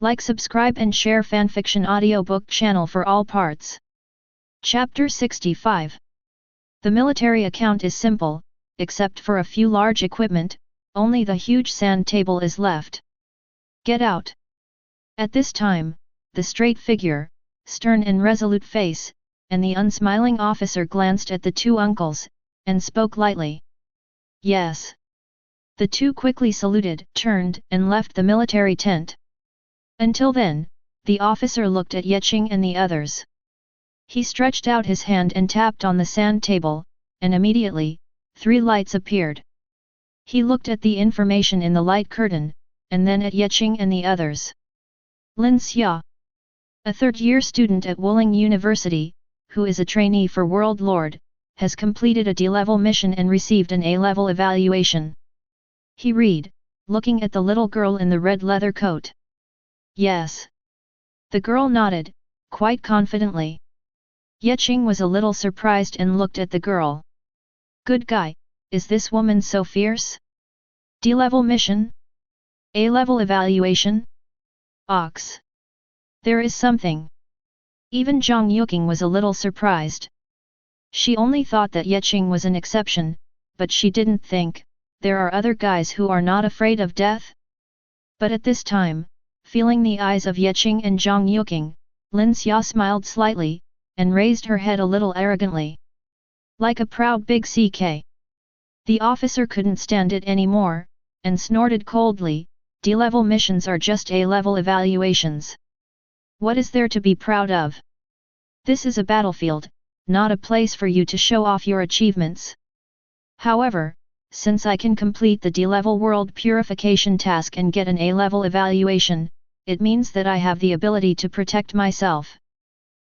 Like, subscribe and share fanfiction audiobook channel for all parts. Chapter 65. The military account is simple, except for a few large equipment, only the huge sand table is left. Get out. At this time, the straight figure, stern and resolute face, and the unsmiling officer glanced at the two uncles, and spoke lightly. Yes. The two quickly saluted, turned, and left the military tent. Until then, the officer looked at Qing and the others. He stretched out his hand and tapped on the sand table, and immediately, 3 lights appeared. He looked at the information in the light curtain, and then at Qing and the others. Xianxia, a third-year student at Wuling University, who is a trainee for World Lord, has completed a D-level mission and received an A-level evaluation. He read, looking at the little girl in the red leather coat. Yes. The girl nodded, quite confidently. Qing was a little surprised and looked at the girl. Good guy, is this woman so fierce? D-level mission? A-level evaluation? Ox. There is something. Even Zhang Yuqing was a little surprised. She only thought that Qing was an exception, but she didn't think, there are other guys who are not afraid of death? But at this time, feeling the eyes of Qing and Zhang Yuqing, Xianxia smiled slightly, and raised her head a little arrogantly. Like a proud big CK. The officer couldn't stand it anymore, and snorted coldly, D-level missions are just A-level evaluations. What is there to be proud of? This is a battlefield, not a place for you to show off your achievements. However, since I can complete the D-level world purification task and get an A-level evaluation, it means that I have the ability to protect myself.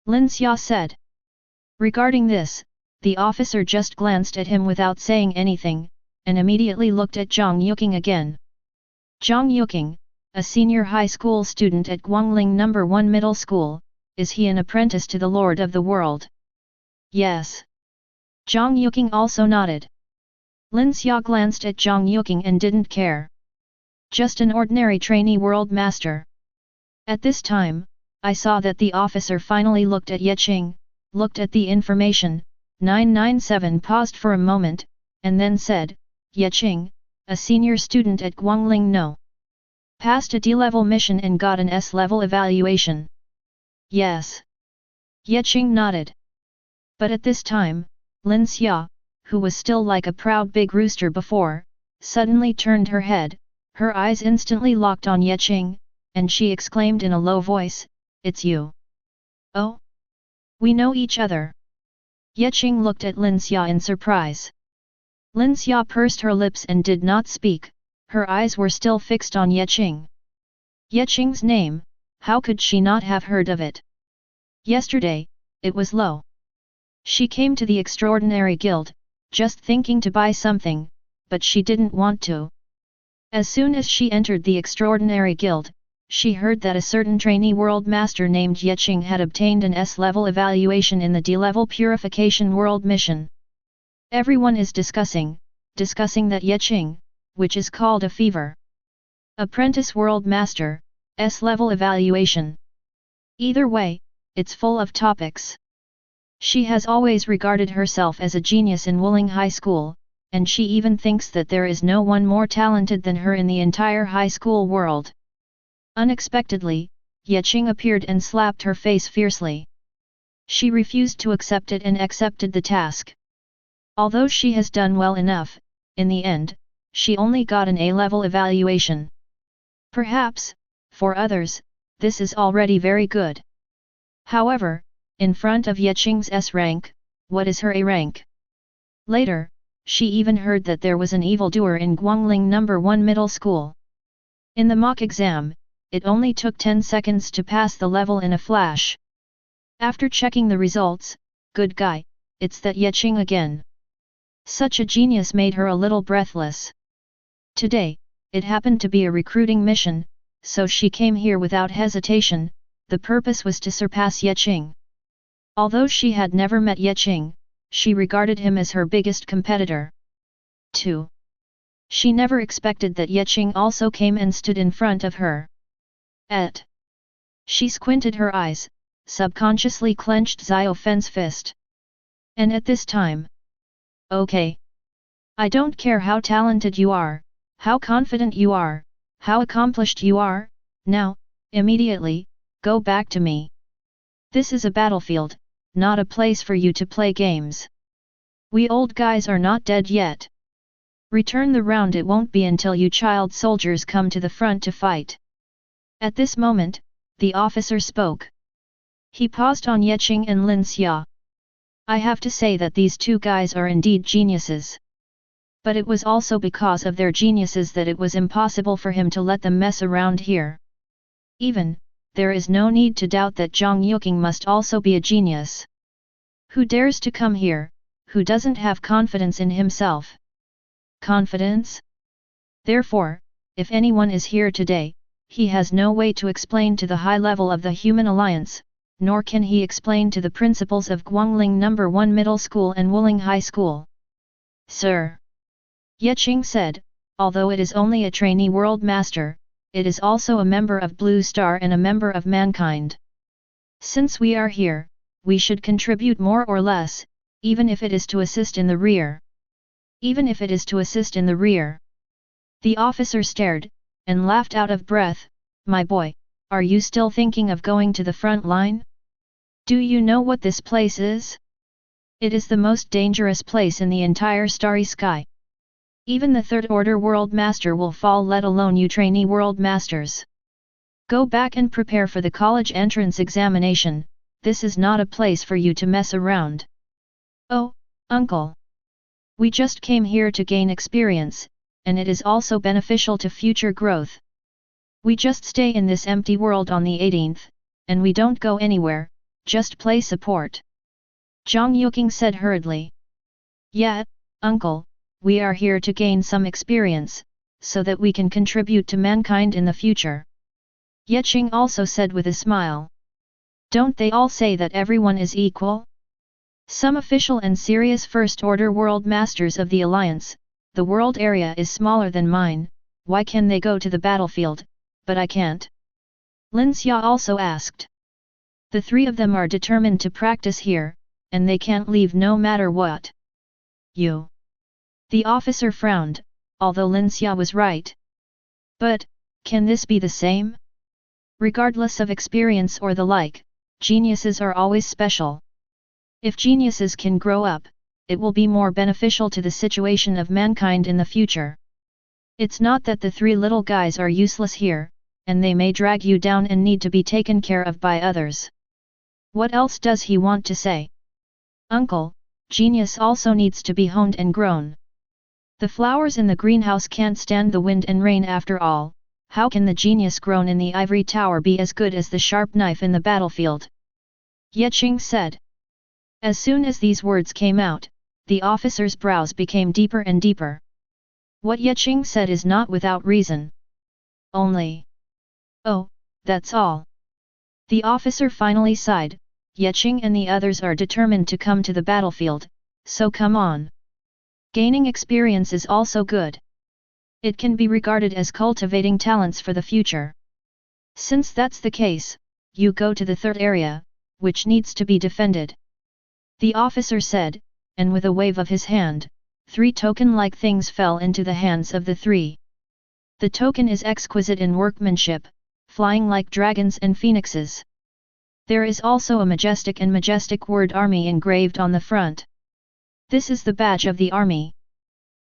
Xianxia said. Regarding this, the officer just glanced at him without saying anything, and immediately looked at Zhang Yuqing again. Zhang Yuqing, a senior high school student at Guangling No. 1 Middle School, is he an apprentice to the Lord of the World? Yes. Zhang Yuqing also nodded. Xianxia glanced at Zhang Yuqing and didn't care. Just an ordinary trainee world master. At this time, I saw that the officer finally looked at Qing, looked at the information. 997 paused for a moment, and then said, Qing, a senior student at Guangling No. Passed a D-level mission and got an S-level evaluation. Yes. Qing nodded. But at this time, Xianxia, who was still like a proud big rooster before, suddenly turned her head, her eyes instantly locked on Qing, and she exclaimed in a low voice, It's you. Oh? We know each other. Qing looked at Xianxia in surprise. Xianxia pursed her lips and did not speak, her eyes were still fixed on Qing. Qing's name, how could she not have heard of it? Yesterday, it was low. She came to the Extraordinary Guild, just thinking to buy something, but she didn't want to. As soon as she entered the Extraordinary Guild, she heard that a certain trainee world master named Qing had obtained an S-level evaluation in the D-level purification world mission. Everyone is discussing that Qing, which is called a fever. Apprentice world master, S-level evaluation. Either way, it's full of topics. She has always regarded herself as a genius in Wuling High School, and she even thinks that there is no one more talented than her in the entire high school world. Unexpectedly, Qing appeared and slapped her face fiercely. She refused to accept it and accepted the task. Although she has done well enough, in the end, she only got an A-level evaluation. Perhaps, for others, this is already very good. However, in front of Qing's S rank, what is her A rank? Later, she even heard that there was an evildoer in Guangling No. 1 Middle School. In the mock exam, it only took 10 seconds to pass the level in a flash. After checking the results, good guy, it's that Qing again. Such a genius made her a little breathless. Today, it happened to be a recruiting mission, so she came here without hesitation, the purpose was to surpass Qing. Although she had never met Qing, she regarded him as her biggest competitor. 2. She never expected that Qing also came and stood in front of her. She squinted her eyes, subconsciously clenched Xiaofen's fist. And at this time. Okay. I don't care how talented you are, how confident you are, how accomplished you are, now, immediately, go back to me. This is a battlefield, not a place for you to play games. We old guys are not dead yet. Return the round. It won't be until you child soldiers come to the front to fight. At this moment, the officer spoke. He paused on Yeqing and Xianxia. I have to say that these two guys are indeed geniuses. But it was also because of their geniuses that it was impossible for him to let them mess around here. Even, there is no need to doubt that Zhang Yuqing must also be a genius. Who dares to come here, who doesn't have confidence in himself? Confidence? Therefore, if anyone is here today, he has no way to explain to the high level of the human alliance, nor can he explain to the principals of Guangling No. 1 Middle School and Wuling High School. Sir. Yeqing said, although it is only a trainee world master, it is also a member of Blue Star and a member of mankind. Since we are here, we should contribute more or less, even if it is to assist in the rear. Even if it is to assist in the rear. The officer stared, and laughed out of breath. My boy, are you still thinking of going to the front line? Do you know what this place is? It is the most dangerous place in the entire starry sky. Even the third order world master will fall, let alone you trainee world masters. Go back and prepare for the college entrance examination. This is not a place for you to mess around. Oh, uncle. We just came here to gain experience, and it is also beneficial to future growth. We just stay in this empty world on the 18th, and we don't go anywhere, just play support. Zhang Yuqing said hurriedly. Yeah, uncle, we are here to gain some experience, so that we can contribute to mankind in the future. Yeqing also said with a smile. Don't they all say that everyone is equal? Some official and serious first-order world masters of the alliance, the world area is smaller than mine, why can they go to the battlefield, but I can't? Xianxia also asked. The three of them are determined to practice here, and they can't leave no matter what. You. The officer frowned, although Xianxia was right. But, can this be the same? Regardless of experience or the like, geniuses are always special. If geniuses can grow up, it will be more beneficial to the situation of mankind in the future. It's not that the three little guys are useless here, and they may drag you down and need to be taken care of by others. What else does he want to say? Uncle, genius also needs to be honed and grown. The flowers in the greenhouse can't stand the wind and rain after all. How can the genius grown in the ivory tower be as good as the sharp knife in the battlefield? Yeqing said. As soon as these words came out, the officer's brows became deeper and deeper. What Yeqing said is not without reason. Only. Oh, that's all. The officer finally sighed. Yeqing and the others are determined to come to the battlefield, so come on. Gaining experience is also good. It can be regarded as cultivating talents for the future. Since that's the case, you go to the third area, which needs to be defended. The officer said, and with a wave of his hand, 3 token-like things fell into the hands of the three. The token is exquisite in workmanship, flying like dragons and phoenixes. There is also a majestic word army engraved on the front. This is the badge of the army.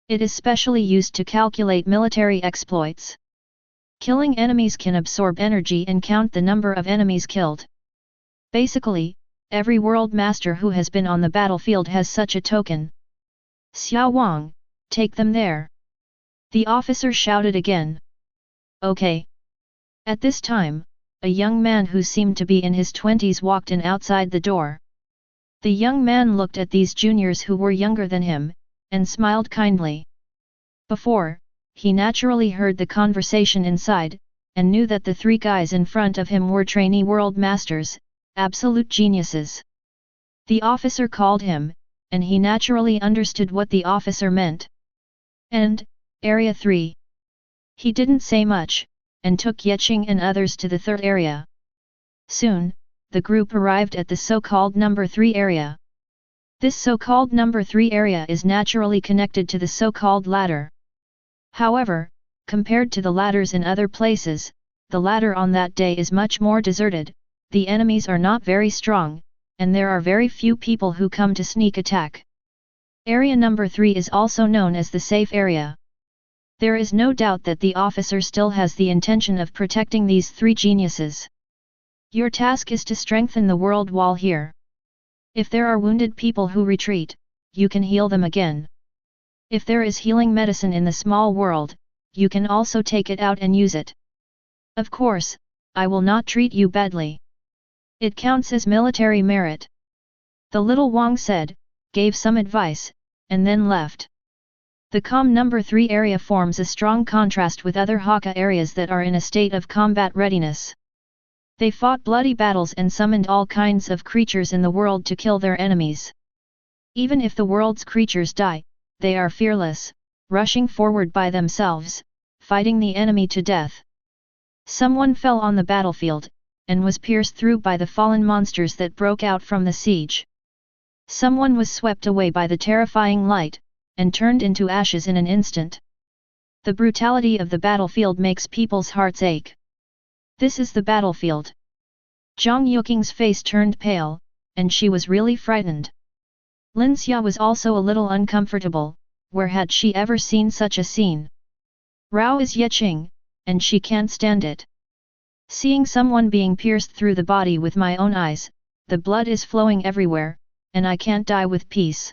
It is specially used to calculate military exploits. Killing enemies can absorb energy and count the number of enemies killed. Basically, every world master who has been on the battlefield has such a token. Xiao Wang, take them there. The officer shouted again. Okay. At this time, a young man who seemed to be in his 20s walked in outside the door. The young man looked at these juniors who were younger than him, and smiled kindly. Before, he naturally heard the conversation inside, and knew that the 3 guys in front of him were trainee world masters, absolute geniuses. The officer called him, and he naturally understood what the officer meant. And, Area 3. He didn't say much, and took Yeqing and others to the third area. Soon, the group arrived at the so-called number 3 area. This so-called number 3 area is naturally connected to the so-called ladder. However, compared to the ladders in other places, the ladder on that day is much more deserted, the enemies are not very strong, and there are very few people who come to sneak attack. Area number 3 is also known as the safe area. There is no doubt that the officer still has the intention of protecting these 3 geniuses. Your task is to strengthen the world wall here. If there are wounded people who retreat, you can heal them again. If there is healing medicine in the small world, you can also take it out and use it. Of course, I will not treat you badly. It counts as military merit. The little Wang said, gave some advice, and then left. The calm number 3 area forms a strong contrast with other Hakka areas that are in a state of combat readiness. They fought bloody battles and summoned all kinds of creatures in the world to kill their enemies. Even if the world's creatures die, they are fearless, rushing forward by themselves, fighting the enemy to death. Someone fell on the battlefield, and was pierced through by the fallen monsters that broke out from the siege. Someone was swept away by the terrifying light, and turned into ashes in an instant. The brutality of the battlefield makes people's hearts ache. This is the battlefield. Zhang Yuqing's face turned pale, and she was really frightened. Xianxia was also a little uncomfortable, where had she ever seen such a scene? Rao is Qing, and she can't stand it. Seeing someone being pierced through the body with my own eyes, the blood is flowing everywhere, and I can't die with peace.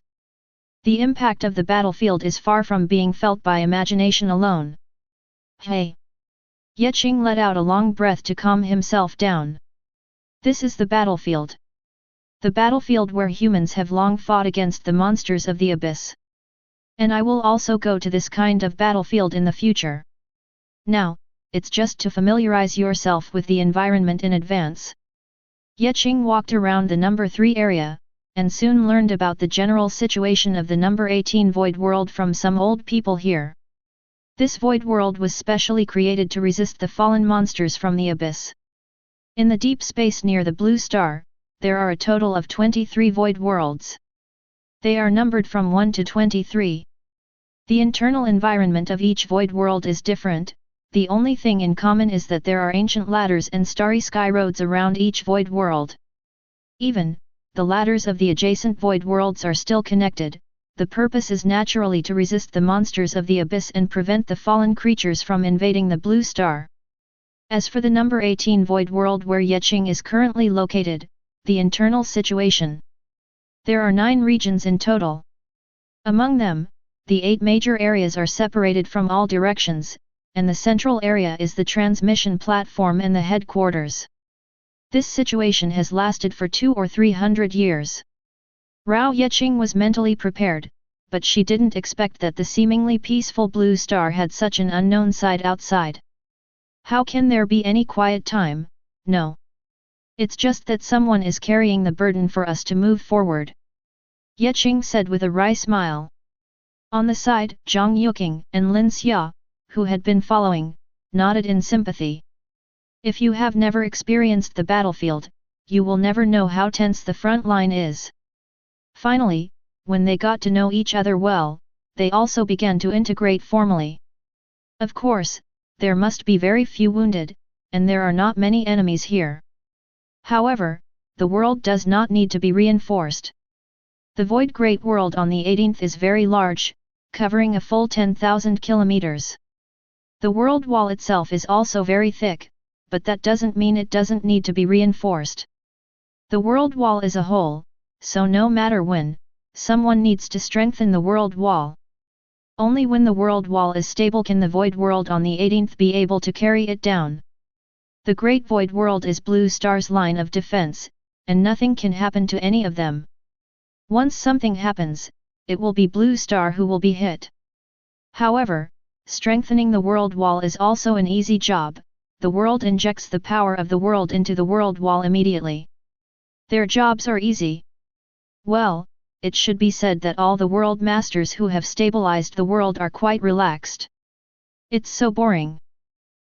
The impact of the battlefield is far from being felt by imagination alone. Hey! Qing let out a long breath to calm himself down. This is the battlefield. The battlefield where humans have long fought against the monsters of the abyss. And I will also go to this kind of battlefield in the future. Now, it's just to familiarize yourself with the environment in advance. Qing walked around the number 3 area, and soon learned about the general situation of the number 18 void world from some old people here. This void world was specially created to resist the fallen monsters from the abyss. In the deep space near the blue star, there are a total of 23 void worlds. They are numbered from 1 to 23. The internal environment of each void world is different, the only thing in common is that there are ancient ladders and starry sky roads around each void world. Even, the ladders of the adjacent void worlds are still connected. The purpose is naturally to resist the monsters of the abyss and prevent the fallen creatures from invading the blue star. As for the number 18 void world where Qing is currently located, the internal situation. There are 9 regions in total. Among them, the 8 major areas are separated from all directions, and the central area is the transmission platform and the headquarters. This situation has lasted for 200 or 300 years. Rao Qing was mentally prepared, but she didn't expect that the seemingly peaceful blue star had such an unknown side outside. How can there be any quiet time? No. It's just that someone is carrying the burden for us to move forward. Qing said with a wry smile. On the side, Zhang Yuqing and Xianxia, who had been following, nodded in sympathy. If you have never experienced the battlefield, you will never know how tense the front line is. Finally, when they got to know each other well, they also began to integrate formally. Of course, there must be very few wounded, and there are not many enemies here. However, the world does not need to be reinforced. The Void Great World on the 18th is very large, covering a full 10,000 kilometers. The world wall itself is also very thick, but that doesn't mean it doesn't need to be reinforced. The world wall is a whole, so no matter when, someone needs to strengthen the world wall. Only when the world wall is stable can the Void World on the 18th be able to carry it down. The Great Void World is Blue Star's line of defense, and nothing can happen to any of them. Once something happens, it will be Blue Star who will be hit. However, strengthening the world wall is also an easy job. The world injects the power of the world into the world wall immediately. Their jobs are easy. Well, it should be said that all the world masters who have stabilized the world are quite relaxed. It's so boring.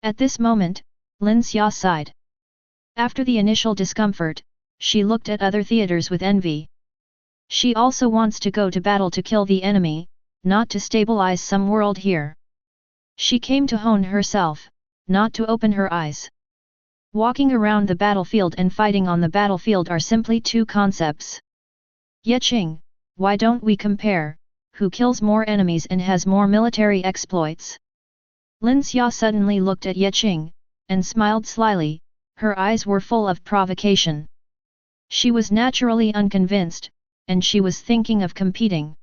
At this moment, Xianxia sighed. After the initial discomfort, she looked at other theaters with envy. She also wants to go to battle to kill the enemy, not to stabilize some world here. She came to hone herself, not to open her eyes. Walking around the battlefield and fighting on the battlefield are simply two concepts. Ye Qing, why don't we compare, who kills more enemies and has more military exploits? Xianxia suddenly looked at Ye Qing, and smiled slyly, her eyes were full of provocation. She was naturally unconvinced, and she was thinking of competing.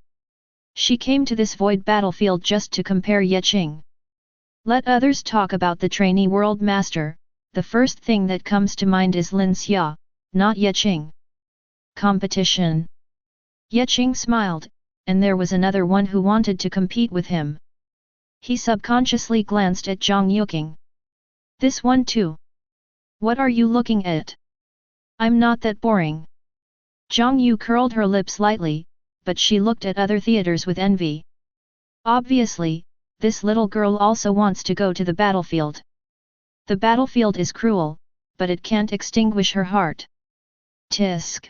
She came to this void battlefield just to compare Ye Qing. Let others talk about the trainee world master, the first thing that comes to mind is Xianxia, not Ye Qing. Competition. Ye Qing smiled, and there was another one who wanted to compete with him. He subconsciously glanced at Zhang Yuqing. This one too. What are you looking at? I'm not that boring. Zhang Yu curled her lips lightly, but she looked at other theaters with envy. Obviously, this little girl also wants to go to the battlefield. The battlefield is cruel, but it can't extinguish her heart. Tisk.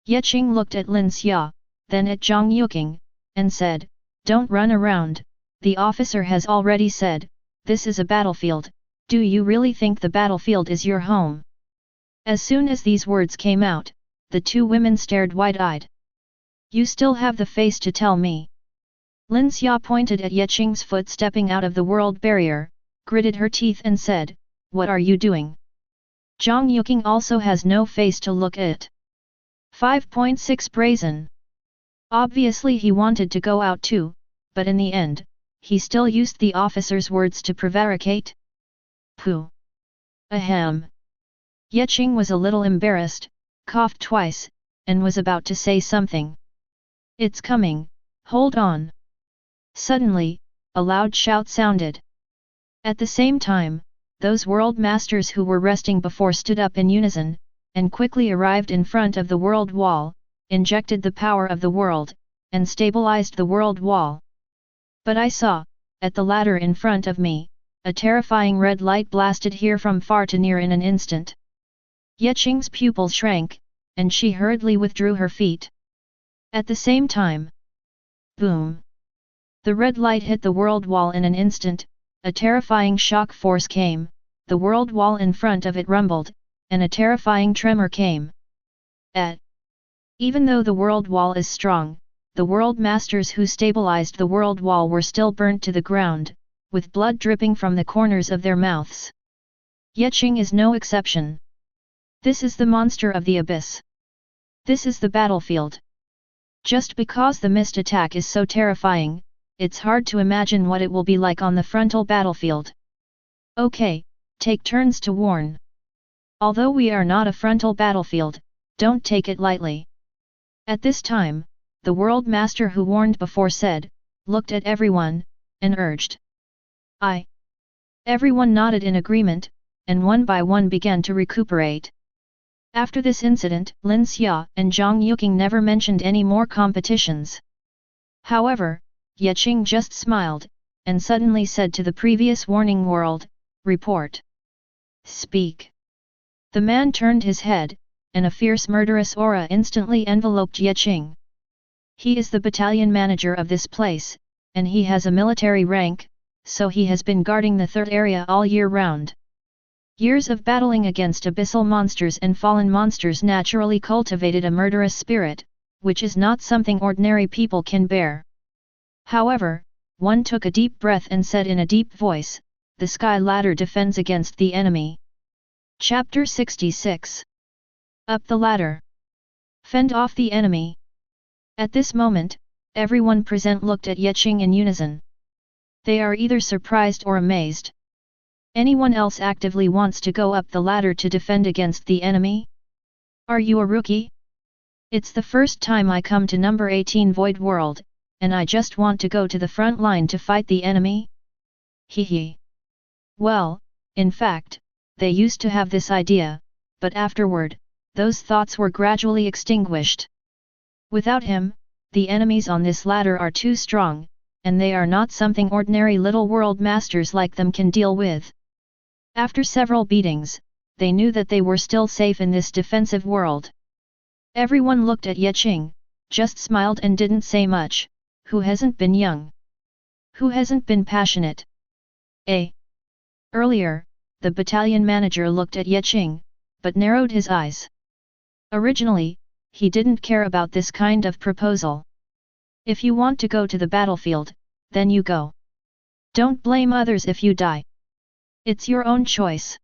Ye Qing looked at Xianxia, then at Zhang Yuqing, and said, "Don't run around, the officer has already said, this is a battlefield, do you really think the battlefield is your home?" As soon as these words came out, the two women stared wide-eyed. You still have the face to tell me? Xianxia pointed at Ye Qing's foot stepping out of the world barrier, gritted her teeth and said, "What are you doing?" Zhang Yuqing also has no face to look at. 5.6 Brazen. Obviously he wanted to go out too, but in the end, he still used the officer's words to prevaricate. Pooh. Ahem. Ye Qing was a little embarrassed, coughed twice, and was about to say something. It's coming, hold on. Suddenly, a loud shout sounded. At the same time, those world masters who were resting before stood up in unison, and quickly arrived in front of the world wall, injected the power of the world, and stabilized the world wall. But I saw, at the ladder in front of me, a terrifying red light blasted here from far to near in an instant. Ye Qing's pupils shrank, and she hurriedly withdrew her feet. At the same time, boom! The red light hit the world wall in an instant, a terrifying shock force came, the world wall in front of it rumbled, and a terrifying tremor came. Even though the world wall is strong, the world masters who stabilized the world wall were still burnt to the ground, with blood dripping from the corners of their mouths. Ye Qing is no exception. This is the monster of the abyss. This is the battlefield. Just because the mist attack is so terrifying, it's hard to imagine what it will be like on the frontal battlefield. Okay, take turns to warn. Although we are not a frontal battlefield, don't take it lightly. At this time, the world master who warned before said, looked at everyone, and urged. Everyone nodded in agreement, and one by one began to recuperate. After this incident, Xianxia and Zhang Yuqing never mentioned any more competitions. However, Ye Qing just smiled, and suddenly said to the previous warning world, report. Speak. The man turned his head, and a fierce murderous aura instantly enveloped Ye Qing. He is the battalion manager of this place, and he has a military rank, so he has been guarding the third area all year round. Years of battling against abyssal monsters and fallen monsters naturally cultivated a murderous spirit, which is not something ordinary people can bear. However, one took a deep breath and said in a deep voice, the sky ladder defends against the enemy. Chapter 66. Up the ladder. Fend off the enemy. At this moment, everyone present looked at Ye Qing in unison. They are either surprised or amazed. Anyone else actively wants to go up the ladder to defend against the enemy? Are you a rookie? It's the first time I come to number 18 Void World, and I just want to go to the front line to fight the enemy? Hee. Well, in fact, they used to have this idea, but afterward, those thoughts were gradually extinguished. Without him, the enemies on this ladder are too strong, and they are not something ordinary little world masters like them can deal with. After several beatings, they knew that they were still safe in this defensive world. Everyone looked at Ye Qing, just smiled and didn't say much. Who hasn't been young? Who hasn't been passionate? Earlier, the battalion manager looked at Ye Qing, but narrowed his eyes. Originally, he didn't care about this kind of proposal. If you want to go to the battlefield, then you go. Don't blame others if you die. It's your own choice.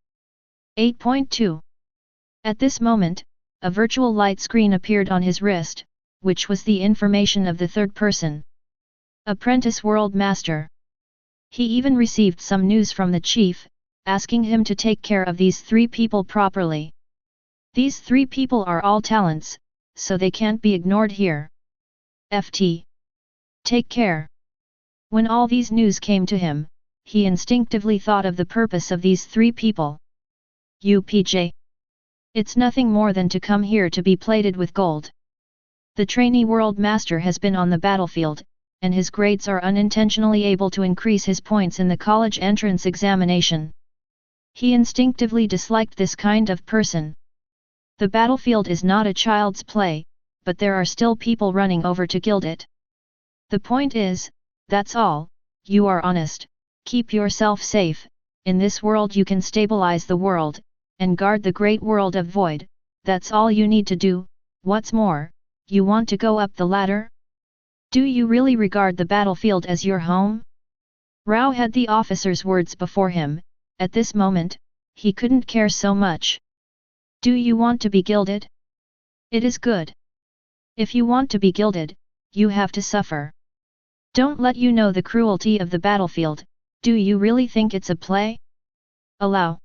8.2. At this moment, a virtual light screen appeared on his wrist, which was the information of the third person. Apprentice World Master. He even received some news from the chief, asking him to take care of these 3 people properly. These 3 people are all talents, so they can't be ignored here. FT. Take care. When all these news came to him, he instinctively thought of the purpose of these 3 people. UPJ. It's nothing more than to come here to be plated with gold. The trainee world master has been on the battlefield, and his grades are unintentionally able to increase his points in the college entrance examination. He instinctively disliked this kind of person. The battlefield is not a child's play, but there are still people running over to gild it. The point is, that's all, you are honest, keep yourself safe, in this world you can stabilize the world, and guard the great world of void, that's all you need to do. What's more, you want to go up the ladder? Do you really regard the battlefield as your home? Rao had the officer's words before him. At this moment, he couldn't care so much. Do you want to be gilded? It is good. If you want to be gilded, you have to suffer. Don't let you know the cruelty of the battlefield. Do you really think it's a play? Allow.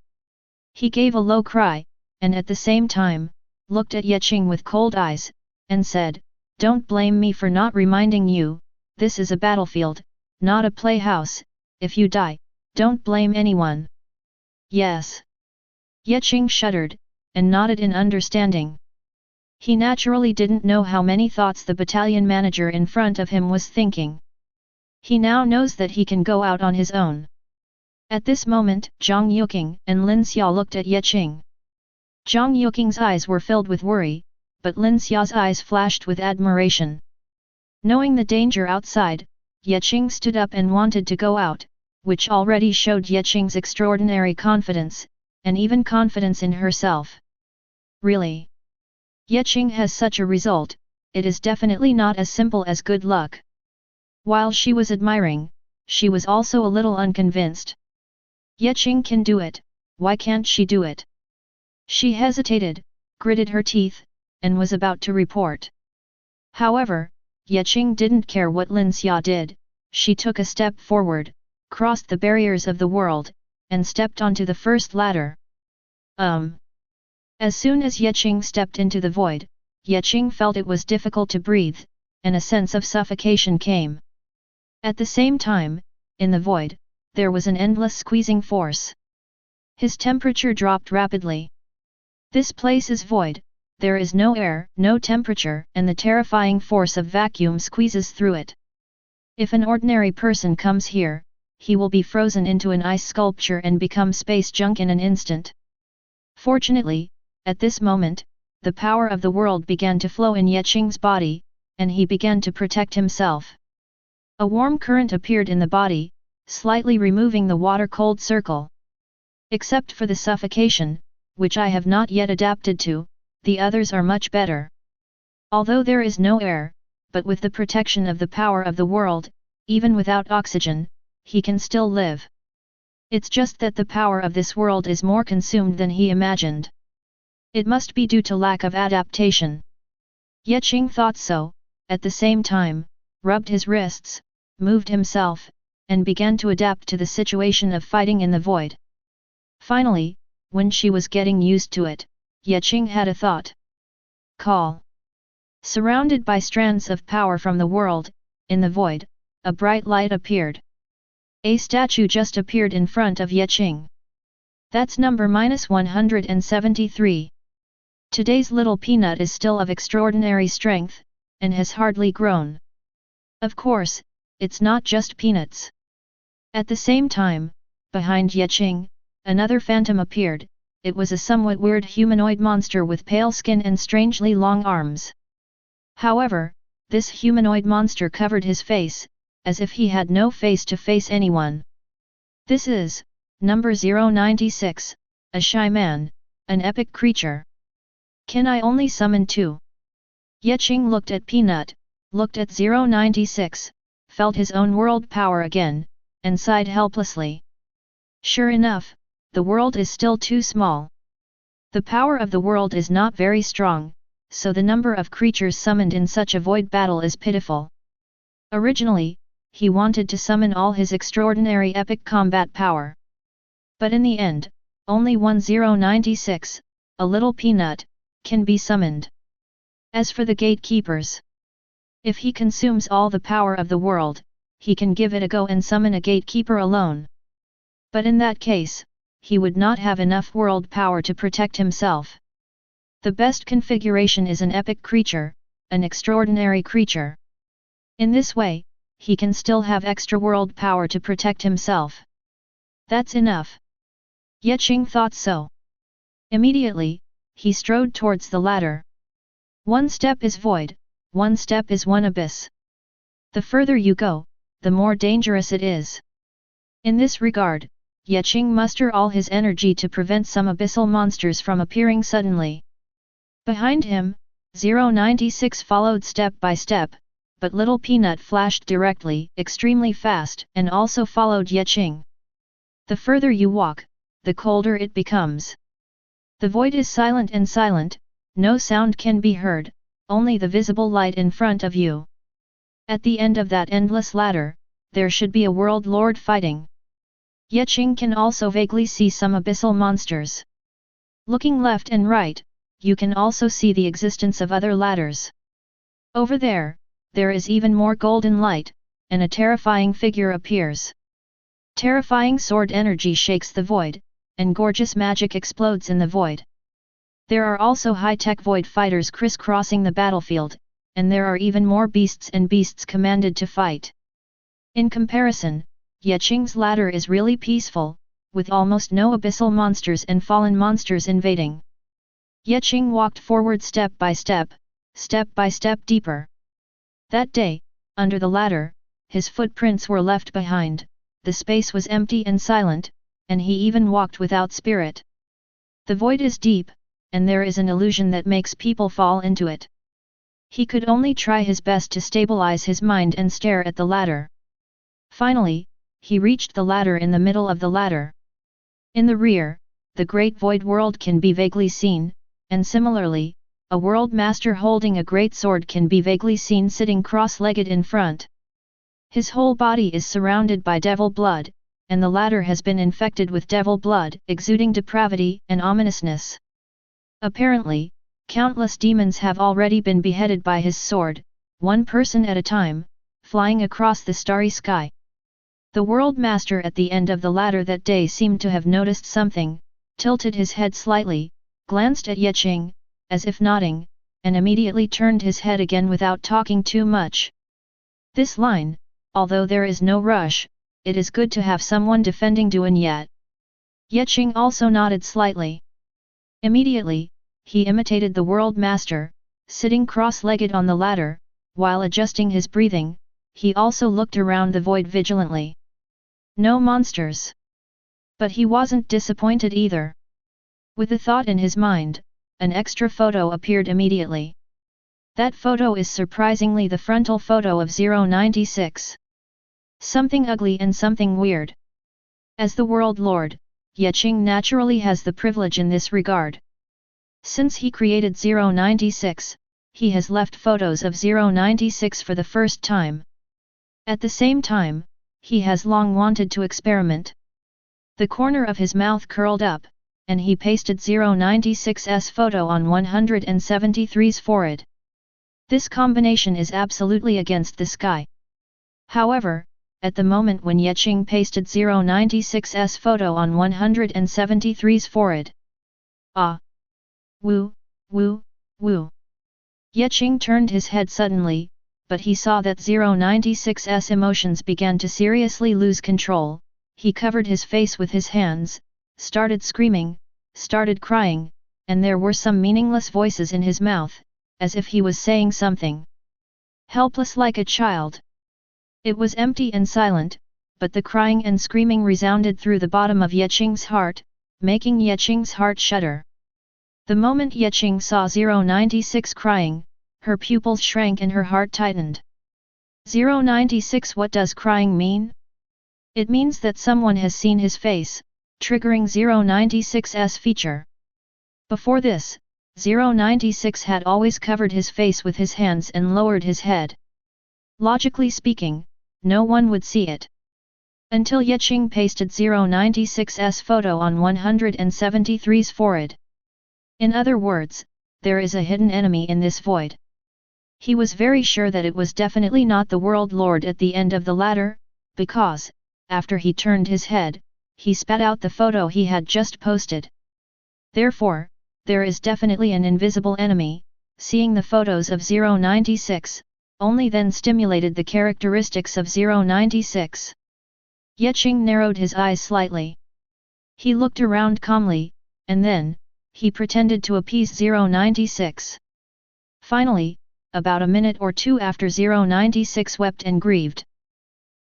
He gave a low cry, and at the same time, looked at Ye Qing with cold eyes, and said, don't blame me for not reminding you, this is a battlefield, not a playhouse. If you die, don't blame anyone. Yes. Ye Qing shuddered, and nodded in understanding. He naturally didn't know how many thoughts the battalion manager in front of him was thinking. He now knows that he can go out on his own. At this moment, Zhang Yuqing and Lin Xia looked at Ye Qing. Zhang Yuqing's eyes were filled with worry, but Lin Xia's eyes flashed with admiration. Knowing the danger outside, Ye Qing stood up and wanted to go out, which already showed Ye Qing's extraordinary confidence, and even confidence in herself. Really? Ye Qing has such a result, it is definitely not as simple as good luck. While she was admiring, she was also a little unconvinced. Ye Qing can do it, why can't she do it? She hesitated, gritted her teeth, and was about to report. However, Ye Qing didn't care what Lin Xia did. She took a step forward, crossed the barriers of the world, and stepped onto the first ladder. As soon as Ye Qing stepped into the void, Ye Qing felt it was difficult to breathe, and a sense of suffocation came. At the same time, in the void, there was an endless squeezing force. His temperature dropped rapidly. This place is void, there is no air, no temperature, and the terrifying force of vacuum squeezes through it. If an ordinary person comes here, he will be frozen into an ice sculpture and become space junk in an instant. Fortunately, at this moment, the power of the world began to flow in Ye Qing's body, and he began to protect himself. A warm current appeared in the body, slightly removing the water-cold circle. Except for the suffocation, which I have not yet adapted to, the others are much better. Although there is no air, but with the protection of the power of the world, even without oxygen, he can still live. It's just that the power of this world is more consumed than he imagined. It must be due to lack of adaptation. Ye Qing thought so, at the same time, rubbed his wrists, moved himself, and began to adapt to the situation of fighting in the void. Finally, when she was getting used to it, Ye Qing had a thought. Call. Surrounded by strands of power from the world, in the void, a bright light appeared. A statue just appeared in front of Ye Qing. That's number -173. Today's little peanut is still of extraordinary strength, and has hardly grown. Of course, it's not just peanuts. At the same time, behind Ye Qing, another phantom appeared, it was a somewhat weird humanoid monster with pale skin and strangely long arms. However, this humanoid monster covered his face, as if he had no face to face anyone. This is, number 096, a shy man, an epic creature. Can I only summon 2? Qing looked at Peanut, looked at 096, felt his own world power again, and sighed helplessly. Sure enough, the world is still too small. The power of the world is not very strong, so the number of creatures summoned in such a void battle is pitiful. Originally, he wanted to summon all his extraordinary epic combat power. But in the end, only 1096, a little peanut, can be summoned. As for the gatekeepers, if he consumes all the power of the world, he can give it a go and summon a gatekeeper alone. But in that case, he would not have enough world power to protect himself. The best configuration is an epic creature, an extraordinary creature. In this way, he can still have extra world power to protect himself. That's enough. Qing thought so. Immediately, he strode towards the ladder. One step is void, one step is one abyss. The further you go, the more dangerous it is. In this regard, Qing mustered all his energy to prevent some abyssal monsters from appearing suddenly. Behind him, 096 followed step by step, but little Peanut flashed directly, extremely fast, and also followed Qing. The further you walk, the colder it becomes. The void is silent and silent, no sound can be heard, only the visible light in front of you. At the end of that endless ladder, there should be a world lord fighting. Qing can also vaguely see some abyssal monsters. Looking left and right, you can also see the existence of other ladders. Over there is even more golden light, and a terrifying figure appears. Terrifying sword energy shakes the void, and gorgeous magic explodes in the void. There are also high-tech void fighters crisscrossing the battlefield, and there are even more beasts and beasts commanded to fight. In comparison, Qing's ladder is really peaceful, with almost no abyssal monsters and fallen monsters invading. Qing walked forward step by step deeper. That day, under the ladder, his footprints were left behind, the space was empty and silent, and he even walked without spirit. The void is deep, and there is an illusion that makes people fall into it. He could only try his best to stabilize his mind and stare at the ladder. Finally, he reached the ladder in the middle of the ladder. In the rear, the great void world can be vaguely seen, and similarly, a world master holding a great sword can be vaguely seen sitting cross-legged in front. His whole body is surrounded by devil blood, and the ladder has been infected with devil blood, exuding depravity and ominousness. Apparently, countless demons have already been beheaded by his sword, one person at a time, flying across the starry sky. The world master at the end of the ladder that day seemed to have noticed something, tilted his head slightly, glanced at Qing, as if nodding, and immediately turned his head again without talking too much. This line, although there is no rush, it is good to have someone defending Duan yet. Qing also nodded slightly. Immediately, he imitated the world master, sitting cross-legged on the ladder, while adjusting his breathing, he also looked around the void vigilantly. No monsters. But he wasn't disappointed either. With a thought in his mind, an extra photo appeared immediately. That photo is surprisingly the frontal photo of 096. Something ugly and something weird. As the world lord, Qing naturally has the privilege in this regard. Since he created 096, he has left photos of 096 for the first time. At the same time, he has long wanted to experiment. The corner of his mouth curled up, and he pasted 096's photo on 173's forehead. This combination is absolutely against the sky. However, at the moment when Qing pasted 096's photo on 173's forehead. Ah! Woo, woo, woo. Qing turned his head suddenly, but he saw that 096's emotions began to seriously lose control. He covered his face with his hands, started screaming, started crying, and there were some meaningless voices in his mouth, as if he was saying something. Helpless like a child. It was empty and silent, but the crying and screaming resounded through the bottom of Yeqing's heart, making Yeqing's heart shudder. The moment Yeqing saw 096 crying, her pupils shrank and her heart tightened. 096. What does crying mean? It means that someone has seen his face, triggering 096's feature. Before this, 096 had always covered his face with his hands and lowered his head. Logically speaking, no one would see it. Until Yeqing pasted 096's photo on 173's forehead. In other words, there is a hidden enemy in this void. He was very sure that it was definitely not the World Lord at the end of the ladder, because, after he turned his head, he spat out the photo he had just posted. Therefore, there is definitely an invisible enemy. Seeing the photos of 096, only then stimulated the characteristics of 096. Yeqing narrowed his eyes slightly. He looked around calmly, and then, he pretended to appease 096. Finally, about a minute or two after 096 wept and grieved.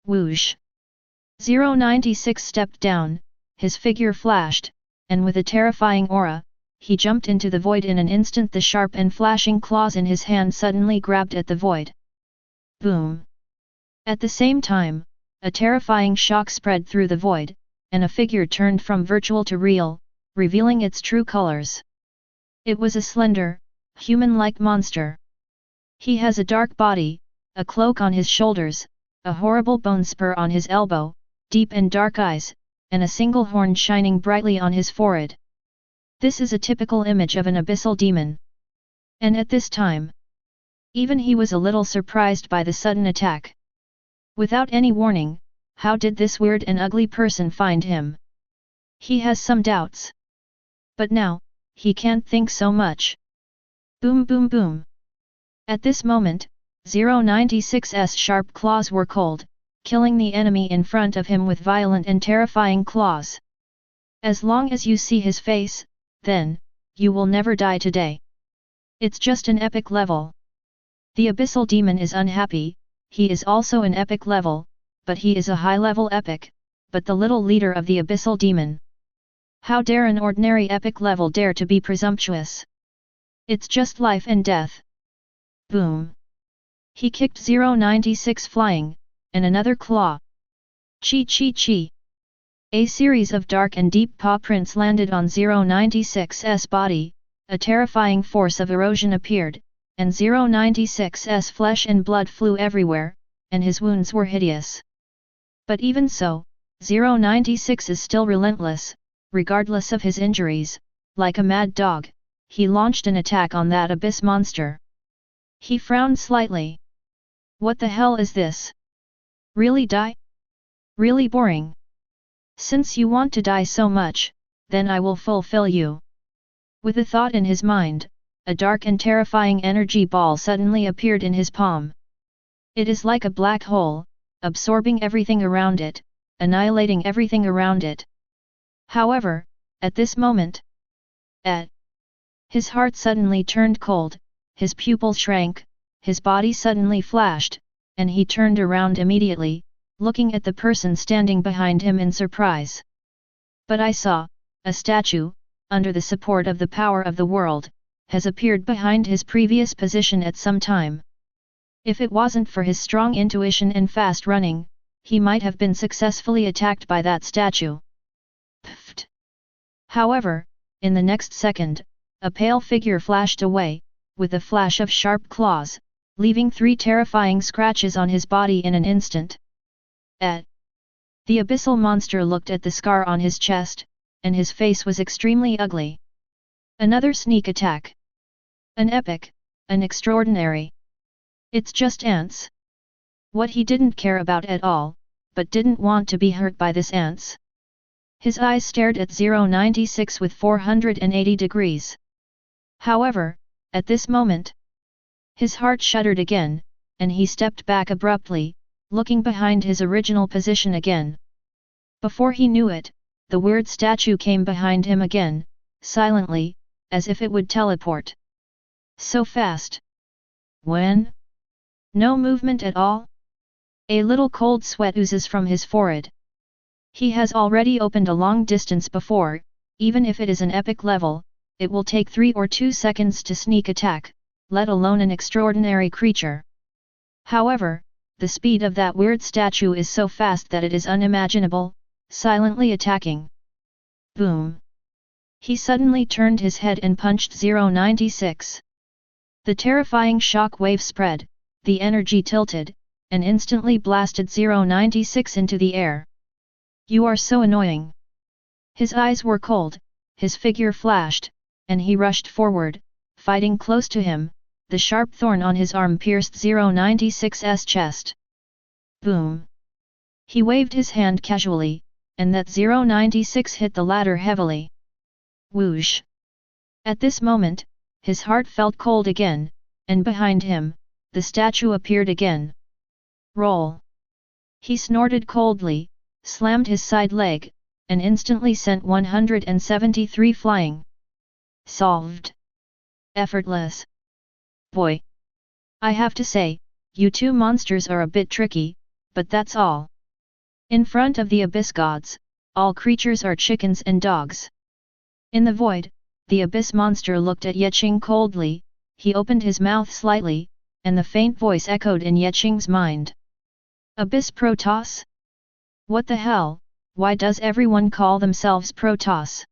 Whoosh! 096 stepped down, his figure flashed, and with a terrifying aura, he jumped into the void in an instant. The sharp and flashing claws in his hand suddenly grabbed at the void. Boom! At the same time, a terrifying shock spread through the void, and a figure turned from virtual to real, revealing its true colors. It was a slender, human-like monster. He has a dark body, a cloak on his shoulders, a horrible bone spur on his elbow, deep and dark eyes, and a single horn shining brightly on his forehead. This is a typical image of an abyssal demon. And at this time, even he was a little surprised by the sudden attack. Without any warning, how did this weird and ugly person find him? He has some doubts. But now, he can't think so much. Boom boom boom. At this moment, 096's sharp claws were cold, killing the enemy in front of him with violent and terrifying claws. As long as you see his face, then, you will never die today. It's just an epic level. The abyssal demon is unhappy. He is also an epic level, but he is a high-level epic, but the little leader of the abyssal demon. How dare an ordinary epic level dare to be presumptuous? It's just life and death. Boom! He kicked 096 flying, and another claw. Chi chi chi! A series of dark and deep paw prints landed on 096's body, a terrifying force of erosion appeared, and 096's flesh and blood flew everywhere, and his wounds were hideous. But even so, 096 is still relentless, regardless of his injuries. Like a mad dog, he launched an attack on that abyss monster. He frowned slightly. What the hell is this? Really die? Really boring. Since you want to die so much, then I will fulfill you. With a thought in his mind, a dark and terrifying energy ball suddenly appeared in his palm. It is like a black hole, absorbing everything around it, annihilating everything around it. However, at this moment, his heart suddenly turned cold, his pupils shrank, his body suddenly flashed, and he turned around immediately, looking at the person standing behind him in surprise. But I saw, a statue, under the support of the power of the world, has appeared behind his previous position at some time. If it wasn't for his strong intuition and fast running, he might have been successfully attacked by that statue. Pfft! However, in the next second, a pale figure flashed away, with a flash of sharp claws, leaving 3 terrifying scratches on his body in an instant. The abyssal monster looked at the scar on his chest, and his face was extremely ugly. Another sneak attack. An epic, an extraordinary. It's just ants. What he didn't care about at all, but didn't want to be hurt by this ants. His eyes stared at 096 with 480 degrees. However, at this moment, his heart shuddered again, and he stepped back abruptly, looking behind his original position again. Before he knew it, the weird statue came behind him again, silently, as if it would teleport. So fast. When? No movement at all? A little cold sweat oozes from his forehead. He has already opened a long distance before, even if it is an epic level, it will take 3 or 2 seconds to sneak attack, let alone an extraordinary creature. However, the speed of that weird statue is so fast that it is unimaginable, silently attacking. Boom! He suddenly turned his head and punched 096. The terrifying shock wave spread, the energy tilted, and instantly blasted 096 into the air. You are so annoying. His eyes were cold, his figure flashed, and he rushed forward, fighting close to him. The sharp thorn on his arm pierced 096's chest. Boom! He waved his hand casually, and that 096 hit the ladder heavily. Whoosh! At this moment, his heart felt cold again, and behind him, the statue appeared again. Roll! He snorted coldly, slammed his side leg, and instantly sent 173 flying. Solved. Effortless. Boy! I have to say, you two monsters are a bit tricky, but that's all. In front of the Abyss Gods, all creatures are chickens and dogs. In the void, the Abyss monster looked at Qing coldly, he opened his mouth slightly, and the faint voice echoed in Qing's mind. Abyss Protoss? What the hell, why does everyone call themselves Protoss?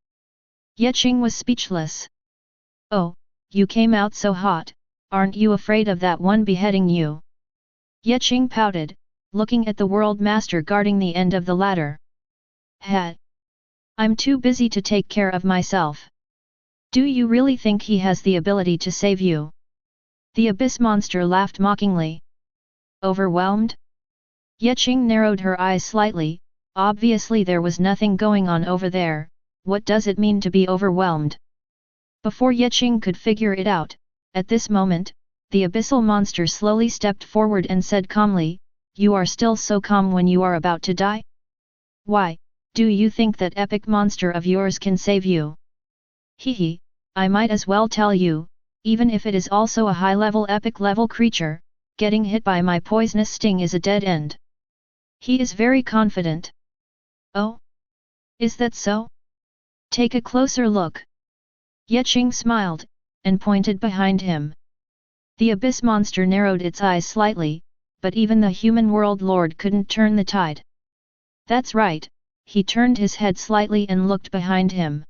Qing was speechless. Oh, you came out so hot, aren't you afraid of that one beheading you? Qing pouted, looking at the World Master guarding the end of the ladder. I'm too busy to take care of myself. Do you really think he has the ability to save you? The Abyss monster laughed mockingly. Overwhelmed? Qing narrowed her eyes slightly, obviously there was nothing going on over there. What does it mean to be overwhelmed? Before Qing could figure it out, at this moment, the abyssal monster slowly stepped forward and said calmly, "You are still so calm when you are about to die? Why, do you think that epic monster of yours can save you? Hehe, I might as well tell you, even if it is also a high-level epic level creature, getting hit by my poisonous sting is a dead end." He is very confident. Oh? Is that so? Take a closer look. Qing smiled, and pointed behind him. The Abyss monster narrowed its eyes slightly, but even the human world lord couldn't turn the tide. That's right, he turned his head slightly and looked behind him.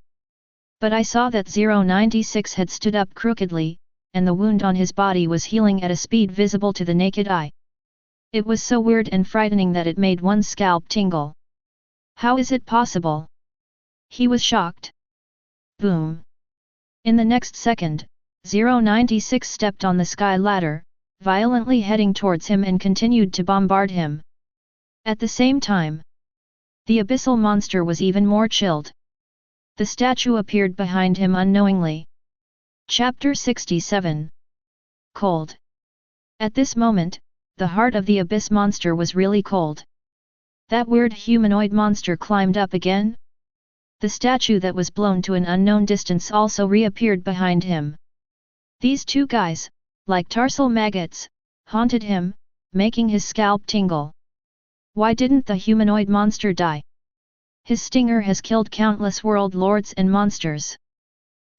But I saw that 096 had stood up crookedly, and the wound on his body was healing at a speed visible to the naked eye. It was so weird and frightening that it made one's scalp tingle. How is it possible? He was shocked. Boom! In the next second, 096 stepped on the sky ladder, violently heading towards him and continued to bombard him. At the same time, the abyssal monster was even more chilled. The statue appeared behind him unknowingly. Chapter 67. Cold. At this moment, the heart of the abyss monster was really cold. That weird humanoid monster climbed up again? The statue that was blown to an unknown distance also reappeared behind him. These two guys, like tarsal maggots, haunted him, making his scalp tingle. Why didn't the humanoid monster die? His stinger has killed countless world lords and monsters.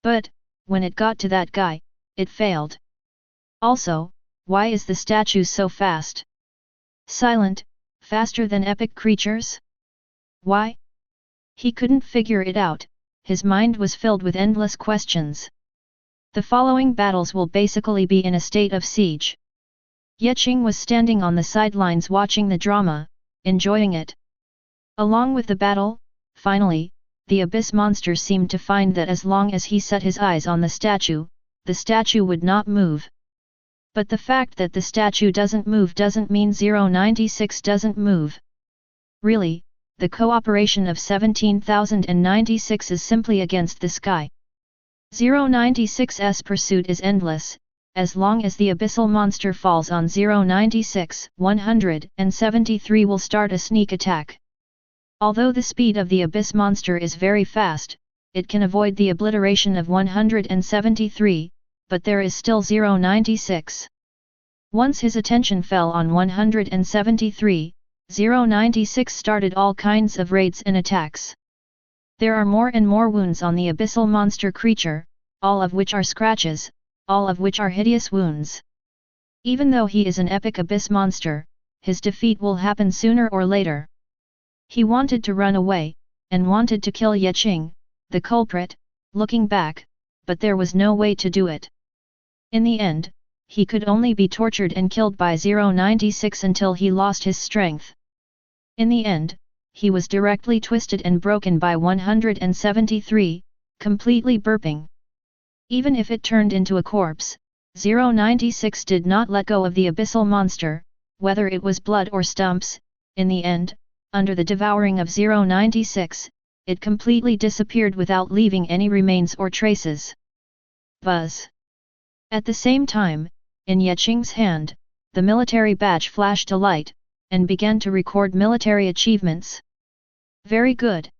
But, when it got to that guy, it failed. Also, why is the statue so fast? Silent, faster than epic creatures? Why? He couldn't figure it out, his mind was filled with endless questions. The following battles will basically be in a state of siege. Qing was standing on the sidelines watching the drama, enjoying it. Along with the battle, finally, the abyss monster seemed to find that as long as he set his eyes on the statue would not move. But the fact that the statue doesn't move doesn't mean 096 doesn't move. Really, the cooperation of 17,096 is simply against the sky. 096's pursuit is endless, as long as the abyssal monster falls on 096, 173 will start a sneak attack. Although the speed of the abyss monster is very fast, it can avoid the obliteration of 173, but there is still 096. Once his attention fell on 173, 096 started all kinds of raids and attacks. There are more and more wounds on the abyssal monster creature, all of which are scratches, all of which are hideous wounds. Even though he is an epic abyss monster, his defeat will happen sooner or later. He wanted to run away, and wanted to kill Qing, the culprit, looking back, but there was no way to do it. In the end, he could only be tortured and killed by 096 until he lost his strength. In the end, he was directly twisted and broken by 173, completely burping. Even if it turned into a corpse, 096 did not let go of the abyssal monster, whether it was blood or stumps. In the end, under the devouring of 096, it completely disappeared without leaving any remains or traces. Buzz. At the same time, in Qing's hand, the military badge flashed a light, and began to record military achievements. Very good.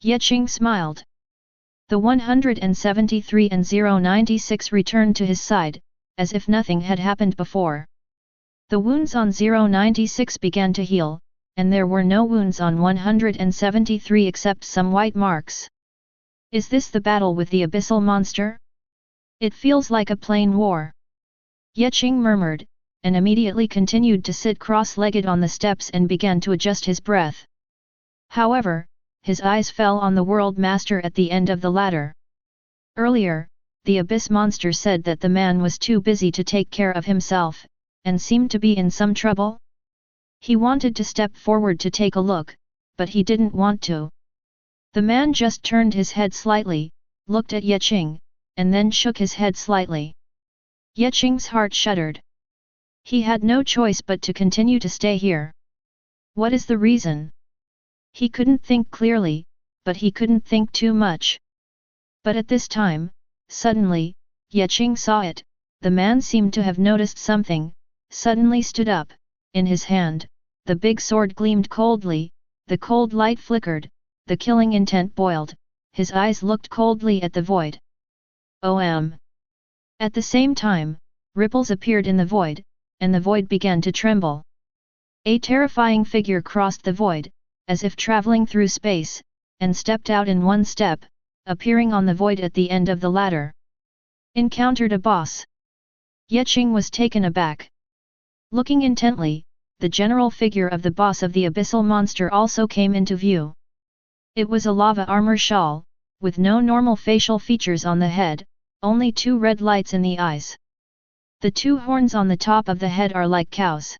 Qing smiled. The 173 and 096 returned to his side, as if nothing had happened before. The wounds on 096 began to heal, and there were no wounds on 173 except some white marks. Is this the battle with the abyssal monster? It feels like a plain war. Qing murmured, and immediately continued to sit cross-legged on the steps and began to adjust his breath. However, his eyes fell on the World Master at the end of the ladder. Earlier, the Abyss Monster said that the man was too busy to take care of himself, and seemed to be in some trouble. He wanted to step forward to take a look, but he didn't want to. The man just turned his head slightly, looked at Qing, and then shook his head slightly. Qing's heart shuddered. He had no choice but to continue to stay here. What is the reason? He couldn't think clearly, but he couldn't think too much. But at this time, suddenly, Qing saw it. The man seemed to have noticed something, suddenly stood up. In his hand, the big sword gleamed coldly, the cold light flickered, the killing intent boiled, his eyes looked coldly at the void. At the same time, ripples appeared in the void, and the void began to tremble. A terrifying figure crossed the void, as if traveling through space, and stepped out in one step, appearing on the void at the end of the ladder. Encountered a boss. Qing was taken aback. Looking intently, the general figure of the boss of the abyssal monster also came into view. It was a lava armor shawl, with no normal facial features on the head, only two red lights in the eyes. The two horns on the top of the head are like cows.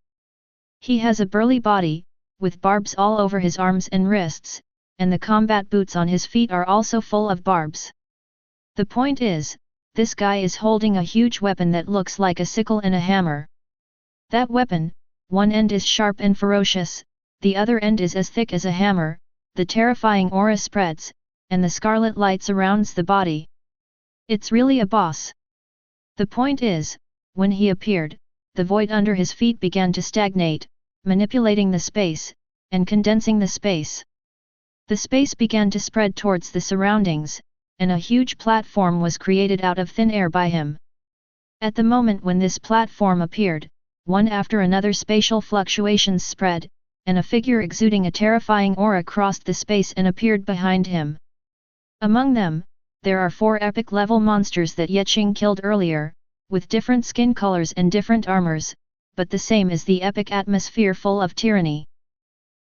He has a burly body, with barbs all over his arms and wrists, and the combat boots on his feet are also full of barbs. The point is, this guy is holding a huge weapon that looks like a sickle and a hammer. That weapon, one end is sharp and ferocious, the other end is as thick as a hammer, the terrifying aura spreads, and the scarlet light surrounds the body. It's really a boss. The point is, when he appeared, the void under his feet began to stagnate, manipulating the space, and condensing the space. The space began to spread towards the surroundings, and a huge platform was created out of thin air by him. At the moment when this platform appeared, one after another spatial fluctuations spread, and a figure exuding a terrifying aura crossed the space and appeared behind him. Among them, there are 4 epic-level monsters that Qing killed earlier, with different skin colors and different armors, but the same is the epic atmosphere full of tyranny.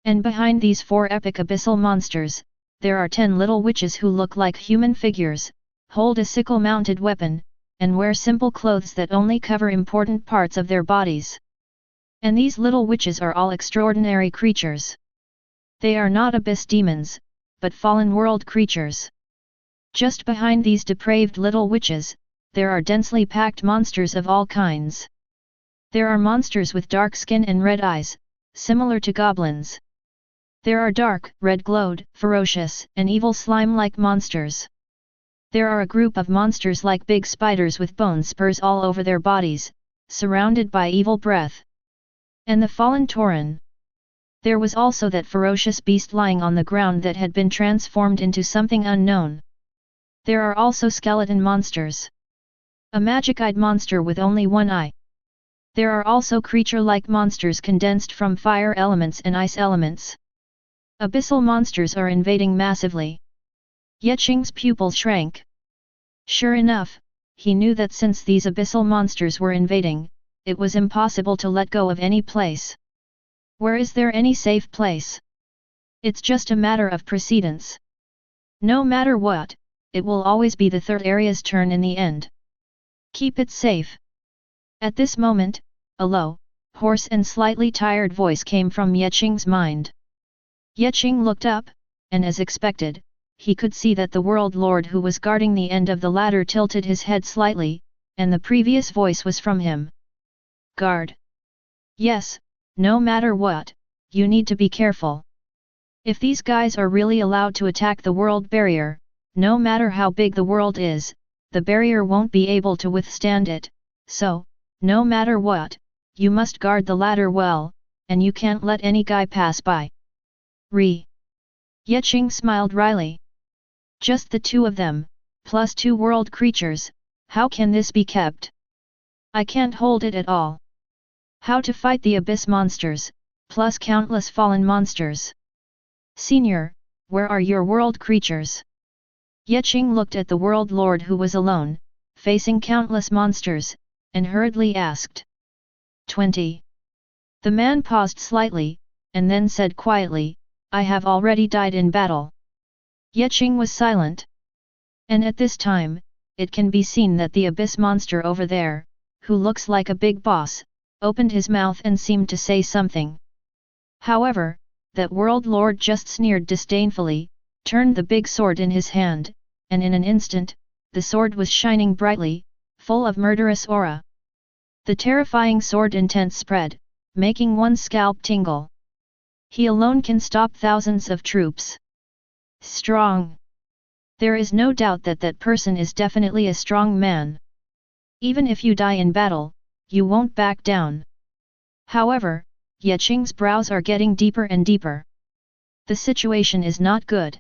And behind these 4 epic abyssal monsters, there are 10 little witches who look like human figures, hold a sickle-mounted weapon, and wear simple clothes that only cover important parts of their bodies. And these little witches are all extraordinary creatures. They are not abyss demons, but fallen world creatures. Just behind these depraved little witches, there are densely packed monsters of all kinds. There are monsters with dark skin and red eyes, similar to goblins. There are dark, red-glowed, ferocious, and evil slime-like monsters. There are a group of monsters like big spiders with bone spurs all over their bodies, surrounded by evil breath. And the fallen Tauren. There was also that ferocious beast lying on the ground that had been transformed into something unknown. There are also skeleton monsters. A magic-eyed monster with only one eye. There are also creature-like monsters condensed from fire elements and ice elements. Abyssal monsters are invading massively. Qing's pupil shrank. Sure enough, he knew that since these abyssal monsters were invading, it was impossible to let go of any place. Where is there any safe place? It's just a matter of precedence. No matter what, it will always be the third area's turn in the end. Keep it safe. At this moment, a low, hoarse and slightly tired voice came from Qing's mind. Qing looked up, and as expected, he could see that the World Lord who was guarding the end of the ladder tilted his head slightly, and the previous voice was from him. Guard. Yes, no matter what, you need to be careful. If these guys are really allowed to attack the world barrier, no matter how big the world is, the barrier won't be able to withstand it, so, no matter what, you must guard the ladder well, and you can't let any guy pass by. Qing smiled wryly. Just the two of them, plus 2 world creatures, how can this be kept? I can't hold it at all. How to fight the abyss monsters, plus countless fallen monsters? Senior, where are your world creatures? Qing looked at the World Lord who was alone, facing countless monsters, and hurriedly asked. 20. The man paused slightly, and then said quietly, I have already died in battle. Qing was silent. And at this time, it can be seen that the abyss monster over there, who looks like a big boss, opened his mouth and seemed to say something. However, that World Lord just sneered disdainfully, turned the big sword in his hand, and in an instant, the sword was shining brightly, full of murderous aura. The terrifying sword intent spread, making one's scalp tingle. He alone can stop thousands of troops. Strong. There is no doubt that that person is definitely a strong man. Even if you die in battle, you won't back down. However, Qing's brows are getting deeper and deeper. The situation is not good.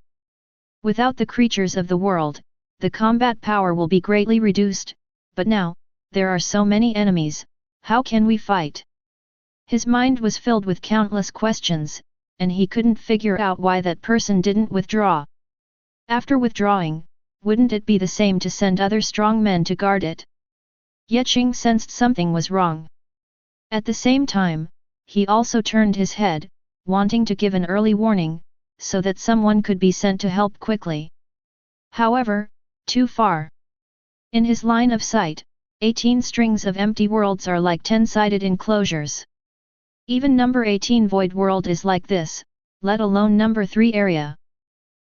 Without the creatures of the world, the combat power will be greatly reduced, but now, there are so many enemies, how can we fight? His mind was filled with countless questions, and he couldn't figure out why that person didn't withdraw. After withdrawing, wouldn't it be the same to send other strong men to guard it? Qing sensed something was wrong. At the same time, he also turned his head, wanting to give an early warning, so that someone could be sent to help quickly. However, too far. In his line of sight, 18 strings of empty worlds are like 10-sided enclosures. Even number 18 void world is like this, let alone number 3 area.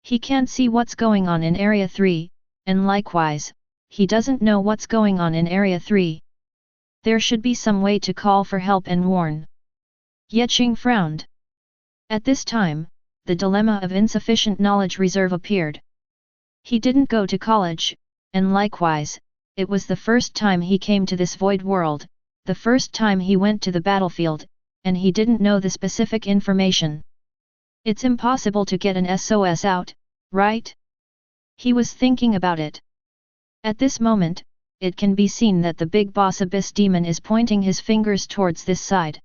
He can't see what's going on in area 3, and likewise, he doesn't know what's going on in area 3. There should be some way to call for help and warn. Qing frowned. At this time, the dilemma of insufficient knowledge reserve appeared. He didn't go to college, and likewise, it was the first time he came to this void world, the first time he went to the battlefield, and he didn't know the specific information. It's impossible to get an SOS out, right? He was thinking about it. At this moment, it can be seen that the big boss abyss demon is pointing his fingers towards this side.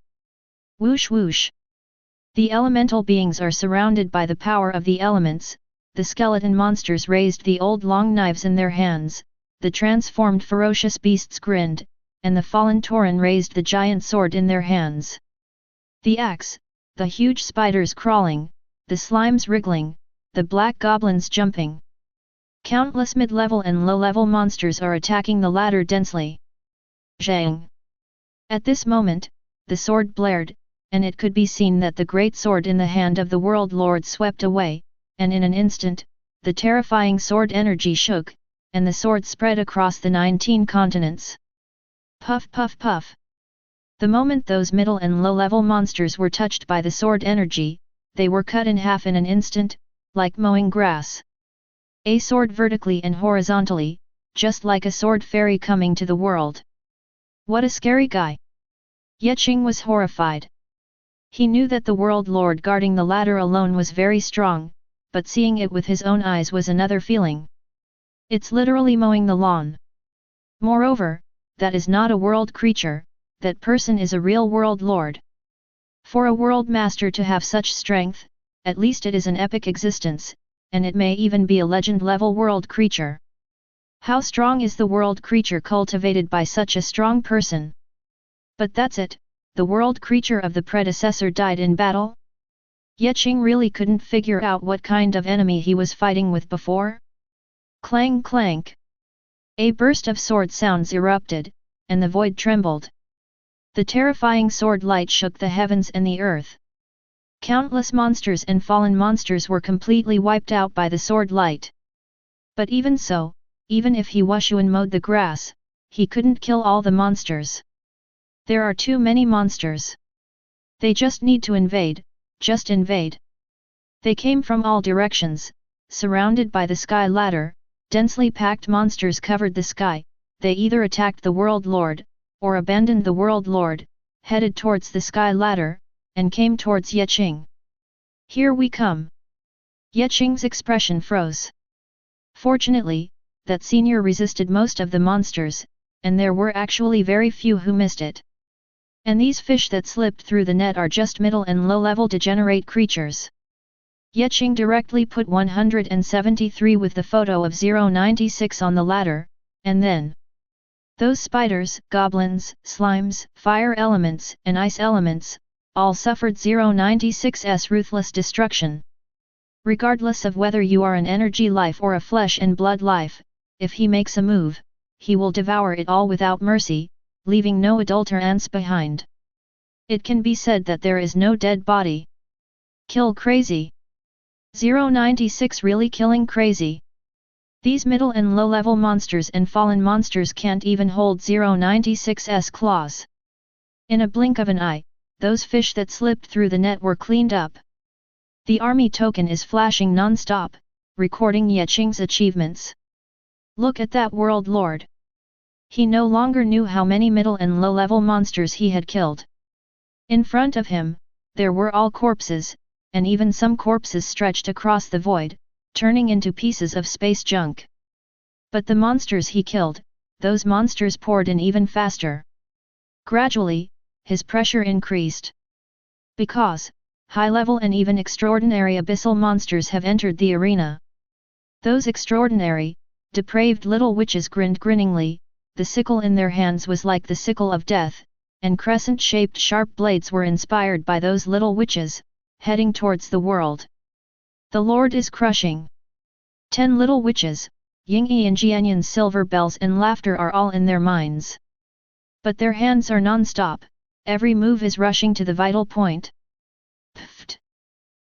Whoosh whoosh. The elemental beings are surrounded by the power of the elements, the skeleton monsters raised the old long knives in their hands, the transformed ferocious beasts grinned, and the fallen Tauren raised the giant sword in their hands. The axe, the huge spiders crawling, the slimes wriggling, the black goblins jumping. Countless mid-level and low-level monsters are attacking the ladder densely. Zhang! At this moment, the sword blared, and it could be seen that the great sword in the hand of the World Lord swept away, and in an instant, the terrifying sword energy shook, and the sword spread across the 19 continents. Puff puff puff! The moment those middle and low-level monsters were touched by the sword energy, they were cut in half in an instant, like mowing grass. A sword vertically and horizontally, just like a sword fairy coming to the world. What a scary guy! Qing was horrified. He knew that the World Lord guarding the ladder alone was very strong, but seeing it with his own eyes was another feeling. It's literally mowing the lawn. Moreover, that is not a world creature, that person is a real world lord. For a world master to have such strength, at least it is an epic existence, and it may even be a legend-level world creature. How strong is the world creature cultivated by such a strong person? But that's it, the world creature of the predecessor died in battle? Qing really couldn't figure out what kind of enemy he was fighting with before. Clang clank. A burst of sword sounds erupted, and the void trembled. The terrifying sword light shook the heavens and the earth. Countless monsters and fallen monsters were completely wiped out by the sword light. But even so, even if he Wushuan mowed the grass, he couldn't kill all the monsters. There are too many monsters. They just need to invade, just invade. They came from all directions, surrounded by the sky ladder, densely packed monsters covered the sky. They either attacked the World Lord, or abandoned the World Lord, headed towards the sky ladder, and came towards Qing. Here we come. Qing's expression froze. Fortunately, that senior resisted most of the monsters, and there were actually very few who missed it. And these fish that slipped through the net are just middle and low-level degenerate creatures. Qing directly put 173 with the photo of 096 on the ladder, and then those spiders, goblins, slimes, fire elements, and ice elements, all suffered 096's ruthless destruction. Regardless of whether you are an energy life or a flesh and blood life, if he makes a move, he will devour it all without mercy, leaving no adulterants behind. It can be said that there is no dead body. Kill crazy. 096 really killing crazy. These middle and low-level monsters and fallen monsters can't even hold 096's claws. In a blink of an eye, those fish that slipped through the net were cleaned up. The army token is flashing non-stop, recording Qing's achievements. Look at that World Lord. He no longer knew how many middle and low-level monsters he had killed. In front of him, there were all corpses, and even some corpses stretched across the void, turning into pieces of space junk. But the monsters he killed, those monsters poured in even faster. Gradually, his pressure increased. Because, high-level and even extraordinary abyssal monsters have entered the arena. Those extraordinary, depraved little witches grinned grinningly, the sickle in their hands was like the sickle of death, and crescent-shaped sharp blades were inspired by those little witches, heading towards the world. The Lord is crushing. 10 little witches, Yingyi and Jianyan's silver bells and laughter are all in their minds. But their hands are non-stop, every move is rushing to the vital point. Pfft!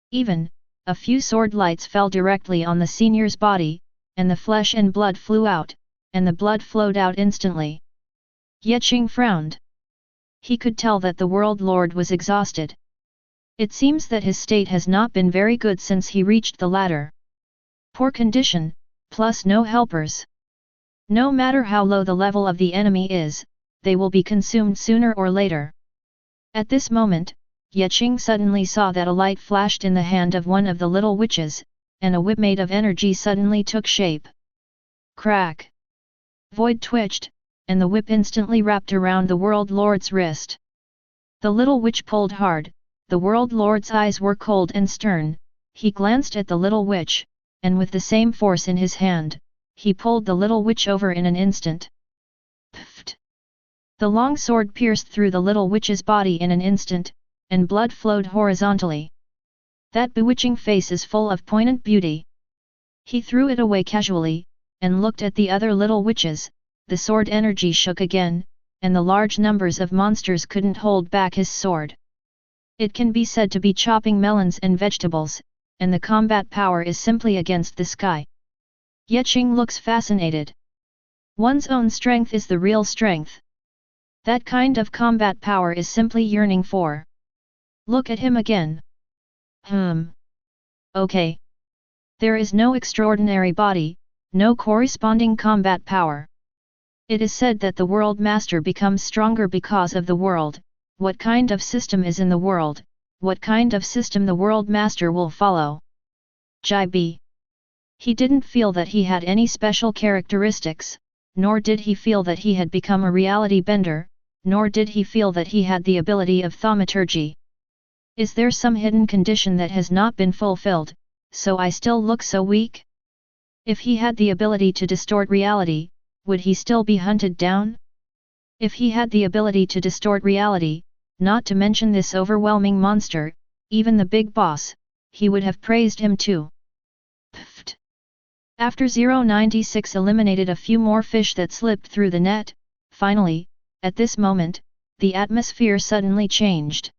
Even, a few sword lights fell directly on the senior's body, and the flesh and blood flew out, and the blood flowed out instantly. Qing frowned. He could tell that the World Lord was exhausted. It seems that his state has not been very good since he reached the ladder. Poor condition, plus no helpers. No matter how low the level of the enemy is, they will be consumed sooner or later. At this moment, Qing suddenly saw that a light flashed in the hand of one of the little witches, and a whip made of energy suddenly took shape. Crack! Void twitched, and the whip instantly wrapped around the World Lord's wrist. The little witch pulled hard. The World Lord's eyes were cold and stern. He glanced at the little witch, and with the same force in his hand, he pulled the little witch over in an instant. Pfft! The long sword pierced through the little witch's body in an instant, and blood flowed horizontally. That bewitching face is full of poignant beauty. He threw it away casually, and looked at the other little witches. The sword energy shook again, and the large numbers of monsters couldn't hold back his sword. It can be said to be chopping melons and vegetables, and the combat power is simply against the sky. Qing looks fascinated. One's own strength is the real strength. That kind of combat power is simply yearning for. Look at him again. Okay. There is no extraordinary body, no corresponding combat power. It is said that the World Master becomes stronger because of the world. What kind of system is in the world, what kind of system the World Master will follow? Jai B. He didn't feel that he had any special characteristics, nor did he feel that he had become a reality bender, nor did he feel that he had the ability of thaumaturgy. Is there some hidden condition that has not been fulfilled, so I still look so weak? If he had the ability to distort reality, would he still be hunted down? If he had the ability to distort reality, not to mention this overwhelming monster, even the big boss, he would have praised him too. Pfft. After 096 eliminated a few more fish that slipped through the net, finally, at this moment, the atmosphere suddenly changed.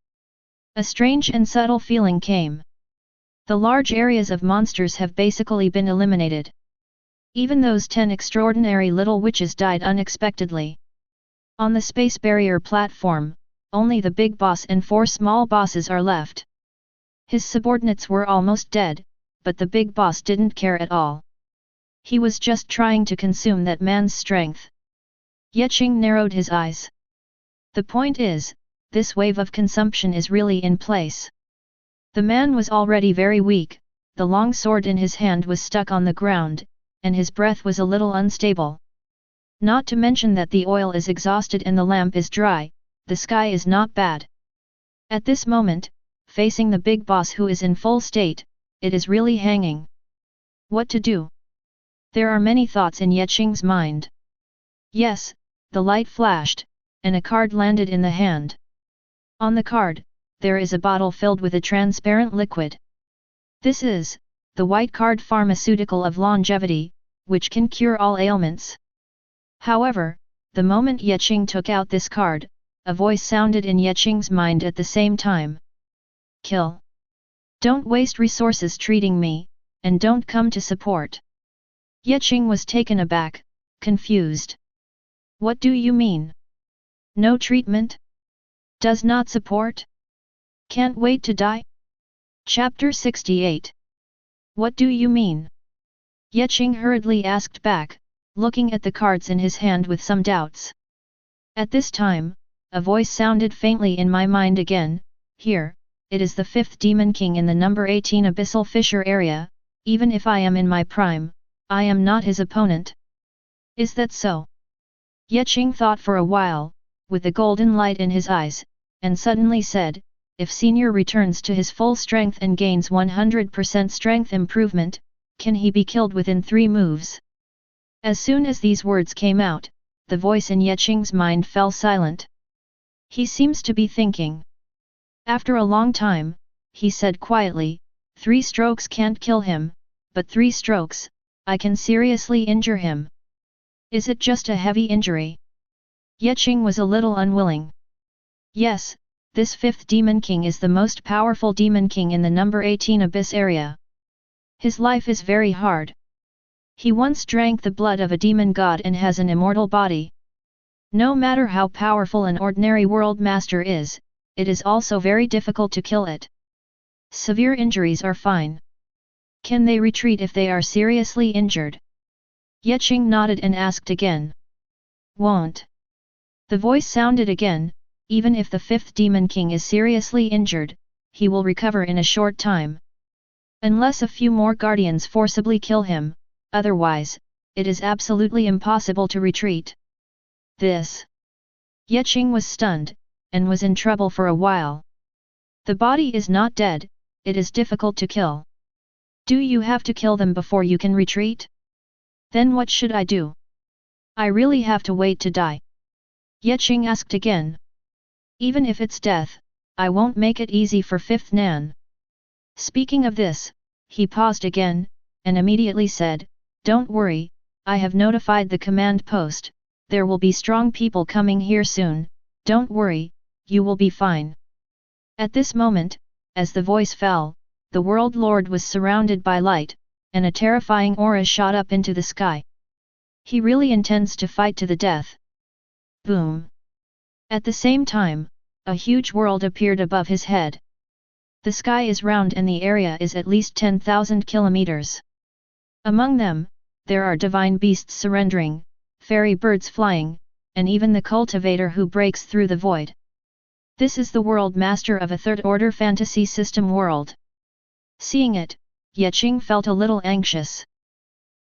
A strange and subtle feeling came. The large areas of monsters have basically been eliminated. Even those 10 extraordinary little witches died unexpectedly. On the space barrier platform, only the big boss and 4 small bosses are left. His subordinates were almost dead, but the big boss didn't care at all. He was just trying to consume that man's strength. Qing narrowed his eyes. The point is, this wave of consumption is really in place. The man was already very weak, the long sword in his hand was stuck on the ground, and his breath was a little unstable. Not to mention that the oil is exhausted and the lamp is dry, the sky is not bad. At this moment, facing the big boss who is in full state, it is really hanging. What to do? There are many thoughts in Qing's mind. Yes, the light flashed, and a card landed in the hand. On the card, there is a bottle filled with a transparent liquid. This is the white card pharmaceutical of longevity, which can cure all ailments. However, the moment Qing took out this card, a voice sounded in Qing's mind at the same time. Kill. Don't waste resources treating me, and don't come to support. Qing was taken aback, confused. What do you mean? No treatment? Does not support? Can't wait to die? Chapter 68. What do you mean? Qing hurriedly asked back, looking at the cards in his hand with some doubts. At this time, a voice sounded faintly in my mind again. Here, it is the 5th Demon King in the number 18 Abyssal Fissure area. Even if I am in my prime, I am not his opponent. Is that so? Qing thought for a while, with the golden light in his eyes, and suddenly said, if Senior returns to his full strength and gains 100% strength improvement, can he be killed within 3 moves? As soon as these words came out, the voice in Qing's mind fell silent. He seems to be thinking. After a long time, he said quietly, 3 strokes can't kill him, but 3 strokes, I can seriously injure him. Is it just a heavy injury? Qing was a little unwilling. Yes, this 5th Demon King is the most powerful Demon King in the number 18 Abyss area. His life is very hard. He once drank the blood of a demon god and has an immortal body. No matter how powerful an ordinary world master is, it is also very difficult to kill it. Severe injuries are fine. Can they retreat if they are seriously injured? Qing nodded and asked again. Won't. The voice sounded again, even if the 5th Demon King is seriously injured, he will recover in a short time. Unless a few more guardians forcibly kill him, otherwise, it is absolutely impossible to retreat. This. Qing was stunned, and was in trouble for a while. The body is not dead, it is difficult to kill. Do you have to kill them before you can retreat? Then what should I do? I really have to wait to die. Qing asked again. Even if it's death, I won't make it easy for 5th Nan. Speaking of this, he paused again, and immediately said, don't worry, I have notified the command post, there will be strong people coming here soon, don't worry, you will be fine. At this moment, as the voice fell, the World Lord was surrounded by light, and a terrifying aura shot up into the sky. He really intends to fight to the death. Boom! At the same time, a huge world appeared above his head. The sky is round and the area is at least 10,000 kilometers. Among them, there are divine beasts surrendering, fairy birds flying, and even the cultivator who breaks through the void. This is the world master of a third-order fantasy system world. Seeing it, Qing felt a little anxious.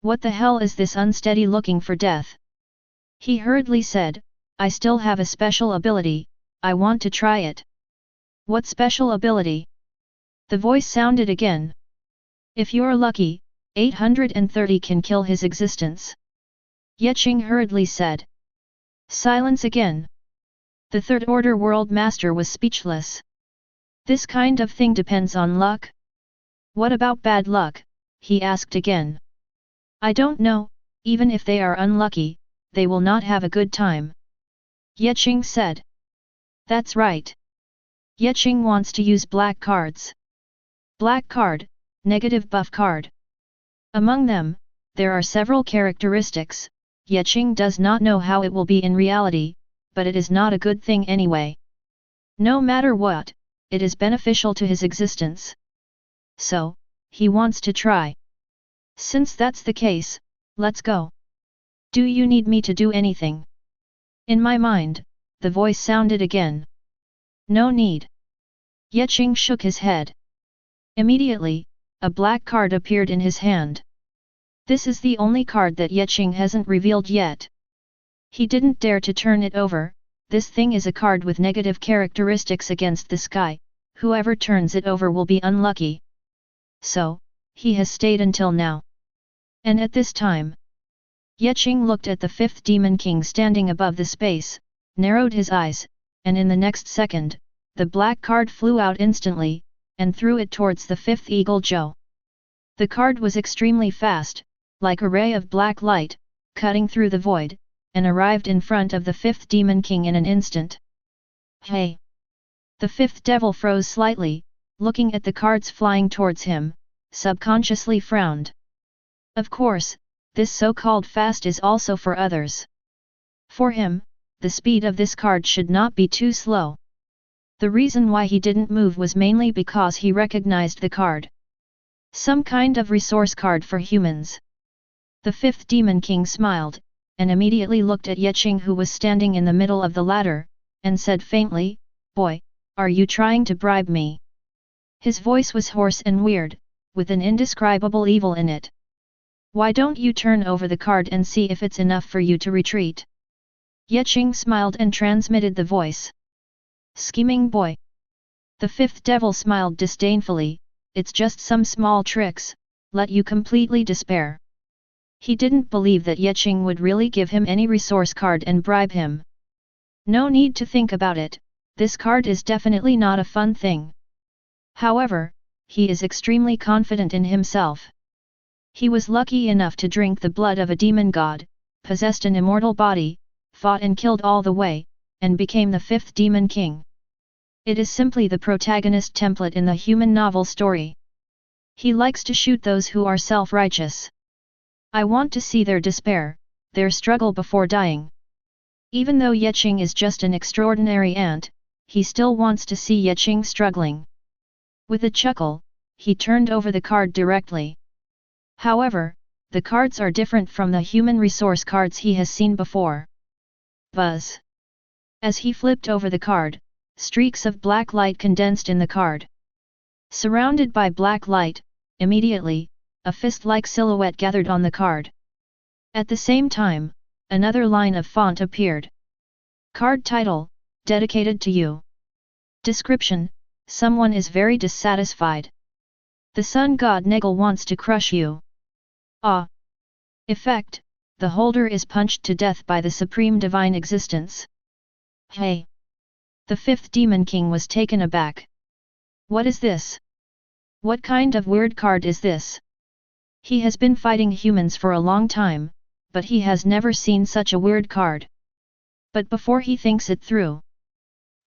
What the hell is this unsteady looking for death? He hurriedly said, I still have a special ability, I want to try it. What special ability? The voice sounded again. If you're lucky, 830 can kill his existence. Qing hurriedly said. Silence again. The Third Order World Master was speechless. This kind of thing depends on luck? What about bad luck? He asked again. I don't know, even if they are unlucky, they will not have a good time. Qing said. That's right. Qing wants to use black cards. Black card, negative buff card. Among them, there are several characteristics. Qing does not know how it will be in reality, but it is not a good thing anyway. No matter what, it is beneficial to his existence. So, he wants to try. Since that's the case, let's go. Do you need me to do anything? In my mind, the voice sounded again. No need. Qing shook his head. Immediately, a black card appeared in his hand. This is the only card that Qing hasn't revealed yet. He didn't dare to turn it over. This thing is a card with negative characteristics against the sky, whoever turns it over will be unlucky. So, he has stayed until now. And at this time, Qing looked at the fifth Demon King standing above the space, narrowed his eyes, and in the next second, the black card flew out instantly, and threw it towards the fifth Eagle Zhou. The card was extremely fast, like a ray of black light, cutting through the void, and arrived in front of the fifth Demon King in an instant. Hey! The fifth devil froze slightly, looking at the cards flying towards him, subconsciously frowned. Of course, this so-called fast is also for others. For him, the speed of this card should not be too slow. The reason why he didn't move was mainly because he recognized the card. Some kind of resource card for humans. The fifth Demon King smiled, and immediately looked at Qing who was standing in the middle of the ladder, and said faintly, Boy, are you trying to bribe me? His voice was hoarse and weird, with an indescribable evil in it. Why don't you turn over the card and see if it's enough for you to retreat? Qing smiled and transmitted the voice. Scheming boy. The fifth devil smiled disdainfully, it's just some small tricks, let you completely despair. He didn't believe that Qing would really give him any resource card and bribe him. No need to think about it, this card is definitely not a fun thing. However, he is extremely confident in himself. He was lucky enough to drink the blood of a demon god, possessed an immortal body, fought and killed all the way, and became the fifth Demon King. It is simply the protagonist template in the human novel story. He likes to shoot those who are self-righteous. I want to see their despair, their struggle before dying. Even though Qing is just an extraordinary ant, he still wants to see Qing struggling. With a chuckle, he turned over the card directly. However, the cards are different from the human resource cards he has seen before. Buzz. As he flipped over the card, streaks of black light condensed in the card. Surrounded by black light, immediately, a fist-like silhouette gathered on the card. At the same time, another line of font appeared. Card title, dedicated to you. Description, someone is very dissatisfied. The sun god Nagel wants to crush you. Ah! Effect, the holder is punched to death by the Supreme Divine Existence. Hey! The fifth Demon King was taken aback. What is this? What kind of weird card is this? He has been fighting humans for a long time, but he has never seen such a weird card. But before he thinks it through.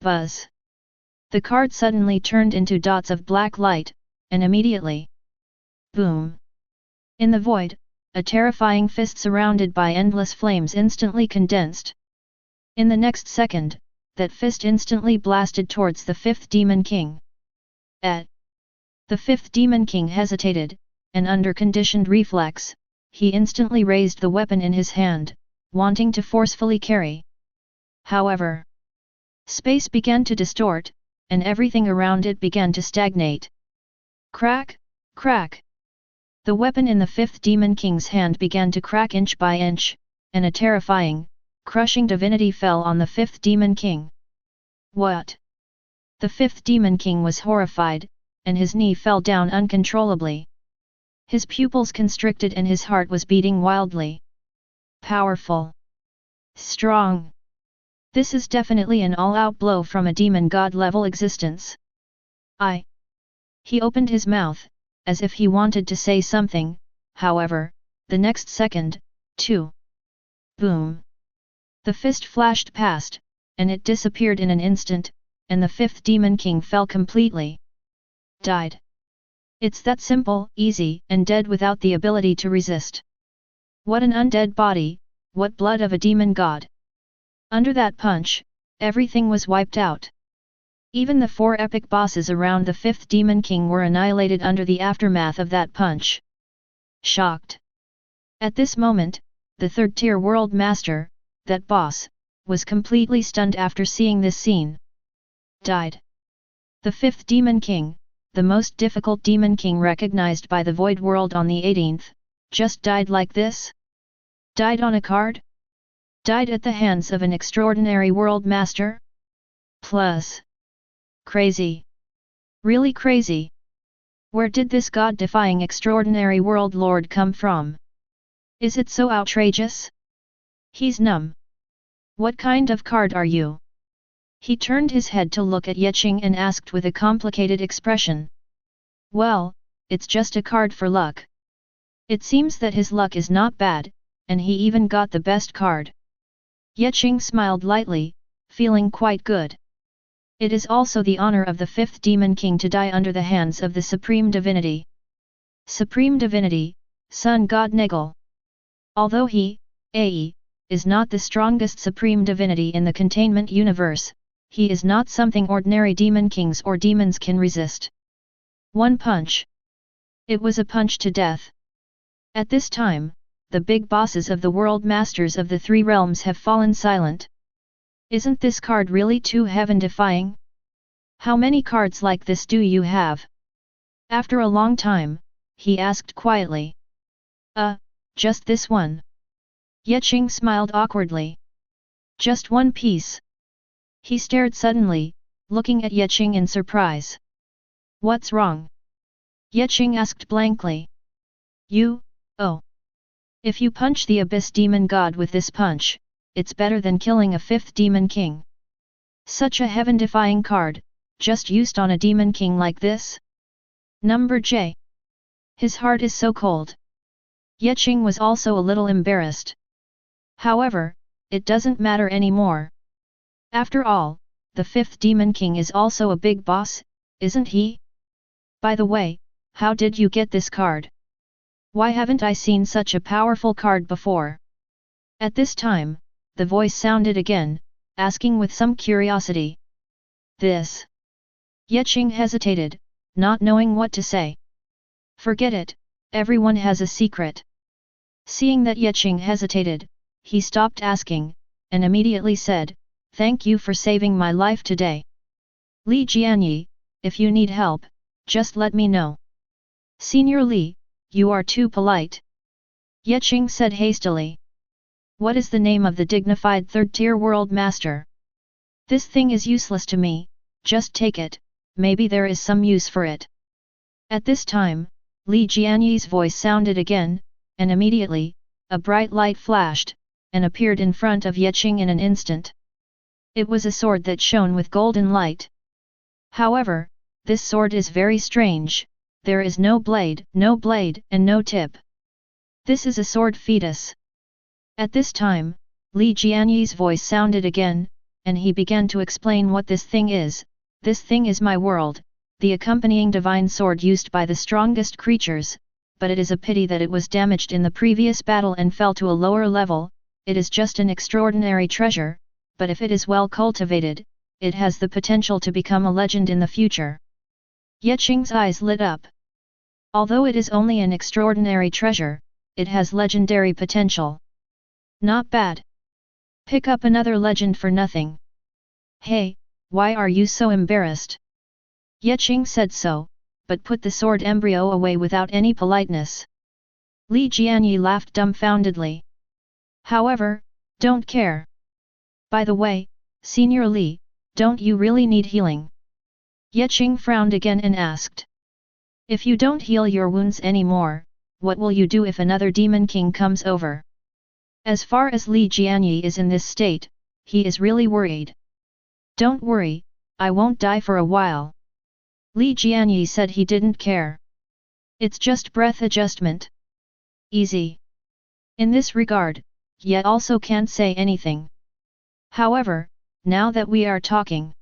Buzz! The card suddenly turned into dots of black light, and immediately. Boom! In the void, a terrifying fist surrounded by endless flames instantly condensed. In the next second, that fist instantly blasted towards the fifth Demon King. The fifth Demon King hesitated, and under conditioned reflex, he instantly raised the weapon in his hand, wanting to forcefully carry. However, space began to distort, and everything around it began to stagnate. Crack, crack! The weapon in the fifth Demon King's hand began to crack inch by inch, and a terrifying, crushing divinity fell on the fifth Demon King. What? The fifth Demon King was horrified, and his knee fell down uncontrollably. His pupils constricted and his heart was beating wildly. Powerful. Strong. This is definitely an all-out blow from a demon god-level existence. He opened his mouth, as if he wanted to say something, however, the next second, too. Boom! The fist flashed past, and it disappeared in an instant, and the fifth Demon King fell completely. Died. It's that simple, easy, and dead without the ability to resist. What an undead body, what blood of a demon god! Under that punch, everything was wiped out. Even the 4 epic bosses around the fifth Demon King were annihilated under the aftermath of that punch. Shocked. At this moment, the third-tier world master, that boss, was completely stunned after seeing this scene. Died. The fifth Demon King, the most difficult Demon King recognized by the Void World on the 18th, just died like this? Died on a card? Died at the hands of an extraordinary world master? Plus. Crazy. Really crazy. Where did this god-defying extraordinary world lord come from? Is it so outrageous? He's numb. What kind of card are you? He turned his head to look at Qing and asked with a complicated expression. Well, it's just a card for luck. It seems that his luck is not bad, and he even got the best card. Qing smiled lightly, feeling quite good. It is also the honor of the fifth Demon King to die under the hands of the Supreme Divinity. Supreme Divinity, Sun God Nigel. Although he, is not the strongest Supreme Divinity in the Containment Universe, he is not something ordinary Demon Kings or demons can resist. One punch. It was a punch to death. At this time, the big bosses of the world masters of the 3 realms have fallen silent. Isn't this card really too heaven-defying? How many cards like this do you have? After a long time, he asked quietly. Just this one. Qing smiled awkwardly. Just one piece. He stared suddenly, looking at Qing in surprise. What's wrong? Qing asked blankly. If you punch the Abyss Demon God with this punch, it's better than killing a fifth Demon King. Such a heaven-defying card, just used on a Demon King like this? Number J. His heart is so cold. Qing was also a little embarrassed. However, it doesn't matter anymore. After all, the fifth Demon King is also a big boss, isn't he? By the way, how did you get this card? Why haven't I seen such a powerful card before? At this time, the voice sounded again, asking with some curiosity. This. Qing hesitated, not knowing what to say. Forget it, everyone has a secret. Seeing that Qing hesitated, he stopped asking, and immediately said, Thank you for saving my life today. Li Jianyi, if you need help, just let me know. Senior Li, you are too polite. Qing said hastily. What is the name of the dignified third-tier world master? This thing is useless to me, just take it, maybe there is some use for it. At this time, Li Jianyi's voice sounded again, and immediately, a bright light flashed, and appeared in front of Qing in an instant. It was a sword that shone with golden light. However, this sword is very strange, there is no blade, and no tip. This is a sword fetus. At this time, Li Jianyi's voice sounded again, and he began to explain what this thing is. This thing is my world, the accompanying divine sword used by the strongest creatures, but it is a pity that it was damaged in the previous battle and fell to a lower level. It is just an extraordinary treasure, but if it is well cultivated, it has the potential to become a legend in the future. Qing's eyes lit up. Although it is only an extraordinary treasure, it has legendary potential. Not bad. Pick up another legend for nothing. Hey, why are you so embarrassed? Qing said so, but put the sword embryo away without any politeness. Li Jianyi laughed dumbfoundedly. However, don't care. By the way, Senior Li, don't you really need healing? Ye Qing frowned again and asked. If you don't heal your wounds anymore, what will you do if another demon king comes over? As far as Li Jianyi is in this state, he is really worried. Don't worry, I won't die for a while. Li Jianyi said he didn't care. It's just breath adjustment. Easy. In this regard, Ye also can't say anything. However, now that we are talking.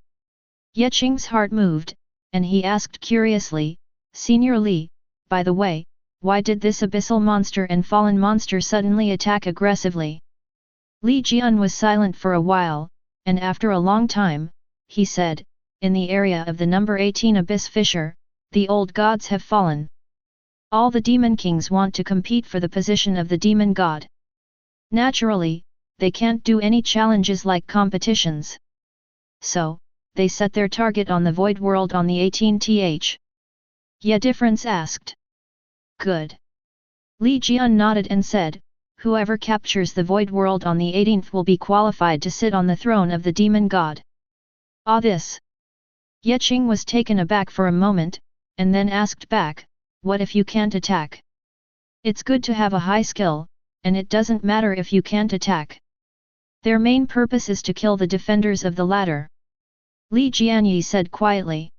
Ye Qing's heart moved, and he asked curiously, Senior Li, by the way, why did this abyssal monster and fallen monster suddenly attack aggressively? Li Jian was silent for a while, and after a long time, he said, in the area of the number 18 abyss fissure, the old gods have fallen. All the demon kings want to compete for the position of the demon god. Naturally, they can't do any challenges like competitions. So, they set their target on the void world on the 18th. Ye Difference asked. Good. Li Jian nodded and said, whoever captures the void world on the 18th will be qualified to sit on the throne of the demon god. Ah, this. Ye Qing was taken aback for a moment, and then asked back, what if you can't attack? It's good to have a high skill, and it doesn't matter if you can't attack. Their main purpose is to kill the defenders of the ladder. Li Jianyi said quietly.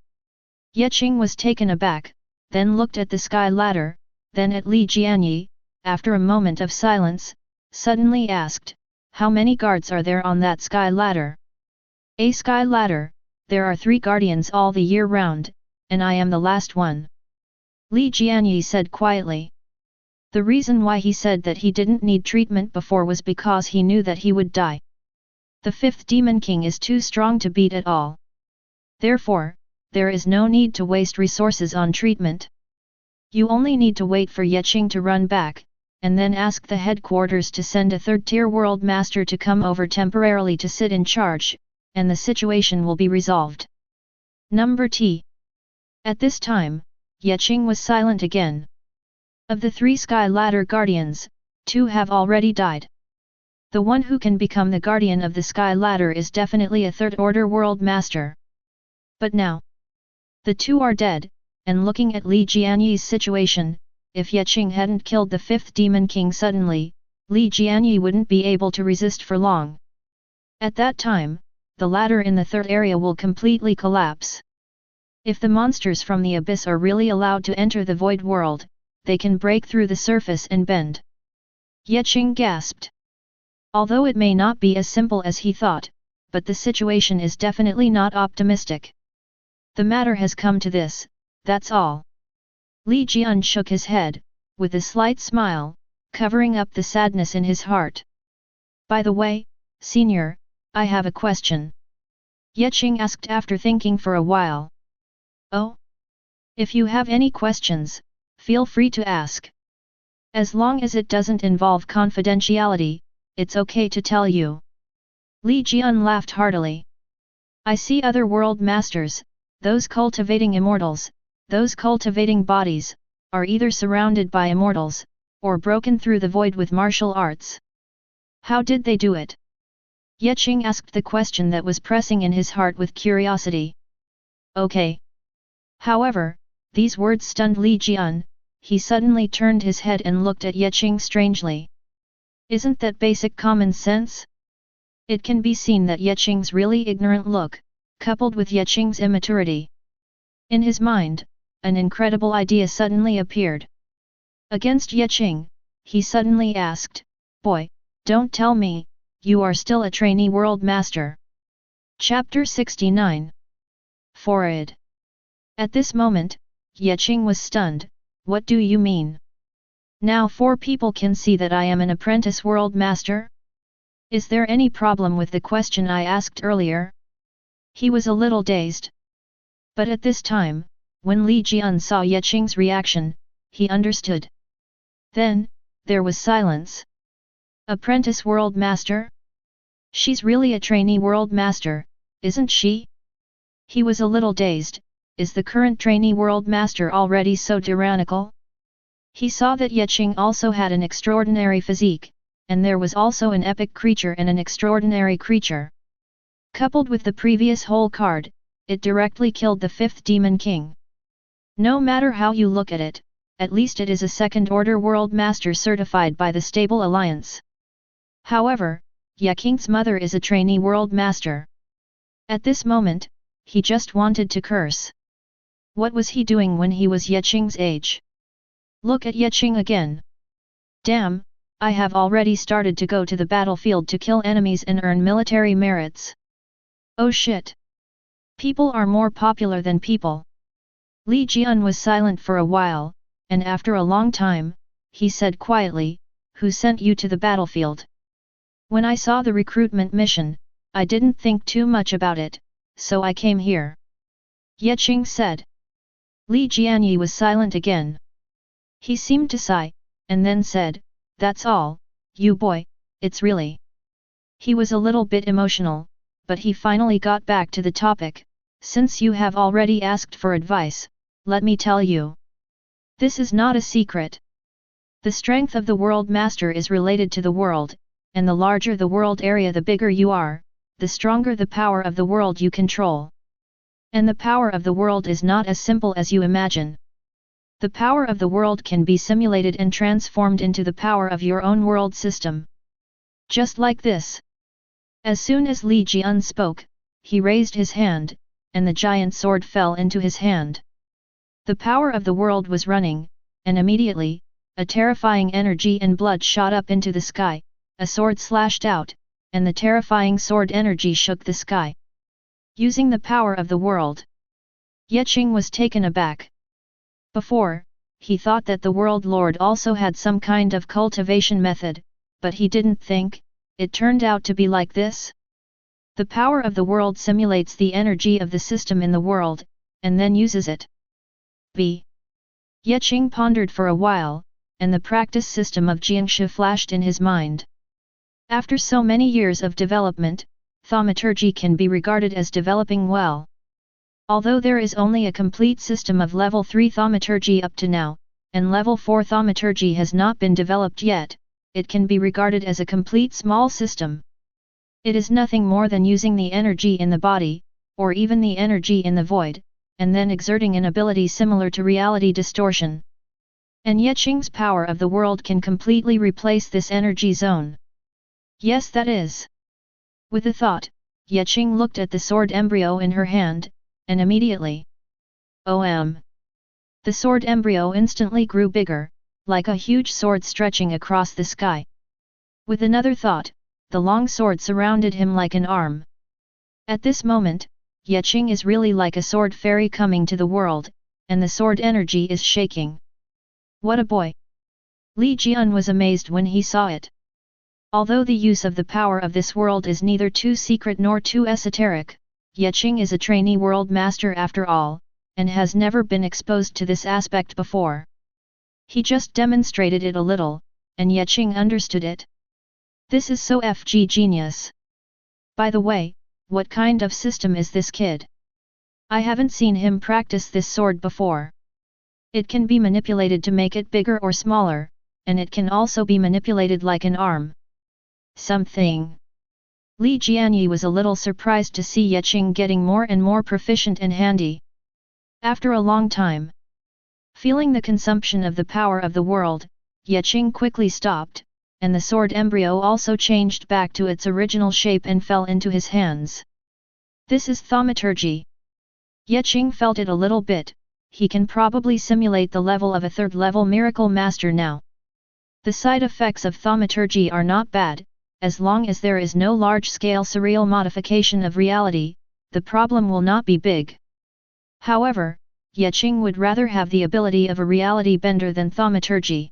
Ye Qing was taken aback, then looked at the sky ladder, then at Li Jianyi, after a moment of silence, suddenly asked, how many guards are there on that sky ladder? A sky ladder, there are 3 guardians all the year round, and I am the last one. Li Jianyi said quietly. The reason why he said that he didn't need treatment before was because he knew that he would die. The 5th Demon King is too strong to beat at all. Therefore, there is no need to waste resources on treatment. You only need to wait for Ye Qing to run back, and then ask the headquarters to send a 3rd-tier world master to come over temporarily to sit in charge, and the situation will be resolved. Number T. At this time, Ye Qing was silent again. Of the 3 Sky Ladder Guardians, 2 have already died. The one who can become the guardian of the Sky Ladder is definitely a 3rd-order world master. But now, the 2 are dead, and looking at Li Jianyi's situation, if Ye Qing hadn't killed the 5th Demon King suddenly, Li Jianyi wouldn't be able to resist for long. At that time, the ladder in the 3rd area will completely collapse. If the monsters from the abyss are really allowed to enter the void world, they can break through the surface and bend. Ye Qing gasped. Although it may not be as simple as he thought, but the situation is definitely not optimistic. The matter has come to this, that's all. Li Jian shook his head, with a slight smile, covering up the sadness in his heart. By the way, Senior, I have a question. Ye Qing asked after thinking for a while. Oh? If you have any questions, feel free to ask. As long as it doesn't involve confidentiality, it's okay to tell you. Li Jian laughed heartily. I see other world masters, those cultivating immortals, those cultivating bodies, are either surrounded by immortals, or broken through the void with martial arts. How did they do it? Ye Qing asked the question that was pressing in his heart with curiosity. Okay. However, these words stunned Li Jian. He suddenly turned his head and looked at Ye Qing strangely. Isn't that basic common sense? It can be seen that Ye Qing's really ignorant look, coupled with Ye Qing's immaturity. In his mind, an incredible idea suddenly appeared. Against Ye Qing, he suddenly asked, Boy, don't tell me, you are still a trainee world master. Chapter 69. Forward. At this moment, Ye Qing was stunned. What do you mean? Now 4 people can see that I am an apprentice world master? Is there any problem with the question I asked earlier? He was a little dazed. But at this time, when Li Jian saw Ye Qing's reaction, he understood. Then, there was silence. Apprentice world master? She's really a trainee world master, isn't she? He was a little dazed. Is the current trainee world master already so tyrannical? He saw that Qing also had an extraordinary physique, and there was also an epic creature and an extraordinary creature. Coupled with the previous whole card, it directly killed the fifth Demon King. No matter how you look at least it is a second-order world master certified by the Stable Alliance. However, Qing's mother is a trainee world master. At this moment, he just wanted to curse. What was he doing when he was Qing's age? Look at Qing again. Damn, I have already started to go to the battlefield to kill enemies and earn military merits. Oh shit. People are more popular than people. Li Jian was silent for a while, and after a long time, he said quietly, "Who sent you to the battlefield?" "When I saw the recruitment mission, I didn't think too much about it, so I came here," Qing said. Li Jianyi was silent again. He seemed to sigh, and then said, "That's all, you boy, it's really..." He was a little bit emotional, but he finally got back to the topic. "Since you have already asked for advice, let me tell you. This is not a secret. The strength of the World Master is related to the world, and the larger the world area the bigger you are, the stronger the power of the world you control. And the power of the world is not as simple as you imagine. The power of the world can be simulated and transformed into the power of your own world system. Just like this." As soon as Li Jian spoke, he raised his hand, and the giant sword fell into his hand. The power of the world was running, and immediately, a terrifying energy and blood shot up into the sky, a sword slashed out, and the terrifying sword energy shook the sky. Using the power of the world. Qing was taken aback. Before, he thought that the World Lord also had some kind of cultivation method, but he didn't think it turned out to be like this. The power of the world simulates the energy of the system in the world, and then uses it. Qing pondered for a while, and the practice system of Xianxia flashed in his mind. After so many years of development, thaumaturgy can be regarded as developing well. Although there is only a complete system of level 3 thaumaturgy up to now, and level 4 thaumaturgy has not been developed yet, it can be regarded as a complete small system. It is nothing more than using the energy in the body, or even the energy in the void, and then exerting an ability similar to reality distortion. And Qing's power of the world can completely replace this energy zone. Yes, that is. With a thought, Qing looked at the sword embryo in her hand, and immediately. The sword embryo instantly grew bigger, like a huge sword stretching across the sky. With another thought, the long sword surrounded him like an arm. At this moment, Qing is really like a sword fairy coming to the world, and the sword energy is shaking. What a boy! Li Jian was amazed when he saw it. Although the use of the power of this world is neither too secret nor too esoteric, Qing is a trainee world master after all, and has never been exposed to this aspect before. He just demonstrated it a little, and Qing understood it. This is so FG genius. By the way, what kind of system is this kid? I haven't seen him practice this sword before. It can be manipulated to make it bigger or smaller, and it can also be manipulated like an arm. Something. Li Jianyi was a little surprised to see Qing getting more and more proficient and handy. After a long time, feeling the consumption of the power of the world, Qing quickly stopped, and the sword embryo also changed back to its original shape and fell into his hands. This is thaumaturgy. Qing felt it a little bit. He can probably simulate the level of a third-level miracle master now. The side effects of thaumaturgy are not bad, as long as there is no large-scale surreal modification of reality, the problem will not be big. However, Qing would rather have the ability of a reality bender than thaumaturgy.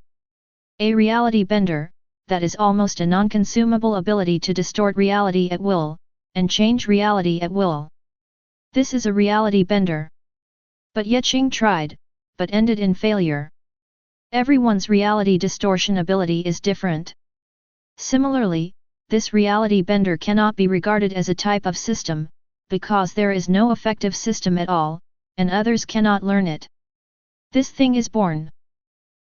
A reality bender, that is almost a non-consumable ability to distort reality at will, and change reality at will. This is a reality bender. But Qing tried, but ended in failure. Everyone's reality distortion ability is different. Similarly, this reality bender cannot be regarded as a type of system, because there is no effective system at all, and others cannot learn it. This thing is born.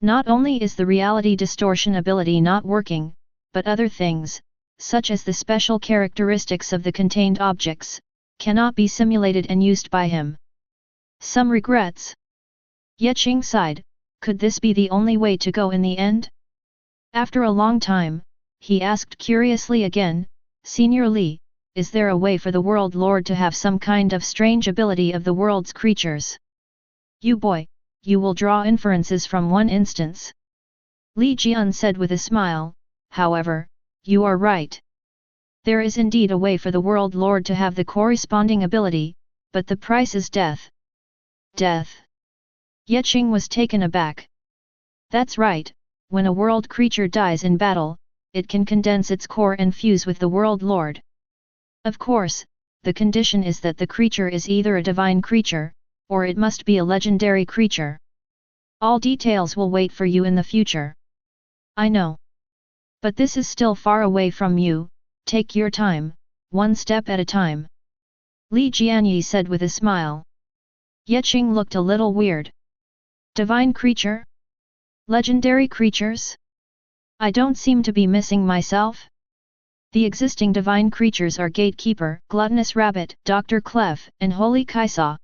Not only is the reality distortion ability not working, but other things, such as the special characteristics of the contained objects, cannot be simulated and used by him. Some regrets. Qing sighed, could this be the only way to go in the end? After a long time, he asked curiously again, Senior Li, is there a way for the World Lord to have some kind of strange ability of the world's creatures? You boy, you will draw inferences from one instance. Li Jian said with a smile, however, you are right. There is indeed a way for the World Lord to have the corresponding ability, but the price is death. Death? Qing was taken aback. That's right, when a world creature dies in battle, it can condense its core and fuse with the World Lord. Of course, the condition is that the creature is either a divine creature, or it must be a legendary creature. All details will wait for you in the future. I know. But this is still far away from you, take your time, one step at a time. Li Jianyi said with a smile. Qing looked a little weird. Divine creature? Legendary creatures? I don't seem to be missing myself. The existing divine creatures are Gatekeeper, Gluttonous Rabbit, Dr. Clef, and Holy Kaisa.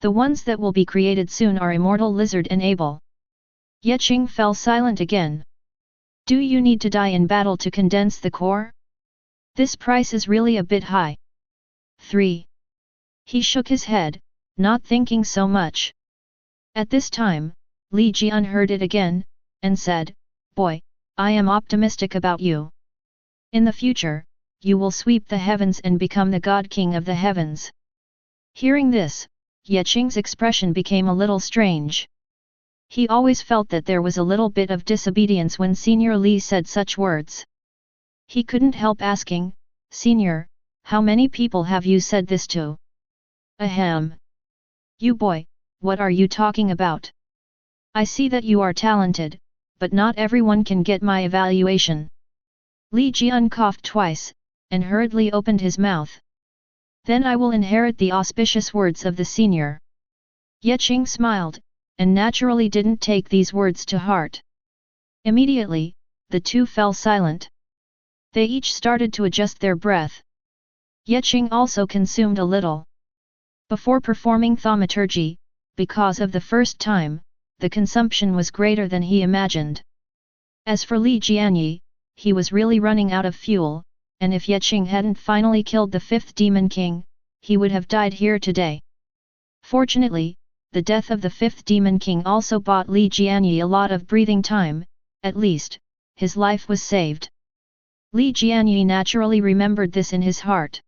The ones that will be created soon are Immortal Lizard and Abel. Qing fell silent again. Do you need to die in battle to condense the core? This price is really a bit high. 3. He shook his head, not thinking so much. At this time, Li Jian heard it again, and said, Boy, I am optimistic about you. In the future, you will sweep the heavens and become the God King of the heavens. Hearing this, Qing's expression became a little strange. He always felt that there was a little bit of disobedience when Senior Li said such words. He couldn't help asking, Senior, how many people have you said this to? Ahem. You boy, what are you talking about? I see that you are talented, but not everyone can get my evaluation. Li Jian coughed twice, and hurriedly opened his mouth. Then I will inherit the auspicious words of the senior. Qing smiled, and naturally didn't take these words to heart. Immediately, the two fell silent. They each started to adjust their breath. Qing also consumed a little. Before performing thaumaturgy, because of the first time, the consumption was greater than he imagined. As for Li Jianyi, he was really running out of fuel, and if Qing hadn't finally killed the fifth Demon King, he would have died here today. Fortunately, the death of the fifth Demon King also bought Li Jianyi a lot of breathing time, at least, his life was saved. Li Jianyi naturally remembered this in his heart.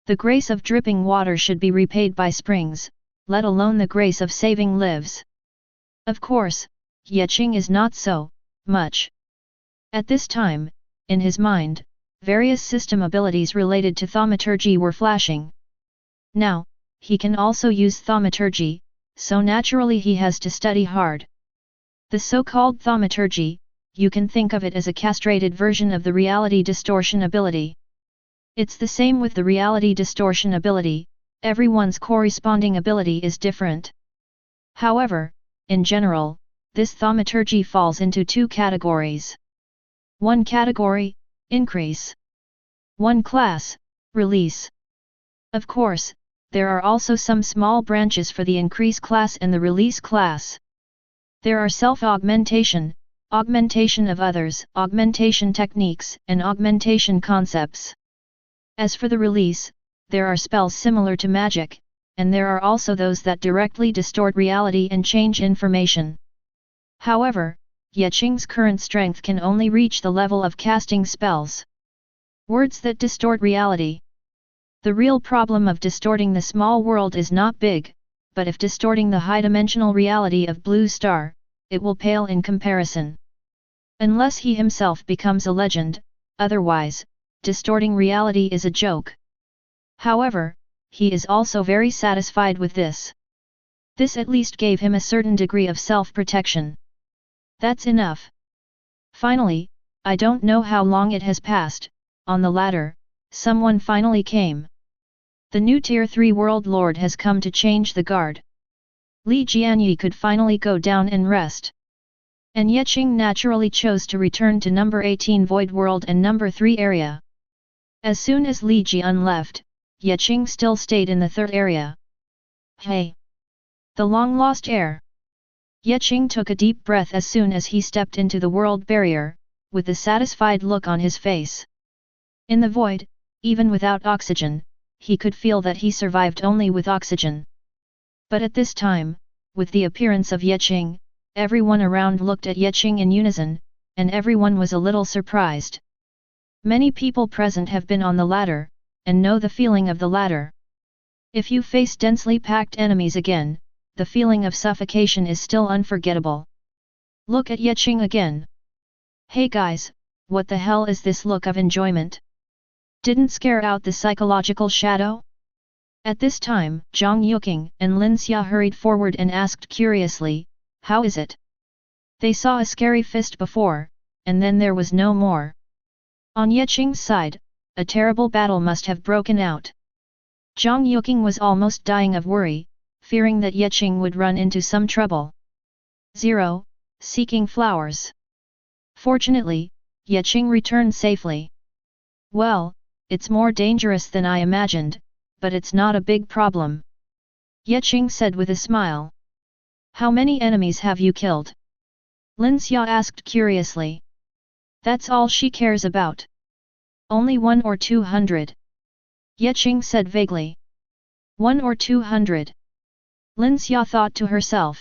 The grace of dripping water should be repaid by springs, let alone the grace of saving lives. Of course, Qing is not so much. At this time, in his mind, various system abilities related to thaumaturgy were flashing. Now, he can also use thaumaturgy, so naturally he has to study hard. The so-called thaumaturgy, you can think of it as a castrated version of the reality distortion ability. It's the same with the reality distortion ability, everyone's corresponding ability is different. However, in general, this thaumaturgy falls into two categories. One category, increase. One class, release. Of course, there are also some small branches for the increase class and the release class. There are self-augmentation, augmentation of others, augmentation techniques, and augmentation concepts. As for the release, there are spells similar to magic, and there are also those that directly distort reality and change information. However, Qing's current strength can only reach the level of casting spells. Words that distort reality. The real problem of distorting the small world is not big, but if distorting the high-dimensional reality of Blue Star, it will pale in comparison. Unless he himself becomes a legend, otherwise, distorting reality is a joke. However, he is also very satisfied with this. This at least gave him a certain degree of self-protection. That's enough. Finally, I don't know how long it has passed, on the ladder, someone finally came. The new Tier 3 World Lord has come to change the guard. Li Jianyi could finally go down and rest. and Yeqing naturally chose to return to number 18 Void World and number 3 area. As soon as Li Jian left, Yeqing still stayed in the third area. Hey! The long-lost heir! Yeqing took a deep breath as soon as he stepped into the world barrier, with a satisfied look on his face. In the void, even without oxygen, he could feel that he survived only with oxygen. But at this time, with the appearance of Yeqing, everyone around looked at Yeqing in unison, and everyone was a little surprised. Many people present have been on the ladder, and know the feeling of the ladder. If you face densely packed enemies again, the feeling of suffocation is still unforgettable. Look at Yeqing again. Hey guys, what the hell is this look of enjoyment? Didn't scare out the psychological shadow? At this time, Zhang Yuqing and Xianxia hurried forward and asked curiously, how is it? They saw a scary fist before, and then there was no more. On Yeqing's side, a terrible battle must have broken out. Zhang Yuqing was almost dying of worry, fearing that Yeqing would run into some trouble. 0. Seeking flowers. Fortunately, Yeqing returned safely. Well, it's more dangerous than I imagined, but it's not a big problem. Yeqing said with a smile. How many enemies have you killed? Xianxia asked curiously. That's all she cares about. Only 1 or 200. Yeqing said vaguely. 1 or 200. Xianxia thought to herself.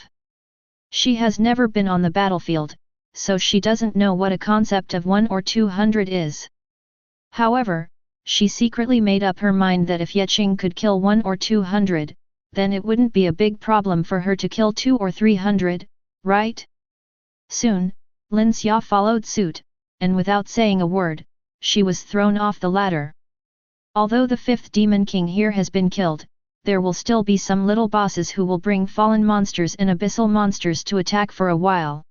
She has never been on the battlefield, so she doesn't know what a concept of 1 or 200 is. However, she secretly made up her mind that if Yeqing could kill 1 or 200, then it wouldn't be a big problem for her to kill 200 or 300, right? Soon, Xianxia followed suit, and without saying a word, she was thrown off the ladder. Although the 5th Demon King here has been killed, there will still be some little bosses who will bring fallen monsters and abyssal monsters to attack for a while.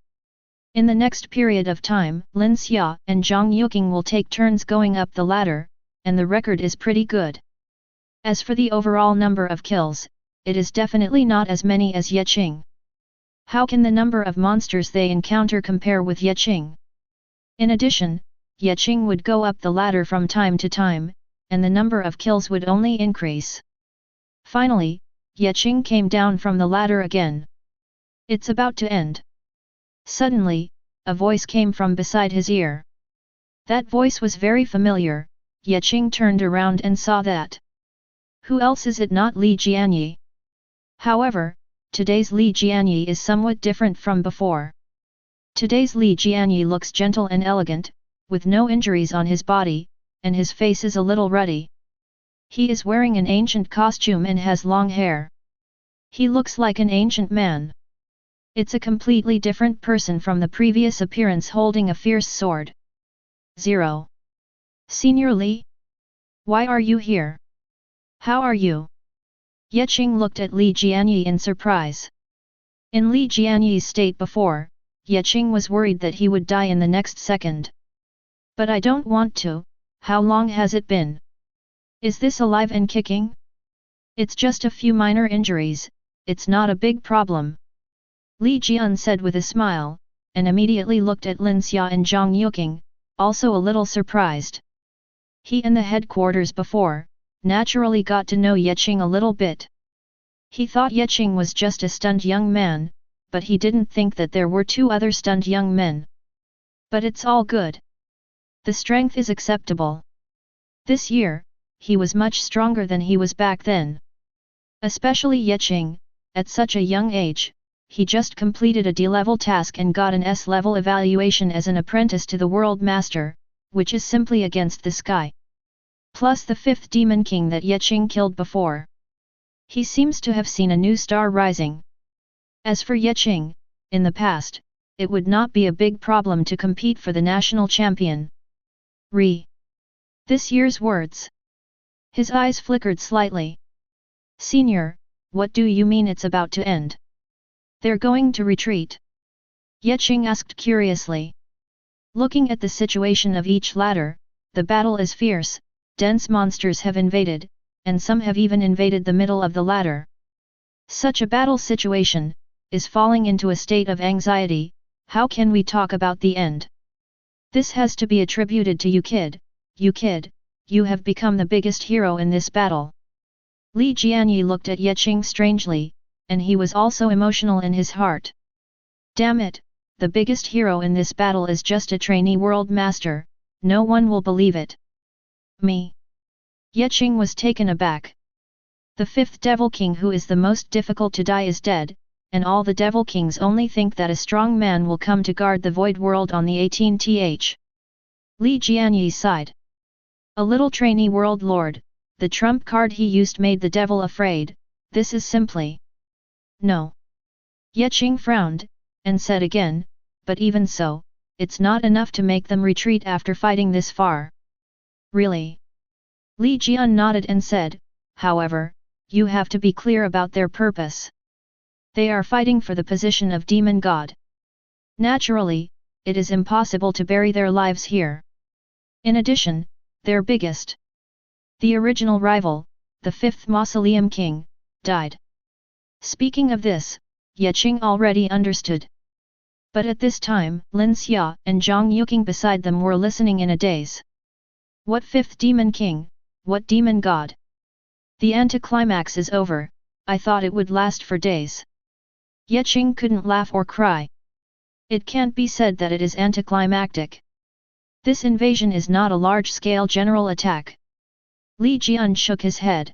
In the next period of time, Xianxia and Zhang Yuqing will take turns going up the ladder, and the record is pretty good. As for the overall number of kills, it is definitely not as many as Yeqing. How can the number of monsters they encounter compare with Yeqing? In addition, Yeqing would go up the ladder from time to time, and the number of kills would only increase. Finally, Yeqing came down from the ladder again. It's about to end. Suddenly, a voice came from beside his ear. That voice was very familiar. Yeqing turned around and saw that. Who else is it not Li Jianyi? However, today's Li Jianyi is somewhat different from before. Today's Li Jianyi looks gentle and elegant, with no injuries on his body, and his face is a little ruddy. He is wearing an ancient costume and has long hair. He looks like an ancient man. It's a completely different person from the previous appearance holding a fierce sword. 0. Senior Li? Why are you here? How are you? Yeqing looked at Li Jianyi in surprise. In Li Jianyi's state before, Yeqing was worried that he would die in the next second. But I don't want to. How long has it been? Is this alive and kicking? It's just a few minor injuries, it's not a big problem. Li Jian said with a smile, and immediately looked at Xianxia and Zhang Yuqing, also a little surprised. He and the headquarters before, naturally got to know Yeqing a little bit. He thought Yeqing was just a stunned young man, but he didn't think that there were 2 other stunned young men. But it's all good. The strength is acceptable. This year, he was much stronger than he was back then. Especially Yeqing, at such a young age, he just completed a D-level task and got an S-level evaluation as an apprentice to the World Master, which is simply against the sky. Plus the 5th Demon King that Yeqing killed before. He seems to have seen a new star rising. As for Yeqing, in the past, it would not be a big problem to compete for the national champion. This year's words. His eyes flickered slightly. Senior, what do you mean it's about to end? They're going to retreat? Yeqing asked curiously. Looking at the situation of each ladder, the battle is fierce, dense monsters have invaded, and some have even invaded the middle of the ladder. Such a battle situation is falling into a state of anxiety, How can we talk about the end? This has to be attributed to you kid, you have become the biggest hero in this battle. Li Jianyi looked at Qing strangely, and he was also emotional in his heart. Damn it, the biggest hero in this battle is just a trainee world master, no one will believe it. Me? Qing was taken aback. The fifth Devil King who is the most difficult to die is dead, and all the Devil Kings only think that a strong man will come to guard the Void World on the 18th. Li Jianyi sighed. A little trainee world lord, the trump card he used made the devil afraid, this is simply... No. Qing frowned, and said again, but even so, it's not enough to make them retreat after fighting this far. Really? Li Jian nodded and said, however, you have to be clear about their purpose. They are fighting for the position of demon god. Naturally, it is impossible to bury their lives here. In addition, their biggest, the original rival, the fifth Mausoleum King, died. Speaking of this, Qing already understood. But at this time, Xianxia and Zhang Yuqing beside them were listening in a daze. What fifth demon king, what demon god? The anticlimax is over, I thought it would last for days. Qing couldn't laugh or cry. It can't be said that it is anticlimactic. This invasion is not a large-scale general attack. Li Jian shook his head.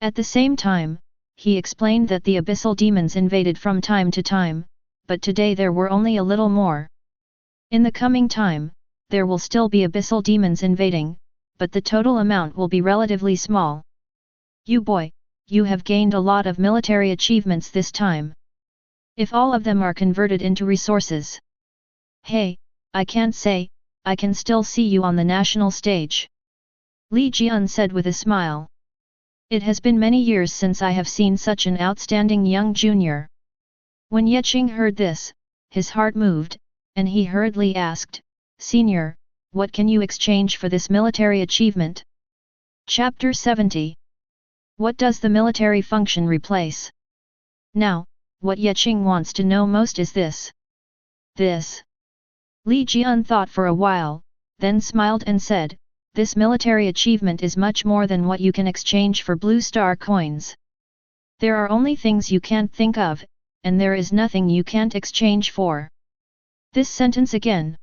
At the same time, he explained that the abyssal demons invaded from time to time, but today there were only a little more. In the coming time, there will still be abyssal demons invading, but the total amount will be relatively small. You boy, you have gained a lot of military achievements this time. If all of them are converted into resources. Hey, I can't say, I can still see you on the national stage. Li Jian said with a smile. It has been many years since I have seen such an outstanding young junior. When Qing heard this, his heart moved, and he hurriedly asked, Senior, what can you exchange for this military achievement? Chapter 70. What does the military function replace? Now, what Qing wants to know most is this. This. Li Jian thought for a while, then smiled and said, this military achievement is much more than what you can exchange for blue star coins. There are only things you can't think of, and there is nothing you can't exchange for. This sentence again.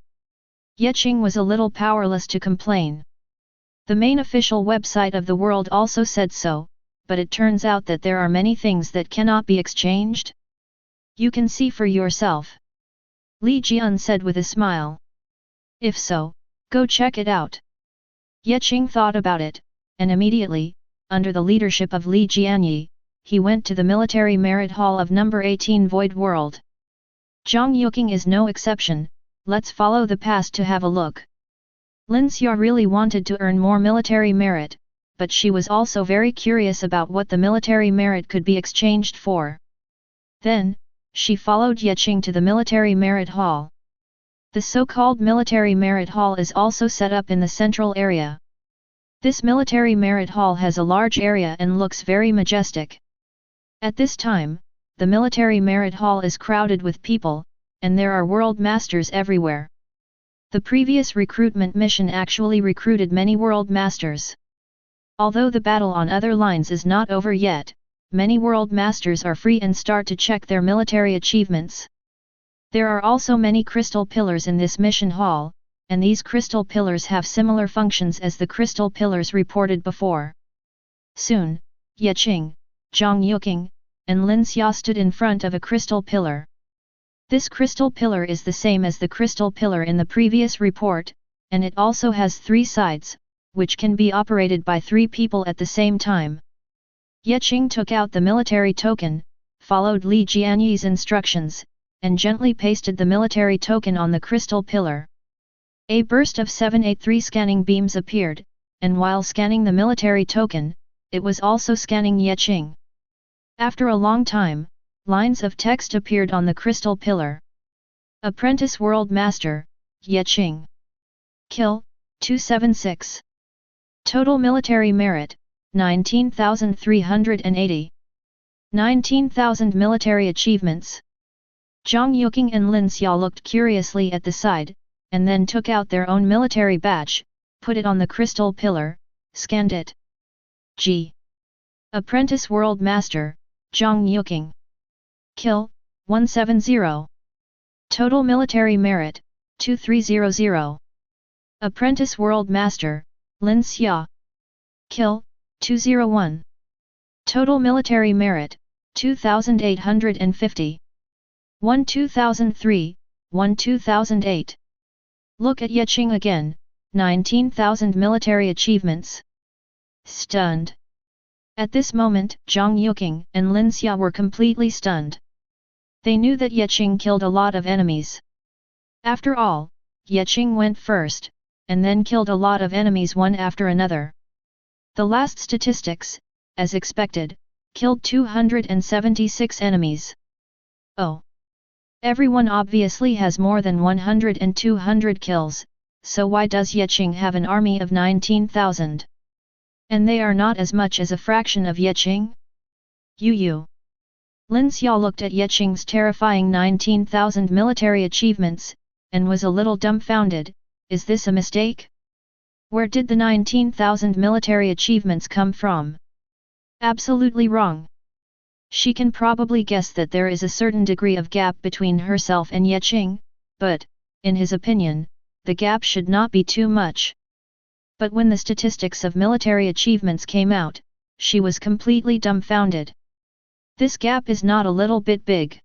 Qing was a little powerless to complain. The main official website of the world also said so, but it turns out that there are many things that cannot be exchanged. You can see for yourself. Li Jian said with a smile. If so, go check it out. Qing thought about it, and immediately, under the leadership of Li Jianyi, he went to the military merit hall of number 18 Void World. Zhang Yuqing is no exception, let's follow the past to have a look. Xianxia really wanted to earn more military merit, but she was also very curious about what the military merit could be exchanged for. Then, she followed Qing to the military merit hall. The so-called military merit hall is also set up in the central area. This military merit hall has a large area and looks very majestic. At this time, the military merit hall is crowded with people, and there are world masters everywhere. The previous recruitment mission actually recruited many world masters. Although the battle on other lines is not over yet, many world masters are free and start to check their military achievements. There are also many crystal pillars in this mission hall, and these crystal pillars have similar functions as the crystal pillars reported before. Soon, Qing, Zhang Yuqing, and Xianxia stood in front of a crystal pillar. This crystal pillar is the same as the crystal pillar in the previous report, and it also has 3 sides, which can be operated by 3 people at the same time. Qing took out the military token, followed Li Jianyi's instructions, and gently pasted the military token on the crystal pillar. A burst of 783 scanning beams appeared, and while scanning the military token, it was also scanning Qing. After a long time, lines of text appeared on the crystal pillar. Apprentice World Master, Qing. Kill, 276. Total military merit, 19,380. 19,000 military achievements. Zhang Yuqing and Lin Xia looked curiously at the side, and then took out their own military badge, put it on the crystal pillar, scanned it. G. Apprentice World Master, Zhang Yuqing. Kill, 170. Total Military Merit, 2300. Apprentice World Master, Lin Xia. Kill, 201. Total Military Merit, 2850. 2003, 2008. Look at Yeqing again, 19,000 military achievements. Stunned. At this moment, Zhang Yuqing and Lin Xia were completely stunned. They knew that Yeqing killed a lot of enemies. After all, Yeqing went first, and then killed a lot of enemies one after another. The last statistics, as expected, killed 276 enemies. Oh! Everyone obviously has more than 100 and 200 kills, so why does Yeqing have an army of 19,000? And they are not as much as a fraction of Yeqing? Yu. Lin Xia looked at Yeqing's terrifying 19,000 military achievements, and was a little dumbfounded. Is this a mistake? Where did the 19,000 military achievements come from? Absolutely wrong. She can probably guess that there is a certain degree of gap between herself and Yeqing, but, in his opinion, the gap should not be too much. But when the statistics of military achievements came out, she was completely dumbfounded. This gap is not a little bit big.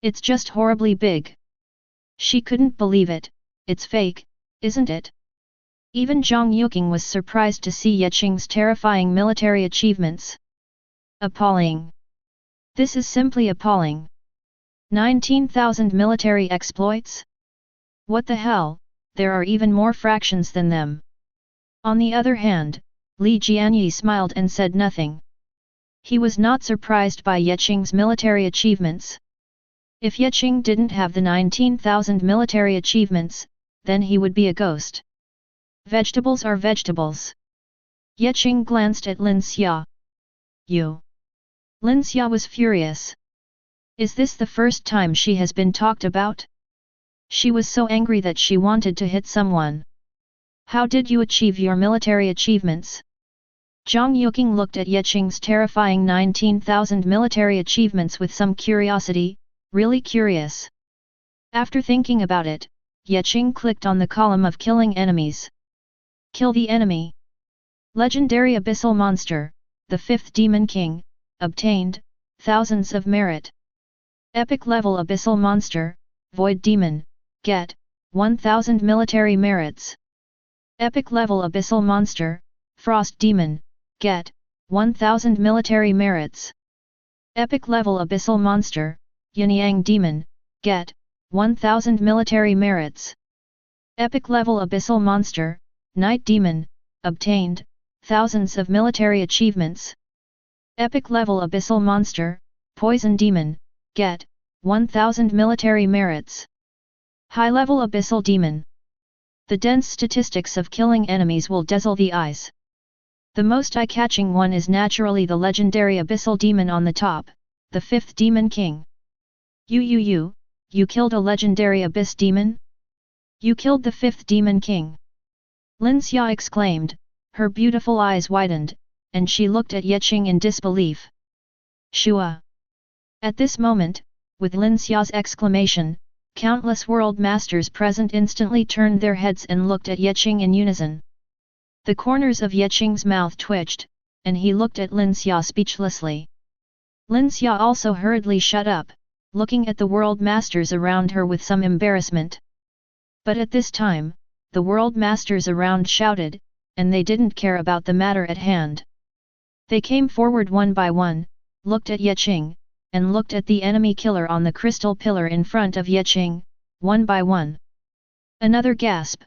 It's just horribly big. She couldn't believe it. It's fake, isn't it? Even Zhang Yuqing was surprised to see Yeqing's terrifying military achievements. Appalling. This is simply appalling. 19,000 military exploits? What the hell, there are even more fractions than them. On the other hand, Li Jianyi smiled and said nothing. He was not surprised by Yeqing's military achievements. If Yeqing didn't have the 19,000 military achievements, then he would be a ghost. Vegetables are vegetables. Yeqing glanced at Lin Xia. You. Lin Xia was furious. Is this the first time she has been talked about? She was so angry that she wanted to hit someone. How did you achieve your military achievements? Zhang Yuqing looked at Yeqing's terrifying 19,000 military achievements with some curiosity, really curious. After thinking about it, Yeqing clicked on the column of killing enemies. Kill the enemy. Legendary Abyssal Monster, the 5th Demon King, obtained, thousands of merit. Epic level Abyssal Monster, Void Demon, get, 1000 military merits. Epic level Abyssal Monster, Frost Demon, get, 1000 military merits. Epic level Abyssal Monster, Yin-Yang Demon, get, 1000 military merits. Epic level Abyssal Monster, Night Demon, obtained, thousands of military achievements. Epic level Abyssal Monster, Poison Demon, get, 1000 military merits. High level Abyssal Demon. The dense statistics of killing enemies will dazzle the eyes. The most eye-catching one is naturally the legendary Abyssal Demon on the top, the 5th Demon King. You killed a legendary Abyss Demon? You killed the 5th Demon King. Lin Xia exclaimed, her beautiful eyes widened, and she looked at Yeqing in disbelief. Shua! At this moment, with Lin Xia's exclamation, countless world masters present instantly turned their heads and looked at Yeqing in unison. The corners of Yeqing's mouth twitched, and he looked at Lin Xia speechlessly. Lin Xia also hurriedly shut up, looking at the world masters around her with some embarrassment. But at this time, the world masters around shouted, and they didn't care about the matter at hand. They came forward one by one, looked at Yeqing, and looked at the enemy killer on the crystal pillar in front of Yeqing, one by one. Another gasp.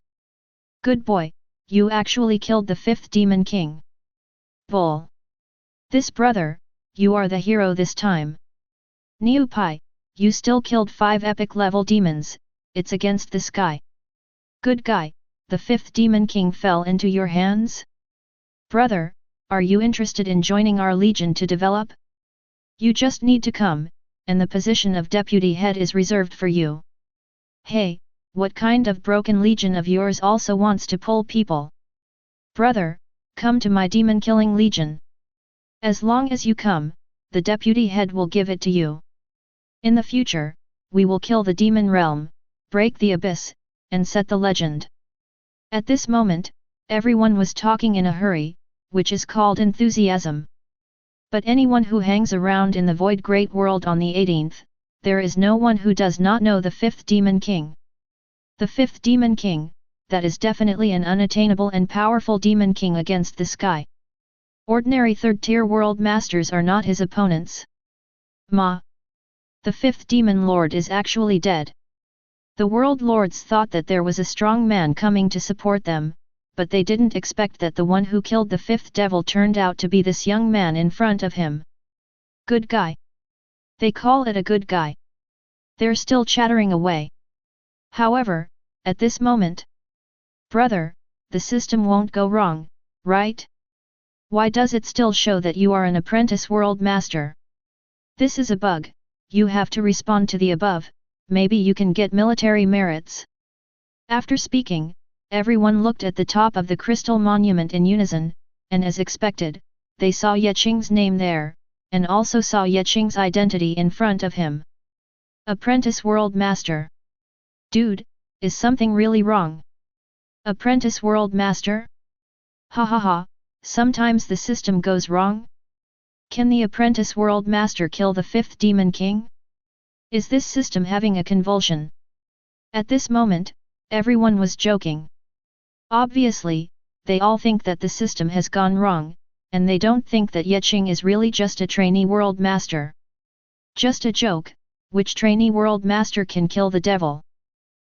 Good boy, you actually killed the 5th Demon King. Bull. This brother, you are the hero this time. Niu Pai, you still killed 5 epic level demons, it's against the sky. Good guy, the 5th Demon King fell into your hands? Brother, are you interested in joining our legion to develop? You just need to come, and the position of deputy head is reserved for you. Hey, what kind of broken legion of yours also wants to pull people? Brother, come to my demon-killing legion. As long as you come, the deputy head will give it to you. In the future, we will kill the demon realm, break the abyss, and set the legend. At this moment, everyone was talking in a hurry, which is called enthusiasm. But anyone who hangs around in the void great world on the 18th, there is no one who does not know the fifth demon king. The fifth demon king, that is definitely an unattainable and powerful demon king against the sky. Ordinary third-tier world masters are not his opponents. Ma! The fifth demon lord is actually dead. The world lords thought that there was a strong man coming to support them, but they didn't expect that the one who killed the fifth devil turned out to be this young man in front of him. Good guy. They call it a good guy. They're still chattering away. However, at this moment, brother, the system won't go wrong, right? Why does it still show that you are an apprentice world master? This is a bug, you have to respond to the above, maybe you can get military merits. After speaking, everyone looked at the top of the crystal monument in unison, and as expected, they saw Qing's name there, and also saw Qing's identity in front of him. Apprentice World Master. Dude, is something really wrong? Apprentice World Master? Ha ha ha, sometimes the system goes wrong? Can the Apprentice World Master kill the fifth demon king? Is this system having a convulsion? At this moment, everyone was joking. Obviously, they all think that the system has gone wrong, and they don't think that Qing is really just a trainee world master. Just a joke, which trainee world master can kill the devil?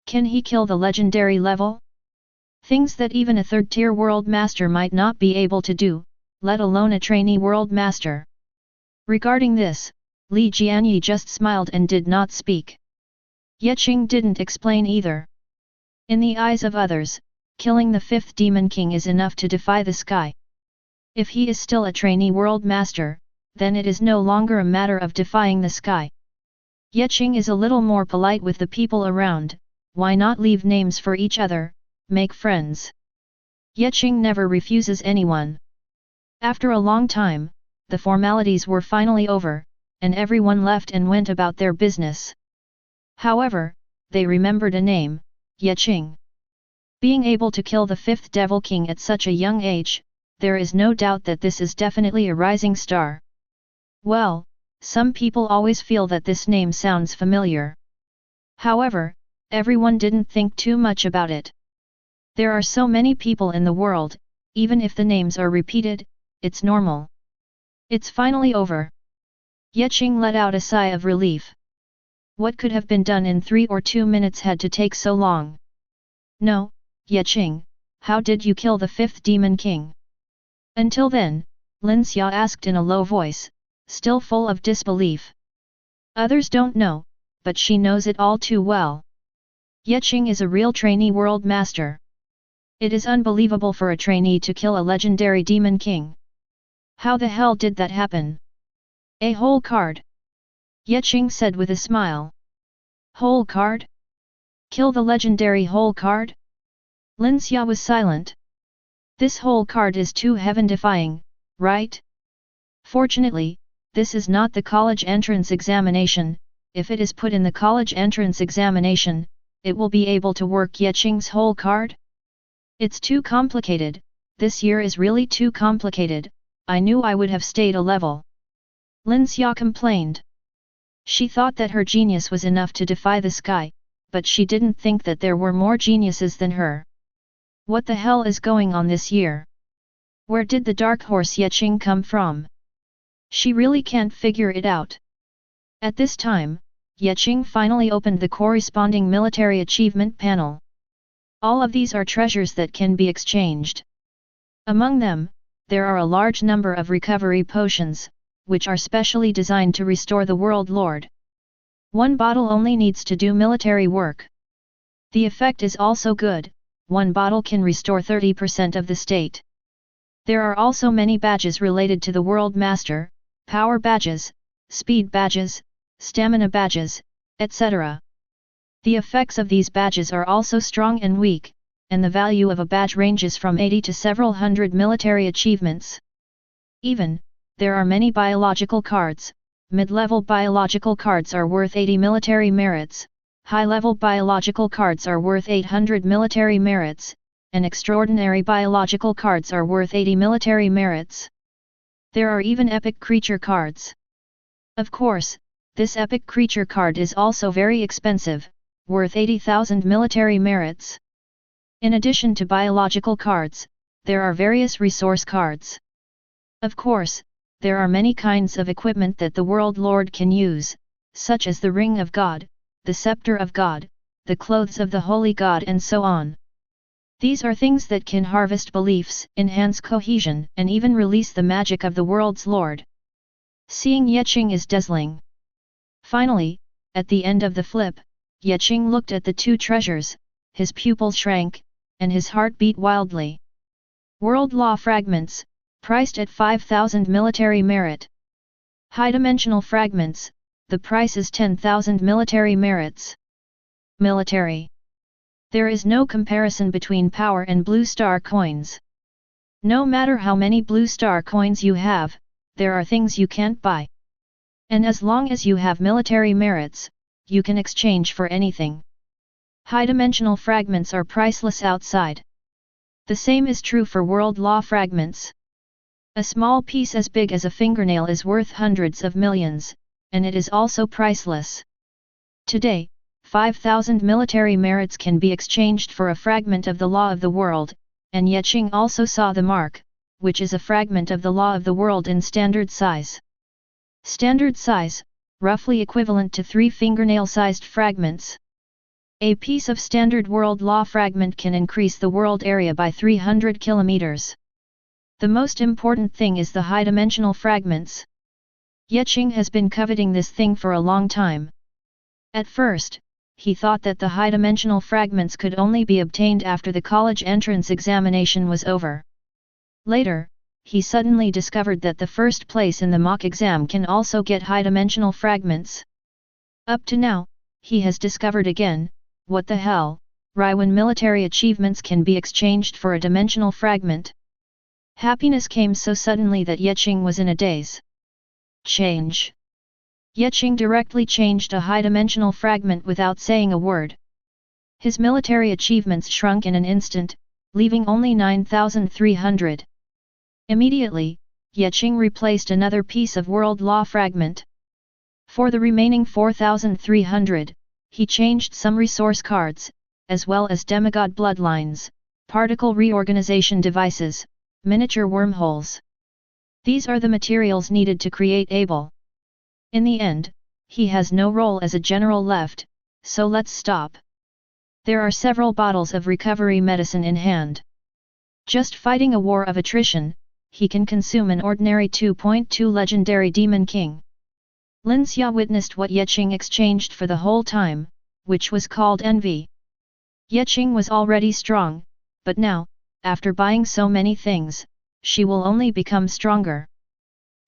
Can he kill the legendary level? Things that even a third-tier world master might not be able to do, let alone a trainee world master. Regarding this, Li Jianyi just smiled and did not speak. Qing didn't explain either. In the eyes of others, killing the fifth demon king is enough to defy the sky. If he is still a trainee world master, then it is no longer a matter of defying the sky. Qing is a little more polite with the people around, why not leave names for each other, make friends. Qing never refuses anyone. After a long time, the formalities were finally over, and everyone left and went about their business. However, they remembered a name, Qing. Being able to kill the fifth devil king at such a young age, there is no doubt that this is definitely a rising star. Well, some people always feel that this name sounds familiar. However, everyone didn't think too much about it. There are so many people in the world, even if the names are repeated, it's normal. It's finally over. Qing let out a sigh of relief. What could have been done in 3 or 2 minutes had to take so long? No, Qing, how did you kill the fifth demon king? Until then, Xianxia asked in a low voice, still full of disbelief. Others don't know, but she knows it all too well. Qing is a real trainee world master. It is unbelievable for a trainee to kill a legendary demon king. How the hell did that happen? A whole card. Qing said with a smile. Whole card? Kill the legendary whole card? Xianxia was silent. This whole card is too heaven-defying, right? Fortunately, this is not the college entrance examination. If it is put in the college entrance examination, it will be able to work Qing's whole card? It's too complicated, this year is really too complicated, I knew I would have stayed a level. Xianxia complained. She thought that her genius was enough to defy the sky, but she didn't think that there were more geniuses than her. What the hell is going on this year? Where did the dark horse Qing come from? She really can't figure it out. At this time, Qing finally opened the corresponding military achievement panel. All of these are treasures that can be exchanged. Among them, there are a large number of recovery potions, which are specially designed to restore the World Lord. One bottle only needs to do military work. The effect is also good, one bottle can restore 30% of the state. There are also many badges related to the World Master, power badges, speed badges, stamina badges, etc. The effects of these badges are also strong and weak, and the value of a badge ranges from 80 to several hundred military achievements. Even, there are many biological cards. Mid-level biological cards are worth 80 military merits, high-level biological cards are worth 800 military merits, and extraordinary biological cards are worth 80 military merits. There are even epic creature cards. Of course, this epic creature card is also very expensive, worth 80,000 military merits. In addition to biological cards, there are various resource cards. Of course, there are many kinds of equipment that the World Lord can use, such as the Ring of God, the Scepter of God, the Clothes of the Holy God and so on. These are things that can harvest beliefs, enhance cohesion and even release the magic of the World's Lord. Seeing Qing is dazzling. Finally, at the end of the flip, Qing looked at the two treasures, his pupils shrank, and his heart beat wildly. World Law Fragments, priced at 5,000 military merit. High-dimensional fragments, the price is 10,000 military merits. Military. There is no comparison between power and blue star coins. No matter how many blue star coins you have, there are things you can't buy. And as long as you have military merits, you can exchange for anything. High-dimensional fragments are priceless outside. The same is true for world law fragments. A small piece as big as a fingernail is worth hundreds of millions, and it is also priceless. Today, 5,000 military merits can be exchanged for a fragment of the law of the world, and Qing also saw the mark, which is a fragment of the law of the world in standard size. Standard size, roughly equivalent to 3 fingernail-sized fragments. A piece of standard world law fragment can increase the world area by 300 kilometers. The most important thing is the high-dimensional fragments. Qing has been coveting this thing for a long time. At first, he thought that the high-dimensional fragments could only be obtained after the college entrance examination was over. Later, he suddenly discovered that the first place in the mock exam can also get high-dimensional fragments. Up to now, he has discovered again, what the hell, when military achievements can be exchanged for a dimensional fragment. Happiness came so suddenly that Qing was in a daze. Change. Qing directly changed a high-dimensional fragment without saying a word. His military achievements shrunk in an instant, leaving only 9,300. Immediately, Qing replaced another piece of world law fragment. For the remaining 4,300, he changed some resource cards, as well as demigod bloodlines, particle reorganization devices, miniature wormholes. These are the materials needed to create Able. In the end, he has no role as a general left, so let's stop. There are several bottles of recovery medicine in hand. Just fighting a war of attrition, he can consume an ordinary 2.2 legendary Demon King. Xianxia witnessed what Qing exchanged for the whole time, which was called envy. Qing was already strong, but now, after buying so many things, she will only become stronger.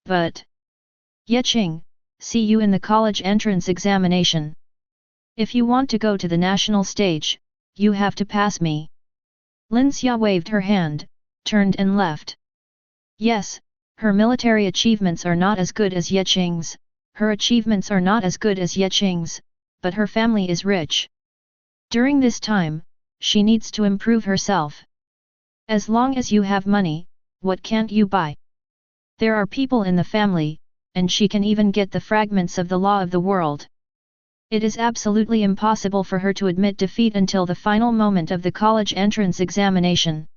But Qing, see you in the college entrance examination. If you want to go to the national stage, you have to pass me. Xianxia waved her hand, turned and left. Yes, her military achievements are not as good as Qing's, her achievements are not as good as Qing's, but her family is rich. During this time, she needs to improve herself. As long as you have money, what can't you buy? There are people in the family, and she can even get the fragments of the law of the world. It is absolutely impossible for her to admit defeat until the final moment of the college entrance examination.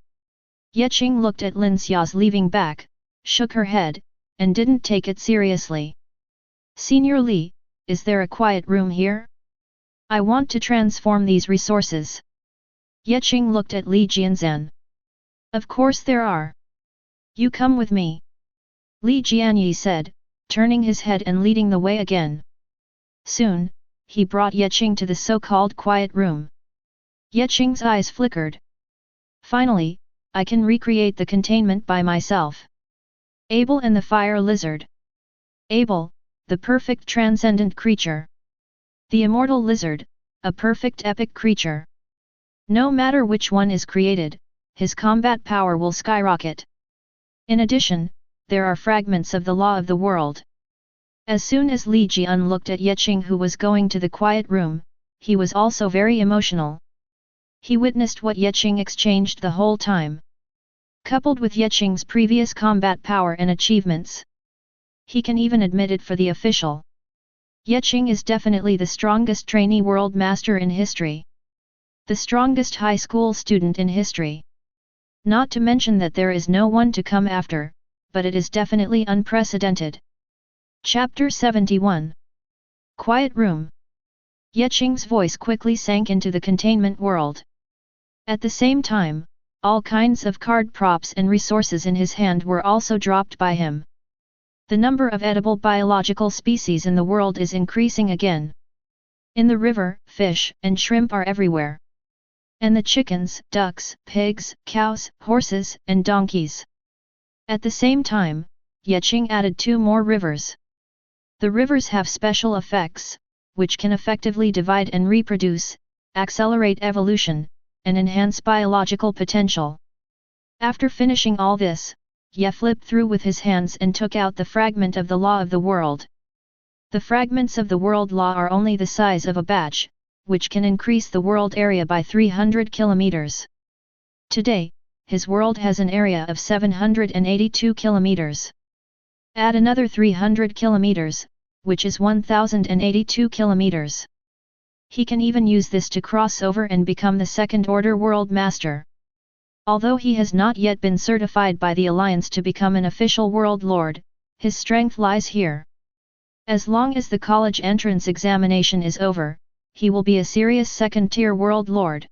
Qing looked at Xianxia's leaving back, shook her head, and didn't take it seriously. Senior Li, is there a quiet room here? I want to transform these resources. Qing looked at Li Jianzan. Of course there are. You come with me. Li Jianyi said, turning his head and leading the way again. Soon, he brought Qing to the so-called quiet room. Qing's eyes flickered. Finally, I can recreate the containment by myself. Able and the fire lizard. Able, the perfect transcendent creature. The immortal lizard, a perfect epic creature. No matter which one is created, his combat power will skyrocket. In addition, there are fragments of the law of the world. As soon as Li Jian looked at Yeqing, who was going to the quiet room, he was also very emotional. He witnessed what Yeqing exchanged the whole time. Coupled with Yeqing's previous combat power and achievements, he can even admit it for the official. Yeqing is definitely the strongest trainee world master in history. The strongest high school student in history. Not to mention that there is no one to come after, but it is definitely unprecedented. Chapter 71. Quiet Room. Yeqing's voice quickly sank into the containment world. At the same time, all kinds of card props and resources in his hand were also dropped by him. The number of edible biological species in the world is increasing again. In the river, fish and shrimp are everywhere. And the chickens, ducks, pigs, cows, horses, and donkeys. At the same time, Yeqing added 2 more rivers. The rivers have special effects, which can effectively divide and reproduce, accelerate evolution, and enhance biological potential. After finishing all this, Ye flipped through with his hands and took out the fragment of the law of the world. The fragments of the world law are only the size of a batch, which can increase the world area by 300 kilometers. Today, his world has an area of 782 kilometers. Add another 300 kilometers, which is 1082 kilometers. He can even use this to cross over and become the second-order world master. Although he has not yet been certified by the Alliance to become an official world lord, his strength lies here. As long as the college entrance examination is over, he will be a serious second-tier world lord.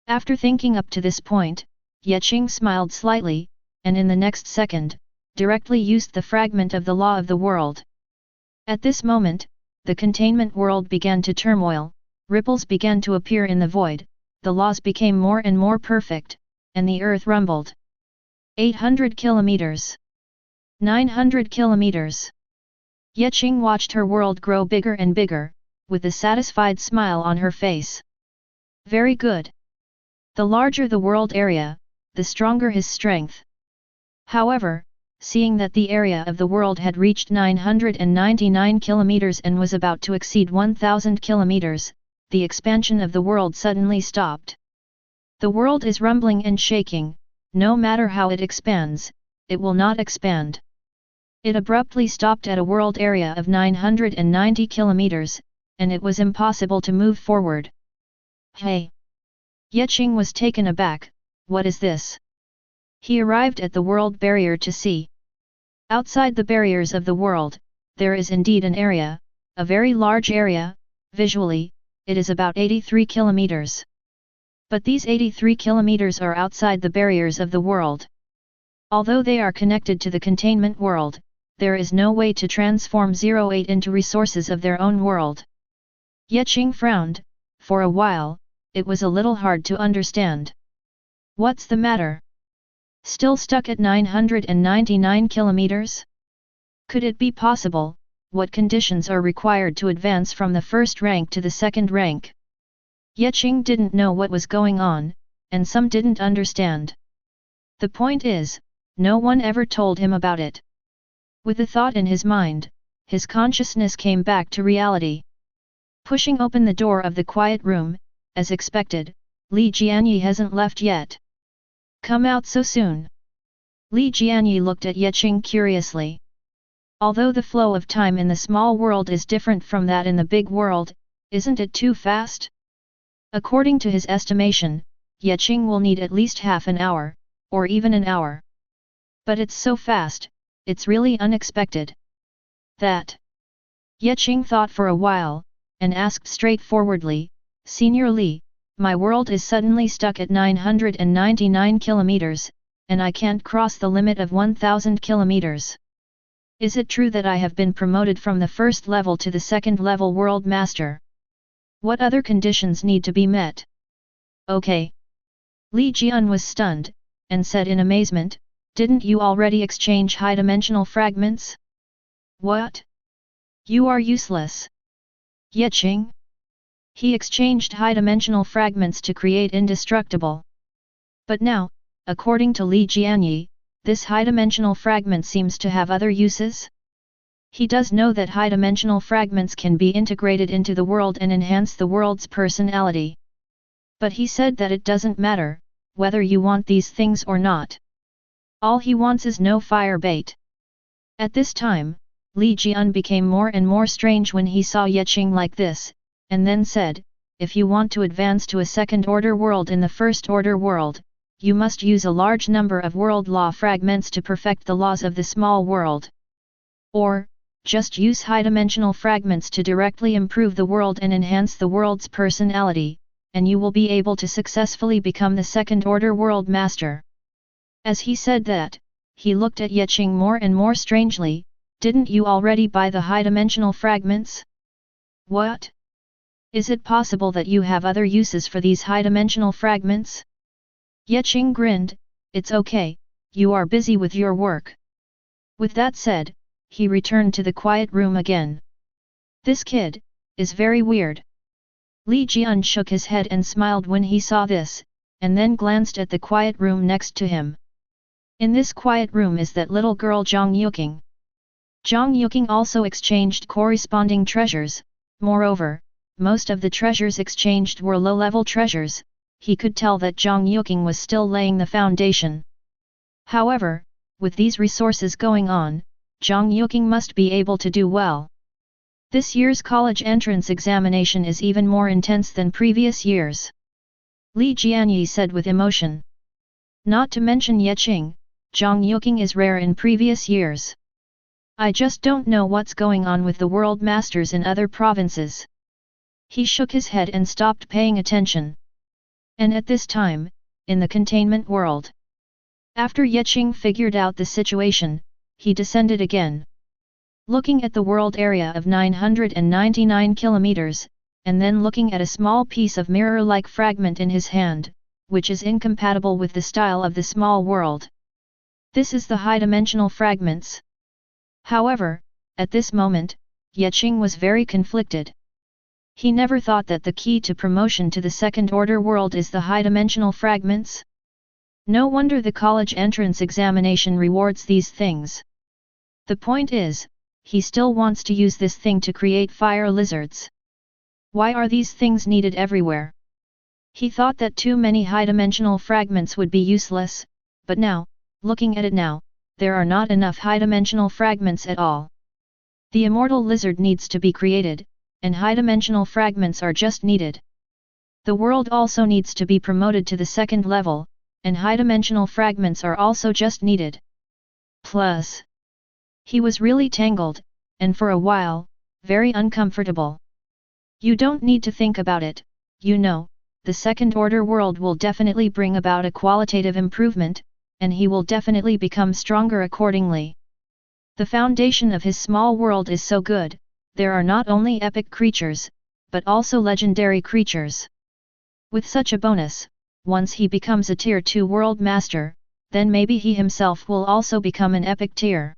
After thinking up to this point, Yeqing smiled slightly, and in the next second, directly used the fragment of the law of the world. At this moment, the containment world began to turmoil, ripples began to appear in the void, the laws became more and more perfect, and the earth rumbled. 800 kilometers. 900 kilometers. Yeqing watched her world grow bigger and bigger, with a satisfied smile on her face. Very good. The larger the world area, the stronger his strength. However, seeing that the area of the world had reached 999 kilometers and was about to exceed 1000 kilometers, the expansion of the world suddenly stopped. The world is rumbling and shaking, no matter how it expands, it will not expand. It abruptly stopped at a world area of 990 kilometers, and it was impossible to move forward. Hey! Yeqing was taken aback, what is this? He arrived at the world barrier to see. Outside the barriers of the world, there is indeed an area, a very large area, visually, it is about 83 kilometers. But these 83 kilometers are outside the barriers of the world. Although they are connected to the containment world, there is no way to transform 08 into resources of their own world. Yeqing frowned, for a while, it was a little hard to understand. What's the matter? Still stuck at 999 kilometers? Could it be possible? What conditions are required to advance from the first rank to the second rank? Yeqing didn't know what was going on, and some didn't understand. The point is, no one ever told him about it. With the thought in his mind, his consciousness came back to reality. Pushing open the door of the quiet room, as expected, Li Jianyi hasn't left yet. Come out so soon. Li Jianyi looked at Yeqing curiously. Although the flow of time in the small world is different from that in the big world, isn't it too fast? According to his estimation, Yeqing will need at least half an hour, or even an hour. But it's so fast, it's really unexpected. That. Yeqing thought for a while, and asked straightforwardly, Senior Li, my world is suddenly stuck at 999 kilometers, and I can't cross the limit of 1000 kilometers. Is it true that I have been promoted from the first level to the second level World Master? What other conditions need to be met? Okay. Li Jian was stunned, and said in amazement, didn't you already exchange high-dimensional fragments? What? You are useless. Qing? He exchanged high-dimensional fragments to create indestructible. But now, according to Li Jianyi, this high-dimensional fragment seems to have other uses? He does know that high-dimensional fragments can be integrated into the world and enhance the world's personality. But he said that it doesn't matter, whether you want these things or not. All he wants is no fire bait. At this time, Li Jian became more and more strange when he saw Qing like this, and then said, if you want to advance to a second-order world in the first-order world, you must use a large number of world law fragments to perfect the laws of the small world. Or, just use high-dimensional fragments to directly improve the world and enhance the world's personality, and you will be able to successfully become the second-order world master. As he said that, he looked at Qing more and more strangely. Didn't you already buy the high-dimensional fragments? What? Is it possible that you have other uses for these high-dimensional fragments? Qing grinned, it's okay, you are busy with your work. With that said, he returned to the quiet room again. This kid is very weird. Li Jian shook his head and smiled when he saw this, and then glanced at the quiet room next to him. In this quiet room is that little girl Zhang Yuqing. Zhang Yuqing also exchanged corresponding treasures. Moreover, most of the treasures exchanged were low-level treasures. He could tell that Zhang Yuqing was still laying the foundation. However, with these resources going on, Zhang Yuqing must be able to do well. This year's college entrance examination is even more intense than previous years. Li Jianyi said with emotion. Not to mention Qing, Zhang Yuqing is rare in previous years. I just don't know what's going on with the world masters in other provinces. He shook his head and stopped paying attention. And at this time, in the containment world. After Qing figured out the situation, he descended again. Looking at the world area of 999 kilometers, and then looking at a small piece of mirror-like fragment in his hand, which is incompatible with the style of the small world. This is the high-dimensional fragments. However, at this moment, Qing was very conflicted. He never thought that the key to promotion to the second-order world is the high-dimensional fragments. No wonder the college entrance examination rewards these things. The point is, he still wants to use this thing to create fire lizards. Why are these things needed everywhere? He thought that too many high-dimensional fragments would be useless, but now, looking at it now, there are not enough high-dimensional fragments at all. The immortal lizard needs to be created, and high-dimensional fragments are just needed. The world also needs to be promoted to the second level, and high-dimensional fragments are also just needed. Plus, he was really tangled, and for a while, very uncomfortable. You don't need to think about it, you know, the second-order world will definitely bring about a qualitative improvement, and he will definitely become stronger accordingly. The foundation of his small world is so good, there are not only epic creatures, but also legendary creatures. With such a bonus, once he becomes a Tier 2 World Master, then maybe he himself will also become an epic tier.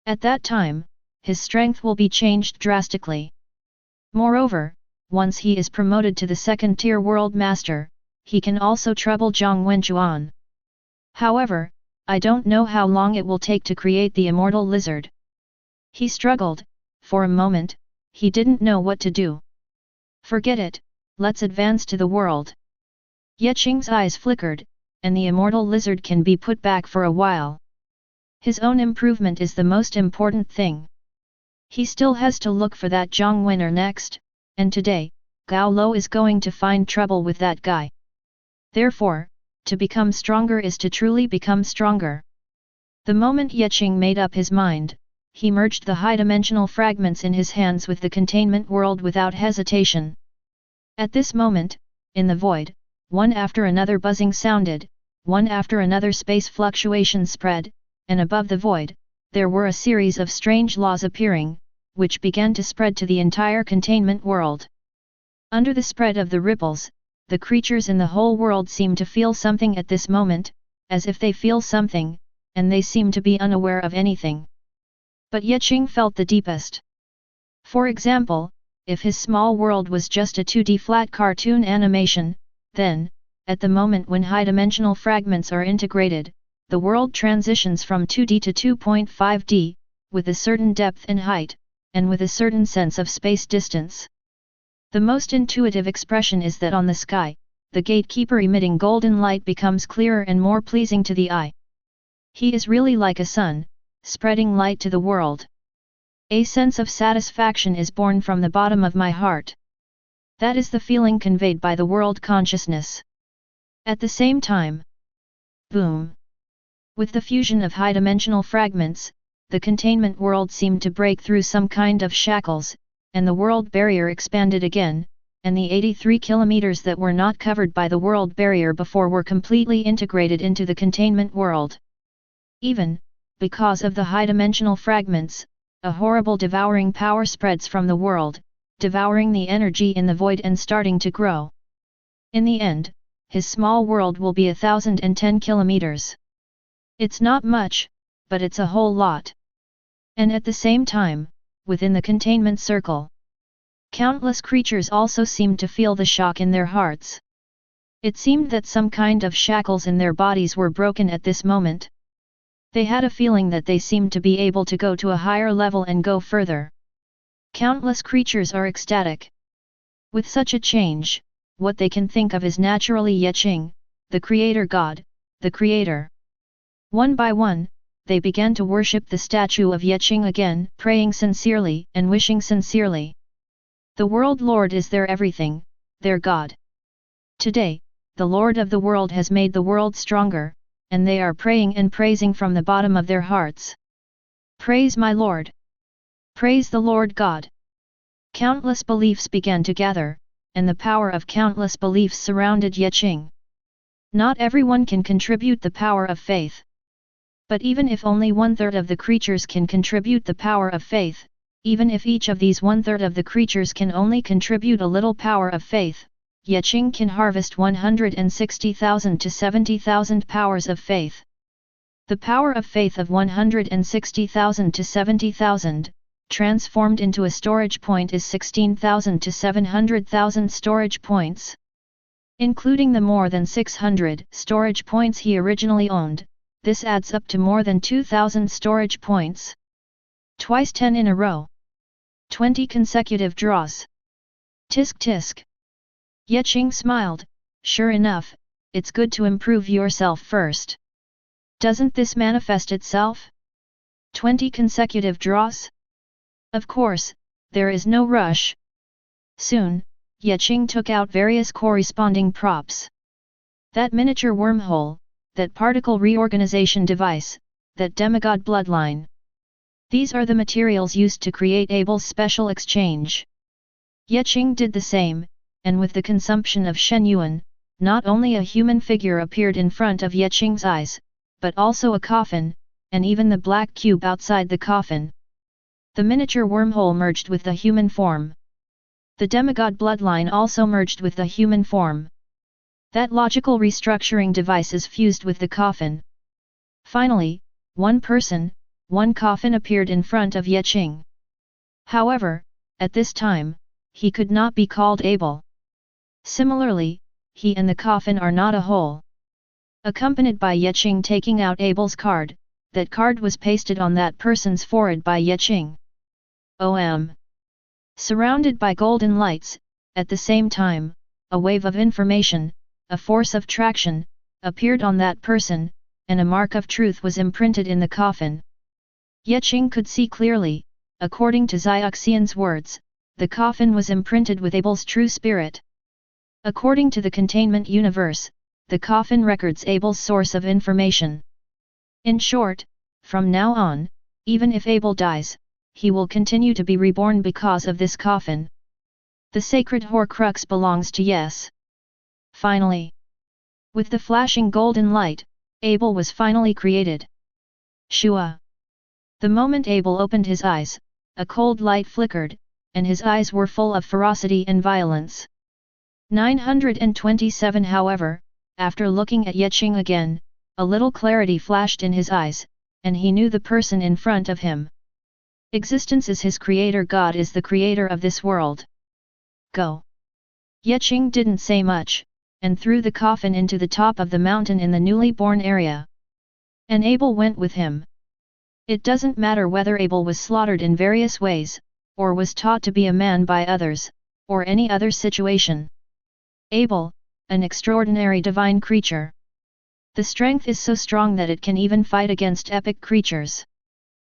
At that time, his strength will be changed drastically. Moreover, once he is promoted to the second tier World Master, he can also trouble Zhang Wenchuan. However, I don't know how long it will take to create the immortal lizard. He struggled. For a moment, he didn't know what to do. Forget it, let's advance to the world. Qing's eyes flickered, and the immortal lizard can be put back for a while. His own improvement is the most important thing. He still has to look for that Zhang Wen'er next, and today, Gao Lo is going to find trouble with that guy. Therefore, to become stronger is to truly become stronger. The moment Qing made up his mind, he merged the high-dimensional fragments in his hands with the containment world without hesitation. At this moment, in the void, one after another buzzing sounded, one after another space fluctuation spread, and above the void, there were a series of strange laws appearing, which began to spread to the entire containment world. Under the spread of the ripples, the creatures in the whole world seem to feel something at this moment, as if they feel something, and they seem to be unaware of anything. But Qing felt the deepest. For example, if his small world was just a 2D flat cartoon animation, then, at the moment when high-dimensional fragments are integrated, the world transitions from 2D to 2.5D, with a certain depth and height, and with a certain sense of space distance. The most intuitive expression is that on the sky, the gatekeeper emitting golden light becomes clearer and more pleasing to the eye. He is really like a sun, spreading light to the world. A sense of satisfaction is born from the bottom of my heart. That is the feeling conveyed by the world consciousness. At the same time, boom! With the fusion of high-dimensional fragments, the containment world seemed to break through some kind of shackles, and the world barrier expanded again, and the 83 kilometers that were not covered by the world barrier before were completely integrated into the containment world. Even, because of the high-dimensional fragments, a horrible devouring power spreads from the world, devouring the energy in the void and starting to grow. In the end, his small world will be 1010 kilometers. It's not much, but it's a whole lot. And at the same time, within the containment circle, countless creatures also seemed to feel the shock in their hearts. It seemed that some kind of shackles in their bodies were broken at this moment. They had a feeling that they seemed to be able to go to a higher level and go further. Countless creatures are ecstatic. With such a change, what they can think of is naturally Qing, the creator god, the creator. One by one, they began to worship the statue of Qing again, praying sincerely and wishing sincerely. The world lord is their everything, their god. Today, the Lord of the world has made the world stronger, and they are praying and praising from the bottom of their hearts. Praise my Lord! Praise the Lord God! Countless beliefs began to gather, and the power of countless beliefs surrounded Qing. Not everyone can contribute the power of faith. But even if only 1/3 of the creatures can contribute the power of faith, even if each of these 1/3 of the creatures can only contribute a little power of faith, Qing can harvest 160,000 to 70,000 powers of faith. The power of faith of 160,000 to 70,000, transformed into a storage point is 16,000 to 700,000 storage points. Including the more than 600 storage points he originally owned, this adds up to more than 2,000 storage points. Twice 10 in a row. 20 consecutive draws. Tisk tisk. Qing smiled, sure enough, it's good to improve yourself first. Doesn't this manifest itself? 20 consecutive draws? Of course, there is no rush. Soon, Qing took out various corresponding props. That miniature wormhole, that particle reorganization device, that demigod bloodline. These are the materials used to create Abel's special exchange. Qing did the same, and with the consumption of Shen Yuan, not only a human figure appeared in front of Qing's eyes, but also a coffin, and even the black cube outside the coffin. The miniature wormhole merged with the human form. The demigod bloodline also merged with the human form. That logical restructuring device is fused with the coffin. Finally, one person, one coffin appeared in front of Qing. However, at this time, he could not be called Abel. Similarly, he and the coffin are not a whole. Accompanied by Qing taking out Abel's card, that card was pasted on that person's forehead by Qing. Surrounded by golden lights, at the same time, a wave of information, a force of traction, appeared on that person, and a mark of truth was imprinted in the coffin. Qing could see clearly, according to Xianxia's words, the coffin was imprinted with Abel's true spirit. According to the containment universe, the coffin records Abel's source of information. In short, from now on, even if Abel dies, he will continue to be reborn because of this coffin. The sacred Horcrux belongs to Yes. Finally, with the flashing golden light, Abel was finally created. Shua. The moment Abel opened his eyes, a cold light flickered, and his eyes were full of ferocity and violence. 927 However, after looking at Qing again, a little clarity flashed in his eyes, and he knew the person in front of him. Existence is his creator. God is the creator of this world. Go. Qing didn't say much, and threw the coffin into the top of the mountain in the newly born area. And Abel went with him. It doesn't matter whether Abel was slaughtered in various ways, or was taught to be a man by others, or any other situation. Abel, an extraordinary divine creature. The strength is so strong that it can even fight against epic creatures.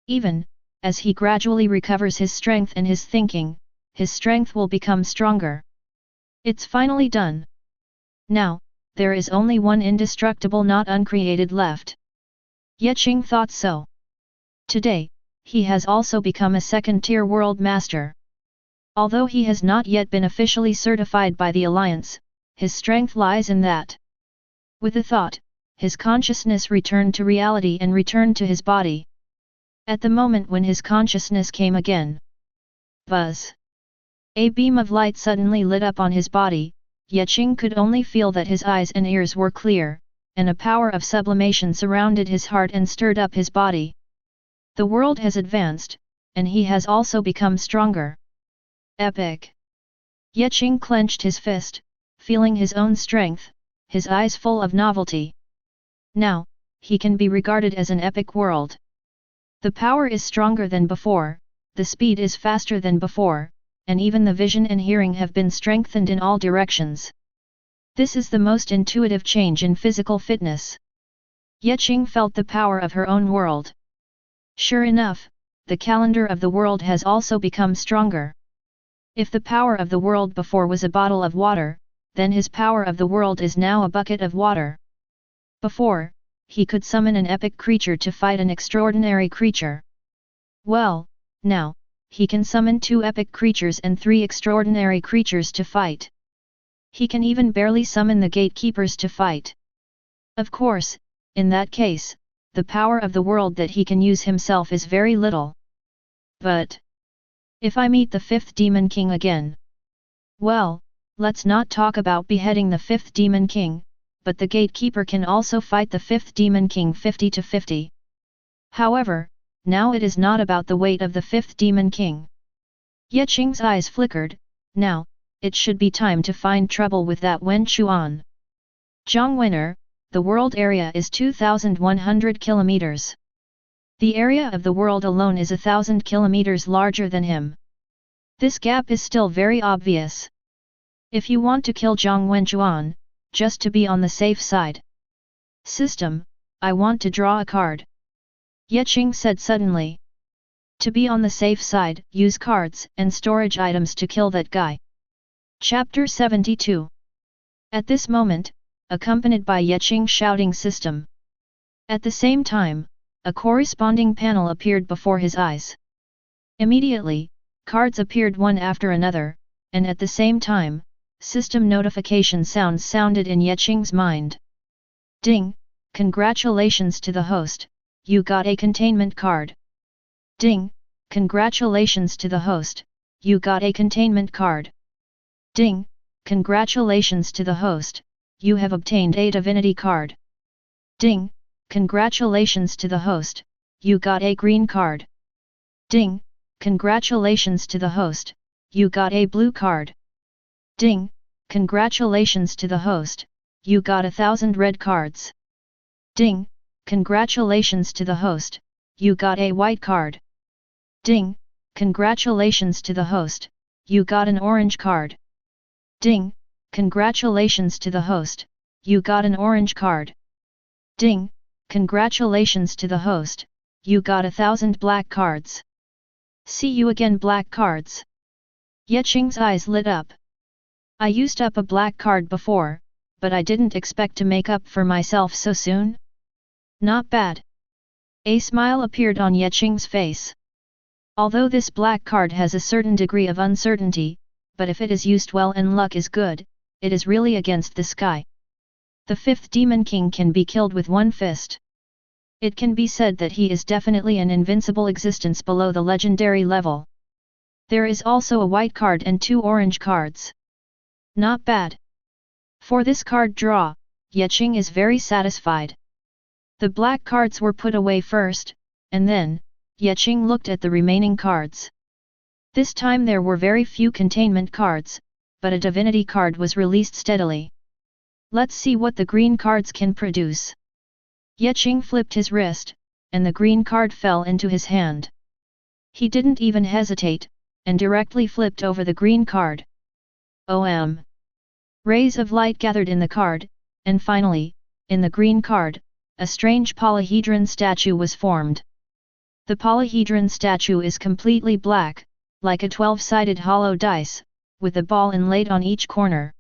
Even, as he gradually recovers his strength and his thinking, his strength will become stronger. It's finally done. Now, there is only one indestructible not uncreated left. Qing thought so. Today, he has also become a second-tier world master. Although he has not yet been officially certified by the Alliance, his strength lies in that. With the thought, his consciousness returned to reality and returned to his body. At the moment when his consciousness came again. Buzz! A beam of light suddenly lit up on his body. Qing could only feel that his eyes and ears were clear, and a power of sublimation surrounded his heart and stirred up his body. The world has advanced, and he has also become stronger. Epic! Qing clenched his fist, feeling his own strength, his eyes full of novelty. Now, he can be regarded as an epic world. The power is stronger than before, the speed is faster than before, and even the vision and hearing have been strengthened in all directions. This is the most intuitive change in physical fitness. Qing felt the power of her own world. Sure enough, the calendar of the world has also become stronger. If the power of the world before was a bottle of water, then his power of the world is now a bucket of water. Before, he could summon an epic creature to fight an extraordinary creature. Well, now, he can summon 2 epic creatures and 3 extraordinary creatures to fight. He can even barely summon the gatekeepers to fight. Of course, in that case, the power of the world that he can use himself is very little. But if I meet the 5th Demon King again? Well, let's not talk about beheading the 5th Demon King, but the gatekeeper can also fight the 5th Demon King 50 to 50. However, now it is not about the weight of the 5th Demon King. Qing's eyes flickered. Now, it should be time to find trouble with that Wen Chuan. Zhongwen'er, the world area is 2,100 kilometers. The area of the world alone is 1,000 kilometers larger than him. This gap is still very obvious. If you want to kill Zhang Wenchuan, just to be on the safe side. System, I want to draw a card. Qing said suddenly. To be on the safe side, use cards and storage items to kill that guy. Chapter 72. At this moment, accompanied by Qing's shouting system. At the same time, a corresponding panel appeared before his eyes. Immediately, cards appeared one after another, and at the same time, system notification sounds sounded in Qing's mind. Ding! Congratulations to the host, you got a containment card. Ding! Congratulations to the host, you got a containment card. Ding! Congratulations to the host, you have obtained a divinity card. Ding! Congratulations to the host, you got a green card. Ding! Congratulations to the host, you got a blue card. Ding! Congratulations to the host, you got 1,000 red cards. Ding! Congratulations to the host, you got a white card. Ding! Congratulations to the host, you got an orange card. Ding! Congratulations to the host, you got an orange card. Ding! Congratulations to the host, you got 1,000 black cards. See you again, black cards. Qing's eyes lit up. I used up a black card before, but I didn't expect to make up for myself so soon. Not bad. A smile appeared on Qing's face. Although this black card has a certain degree of uncertainty, but if it is used well and luck is good, it is really against the sky. The 5th Demon King can be killed with one fist. It can be said that he is definitely an invincible existence below the legendary level. There is also a white card and 2 orange cards. Not bad. For this card draw, Qing is very satisfied. The black cards were put away first, and then, Qing looked at the remaining cards. This time there were very few containment cards, but a divinity card was released steadily. Let's see what the green cards can produce. Qing flipped his wrist, and the green card fell into his hand. He didn't even hesitate, and directly flipped over the green card. Rays of light gathered in the card, and finally, in the green card, a strange polyhedron statue was formed. The polyhedron statue is completely black, like a 12-sided hollow dice, with a ball inlaid on each corner.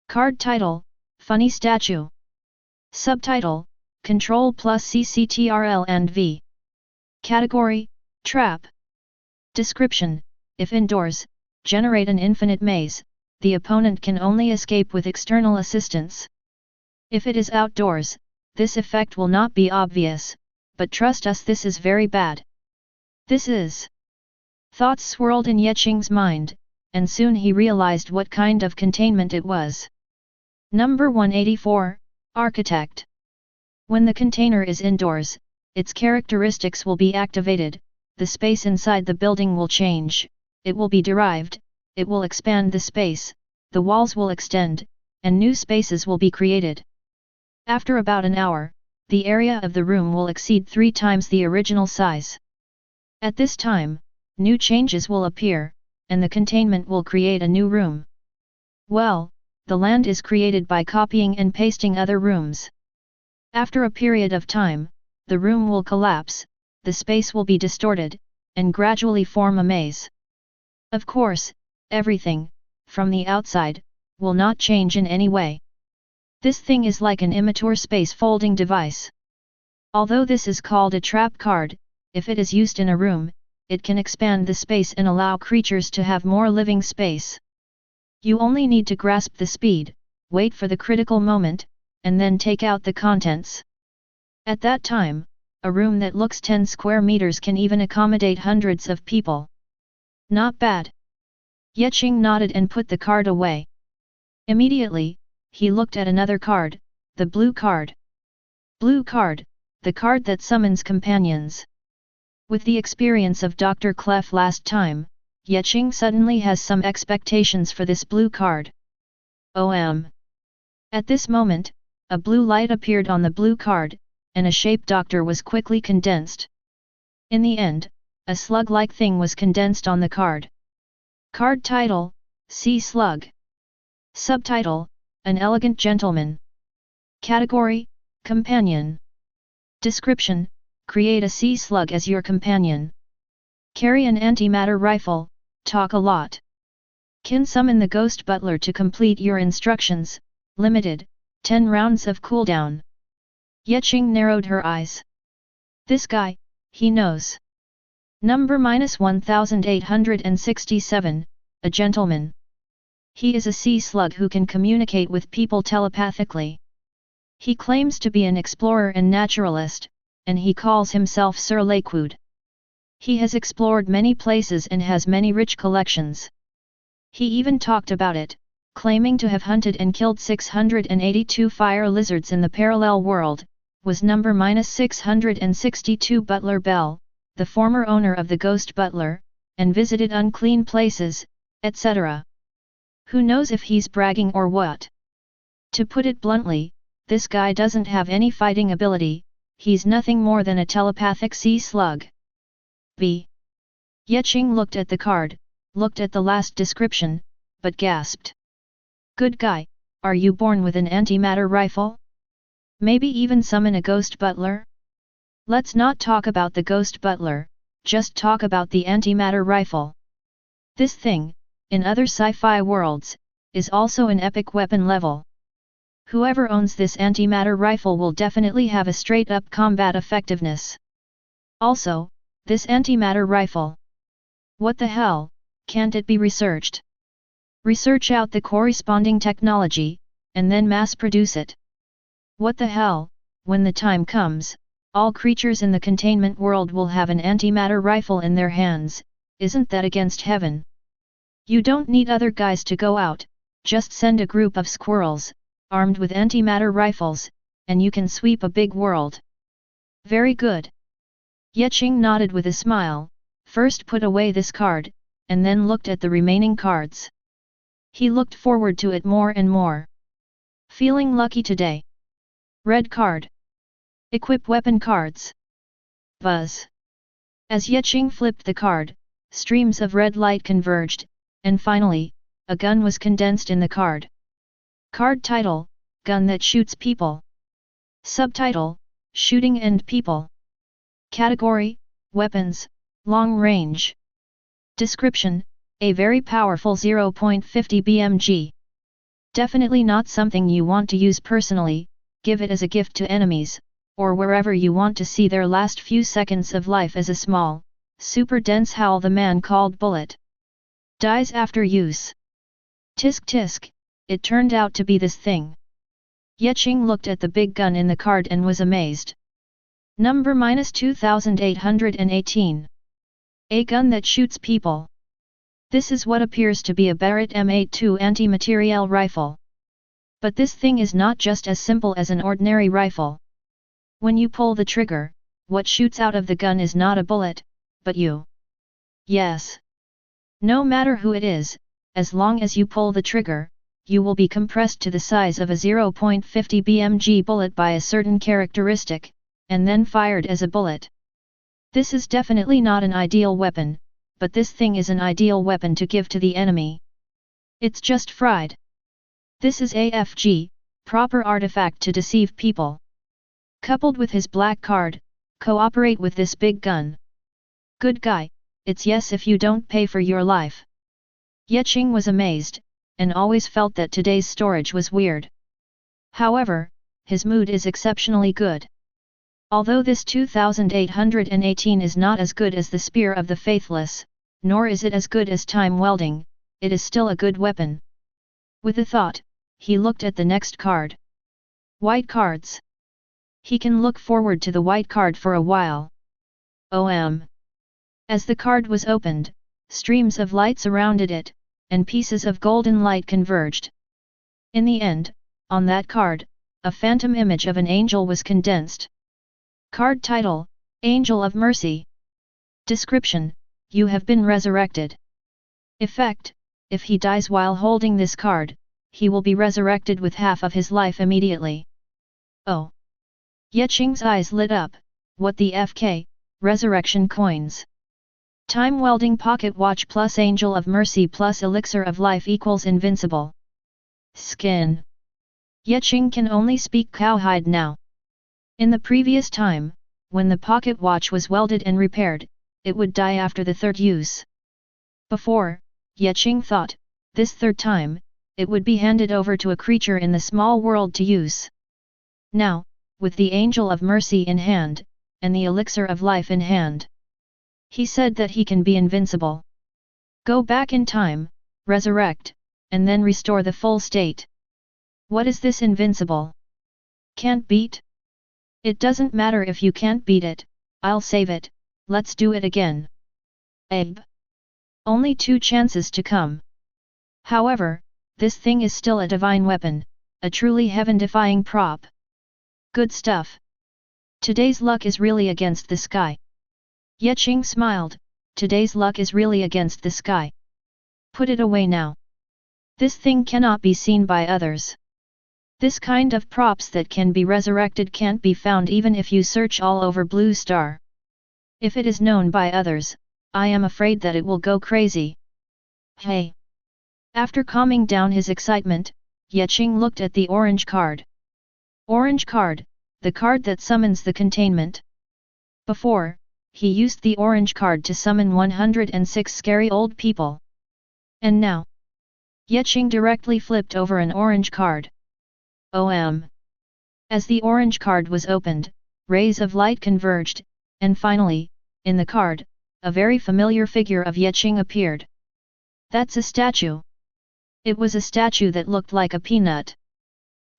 Card title: Funny Statue. Subtitle: Control plus CCTRL and V. Category: Trap. Description: If indoors, generate an infinite maze, the opponent can only escape with external assistance. If it is outdoors, this effect will not be obvious, but trust us, this is very bad. This is. Thoughts swirled in Qing's mind, and soon he realized what kind of containment it was. Number 184, Architect. When the container is indoors, its characteristics will be activated, the space inside the building will change, it will be derived, it will expand the space, the walls will extend, and new spaces will be created. After about an hour, the area of the room will exceed 3 times the original size. At this time, new changes will appear, and the containment will create a new room. Well, the land is created by copying and pasting other rooms. After a period of time, the room will collapse, the space will be distorted, and gradually form a maze. Of course, everything, from the outside, will not change in any way. This thing is like an immature space folding device. Although this is called a trap card, if it is used in a room, it can expand the space and allow creatures to have more living space. You only need to grasp the speed, wait for the critical moment, and then take out the contents. At that time, a room that looks 10 square meters can even accommodate hundreds of people. Not bad. Qing nodded and put the card away. Immediately, he looked at another card, the blue card. Blue card, the card that summons companions. With the experience of Dr. Clef last time, Qing suddenly has some expectations for this blue card. At this moment, a blue light appeared on the blue card, and a shape doctor was quickly condensed. In the end, a slug-like thing was condensed on the card. Card title: Sea Slug. Subtitle: An Elegant Gentleman. Category: Companion. Description: Create a sea slug as your companion. Carry an antimatter rifle, talk a lot. Can summon the ghost butler to complete your instructions, limited, 10 rounds of cooldown. Qing narrowed her eyes. This guy, he knows. Number -1867, a gentleman. He is a sea slug who can communicate with people telepathically. He claims to be an explorer and naturalist, and he calls himself Sir Lakewood. He has explored many places and has many rich collections. He even talked about it, claiming to have hunted and killed 682 fire lizards in the parallel world, was number -662 Butler Bell, the former owner of the Ghost Butler, and visited unclean places, etc. Who knows if he's bragging or what? To put it bluntly, this guy doesn't have any fighting ability, he's nothing more than a telepathic sea slug. Qing looked at the card, looked at the last description, but gasped. Good guy, are you born with an antimatter rifle? Maybe even summon a ghost butler? Let's not talk about the ghost butler, just talk about the antimatter rifle. This thing, in other sci-fi worlds, is also an epic weapon level. Whoever owns this antimatter rifle will definitely have a straight-up combat effectiveness. Also, this antimatter rifle. What the hell, can't it be researched? Research out the corresponding technology, and then mass-produce it. What the hell, when the time comes, all creatures in the containment world will have an antimatter rifle in their hands, isn't that against heaven? You don't need other guys to go out, just send a group of squirrels, armed with antimatter rifles, and you can sweep a big world. Very good. Qing nodded with a smile, first put away this card, and then looked at the remaining cards. He looked forward to it more and more. Feeling lucky today. Red card. Equip weapon cards. Buzz. As Qing flipped the card, streams of red light converged, and finally, a gun was condensed in the card. Card title, Gun that shoots people. Subtitle, Shooting end people. Category, Weapons, Long range. Description, a very powerful 0.50 BMG. Definitely not something you want to use personally, give it as a gift to enemies, or wherever you want to see their last few seconds of life as a small, super dense howl the man called bullet. Dies after use. Tisk tisk, it turned out to be this thing. Qing looked at the big gun in the card and was amazed. Number -2818. A gun that shoots people. This is what appears to be a Barrett M82 anti-materiel rifle. But this thing is not just as simple as an ordinary rifle. When you pull the trigger, what shoots out of the gun is not a bullet, but you. Yes. No matter who it is, as long as you pull the trigger, you will be compressed to the size of a 0.50 BMG bullet by a certain characteristic, and then fired as a bullet. This is definitely not an ideal weapon, but this thing is an ideal weapon to give to the enemy. It's just fried. This is AFG, proper artifact to deceive people. Coupled with his black card, cooperate with this big gun. Good guy, it's yes if you don't pay for your life. Qing was amazed, and always felt that today's storage was weird. However, his mood is exceptionally good. Although this 2818 is not as good as the Spear of the Faithless, nor is it as good as time welding, it is still a good weapon. With a thought, he looked at the next card. White cards. He can look forward to the white card for a while. As the card was opened, streams of light surrounded it, and pieces of golden light converged. In the end, on that card, a phantom image of an angel was condensed. Card title, Angel of Mercy. Description, you have been resurrected. Effect, if he dies while holding this card, he will be resurrected with half of his life immediately. Oh! Qing's eyes lit up, what the FK, resurrection coins. Time welding pocket watch plus Angel of Mercy plus Elixir of Life equals invincible. Skin. Qing can only speak cowhide now. In the previous time, when the pocket watch was welded and repaired, it would die after the third use. Before, Qing thought, this third time, it would be handed over to a creature in the small world to use. Now, with the Angel of Mercy in hand, and the Elixir of Life in hand, he said that he can be invincible. Go back in time, resurrect, and then restore the full state. What is this invincible? Can't beat? It doesn't matter if you can't beat it, I'll save it, let's do it again. Abe. Only 2 chances to come. However, this thing is still a divine weapon, a truly heaven-defying prop. Good stuff. Today's luck is really against the sky. Qing smiled, today's luck is really against the sky. Put it away now. This thing cannot be seen by others. This kind of props that can be resurrected can't be found even if you search all over Blue Star. If it is known by others, I am afraid that it will go crazy. Hey! After calming down his excitement, Qing looked at the orange card. Orange card, the card that summons the containment. Before, he used the orange card to summon 106 scary old people. And now, Qing directly flipped over an orange card. As the orange card was opened, rays of light converged, and finally, in the card, a very familiar figure of Qing appeared. That's a statue. It was a statue that looked like a peanut.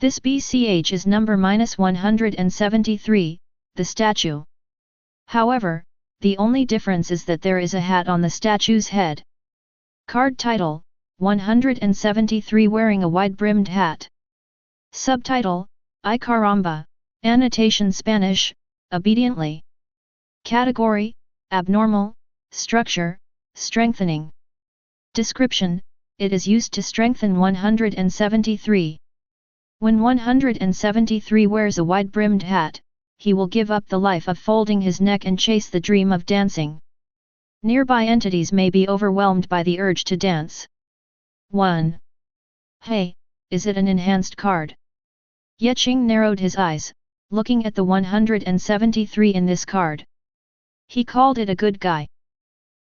This BCH is number -173, the statue. However, the only difference is that there is a hat on the statue's head. Card title, 173 wearing a wide-brimmed hat. Subtitle, Ay caramba, annotation Spanish, obediently. Category: abnormal, structure, strengthening. Description: it is used to strengthen 173. When 173 wears a wide-brimmed hat, he will give up the life of folding his neck and chase the dream of dancing. Nearby entities may be overwhelmed by the urge to dance. 1. Hey, is it an enhanced card? Qing narrowed his eyes, looking at the 173 in this card. He called it a good guy.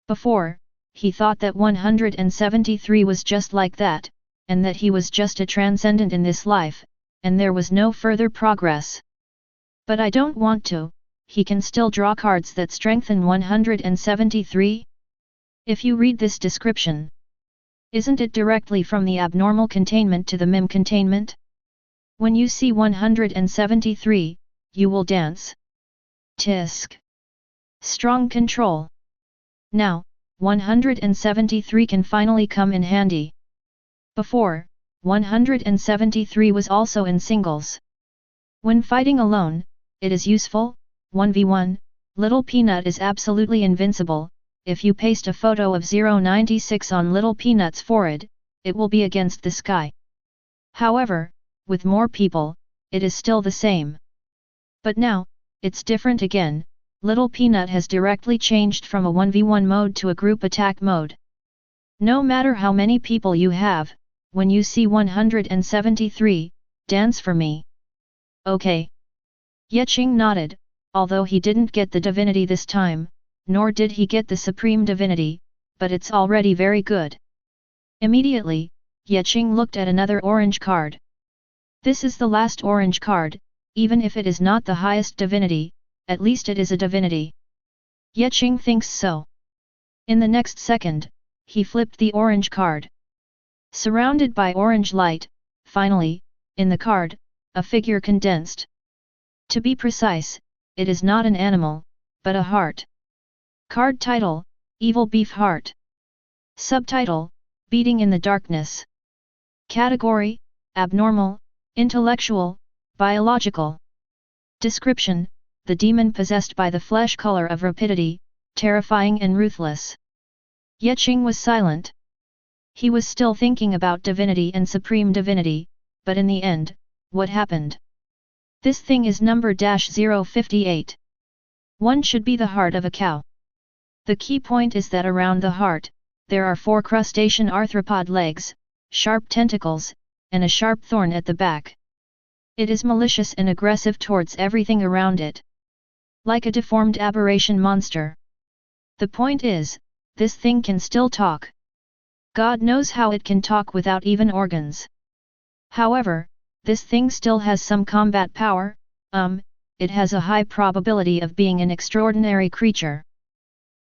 Before, he thought that 173 was just like that, and that he was just a transcendent in this life, and there was no further progress. But I don't want to, he can still draw cards that strengthen 173? If you read this description, isn't it directly from the abnormal containment to the mim containment? When you see 173, you will dance. Tisk. Strong control. Now, 173 can finally come in handy. Before, 173 was also in singles. When fighting alone, it is useful. 1v1, Little Peanut is absolutely invincible. If you paste a photo of 096 on Little Peanut's forehead, it will be against the sky. However, with more people, it is still the same. But now, it's different again. Little Peanut has directly changed from a 1v1 mode to a group attack mode. No matter how many people you have, when you see 173, dance for me. Okay. Qing nodded, although he didn't get the divinity this time, nor did he get the supreme divinity, but it's already very good. Immediately, Qing looked at another orange card. This is the last orange card, even if it is not the highest divinity, at least it is a divinity. Qing thinks so. In the next second, he flipped the orange card. Surrounded by orange light, finally, in the card, a figure condensed. To be precise, it is not an animal, but a heart. Card title: Evil Beef Heart. Subtitle: Beating in the Darkness. Category: abnormal, intellectual, biological. Description: the demon possessed by the flesh color of rapidity, terrifying and ruthless. Qing was silent. He was still thinking about divinity and supreme divinity, but in the end, what happened? This thing is number -058. One should be the heart of a cow. The key point is that around the heart, there are 4 crustacean arthropod legs, sharp tentacles, and a sharp thorn at the back. It is malicious and aggressive towards everything around it. Like a deformed aberration monster. The point is, this thing can still talk. God knows how it can talk without even organs. However, this thing still has some combat power. It has a high probability of being an extraordinary creature.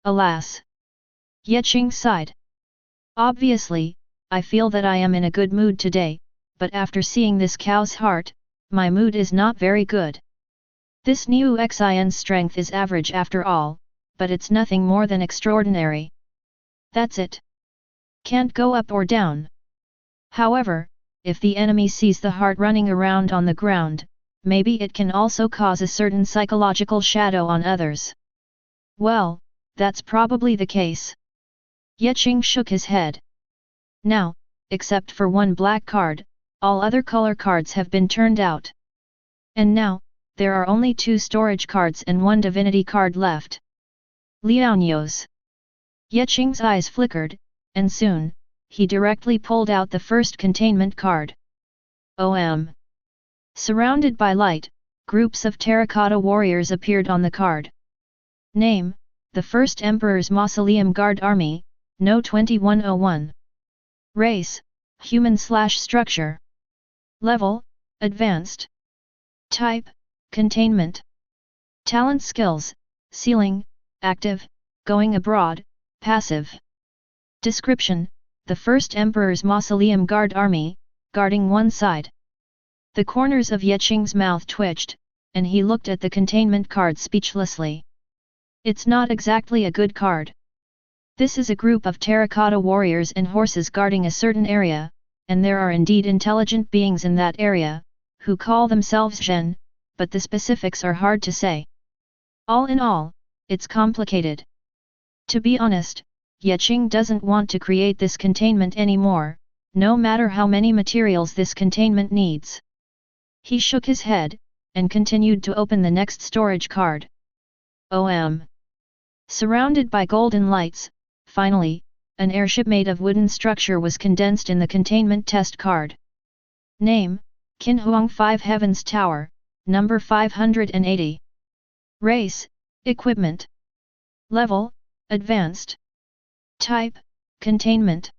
Alas! Qing sighed. Obviously, I feel that I am in a good mood today, but after seeing this cow's heart, my mood is not very good. This new Xin's strength is average after all, but it's nothing more than extraordinary. That's it. Can't go up or down. However, if the enemy sees the heart running around on the ground, maybe it can also cause a certain psychological shadow on others. Well, that's probably the case. Qing shook his head. Now, except for one black card, all other color cards have been turned out. And now, there are only 2 storage cards and 1 divinity card left. Liaonyos. Qing's eyes flickered, and soon, he directly pulled out the first containment card. Surrounded by light, groups of terracotta warriors appeared on the card. Name: the First Emperor's Mausoleum Guard Army, No 2101. Race: human/structure. Level: advanced. Type: containment. Talent skills: sealing, active, going abroad, passive. Description: the First Emperor's Mausoleum Guard Army, guarding one side. The corners of Qing's mouth twitched, and he looked at the containment card speechlessly. It's not exactly a good card. This is a group of terracotta warriors and horses guarding a certain area, and there are indeed intelligent beings in that area, who call themselves Zhen, but the specifics are hard to say. All in all, it's complicated. To be honest, Qing doesn't want to create this containment anymore, no matter how many materials this containment needs. He shook his head, and continued to open the next storage card. Surrounded by golden lights, finally, an airship made of wooden structure was condensed in the containment test card. Name, Qin Huang 5 Heavens Tower, number 580. Race, Equipment. Level, Advanced. Type, Containment.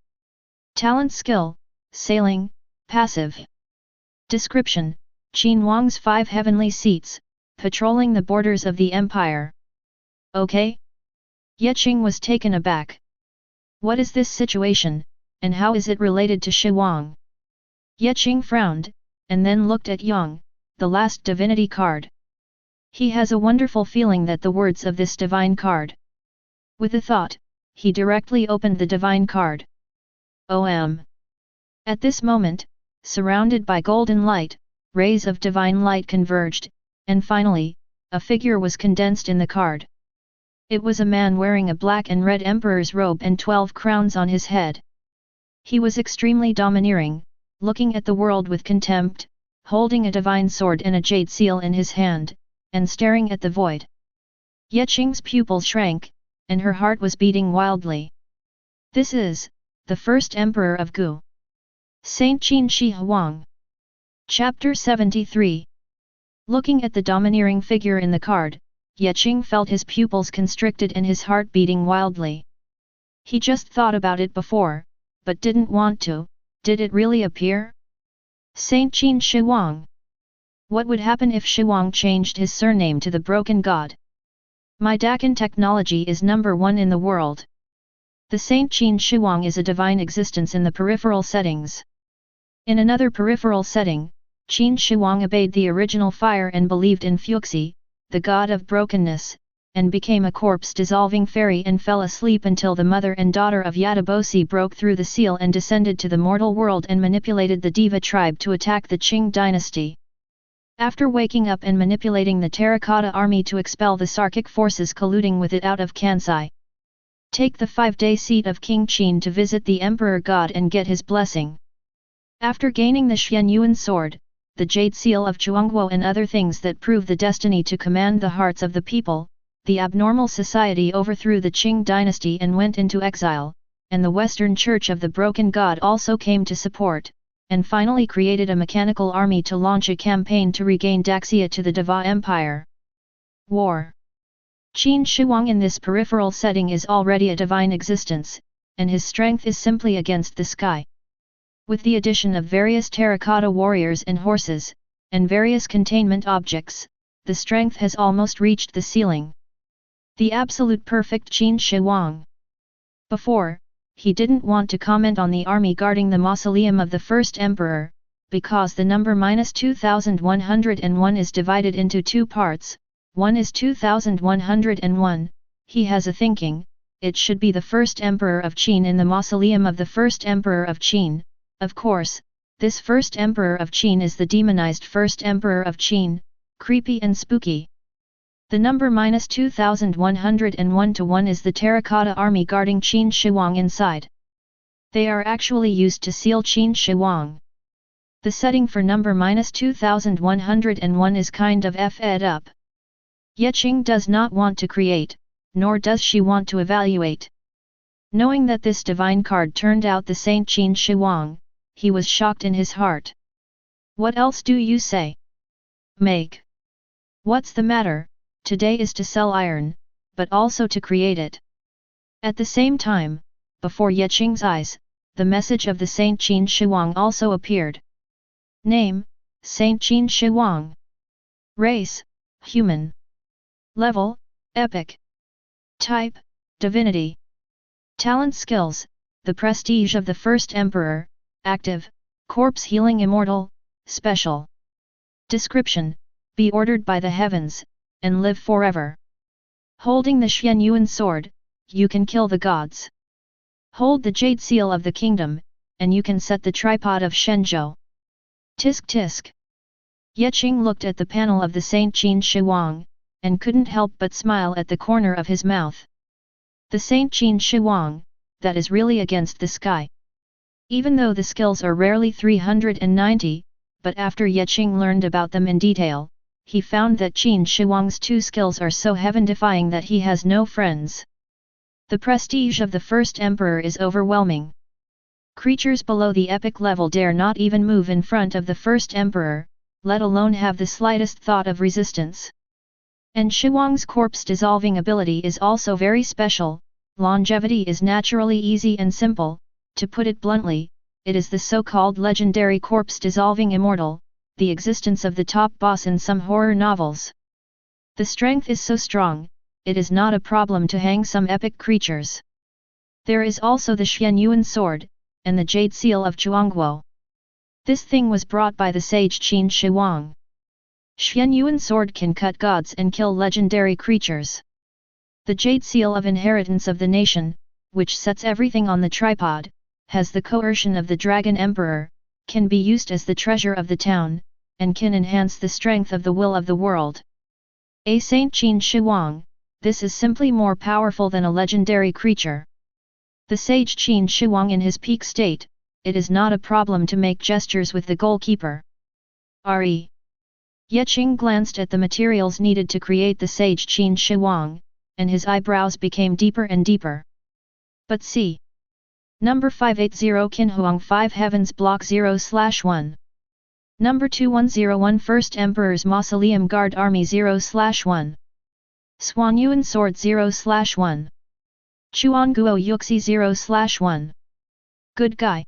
Talent skill, Sailing, Passive. Description, Qin Huang's 5 heavenly seats, patrolling the borders of the empire. Okay? Qing was taken aback. What is this situation, and how is it related to Shi Huang? Qing frowned, and then looked at Yang, the last divinity card. He has a wonderful feeling that the words of this divine card. With a thought, he directly opened the divine card. At this moment, surrounded by golden light, rays of divine light converged, and finally, a figure was condensed in the card. It was a man wearing a black and red emperor's robe and 12 crowns on his head. He was extremely domineering, looking at the world with contempt, holding a divine sword and a jade seal in his hand, and staring at the void. Qing's pupils shrank, and her heart was beating wildly. This is the first emperor of Gu. Saint Qin Shi Huang. Chapter 73. Looking at the domineering figure in the card, Qing felt his pupils constricted and his heart beating wildly. He just thought about it before, but didn't want to. Did it really appear? Saint Qin Shi Huang. What would happen if Shi Huang changed his surname to the Broken God? My Dakin technology is number 1 in the world. The Saint Qin Shi Huang is a divine existence in the peripheral settings. In another peripheral setting, Qin Shi Huang obeyed the original fire and believed in Fuxi, the god of brokenness, and became a corpse-dissolving fairy and fell asleep until the mother and daughter of Yadabosi broke through the seal and descended to the mortal world and manipulated the Diva tribe to attack the Qing dynasty. After waking up and manipulating the Terracotta army to expel the Sarkic forces colluding with it out of Kansai. Take the 5-day seat of King Qin to visit the Emperor God and get his blessing. After gaining the Xianyuan sword, the Jade Seal of Zhuangguo and other things that prove the destiny to command the hearts of the people, the abnormal society overthrew the Qing dynasty and went into exile, and the Western Church of the Broken God also came to support, and finally created a mechanical army to launch a campaign to regain Daxia to the Deva Empire. War. Qin Shi Huang in this peripheral setting is already a divine existence, and his strength is simply against the sky. With the addition of various terracotta warriors and horses, and various containment objects, the strength has almost reached the ceiling. The absolute perfect Qin Shi Huang. Before, he didn't want to comment on the army guarding the mausoleum of the first emperor, because the number -2101 is divided into 2 parts, one is 2101, he has a thinking, it should be the first emperor of Qin in the mausoleum of the first emperor of Qin. Of course, this first emperor of Qin is the demonized first emperor of Qin, creepy and spooky. The number -2101 to 1 is the terracotta army guarding Qin Shi Huang inside. They are actually used to seal Qin Shi Huang. The setting for number -2101 is kind of f'd up. Qing does not want to create, nor does she want to evaluate. Knowing that this divine card turned out the Saint Qin Shi Huang, he was shocked in his heart. What else do you say? Make. What's the matter? Today is to sell iron, but also to create it. At the same time, before Qing's eyes, the message of the Saint Qin Shi Huang also appeared. Name, Saint Qin Shi Huang. Race, human. Level, epic. Type, divinity. Talent skills, the prestige of the first emperor, active, corpse healing immortal, special. Description, be ordered by the heavens, and live forever. Holding the Xianyuan sword, you can kill the gods. Hold the jade seal of the kingdom, and you can set the tripod of Shenzhou. Tisk tisk. Qing looked at the panel of the Saint Qin Shi Huang, and couldn't help but smile at the corner of his mouth. The Saint Qin Shi Huang, that is really against the sky. Even though the skills are rarely 390, but after Qing learned about them in detail, he found that Qin Shi Huang's two skills are so heaven-defying that he has no friends. The prestige of the first emperor is overwhelming. Creatures below the epic level dare not even move in front of the first emperor, let alone have the slightest thought of resistance. And Shi Huang's corpse-dissolving ability is also very special. Longevity is naturally easy and simple. To put it bluntly, it is the so-called legendary corpse-dissolving immortal, the existence of the top boss in some horror novels. The strength is so strong, it is not a problem to hang some epic creatures. There is also the Xianyuan sword, and the jade seal of Zhuangguo. This thing was brought by the sage Qin Shi Huang. Xianyuan sword can cut gods and kill legendary creatures. The jade seal of inheritance of the nation, which sets everything on the tripod, has the coercion of the Dragon Emperor, can be used as the treasure of the town, and can enhance the strength of the will of the world. A Saint Qin Shi Huang, this is simply more powerful than a legendary creature. The sage Qin Shi Huang in his peak state, it is not a problem to make gestures with the goalkeeper. Re. Qing glanced at the materials needed to create the sage Qin Shi Huang, and his eyebrows became deeper and deeper. But see. Number 580 Qin Huang 5 Heavens Block 0/1. Number 2101 First Emperor's Mausoleum Guard Army 0/1. Xuanyuan Sword 0/1. Chuanguo Yuxi 0/1. Good guy.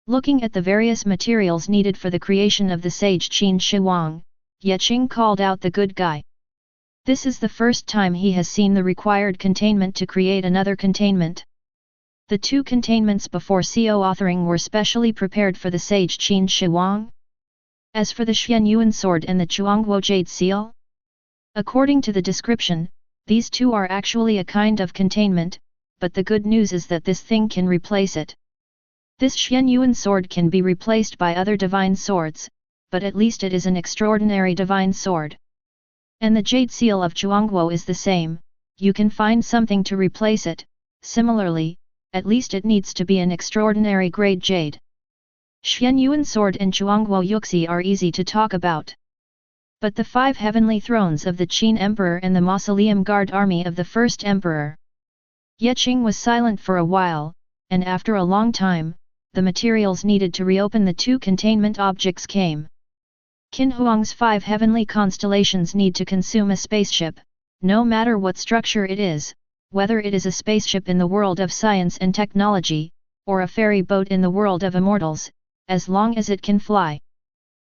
Looking at the various materials needed for the creation of the sage Qin Shi Huang, Qing called out the good guy. This is the first time he has seen the required containment to create another containment. The two containments before CO authoring were specially prepared for the sage Qin Shi Huang. As for the Xianyuan sword and the Zhuangguo jade seal, according to the description, these two are actually a kind of containment, but the good news is that this thing can replace it. This Xianyuan sword can be replaced by other divine swords, but at least it is an extraordinary divine sword. And the jade seal of Zhuangguo is the same, you can find something to replace it. Similarly, at least it needs to be an extraordinary grade jade. Xianyuan sword and Zhuangguo Yuxi are easy to talk about. But the 5 heavenly thrones of the Qin Emperor and the Mausoleum Guard Army of the First Emperor. Qing was silent for a while, and after a long time, the materials needed to reopen the two containment objects came. Qin Huang's 5 heavenly constellations need to consume a spaceship, no matter what structure it is, whether it is a spaceship in the world of science and technology, or a ferry boat in the world of immortals, as long as it can fly.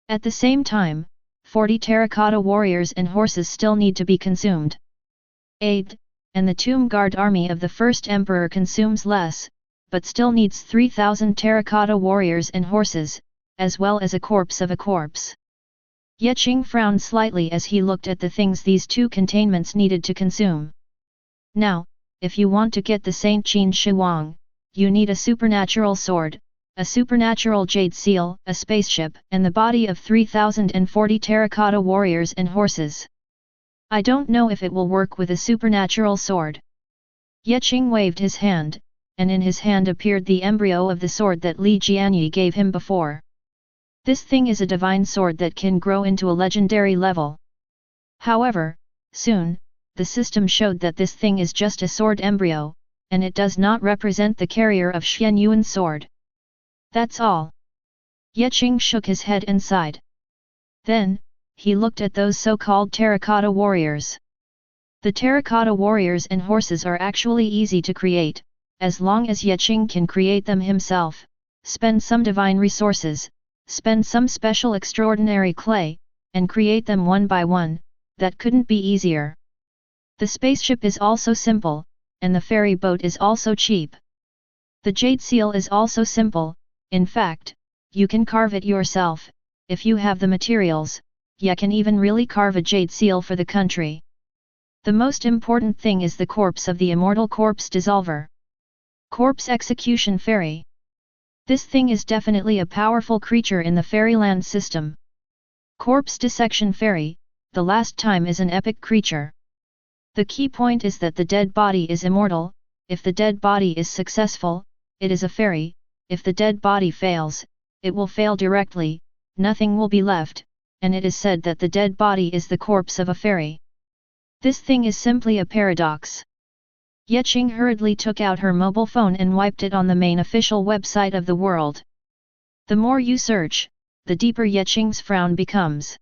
At the same time, 40 terracotta warriors and horses still need to be consumed. Aid, and the Tomb Guard army of the first emperor consumes less, but still needs 3,000 terracotta warriors and horses, as well as a corpse of a corpse. Qing frowned slightly as he looked at the things these two containments needed to consume. Now, if you want to get the Saint Qin Shi Huang, you need a supernatural sword, a supernatural jade seal, a spaceship, and the body of 3,040 terracotta warriors and horses. I don't know if it will work with a supernatural sword. Qing waved his hand, and in his hand appeared the embryo of the sword that Li Jianyi gave him before. This thing is a divine sword that can grow into a legendary level. However, soon, the system showed that this thing is just a sword embryo, and it does not represent the carrier of Xianyuan sword. That's all. Qing shook his head and sighed. Then, he looked at those so-called terracotta warriors. The terracotta warriors and horses are actually easy to create, as long as Qing can create them himself, spend some divine resources, spend some special extraordinary clay, and create them one by one. That couldn't be easier. The spaceship is also simple, and the ferry boat is also cheap. The jade seal is also simple, in fact, you can carve it yourself, if you have the materials, you can even really carve a jade seal for the country. The most important thing is the corpse of the immortal corpse dissolver. Corpse execution ferry. This thing is definitely a powerful creature in the fairyland system. Corpse dissection ferry, the last time is an epic creature. The key point is that the dead body is immortal. If the dead body is successful, it is a fairy. If the dead body fails, it will fail directly, nothing will be left, and it is said that the dead body is the corpse of a fairy. This thing is simply a paradox. Qing hurriedly took out her mobile phone and wiped it on the main official website of the world. The more you search, the deeper Qing's frown becomes.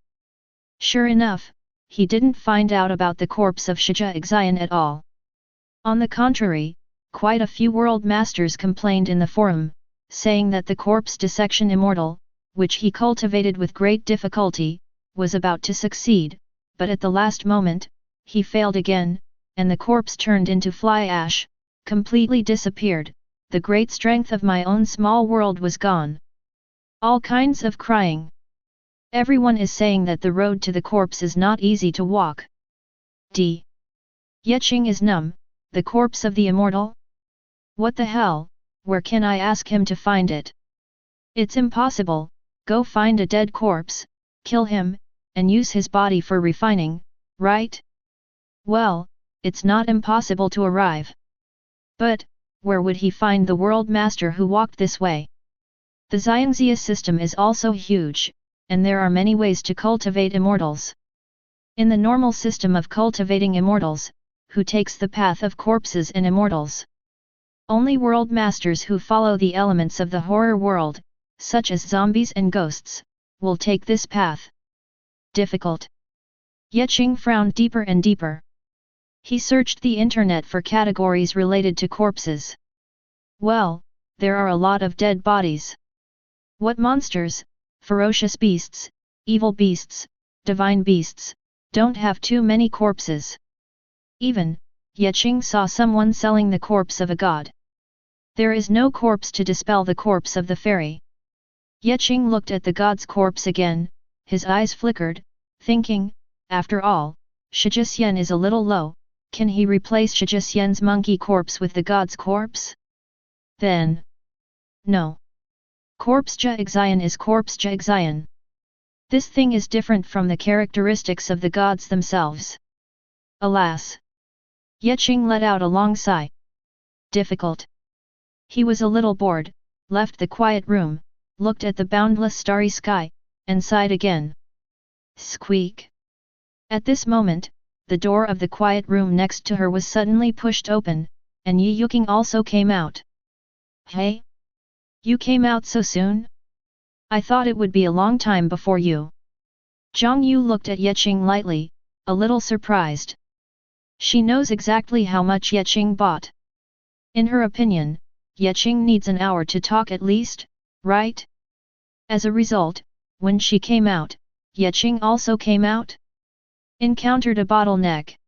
Sure enough, he didn't find out about the corpse of Xianxia at all. On the contrary, quite a few world masters complained in the forum, saying that the corpse dissection immortal, which he cultivated with great difficulty, was about to succeed, but at the last moment, he failed again, and the corpse turned into fly ash, completely disappeared. The great strength of my own small world was gone. All kinds of crying. Everyone is saying that the road to the corpse is not easy to walk. Qing is numb, the corpse of the immortal? What the hell, where can I ask him to find it? It's impossible, go find a dead corpse, kill him, and use his body for refining, right? Well, it's not impossible to arrive. But, where would he find the world master who walked this way? The Xianxia system is also huge, and there are many ways to cultivate immortals. In the normal system of cultivating immortals, who takes the path of corpses and immortals? Only world masters who follow the elements of the horror world, such as zombies and ghosts, will take this path. Difficult. Qing frowned deeper and deeper. He searched the internet for categories related to corpses. Well, there are a lot of dead bodies. What monsters, ferocious beasts, evil beasts, divine beasts, don't have too many corpses? Even, Qing saw someone selling the corpse of a god. There is no corpse to dispel the corpse of the fairy. Qing looked at the god's corpse again, his eyes flickered, thinking, after all, Xianxia is a little low, can he replace Xianxia's monkey corpse with the god's corpse? Then. No. Corpse Xianxia is corpse Xianxia. This thing is different from the characteristics of the gods themselves. Alas! Qing let out a long sigh. Difficult. He was a little bored, left the quiet room, looked at the boundless starry sky, and sighed again. Squeak! At this moment, the door of the quiet room next to her was suddenly pushed open, and Qing also came out. Hey? You came out so soon? I thought it would be a long time before you. Zhang Yu looked at Qing lightly, a little surprised. She knows exactly how much Qing bought. In her opinion, Qing needs an hour to talk at least, right? As a result, when she came out, Qing also came out? Encountered a bottleneck.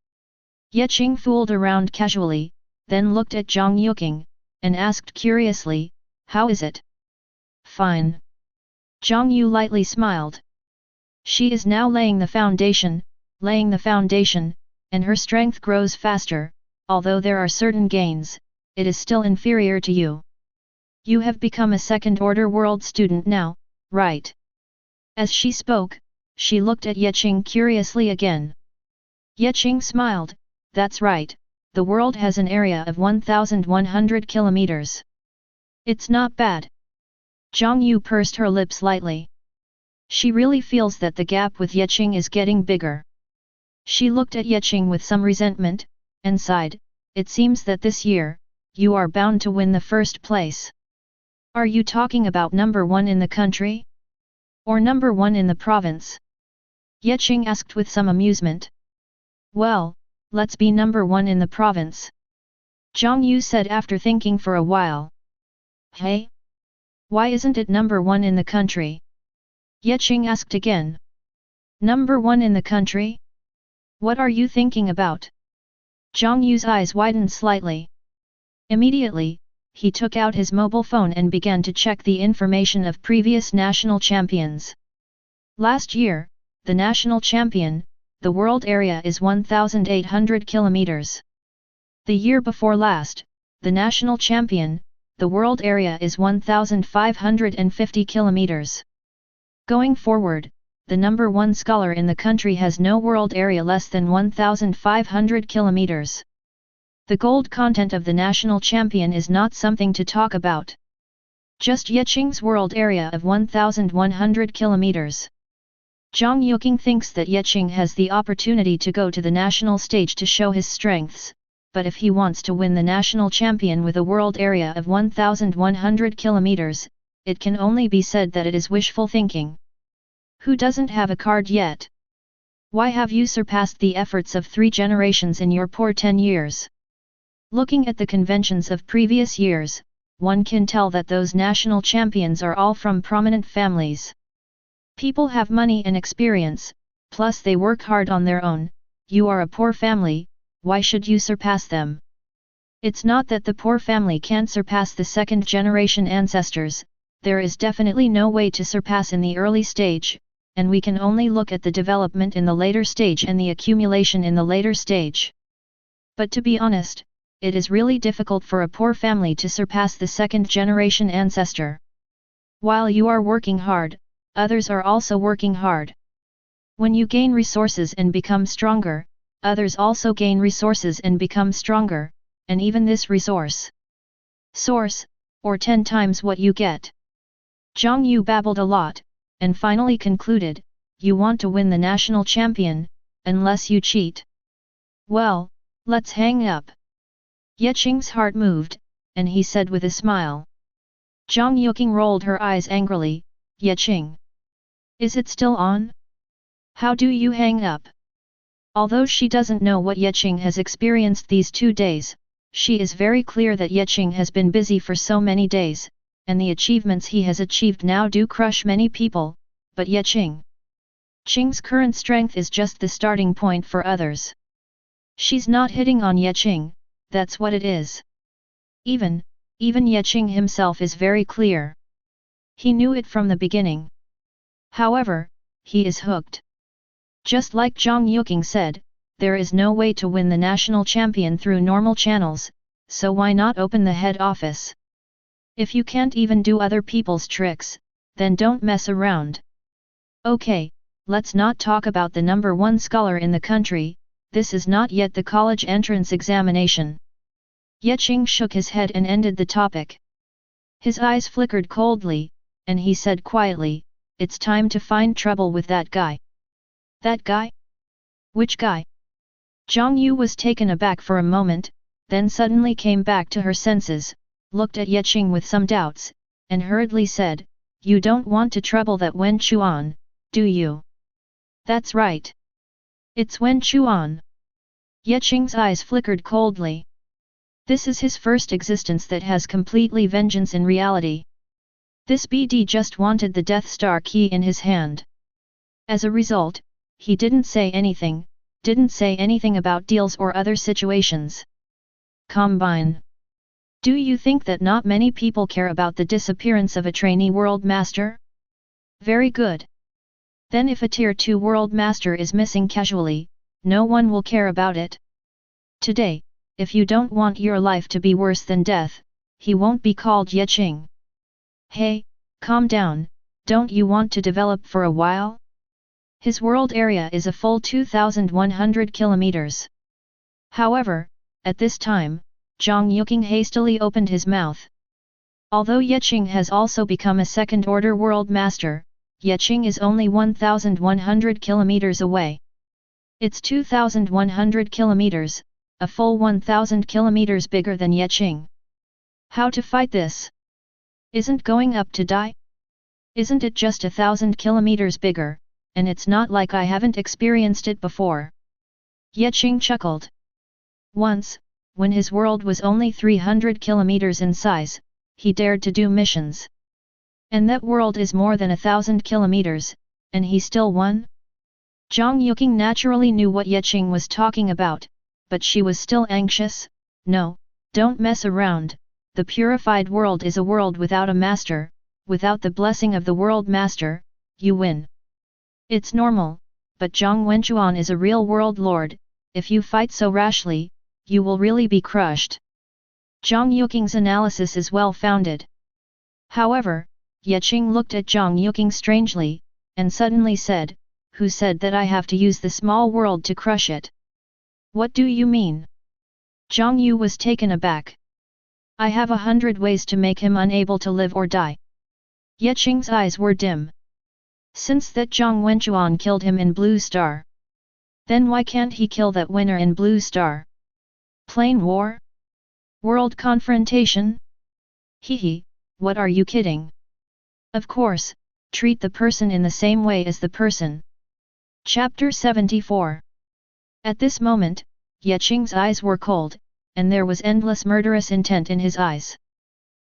Qing fooled around casually, then looked at Zhang Yuking, and asked curiously, how is it? Fine. Zhang Yu lightly smiled. She is now laying the foundation, and her strength grows faster, although there are certain gains, it is still inferior to you. You have become a second-order world student now, right? As she spoke, she looked at Qing curiously again. Qing smiled, that's right, the world has an area of 1,100 kilometers. It's not bad. Zhang Yu pursed her lips lightly. She really feels that the gap with Qing is getting bigger. She looked at Qing with some resentment, and sighed, it seems that this year, you are bound to win the first place. Are you talking about number 1 in the country? Or number 1 in the province? Qing asked with some amusement. Well, let's be number 1 in the province. Zhang Yu said after thinking for a while. Hey? Why isn't it number 1 in the country? Qing asked again. Number 1 in the country? What are you thinking about? Zhang Yu's eyes widened slightly. Immediately, he took out his mobile phone and began to check the information of previous national champions. Last year, the national champion, the world area is 1,800 kilometers. The year before last, the national champion, the world area is 1,550 kilometers. Going forward, the number one scholar in the country has no world area less than 1,500 kilometers. The gold content of the national champion is not something to talk about. Just Ye Qing's world area of 1,100 kilometers. Zhang Yuqing thinks that Ye Qing has the opportunity to go to the national stage to show his strengths, but if he wants to win the national champion with a world area of 1,100 kilometers, it can only be said that it is wishful thinking. Who doesn't have a card yet? Why have you surpassed the efforts of 3 generations in your poor 10 years? Looking at the conventions of previous years, one can tell that those national champions are all from prominent families. People have money and experience, plus they work hard on their own. You are a poor family, why should you surpass them? It's not that the poor family can't surpass the second generation ancestors, there is definitely no way to surpass in the early stage, and we can only look at the development in the later stage and the accumulation in the later stage. But to be honest, it is really difficult for a poor family to surpass the second generation ancestor. While you are working hard, others are also working hard. When you gain resources and become stronger, others also gain resources and become stronger, and even this resource source, or 10 times what you get. Zhang Yu babbled a lot, and finally concluded, you want to win the national champion, unless you cheat. Well, let's hang up. Ye Qing's heart moved, and he said with a smile. Zhang Yuqing rolled her eyes angrily, Ye Qing. Is it still on? How do you hang up? Although she doesn't know what Ye Qing has experienced these 2 days, she is very clear that Ye Qing has been busy for so many days, and the achievements he has achieved now do crush many people, but Ye Qing's current strength is just the starting point for others. She's not hitting on Ye Qing, that's what it is. Even Ye Qing himself is very clear. He knew it from the beginning. However, he is hooked. Just like Zhang Yuqing said, there is no way to win the national champion through normal channels, so why not open the head office? If you can't even do other people's tricks, then don't mess around. Okay, let's not talk about the number one scholar in the country, this is not yet the college entrance examination. Ye Qing shook his head and ended the topic. His eyes flickered coldly, and he said quietly, it's time to find trouble with that guy. That guy? Which guy? Zhang Yu was taken aback for a moment, then suddenly came back to her senses, looked at Ye Qing with some doubts, and hurriedly said, you don't want to trouble that Wen Chuan, do you? That's right. It's Wen Chuan. Ye Qing's eyes flickered coldly. This is his first existence that has completely vengeance in reality. This BD just wanted the Death Star key in his hand. As a result, he didn't say anything about deals or other situations. Combine. Do you think that not many people care about the disappearance of a trainee world master? Very good. Then if a tier 2 world master is missing casually, no one will care about it. Today, if you don't want your life to be worse than death, he won't be called Ye Qing. Hey, calm down, don't you want to develop for a while? His world area is a full 2,100 kilometers. However, at this time, Zhang Yuqing hastily opened his mouth. Although Ye Qing has also become a second-order world master, Ye Qing is only 1,100 kilometers away. It's 2,100 kilometers, a full 1,000 kilometers bigger than Ye Qing. How to fight this? Isn't going up to die? Isn't it just 1,000 kilometers bigger, and it's not like I haven't experienced it before? Ye Qing chuckled. Once, when his world was only 300 kilometers in size, he dared to do missions. And that world is more than 1,000 kilometers, and he still won? Zhang Yuqing naturally knew what Ye Qing was talking about, but she was still anxious. No, don't mess around, the purified world is a world without a master, without the blessing of the world master, you win. It's normal, but Zhang Wenchuan is a real world lord, if you fight so rashly, you will really be crushed. Zhang Yuqing's analysis is well founded. However, Ye Qing looked at Zhang Yuqing strangely, and suddenly said, "Who said that I have to use the small world to crush it? What do you mean?" Zhang Yu was taken aback. "I have 100 ways to make him unable to live or die." Ye Qing's eyes were dim. Since that Zhang Wenchuan killed him in Blue Star, then why can't he kill that winner in Blue Star? Plain war? World confrontation? Hehe, what are you kidding? Of course, treat the person in the same way as the person. Chapter 74. At this moment, Ye Qing's eyes were cold, and there was endless murderous intent in his eyes.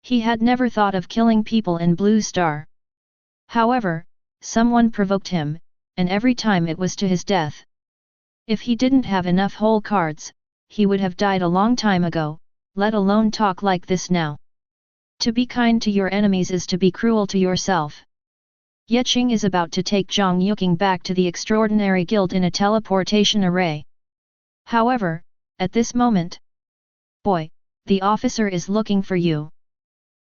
He had never thought of killing people in Blue Star. However, someone provoked him, and every time it was to his death. If he didn't have enough whole cards, he would have died a long time ago, let alone talk like this now. To be kind to your enemies is to be cruel to yourself. Ye Qing is about to take Zhang Yuqing back to the extraordinary guild in a teleportation array. However, at this moment, "Boy, the officer is looking for you."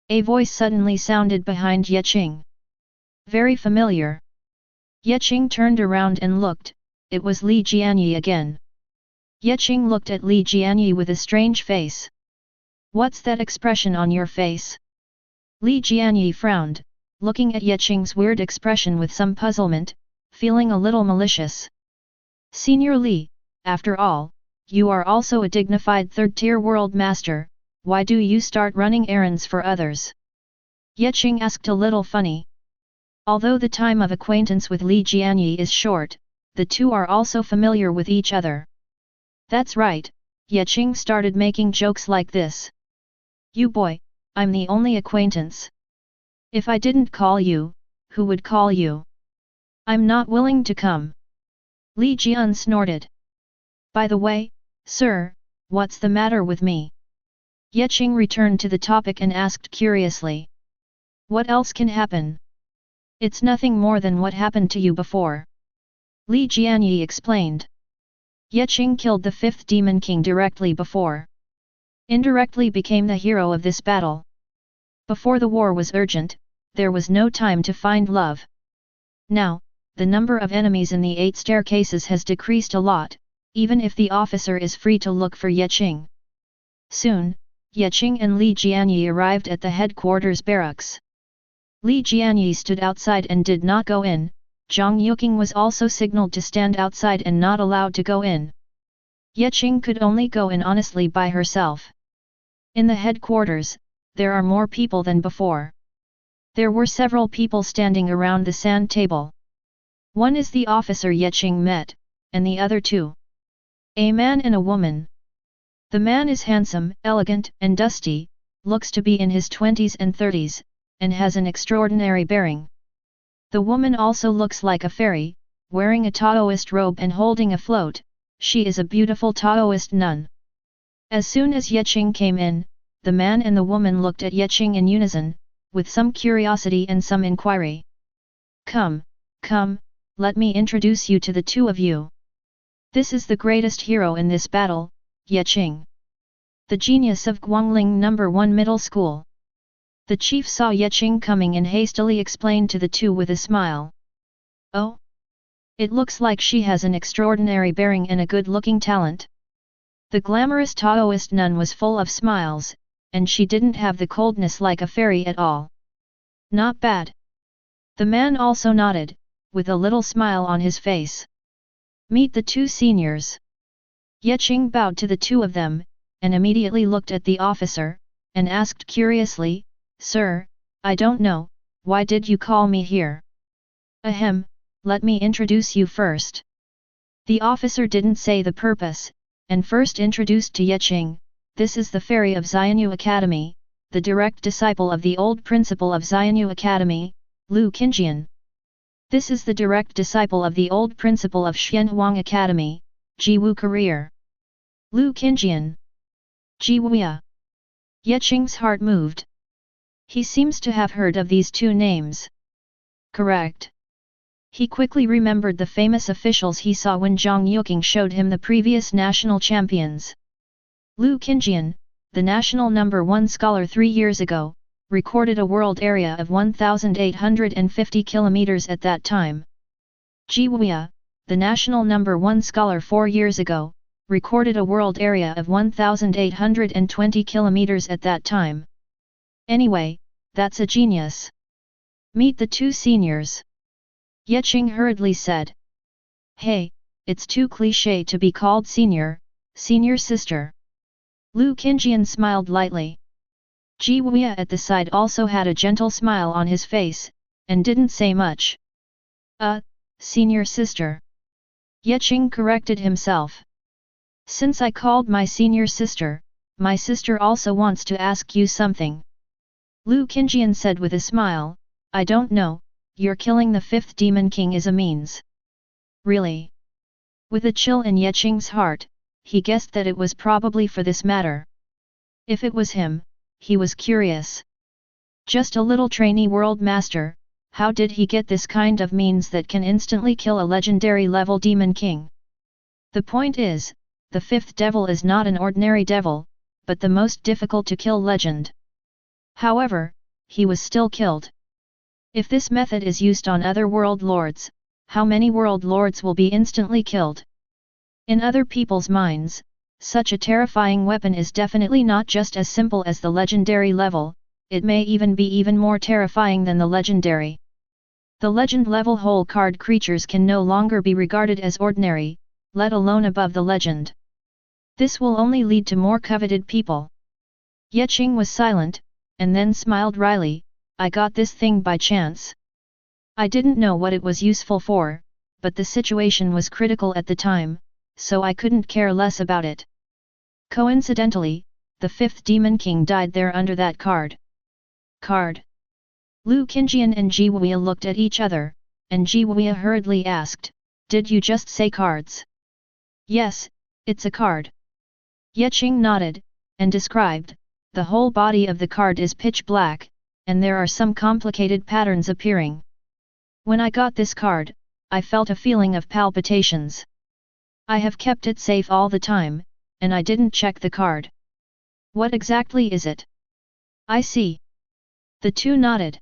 A voice suddenly sounded behind Ye Qing. Very familiar. Ye Qing turned around and looked, it was Li Jianyi again. Ye Qing looked at Li Jianyi with a strange face. "What's that expression on your face?" Li Jianyi frowned, looking at Ye Qing's weird expression with some puzzlement, feeling a little malicious. "Senior Li, after all, you are also a dignified third-tier world master, why do you start running errands for others?" Ye Qing asked a little funny. Although the time of acquaintance with Li Jianyi is short, the two are also familiar with each other. That's right, Ye Qing started making jokes like this. "You boy, I'm the only acquaintance. If I didn't call you, who would call you? I'm not willing to come." Li Jian snorted. "By the way, sir, what's the matter with me?" Ye Qing returned to the topic and asked curiously. "What else can happen? It's nothing more than what happened to you before." Li Jianyi explained. Ye Qing killed the 5th Demon King directly before. Indirectly became the hero of this battle. Before the war was urgent, there was no time to find love. Now, the number of enemies in the 8 staircases has decreased a lot, even if the officer is free to look for Ye Qing. Soon, Ye Qing and Li Jianyi arrived at the headquarters barracks. Li Jianyi stood outside and did not go in. Zhang Yuqing was also signaled to stand outside and not allowed to go in. Ye Qing could only go in honestly by herself. In the headquarters, there are more people than before. There were several people standing around the sand table. One is the officer Ye Qing met, and the other two. A man and a woman. The man is handsome, elegant, and dusty, looks to be in his 20s and 30s, and has an extraordinary bearing. The woman also looks like a fairy, wearing a Taoist robe and holding a float. She is a beautiful Taoist nun. As soon as Ye Qing came in, the man and the woman looked at Ye Qing in unison, with some curiosity and some inquiry. Come, let me introduce you to the two of you. This is the greatest hero in this battle, Ye Qing. The genius of Guangling No. 1 Middle School." The chief saw Ye Qing coming and hastily explained to the two with a smile. "Oh? It looks like she has an extraordinary bearing and a good-looking talent." The glamorous Taoist nun was full of smiles, and she didn't have the coldness like a fairy at all. "Not bad." The man also nodded, with a little smile on his face. "Meet the two seniors." Ye Qing bowed to the two of them, and immediately looked at the officer, and asked curiously, "Sir, I don't know, why did you call me here?" "Ahem, let me introduce you first." The officer didn't say the purpose, and first introduced to Ye Qing, "This is the fairy of Xianyu Academy, the direct disciple of the old principal of Xianyu Academy, Lu Qingjian. This is the direct disciple of the old principal of Xianhuang Academy, Ji Wu Career. Lu Qingjian. Ji Wuya." Ye Qing's heart moved. He seems to have heard of these two names. Correct. He quickly remembered the famous officials he saw when Zhang Yuqing showed him the previous national champions. Lu Qingjian, the national number 1 scholar 3 years ago, recorded a world area of 1,850 kilometers at that time. Jiwia, the national #1 scholar 4 years ago, recorded a world area of 1,820 kilometers at that time. Anyway, that's a genius. Meet the 2 seniors. Qing hurriedly said. Hey, it's too cliché to be called senior sister. Lu Qingjian smiled lightly. Jiwia at the side also had a gentle smile on his face, and didn't say much. Senior sister. Qing corrected himself. Since I called my sister also wants to ask you something. Lu Qingjian said with a smile, I don't know, your killing the 5th Demon King is a means. Really? With a chill in Qing's heart, he guessed that it was probably for this matter. If it was him, he was curious. Just a little trainee world master, how did he get this kind of means that can instantly kill a legendary level Demon King? The point is, the 5th devil is not an ordinary devil, but the most difficult to kill legend. However, he was still killed. If this method is used on other world lords, how many world lords will be instantly killed? In other people's minds, such a terrifying weapon is definitely not just as simple as the legendary level, it may even be even more terrifying than the legendary. The legend level whole card creatures can no longer be regarded as ordinary, let alone above the legend. This will only lead to more coveted people. Qing was silent, and then smiled wryly, I got this thing by chance. I didn't know what it was useful for, but the situation was critical at the time, so I couldn't care less about it. Coincidentally, the 5th Demon King died there under that card. Lu Qingjian and Jiwia looked at each other, and Jiwia hurriedly asked, did you just say cards? Yes, it's a card. Qing nodded, and described, the whole body of the card is pitch black, and there are some complicated patterns appearing. When I got this card, I felt a feeling of palpitations. I have kept it safe all the time, and I didn't check the card. What exactly is it? I see. The 2 nodded.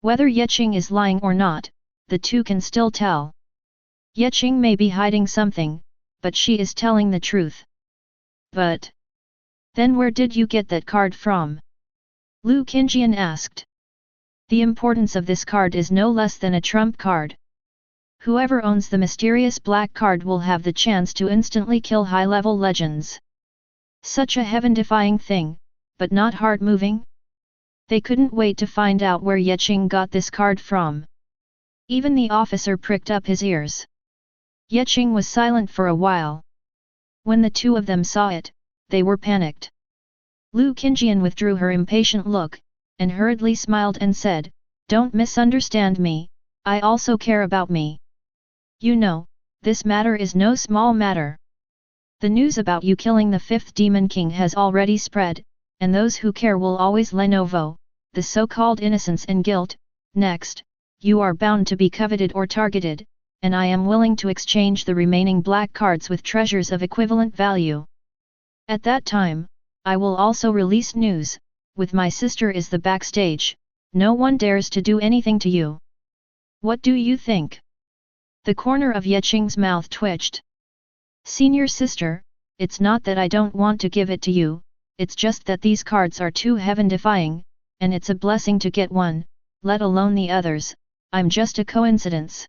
Whether Qing is lying or not, the 2 can still tell. Qing may be hiding something, but she is telling the truth. But then where did you get that card from? Lu Qingjian asked. The importance of this card is no less than a trump card. Whoever owns the mysterious black card will have the chance to instantly kill high-level legends. Such a heaven-defying thing, but not heart-moving? They couldn't wait to find out where Qing got this card from. Even the officer pricked up his ears. Qing was silent for a while. When the 2 of them saw it, they were panicked. Lu Qingjian withdrew her impatient look, and hurriedly smiled and said, don't misunderstand me, I also care about me. You know, this matter is no small matter. The news about you killing the 5th Demon King has already spread, and those who care will always Lenovo, the so-called innocence and guilt. Next, you are bound to be coveted or targeted, and I am willing to exchange the remaining black cards with treasures of equivalent value. At that time, I will also release news, with my sister is the backstage, no one dares to do anything to you. What do you think? The corner of Qing's mouth twitched. Senior sister, it's not that I don't want to give it to you, it's just that these cards are too heaven-defying, and it's a blessing to get one, let alone the others, I'm just a coincidence.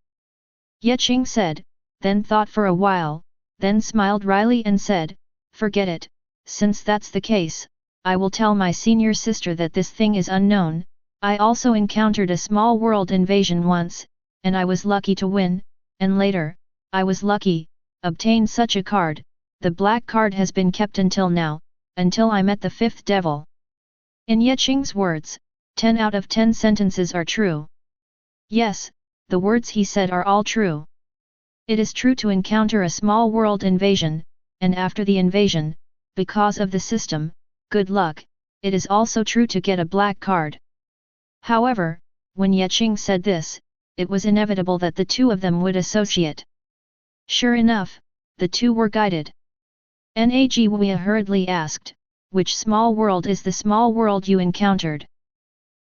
Qing said, then thought for a while, then smiled wryly and said, forget it, since that's the case, I will tell my senior sister that this thing is unknown. I also encountered a small world invasion once, and I was lucky to win, and later, I was lucky, obtained such a card. The black card has been kept until now, until I met the 5th devil. In Qing's words, 10 out of 10 sentences are true. Yes, the words he said are all true. It is true to encounter a small world invasion, and after the invasion, because of the system, good luck, it is also true to get a black card. However, when Qing said this, it was inevitable that the 2 of them would associate. Sure enough, the 2 were guided. Jiwia hurriedly asked, which small world is the small world you encountered?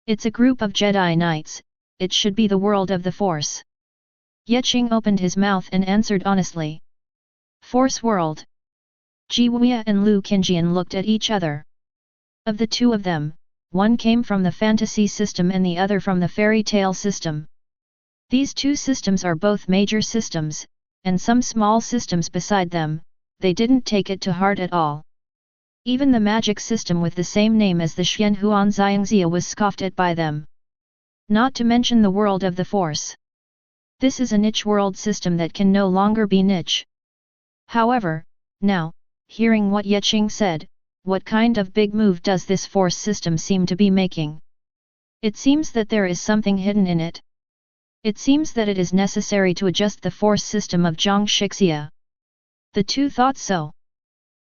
It's a group of Jedi Knights, it should be the world of the Force. Qing opened his mouth and answered honestly. Force world. Ji Wuya and Lu Qingjian looked at each other. Of the two of them, one came from the fantasy system and the other from the fairy tale system. These two systems are both major systems, and some small systems beside them, they didn't take it to heart at all. Even the magic system with the same name as the Xianhuan Xianxia was scoffed at by them. Not to mention the world of the Force. This is a niche world system that can no longer be niche. However, now, hearing what Qing said, what kind of big move does this Force system seem to be making? It seems that there is something hidden in it. It seems that it is necessary to adjust the Force system of Xianxia. The two thought so.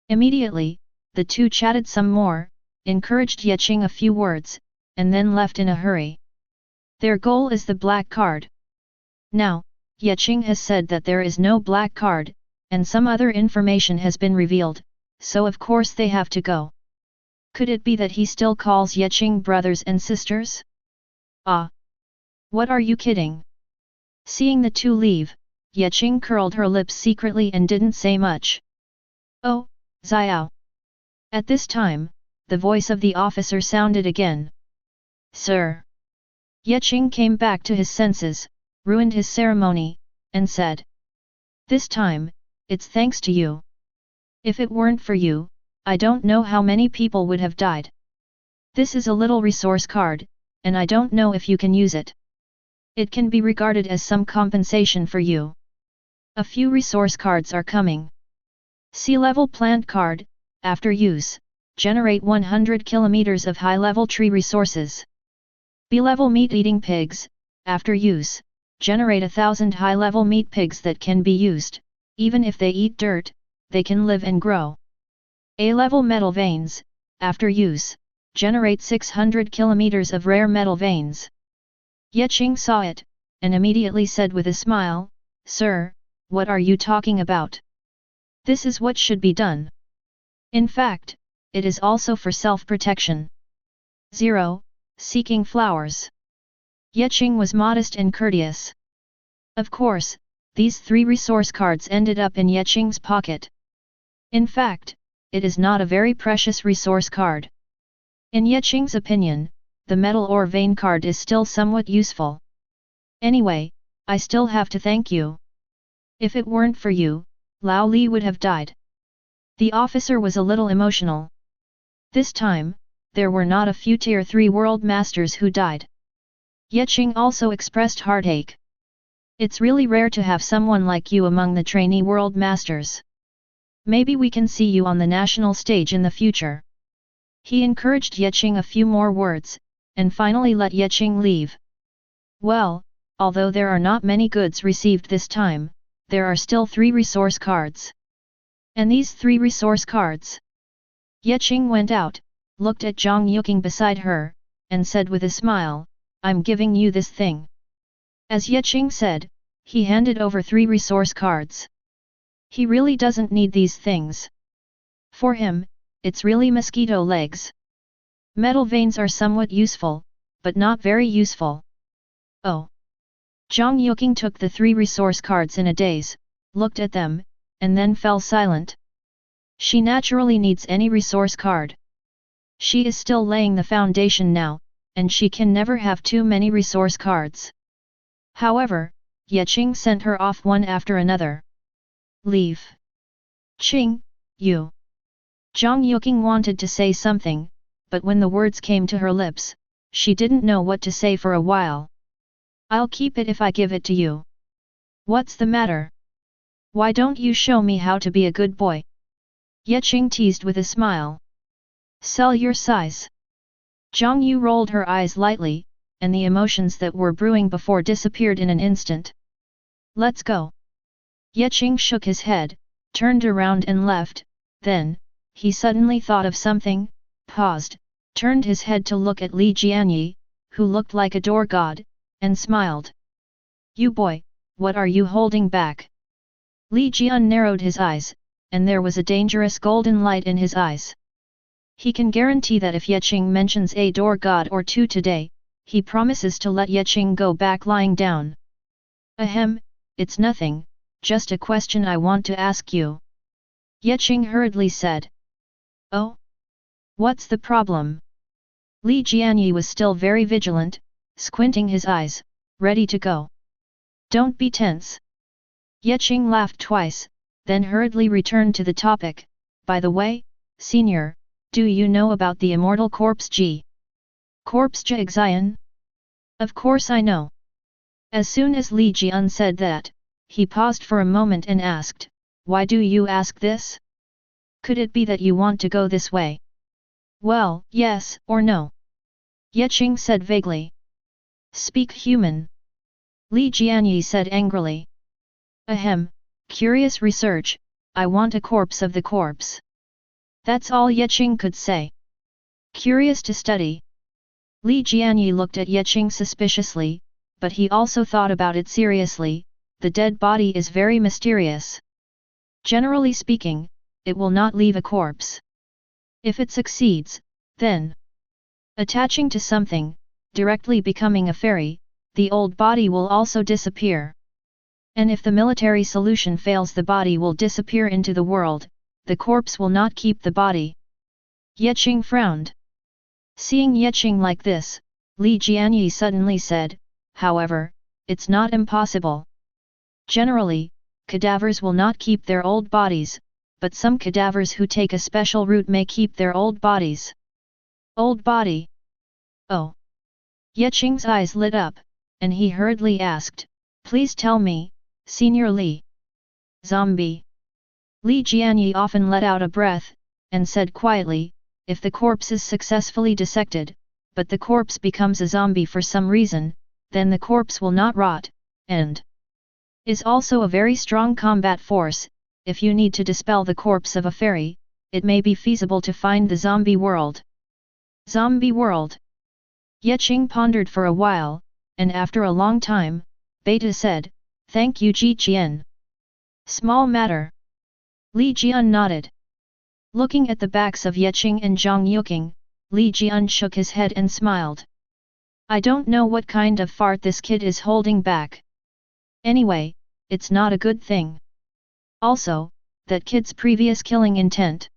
Immediately, the two chatted some more, encouraged Qing a few words, and then left in a hurry. Their goal is the black card. Now, Qing has said that there is no black card, and some other information has been revealed, so of course they have to go. Could it be that he still calls Qing brothers and sisters? Ah! What are you kidding? Seeing the two leave, Qing curled her lips secretly and didn't say much. Oh, Xiao! At this time, the voice of the officer sounded again. Sir! Qing came back to his senses, ruined his ceremony, and said. This time, it's thanks to you. If it weren't for you, I don't know how many people would have died. This is a little resource card, and I don't know if you can use it. It can be regarded as some compensation for you. A few resource cards are coming. Sea-level plant card, after use, generate 100 kilometers of high-level tree resources. B-level meat-eating pigs, after use, generate 1,000 high-level meat pigs that can be used, even if they eat dirt, they can live and grow. A-level metal veins, after use, generate 600 kilometers of rare metal veins. Qing saw it, and immediately said with a smile, Sir, what are you talking about? This is what should be done. In fact, it is also for self-protection. 0. Seeking flowers. Qing was modest and courteous. Of course, these 3 resource cards ended up in Qing's pocket. In fact, it is not a very precious resource card. In Qing's opinion, the metal or vein card is still somewhat useful. Anyway, I still have to thank you. If it weren't for you, Lao Li would have died. The officer was a little emotional. This time, there were not a few Tier 3 world masters who died. Qing also expressed heartache. It's really rare to have someone like you among the trainee world masters. Maybe we can see you on the national stage in the future. He encouraged Qing a few more words, and finally let Qing leave. Well, although there are not many goods received this time, there are still 3 resource cards. And these 3 resource cards? Qing went out, looked at Zhang Yuqing beside her, and said with a smile, I'm giving you this thing. As Qing said, he handed over 3 resource cards. He really doesn't need these things. For him, it's really mosquito legs. Metal veins are somewhat useful, but not very useful. Oh! Zhang Yuqing took the 3 resource cards in a daze, looked at them, and then fell silent. She naturally needs any resource card. She is still laying the foundation now, and she can never have too many resource cards. However, Qing sent her off one after another. Leave. Qing, you. Zhang Yuqing wanted to say something, but when the words came to her lips, she didn't know what to say for a while. I'll keep it if I give it to you. What's the matter? Why don't you show me how to be a good boy? Qing teased with a smile. Sell your size. Zhang Yu rolled her eyes lightly, and the emotions that were brewing before disappeared in an instant. Let's go. Qing shook his head, turned around and left, then, he suddenly thought of something, paused, turned his head to look at Li Jianyi, who looked like a door god, and smiled. You boy, what are you holding back? Li Jian narrowed his eyes, and there was a dangerous golden light in his eyes. He can guarantee that if Qing mentions a door god or 2 today, he promises to let Qing go back lying down. Ahem, it's nothing, just a question I want to ask you. Qing hurriedly said. Oh? What's the problem? Li Jianyi was still very vigilant, squinting his eyes, ready to go. Don't be tense. Qing laughed twice, then hurriedly returned to the topic. By the way, senior, do you know about the immortal corpse Ji? Corpse Ji Xian? Of course I know. As soon as Li Jian said that, he paused for a moment and asked, why do you ask this? Could it be that you want to go this way? Well, yes or no? Qing said vaguely. Speak human. Li Jianyi said angrily. Ahem, curious research, I want a corpse of the corpse. That's all Qing could say. Curious to study. Li Jianyi looked at Qing suspiciously, but he also thought about it seriously. The dead body is very mysterious. Generally speaking, it will not leave a corpse. If it succeeds, then attaching to something, directly becoming a fairy, the old body will also disappear. And if the military solution fails, the body will disappear into the world, the corpse will not keep the body. Qing frowned. Seeing Qing like this, Li Jianyi suddenly said, however, it's not impossible. Generally, cadavers will not keep their old bodies, but some cadavers who take a special route may keep their old bodies. Old body? Oh. Qing's eyes lit up, and he hurriedly asked, please tell me, Senior Li. Zombie. Li Jianyi often let out a breath, and said quietly, if the corpse is successfully dissected, but the corpse becomes a zombie for some reason, then the corpse will not rot, and is also a very strong combat force. If you need to dispel the corpse of a fairy, it may be feasible to find the zombie world. Zombie world? Qing pondered for a while, and after a long time, Beta said, thank you Ji Jian. Small matter. Li Jian nodded. Looking at the backs of Qing and Zhang Yuqing, Li Jian shook his head and smiled. I don't know what kind of fart this kid is holding back. Anyway, it's not a good thing. Also, that kid's previous killing intent.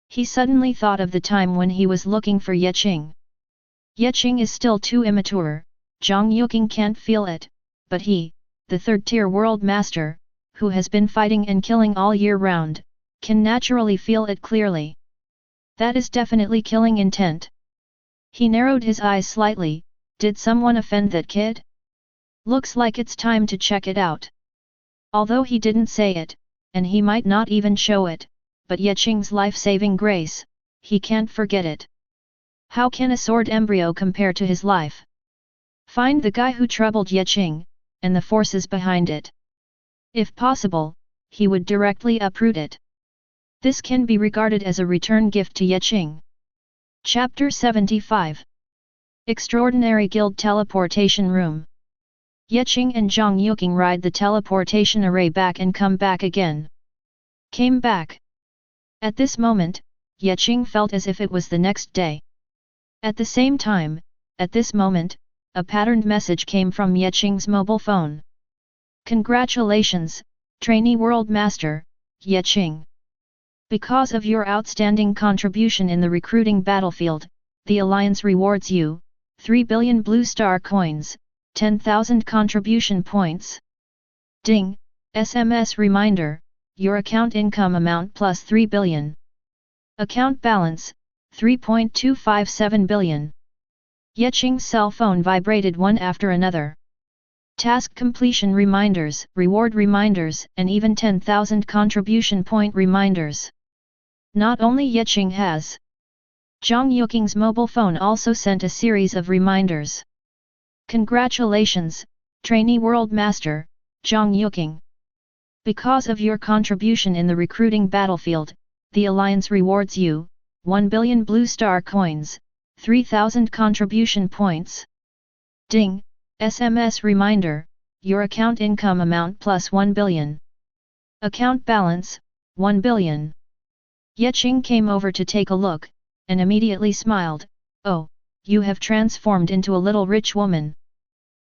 He suddenly thought of the time when he was looking for Qing. Qing is still too immature, Zhang Yuqing can't feel it, but he, the third-tier world master, who has been fighting and killing all year round, can naturally feel it clearly. That is definitely killing intent. He narrowed his eyes slightly. Did someone offend that kid? Looks like it's time to check it out. Although he didn't say it, and he might not even show it, but Qing's life-saving grace, he can't forget it. How can a sword embryo compare to his life? Find the guy who troubled Qing, and the forces behind it. If possible, he would directly uproot it. This can be regarded as a return gift to Qing. Chapter 75. Extraordinary Guild Teleportation Room. Qing and Zhang Yuqing ride the teleportation array back and come back again. Came back. At this moment, Qing felt as if it was the next day. At the same time, at this moment, a patterned message came from Qing's mobile phone. Congratulations, Trainee World Master, Qing. Because of your outstanding contribution in the recruiting battlefield, the Alliance rewards you 3 billion blue star coins, 10,000 contribution points. Ding, SMS reminder, your account income amount plus 3 billion. Account balance, 3.257 billion. Qing's cell phone vibrated one after another. Task completion reminders, reward reminders, and even 10,000 contribution point reminders. Not only Qing has. Zhang Yuqing's mobile phone also sent a series of reminders. Congratulations, Trainee World Master, Zhang Yuqing. Because of your contribution in the recruiting battlefield, the Alliance rewards you 1 billion blue star coins, 3,000 contribution points. Ding, SMS reminder, your account income amount plus 1 billion. Account balance, 1 billion. Qing came over to take a look, and immediately smiled. Oh, you have transformed into a little rich woman.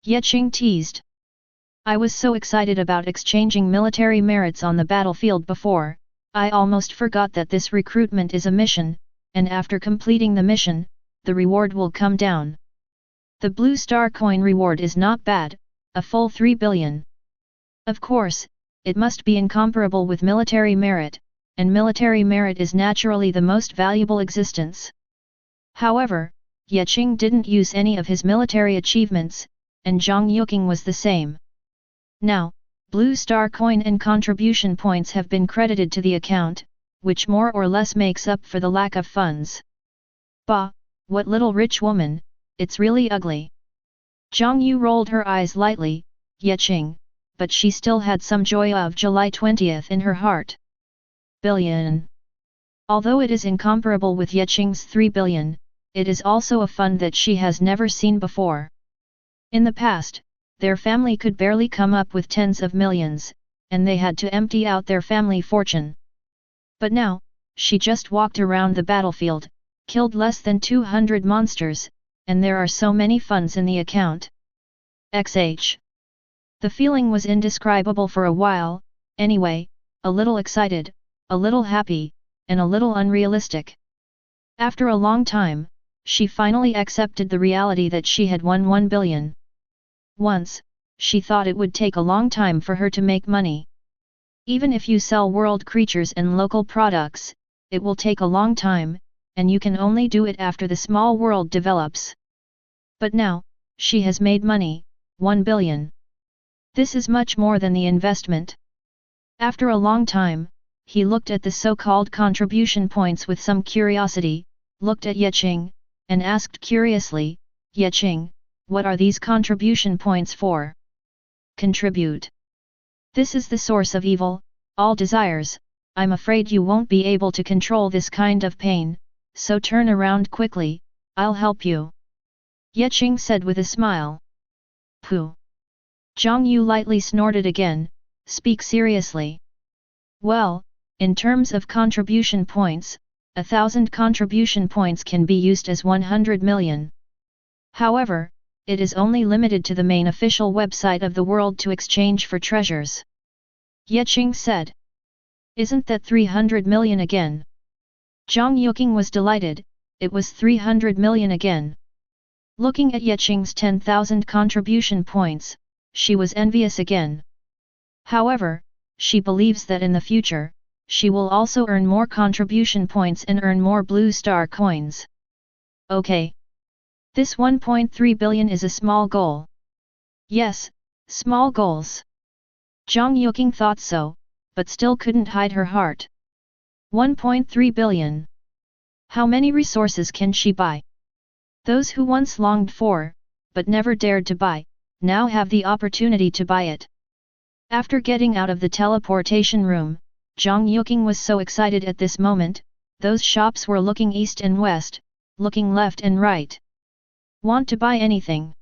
Qing teased. I was so excited about exchanging military merits on the battlefield before, I almost forgot that this recruitment is a mission, and after completing the mission, the reward will come down. The blue star coin reward is not bad, a full 3 billion. Of course, it must be incomparable with military merit, and military merit is naturally the most valuable existence. However, Ye Qing didn't use any of his military achievements, and Zhang Yuqing was the same. Now, blue star coin and contribution points have been credited to the account, which more or less makes up for the lack of funds. Bah, what little rich woman, it's really ugly. Zhang Yu rolled her eyes lightly, Ye Qing, but she still had some joy of July 20th in her heart. Billion. Although it is incomparable with Ye Qing's 3 billion, it is also a fund that she has never seen before. In the past, their family could barely come up with tens of millions, and they had to empty out their family fortune. But now, she just walked around the battlefield, killed less than 200 monsters, and there are so many funds in the account. XH. The feeling was indescribable for a while, anyway, a little excited, a little happy, and a little unrealistic. After a long time, she finally accepted the reality that she had won 1 billion. Once, she thought it would take a long time for her to make money. Even if you sell world creatures and local products, it will take a long time, and you can only do it after the small world develops. But now, she has made money, 1 billion. This is much more than the investment. After a long time, he looked at the so-called contribution points with some curiosity, looked at Ye Qing, and asked curiously, Ye Qing, what are these contribution points for? Contribute. This is the source of evil, all desires. I'm afraid you won't be able to control this kind of pain, so turn around quickly, I'll help you. Ye Qing said with a smile. Pooh. Zhang Yu lightly snorted again, speak seriously. Well, in terms of contribution points, 1,000 contribution points can be used as 100 million. However, it is only limited to the main official website of the world to exchange for treasures. Ye Qing said. Isn't that 300 million again? Zhang Yuqing was delighted, it was 300 million again. Looking at Ye Qing's 10,000 contribution points, she was envious again. However, she believes that in the future, she will also earn more contribution points and earn more blue star coins. Okay. This 1.3 billion is a small goal. Yes, small goals. Zhang Yuqing thought so, but still couldn't hide her heart. 1.3 billion. How many resources can she buy? Those who once longed for, but never dared to buy, now have the opportunity to buy it. After getting out of the teleportation room, Zhang Yuqing was so excited at this moment, those shops were looking east and west, looking left and right. Want to buy anything?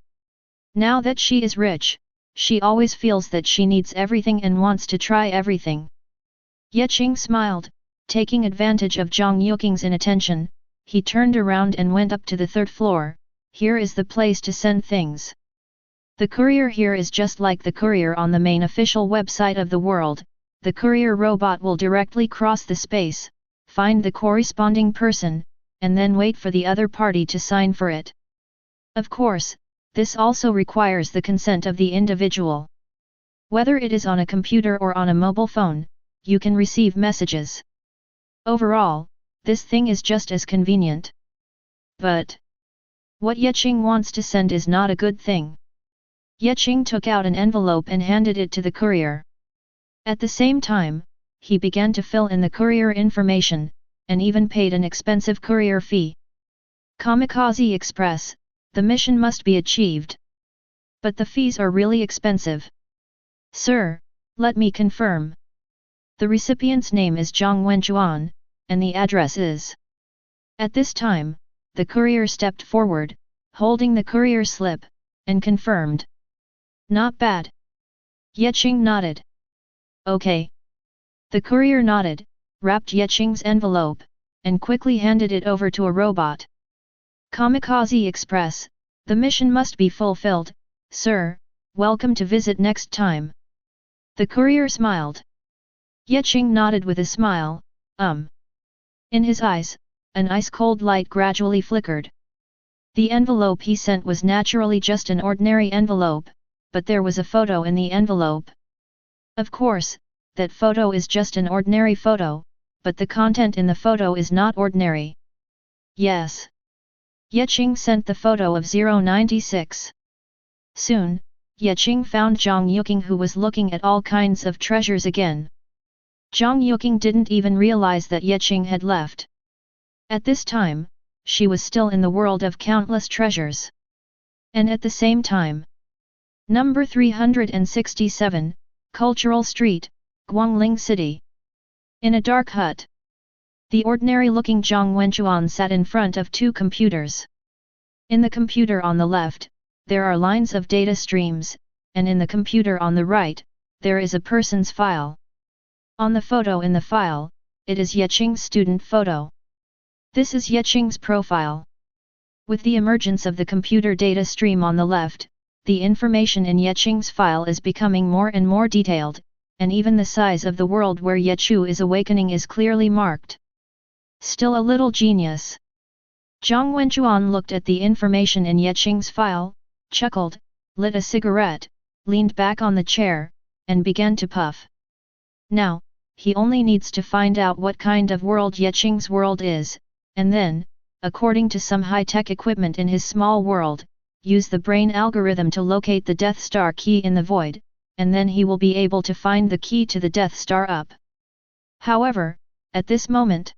Now that she is rich, she always feels that she needs everything and wants to try everything. Ye Qing smiled, taking advantage of Zhang Yuqing's inattention, he turned around and went up to the 3rd floor, here is the place to send things. The courier here is just like the courier on the main official website of the world, the courier robot will directly cross the space, find the corresponding person, and then wait for the other party to sign for it. Of course, this also requires the consent of the individual. Whether it is on a computer or on a mobile phone, you can receive messages. Overall, this thing is just as convenient. But what Ye Qing wants to send is not a good thing. Ye Qing took out an envelope and handed it to the courier. At the same time, he began to fill in the courier information, and even paid an expensive courier fee. Kamikaze Express, the mission must be achieved. But the fees are really expensive. Sir, let me confirm. The recipient's name is Zhang Wenchuan, and the address is. At this time, the courier stepped forward, holding the courier slip, and confirmed. Not bad. Ye Qing nodded. Okay. The courier nodded, wrapped Ye Qing's envelope, and quickly handed it over to a robot. Kamikaze Express, the mission must be fulfilled, sir, welcome to visit next time. The courier smiled. Ye Qing nodded with a smile, In his eyes, an ice-cold light gradually flickered. The envelope he sent was naturally just an ordinary envelope, but there was a photo in the envelope. Of course, that photo is just an ordinary photo, but the content in the photo is not ordinary. Yes. Ye Qing sent the photo of 096. Soon, Ye Qing found Zhang Yuqing, who was looking at all kinds of treasures again. Zhang Yuqing didn't even realize that Ye Qing had left. At this time, she was still in the world of countless treasures. And at the same time, Number 367, Cultural Street, Guangling City. In a dark hut, the ordinary-looking Zhang Wenchuan sat in front of two computers. In the computer on the left, there are lines of data streams, and in the computer on the right, there is a person's file. On the photo in the file, it is Ye Qing's student photo. This is Ye Qing's profile. With the emergence of the computer data stream on the left, the information in Ye Qing's file is becoming more and more detailed, and even the size of the world where Ye Chu is awakening is clearly marked. Still a little genius. Zhang Wenchuan looked at the information in Ye Qing's file, chuckled, lit a cigarette, leaned back on the chair, and began to puff. Now, he only needs to find out what kind of world Ye Qing's world is, and then, according to some high-tech equipment in his small world, use the brain algorithm to locate the Death Star key in the void, and then he will be able to find the key to the Death Star up. However, at this moment,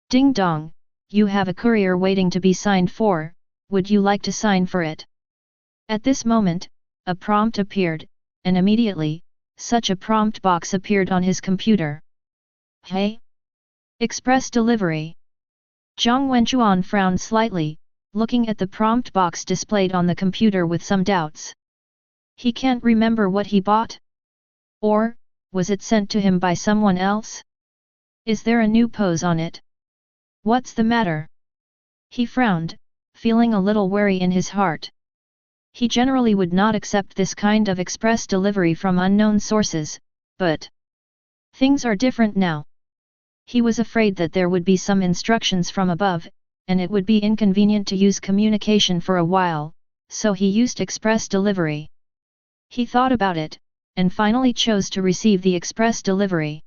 ding dong, you have a courier waiting to be signed for, would you like to sign for it? At this moment, a prompt appeared, and immediately, such a prompt box appeared on his computer. Hey? Express delivery. Zhang Wenchuan frowned slightly, looking at the prompt box displayed on the computer with some doubts. He can't remember what he bought? Or, was it sent to him by someone else? Is there a new pose on it? What's the matter? He frowned, feeling a little wary in his heart. He generally would not accept this kind of express delivery from unknown sources, but things are different now. He was afraid that there would be some instructions from above, and it would be inconvenient to use communication for a while, so he used express delivery. He thought about it, and finally chose to receive the express delivery.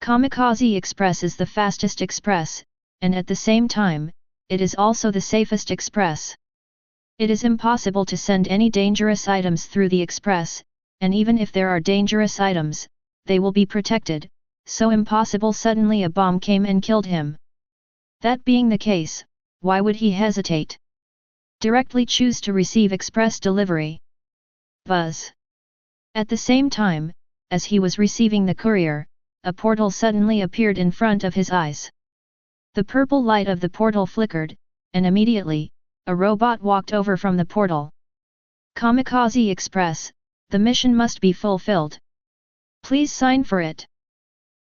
Kamikaze Express is the fastest express, and at the same time, it is also the safest express. It is impossible to send any dangerous items through the express, and even if there are dangerous items, they will be protected, so impossible suddenly a bomb came and killed him. That being the case, why would he hesitate? Directly choose to receive express delivery. Buzz. At the same time, as he was receiving the courier, a portal suddenly appeared in front of his eyes. The purple light of the portal flickered, and immediately, a robot walked over from the portal. Kamikaze Express, the mission must be fulfilled. Please sign for it.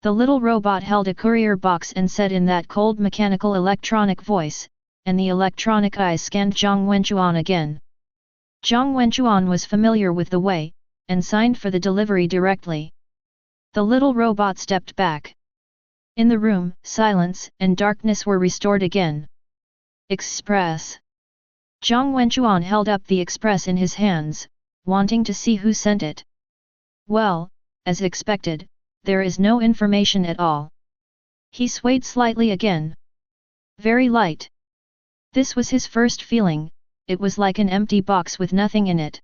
The little robot held a courier box and said in that cold mechanical electronic voice, and the electronic eyes scanned Zhang Wenchuan again. Zhang Wenchuan was familiar with the way, and signed for the delivery directly. The little robot stepped back. In the room, silence and darkness were restored again. Express. Zhang Wenchuan held up the express in his hands, wanting to see who sent it. Well, as expected, there is no information at all. He swayed slightly again. Very light. This was his first feeling, it was like an empty box with nothing in it.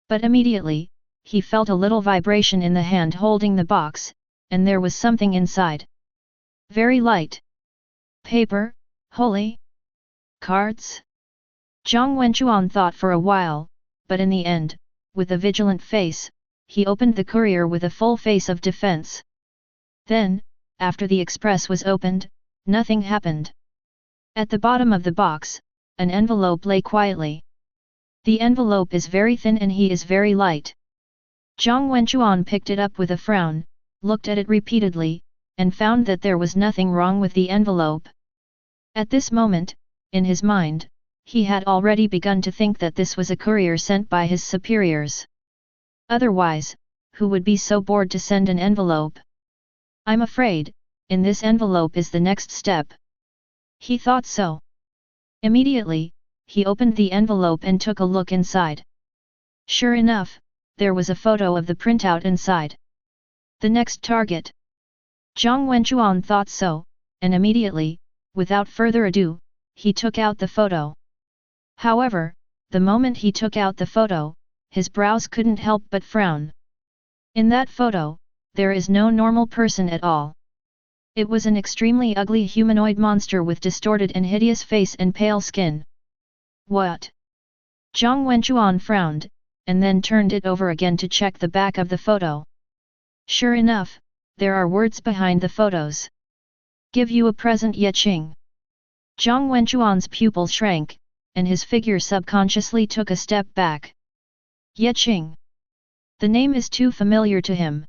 But immediately, he felt a little vibration in the hand holding the box, and there was something inside. Very light. Paper, holy? Cards? Zhang Wenchuan thought for a while, but in the end, with a vigilant face, he opened the courier with a full face of defense. Then, after the express was opened, nothing happened. At the bottom of the box, an envelope lay quietly. The envelope is very thin and he is very light. Zhang Wenchuan picked it up with a frown, looked at it repeatedly, and found that there was nothing wrong with the envelope. At this moment, in his mind, he had already begun to think that this was a courier sent by his superiors. Otherwise, who would be so bored to send an envelope? I'm afraid, in this envelope is the next step. He thought so. Immediately, he opened the envelope and took a look inside. Sure enough, there was a photo of the printout inside. The next target. Zhang Wenchuan thought so, and immediately, without further ado, he took out the photo. However, the moment he took out the photo, his brows couldn't help but frown. In that photo, there is no normal person at all. It was an extremely ugly humanoid monster with distorted and hideous face and pale skin. What? Zhang Wenchuan frowned, and then turned it over again to check the back of the photo. Sure enough, there are words behind the photos. Give you a present, Ye Qing. Zhang Wenchuan's pupil shrank, and his figure subconsciously took a step back. Ye Qing. The name is too familiar to him.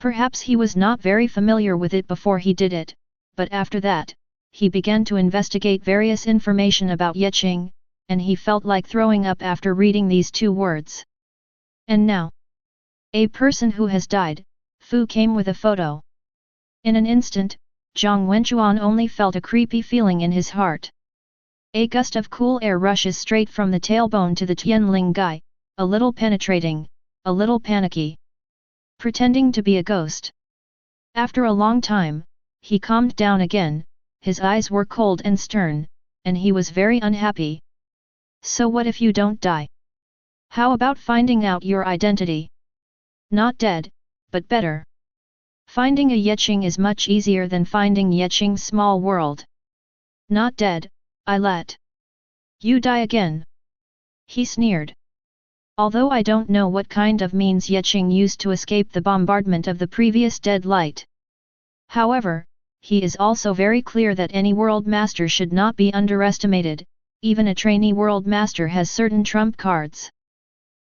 Perhaps he was not very familiar with it before he did it, but after that, he began to investigate various information about Ye Qing, and he felt like throwing up after reading these two words. And now, a person who has died, Fu came with a photo. In an instant, Zhang Wenchuan only felt a creepy feeling in his heart. A gust of cool air rushes straight from the tailbone to the Tianling guy, a little penetrating, a little panicky. Pretending to be a ghost. After a long time, he calmed down again, his eyes were cold and stern, and he was very unhappy. So what if you don't die? How about finding out your identity? Not dead, but better. Finding a Ye Qing is much easier than finding Ye Qing's small world. Not dead, I let you die again. He sneered. Although I don't know what kind of means Ye Qing used to escape the bombardment of the previous dead light. However, he is also very clear that any world master should not be underestimated, even a trainee world master has certain trump cards.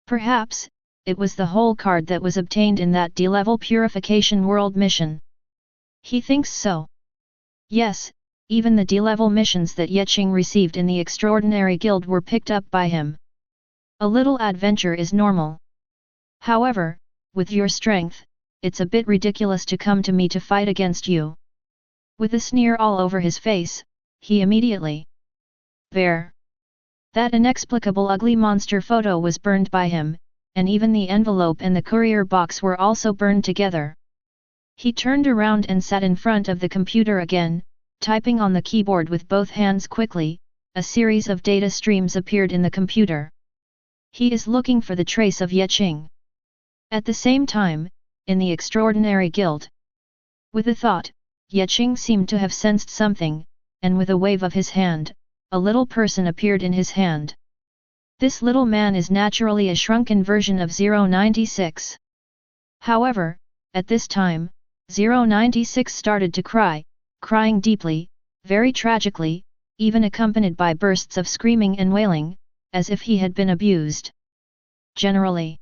Perhaps, it was the whole card that was obtained in that D-level purification world mission. He thinks so. Yes, even the D-level missions that Ye Qing received in the Extraordinary Guild were picked up by him. A little adventure is normal. However, with your strength, it's a bit ridiculous to come to me to fight against you. With a sneer all over his face, he immediately. There. That inexplicable ugly monster photo was burned by him, and even the envelope and the courier box were also burned together. He turned around and sat in front of the computer again, typing on the keyboard with both hands quickly. A series of data streams appeared in the computer. He is looking for the trace of Ye Qing. At the same time, in the Extraordinary Guild. With a thought, Ye Qing seemed to have sensed something, and with a wave of his hand, a little person appeared in his hand. This little man is naturally a shrunken version of 096. However, at this time, 096 started to cry, crying deeply, very tragically, even accompanied by bursts of screaming and wailing, as if he had been abused. Generally.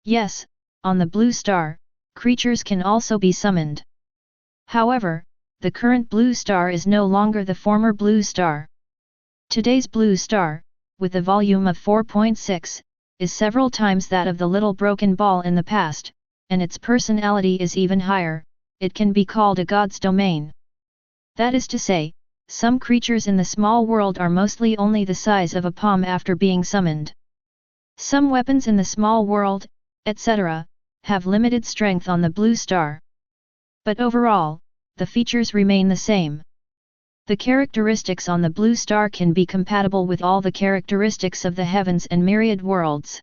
Yes, on the blue star, creatures can also be summoned. However, the current blue star is no longer the former blue star. Today's blue star, with a volume of 4.6, is several times that of the little broken ball in the past, and its personality is even higher. It can be called a god's domain. That is to say, some creatures in the small world are mostly only the size of a palm after being summoned. Some weapons in the small world, etc., have limited strength on the blue star. But overall, the features remain the same. The characteristics on the blue star can be compatible with all the characteristics of the heavens and myriad worlds.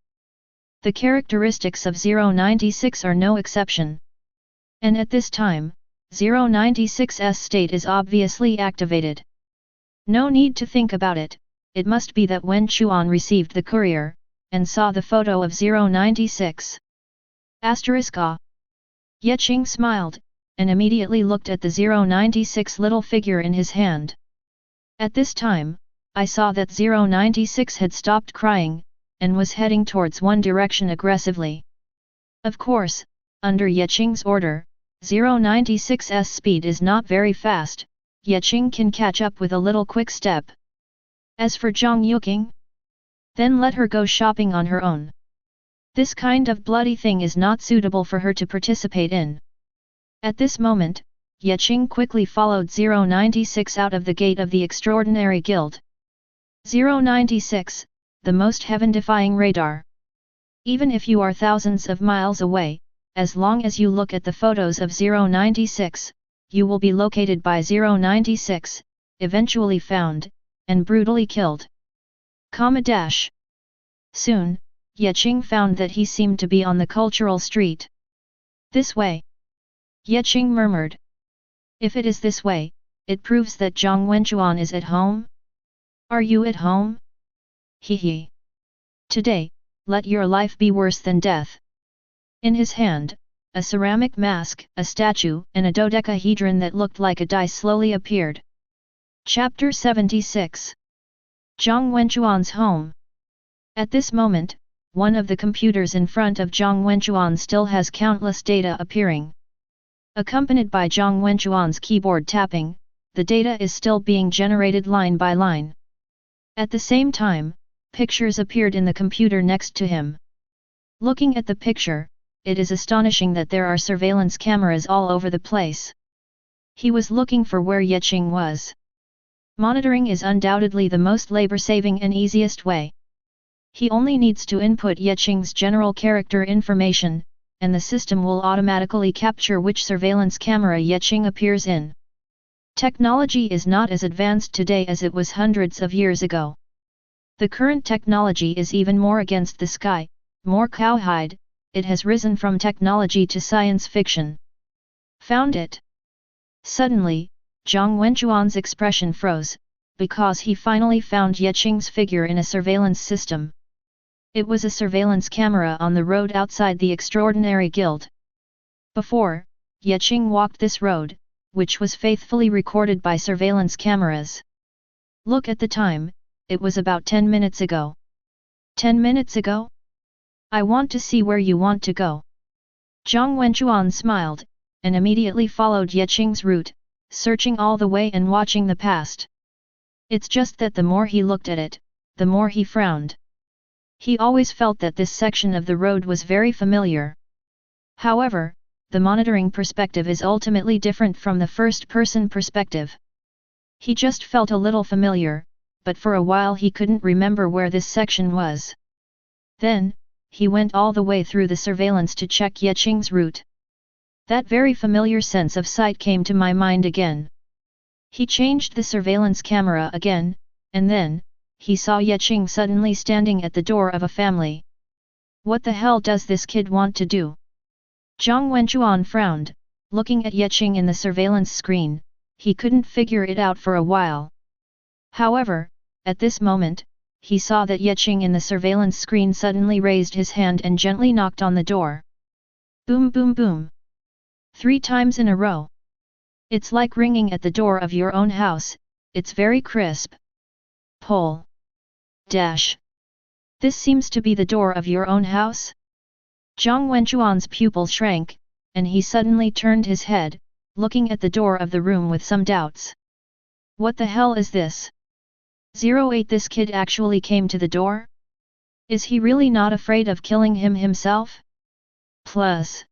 The characteristics of 096 are no exception. And at this time, 096's state is obviously activated. No need to think about it, it must be that when Chuan received the courier, and saw the photo of 096. Asterisk ah. Ye Qing smiled, and immediately looked at the 096 little figure in his hand. At this time, I saw that 096 had stopped crying, and was heading towards one direction aggressively. Of course, under Ye Qing's order, 096's speed is not very fast. Ye Qing can catch up with a little quick step. As for Zhang Yuqing, then let her go shopping on her own. This kind of bloody thing is not suitable for her to participate in. At this moment, Ye Qing quickly followed 096 out of the gate of the Extraordinary Guild. 096, the most heaven-defying radar. Even if you are thousands of miles away, as long as you look at the photos of 096, you will be located by 096, eventually found, and brutally killed. Soon, Ye Qing found that he seemed to be on the cultural street. This way. Ye Qing murmured. If it is this way, it proves that Zhang Wenchuan is at home? Are you at home? Hee. Today, let your life be worse than death. In his hand, a ceramic mask, a statue, and a dodecahedron that looked like a die slowly appeared. Chapter 76. Zhang Wenchuan's home. At this moment, one of the computers in front of Zhang Wenchuan still has countless data appearing. Accompanied by Zhang Wenchuan's keyboard tapping, the data is still being generated line by line. At the same time, pictures appeared in the computer next to him. Looking at the picture, it is astonishing that there are surveillance cameras all over the place. He was looking for where Ye Qing was. Monitoring is undoubtedly the most labor-saving and easiest way. He only needs to input Ye Qing's general character information, and the system will automatically capture which surveillance camera Ye Qing appears in. Technology is not as advanced today as it was hundreds of years ago. The current technology is even more against the sky, more cowhide, it has risen from technology to science fiction. Found it. Suddenly, Zhang Wenchuan's expression froze, because he finally found Ye Qing's figure in a surveillance system. It was a surveillance camera on the road outside the Extraordinary Guild. Before, Ye Qing walked this road, which was faithfully recorded by surveillance cameras. Look at the time, it was about 10 minutes ago. 10 minutes ago? I want to see where you want to go. Zhang Wenchuan smiled, and immediately followed Ye Qing's route, searching all the way and watching the past. It's just that the more he looked at it, the more he frowned. He always felt that this section of the road was very familiar. However, the monitoring perspective is ultimately different from the first-person perspective. He just felt a little familiar, but for a while he couldn't remember where this section was. Then, he went all the way through the surveillance to check Ye Qing's route. That very familiar sense of sight came to my mind again. He changed the surveillance camera again, and then, he saw Ye Qing suddenly standing at the door of a family. What the hell does this kid want to do? Zhang Wenchuan frowned, looking at Ye Qing in the surveillance screen, he couldn't figure it out for a while. However, at this moment, he saw that Ye Qing in the surveillance screen suddenly raised his hand and gently knocked on the door. Boom boom boom. 3 times in a row. It's like ringing at the door of your own house, it's very crisp. Pull. Dash. This seems to be the door of your own house? Zhang Wenchuan's pupil shrank, and he suddenly turned his head, looking at the door of the room with some doubts. What the hell is this? 08 This kid actually came to the door? Is he really not afraid of killing him himself? Plus.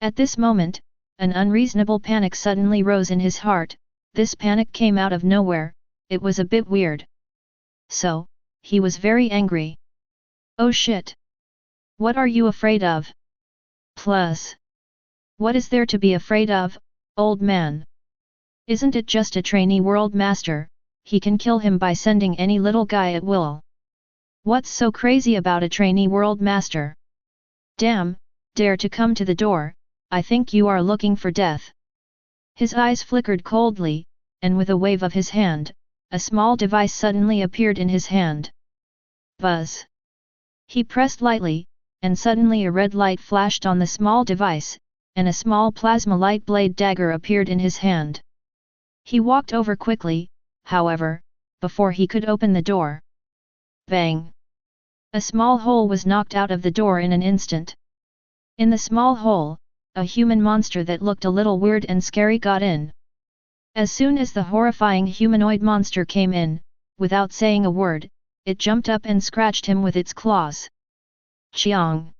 At this moment, an unreasonable panic suddenly rose in his heart. This panic came out of nowhere, it was a bit weird. So, he was very angry. Oh shit! What are you afraid of? Plus. What is there to be afraid of, old man? Isn't it just a trainee world master, he can kill him by sending any little guy at will. What's so crazy about a trainee world master? Damn, dare to come to the door, I think you are looking for death. His eyes flickered coldly, and with a wave of his hand, a small device suddenly appeared in his hand. Buzz. He pressed lightly, and suddenly a red light flashed on the small device, and a small plasma light blade dagger appeared in his hand. He walked over quickly, however, before he could open the door. Bang! A small hole was knocked out of the door in an instant. In the small hole, a human monster that looked a little weird and scary got in. As soon as the horrifying humanoid monster came in, without saying a word, it jumped up and scratched him with its claws. Qiang!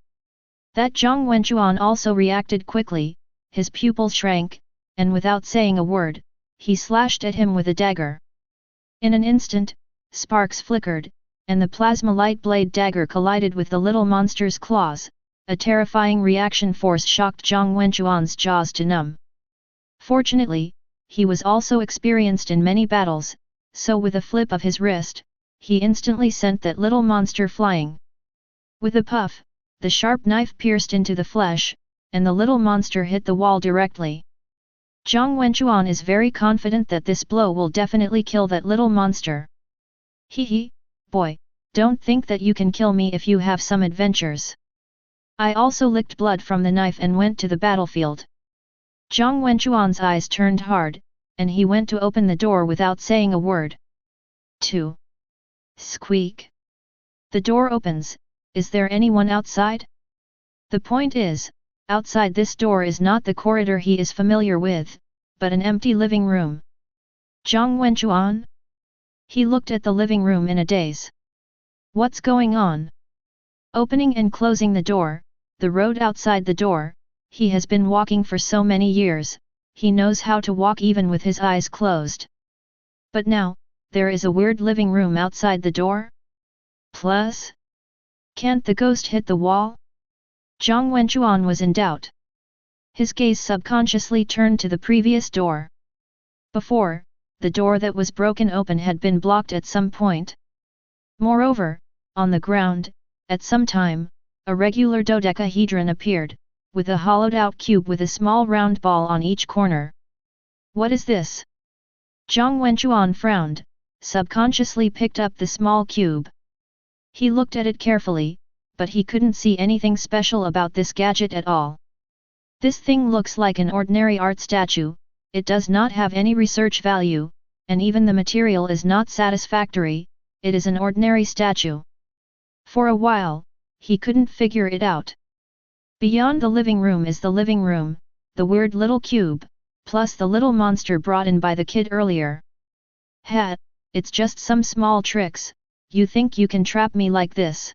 That Zhang Wenquan also reacted quickly, his pupils shrank, and without saying a word, he slashed at him with a dagger. In an instant, sparks flickered, and the plasma light blade dagger collided with the little monster's claws. A terrifying reaction force shocked Zhang Wenquan's jaws to numb. Fortunately, he was also experienced in many battles, so with a flip of his wrist, he instantly sent that little monster flying. With a puff, the sharp knife pierced into the flesh, and the little monster hit the wall directly. Zhang Wenquan is very confident that this blow will definitely kill that little monster. Hee, boy, don't think that you can kill me if you have some adventures. I also licked blood from the knife and went to the battlefield. Zhang Wenquan's eyes turned hard, and he went to open the door without saying a word. 2. Squeak. The door opens. Is there anyone outside? The point is, outside this door is not the corridor he is familiar with, but an empty living room. Zhang Wenquan? He looked at the living room in a daze. What's going on? Opening and closing the door, the road outside the door, he has been walking for so many years, he knows how to walk even with his eyes closed. But now, there is a weird living room outside the door? Plus? Can't the ghost hit the wall? Zhang Wenquan was in doubt. His gaze subconsciously turned to the previous door. Before, the door that was broken open had been blocked at some point. Moreover, on the ground, at some time, a regular dodecahedron appeared, with a hollowed-out cube with a small round ball on each corner. What is this? Zhang Wenquan frowned, subconsciously picked up the small cube. He looked at it carefully, but he couldn't see anything special about this gadget at all. This thing looks like an ordinary art statue, it does not have any research value, and even the material is not satisfactory, it is an ordinary statue. For a while, he couldn't figure it out. Beyond the living room is the living room, the weird little cube, plus the little monster brought in by the kid earlier. Ha, it's just some small tricks, you think you can trap me like this?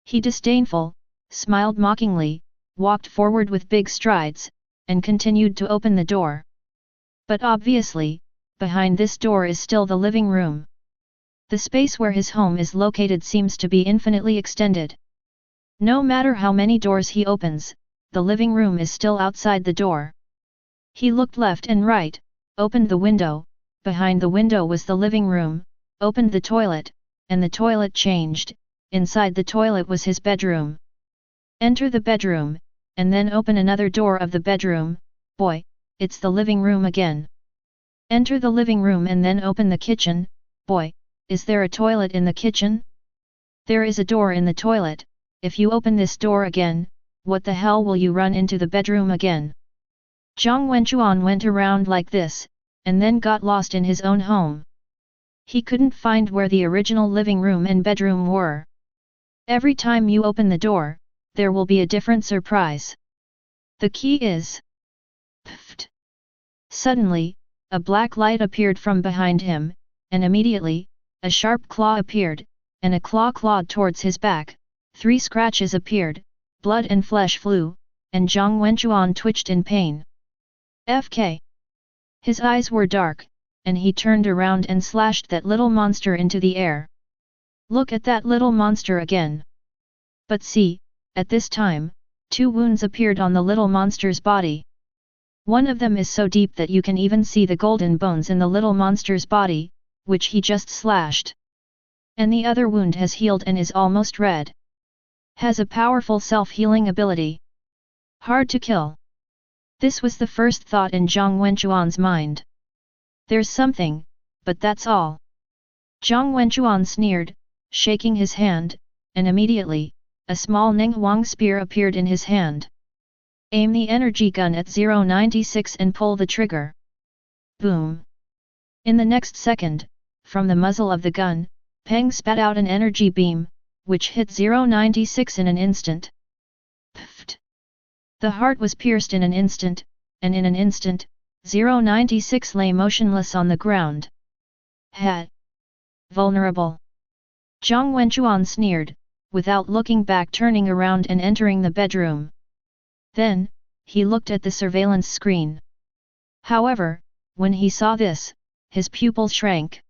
He disdainful, smiled mockingly, walked forward with big strides, and continued to open the door. But obviously, behind this door is still the living room. The space where his home is located seems to be infinitely extended. No matter how many doors he opens, the living room is still outside the door. He looked left and right, opened the window, behind the window was the living room, opened the toilet, and the toilet changed, inside the toilet was his bedroom. Enter the bedroom, and then open another door of the bedroom, boy, it's the living room again. Enter the living room and then open the kitchen, boy, is there a toilet in the kitchen? There is a door in the toilet, if you open this door again, what the hell will you run into the bedroom again? Zhang Wenquan went around like this, and then got lost in his own home. He couldn't find where the original living room and bedroom were. Every time you open the door, there will be a different surprise. The key is... Pfft! Suddenly, a black light appeared from behind him, and immediately, a sharp claw appeared, and a claw clawed towards his back. 3 scratches appeared, blood and flesh flew, and Zhang Wenquan twitched in pain. FK. His eyes were dark, and he turned around and slashed that little monster into the air. Look at that little monster again. But see, at this time, 2 wounds appeared on the little monster's body. One of them is so deep that you can even see the golden bones in the little monster's body, which he just slashed. And the other wound has healed and is almost red. Has a powerful self-healing ability. Hard to kill. This was the first thought in Zhang Wenquan's mind. There's something, but that's all. Zhang Wenquan sneered, shaking his hand, and immediately, a small Ninghuang spear appeared in his hand. Aim the energy gun at 096 and pull the trigger. Boom! In the next second, from the muzzle of the gun, Peng spat out an energy beam, which hit 096 in an instant. Pfft! The heart was pierced in an instant, and in an instant, 096 lay motionless on the ground. Ha! vulnerable. Zhang Wenchuan sneered, without looking back, turning around and entering the bedroom. Then, he looked at the surveillance screen. However, when he saw this, his pupils shrank.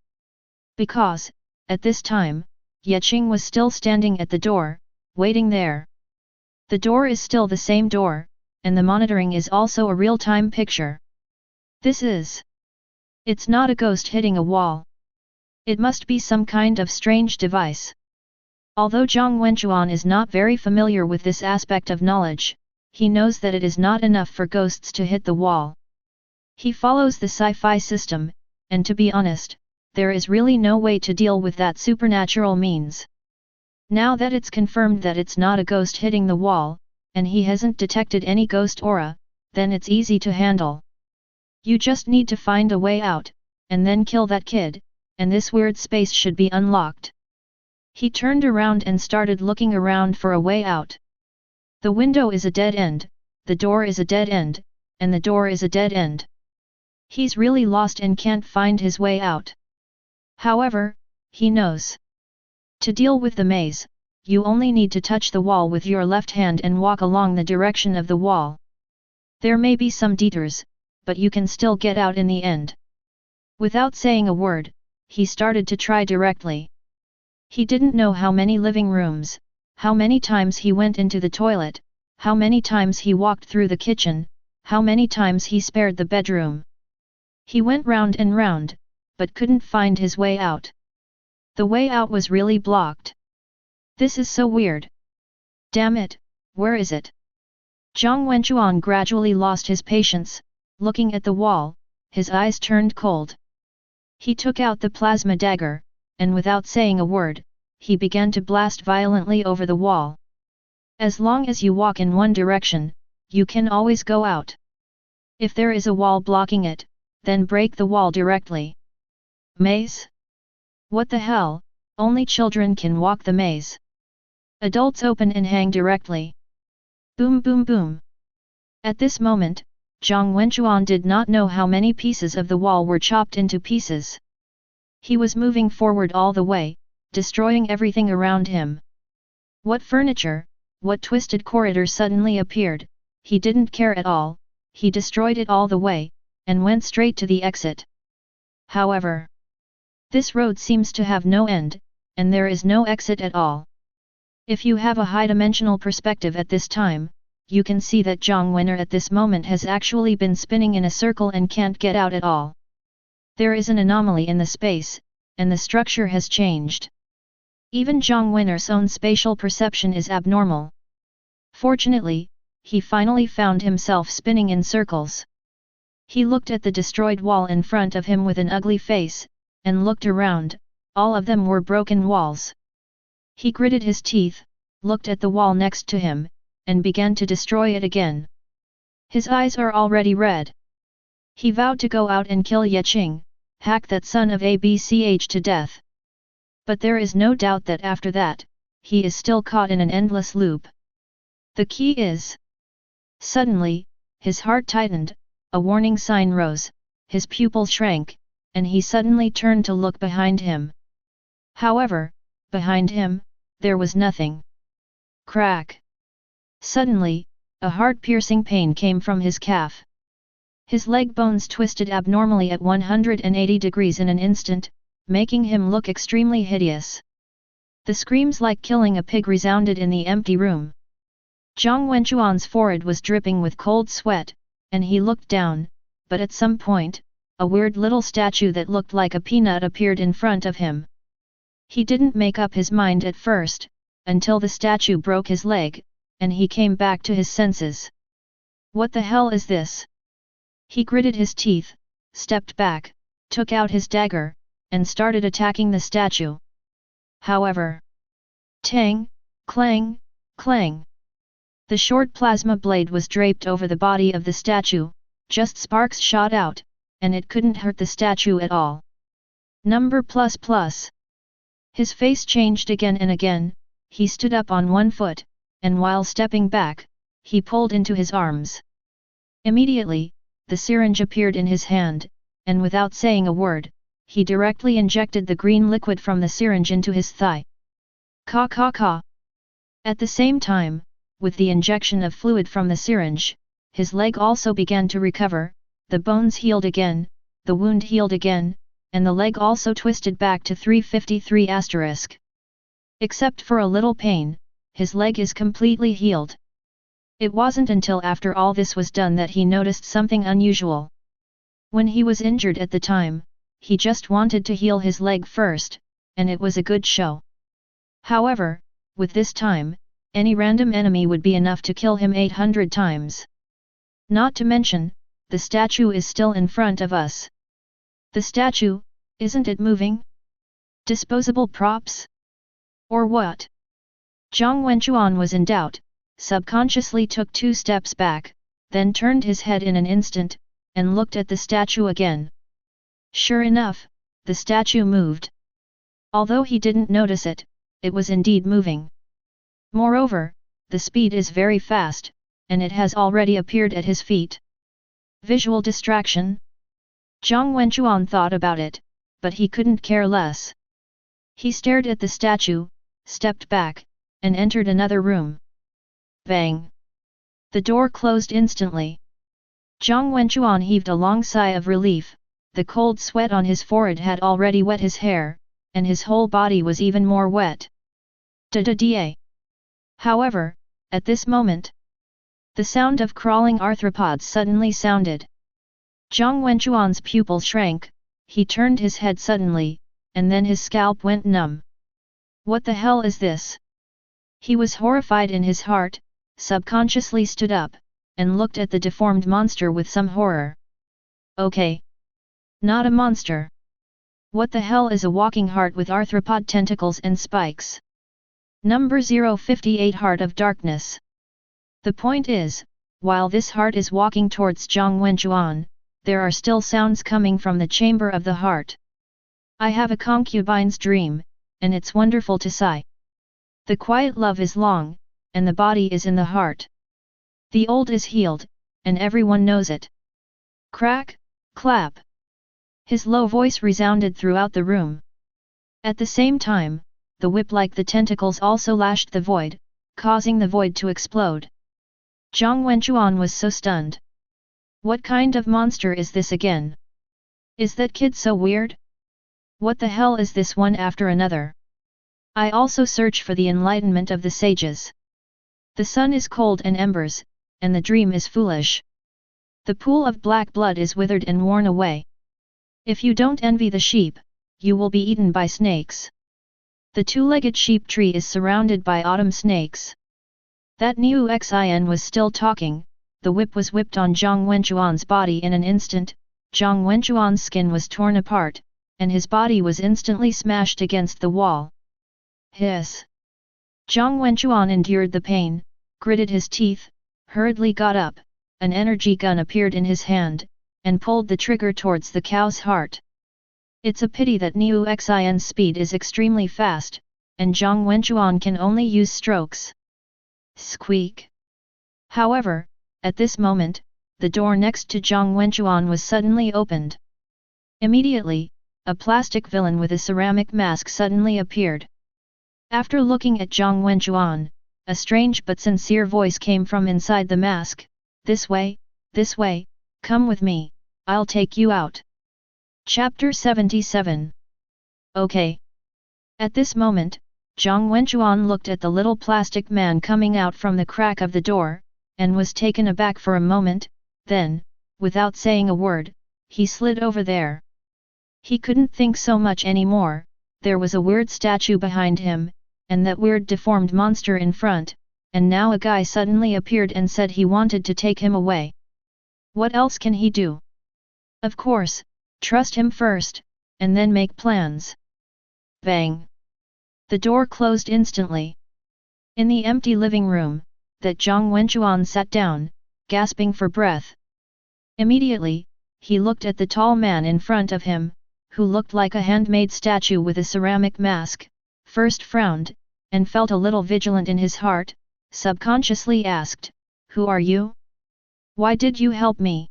Because, at this time, Qing was still standing at the door, waiting there. The door is still the same door, and the monitoring is also a real-time picture. It's not a ghost hitting a wall. It must be some kind of strange device. Although Zhang Wenchuan is not very familiar with this aspect of knowledge, he knows that it is not enough for ghosts to hit the wall. He follows the sci-fi system, and to be honest, there is really no way to deal with that supernatural means. Now that it's confirmed that it's not a ghost hitting the wall, and he hasn't detected any ghost aura, then it's easy to handle. You just need to find a way out, and then kill that kid, and this weird space should be unlocked. He turned around and started looking around for a way out. The window is a dead end, the door is a dead end, and the door is a dead end. He's really lost and can't find his way out. However, he knows. To deal with the maze, you only need to touch the wall with your left hand and walk along the direction of the wall. There may be some detours, but you can still get out in the end. Without saying a word, he started to try directly. He didn't know how many living rooms, how many times he went into the toilet, how many times he walked through the kitchen, how many times he spared the bedroom. He went round and round, but couldn't find his way out. The way out was really blocked. This is so weird. Damn it, where is it? Zhang Wenchuan gradually lost his patience, looking at the wall, his eyes turned cold. He took out the plasma dagger, and without saying a word, he began to blast violently over the wall. As long as you walk in one direction, you can always go out. If there is a wall blocking it, then break the wall directly. Maze? What the hell, only children can walk the maze. Adults open and hang directly. Boom boom boom. At this moment, Zhang Wenchuan did not know how many pieces of the wall were chopped into pieces. He was moving forward all the way, destroying everything around him. What furniture, what twisted corridor suddenly appeared, he didn't care at all, he destroyed it all the way, and went straight to the exit. However, this road seems to have no end, and there is no exit at all. If you have a high-dimensional perspective at this time, you can see that Zhang Wen'er at this moment has actually been spinning in a circle and can't get out at all. There is an anomaly in the space, and the structure has changed. Even Zhang Wen'er's own spatial perception is abnormal. Fortunately, he finally found himself spinning in circles. He looked at the destroyed wall in front of him with an ugly face, and looked around, all of them were broken walls. He gritted his teeth, looked at the wall next to him, and began to destroy it again. His eyes are already red. He vowed to go out and kill Qing, hack that son of Abch to death. But there is no doubt that after that, he is still caught in an endless loop. The key is... Suddenly, his heart tightened, a warning sign rose, his pupil shrank, and he suddenly turned to look behind him. However, behind him, there was nothing. Crack! Suddenly, a heart-piercing pain came from his calf. His leg bones twisted abnormally at 180 degrees in an instant, making him look extremely hideous. The screams like killing a pig resounded in the empty room. Zhang Wenchuan's forehead was dripping with cold sweat, and he looked down, but at some point, a weird little statue that looked like a peanut appeared in front of him. He didn't make up his mind at first, until the statue broke his leg, and he came back to his senses. What the hell is this? He gritted his teeth, stepped back, took out his dagger, and started attacking the statue. However, tang, clang, clang. The short plasma blade was draped over the body of the statue, just sparks shot out, and it couldn't hurt the statue at all. Number plus plus. His face changed again and again, he stood up on one foot, and while stepping back, he pulled into his arms. Immediately, the syringe appeared in his hand, and without saying a word, he directly injected the green liquid from the syringe into his thigh. Ka ka ka. At the same time, with the injection of fluid from the syringe, his leg also began to recover, the bones healed again, the wound healed again, and the leg also twisted back to 353*. Except for a little pain, his leg is completely healed. It wasn't until after all this was done that he noticed something unusual. When he was injured at the time, he just wanted to heal his leg first, and it was a good show. However, with this time, any random enemy would be enough to kill him 800 times. Not to mention, the statue is still in front of us. The statue, isn't it moving? Disposable props? Or what? Zhang Wenchuan was in doubt, subconsciously took 2 steps back, then turned his head in an instant, and looked at the statue again. Sure enough, the statue moved. Although he didn't notice it, it was indeed moving. Moreover, the speed is very fast, and it has already appeared at his feet. Visual distraction? Zhang Wenchuan thought about it, but he couldn't care less. He stared at the statue, stepped back, and entered another room. Bang! The door closed instantly. Zhang Wenchuan heaved a long sigh of relief, the cold sweat on his forehead had already wet his hair, and his whole body was even more wet. Da-da-da! However, at this moment, the sound of crawling arthropods suddenly sounded. Zhang Wenchuan's pupil shrank, he turned his head suddenly, and then his scalp went numb. What the hell is this? He was horrified in his heart, subconsciously stood up, and looked at the deformed monster with some horror. Okay. Not a monster. What the hell is a walking heart with arthropod tentacles and spikes? Number 058 Heart of Darkness. The point is, while this heart is walking towards Zhang Wenchuan, there are still sounds coming from the chamber of the heart. I have a concubine's dream, and it's wonderful to sigh. The quiet love is long, and the body is in the heart. The old is healed, and everyone knows it. Crack, clap. His low voice resounded throughout the room. At the same time, the whip like the tentacles also lashed the void, causing the void to explode. Zhang Wenchuan was so stunned. What kind of monster is this again? Is that kid so weird? What the hell is this one after another? I also search for the enlightenment of the sages. The sun is cold and embers, and the dream is foolish. The pool of black blood is withered and worn away. If you don't envy the sheep, you will be eaten by snakes. The two-legged sheep tree is surrounded by autumn snakes. That Niu Xin was still talking, the whip was whipped on Zhang Wenchuan's body in an instant, Zhang Wenchuan's skin was torn apart, and his body was instantly smashed against the wall. Hiss! Zhang Wenchuan endured the pain, gritted his teeth, hurriedly got up, an energy gun appeared in his hand, and pulled the trigger towards the cow's heart. It's a pity that Niu Xin's speed is extremely fast, and Zhang Wenchuan can only use strokes. Squeak! However, at this moment, the door next to Zhang Wenchuan was suddenly opened. Immediately, a plastic villain with a ceramic mask suddenly appeared. After looking at Zhang Wenchuan, a strange but sincere voice came from inside the mask. This way, come with me, I'll take you out. Chapter 77. Okay. At this moment, Zhang Wenchuan looked at the little plastic man coming out from the crack of the door, and was taken aback for a moment, then, without saying a word, he slid over there. He couldn't think so much anymore, there was a weird statue behind him, and that weird deformed monster in front, and now a guy suddenly appeared and said he wanted to take him away. What else can he do? Of course, trust him first, and then make plans. Bang! The door closed instantly. In the empty living room, that Zhang Wenchuan sat down, gasping for breath. Immediately, he looked at the tall man in front of him, who looked like a handmade statue with a ceramic mask, first frowned, and felt a little vigilant in his heart, subconsciously asked, "Who are you? Why did you help me?"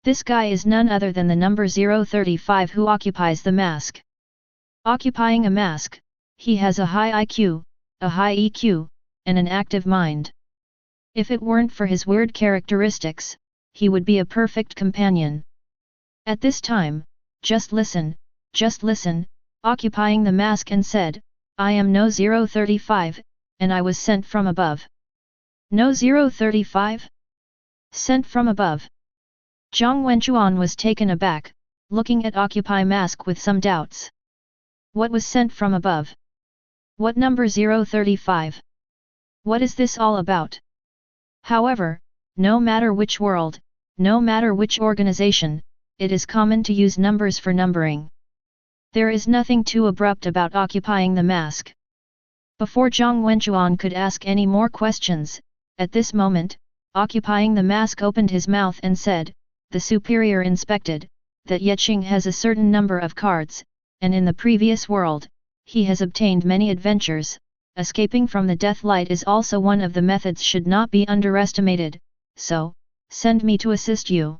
This guy is none other than the number 035 who occupies the mask. Occupying a mask, he has a high IQ, a high EQ, and an active mind. If it weren't for his weird characteristics, he would be a perfect companion. At this time, just listen, occupying the mask and said, I am no 035, and I was sent from above. No 035? Sent from above. Zhang Wenchuan was taken aback, looking at Occupy Mask with some doubts. What was sent from above? What number 035? What is this all about? However, no matter which world, no matter which organization, it is common to use numbers for numbering. There is nothing too abrupt about occupying the mask. Before Zhang Wenchuan could ask any more questions, at this moment, occupying the mask opened his mouth and said, the superior inspected, that Yeqing has a certain number of cards, and in the previous world, he has obtained many adventures. Escaping from the death light is also one of the methods should not be underestimated, so, send me to assist you.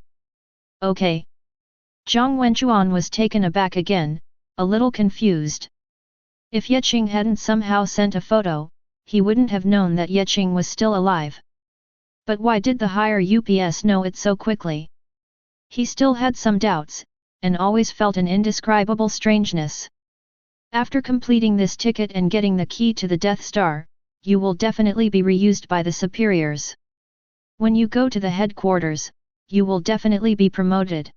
Okay. Zhang Wenchuan was taken aback again, a little confused. If Yeqing hadn't somehow sent a photo, he wouldn't have known that Yeqing was still alive. But why did the higher UPS know it so quickly? He still had some doubts, and always felt an indescribable strangeness. After completing this ticket and getting the key to the Death Star, you will definitely be reused by the superiors. When you go to the headquarters, you will definitely be promoted.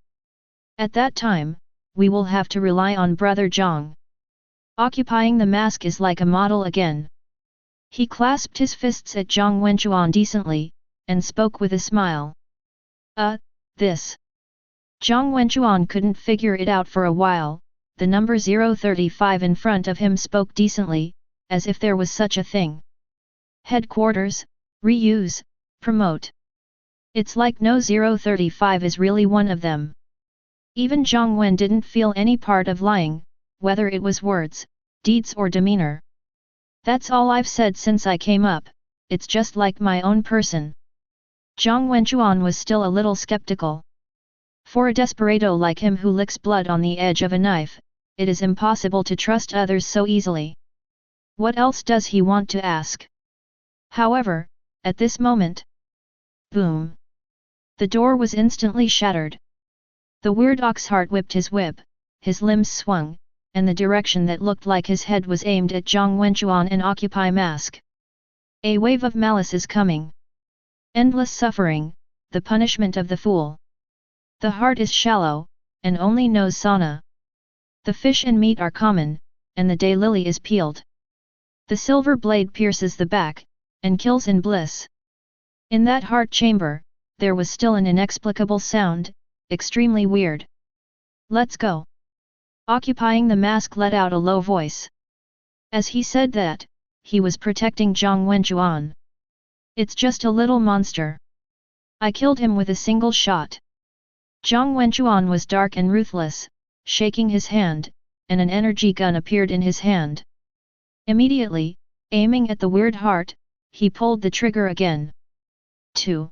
At that time, we will have to rely on Brother Zhang. Occupying the mask is like a model again. He clasped his fists at Zhang Wenchuan decently, and spoke with a smile. This. Zhang Wenchuan couldn't figure it out for a while. The number 035 in front of him spoke decently, as if there was such a thing. Headquarters, reuse, promote. It's like no 035 is really one of them. Even Zhang Wen didn't feel any part of lying, whether it was words, deeds or demeanor. That's all I've said since I came up, it's just like my own person. Zhang Wenchuan was still a little skeptical. For a desperado like him who licks blood on the edge of a knife, it is impossible to trust others so easily. What else does he want to ask? However, at this moment... Boom! The door was instantly shattered. The weird oxheart whipped his whip, his limbs swung, and the direction that looked like his head was aimed at Zhang Wenchuan and Occupy Mask. A wave of malice is coming. Endless suffering, the punishment of the fool. The heart is shallow, and only knows sauna. The fish and meat are common, and the daylily is peeled. The silver blade pierces the back, and kills in bliss. In that heart chamber, there was still an inexplicable sound, extremely weird. Let's go. Occupying the mask let out a low voice. As he said that, he was protecting Zhang Wenchuan. It's just a little monster. I killed him with a single shot. Zhang Wenchuan was dark and ruthless, shaking his hand, and an energy gun appeared in his hand. Immediately, aiming at the weird heart, he pulled the trigger again. 2.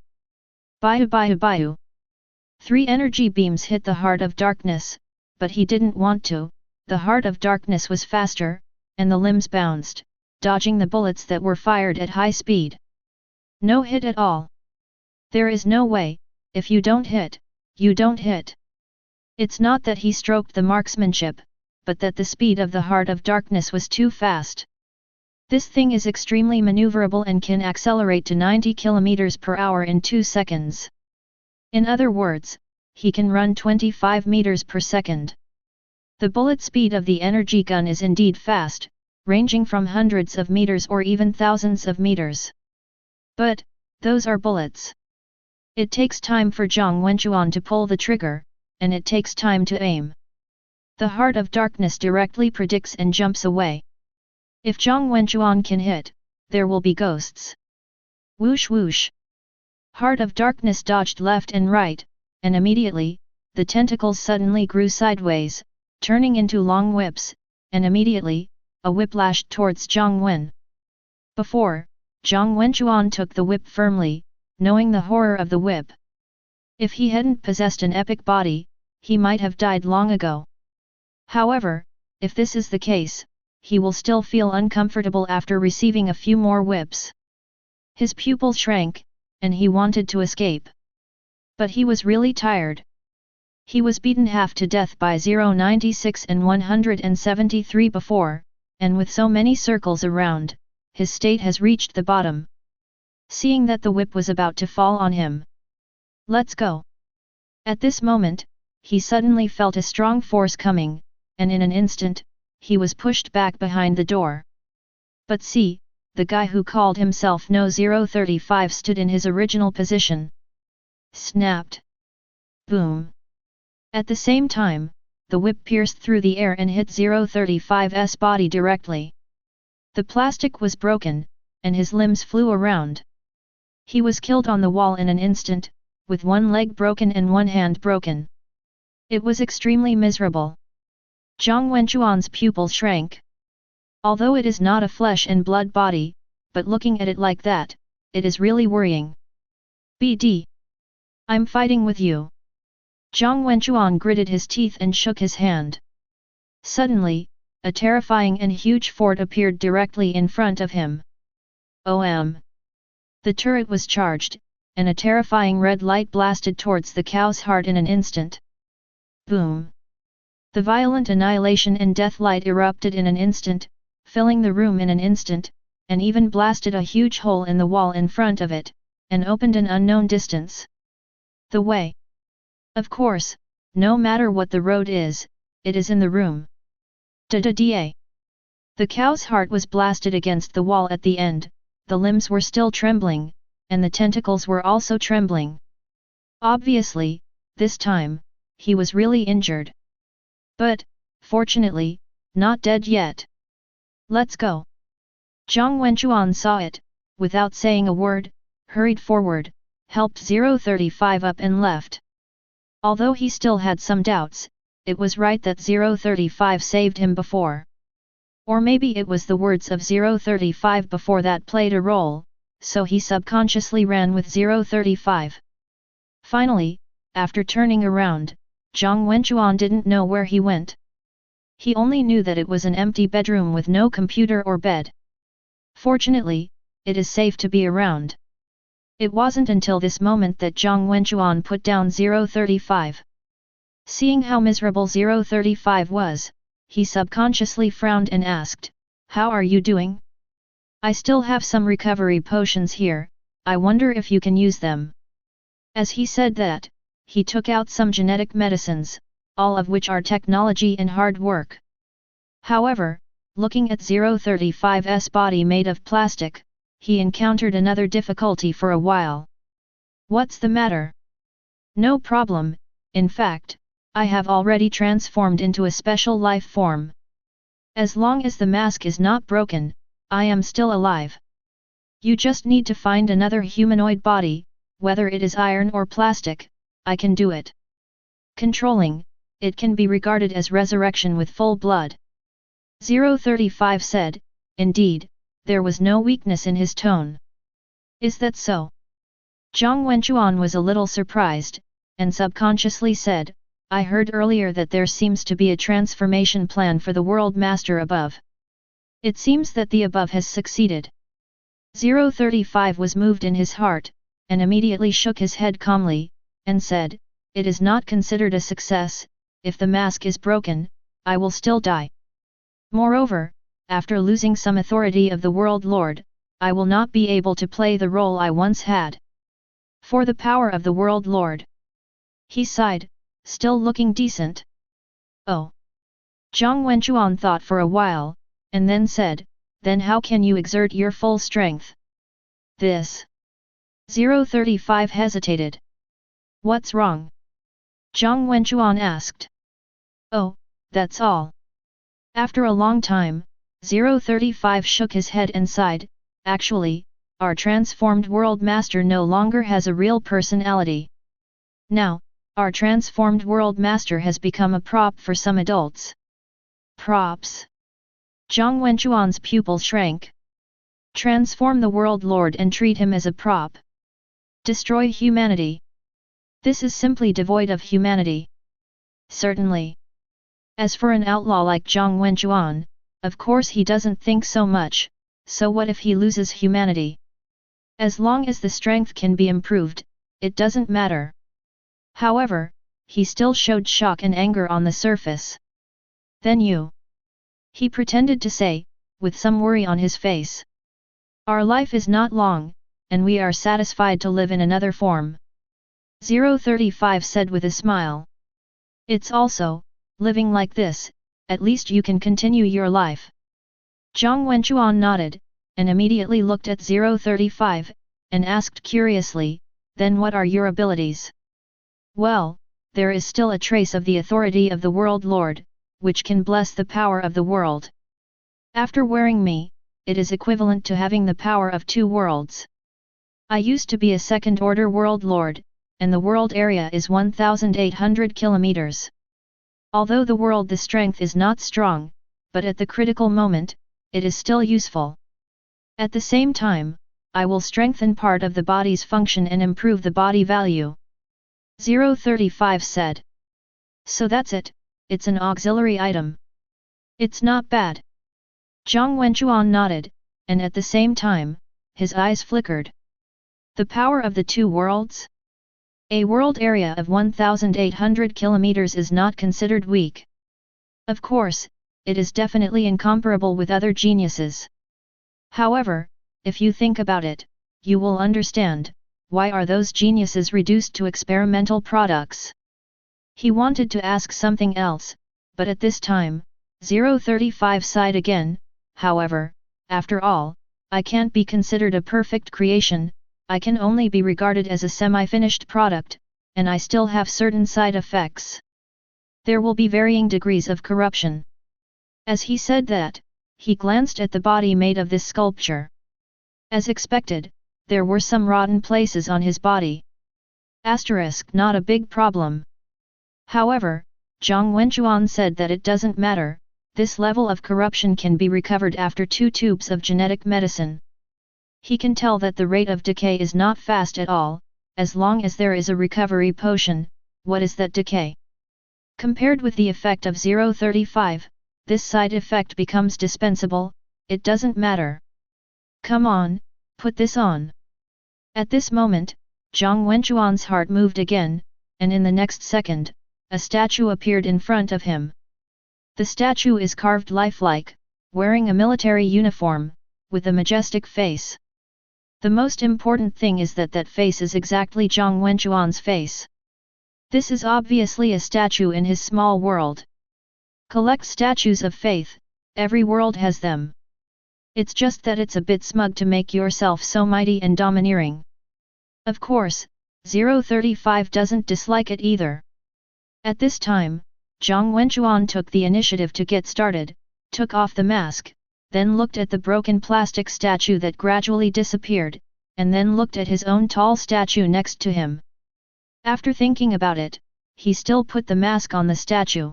Bayu. 3 energy beams hit the heart of darkness, but he didn't want to. The heart of darkness was faster, and the limbs bounced, dodging the bullets that were fired at high speed. No hit at all. There is no way, if you don't hit, you don't hit. It's not that he stroked the marksmanship, but that the speed of the heart of darkness was too fast. This thing is extremely maneuverable and can accelerate to 90 km per hour in 2 seconds. In other words, he can run 25 meters per second. The bullet speed of the energy gun is indeed fast, ranging from hundreds of meters or even thousands of meters. But, those are bullets. It takes time for Zhang Wenchuan to pull the trigger, and it takes time to aim. The heart of darkness directly predicts and jumps away. If Zhang Wenchuan can hit, there will be ghosts. Whoosh whoosh. Heart of darkness dodged left and right, and immediately, the tentacles suddenly grew sideways, turning into long whips, and immediately, a whip lashed towards Zhang Wen. Before, Zhang Wenchuan took the whip firmly, knowing the horror of the whip. If he hadn't possessed an epic body, he might have died long ago. However, if this is the case, he will still feel uncomfortable after receiving a few more whips. His pupil shrank, and he wanted to escape. But he was really tired. He was beaten half to death by 096 and 173 before, and with so many circles around, his state has reached the bottom. Seeing that the whip was about to fall on him. Let's go. At this moment, he suddenly felt a strong force coming, and in an instant, he was pushed back behind the door. But see, the guy who called himself No 035 stood in his original position. Snapped. Boom. At the same time, the whip pierced through the air and hit 035's body directly. The plastic was broken, and his limbs flew around. He was killed on the wall in an instant, with one leg broken and one hand broken. It was extremely miserable. Zhang Wenchuan's pupil shrank. Although it is not a flesh and blood body, but looking at it like that, it is really worrying. BD. I'm fighting with you. Zhang Wenchuan gritted his teeth and shook his hand. Suddenly, a terrifying and huge fort appeared directly in front of him. The turret was charged, and a terrifying red light blasted towards the cow's heart in an instant. Boom! The violent annihilation and death light erupted in an instant, filling the room in an instant, and even blasted a huge hole in the wall in front of it, and opened an unknown distance. The way. Of course, no matter what the road is, it is in the room. Da-da-da. The cow's heart was blasted against the wall at the end, the limbs were still trembling, and the tentacles were also trembling. Obviously, this time, he was really injured. But, fortunately, not dead yet. Let's go. Zhang Wenchuan saw it, without saying a word, hurried forward, helped 035 up and left. Although he still had some doubts, it was right that 035 saved him before. Or maybe it was the words of 035 before that played a role, so he subconsciously ran with 035. Finally, after turning around, Zhang Wenchuan didn't know where he went. He only knew that it was an empty bedroom with no computer or bed. Fortunately, it is safe to be around. It wasn't until this moment that Zhang Wenchuan put down 035. Seeing how miserable 035 was, he subconsciously frowned and asked, "How are you doing? I still have some recovery potions here, I wonder if you can use them." As he said that, he took out some genetic medicines, all of which are technology and hard work. However, looking at 035's body made of plastic, he encountered another difficulty for a while. "What's the matter?" "No problem, in fact, I have already transformed into a special life form. As long as the mask is not broken, I am still alive. You just need to find another humanoid body, whether it is iron or plastic, I can do it. Controlling, it can be regarded as resurrection with full blood." 035 said, indeed, there was no weakness in his tone. "Is that so?" Zhang Wenchuan was a little surprised, and subconsciously said, "I heard earlier that there seems to be a transformation plan for the World Master above. It seems that the above has succeeded." 035 was moved in his heart, and immediately shook his head calmly, and said, "It is not considered a success, if the mask is broken, I will still die. Moreover, after losing some authority of the World Lord, I will not be able to play the role I once had. For the power of the World Lord." He sighed, still looking decent. "Oh." Zhang Wenchuan thought for a while, and then said, "Then how can you exert your full strength?" "This." 035 hesitated. "What's wrong?" Zhang Wenchuan asked. "Oh, that's all." After a long time, 035 shook his head and sighed, "Actually, our transformed World Master no longer has a real personality. Now, our transformed World Master has become a prop for some adults." "Props?" Zhang Wenchuan's pupil shrank. "Transform the World Lord and treat him as a prop. Destroy humanity." This is simply devoid of humanity. Certainly. As for an outlaw like Zhang Wenchuan, of course he doesn't think so much, so what if he loses humanity? As long as the strength can be improved, it doesn't matter. However, he still showed shock and anger on the surface. Then you? He pretended to say, with some worry on his face. Our life is not long, and we are satisfied to live in another form. 035 said with a smile. It's also, living like this, at least you can continue your life. Zhang Wenchuan nodded, and immediately looked at 035, and asked curiously, then what are your abilities? Well, there is still a trace of the authority of the World Lord, which can bless the power of the world. After wearing me, it is equivalent to having the power of 2 worlds. I used to be a second-order World Lord, and the world area is 1,800 kilometers. Although the world the strength is not strong, but at the critical moment, it is still useful. At the same time, I will strengthen part of the body's function and improve the body value. 035 said. So that's it, it's an auxiliary item. It's not bad. Zhang Wenchuan nodded, and at the same time, his eyes flickered. The power of the 2 worlds? A world area of 1,800 kilometers is not considered weak. Of course, it is definitely incomparable with other geniuses. However, if you think about it, you will understand, why are those geniuses reduced to experimental products? He wanted to ask something else, but at this time, 035 sighed again. However, after all, I can't be considered a perfect creation, I can only be regarded as a semi-finished product, and I still have certain side effects. There will be varying degrees of corruption. As he said that, he glanced at the body made of this sculpture. As expected, there were some rotten places on his body. Asterisk, not a big problem. However, Zhang Wenchuan said that it doesn't matter, this level of corruption can be recovered after 2 tubes of genetic medicine. He can tell that the rate of decay is not fast at all, as long as there is a recovery potion. What is that decay? Compared with the effect of 035, this side effect becomes dispensable, it doesn't matter. Come on, put this on. At this moment, Zhang Wenchuan's heart moved again, and in the next second, a statue appeared in front of him. The statue is carved lifelike, wearing a military uniform, with a majestic face. The most important thing is that that face is exactly Zhang Wenchuan's face. This is obviously a statue in his small world. Collect statues of faith, every world has them. It's just that it's a bit smug to make yourself so mighty and domineering. Of course, 035 doesn't dislike it either. At this time, Zhang Wenchuan took the initiative to get started, took off the mask, then looked at the broken plastic statue that gradually disappeared, and then looked at his own tall statue next to him. After thinking about it, he still put the mask on the statue.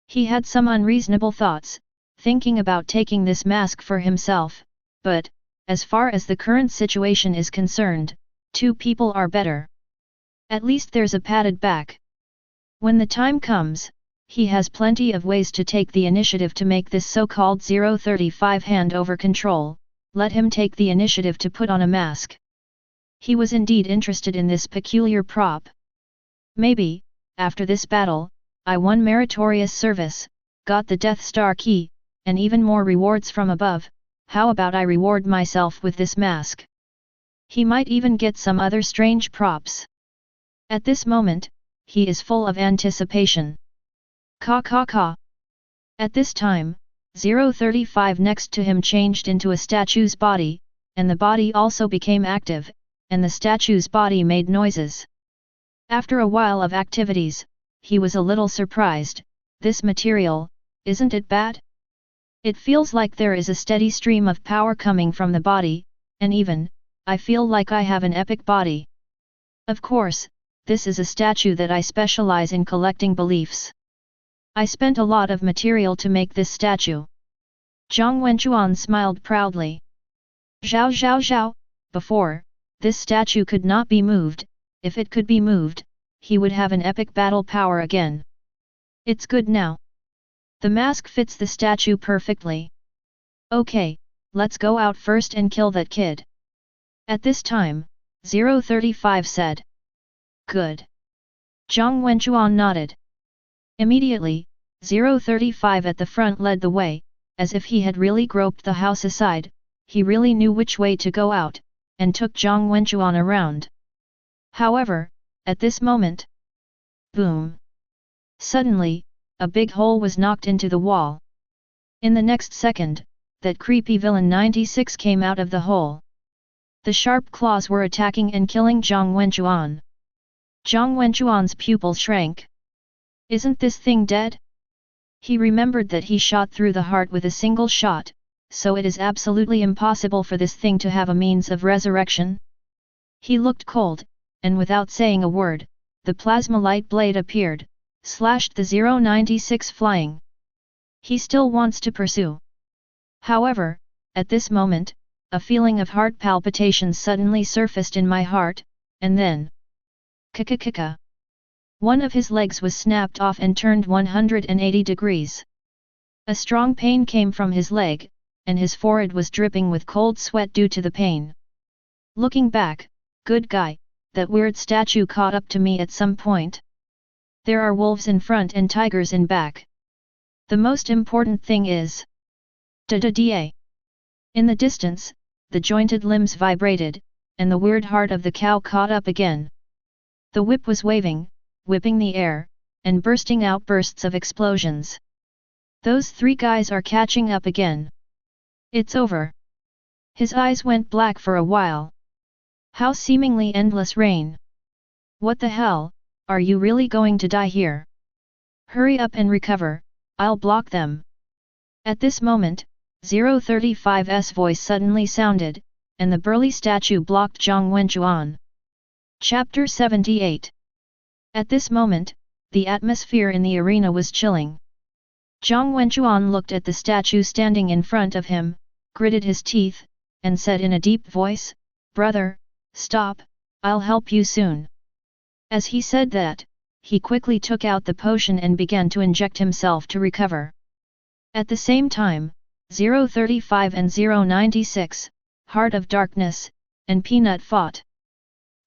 He had some unreasonable thoughts, thinking about taking this mask for himself, but, as far as the current situation is concerned, 2 people are better. At least there's a padded back. When the time comes, he has plenty of ways to take the initiative to make this so-called 035 hand over control, let him take the initiative to put on a mask. He was indeed interested in this peculiar prop. Maybe, after this battle, I won meritorious service, got the Death Star key, and even more rewards from above, how about I reward myself with this mask? He might even get some other strange props. At this moment, he is full of anticipation. Ka. At this time, 035 next to him changed into a statue's body, and the body also became active, and the statue's body made noises. After a while of activities, he was a little surprised. This material, isn't it bad? It feels like there is a steady stream of power coming from the body, and even, I feel like I have an epic body. Of course, this is a statue that I specialize in collecting beliefs. I spent a lot of material to make this statue. Zhang Wenchuan smiled proudly. Zhao. Before, this statue could not be moved. If it could be moved, he would have an epic battle power again. It's good now. The mask fits the statue perfectly. Okay, let's go out first and kill that kid. At this time, 035 said. Good. Zhang Wenchuan nodded. Immediately, 035 at the front led the way, as if he had really groped the house aside, he really knew which way to go out, and took Zhang Wenchuan around. However, at this moment, boom! Suddenly, a big hole was knocked into the wall. In the next second, that creepy villain 96 came out of the hole. The sharp claws were attacking and killing Zhang Wenchuan. Zhang Wenchuan's pupil shrank. Isn't this thing dead? He remembered that he shot through the heart with a single shot, so it is absolutely impossible for this thing to have a means of resurrection. He looked cold, and without saying a word, the plasma light blade appeared, slashed the 096 flying. He still wants to pursue. However, at this moment, a feeling of heart palpitations suddenly surfaced in my heart, and then... Kika. One of his legs was snapped off and turned 180 degrees. A strong pain came from his leg, and his forehead was dripping with cold sweat due to the pain. Looking back, good guy, that weird statue caught up to me at some point. There are wolves in front and tigers in back. The most important thing is... Da-da-da. In the distance, the jointed limbs vibrated, and the weird heart of the cow caught up again. The whip was waving, whipping the air, and bursting out bursts of explosions. Those three guys are catching up again. It's over. His eyes went black for a while. How seemingly endless rain. What the hell, are you really going to die here? Hurry up and recover, I'll block them. At this moment, 035's voice suddenly sounded, and the burly statue blocked Zhang Wenchuan. Chapter 78. At this moment, the atmosphere in the arena was chilling. Zhang Wenchuan looked at the statue standing in front of him, gritted his teeth, and said in a deep voice, "Brother, stop, I'll help you soon." As he said that, he quickly took out the potion and began to inject himself to recover. At the same time, 035 and 096, Heart of Darkness, and Peanut fought.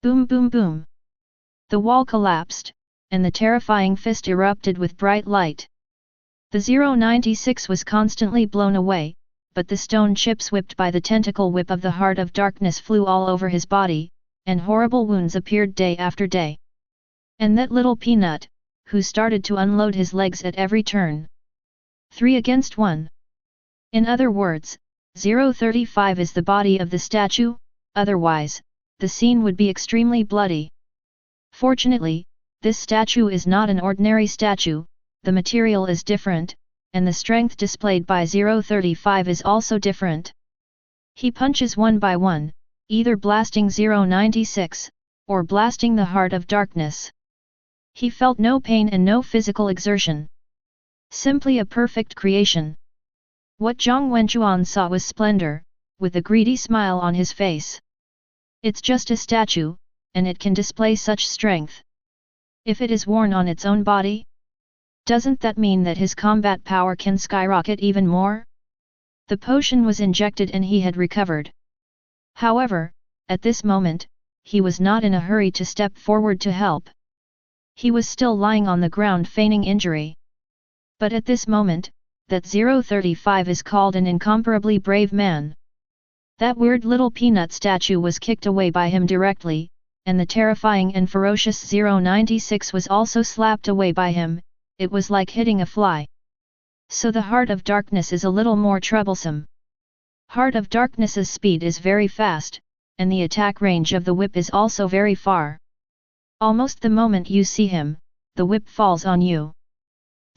Boom boom boom. The wall collapsed, and the terrifying fist erupted with bright light. The 096 was constantly blown away, but the stone chips whipped by the tentacle whip of the Heart of Darkness flew all over his body, and horrible wounds appeared day after day. And that little peanut, who started to unload his legs at every turn. 3 against 1. In other words, 035 is the body of the statue, otherwise, the scene would be extremely bloody. Fortunately, this statue is not an ordinary statue, the material is different, and the strength displayed by 035 is also different. He punches one by one, either blasting 096, or blasting the Heart of Darkness. He felt no pain and no physical exertion. Simply a perfect creation. What Zhang Wenchuan saw was splendor, with a greedy smile on his face. It's just a statue, and it can display such strength. If it is worn on its own body, doesn't that mean that his combat power can skyrocket even more? The potion was injected and he had recovered. However, at this moment, he was not in a hurry to step forward to help. He was still lying on the ground feigning injury. But at this moment, that 035 is called an incomparably brave man. That weird little peanut statue was kicked away by him directly, and the terrifying and ferocious 096 was also slapped away by him. It was like hitting a fly. So the Heart of Darkness is a little more troublesome. Heart of Darkness's speed is very fast, and the attack range of the whip is also very far. Almost the moment you see him, the whip falls on you.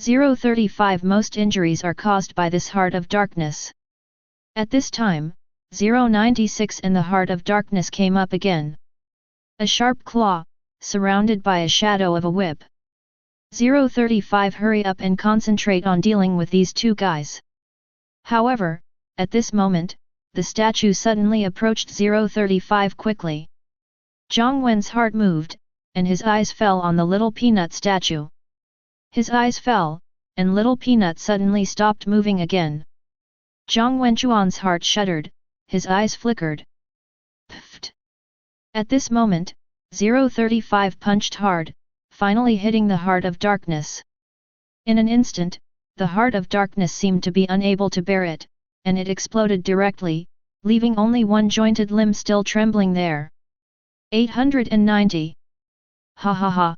035 Most injuries are caused by this Heart of Darkness. At this time, 096 and the Heart of Darkness came up again. A sharp claw, surrounded by a shadow of a whip. 035 Hurry up and concentrate on dealing with these two guys. However, at this moment, the statue suddenly approached 035 quickly. Zhang Wen's heart moved, and his eyes fell on the little peanut statue. His eyes fell, and little peanut suddenly stopped moving again. Zhang Wenchuan's heart shuddered, his eyes flickered. Pfft! At this moment, 035 punched hard, finally hitting the heart of darkness. In an instant, the heart of darkness seemed to be unable to bear it, and it exploded directly, leaving only one jointed limb still trembling there. 890. Ha ha ha.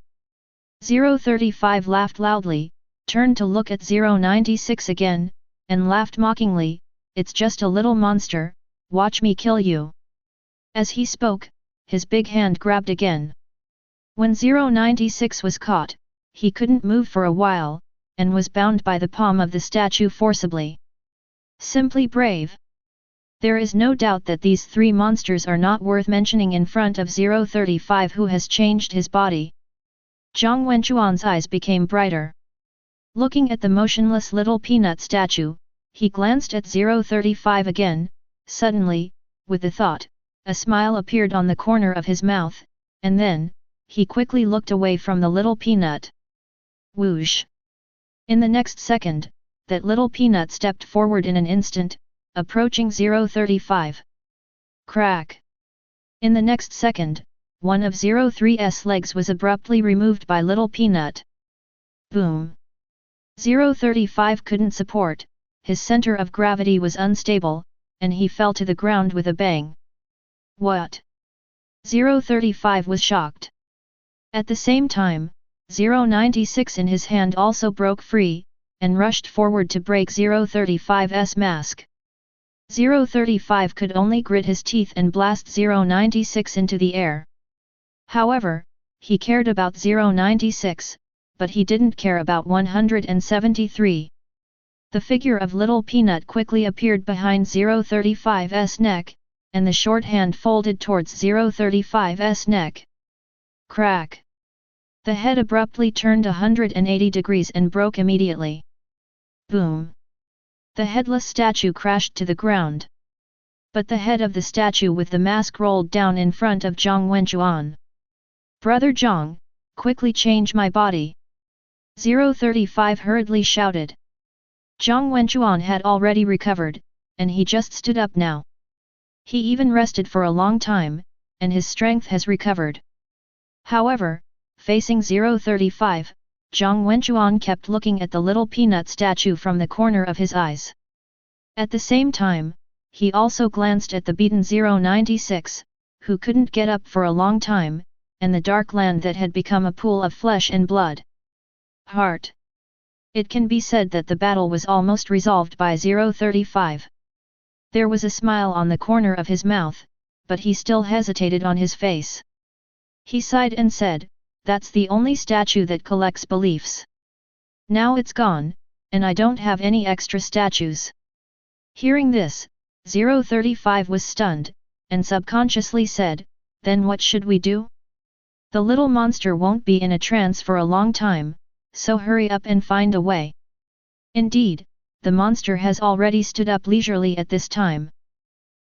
035 laughed loudly, turned to look at 096 again, and laughed mockingly, "It's just a little monster, watch me kill you." As he spoke, his big hand grabbed again. When 096 was caught, he couldn't move for a while, and was bound by the palm of the statue forcibly. Simply brave. There is no doubt that these three monsters are not worth mentioning in front of 035 who has changed his body. Zhang Wenchuan's eyes became brighter. Looking at the motionless little peanut statue, he glanced at 035 again. Suddenly, with the thought, a smile appeared on the corner of his mouth, and then, he quickly looked away from the little peanut. Whoosh! In the next second, that little peanut stepped forward in an instant, approaching 035. Crack! In the next second, one of 03's legs was abruptly removed by little peanut. Boom! 035 couldn't support, his center of gravity was unstable, and he fell to the ground with a bang. What? 035 was shocked. At the same time, 096 in his hand also broke free, and rushed forward to break 035's mask. 035 could only grit his teeth and blast 096 into the air. However, he cared about 096, but he didn't care about 173. The figure of little peanut quickly appeared behind 035's neck, and the short hand folded towards 035's neck. Crack! The head abruptly turned 180 degrees and broke immediately. Boom! The headless statue crashed to the ground. But the head of the statue with the mask rolled down in front of Zhang Wenchuan. "Brother Zhang, quickly change my body!" 035 hurriedly shouted. Zhang Wenchuan had already recovered, and he just stood up now. He even rested for a long time, and his strength has recovered. However, facing 035, Zhang Wenchuan kept looking at the little peanut statue from the corner of his eyes. At the same time, he also glanced at the beaten 096, who couldn't get up for a long time, and the dark land that had become a pool of flesh and blood. Heart. It can be said that the battle was almost resolved by 035. There was a smile on the corner of his mouth, but he still hesitated on his face. He sighed and said, "That's the only statue that collects beliefs. Now it's gone, and I don't have any extra statues." Hearing this, 035 was stunned, and subconsciously said, "Then what should we do? The little monster won't be in a trance for a long time, so hurry up and find a way." Indeed, the monster has already stood up leisurely at this time.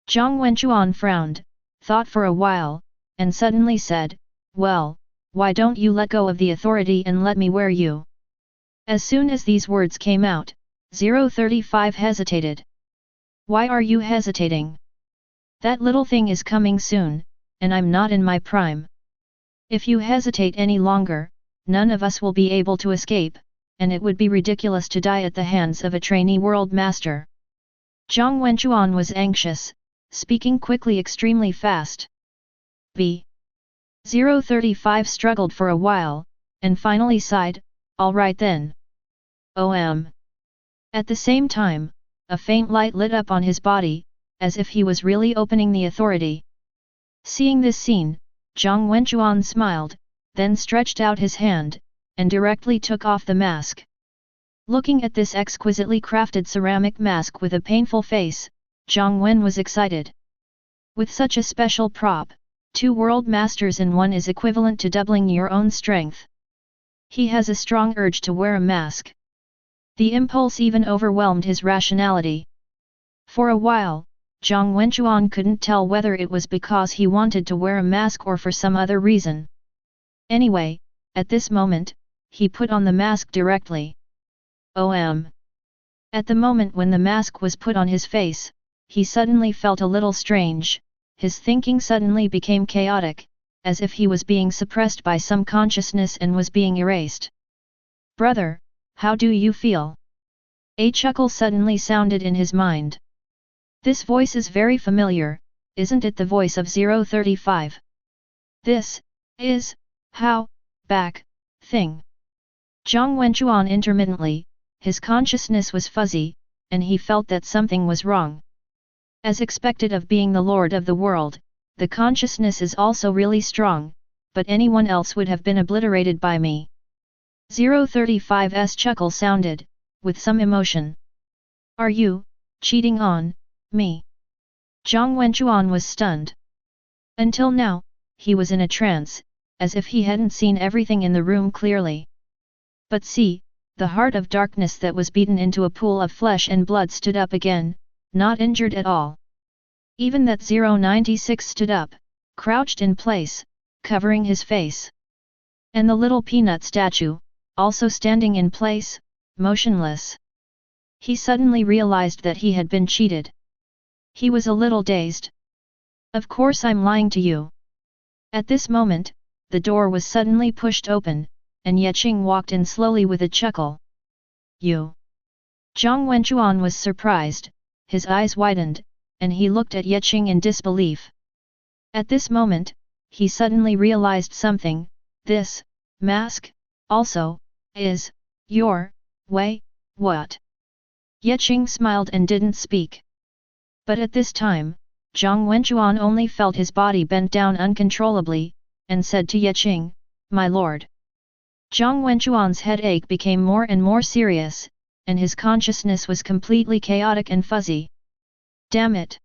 Zhang Wenchuan frowned, thought for a while, and suddenly said, "Well, why don't you let go of the authority and let me wear you?" As soon as these words came out, 035 hesitated. "Why are you hesitating? That little thing is coming soon, and I'm not in my prime. If you hesitate any longer, none of us will be able to escape, and it would be ridiculous to die at the hands of a trainee world master." Zhang Wenchuan was anxious, speaking quickly extremely fast. B. 035 struggled for a while, and finally sighed, "All right then. At the same time, a faint light lit up on his body, as if he was really opening the authority. Seeing this scene, Zhang Wenchuan smiled, then stretched out his hand, and directly took off the mask. Looking at this exquisitely crafted ceramic mask with a painful face, Zhang Wen was excited. With such a special prop, 2 world masters in one is equivalent to doubling your own strength. He has a strong urge to wear a mask. The impulse even overwhelmed his rationality. For a while, Zhang Wenchuan couldn't tell whether it was because he wanted to wear a mask or for some other reason. Anyway, at this moment, he put on the mask directly. At the moment when the mask was put on his face, he suddenly felt a little strange, his thinking suddenly became chaotic, as if he was being suppressed by some consciousness and was being erased. "Brother, how do you feel?" A chuckle suddenly sounded in his mind. "This voice is very familiar, isn't it the voice of 035? This is how back thing." Zhang Wenchuan intermittently, his consciousness was fuzzy, and he felt that something was wrong. As expected of being the lord of the world, the consciousness is also really strong, but anyone else would have been obliterated by me. 035's chuckle sounded, with some emotion. "Are you cheating on me?" Zhang Wenchuan was stunned. Until now, he was in a trance, as if he hadn't seen everything in the room clearly. But see, the heart of darkness that was beaten into a pool of flesh and blood stood up again, not injured at all. Even that 096 stood up, crouched in place, covering his face. And the little peanut statue, also standing in place, motionless. He suddenly realized that he had been cheated. He was a little dazed. "Of course I'm lying to you." At this moment, the door was suddenly pushed open, and Qing walked in slowly with a chuckle. "You?" Zhang Wenchuan was surprised, his eyes widened, and he looked at Qing in disbelief. At this moment, he suddenly realized something. "This mask also is your way, what?" Qing smiled and didn't speak. But at this time, Zhang Wenchuan only felt his body bent down uncontrollably, and said to Qing, "My lord." Zhang Wenchuan's headache became more and more serious, and his consciousness was completely chaotic and fuzzy. Damn it!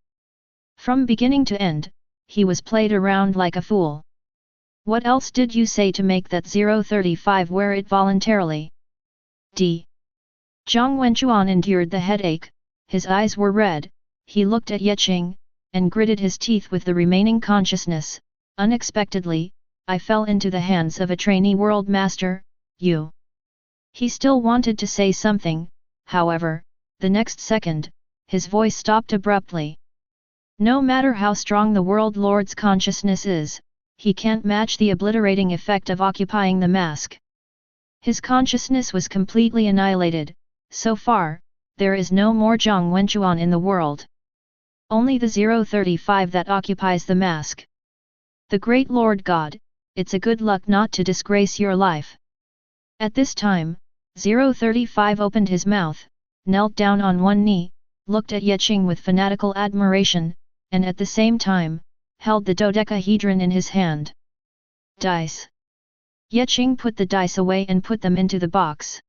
From beginning to end, he was played around like a fool. "What else did you say to make that 035 wear it voluntarily?" Zhang Wenchuan endured the headache, his eyes were red, he looked at Qing, and gritted his teeth with the remaining consciousness. "Unexpectedly, I fell into the hands of a trainee world master, you." He still wanted to say something, however, the next second, his voice stopped abruptly. No matter how strong the world lord's consciousness is, he can't match the obliterating effect of occupying the mask. His consciousness was completely annihilated. So far, there is no more Zhang Wenchuan in the world. Only the 035 that occupies the mask. The great Lord God, it's a good luck not to disgrace your life. At this time, 035 opened his mouth, knelt down on one knee, looked at Qing with fanatical admiration, and at the same time, held the dodecahedron in his hand. "Dice." Qing put the dice away and put them into the box.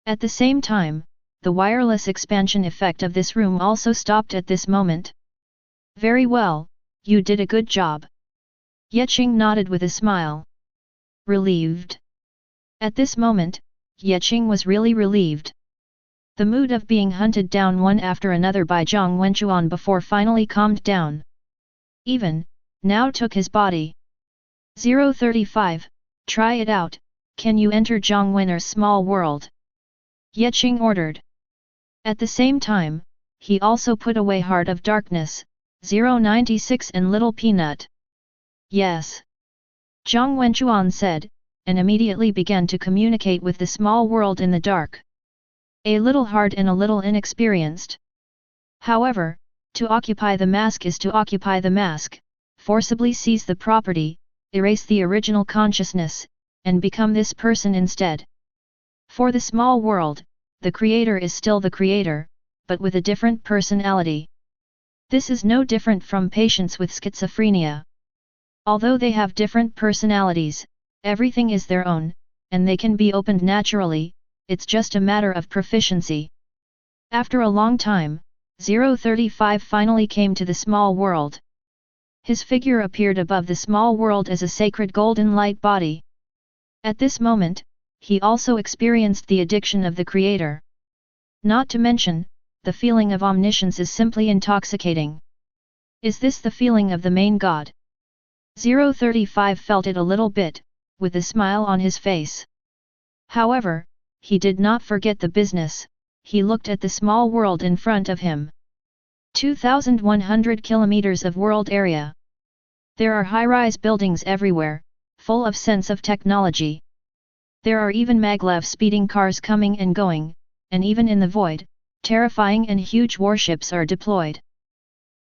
At the same time, the wireless expansion effect of this room also stopped at this moment. "Very well, you did a good job." Qing nodded with a smile. Relieved. At this moment, Qing was really relieved. The mood of being hunted down one after another by Zhang Wenchuan before finally calmed down. Even, now took his body. 035, try it out, can you enter Zhang Wen's small world? Qing ordered. At the same time, he also put away Heart of Darkness, 096 and Little Peanut. Yes. Zhang Wenchuan said, and immediately began to communicate with the small world in the dark. A little hard and a little inexperienced. However, to occupy the mask is to occupy the mask, forcibly seize the property, erase the original consciousness, and become this person instead. For the small world, the creator is still the creator, but with a different personality. This is no different from patients with schizophrenia. Although they have different personalities, everything is their own, and they can be opened naturally, it's just a matter of proficiency. After a long time, 035 finally came to the small world. His figure appeared above the small world as a sacred golden light body. At this moment, he also experienced the addiction of the creator. Not to mention, the feeling of omniscience is simply intoxicating. Is this the feeling of the main god? 035 felt it a little bit, with a smile on his face. However, he did not forget the business. He looked at the small world in front of him. 2,100 kilometers of world area. There are high-rise buildings everywhere, full of sense of technology. There are even maglev speeding cars coming and going, and even in the void, terrifying and huge warships are deployed.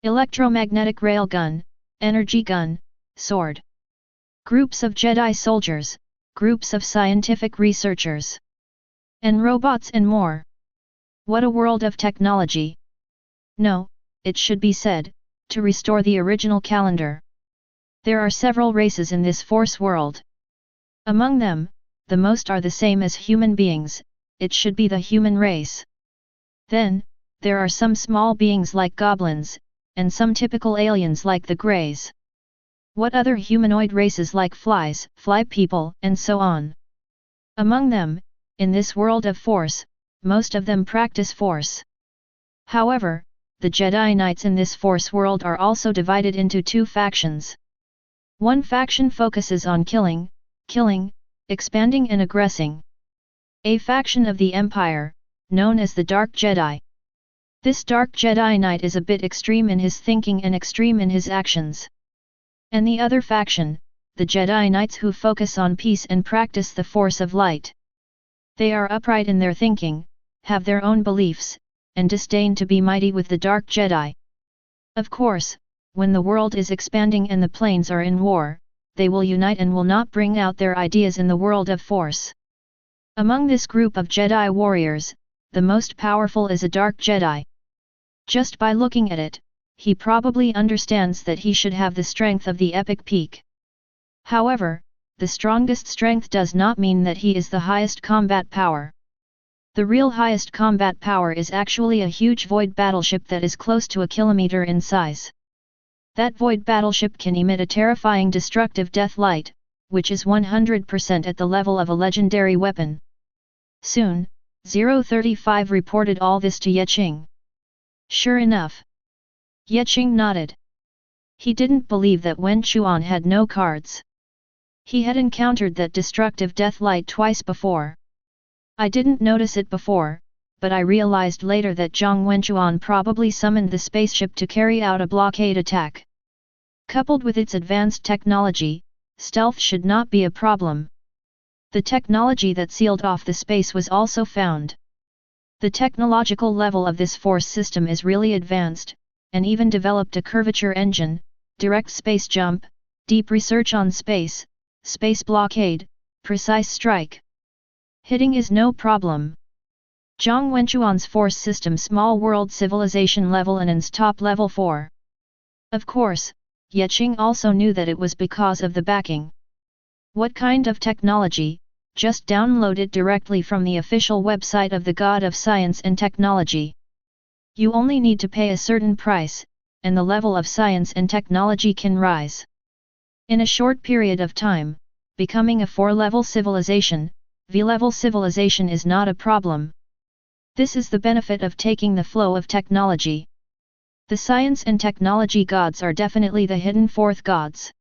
Electromagnetic railgun, energy gun, sword. Groups of Jedi soldiers, groups of scientific researchers. And robots and more. What a world of technology! No, it should be said, to restore the original calendar. There are several races in this Force world. Among them, the most are the same as human beings, it should be the human race. Then, there are some small beings like goblins, and some typical aliens like the Greys. What other humanoid races like flies, fly people, and so on? Among them, in this world of Force, most of them practice Force. However, the Jedi Knights in this Force world are also divided into two factions. One faction focuses on killing, expanding and aggressing. A faction of the Empire, known as the Dark Jedi. This Dark Jedi Knight is a bit extreme in his thinking and extreme in his actions. And the other faction, the Jedi Knights who focus on peace and practice the force of light. They are upright in their thinking, have their own beliefs, and disdain to be mighty with the Dark Jedi. Of course, when the world is expanding and the planes are in war, they will unite and will not bring out their ideas in the world of Force. Among this group of Jedi warriors, the most powerful is a Dark Jedi. Just by looking at it, he probably understands that he should have the strength of the epic peak. However, the strongest strength does not mean that he is the highest combat power. The real highest combat power is actually a huge void battleship that is close to a kilometer in size. That void battleship can emit a terrifying destructive death light, which is 100% at the level of a legendary weapon. Soon, 035 reported all this to Ye Qing. Sure enough. Ye Qing nodded. He didn't believe that Wen Chuan had no cards. He had encountered that destructive death light twice before. I didn't notice it before, but I realized later that Zhang Wenchuan probably summoned the spaceship to carry out a blockade attack. Coupled with its advanced technology, stealth should not be a problem. The technology that sealed off the space was also found. The technological level of this force system is really advanced, and even developed a curvature engine, direct space jump, deep research on space, space blockade, precise strike. Hitting is no problem. Zhang Wenchuan's force system small world civilization level and ins top level 4. Of course, Ye Qing also knew that it was because of the backing. What kind of technology? Just download it directly from the official website of the God of Science and Technology. You only need to pay a certain price, and the level of science and technology can rise. In a short period of time, becoming a 4-level civilization, V-level civilization is not a problem. This is the benefit of taking the flow of technology. The science and technology gods are definitely the hidden fourth gods.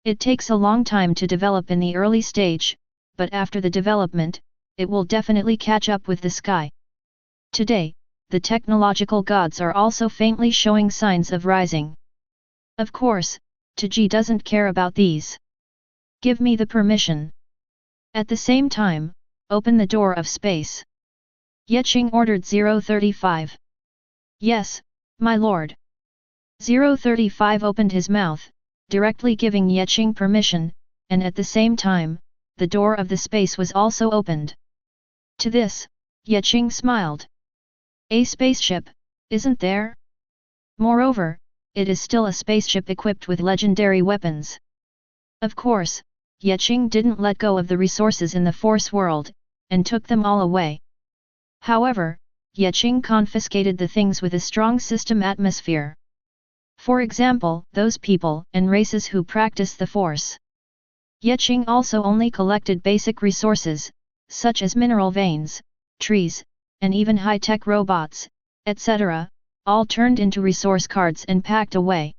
It takes a long time to develop in the early stage, but after the development, it will definitely catch up with the sky. Today, the technological gods are also faintly showing signs of rising. Of course, Taji doesn't care about these. Give me the permission. At the same time, open the door of space. Ye Qing ordered 035. Yes, my lord. 035 opened his mouth, directly giving Ye Qing permission, and at the same time, the door of the space was also opened. To this, Ye Qing smiled. A spaceship, isn't there? Moreover, it is still a spaceship equipped with legendary weapons. Of course, Ye Qing didn't let go of the resources in the Force world, and took them all away. However, Ye Qing confiscated the things with a strong system atmosphere. For example, those people and races who practice the Force. Ye Qing also only collected basic resources, such as mineral veins, trees, and even high-tech robots, etc., all turned into resource cards and packed away.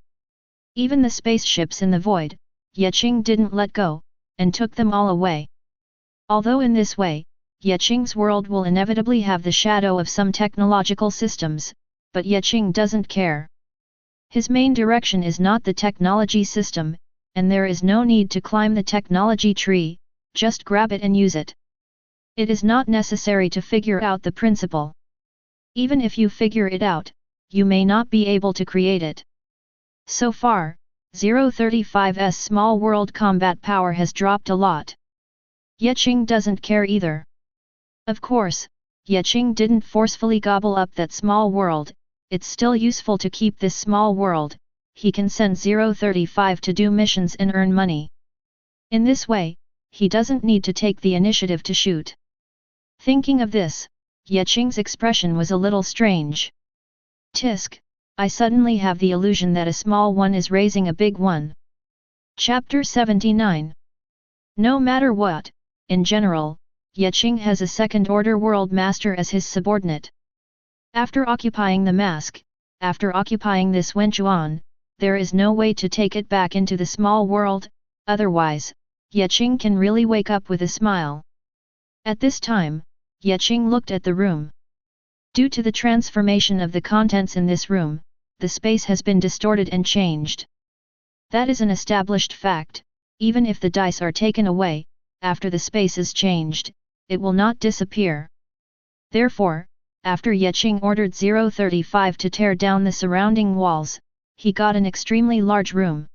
Even the spaceships in the void, Ye Qing didn't let go, and took them all away. Although in this way, Qing's world will inevitably have the shadow of some technological systems, but Qing doesn't care. His main direction is not the technology system, and there is no need to climb the technology tree, just grab it and use it. It is not necessary to figure out the principle. Even if you figure it out, you may not be able to create it. So far, 035's small world combat power has dropped a lot. Qing doesn't care either. Of course, Qing didn't forcefully gobble up that small world. It's still useful to keep this small world. He can send 035 to do missions and earn money. In this way, he doesn't need to take the initiative to shoot. Thinking of this, Qing's expression was a little strange. Tisk, I suddenly have the illusion that a small one is raising a big one. Chapter 79. No matter what, in general, Qing has a second-order world master as his subordinate. After occupying the mask, after occupying this Wenchuan, there is no way to take it back into the small world, otherwise, Qing can really wake up with a smile. At this time, Qing looked at the room. Due to the transformation of the contents in this room, the space has been distorted and changed. That is an established fact. Even if the dice are taken away, after the space is changed, it will not disappear. Therefore, after Qing ordered 035 to tear down the surrounding walls, he got an extremely large room.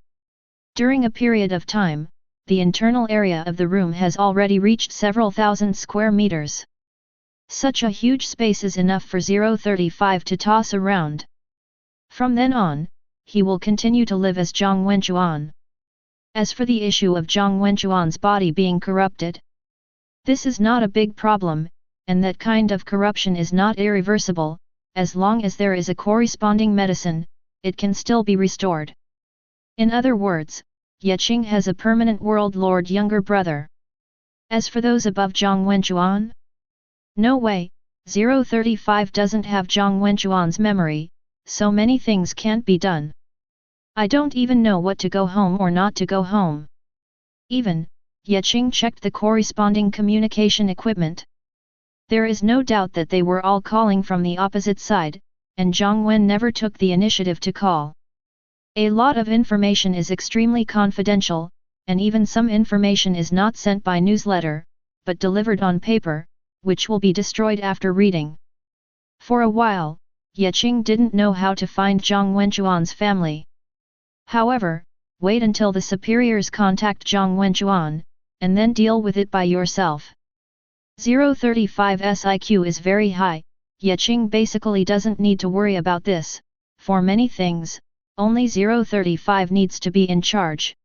During a period of time, the internal area of the room has already reached several thousand square meters. Such a huge space is enough for 035 to toss around. From then on, he will continue to live as Zhang Wenchuan. As for the issue of Zhang Wenchuan's body being corrupted, this is not a big problem, and that kind of corruption is not irreversible. As long as there is a corresponding medicine, it can still be restored. In other words, Qing has a permanent world lord younger brother. As for those above Zhang Wenchuan? No way, 035 doesn't have Zhang Wenchuan's memory, so many things can't be done. I don't even know what to go home or not to go home. Even, Qing checked the corresponding communication equipment. There is no doubt that they were all calling from the opposite side, and Zhang Wen never took the initiative to call. A lot of information is extremely confidential, and even some information is not sent by newsletter, but delivered on paper, which will be destroyed after reading. For a while, Qing didn't know how to find Zhang Wenchuan's family. However, wait until the superiors contact Zhang Wenchuan, and then deal with it by yourself. 035's IQ is very high. Qing basically doesn't need to worry about this. For many things, only 035 needs to be in charge.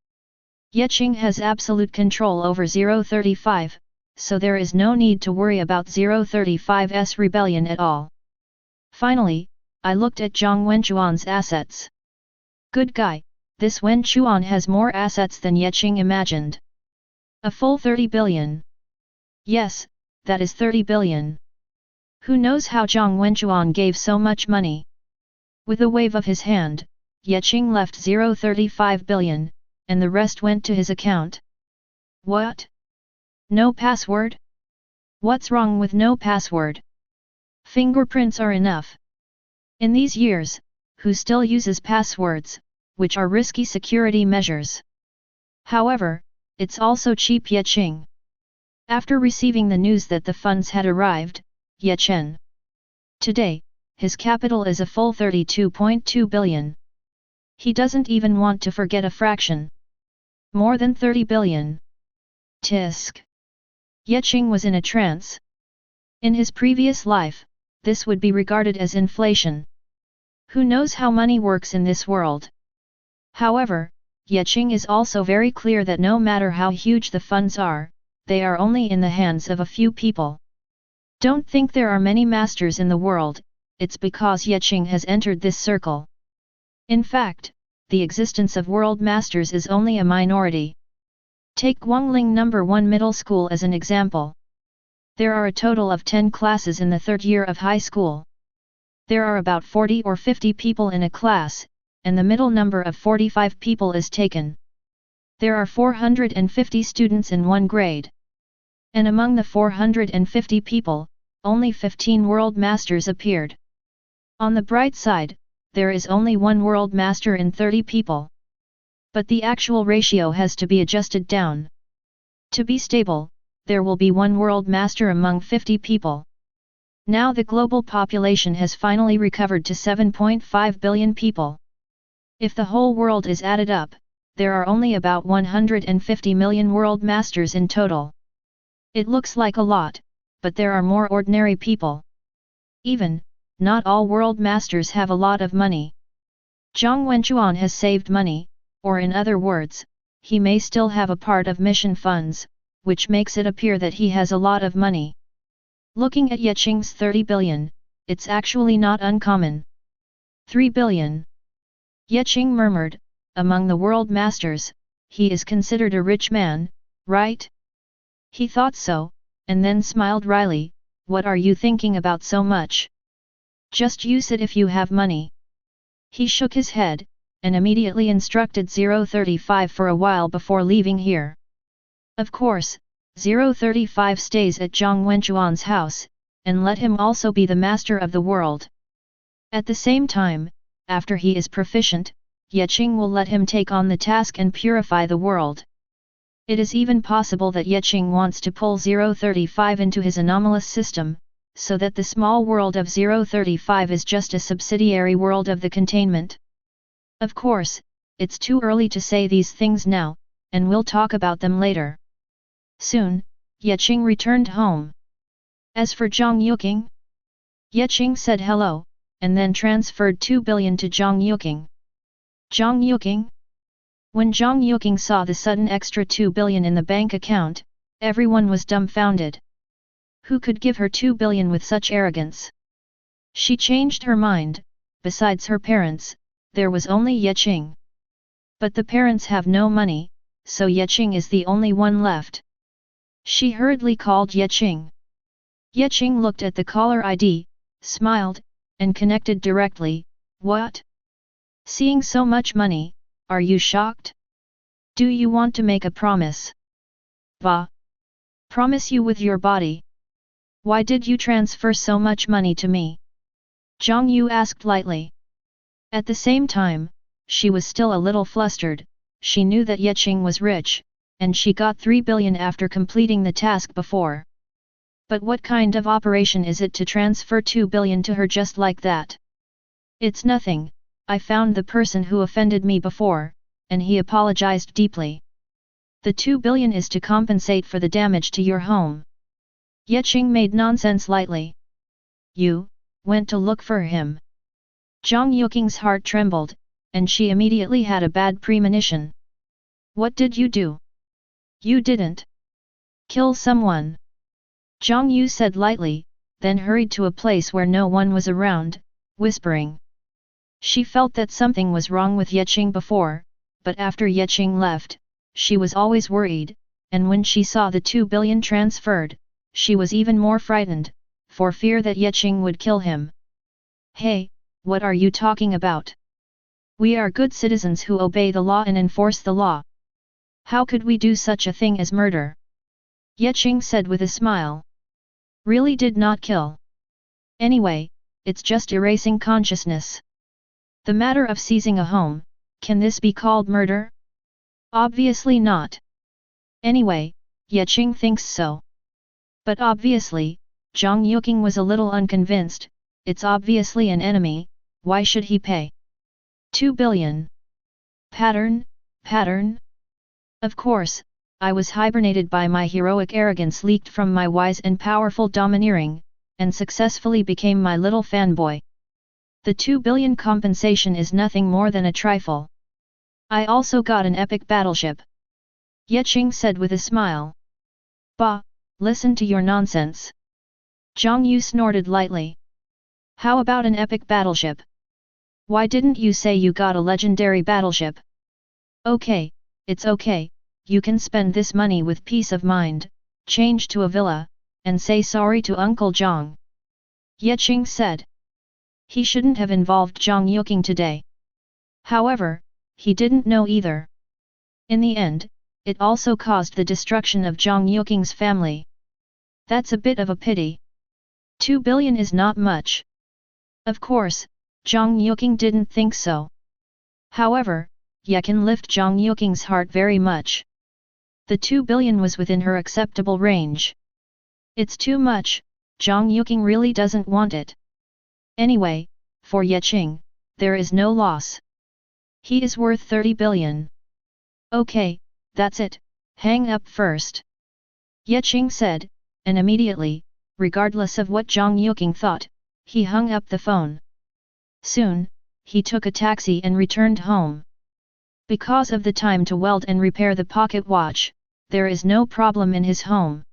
Qing has absolute control over 035, so there is no need to worry about 035's rebellion at all. Finally, I looked at Zhang Wenchuan's assets. Good guy, this Wenchuan has more assets than Qing imagined. A full 30 billion. Yes, that is 30 billion. Who knows how Zhang Wenchuan gave so much money? With a wave of his hand, Qing left 035 billion, and the rest went to his account. What? No password? What's wrong with no password? Fingerprints are enough. In these years, who still uses passwords, which are risky security measures? However, it's also cheap. Qing. After receiving the news that the funds had arrived, Qing. Today, his capital is a full 32.2 billion. He doesn't even want to forget a fraction. More than 30 billion. Tisk. Qing was in a trance. In his previous life, this would be regarded as inflation. Who knows how money works in this world? However, Qing is also very clear that no matter how huge the funds are, they are only in the hands of a few people. Don't think there are many masters in the world, it's because Qing has entered this circle. In fact, the existence of world masters is only a minority. Take Guangling No. 1 Middle School as an example. There are a total of 10 classes in the third year of high school. There are about 40 or 50 people in a class, and the middle number of 45 people is taken. There are 450 students in one grade. And among the 450 people, only 15 world masters appeared. On the bright side, there is only one world master in 30 people. But the actual ratio has to be adjusted down. To be stable, there will be one world master among 50 people. Now the global population has finally recovered to 7.5 billion people. If the whole world is added up, there are only about 150 million world masters in total. It looks like a lot, but there are more ordinary people. Even, not all world masters have a lot of money. Zhang Wenchuan has saved money, or in other words, he may still have a part of mission funds, which makes it appear that he has a lot of money. Looking at Qing's 30 billion, it's actually not uncommon. 3 billion. Qing murmured, among the world masters, he is considered a rich man, right? He thought so, and then smiled wryly, what are you thinking about so much? Just use it if you have money. He shook his head, and immediately instructed 035 for a while before leaving here. Of course, 035 stays at Zhang Wenchuan's house, and let him also be the master of the world. At the same time, after he is proficient, Qing will let him take on the task and purify the world. It is even possible that Qing wants to pull 035 into his anomalous system, so that the small world of 035 is just a subsidiary world of the containment. Of course, it's too early to say these things now, and we'll talk about them later. Soon, Qing returned home. As for Zhang Yuqing, Qing said hello, and then transferred 2 billion to Zhang Yuqing. Zhang Yuqing? When Zhang Yuqing saw the sudden extra 2 billion in the bank account, everyone was dumbfounded. Who could give her 2 billion with such arrogance? She changed her mind. Besides her parents, there was only Qing. But the parents have no money, so Qing is the only one left. She hurriedly called Qing. Qing looked at the caller ID, smiled, and connected directly. What? Seeing so much money, are you shocked? Do you want to make a promise? Bah! Promise you with your body. Why did you transfer so much money to me? Zhang Yu asked lightly. At the same time, she was still a little flustered. She knew that Qing was rich, and she got 3 billion after completing the task before. But what kind of operation is it to transfer 2 billion to her just like that? It's nothing, I found the person who offended me before, and he apologized deeply. The 2 billion is to compensate for the damage to your home. Qing made nonsense lightly. You went to look for him. Zhang Yuqing's heart trembled, and she immediately had a bad premonition. What did you do? You didn't kill someone. Zhang Yu said lightly, then hurried to a place where no one was around, whispering. She felt that something was wrong with Qing before, but after Qing left, she was always worried, and when she saw the 2 billion transferred, she was even more frightened, for fear that Qing would kill him. Hey, what are you talking about? We are good citizens who obey the law and enforce the law. How could we do such a thing as murder? Qing said with a smile. Really did not kill. Anyway, it's just erasing consciousness. The matter of seizing a home, can this be called murder? Obviously not. Anyway, Qing thinks so. But obviously, Zhang Yuqing was a little unconvinced. It's obviously an enemy, why should he pay? 2 billion. Pattern? Of course, I was hibernated by my heroic arrogance leaked from my wise and powerful domineering, and successfully became my little fanboy. The 2 billion compensation is nothing more than a trifle. I also got an epic battleship. Qing said with a smile. Bah, listen to your nonsense. Zhang Yu snorted lightly. How about an epic battleship? Why didn't you say you got a legendary battleship? Okay, it's okay, you can spend this money with peace of mind, change to a villa, and say sorry to Uncle Zhang. Qing said. He shouldn't have involved Zhang Yuqing today. However, he didn't know either. In the end, it also caused the destruction of Zhang Yuking's family. That's a bit of a pity. 2 billion is not much. Of course, Zhang Yuking didn't think so. However, Ye can lift Zhang Yuking's heart very much. The 2 billion was within her acceptable range. It's too much, Zhang Yuking really doesn't want it. Anyway, for Ye Qing, there is no loss. He is worth 30 billion. Okay, that's it, hang up first. Ye Qing said, and immediately, regardless of what Zhang Yuking thought, he hung up the phone. Soon, he took a taxi and returned home. Because of the time to weld and repair the pocket watch, there is no problem in his home.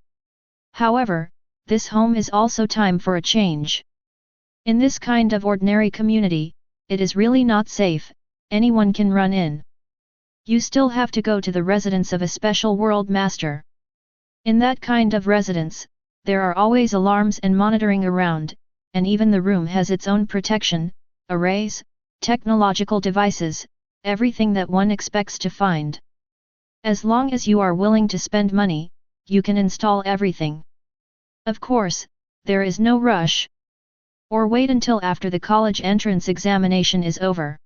However, this home is also time for a change. In this kind of ordinary community, it is really not safe, anyone can run in. You still have to go to the residence of a special world master. In that kind of residence, there are always alarms and monitoring around, and even the room has its own protection, arrays, technological devices, everything that one expects to find. As long as you are willing to spend money, you can install everything. Of course, there is no rush. Or wait until after the college entrance examination is over.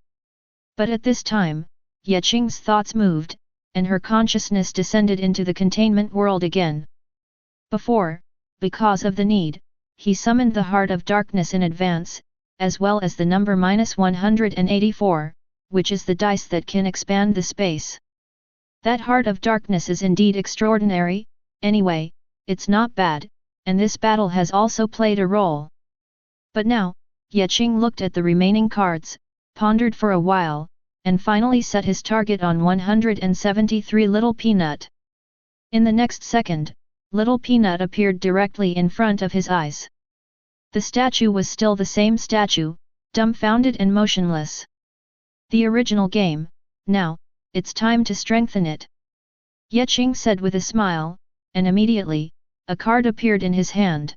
But at this time, Ye Qing's thoughts moved, and her consciousness descended into the containment world again. Before, because of the need, he summoned the Heart of Darkness in advance, as well as the number -184, which is the dice that can expand the space. That Heart of Darkness is indeed extraordinary, anyway, it's not bad, and this battle has also played a role. But now, Ye Qing looked at the remaining cards, pondered for a while, and finally set his target on 173 Little Peanut. In the next second, Little Peanut appeared directly in front of his eyes. The statue was still the same statue, dumbfounded and motionless. The original game, now, it's time to strengthen it. Ye Qing said with a smile, and immediately, a card appeared in his hand.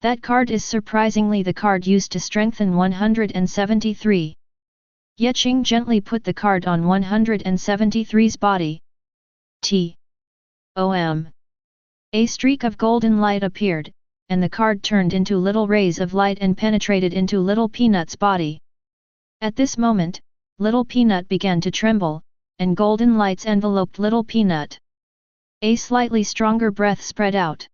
That card is surprisingly the card used to strengthen 173. Ye Qing gently put the card on 173's body. A streak of golden light appeared, and the card turned into little rays of light and penetrated into Little Peanut's body. At this moment, Little Peanut began to tremble, and golden lights enveloped Little Peanut. A slightly stronger breath spread out.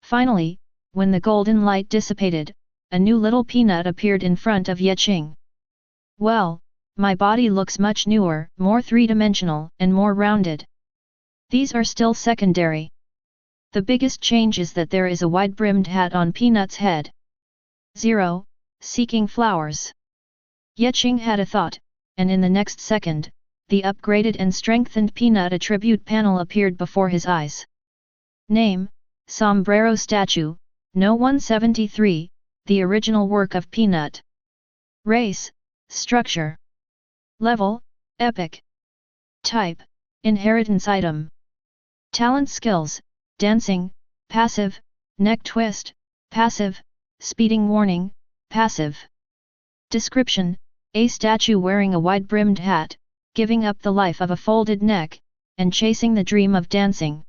Finally, when the golden light dissipated, a new Little Peanut appeared in front of Ye Qing. Well, my body looks much newer, more three-dimensional, and more rounded. These are still secondary. The biggest change is that there is a wide-brimmed hat on Peanut's head. 0. Seeking flowers. Ye Qing had a thought, and in the next second, the upgraded and strengthened Peanut attribute panel appeared before his eyes. Name, Sombrero Statue, No 173, the original work of Peanut. Race, Structure. Level, Epic. Type, Inheritance Item. Talent Skills, Dancing, Passive, Neck Twist, Passive, Speeding Warning, Passive. Description, a statue wearing a wide-brimmed hat, giving up the life of a folded neck, and chasing the dream of dancing.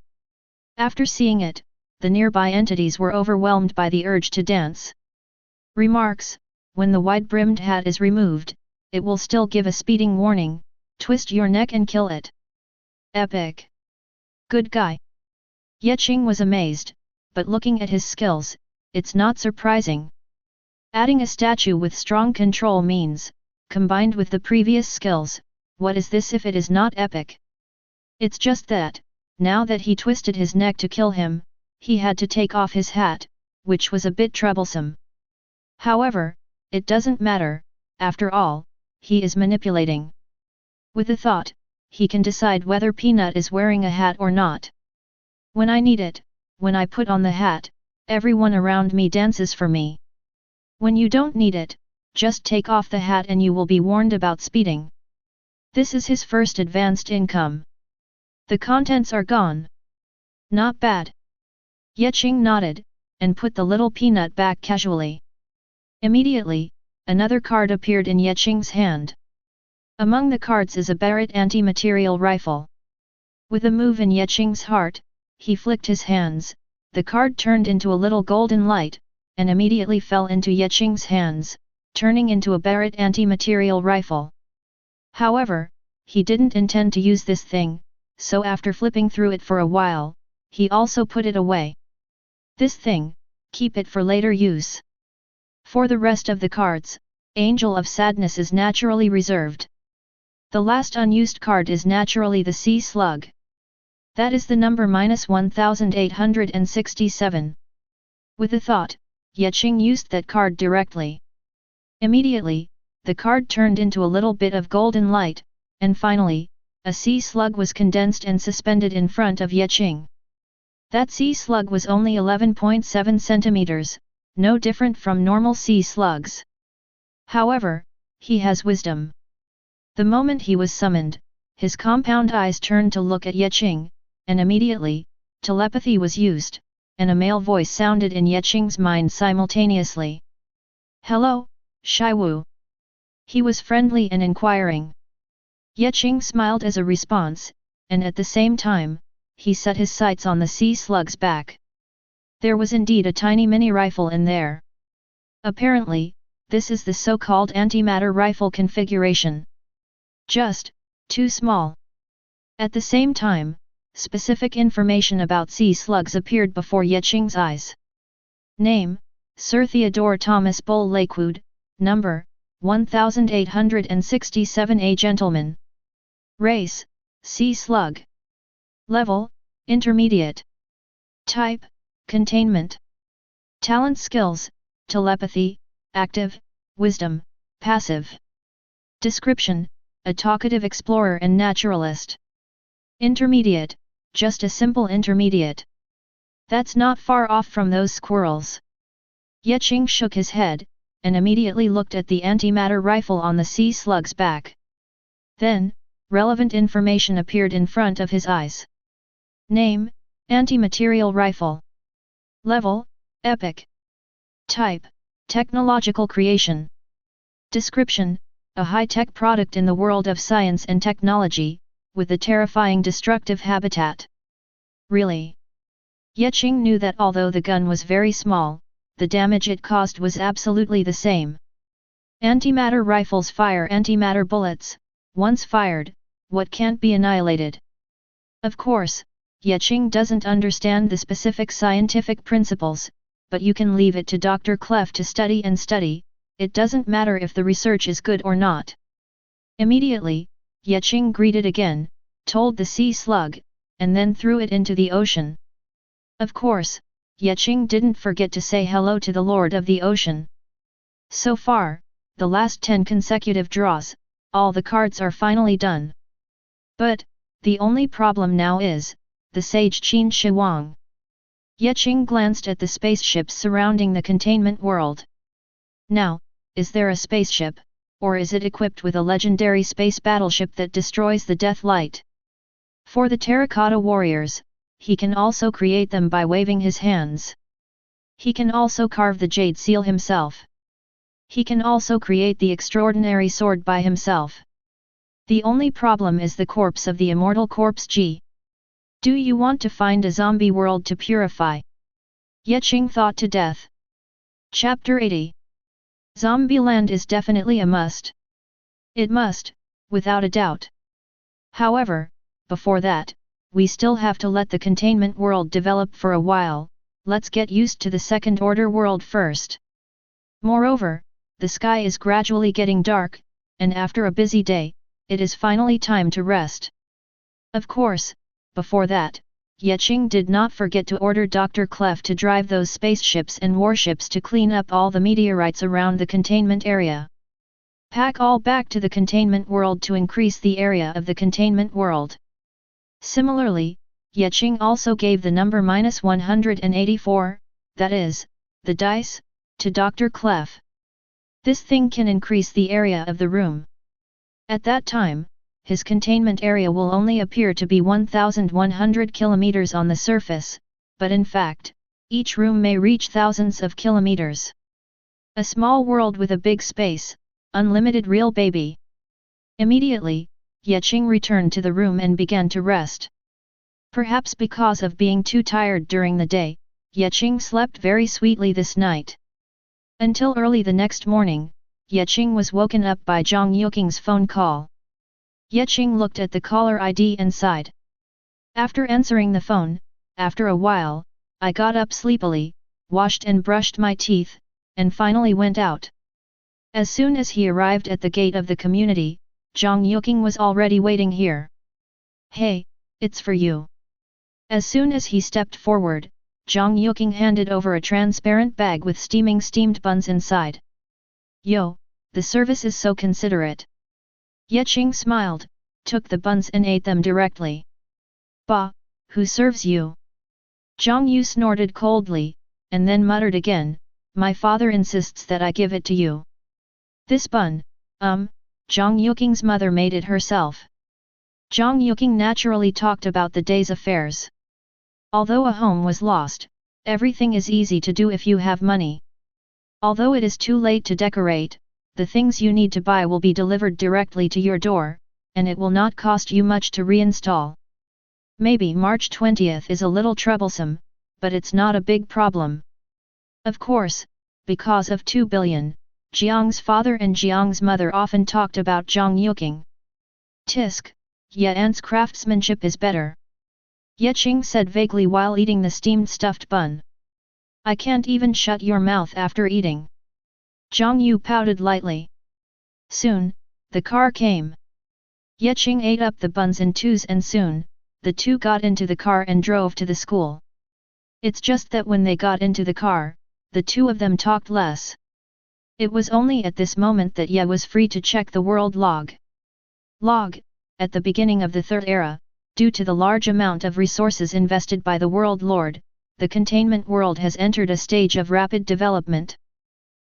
After seeing it, the nearby entities were overwhelmed by the urge to dance. Remarks, when the wide-brimmed hat is removed, it will still give a speeding warning, twist your neck and kill it. Epic. Good guy. Ye Qing was amazed, but looking at his skills, it's not surprising. Adding a statue with strong control means, combined with the previous skills, what is this if it is not epic? It's just that, now that he twisted his neck to kill him, he had to take off his hat, which was a bit troublesome. However, it doesn't matter, after all, he is manipulating. With a thought, he can decide whether Peanut is wearing a hat or not. When I need it, when I put on the hat, everyone around me dances for me. When you don't need it, just take off the hat and you will be warned about speeding. This is his first advanced income. The contents are gone. Not bad. Ye Qing nodded, and put the Little Peanut back casually. Immediately, another card appeared in Ye Qing's hand. Among the cards is a Barrett anti-material rifle. With a move in Qing's heart, he flicked his hands, the card turned into a little golden light, and immediately fell into Qing's hands, turning into a Barrett anti-material rifle. However, he didn't intend to use this thing, so after flipping through it for a while, he also put it away. This thing, keep it for later use. For the rest of the cards, Angel of Sadness is naturally reserved. The last unused card is naturally the Sea Slug. That is the number -1867. With a thought, Qing used that card directly. Immediately, the card turned into a little bit of golden light, and finally, a sea slug was condensed and suspended in front of Qing. That sea slug was only 11.7 centimeters, no different from normal sea slugs. However, he has wisdom. The moment he was summoned, his compound eyes turned to look at Qing, and immediately, telepathy was used, and a male voice sounded in Qing's mind simultaneously. "Hello, Shiwu." He was friendly and inquiring. Qing smiled as a response, and at the same time, he set his sights on the sea slug's back. There was indeed a tiny mini rifle in there. Apparently, this is the so-called antimatter rifle configuration. Just too small. At the same time, specific information about sea slugs appeared before Qing's eyes. Name: Sir Theodore Thomas Bull Lakewood, number 1867, a gentleman. Race: sea slug. Level: intermediate. Type: containment. Talent: skills, telepathy, active, wisdom, passive. Description: a talkative explorer and naturalist. Intermediate: just a simple intermediate. That's not far off from those squirrels. Qing shook his head, and immediately looked at the antimatter rifle on the sea slug's back. Then, relevant information appeared in front of his eyes. Name: antimaterial rifle. Level: epic. Type: technological creation. Description: a high-tech product in the world of science and technology, with a terrifying destructive habitat. Really? Qing knew that although the gun was very small, the damage it caused was absolutely the same. Antimatter rifles fire antimatter bullets. Once fired, what can't be annihilated? Of course, Qing doesn't understand the specific scientific principles, but you can leave it to Dr. Clef to study and study, it doesn't matter if the research is good or not. Immediately, Qing greeted again, told the sea slug, and then threw it into the ocean. Of course, Qing didn't forget to say hello to the Lord of the Ocean. So far, the last 10 consecutive draws, all the cards are finally done. But, the only problem now is, the sage Qin Shi Huang. Qing glanced at the spaceships surrounding the containment world. Now, is there a spaceship, or is it equipped with a legendary space battleship that destroys the Death Light? For the Terracotta Warriors, he can also create them by waving his hands. He can also carve the Jade Seal himself. He can also create the extraordinary sword by himself. The only problem is the corpse of the immortal corpse G. Do you want to find a zombie world to purify? Qing thought to death. Chapter 80. Zombieland is definitely a must. It must, without a doubt. However, before that, we still have to let the containment world develop for a while. Let's get used to the second order world first. Moreover, the sky is gradually getting dark, and after a busy day, it is finally time to rest. Of course, before that, Qing did not forget to order Dr. Clef to drive those spaceships and warships to clean up all the meteorites around the containment area. Pack all back to the containment world to increase the area of the containment world. Similarly, Qing also gave the number -184, that is, the dice, to Dr. Clef. This thing can increase the area of the room. At that time, his containment area will only appear to be 1,100 kilometers on the surface, but in fact, each room may reach thousands of kilometers. A small world with a big space, unlimited real baby. Immediately, Qing returned to the room and began to rest. Perhaps because of being too tired during the day, Qing slept very sweetly this night. Until early the next morning, Qing was woken up by Zhang Yuking's phone call. Qing looked at the caller ID and sighed. After answering the phone, after a while, I got up sleepily, washed and brushed my teeth, and finally went out. As soon as he arrived at the gate of the community, Zhang Yuking was already waiting here. Hey, it's for you. As soon as he stepped forward, Zhang Yuking handed over a transparent bag with steamed buns inside. Yo, the service is so considerate. Qing smiled, took the buns and ate them directly. Bah, who serves you? Zhang Yu snorted coldly, and then muttered again, my father insists that I give it to you. This bun, Zhang Yuking's mother made it herself. Zhang Yuking naturally talked about the day's affairs. Although a home was lost, everything is easy to do if you have money. Although it is too late to decorate, the things you need to buy will be delivered directly to your door, and it will not cost you much to reinstall. Maybe March 20th is a little troublesome, but it's not a big problem. Of course, because of 2 billion, Jiang's father and Jiang's mother often talked about Zhang Yuking. Tisk, Yan's craftsmanship is better. Qing said vaguely while eating the steamed stuffed bun. I can't even shut your mouth after eating. Zhang Yu pouted lightly. Soon, the car came. Qing ate up the buns in twos and soon, the two got into the car and drove to the school. It's just that when they got into the car, the two of them talked less. It was only at this moment that Ye was free to check the world log. At the beginning of the Third Era, due to the large amount of resources invested by the World Lord, the containment world has entered a stage of rapid development.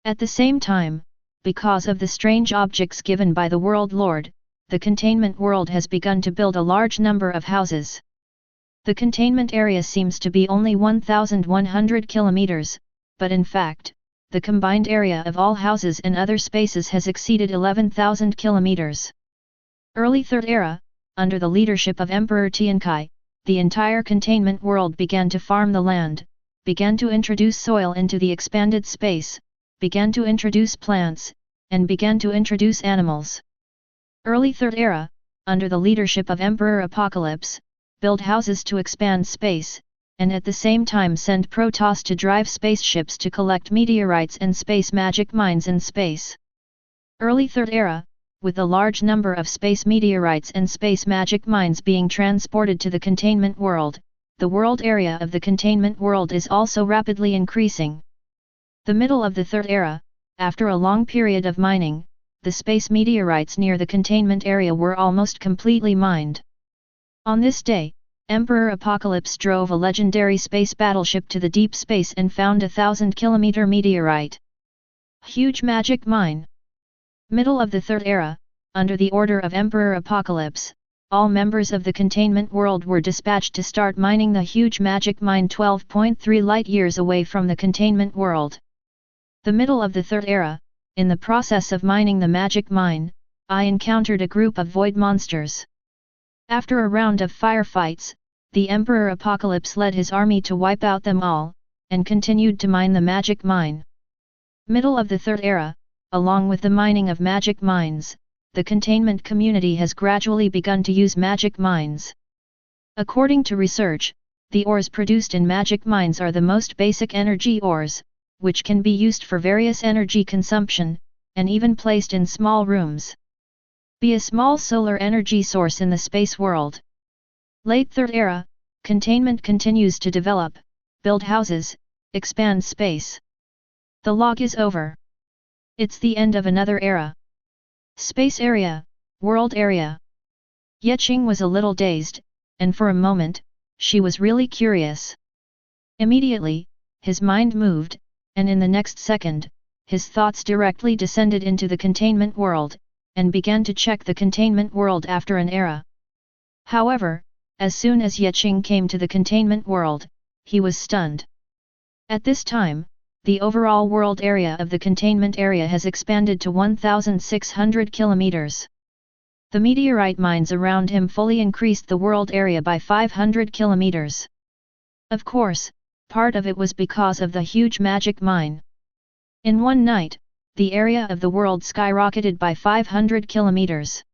At the same time, because of the strange objects given by the World Lord, the containment world has begun to build a large number of houses. The containment area seems to be only 1,100 kilometers, but in fact, the combined area of all houses and other spaces has exceeded 11,000 kilometers. Early Third Era, under the leadership of Emperor Tiankai, the entire containment world began to farm the land, began to introduce soil into the expanded space, began to introduce plants, and began to introduce animals. Early Third Era, under the leadership of Emperor Apocalypse, build houses to expand space, and at the same time send Protoss to drive spaceships to collect meteorites and space magic mines in space. Early Third Era, with a large number of space meteorites and space magic mines being transported to the containment world, the world area of the containment world is also rapidly increasing. The middle of the Third Era, after a long period of mining, the space meteorites near the containment area were almost completely mined. On this day, Emperor Apocalypse drove a legendary space battleship to the deep space and found a 1,000-kilometer meteorite. Huge magic mine. Middle of the Third Era, under the order of Emperor Apocalypse, all members of the containment world were dispatched to start mining the huge magic mine 12.3 light-years away from the containment world. The middle of the Third Era, in the process of mining the magic mine, I encountered a group of void monsters. After a round of firefights, the Emperor Apocalypse led his army to wipe out them all, and continued to mine the magic mine. Middle of the Third Era, along with the mining of magic mines, the containment community has gradually begun to use magic mines. According to research, the ores produced in magic mines are the most basic energy ores, which can be used for various energy consumption, and even placed in small rooms. Be a small solar energy source in the space world. Late Third Era, containment continues to develop, build houses, expand space. The log is over. It's the end of another era. Space area, world area. Qing was a little dazed, and for a moment, she was really curious. Immediately, his mind moved, and in the next second, his thoughts directly descended into the containment world, and began to check the containment world after an era. However, as soon as Qing came to the containment world, he was stunned. At this time, the overall world area of the containment area has expanded to 1,600 kilometers. The meteorite mines around him fully increased the world area by 500 kilometers. Of course, part of it was because of the huge magic mine. In one night, the area of the world skyrocketed by 500 kilometers.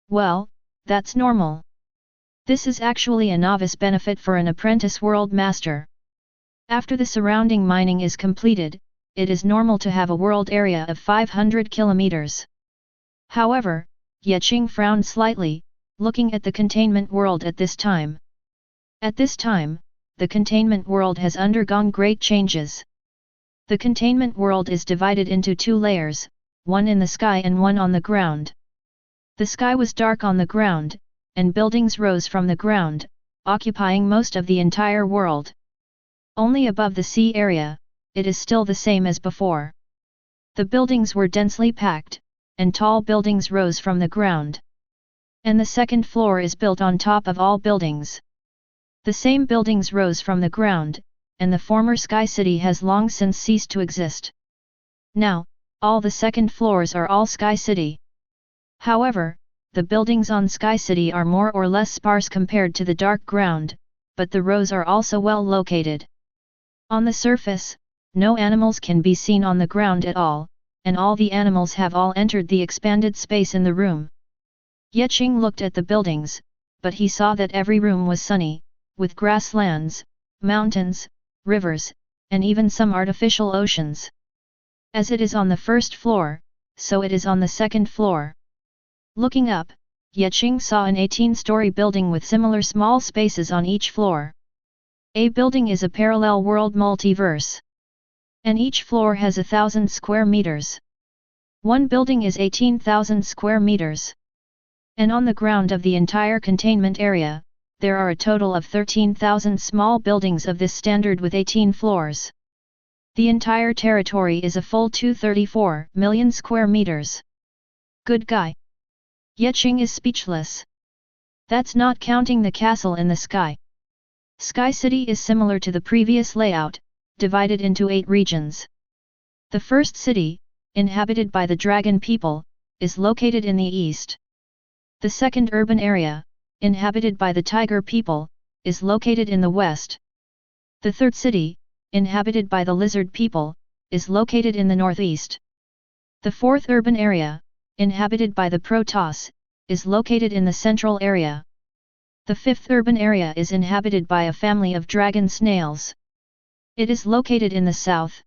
Well, that's normal. This is actually a novice benefit for an apprentice world master. After the surrounding mining is completed, it is normal to have a world area of 500 kilometers. However, Qing frowned slightly, looking at the containment world at this time. At this time, the containment world has undergone great changes. The containment world is divided into two layers, one in the sky and one on the ground. The sky was dark on the ground, and buildings rose from the ground, occupying most of the entire world. Only above the sea area, it is still the same as before. The buildings were densely packed, and tall buildings rose from the ground. And the second floor is built on top of all buildings. The same buildings rose from the ground, and the former Sky City has long since ceased to exist. Now, all the second floors are all Sky City. However, the buildings on Sky City are more or less sparse compared to the dark ground, but the rows are also well located. On the surface, no animals can be seen on the ground at all, and all the animals have all entered the expanded space in the room. Qing looked at the buildings, but he saw that every room was sunny, with grasslands, mountains, rivers, and even some artificial oceans. As it is on the first floor, so it is on the second floor. Looking up, Qing saw an 18-story building with similar small spaces on each floor. A building is a parallel world multiverse. And each floor has 1,000 square meters. One building is 18,000 square meters. And on the ground of the entire containment area, there are a total of 13,000 small buildings of this standard with 18 floors. The entire territory is a full 234 million square meters. Good guy. Qing is speechless. That's not counting the castle in the sky. Sky City is similar to the previous layout, divided into 8 regions. The first city, inhabited by the dragon people, is located in the east. The second urban area, inhabited by the tiger people, is located in the west. The third city, inhabited by the lizard people, is located in the northeast. The fourth urban area, inhabited by the Protoss, is located in the central area. The fifth urban area is inhabited by a family of dragon snails. It is located in the south.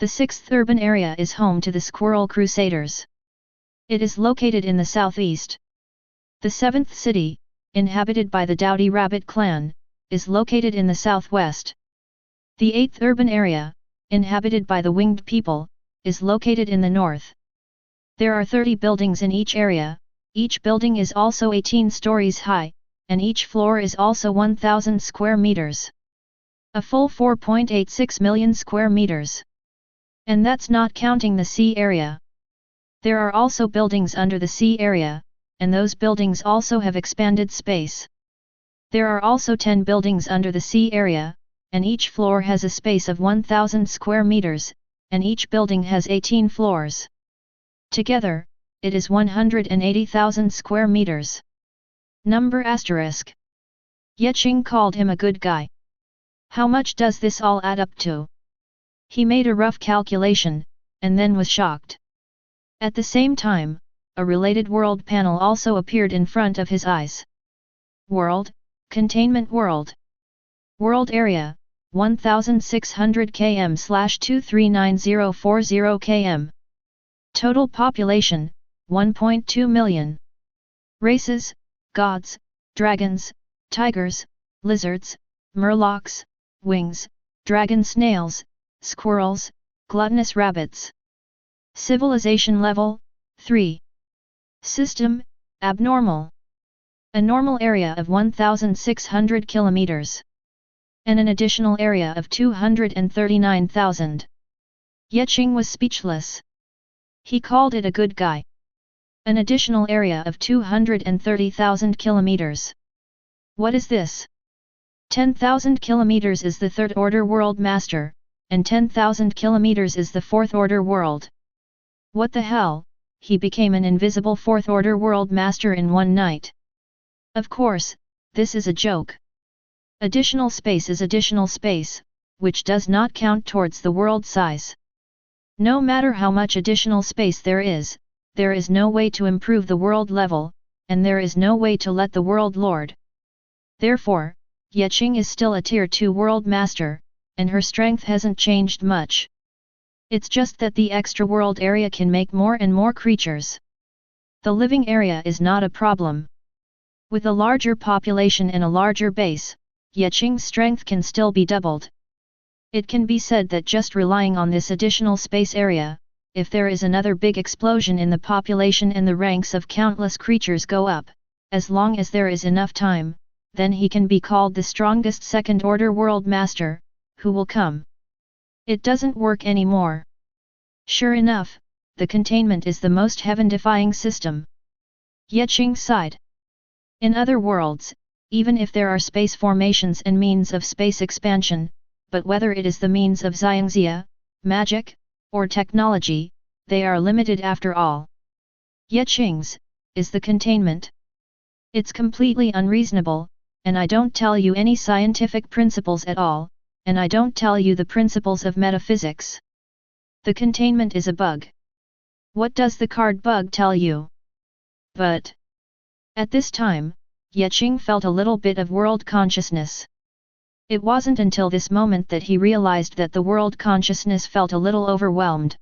The sixth urban area is home to the Squirrel Crusaders. It is located in the southeast. The seventh city, inhabited by the Dowdy Rabbit clan, is located in the southwest. The eighth urban area, inhabited by the Winged People, is located in the north. There are 30 buildings in each area, each building is also 18 stories high, and each floor is also 1,000 square meters. A full 4.86 million square meters. And that's not counting the sea area. There are also buildings under the sea area, and those buildings also have expanded space. There are also 10 buildings under the sea area, and each floor has a space of 1,000 square meters, and each building has 18 floors. Together, it is 180,000 square meters. Number asterisk. Qing called him a good guy. How much does this all add up to? He made a rough calculation, and then was shocked. At the same time, a related world panel also appeared in front of his eyes. World, Containment World. World Area, 1600 km/239040 km. Total population, 1.2 million. Races, gods, dragons, tigers, lizards, murlocs, wings, dragon snails, squirrels, gluttonous rabbits. Civilization level, 3. System, abnormal. A normal area of 1,600 kilometers. And an additional area of 239,000. Qing was speechless. He called it a good guy. An additional area of 230,000 kilometers. What is this? 10,000 kilometers is the third order world master, and 10,000 kilometers is the fourth order world. What the hell, he became an invisible fourth-order world master in one night. Of course, this is a joke. Additional space is additional space, which does not count towards the world size. No matter how much additional space there is no way to improve the world level, and there is no way to let the world lord. Therefore, Ye Qing is still a tier 2 world master, and her strength hasn't changed much. It's just that the extra world area can make more and more creatures. The living area is not a problem. With a larger population and a larger base, Ye Qing's strength can still be doubled. It can be said that just relying on this additional space area, if there is another big explosion in the population and the ranks of countless creatures go up, as long as there is enough time, then he can be called the strongest second-order world master, who will come. It doesn't work anymore. Sure enough, the containment is the most heaven-defying system. Ye Qing sighed. In other worlds, even if there are space formations and means of space expansion, but whether it is the means of Xianxia, magic, or technology, they are limited after all. Ye Qing's is the containment. It's completely unreasonable, and I don't tell you any scientific principles at all, and I don't tell you the principles of metaphysics. The containment is a bug. What does the card bug tell you? But at this time, Ye Qing felt a little bit of world consciousness. It wasn't until this moment that he realized that the world consciousness felt a little overwhelmed.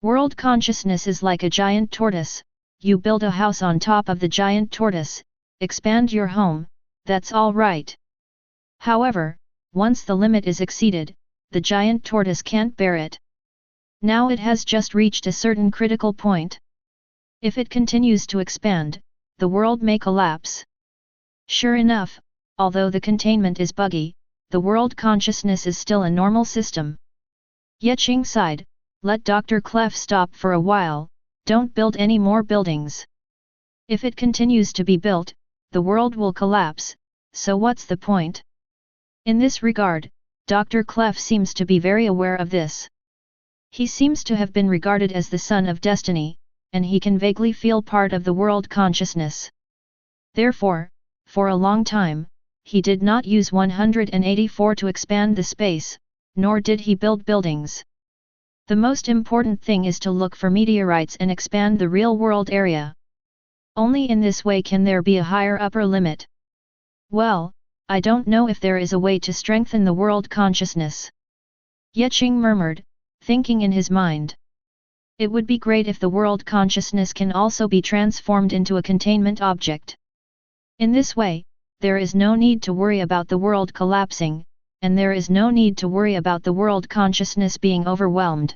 World consciousness is like a giant tortoise. You build a house on top of the giant tortoise, expand your home, that's all right. However, once the limit is exceeded, the giant tortoise can't bear it. Now it has just reached a certain critical point. If it continues to expand, the world may collapse. Sure enough, although the containment is buggy, the world consciousness is still a normal system. Ye Qing sighed, let Dr. Clef stop for a while, don't build any more buildings. If it continues to be built, the world will collapse, so what's the point? In this regard, Dr. Clef seems to be very aware of this. He seems to have been regarded as the son of destiny, and he can vaguely feel part of the world consciousness. Therefore, for a long time, he did not use 184 to expand the space, nor did he build buildings. The most important thing is to look for meteorites and expand the real world area. Only in this way can there be a higher upper limit. Well, I don't know if there is a way to strengthen the world consciousness. Ye Qing murmured, thinking in his mind. It would be great if the world consciousness can also be transformed into a containment object. In this way, there is no need to worry about the world collapsing, and there is no need to worry about the world consciousness being overwhelmed.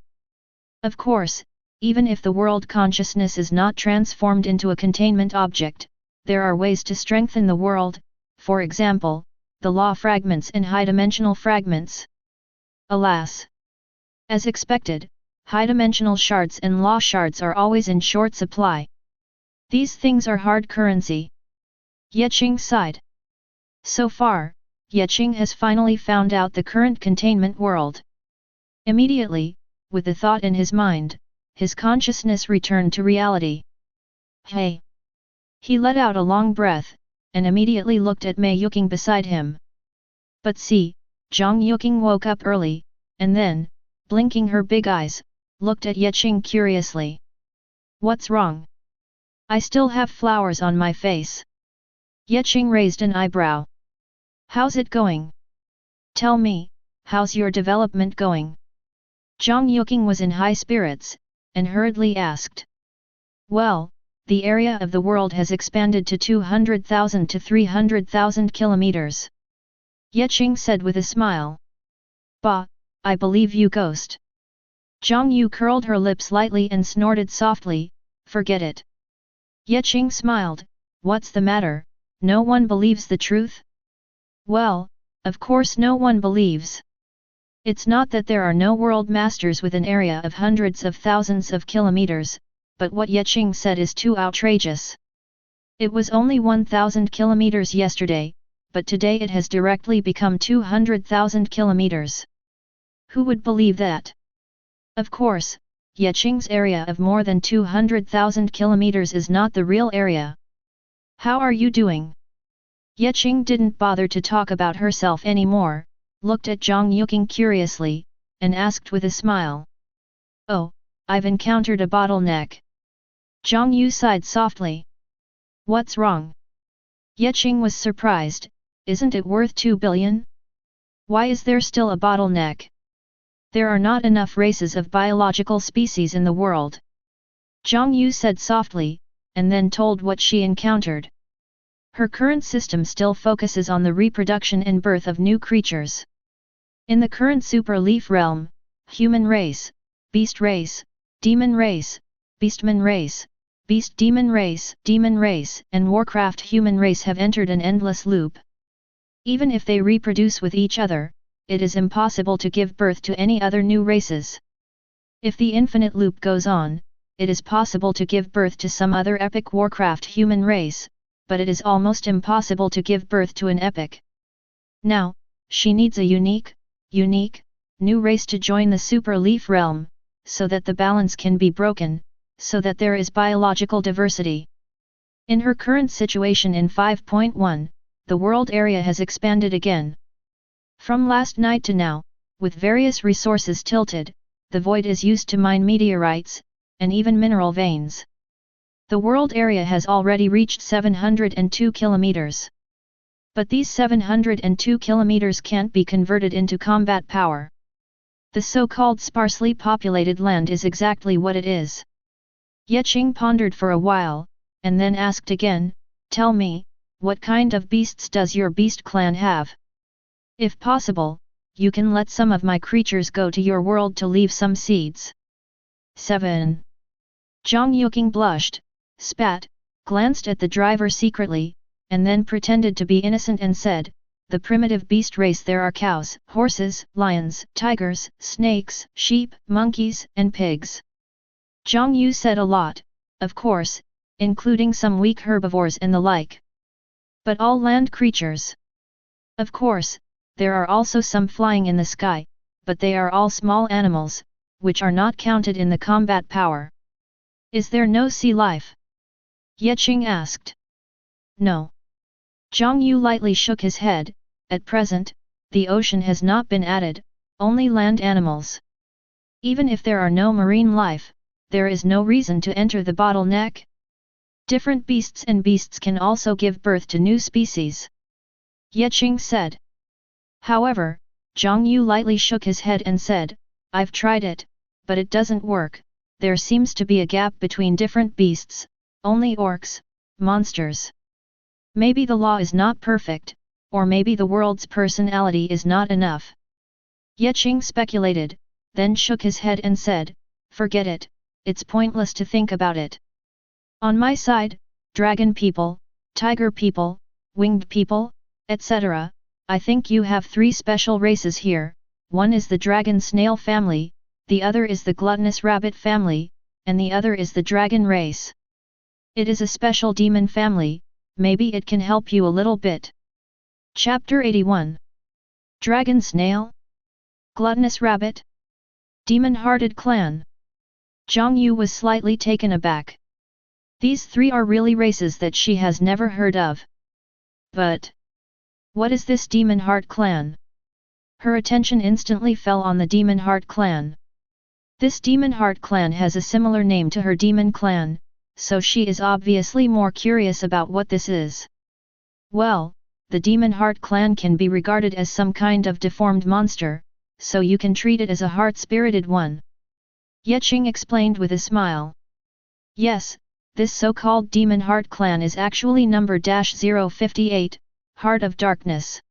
Of course, even if the world consciousness is not transformed into a containment object, there are ways to strengthen the world, for example, the law fragments and high-dimensional fragments. Alas! As expected, high-dimensional shards and law shards are always in short supply. These things are hard currency. Ye Qing sighed. So far, Ye Qing has finally found out the current containment world. Immediately, with the thought in his mind, his consciousness returned to reality. Hey! He let out a long breath, and immediately looked at Mei Yuqing beside him. But see, Zhang Yuqing woke up early, and then, blinking her big eyes, looked at Ye Qing curiously. What's wrong? I still have flowers on my face. Ye Qing raised an eyebrow. How's it going? Tell me, how's your development going? Zhang Yuqing was in high spirits, and hurriedly asked. Well, the area of the world has expanded to 200,000 to 300,000 kilometers. Ye Qing said with a smile. Bah, I believe you ghost. Zhang Yu curled her lips lightly and snorted softly, forget it. Ye Qing smiled, what's the matter, no one believes the truth? Well, of course no one believes. It's not that there are no world masters with an area of hundreds of thousands of kilometers, but what Ye Qing said is too outrageous. It was only 1,000 kilometers yesterday, but today it has directly become 200,000 kilometers. Who would believe that? Of course, Qing's area of more than 200,000 kilometers is not the real area. How are you doing? Qing didn't bother to talk about herself anymore, looked at Zhang Yuqing curiously, and asked with a smile. Oh, I've encountered a bottleneck. Zhang Yu sighed softly. What's wrong? Qing was surprised. Isn't it worth 2 billion? Why is there still a bottleneck? There are not enough races of biological species in the world. Zhang Yu said softly, and then told what she encountered. Her current system still focuses on the reproduction and birth of new creatures. In the current super leaf realm, human race, beast race, demon race, beastman race, beast demon race, and Warcraft human race have entered an endless loop. Even if they reproduce with each other, it is impossible to give birth to any other new races. If the infinite loop goes on, it is possible to give birth to some other epic Warcraft human race, but it is almost impossible to give birth to an epic. Now, she needs a unique, new race to join the super leaf realm, so that the balance can be broken, so that there is biological diversity. In her current situation in 5.1, the world area has expanded again. From last night to now, with various resources tilted, the void is used to mine meteorites, and even mineral veins. The world area has already reached 702 kilometers. But these 702 kilometers can't be converted into combat power. The so-called sparsely populated land is exactly what it is. Qing pondered for a while, and then asked again, tell me, what kind of beasts does your beast clan have? If possible, you can let some of my creatures go to your world to leave some seeds. 7. Zhang Yuqing blushed, spat, glanced at the driver secretly, and then pretended to be innocent and said, the primitive beast race there are cows, horses, lions, tigers, snakes, sheep, monkeys, and pigs. Zhang Yu said a lot, of course, including some weak herbivores and the like. But all land creatures. Of course, there are also some flying in the sky, but they are all small animals, which are not counted in the combat power. Is there no sea life? Qing asked. No. Zhang Yu lightly shook his head, at present, the ocean has not been added, only land animals. Even if there are no marine life, there is no reason to enter the bottleneck. Different beasts can also give birth to new species. Qing said. However, Zhang Yu lightly shook his head and said, I've tried it, but it doesn't work. There seems to be a gap between different beasts, only orcs, monsters. Maybe the law is not perfect, or maybe the world's personality is not enough. Qing speculated, then shook his head and said, forget it, it's pointless to think about it. On my side, dragon people, tiger people, winged people, etc., I think you have 3 special races here. One is the dragon snail family, the other is the gluttonous rabbit family, and the other is the dragon race. It is a special demon family, maybe it can help you a little bit. Chapter 81. Dragon snail? Gluttonous rabbit? Demon-hearted clan? Zhang Yu was slightly taken aback. These 3 are really races that she has never heard of. But what is this Demon Heart clan? Her attention instantly fell on the Demon Heart clan. This Demon Heart clan has a similar name to her demon clan, so she is obviously more curious about what this is. Well, the Demon Heart clan can be regarded as some kind of deformed monster, so you can treat it as a heart-spirited one. Qing explained with a smile. Yes, this so-called Demon Heart clan is actually number -058, Heart of Darkness.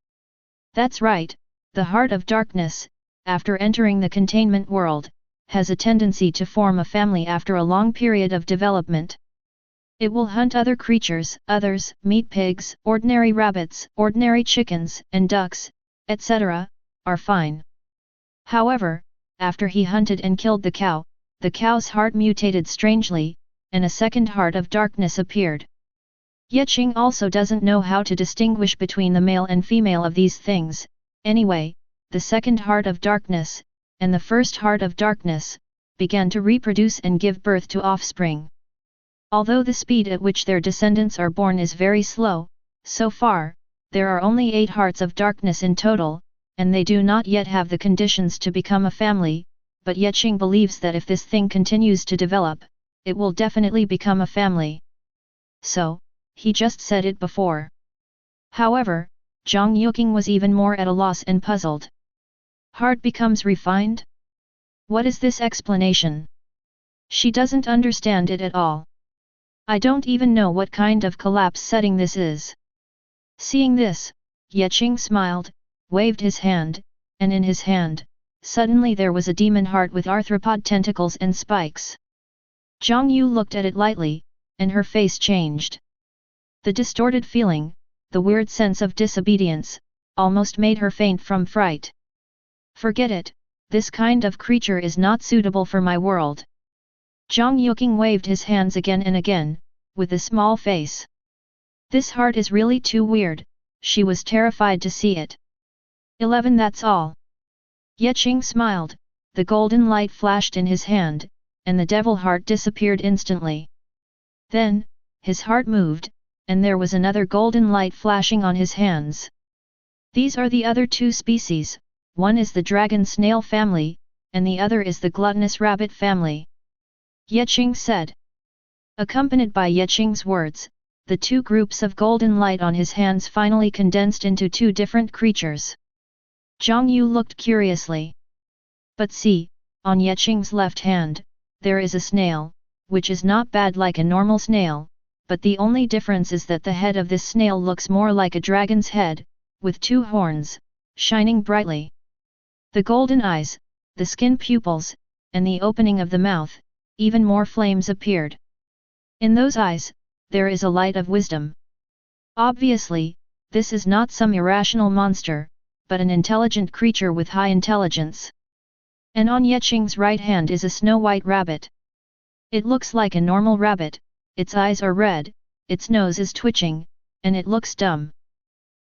That's right, the Heart of Darkness, after entering the containment world, has a tendency to form a family after a long period of development. It will hunt other creatures, others, meat pigs, ordinary rabbits, ordinary chickens, and ducks, etc., are fine. However, after he hunted and killed the cow's heart mutated strangely, and a second Heart of Darkness appeared. Qing also doesn't know how to distinguish between the male and female of these things. Anyway, the second Heart of Darkness, and the first Heart of Darkness, began to reproduce and give birth to offspring. Although the speed at which their descendants are born is very slow, so far, there are only 8 hearts of darkness in total, and they do not yet have the conditions to become a family, but Qing believes that if this thing continues to develop, it will definitely become a family. So, he just said it before. However, Zhang Yuqing was even more at a loss and puzzled. Hard becomes refined? What is this explanation? She doesn't understand it at all. I don't even know what kind of collapse setting this is. Seeing this, Qing smiled, waved his hand, and in his hand, suddenly there was a demon heart with arthropod tentacles and spikes. Zhang Yu looked at it lightly, and her face changed. The distorted feeling, the weird sense of disobedience, almost made her faint from fright. Forget it, this kind of creature is not suitable for my world. Zhang Yuqing waved his hands again and again, with a small face. This heart is really too weird, she was terrified to see it. 11 That's all. Qing smiled, the golden light flashed in his hand, and the devil heart disappeared instantly. Then, his heart moved, and there was another golden light flashing on his hands. These are the other 2 species, one is the dragon snail family, and the other is the gluttonous rabbit family. Qing said. Accompanied by Qing's words, the 2 groups of golden light on his hands finally condensed into 2 different creatures. Zhang Yu looked curiously. But see, on Qing's left hand, there is a snail, which is not bad like a normal snail, but the only difference is that the head of this snail looks more like a dragon's head, with 2 horns, shining brightly. The golden eyes, the skin pupils, and the opening of the mouth, even more flames appeared. In those eyes, there is a light of wisdom. Obviously, this is not some irrational monster, but an intelligent creature with high intelligence. And on Qing's right hand is a snow-white rabbit. It looks like a normal rabbit, its eyes are red, its nose is twitching, and it looks dumb.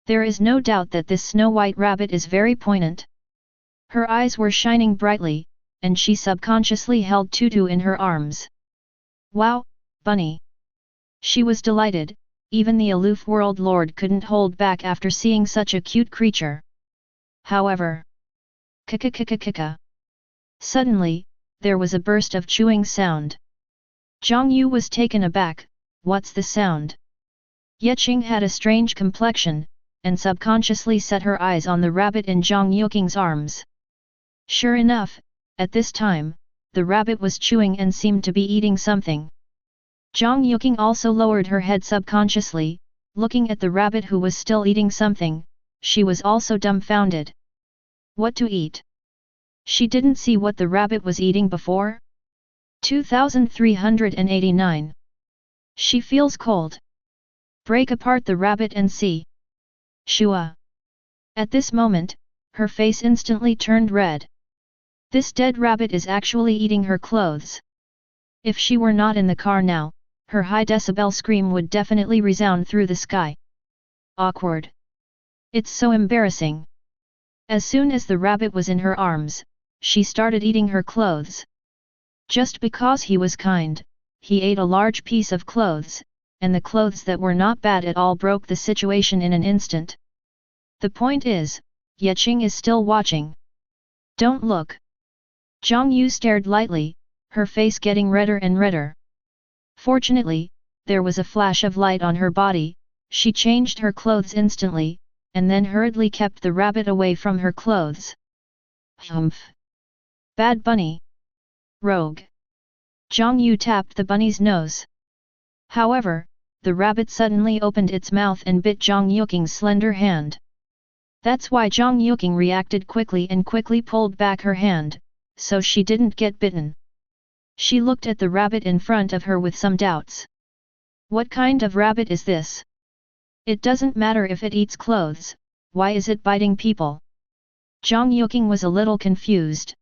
There is no doubt that this snow-white rabbit is very poignant. Her eyes were shining brightly, and she subconsciously held Tutu in her arms. Wow, bunny! She was delighted, even the aloof world lord couldn't hold back after seeing such a cute creature. However, kika. Suddenly, there was a burst of chewing sound. Zhang Yu was taken aback, what's the sound? Qing had a strange complexion, and subconsciously set her eyes on the rabbit in Zhang Yuqing's arms. Sure enough, at this time, the rabbit was chewing and seemed to be eating something. Zhang Yuqing also lowered her head subconsciously, looking at the rabbit who was still eating something, she was also dumbfounded. What to eat? She didn't see what the rabbit was eating before? 2389. She feels cold. Break apart the rabbit and see. Shua. At this moment, her face instantly turned red. This dead rabbit is actually eating her clothes. If she were not in the car now, her high decibel scream would definitely resound through the sky. Awkward. It's so embarrassing. As soon as the rabbit was in her arms, she started eating her clothes. Just because he was kind, he ate a large piece of clothes, and the clothes that were not bad at all broke the situation in an instant. The point is, Qing is still watching. Don't look. Zhang Yu stared lightly, her face getting redder and redder. Fortunately, there was a flash of light on her body, she changed her clothes instantly, and then hurriedly kept the rabbit away from her clothes. Humph! Bad bunny! Rogue! Zhang Yu tapped the bunny's nose. However, the rabbit suddenly opened its mouth and bit Zhang Yuqing's slender hand. That's why Zhang Yuqing reacted quickly and quickly pulled back her hand, so she didn't get bitten. She looked at the rabbit in front of her with some doubts. What kind of rabbit is this? It doesn't matter if it eats clothes, why is it biting people? Zhang Yuqing was a little confused.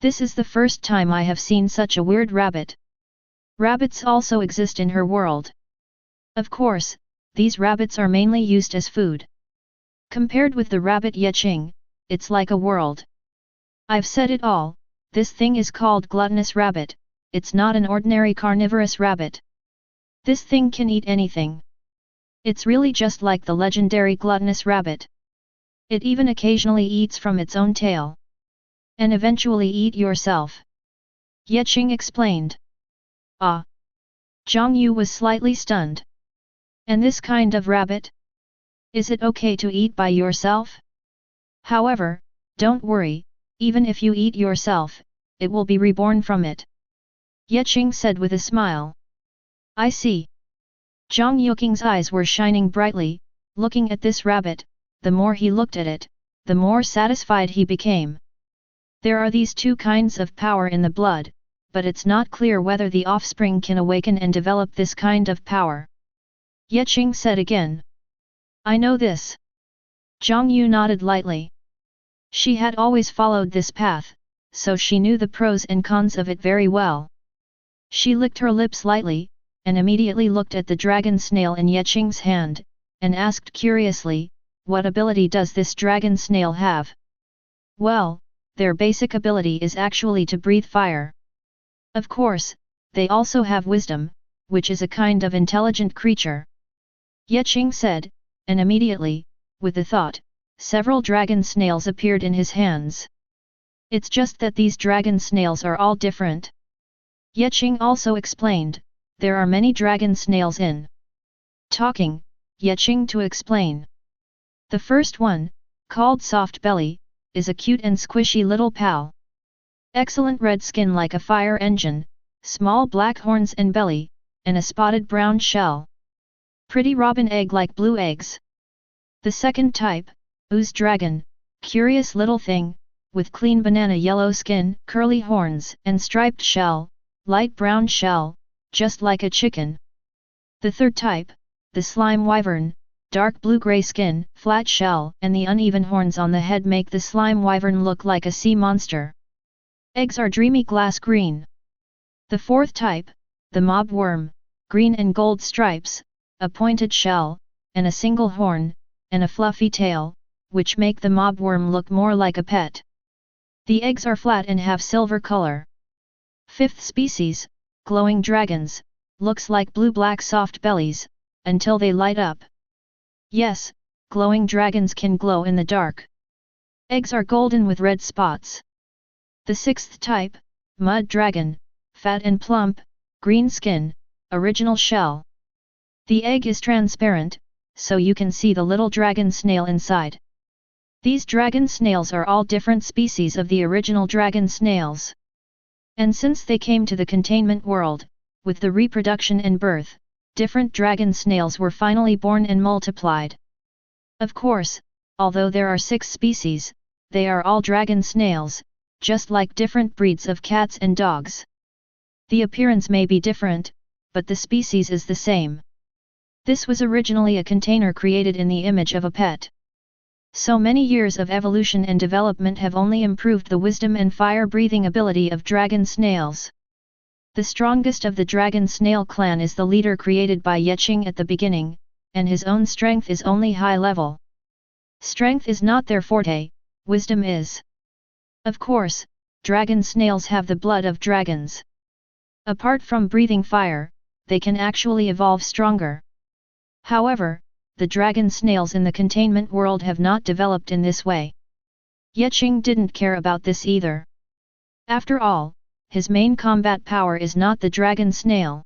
This is the first time I have seen such a weird rabbit. Rabbits also exist in her world. Of course, these rabbits are mainly used as food. Compared with the rabbit Qing, it's like a world. I've said it all, This thing is called gluttonous rabbit, it's not an ordinary carnivorous rabbit. This thing can eat anything. It's really just like the legendary gluttonous rabbit. It even occasionally eats from its own tail. And eventually eat yourself. Ye Qing explained. Ah! Zhang Yu was slightly stunned. And this kind of rabbit? Is it okay to eat by yourself? However, don't worry, even if you eat yourself, it will be reborn from it. Ye Qing said with a smile. I see. Zhang Yuqing's eyes were shining brightly, looking at this rabbit, the more he looked at it, the more satisfied he became. There are these two kinds of power in the blood, but it's not clear whether the offspring can awaken and develop this kind of power. Ye Qing said again. I know this. Zhang Yu nodded lightly. She had always followed this path, so she knew the pros and cons of it very well. She licked her lips lightly, and immediately looked at the dragon snail in Ye Qing's hand, and asked curiously, what ability does this dragon snail have? Well, their basic ability is actually to breathe fire. Of course, they also have wisdom, which is a kind of intelligent creature. Ye Qing said, and immediately, with the thought, several dragon snails appeared in his hands. It's just that these dragon snails are all different. Ye Qing also explained, there are many dragon snails in. Talking, Ye Qing to explain. The first one, called Soft Belly, is a cute and squishy little pal. Excellent red skin like a fire engine, small black horns and belly, and a spotted brown shell. Pretty robin egg like blue eggs. The second type, Ooze Dragon, curious little thing, with clean banana yellow skin, curly horns and striped shell, light brown shell, just like a chicken. The third type, the Slime Wyvern, dark blue-gray skin, flat shell and the uneven horns on the head make the slime wyvern look like a sea monster. Eggs are dreamy glass green. The fourth type, the mob worm, green and gold stripes, a pointed shell, and a single horn, and a fluffy tail, which make the mob worm look more like a pet. The eggs are flat and have silver color. Fifth species, glowing dragons, looks like blue-black soft bellies, until they light up. Yes, glowing dragons can glow in the dark. Eggs are golden with red spots. The sixth type, mud dragon, fat and plump, green skin, original shell. The egg is transparent, so you can see the little dragon snail inside. These dragon snails are all different species of the original dragon snails. And since they came to the containment world, with the reproduction and birth, different dragon snails were finally born and multiplied. Of course, although there are 6 species, they are all dragon snails, just like different breeds of cats and dogs. The appearance may be different, but the species is the same. This was originally a container created in the image of a pet. So many years of evolution and development have only improved the wisdom and fire-breathing ability of dragon snails. The strongest of the dragon snail clan is the leader created by Ye Qing at the beginning, and his own strength is only high level. Strength is not their forte, wisdom is. Of course, dragon snails have the blood of dragons. Apart from breathing fire, they can actually evolve stronger. However, the dragon snails in the containment world have not developed in this way. Ye Qing didn't care about this either. After all, his main combat power is not the dragon snail.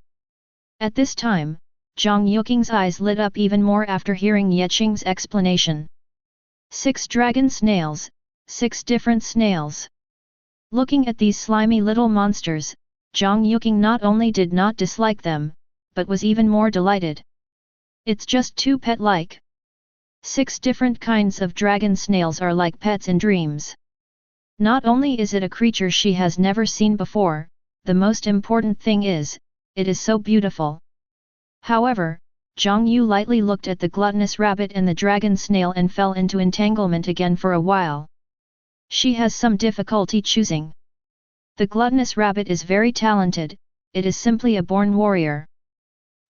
At this time, Zhang Yuqing's eyes lit up even more after hearing Ye Qing's explanation. 6 dragon snails, 6 different snails. Looking at these slimy little monsters, Zhang Yuqing not only did not dislike them, but was even more delighted. It's just too pet-like. 6 different kinds of dragon snails are like pets in dreams. Not only is it a creature she has never seen before, the most important thing is, it is so beautiful. However, Zhang Yu lightly looked at the gluttonous rabbit and the dragon snail and fell into entanglement again for a while. She has some difficulty choosing. The gluttonous rabbit is very talented, it is simply a born warrior.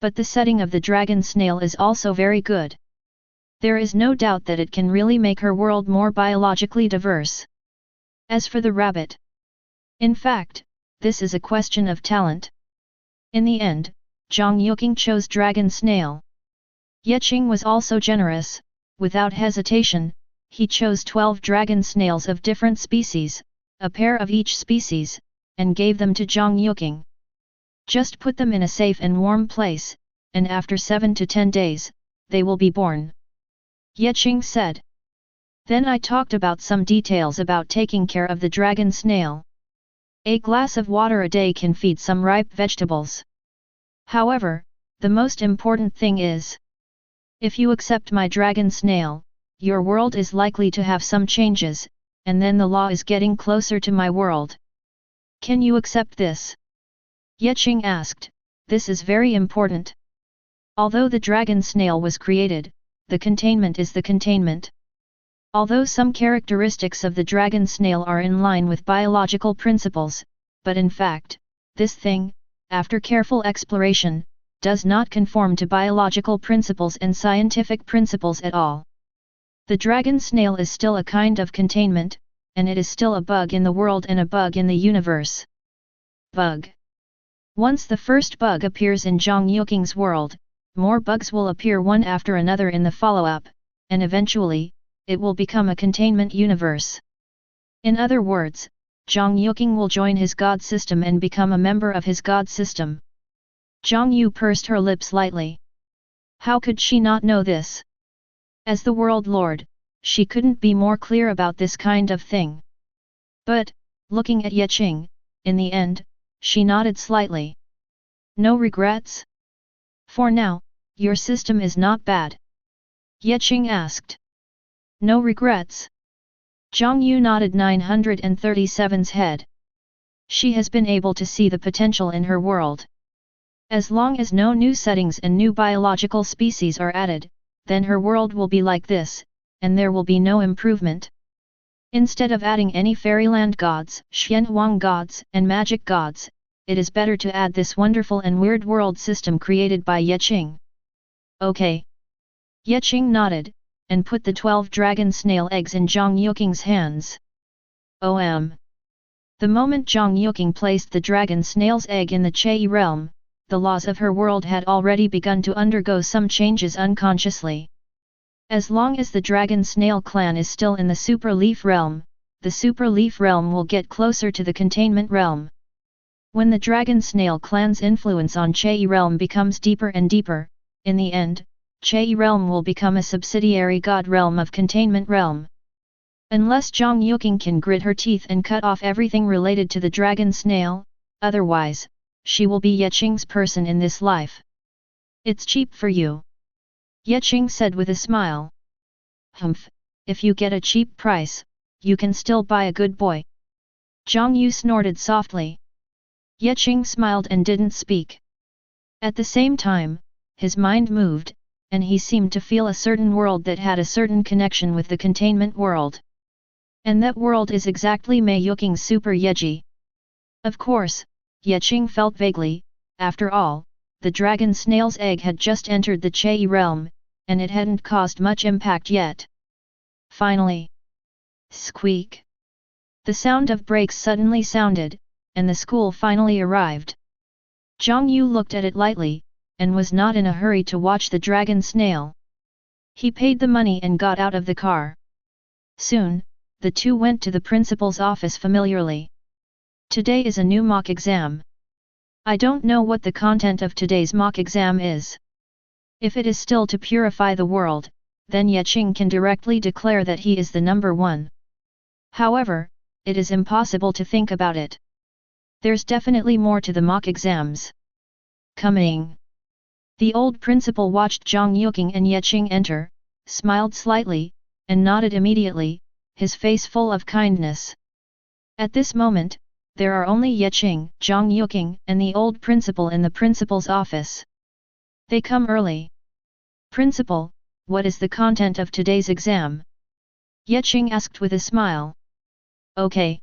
But the setting of the dragon snail is also very good. There is no doubt that it can really make her world more biologically diverse. As for the rabbit, In fact, this is a question of talent. In the end, Zhang Yuqing chose Dragon Snail. Ye Qing was also generous. Without hesitation, he chose 12 dragon snails of different species, a pair of each species, and gave them to Zhang Yuqing. Just put them in a safe and warm place, and after 7 to 10 days, they will be born. Ye Qing said. Then I talked about some details about taking care of the dragon snail. A glass of water a day can feed some ripe vegetables. However, the most important thing is, if you accept my dragon snail, your world is likely to have some changes, and then the law is getting closer to my world. Can you accept this? Ye Qing asked. This is very important. Although the dragon snail was created, the containment is the containment. Although some characteristics of the dragon snail are in line with biological principles, but in fact, this thing, after careful exploration, does not conform to biological principles and scientific principles at all. The dragon snail is still a kind of containment, and it is still a bug in the world and a bug in the universe. Bug. Once the first bug appears in Zhang Yuqing's world, more bugs will appear one after another in the follow-up, and eventually, it will become a containment universe. In other words, Zhang Yuqing will join his god system and become a member of his god system. Zhang Yu pursed her lips lightly. How could she not know this? As the world lord, she couldn't be more clear about this kind of thing. But, looking at Ye Qing, in the end, she nodded slightly. No regrets? For now, your system is not bad. Ye Qing asked. No regrets? Zhang Yu nodded 937's head. She has been able to see the potential in her world. As long as no new settings and new biological species are added, then her world will be like this, and there will be no improvement. Instead of adding any fairyland gods, Xianhuang gods, and magic gods, it is better to add this wonderful and weird world system created by Ye Qing. Okay. Ye Qing nodded, and put the 12 dragon snail eggs in Zhang Yuqing's hands. The moment Zhang Yuqing placed the dragon snail's egg in the Qi realm, the laws of her world had already begun to undergo some changes unconsciously. As long as the dragon snail clan is still in the super leaf realm, the super leaf realm will get closer to the containment realm. When the dragon snail clan's influence on Qi realm becomes deeper and deeper, in the end, Qi realm will become a subsidiary god realm of containment realm. Unless Zhang Yuqing can grit her teeth and cut off everything related to the dragon snail, otherwise, she will be Ye Qing's person in this life. It's cheap for you. Ye Qing said with a smile. Humph, if you get a cheap price, you can still buy a good boy. Zhang Yu snorted softly. Ye Qing smiled and didn't speak. At the same time, his mind moved, and he seemed to feel a certain world that had a certain connection with the containment world. And that world is exactly Mei Yuqing's Super Yeji. Of course, Ye Qing felt vaguely, after all, the dragon snail's egg had just entered the Qi realm, and it hadn't caused much impact yet. Finally. Squeak! The sound of brakes suddenly sounded, and the school finally arrived. Zhang Yu looked at it lightly, and was not in a hurry to watch the dragon snail. He paid the money and got out of the car. Soon, the two went to the principal's office familiarly. Today is a new mock exam. I don't know what the content of today's mock exam is. If it is still to purify the world, then Ye Qing can directly declare that he is the number one. However, it is impossible to think about it. There's definitely more to the mock exams. Coming. The old principal watched Zhang Yuqing and Ye Qing enter, smiled slightly, and nodded immediately, his face full of kindness. At this moment, there are only Ye Qing, Zhang Yuqing, and the old principal in the principal's office. They come early. Principal, what is the content of today's exam? Ye Qing asked with a smile. Okay.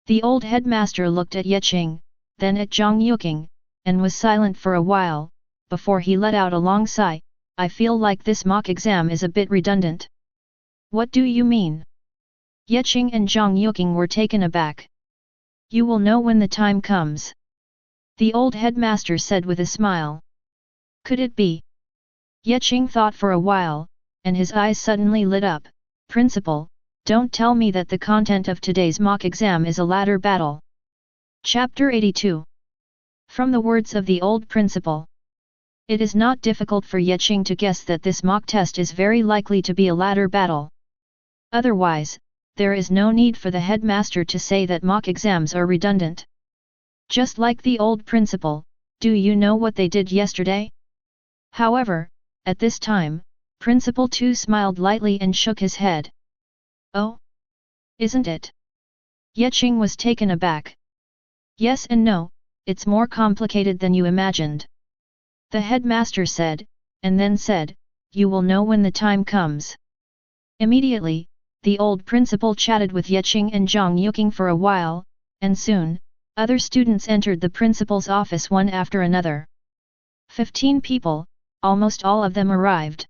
The old headmaster looked at Ye Qing, then at Zhang Yuqing, and was silent for a while, before he let out a long sigh. I feel like this mock exam is a bit redundant. What do you mean? Ye Qing and Zhang Yuqing were taken aback. You will know when the time comes. The old headmaster said with a smile. Could it be? Qing thought for a while, and his eyes suddenly lit up. Principal, don't tell me that the content of today's mock exam is a ladder battle. Chapter 82. From the words of the old principal. It is not difficult for Qing to guess that this mock test is very likely to be a ladder battle. Otherwise, there is no need for the headmaster to say that mock exams are redundant. Just like the old principal, do you know what they did yesterday? However, at this time, Principal Tu smiled lightly and shook his head. Oh? Isn't it? Qing was taken aback. Yes and no, it's more complicated than you imagined. The headmaster said, and then said, you will know when the time comes. Immediately, the old principal chatted with Qing and Zhang Yuqing for a while, and soon, other students entered the principal's office one after another. 15 people, almost all of them arrived.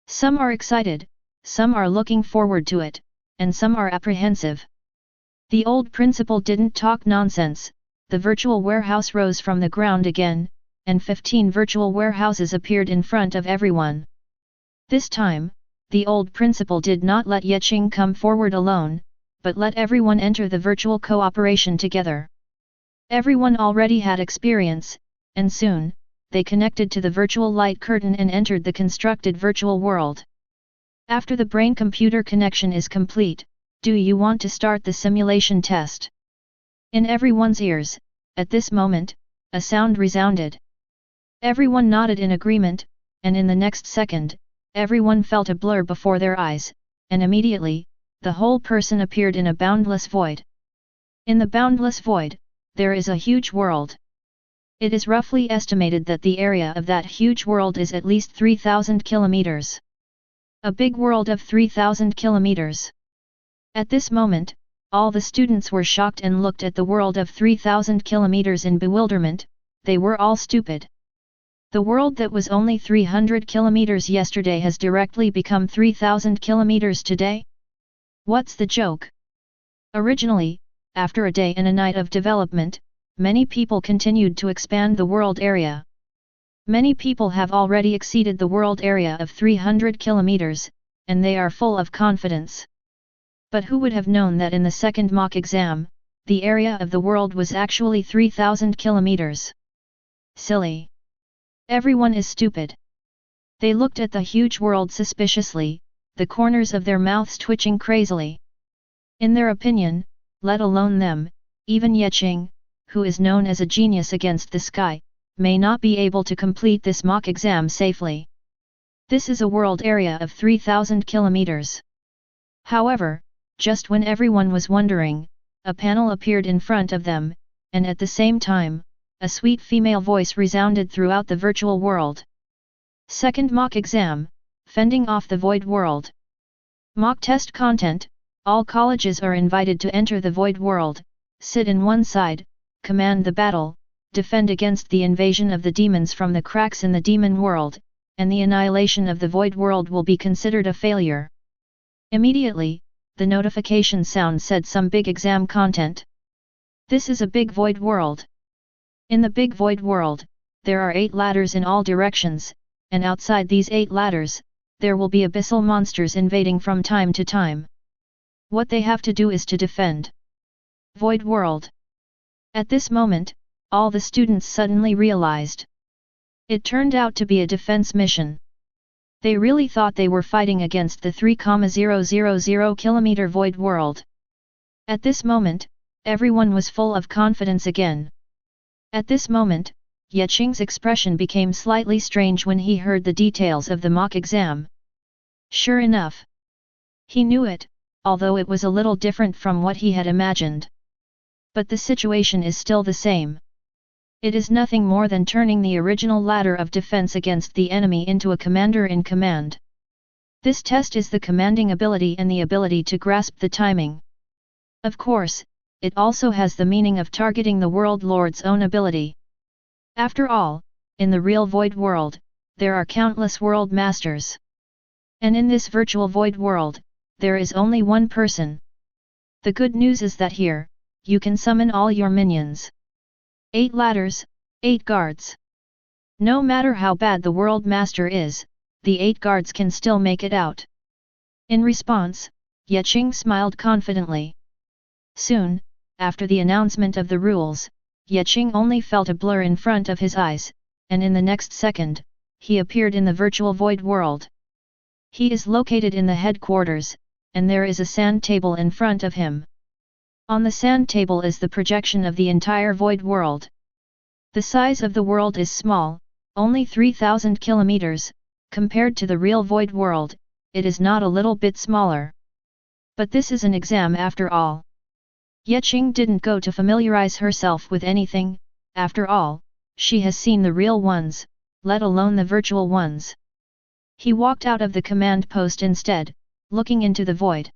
Some are excited, some are looking forward to it, and some are apprehensive. The old principal didn't talk nonsense. The virtual warehouse rose from the ground again, and 15 virtual warehouses appeared in front of everyone. This time, the old principal did not let Qing come forward alone, but let everyone enter the virtual cooperation together. Everyone already had experience, and soon, they connected to the virtual light curtain and entered the constructed virtual world. After the brain-computer connection is complete, do you want to start the simulation test? In everyone's ears, at this moment, a sound resounded. Everyone nodded in agreement, and in the next second, everyone felt a blur before their eyes, and immediately, the whole person appeared in a boundless void. In the boundless void, there is a huge world. It is roughly estimated that the area of that huge world is at least 3,000 kilometers. A big world of 3,000 kilometers. At this moment, all the students were shocked and looked at the world of 3,000 kilometers in bewilderment. They were all stupid. The world that was only 300 kilometers yesterday has directly become 3,000 kilometers today? What's the joke? Originally, after a day and a night of development, many people continued to expand the world area. Many people have already exceeded the world area of 300 kilometers, and they are full of confidence. But who would have known that in the second mock exam, the area of the world was actually 3,000 kilometers? Silly. Everyone is stupid. They looked at the huge world suspiciously, the corners of their mouths twitching crazily. In their opinion, let alone them, even Qing, who is known as a genius against the sky, may not be able to complete this mock exam safely. This is a world area of 3,000 kilometers. However, just when everyone was wondering, a panel appeared in front of them, and at the same time, a sweet female voice resounded throughout the virtual world. Second mock exam, fending off the void world. Mock test content, all colleges are invited to enter the void world, sit in one side, command the battle, defend against the invasion of the demons from the cracks in the demon world, and the annihilation of the void world will be considered a failure. Immediately, the notification sound said some big exam content. This is a big void world. In the big void world, there are 8 ladders in all directions, and outside these 8 ladders, there will be abyssal monsters invading from time to time. What they have to do is to defend. Void world. At this moment, all the students suddenly realized. It turned out to be a defense mission. They really thought they were fighting against the 3,000 kilometer void world. At this moment, everyone was full of confidence again. At this moment, Qing's expression became slightly strange when he heard the details of the mock exam. Sure enough. He knew it, although it was a little different from what he had imagined. But the situation is still the same. It is nothing more than turning the original ladder of defense against the enemy into a commander in command. This test is the commanding ability and the ability to grasp the timing. Of course, it also has the meaning of targeting the world lord's own ability. After all, in the real void world, there are countless world masters. And in this virtual void world, there is only one person. The good news is that here, you can summon all your minions. 8 ladders, 8 guards. No matter how bad the World Master is, the 8 guards can still make it out. In response, Qing smiled confidently. Soon, after the announcement of the rules, Qing only felt a blur in front of his eyes, and in the next second, he appeared in the virtual void world. He is located in the headquarters, and there is a sand table in front of him. On the sand table is the projection of the entire void world. The size of the world is small, only 3,000 kilometers, compared to the real void world, it is not a little bit smaller. But this is an exam after all. Qing didn't go to familiarize herself with anything, after all, she has seen the real ones, let alone the virtual ones. He walked out of the command post instead, looking into the void.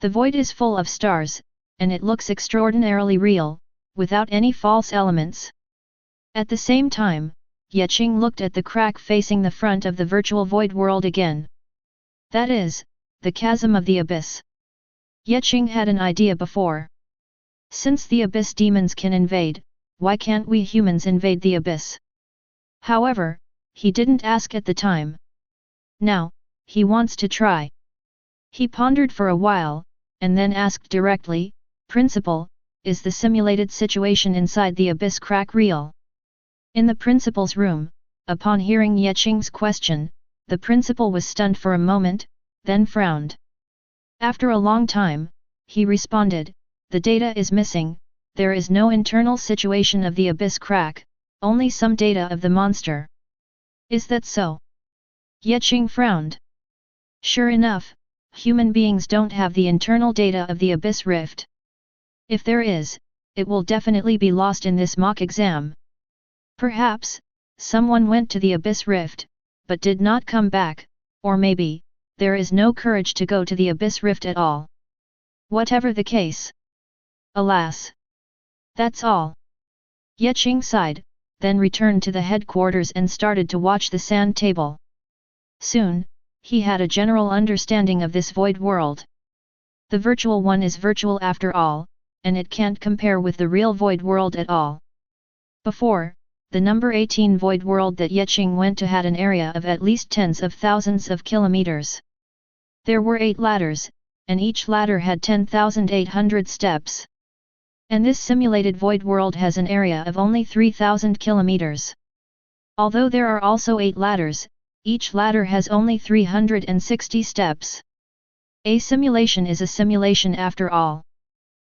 The void is full of stars, and it looks extraordinarily real, without any false elements. At the same time, Qing looked at the crack facing the front of the virtual void world again. That is, the chasm of the abyss. Qing had an idea before. Since the abyss demons can invade, why can't we humans invade the abyss? However, he didn't ask at the time. Now, he wants to try. He pondered for a while, and then asked directly, Principal, is the simulated situation inside the abyss crack real? In the principal's room, upon hearing Qing's question, the principal was stunned for a moment, then frowned. After a long time, he responded, the data is missing, there is no internal situation of the abyss crack, only some data of the monster. Is that so? Qing frowned. Sure enough, human beings don't have the internal data of the abyss rift. If there is, it will definitely be lost in this mock exam. Perhaps, someone went to the abyss rift, but did not come back, or maybe, there is no courage to go to the abyss rift at all. Whatever the case. Alas! That's all. Qing sighed, then returned to the headquarters and started to watch the sand table. Soon, he had a general understanding of this void world. The virtual one is virtual after all, and it can't compare with the real void world at all. Before, the number 18 void world that Qing went to had an area of at least tens of thousands of kilometers. There were 8 ladders, and each ladder had 10,800 steps. And this simulated void world has an area of only 3,000 kilometers. Although there are also 8 ladders, each ladder has only 360 steps. A simulation is a simulation after all.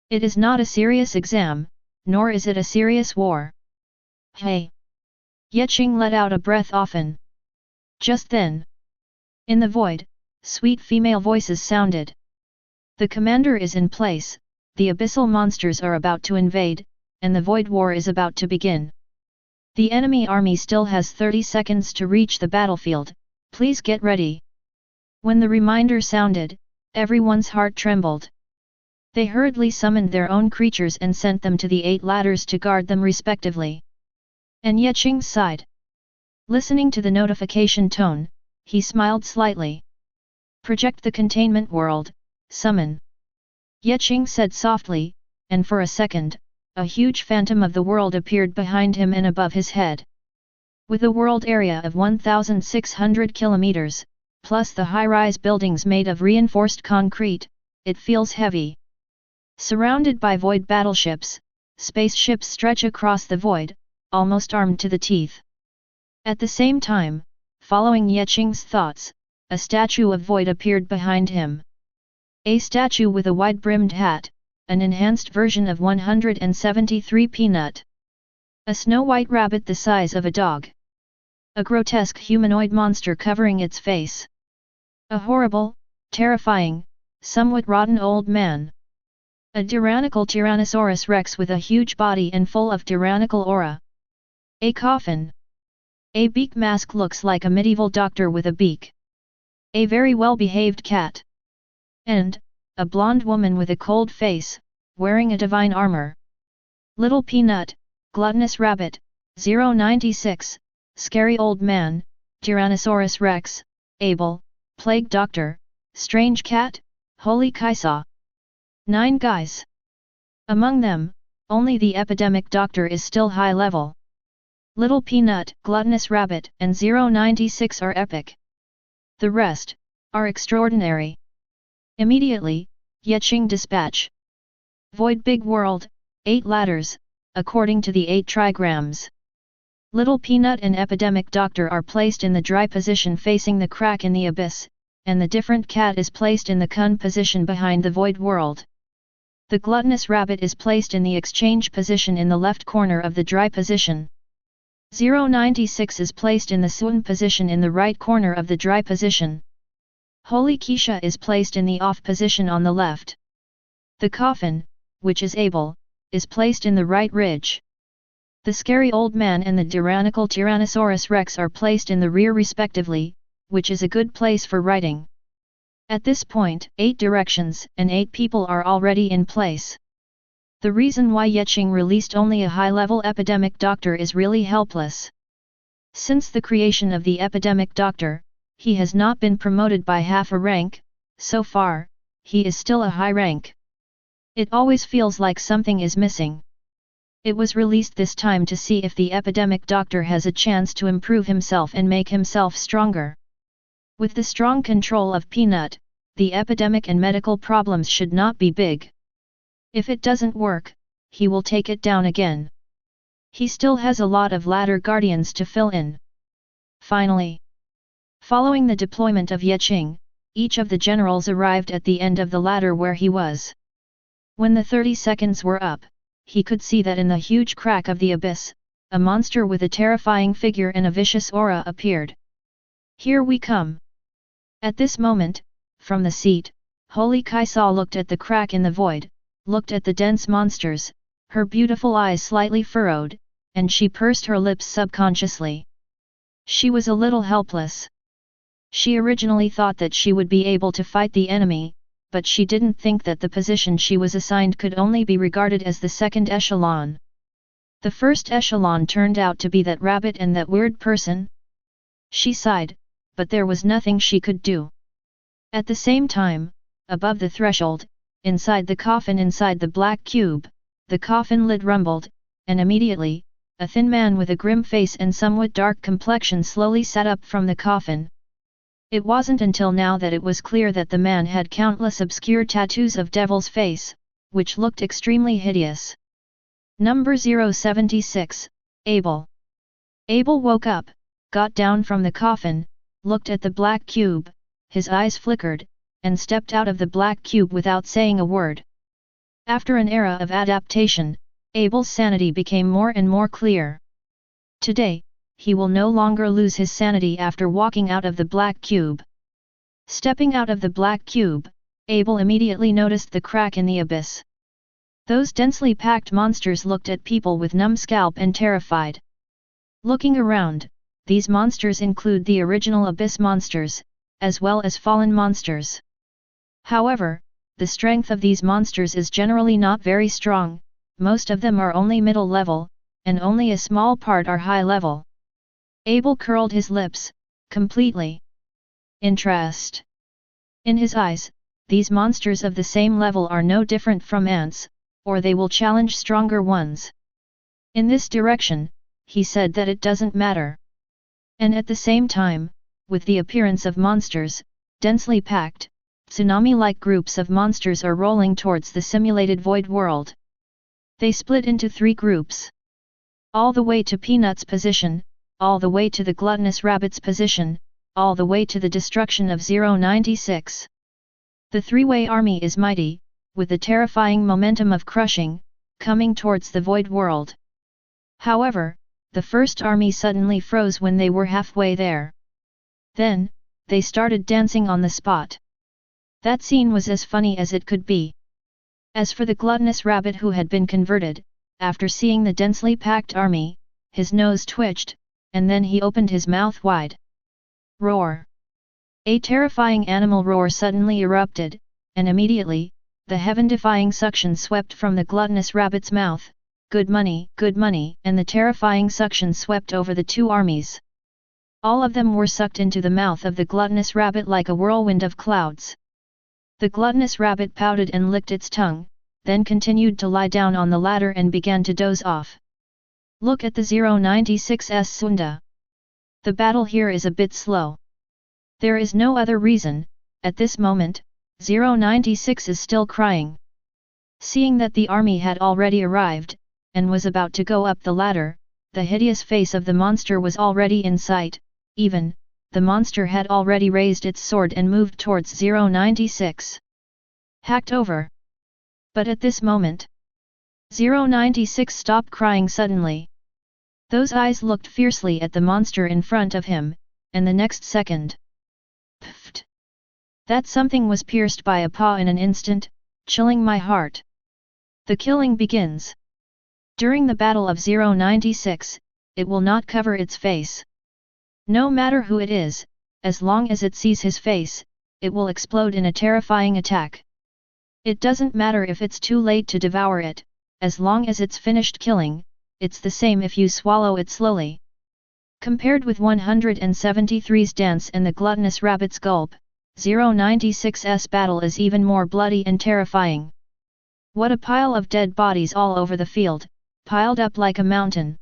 It is not a serious exam, nor is it a serious war. Hey! Qing let out a breath often. Just then, in the void, sweet female voices sounded. The commander is in place, the abyssal monsters are about to invade, and the void war is about to begin. The enemy army still has 30 seconds to reach the battlefield, please get ready. When the reminder sounded, everyone's heart trembled. They hurriedly summoned their own creatures and sent them to the 8 ladders to guard them respectively. And Qing sighed. Listening to the notification tone, he smiled slightly. Project the containment world, summon. Qing said softly, and for a second, a huge phantom of the world appeared behind him and above his head. With a world area of 1,600 kilometers, plus the high-rise buildings made of reinforced concrete, it feels heavy. Surrounded by void battleships, spaceships stretch across the void, almost armed to the teeth. At the same time, following Qing's thoughts, a statue of void appeared behind him. A statue with a wide-brimmed hat, an enhanced version of 173 Peanut. A snow-white rabbit the size of a dog. A grotesque humanoid monster covering its face. A horrible, terrifying, somewhat rotten old man. A tyrannical Tyrannosaurus Rex with a huge body and full of tyrannical aura. A coffin. A beak mask looks like a medieval doctor with a beak. A very well-behaved cat. And, a blonde woman with a cold face, wearing a divine armor. Little Peanut, gluttonous rabbit, 096, scary old man, Tyrannosaurus Rex, Abel, plague doctor, strange cat, holy Kaisa. 9 guys. Among them, only the epidemic doctor is still high level. Little Peanut, Gluttonous Rabbit, and 096 are epic. The rest are extraordinary. Immediately, Qing dispatch. Void Big World, 8 ladders, according to the 8 trigrams. Little Peanut and Epidemic Doctor are placed in the dry position facing the crack in the abyss, and the different cat is placed in the kun position behind the void world. The Gluttonous Rabbit is placed in the exchange position in the left corner of the dry position. 096 is placed in the sun position in the right corner of the dry position. Holy Xianxia is placed in the off position on the left. The coffin, which is Abel, is placed in the right ridge. The Scary Old Man and the Tyrannical Tyrannosaurus Rex are placed in the rear respectively, which is a good place for writing. At this point, 8 directions and 8 people are already in place. The reason why Qing released only a high-level epidemic doctor is really helpless. Since the creation of the epidemic doctor, he has not been promoted by half a rank. So far, he is still a high rank. It always feels like something is missing. It was released this time to see if the epidemic doctor has a chance to improve himself and make himself stronger. With the strong control of Peanut, the epidemic and medical problems should not be big. If it doesn't work, he will take it down again. He still has a lot of ladder guardians to fill in. Finally, following the deployment of Qing, each of the generals arrived at the end of the ladder where he was. When the 30 seconds were up, he could see that in the huge crack of the abyss, a monster with a terrifying figure and a vicious aura appeared. Here we come! At this moment, from the seat, Holy Xianxia looked at the crack in the void, looked at the dense monsters, her beautiful eyes slightly furrowed, and she pursed her lips subconsciously. She was a little helpless. She originally thought that she would be able to fight the enemy, but she didn't think that the position she was assigned could only be regarded as the second echelon. The first echelon turned out to be that rabbit and that weird person. She sighed, but there was nothing she could do. At the same time, above the threshold, inside the coffin inside the black cube, the coffin lid rumbled, and immediately, a thin man with a grim face and somewhat dark complexion slowly sat up from the coffin. It wasn't until now that it was clear that the man had countless obscure tattoos of devil's face, which looked extremely hideous. Number 076, Abel. Abel woke up, got down from the coffin, looked at the black cube, his eyes flickered, and stepped out of the black cube without saying a word. After an era of adaptation, Abel's sanity became more and more clear. Today, he will no longer lose his sanity after walking out of the black cube. Stepping out of the black cube, Abel immediately noticed the crack in the abyss. Those densely packed monsters looked at people with numb scalp and terrified. Looking around, these monsters include the original abyss monsters, as well as fallen monsters. However, the strength of these monsters is generally not very strong, most of them are only middle level, and only a small part are high level. Abel curled his lips, completely. Interest. In his eyes, these monsters of the same level are no different from ants, or they will challenge stronger ones. In this direction, he said that it doesn't matter. And at the same time, with the appearance of monsters, densely packed, tsunami-like groups of monsters are rolling towards the simulated void world. They split into 3 groups. All the way to Peanut's position, all the way to the Gluttonous Rabbit's position, all the way to the destruction of 096. The 3-way army is mighty, with the terrifying momentum of crushing, coming towards the void world. However, the first army suddenly froze when they were halfway there. Then, they started dancing on the spot. That scene was as funny as it could be. As for the Gluttonous Rabbit who had been converted, after seeing the densely packed army, his nose twitched, and then he opened his mouth wide. Roar! A terrifying animal roar suddenly erupted, and immediately, the heaven-defying suction swept from the Gluttonous Rabbit's mouth. Good money, and the terrifying suction swept over the 2 armies. All of them were sucked into the mouth of the Gluttonous Rabbit like a whirlwind of clouds. The Gluttonous Rabbit pouted and licked its tongue, then continued to lie down on the ladder and began to doze off. Look at the 096's Sunda. The battle here is a bit slow. There is no other reason. At this moment, 096 is still crying. Seeing that the army had already arrived, and was about to go up the ladder, the hideous face of the monster was already in sight. Even, the monster had already raised its sword and moved towards 096. Hacked over. But at this moment, 096 stopped crying suddenly. Those eyes looked fiercely at the monster in front of him, and the next second, pfft! That something was pierced by a paw in an instant, chilling my heart. The killing begins. During the battle of 096, it will not cover its face. No matter who it is, as long as it sees his face, it will explode in a terrifying attack. It doesn't matter if it's too late to devour it, as long as it's finished killing, it's the same if you swallow it slowly. Compared with 173's dance and the gluttonous rabbit's gulp, 096's battle is even more bloody and terrifying. What a pile of dead bodies all over the field, piled up like a mountain.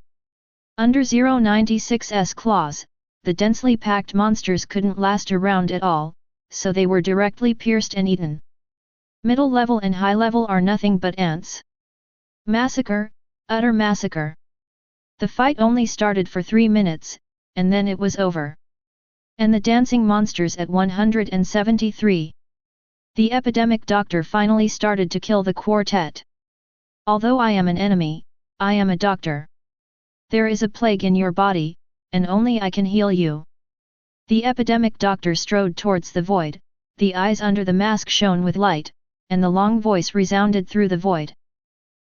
Under 096's claws, the densely packed monsters couldn't last a round at all, so they were directly pierced and eaten. Middle level and high level are nothing but ants. Massacre, utter massacre. The fight only started for 3 minutes, and then it was over. And the dancing monsters at 173. The epidemic doctor finally started to kill the quartet. Although I am an enemy, I am a doctor. There is a plague in your body, and only I can heal you. The epidemic doctor strode towards the void, the eyes under the mask shone with light, and the long voice resounded through the void.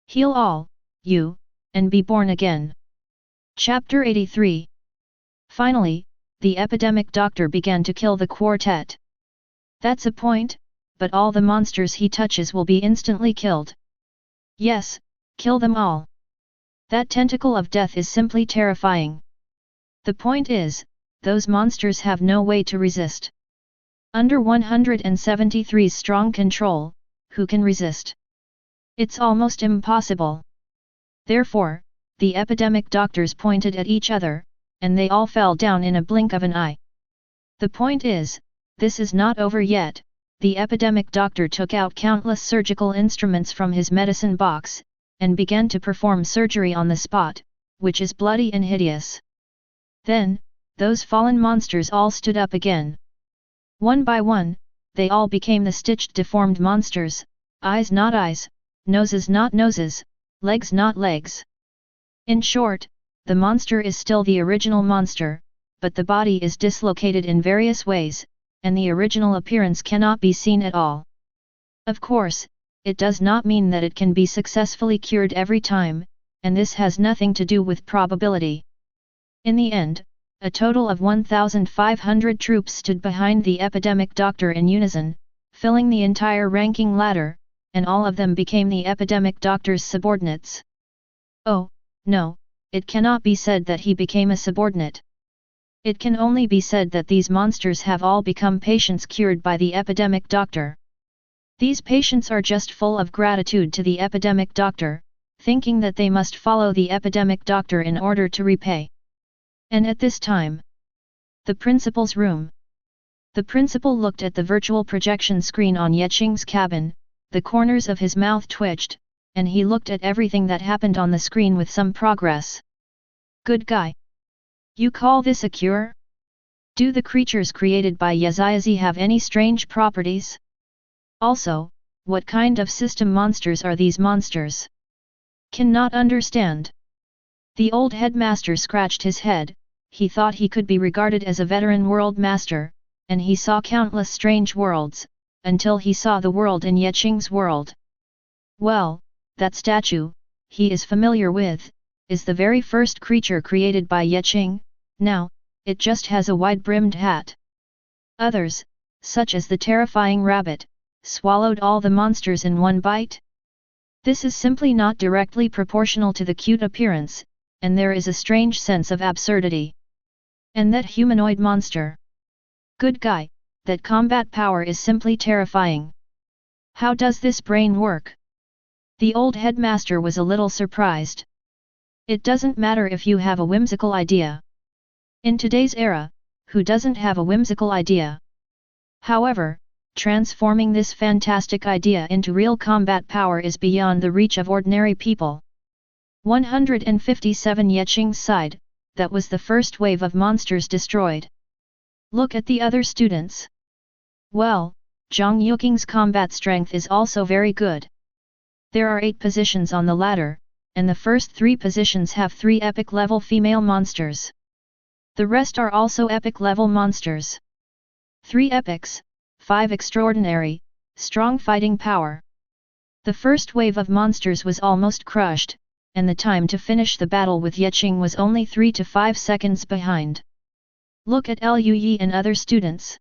Heal all, you, and be born again. Chapter 83. Finally, the epidemic doctor began to kill the quartet. That's a point, but all the monsters he touches will be instantly killed. Yes, kill them all. That tentacle of death is simply terrifying. The point is, those monsters have no way to resist. Under 173's strong control, who can resist? It's almost impossible. Therefore, the epidemic doctors pointed at each other, and they all fell down in a blink of an eye. The point is, this is not over yet. The epidemic doctor took out countless surgical instruments from his medicine box, and began to perform surgery on the spot, which is bloody and hideous. Then, those fallen monsters all stood up again. One by one, they all became the stitched deformed monsters, eyes not eyes, noses not noses, legs not legs. In short, the monster is still the original monster, but the body is dislocated in various ways, and the original appearance cannot be seen at all. Of course, it does not mean that it can be successfully cured every time, and this has nothing to do with probability. In the end, a total of 1,500 troops stood behind the epidemic doctor in unison, filling the entire ranking ladder, and all of them became the epidemic doctor's subordinates. Oh, no, it cannot be said that he became a subordinate. It can only be said that these monsters have all become patients cured by the epidemic doctor. These patients are just full of gratitude to the epidemic doctor, thinking that they must follow the epidemic doctor in order to repay. And at this time, the principal's room. The principal looked at the virtual projection screen on Qing's cabin, the corners of his mouth twitched, and he looked at everything that happened on the screen with some progress. Good guy. You call this a cure? Do the creatures created by Xianxia have any strange properties? Also, what kind of system monsters are these monsters? Cannot understand. The old headmaster scratched his head. He thought he could be regarded as a veteran world master, and he saw countless strange worlds, until he saw the world in Qing's world. Well, that statue, he is familiar with, is the very first creature created by Qing. Now, it just has a wide-brimmed hat. Others, such as the terrifying rabbit, swallowed all the monsters in one bite. This is simply not directly proportional to the cute appearance, and there is a strange sense of absurdity. And that humanoid monster. Good guy, that combat power is simply terrifying. How does this brain work? The old headmaster was a little surprised. It doesn't matter if you have a whimsical idea. In today's era, who doesn't have a whimsical idea? However, transforming this fantastic idea into real combat power is beyond the reach of ordinary people. 157 Qing sighed, that was the first wave of monsters destroyed. Look at the other students. Well, Zhang Yuqing's combat strength is also very good. There are 8 positions on the ladder, and the first 3 positions have 3 epic level female monsters. The rest are also epic level monsters. 3 epics, 5 extraordinary, strong fighting power. The first wave of monsters was almost crushed, and the time to finish the battle with Qing was only 3 to 5 seconds behind. Look at Liu Yi and other students.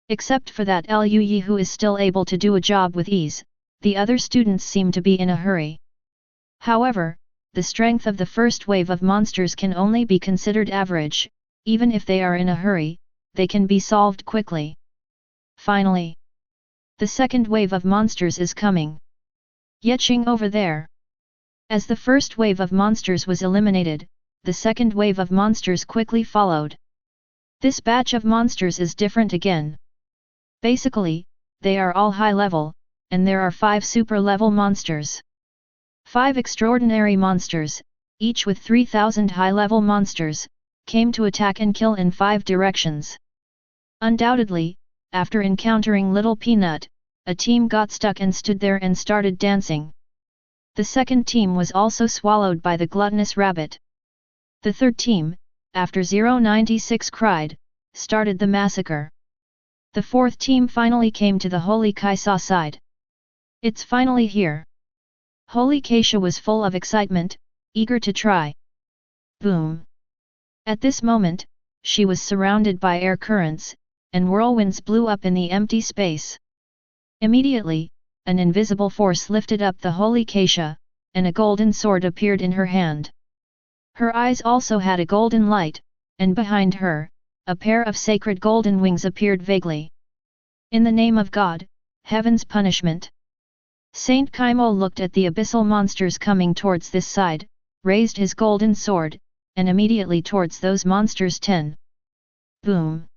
Except for that Liu Yi who is still able to do a job with ease, the other students seem to be in a hurry. However, the strength of the first wave of monsters can only be considered average. Even if they are in a hurry, they can be solved quickly. Finally, the second wave of monsters is coming. Qing over there. As the first wave of monsters was eliminated, the second wave of monsters quickly followed. This batch of monsters is different again. Basically, they are all high level, and there are 5 super level monsters. 5 extraordinary monsters, each with 3000 high level monsters, came to attack and kill in 5 directions. Undoubtedly, after encountering Little Peanut, a team got stuck and stood there and started dancing. The second team was also swallowed by the gluttonous rabbit. The third team, after 096 cried, started the massacre. The fourth team finally came to the Holy Kaisa side. It's finally here. Holy Kaisa was full of excitement, eager to try. Boom! At this moment, she was surrounded by air currents, and whirlwinds blew up in the empty space. Immediately, an invisible force lifted up the Holy Kaisa, and a golden sword appeared in her hand. Her eyes also had a golden light, and behind her, a pair of sacred golden wings appeared vaguely. In the name of God, heaven's punishment! Saint Kaimo looked at the abyssal monsters coming towards this side, raised his golden sword, and immediately towards those monsters 10. Boom!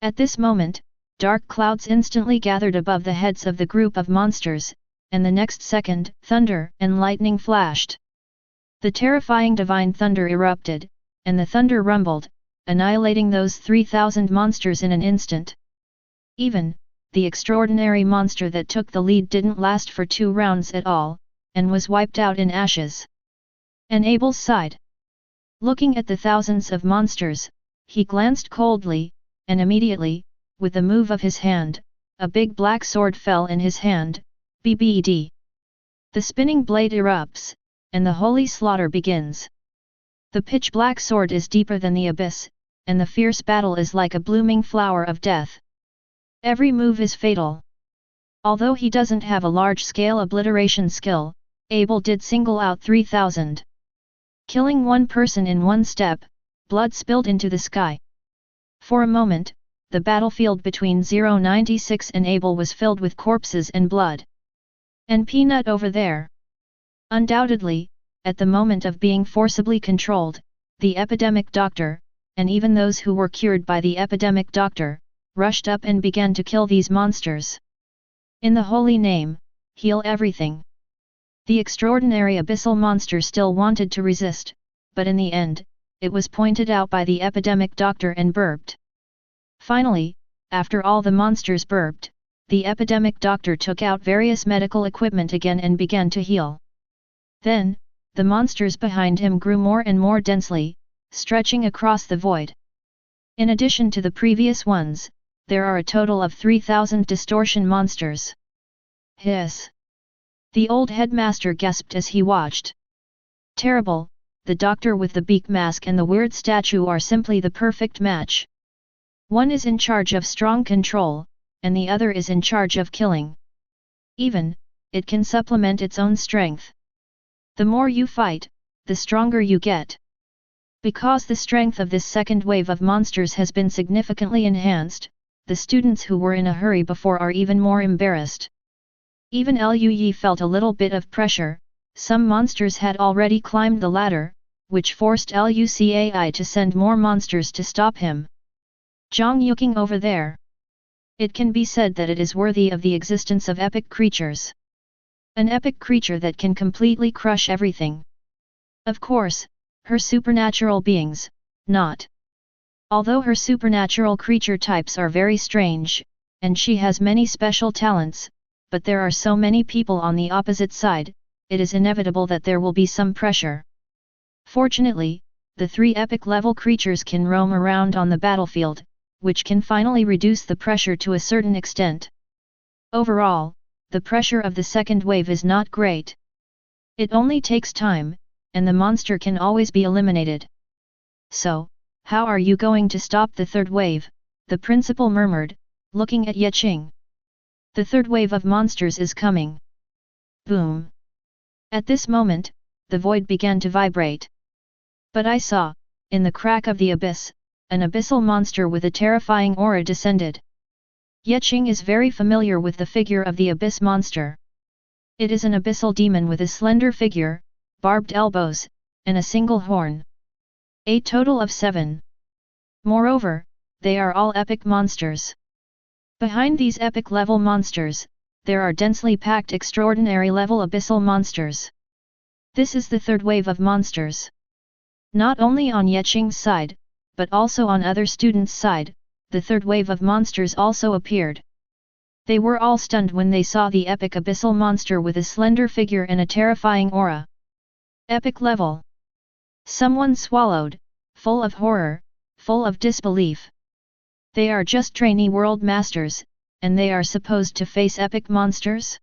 At this moment, dark clouds instantly gathered above the heads of the group of monsters, and the next second, thunder and lightning flashed. The terrifying divine thunder erupted, and the thunder rumbled, annihilating those 3000 monsters in an instant. Even, the extraordinary monster that took the lead didn't last for 2 rounds at all, and was wiped out in ashes. And Abel sighed. Looking at the thousands of monsters, he glanced coldly, and immediately, with the move of his hand, a big black sword fell in his hand, BBD. The spinning blade erupts, and the holy slaughter begins. The pitch-black sword is deeper than the abyss, and the fierce battle is like a blooming flower of death. Every move is fatal. Although he doesn't have a large-scale obliteration skill, Abel did single out 3000. Killing one person in one step, blood spilled into the sky. For a moment, the battlefield between 096 and Abel was filled with corpses and blood. And Peanut over there. Undoubtedly, at the moment of being forcibly controlled, the epidemic doctor, and even those who were cured by the epidemic doctor, rushed up and began to kill these monsters. In the holy name, heal everything. The extraordinary abyssal monster still wanted to resist, but in the end, it was pointed out by the epidemic doctor and burped. Finally, after all the monsters burped, the epidemic doctor took out various medical equipment again and began to heal. Then, the monsters behind him grew more and more densely, stretching across the void. In addition to the previous ones, there are a total of 3000 distortion monsters. Hiss! The old headmaster gasped as he watched. Terrible, the doctor with the beak mask and the weird statue are simply the perfect match. One is in charge of strong control, and the other is in charge of killing. Even, it can supplement its own strength. The more you fight, the stronger you get. Because the strength of this second wave of monsters has been significantly enhanced, the students who were in a hurry before are even more embarrassed. Even Luyi felt a little bit of pressure. Some monsters had already climbed the ladder, which forced Lucai to send more monsters to stop him. Zhang Yuking over there. It can be said that it is worthy of the existence of epic creatures. An epic creature that can completely crush everything. Of course, her supernatural beings, not. Although her supernatural creature types are very strange, and she has many special talents, but there are so many people on the opposite side, it is inevitable that there will be some pressure. Fortunately, the 3 epic level creatures can roam around on the battlefield, which can finally reduce the pressure to a certain extent. Overall, the pressure of the second wave is not great. It only takes time, and the monster can always be eliminated. So, how are you going to stop the third wave? The principal murmured, looking at Qing. The third wave of monsters is coming. Boom. At this moment, the void began to vibrate. But I saw, in the crack of the abyss, an abyssal monster with a terrifying aura descended. Qing is very familiar with the figure of the abyss monster. It is an abyssal demon with a slender figure, barbed elbows, and a single horn. A total of 7. Moreover, they are all epic monsters. Behind these epic level monsters, there are densely packed extraordinary level abyssal monsters. This is the third wave of monsters. Not only on Qing's side, but also on other students' side, the third wave of monsters also appeared. They were all stunned when they saw the epic abyssal monster with a slender figure and a terrifying aura. Epic level. Someone swallowed, full of horror, full of disbelief. They are just trainee world masters, and they are supposed to face epic monsters?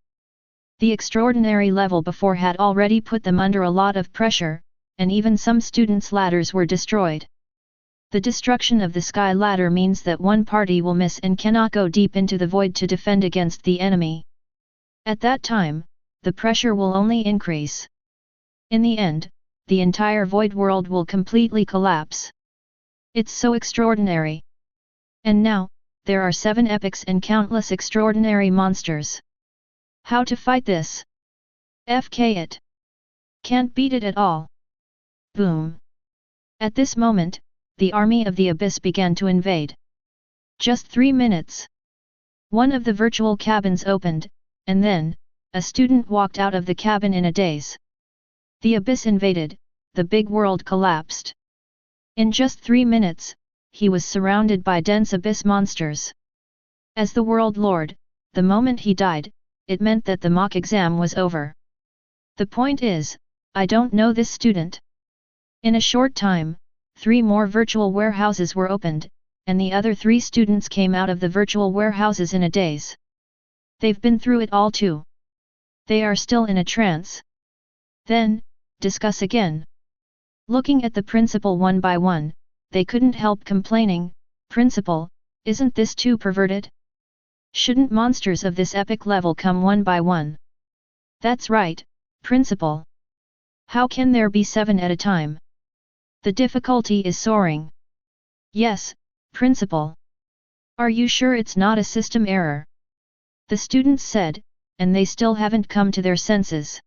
The extraordinary level before had already put them under a lot of pressure, and even some students' ladders were destroyed. The destruction of the sky ladder means that one party will miss and cannot go deep into the void to defend against the enemy. At that time, the pressure will only increase. In the end, the entire void world will completely collapse. It's so extraordinary. And now, there are 7 epics and countless extraordinary monsters. How to fight this? FK it. Can't beat it at all. Boom. At this moment, the army of the abyss began to invade. Just 3 minutes. One of the virtual cabins opened, and then, a student walked out of the cabin in a daze. The abyss invaded, the big world collapsed. In just 3 minutes, he was surrounded by dense abyss monsters. As the world lord, the moment he died, it meant that the mock exam was over. The point is, I don't know this student. In a short time, 3 more virtual warehouses were opened, and the other 3 students came out of the virtual warehouses in a daze. They've been through it all too. They are still in a trance. Then, discuss again. Looking at the principal one by one, they couldn't help complaining, "Principal, isn't this too perverted? Shouldn't monsters of this epic level come one by one?" "That's right, Principal. How can there be 7 at a time? The difficulty is soaring." "Yes, Principal. Are you sure it's not a system error?" the students said, and they still haven't come to their senses.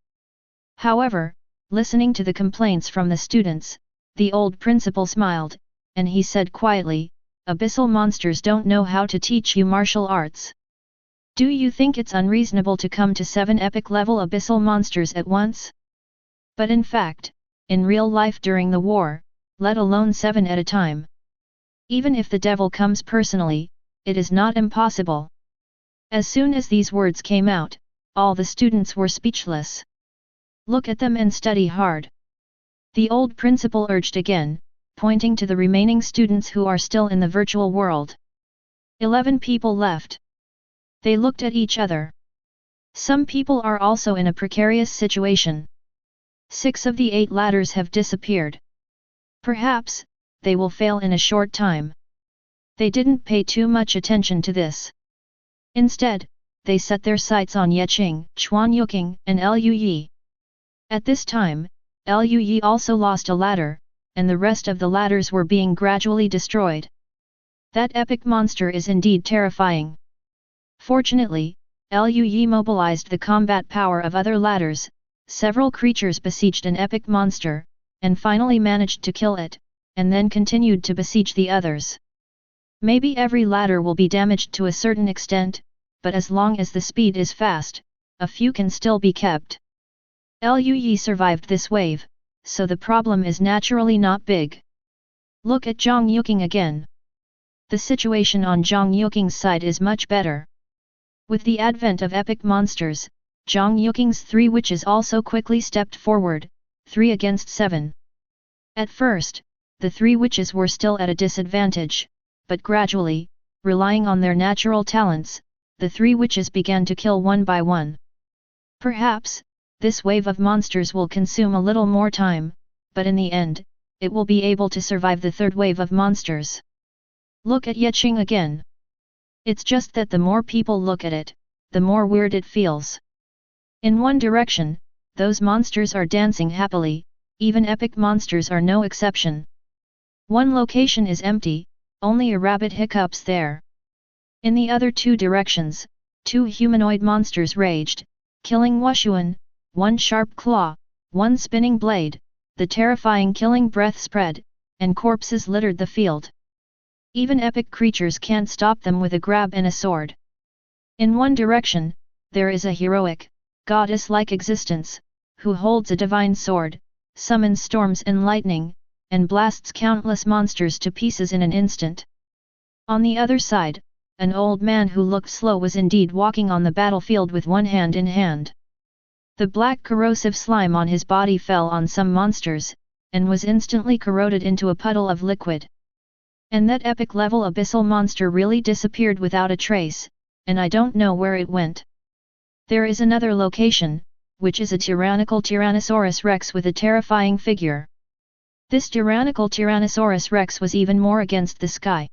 However, listening to the complaints from the students, the old principal smiled, and he said quietly, "Abyssal monsters don't know how to teach you martial arts. Do you think it's unreasonable to come to 7 epic level abyssal monsters at once? But in fact, in real life during the war, let alone 7 at a time. Even if the devil comes personally, it is not impossible." As soon as these words came out, all the students were speechless. "Look at them and study hard," the old principal urged again, pointing to the remaining students who are still in the virtual world. 11 people left. They looked at each other. Some people are also in a precarious situation. 6 of the 8 ladders have disappeared. Perhaps, they will fail in a short time. They didn't pay too much attention to this. Instead, they set their sights on Qing, Chuan Yuking, and Luyi. At this time, Luyi also lost a ladder, and the rest of the ladders were being gradually destroyed. That epic monster is indeed terrifying. Fortunately, Lui mobilized the combat power of other ladders, several creatures besieged an epic monster, and finally managed to kill it, and then continued to besiege the others. Maybe every ladder will be damaged to a certain extent, but as long as the speed is fast, a few can still be kept. Lui survived this wave, so the problem is naturally not big. Look at Zhang Yuqing again. The situation on Zhang Yuqing's side is much better. With the advent of epic monsters, Zhang Yuqing's 3 witches also quickly stepped forward, 3 against 7. At first, the 3 witches were still at a disadvantage, but gradually, relying on their natural talents, the 3 witches began to kill one by one. Perhaps, this wave of monsters will consume a little more time, but in the end, it will be able to survive the third wave of monsters. Look at Qing again. It's just that the more people look at it, the more weird it feels. In one direction, those monsters are dancing happily, even epic monsters are no exception. One location is empty, only a rabbit hiccups there. In the other 2 directions, 2 humanoid monsters raged, killing Wushuan, 1 sharp claw, 1 spinning blade, the terrifying killing breath spread, and corpses littered the field. Even epic creatures can't stop them with a grab and a sword. In one direction, there is a heroic, goddess-like existence, who holds a divine sword, summons storms and lightning, and blasts countless monsters to pieces in an instant. On the other side, an old man who looked slow was indeed walking on the battlefield with one hand in hand. The black corrosive slime on his body fell on some monsters, and was instantly corroded into a puddle of liquid. And that epic level abyssal monster really disappeared without a trace, and I don't know where it went. There is another location, which is a tyrannical Tyrannosaurus Rex with a terrifying figure. This tyrannical Tyrannosaurus Rex was even more against the sky.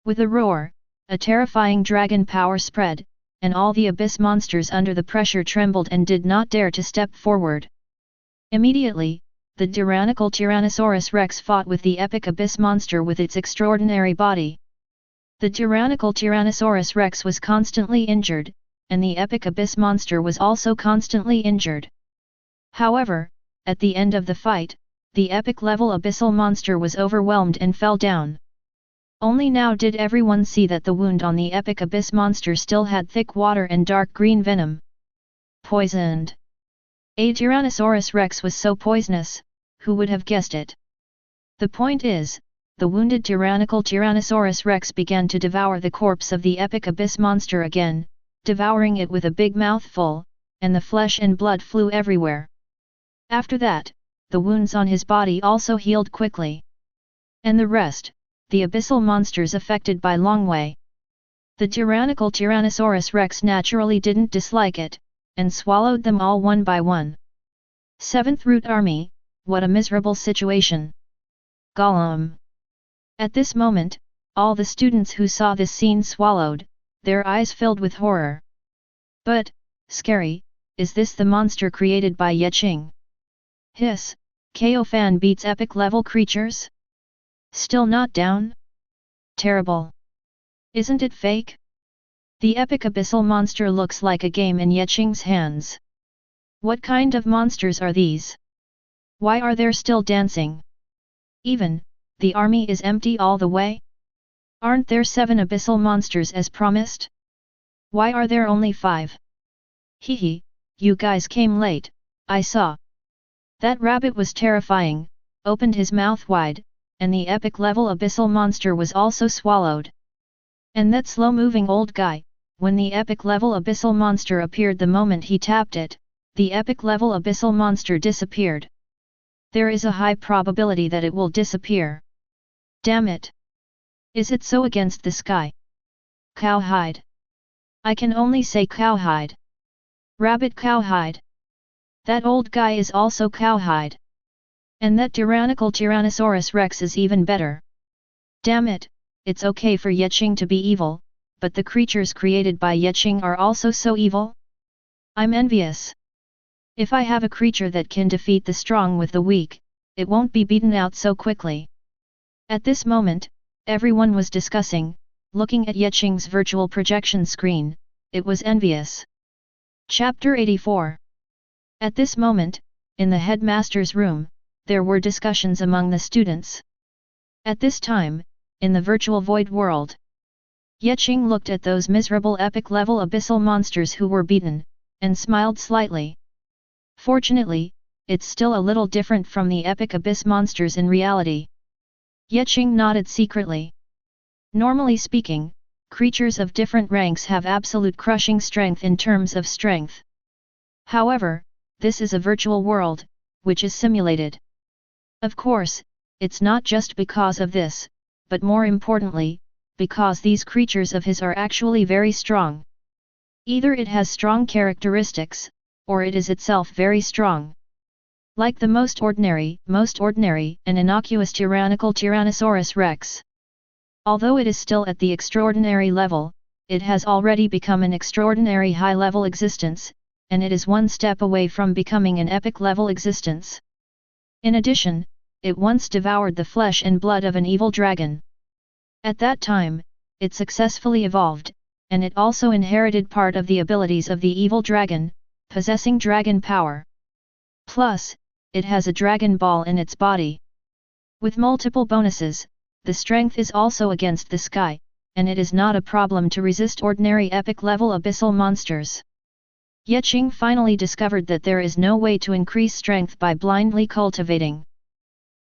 With a roar, a terrifying dragon power spread, and all the abyss monsters under the pressure trembled and did not dare to step forward. Immediately, the tyrannical Tyrannosaurus Rex fought with the epic abyss monster with its extraordinary body. The tyrannical Tyrannosaurus Rex was constantly injured, and the epic abyss monster was also constantly injured. However, at the end of the fight, the epic level abyssal monster was overwhelmed and fell down. Only now did everyone see that the wound on the epic abyss monster still had thick water and dark green venom. Poisoned. A Tyrannosaurus Rex was so poisonous, who would have guessed it? The point is, the wounded tyrannical Tyrannosaurus Rex began to devour the corpse of the epic abyss monster again, devouring it with a big mouthful, and the flesh and blood flew everywhere. After that, the wounds on his body also healed quickly. And the rest, the abyssal monsters affected by Longwei. The tyrannical Tyrannosaurus Rex naturally didn't dislike it, and swallowed them all one by one. 7th Root Army, what a miserable situation! Gollum! At this moment, all the students who saw this scene swallowed, their eyes filled with horror. But, scary, is this the monster created by Qing? Hiss, KO fan beats epic level creatures? Still not down? Terrible! Isn't it fake? The epic abyssal monster looks like a game in Qing's hands. What kind of monsters are these? Why are they still dancing? Even, the army is empty all the way? Aren't there 7 abyssal monsters as promised? Why are there only 5? Hehe, you guys came late, I saw. That rabbit was terrifying, opened his mouth wide, and the epic level abyssal monster was also swallowed. And that slow-moving old guy, when the epic level abyssal monster appeared the moment he tapped it, the epic level abyssal monster disappeared. There is a high probability that it will disappear. Damn it! Is it so against the sky? Cowhide. I can only say cowhide. Rabbit cowhide. That old guy is also cowhide. And that tyrannical Tyrannosaurus Rex is even better. Damn it, it's okay for Qing to be evil, but the creatures created by Qing are also so evil? I'm envious. If I have a creature that can defeat the strong with the weak, it won't be beaten out so quickly. At this moment, everyone was discussing, looking at Qing's virtual projection screen, it was envious. Chapter 84. At this moment, in the headmaster's room, there were discussions among the students. At this time, in the virtual void world, Qing looked at those miserable epic-level abyssal monsters who were beaten, and smiled slightly. Fortunately, it's still a little different from the epic abyss monsters in reality. Qing nodded secretly. Normally speaking, creatures of different ranks have absolute crushing strength in terms of strength. However, this is a virtual world, which is simulated. Of course, it's not just because of this, but more importantly, because these creatures of his are actually very strong. Either it has strong characteristics, or it is itself very strong. Like the most ordinary and innocuous tyrannical Tyrannosaurus rex. Although it is still at the extraordinary level, it has already become an extraordinary high-level existence, and it is one step away from becoming an epic-level existence. In addition, it once devoured the flesh and blood of an evil dragon. At that time, it successfully evolved, and it also inherited part of the abilities of the evil dragon, possessing dragon power. Plus, it has a dragon ball in its body. With multiple bonuses, the strength is also against the sky, and it is not a problem to resist ordinary epic-level abyssal monsters. Qing finally discovered that there is no way to increase strength by blindly cultivating.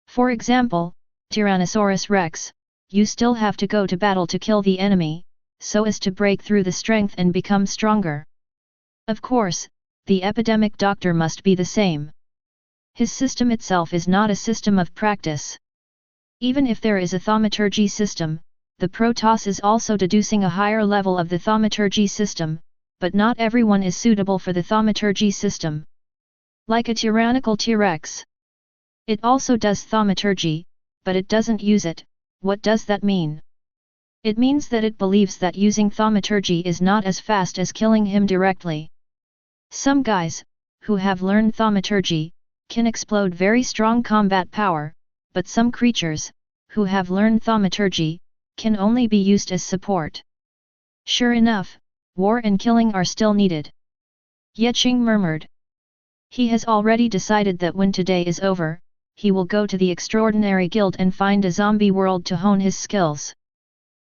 For example, Tyrannosaurus rex, you still have to go to battle to kill the enemy, so as to break through the strength and become stronger. Of course, the epidemic doctor must be the same. His system itself is not a system of practice. Even if there is a thaumaturgy system, the Protoss is also deducing a higher level of the thaumaturgy system, but not everyone is suitable for the thaumaturgy system. Like a tyrannical T-Rex. It also does thaumaturgy, but it doesn't use it. What does that mean? It means that it believes that using thaumaturgy is not as fast as killing him directly. Some guys, who have learned thaumaturgy, can explode very strong combat power, but some creatures, who have learned thaumaturgy, can only be used as support. Sure enough, war and killing are still needed. Qing murmured. He has already decided that when today is over, he will go to the Extraordinary Guild and find a zombie world to hone his skills.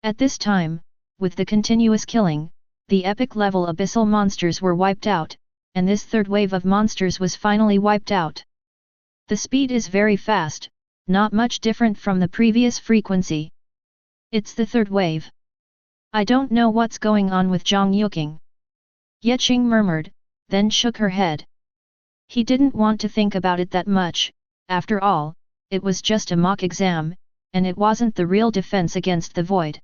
At this time, with the continuous killing, the epic-level abyssal monsters were wiped out, and this third wave of monsters was finally wiped out. The speed is very fast, not much different from the previous frequency. It's the third wave. I don't know what's going on with Zhang Yuqing. Qing murmured, then shook her head. He didn't want to think about it that much. After all, it was just a mock exam, and it wasn't the real defense against the void.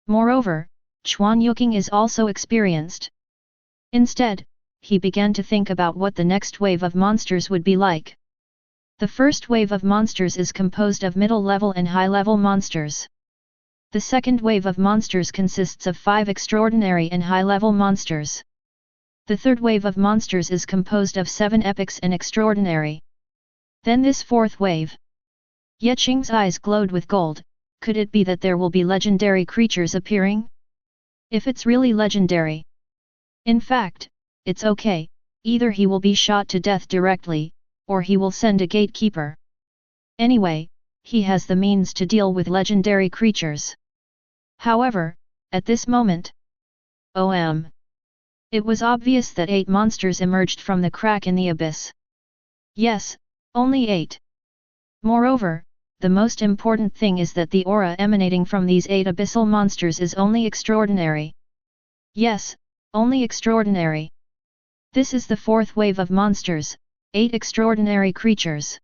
Moreover, Zhang Yuqing is also experienced. Instead, he began to think about what the next wave of monsters would be like. The first wave of monsters is composed of middle-level and high-level monsters. The second wave of monsters consists of 5 extraordinary and high-level monsters. The third wave of monsters is composed of 7 epics and extraordinary. Then this fourth wave. Qing's eyes glowed with gold. Could it be that there will be legendary creatures appearing? If it's really legendary. In fact, it's okay, either he will be shot to death directly, or he will send a gatekeeper. Anyway, he has the means to deal with legendary creatures. However, at this moment, it was obvious that 8 monsters emerged from the crack in the abyss. Yes, only 8. Moreover, the most important thing is that the aura emanating from these 8 abyssal monsters is only extraordinary. Yes, only extraordinary. This is the fourth wave of monsters, 8 extraordinary creatures.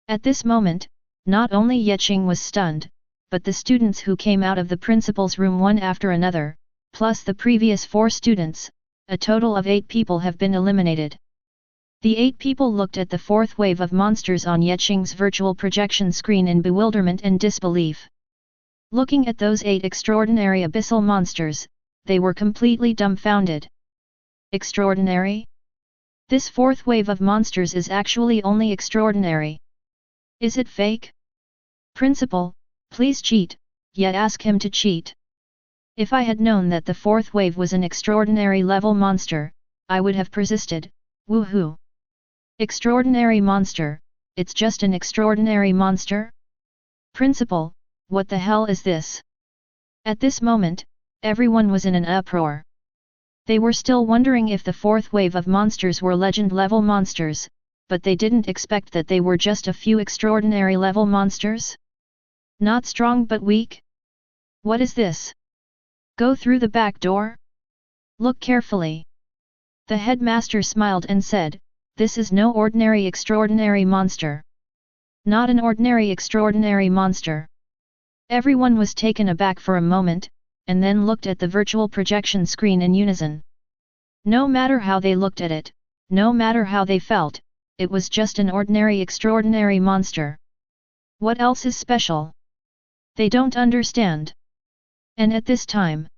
At this moment, not only Qing was stunned, but the students who came out of the principal's room one after another, plus the previous 4 students, a total of 8 people have been eliminated. The 8 people looked at the fourth wave of monsters on Qing's virtual projection screen in bewilderment and disbelief. Looking at those 8 extraordinary abyssal monsters, they were completely dumbfounded. Extraordinary? This fourth wave of monsters is actually only extraordinary. Is it fake? Principal, please cheat, yet ask him to cheat. If I had known that the fourth wave was an extraordinary level monster, I would have persisted. Woohoo! Extraordinary monster, it's just an extraordinary monster? Principal, what the hell is this? At this moment, everyone was in an uproar. They were still wondering if the fourth wave of monsters were legend-level monsters, but they didn't expect that they were just a few extraordinary-level monsters? Not strong but weak? What is this? Go through the back door? Look carefully. The headmaster smiled and said, "This is no ordinary extraordinary monster. Not an ordinary extraordinary monster." Everyone was taken aback for a moment, and then looked at the virtual projection screen in unison. No matter how they looked at it, no matter how they felt, it was just an ordinary extraordinary monster. What else is special? They don't understand. And at this time,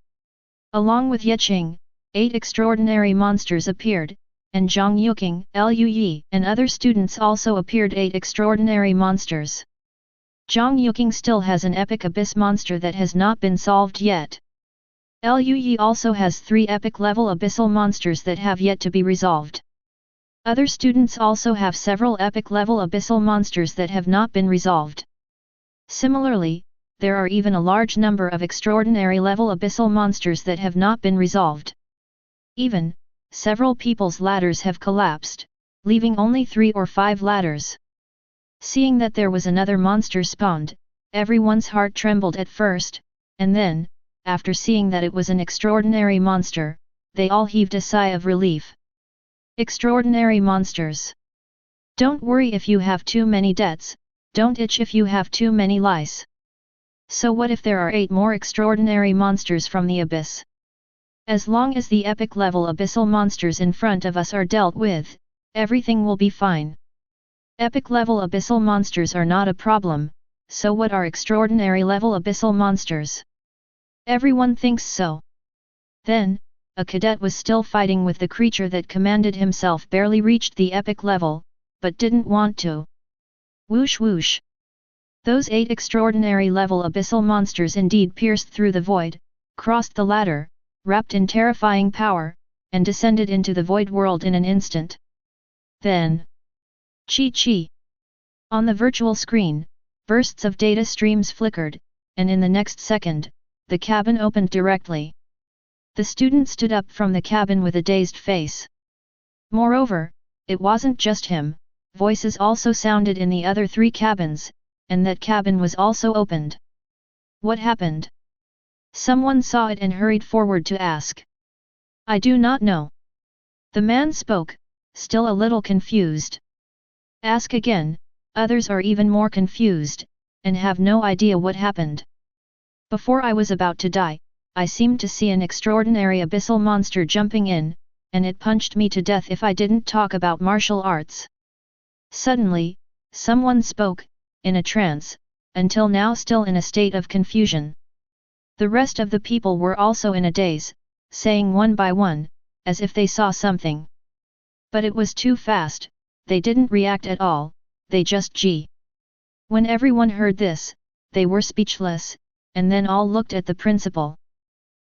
along with Qing, 8 extraordinary monsters appeared, and Zhang Yuqing, Lu Yi, and other students also appeared. 8 extraordinary monsters. Zhang Yuqing still has an epic abyss monster that has not been solved yet. Lu Yi also has 3 epic-level abyssal monsters that have yet to be resolved. Other students also have several epic-level abyssal monsters that have not been resolved. Similarly, there are even a large number of extraordinary-level abyssal monsters that have not been resolved. Even, several people's ladders have collapsed, leaving only 3 or 5 ladders. Seeing that there was another monster spawned, everyone's heart trembled at first, and then, after seeing that it was an extraordinary monster, they all heaved a sigh of relief. Extraordinary monsters. Don't worry if you have too many debts, don't itch if you have too many lice. So what if there are 8 more extraordinary monsters from the abyss? As long as the epic-level abyssal monsters in front of us are dealt with, everything will be fine. Epic-level abyssal monsters are not a problem, so what are extraordinary-level abyssal monsters? Everyone thinks so. Then, a cadet was still fighting with the creature that commanded himself barely reached the epic level, but didn't want to. Whoosh whoosh. Those 8 extraordinary-level abyssal monsters indeed pierced through the void, crossed the ladder, wrapped in terrifying power, and descended into the void world in an instant. Then, chi. On the virtual screen, bursts of data streams flickered, and in the next second, the cabin opened directly. The student stood up from the cabin with a dazed face. Moreover, it wasn't just him, voices also sounded in the other 3 cabins, and that cabin was also opened. What happened? Someone saw it and hurried forward to ask. I do not know. The man spoke, still a little confused. Ask again, others are even more confused, and have no idea what happened. Before I was about to die, I seemed to see an extraordinary abyssal monster jumping in, and it punched me to death if I didn't talk about martial arts. Suddenly, someone spoke, in a trance, until now still in a state of confusion. The rest of the people were also in a daze, saying one by one, as if they saw something. But it was too fast, they didn't react at all, they just g. When everyone heard this, they were speechless, and then all looked at the principal.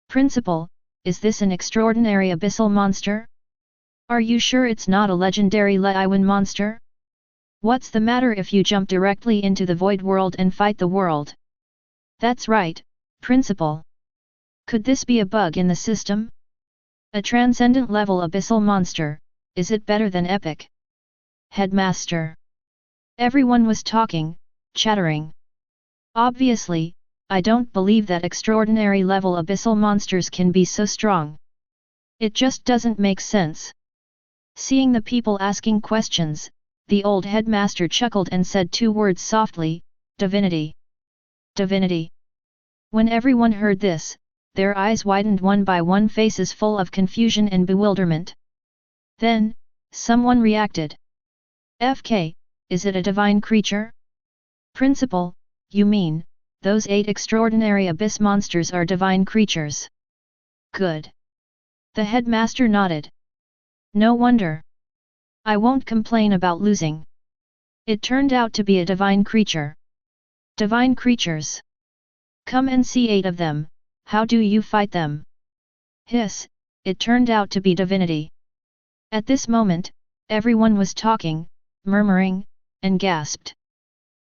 Principal, is this an extraordinary abyssal monster? Are you sure it's not a legendary Leiwen monster? What's the matter if you jump directly into the void world and fight the world? That's right, Principal. Could this be a bug in the system? A transcendent level abyssal monster, is it better than epic? Headmaster. Everyone was talking, chattering. Obviously, I don't believe that extraordinary level abyssal monsters can be so strong. It just doesn't make sense. Seeing the people asking questions, the old headmaster chuckled and said 2 words softly, divinity. Divinity. When everyone heard this, their eyes widened one by one, faces full of confusion and bewilderment. Then, someone reacted. FK, is it a divine creature? Principal, you mean, those 8 extraordinary abyss monsters are divine creatures? Good. The headmaster nodded. No wonder. I won't complain about losing. It turned out to be a divine creature. Divine creatures. Come and see 8 of them, How do you fight them? Hiss, it turned out to be divinity. At this moment, everyone was talking, murmuring, and gasped.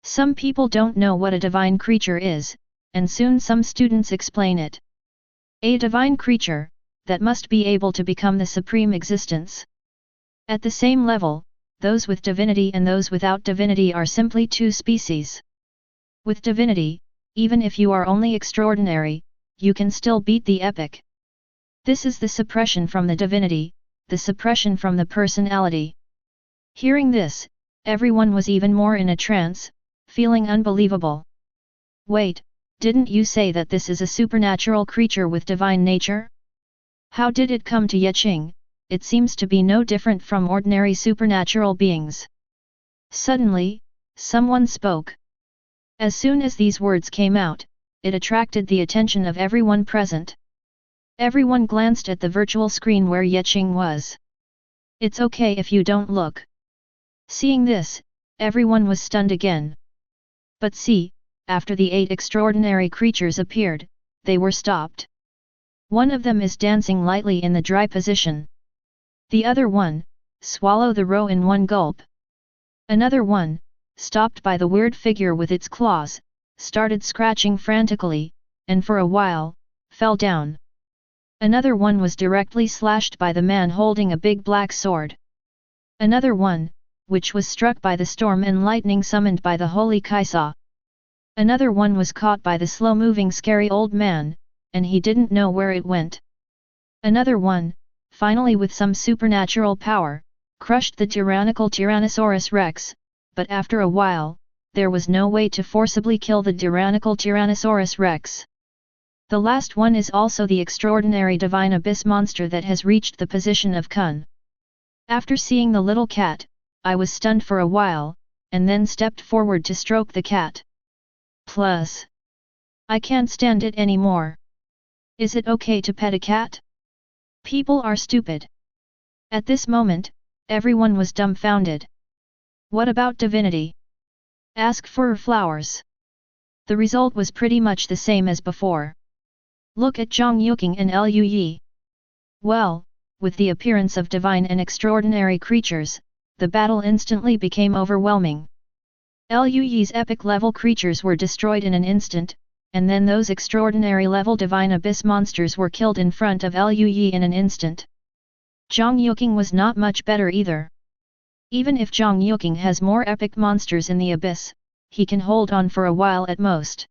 Some people don't know what a divine creature is, and soon some students explain it. A divine creature, that must be able to become the supreme existence. At the same level, those with divinity and those without divinity are simply two species. With divinity, even if you are only extraordinary, you can still beat the epic. This is the suppression from the divinity, the suppression from the personality. Hearing this, everyone was even more in a trance, feeling unbelievable. Wait, didn't you say that this is a supernatural creature with divine nature? How did it come to Qing? It seems to be no different from ordinary supernatural beings. Suddenly, someone spoke. As soon as these words came out, it attracted the attention of everyone present. Everyone glanced at the virtual screen where Qing was. It's okay if you don't look. Seeing this, everyone was stunned again. But see, after the 8 extraordinary creatures appeared, they were stopped. One of them is dancing lightly in the dry position. The other one, swallow the roe in one gulp. Another one, stopped by the weird figure with its claws, started scratching frantically, and for a while, fell down. Another one was directly slashed by the man holding a big black sword. Another one, which was struck by the storm and lightning summoned by the holy Kaisa. Another one was caught by the slow-moving scary old man, and he didn't know where it went. Another one, finally with some supernatural power, crushed the tyrannical Tyrannosaurus Rex, but after a while, there was no way to forcibly kill the tyrannical Tyrannosaurus Rex. The last one is also the extraordinary divine abyss monster that has reached the position of Kun. After seeing the little cat, I was stunned for a while, and then stepped forward to stroke the cat. Plus, I can't stand it anymore. Is it okay to pet a cat? People are stupid. At this moment, everyone was dumbfounded. What about divinity? Ask for flowers. The result was pretty much the same as before. Look at Zhang Yuqing and Lu Yi. Well, with the appearance of divine and extraordinary creatures, the battle instantly became overwhelming. Lu Yi's epic level creatures were destroyed in an instant, and then those extraordinary level divine abyss monsters were killed in front of Lu Yi in an instant. Zhang Yuqing was not much better either. Even if Zhang Yuqing has more epic monsters in the abyss, he can hold on for a while at most.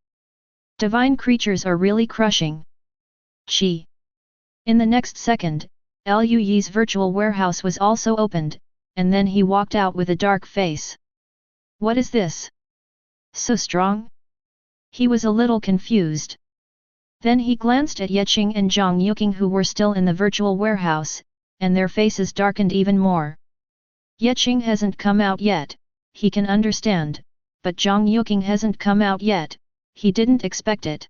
Divine creatures are really crushing. Chi. In the next second, Lu Yi's virtual warehouse was also opened, and then he walked out with a dark face. What is this? So strong? He was a little confused. Then he glanced at Qing and Zhang Yuqing who were still in the virtual warehouse, and their faces darkened even more. Qing hasn't come out yet, he can understand, but Zhang Yuqing hasn't come out yet, he didn't expect it.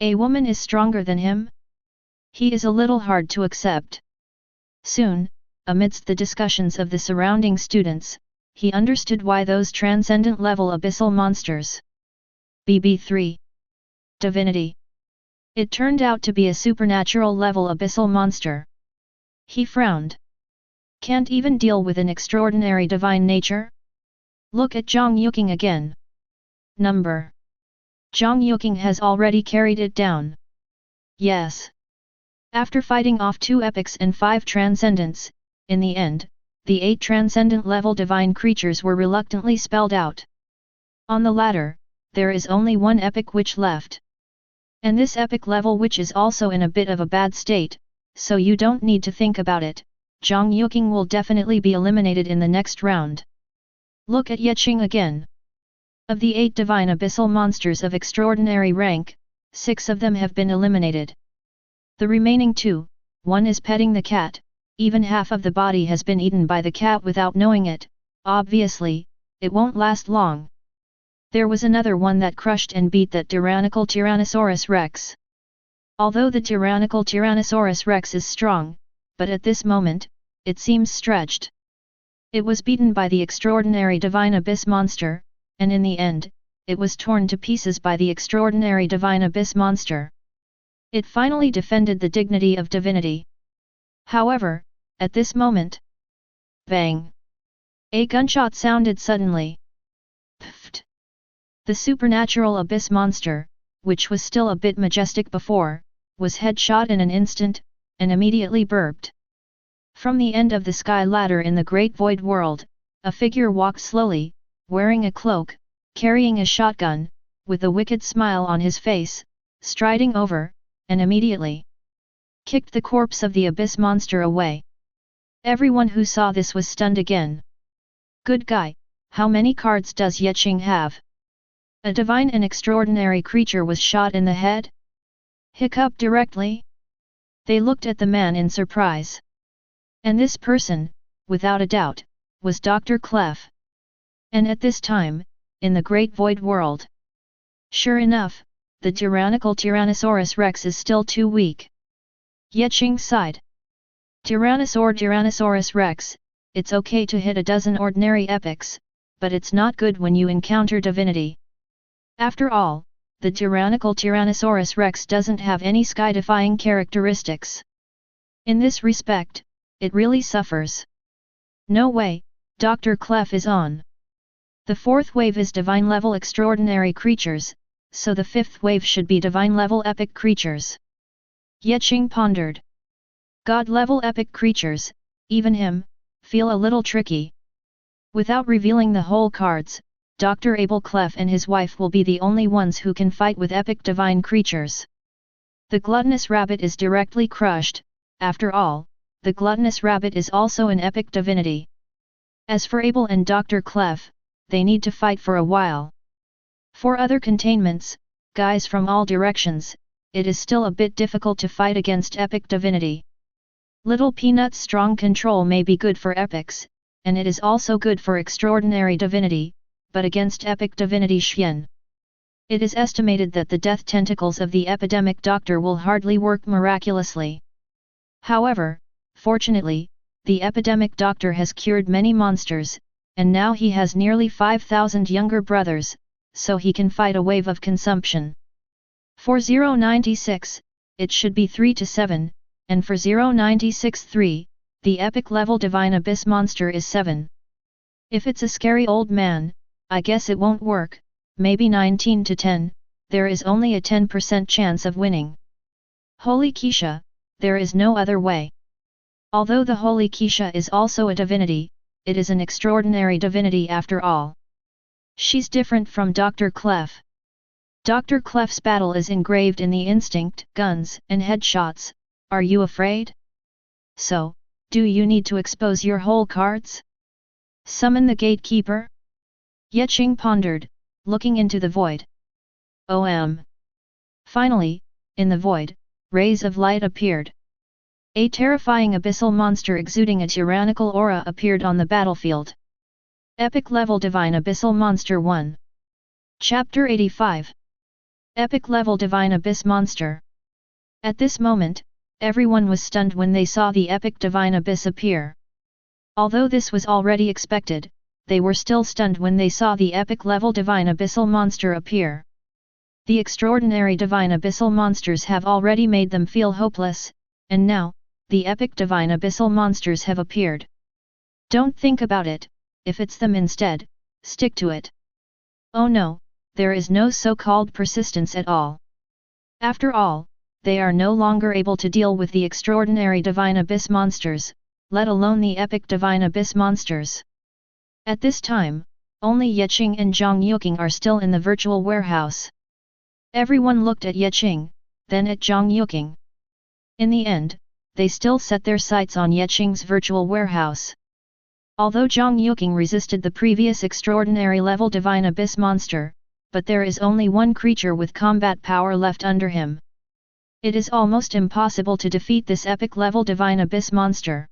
A woman is stronger than him? He is a little hard to accept. Soon, amidst the discussions of the surrounding students, he understood why those transcendent level abyssal monsters. BB3. Divinity. It turned out to be a supernatural level abyssal monster. He frowned. Can't even deal with an extraordinary divine nature? Look at Zhang Yuqing again. Number. Zhang Yuqing has already carried it down. Yes. After fighting off 2 epics and 5 transcendents, in the end, the 8 transcendent level divine creatures were reluctantly spelled out. On the latter, there is only 1 epic witch left. And this epic level witch is also in a bit of a bad state, so you don't need to think about it, Zhang Yuqing will definitely be eliminated in the next round. Look at Qing again. Of the 8 divine abyssal monsters of extraordinary rank, 6 of them have been eliminated. The remaining 2, one is petting the cat, even half of the body has been eaten by the cat without knowing it, obviously, it won't last long. There was another one that crushed and beat that tyrannical Tyrannosaurus Rex. Although the tyrannical Tyrannosaurus Rex is strong, but at this moment, it seems stretched. It was beaten by the extraordinary divine abyss monster, and in the end, it was torn to pieces by the extraordinary divine abyss monster. It finally defended the dignity of divinity. However, at this moment, bang! A gunshot sounded suddenly. Pfft! The supernatural abyss monster, which was still a bit majestic before, was headshot in an instant, and immediately burped. From the end of the sky ladder in the great void world, a figure walked slowly, wearing a cloak, carrying a shotgun, with a wicked smile on his face, striding over, and immediately kicked the corpse of the abyss monster away. Everyone who saw this was stunned again. Good guy, how many cards does Qing have? A divine and extraordinary creature was shot in the head? Hiccup directly? They looked at the man in surprise. And this person, without a doubt, was Dr. Clef. And at this time, in the great void world. Sure enough, the tyrannical Tyrannosaurus Rex is still too weak. Qing sighed. Tyrannosaurus Rex, it's okay to hit a dozen ordinary epics, but it's not good when you encounter divinity. After all, the tyrannical Tyrannosaurus Rex doesn't have any sky-defying characteristics. In this respect, it really suffers. No way, Dr. Clef is on. The fourth wave is divine-level extraordinary creatures, so the fifth wave should be divine-level epic creatures. Qing pondered. God-level epic creatures, even him, feel a little tricky. Without revealing the whole cards, Dr. Abel Clef and his wife will be the only ones who can fight with epic divine creatures. The gluttonous rabbit is directly crushed. After all, the gluttonous rabbit is also an epic divinity. As for Abel and Dr. Clef, they need to fight for a while. For other containments, guys from all directions, it is still a bit difficult to fight against epic divinity. Little Peanut's strong control may be good for epics, and it is also good for extraordinary divinity, but against epic divinity Xian. It is estimated that the death tentacles of the epidemic doctor will hardly work miraculously. However, fortunately, the epidemic doctor has cured many monsters, and now he has nearly 5,000 younger brothers, so he can fight a wave of consumption. For 096, it should be 3 to 7, and for 096-3, the epic level divine abyss monster is 7. If it's a scary old man, I guess it won't work, maybe 19 to 10, there is only a 10% chance of winning. Holy Keisha, there is no other way. Although the Holy Keisha is also a divinity, it is an extraordinary divinity after all. She's different from Dr. Clef. Dr. Clef's battle is engraved in the instinct, guns, and headshots. Are you afraid? So, do you need to expose your whole cards? Summon the gatekeeper? Qing pondered, looking into the void. Finally, in the void, rays of light appeared. A terrifying abyssal monster exuding a tyrannical aura appeared on the battlefield. Epic Level Divine Abyssal Monster 1. Chapter 85. Epic Level Divine Abyss Monster. At this moment, everyone was stunned when they saw the epic Divine Abyss appear. Although this was already expected, they were still stunned when they saw the epic level Divine Abyssal Monster appear. The extraordinary Divine Abyssal Monsters have already made them feel hopeless, and now, the epic Divine Abyssal Monsters have appeared. Don't think about it, if it's them instead, stick to it. Oh no, there is no so-called persistence at all. After all, they are no longer able to deal with the extraordinary Divine Abyss Monsters, let alone the epic Divine Abyss Monsters. At this time, only Qing and Zhang Yuqing are still in the virtual warehouse. Everyone looked at Qing, then at Zhang Yuqing. In the end, they still set their sights on Qing's virtual warehouse. Although Zhang Yuqing resisted the previous extraordinary level Divine Abyss Monster, but there is only one creature with combat power left under him. It is almost impossible to defeat this epic level Divine Abyss Monster.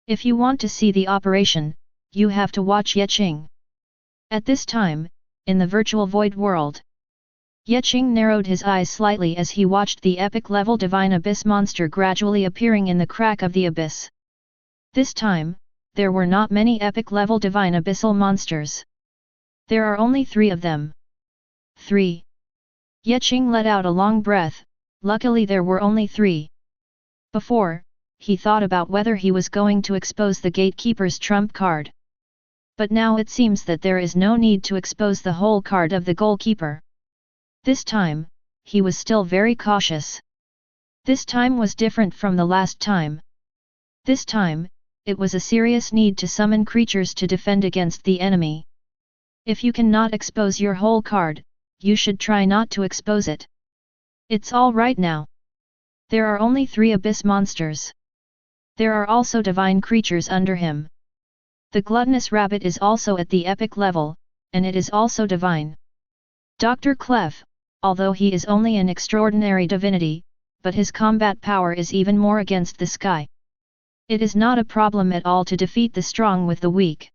If you want to see the operation, you have to watch Qing. At this time, in the virtual void world, Qing narrowed his eyes slightly as he watched the epic level Divine Abyss Monster gradually appearing in the crack of the abyss. This time, there were not many epic level Divine Abyssal Monsters. There are only 3 of them. 3. Qing let out a long breath, Luckily there were only 3. Before, he thought about whether he was going to expose the gatekeeper's trump card. But now it seems that there is no need to expose the whole card of the goalkeeper. This time, he was still very cautious. This time was different from the last time. This time, it was a serious need to summon creatures to defend against the enemy. If you cannot expose your whole card, you should try not to expose it. It's all right now. There are only 3 abyss monsters. There are also divine creatures under him. The gluttonous rabbit is also at the epic level, and it is also divine. Dr. Clef, although he is only an extraordinary divinity, but his combat power is even more against the sky. It is not a problem at all to defeat the strong with the weak.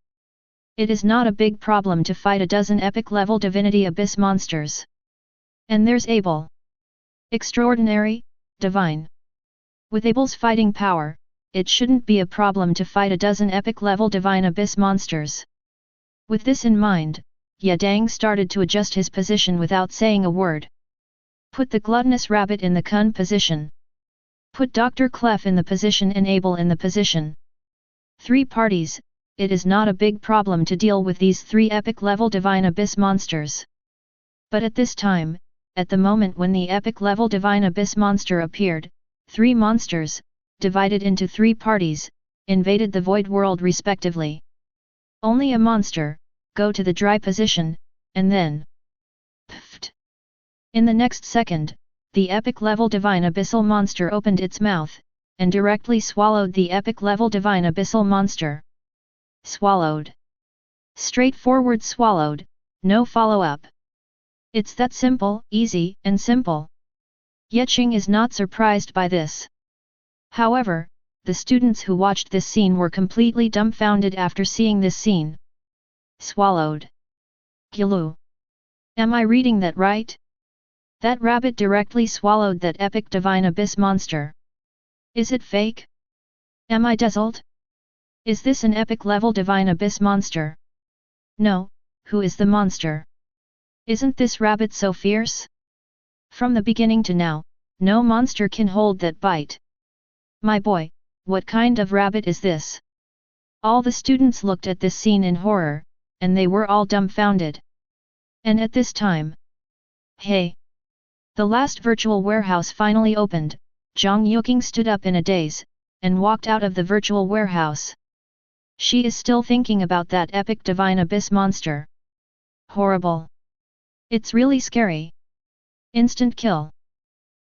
It is not a big problem to fight a dozen epic-level divinity abyss monsters. And there's Abel. Extraordinary, divine. With Abel's fighting power, it shouldn't be a problem to fight a dozen epic-level divine abyss monsters. With this in mind, Yadang started to adjust his position without saying a word. Put the gluttonous rabbit in the Kun position. Put Dr. Clef in the position and Abel in the position. 3 parties. It is not a big problem to deal with these 3 epic-level divine abyss monsters. But at this time, at the moment when the epic-level divine abyss monster appeared, 3 monsters, divided into 3 parties, invaded the void world respectively. Only a monster, go to the dry position, and then... Pfft! In the next second, the epic-level divine abyssal monster opened its mouth, and directly swallowed the epic-level divine abyssal monster. Swallowed. Straightforward swallowed, no follow-up. It's that simple, easy, and simple. Qing is not surprised by this. However, the students who watched this scene were completely dumbfounded after seeing this scene. Swallowed. Gilu. Am I reading that right? That rabbit directly swallowed that epic divine abyss monster. Is it fake? Am I dazzled? Is this an epic-level divine abyss monster? No, who is the monster? Isn't this rabbit so fierce? From the beginning to now, no monster can hold that bite. My boy, what kind of rabbit is this? All the students looked at this scene in horror, and they were all dumbfounded. And at this time... Hey! The last virtual warehouse finally opened. Zhang Yuqing stood up in a daze, and walked out of the virtual warehouse. She is still thinking about that epic divine abyss monster. Horrible. It's really scary. Instant kill.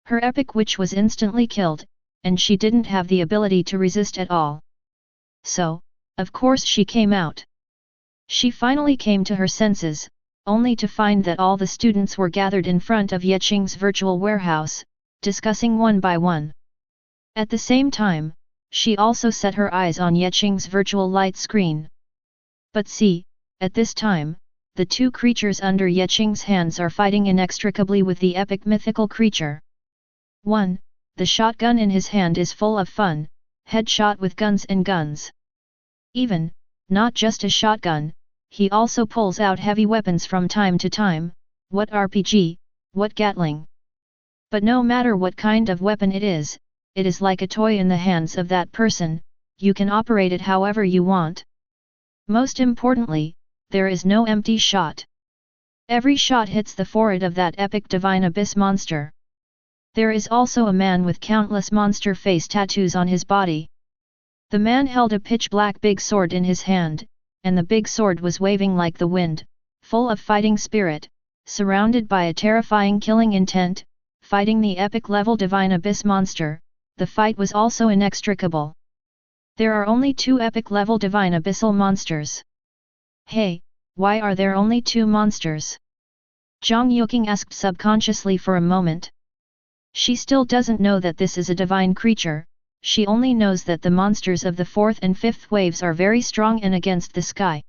Her epic witch was instantly killed, and she didn't have the ability to resist at all. So, of course she came out. She finally came to her senses, only to find that all the students were gathered in front of Qing's virtual warehouse, discussing one by one. At the same time, she also set her eyes on Qing's virtual light screen. But see, at this time, the 2 creatures under Qing's hands are fighting inextricably with the epic mythical creature. 1. The shotgun in his hand is full of fun, headshot with guns and guns. Even, not just a shotgun, he also pulls out heavy weapons from time to time, what RPG, what Gatling. But no matter what kind of weapon it is like a toy in the hands of that person, you can operate it however you want. Most importantly, there is no empty shot. Every shot hits the forehead of that epic divine abyss monster. There is also a man with countless monster face tattoos on his body. The man held a pitch-black big sword in his hand, and the big sword was waving like the wind, full of fighting spirit, surrounded by a terrifying killing intent, fighting the epic-level divine abyss monster. The fight was also inextricable. There are only 2 epic-level divine abyssal monsters. Hey, why are there only 2 monsters? Zhang Yuqing asked subconsciously for a moment. She still doesn't know that this is a divine creature, she only knows that the monsters of the 4th and 5th waves are very strong and against the sky.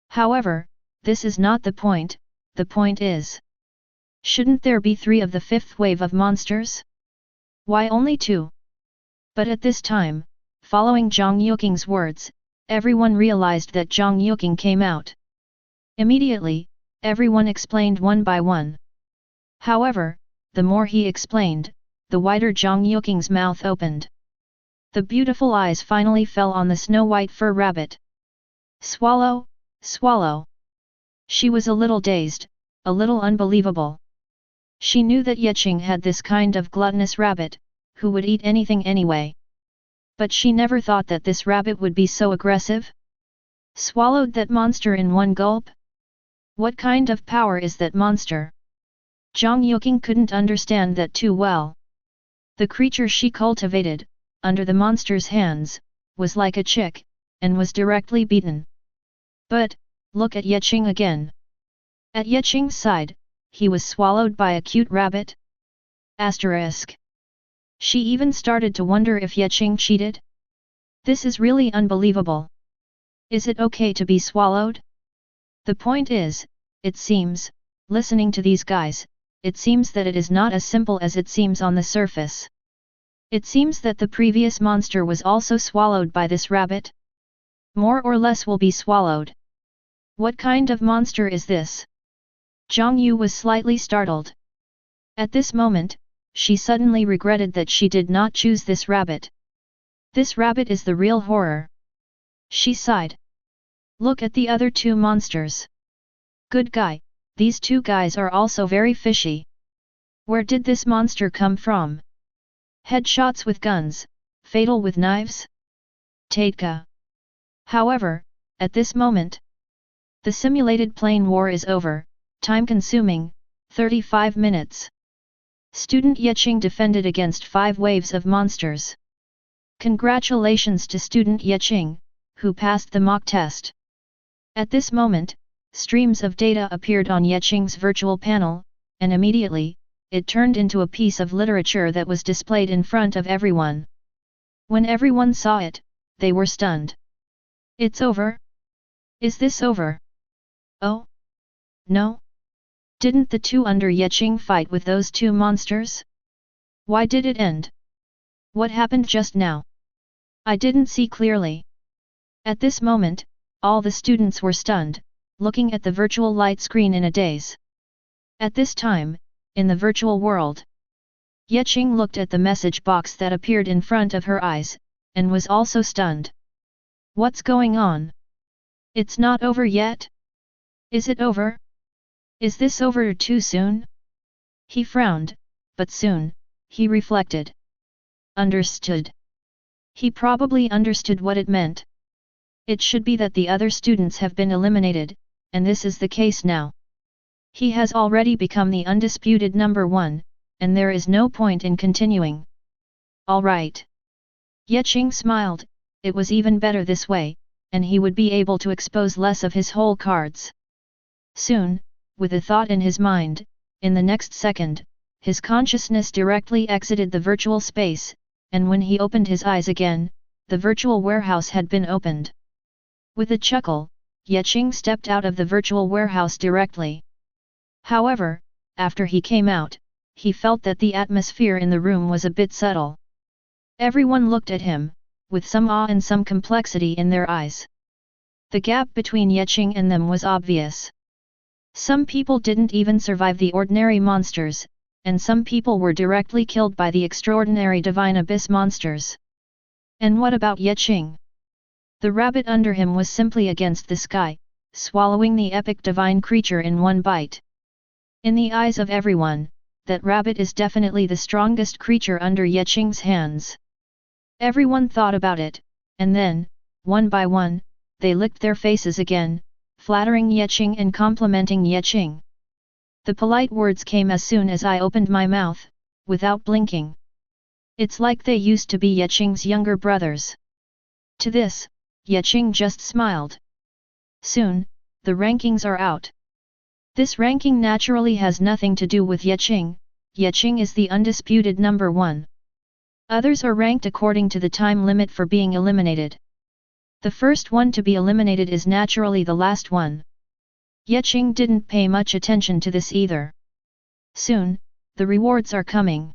However, this is not the point is... Shouldn't there be 3 of the 5th wave of monsters? Why only 2? But at this time, following Zhang Yuqing's words, everyone realized that Zhang Yuqing came out. Immediately, everyone explained one by one. However, the more he explained, the whiter Zhang Yuking's mouth opened. The beautiful eyes finally fell on the snow-white fur rabbit. Swallow, swallow. She was a little dazed, a little unbelievable. She knew that Qing had this kind of gluttonous rabbit, who would eat anything anyway. But she never thought that this rabbit would be so aggressive. Swallowed that monster in one gulp? What kind of power is that monster? Zhang Yuking couldn't understand that too well. The creature she cultivated, under the monster's hands, was like a chick, and was directly beaten. But, look at Qing again. At Qing's side, he was swallowed by a cute rabbit? Asterisk. She even started to wonder if Qing cheated? This is really unbelievable. Is it okay to be swallowed? The point is, it seems, listening to these guys, it seems that it is not as simple as it seems on the surface. It seems that the previous monster was also swallowed by this rabbit. More or less will be swallowed. What kind of monster is this? Zhang Yu was slightly startled. At this moment, she suddenly regretted that she did not choose this rabbit. This rabbit is the real horror. She sighed. Look at the other two monsters. Good guy, these two guys are also very fishy. Where did this monster come from? Headshots with guns, fatal with knives? Tatka. However, at this moment, the simulated plane war is over, time-consuming, 35 minutes. Student Qing defended against 5 waves of monsters. Congratulations to Student Qing, who passed the mock test. At this moment, streams of data appeared on Qing's virtual panel, and immediately, it turned into a piece of literature that was displayed in front of everyone. When everyone saw it, they were stunned. It's over? Is this over? Oh? No? Didn't the two under Qing fight with those 2 monsters? Why did it end? What happened just now? I didn't see clearly. At this moment, all the students were stunned, looking at the virtual light screen in a daze. At this time, in the virtual world, Qing looked at the message box that appeared in front of her eyes, and was also stunned. What's going on? It's not over yet? Is it over? Is this over too soon? He frowned, but soon, he reflected. Understood. He probably understood what it meant. It should be that the other students have been eliminated, and this is the case now. He has already become the undisputed number 1, and there is no point in continuing. All right. Qing smiled, it was even better this way, and he would be able to expose less of his whole cards. Soon, with a thought in his mind, in the next second, his consciousness directly exited the virtual space, and when he opened his eyes again, the virtual warehouse had been opened. With a chuckle, Qing stepped out of the virtual warehouse directly. However, after he came out, he felt that the atmosphere in the room was a bit subtle. Everyone looked at him, with some awe and some complexity in their eyes. The gap between Qing and them was obvious. Some people didn't even survive the ordinary monsters, and some people were directly killed by the extraordinary divine abyss monsters. And what about Qing? The rabbit under him was simply against the sky, swallowing the epic divine creature in one bite. In the eyes of everyone, that rabbit is definitely the strongest creature under Qing's hands. Everyone thought about it, and then, one by one, they licked their faces again, flattering Qing and complimenting Qing. The polite words came as soon as I opened my mouth, without blinking. It's like they used to be Qing's younger brothers. To this, Qing just smiled. Soon, the rankings are out. This ranking naturally has nothing to do with Qing. Qing is the undisputed number 1. Others are ranked according to the time limit for being eliminated. The first one to be eliminated is naturally the last one. Qing didn't pay much attention to this either. Soon, the rewards are coming.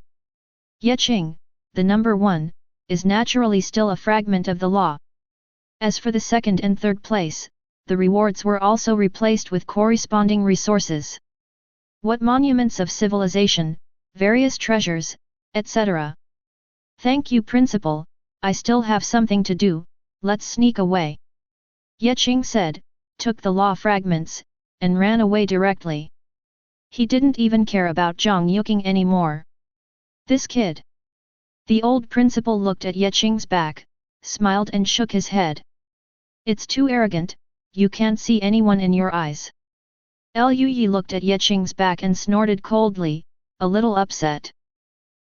Qing, the number 1, is naturally still a fragment of the law. As for the second and third place, the rewards were also replaced with corresponding resources. What monuments of civilization, various treasures, etc. Thank you principal, I still have something to do, let's sneak away. Qing said, took the law fragments, and ran away directly. He didn't even care about Zhang Yuking anymore. This kid. The old principal looked at Qing's back, smiled and shook his head. It's too arrogant, you can't see anyone in your eyes. Liu Yi looked at Qing's back and snorted coldly, a little upset.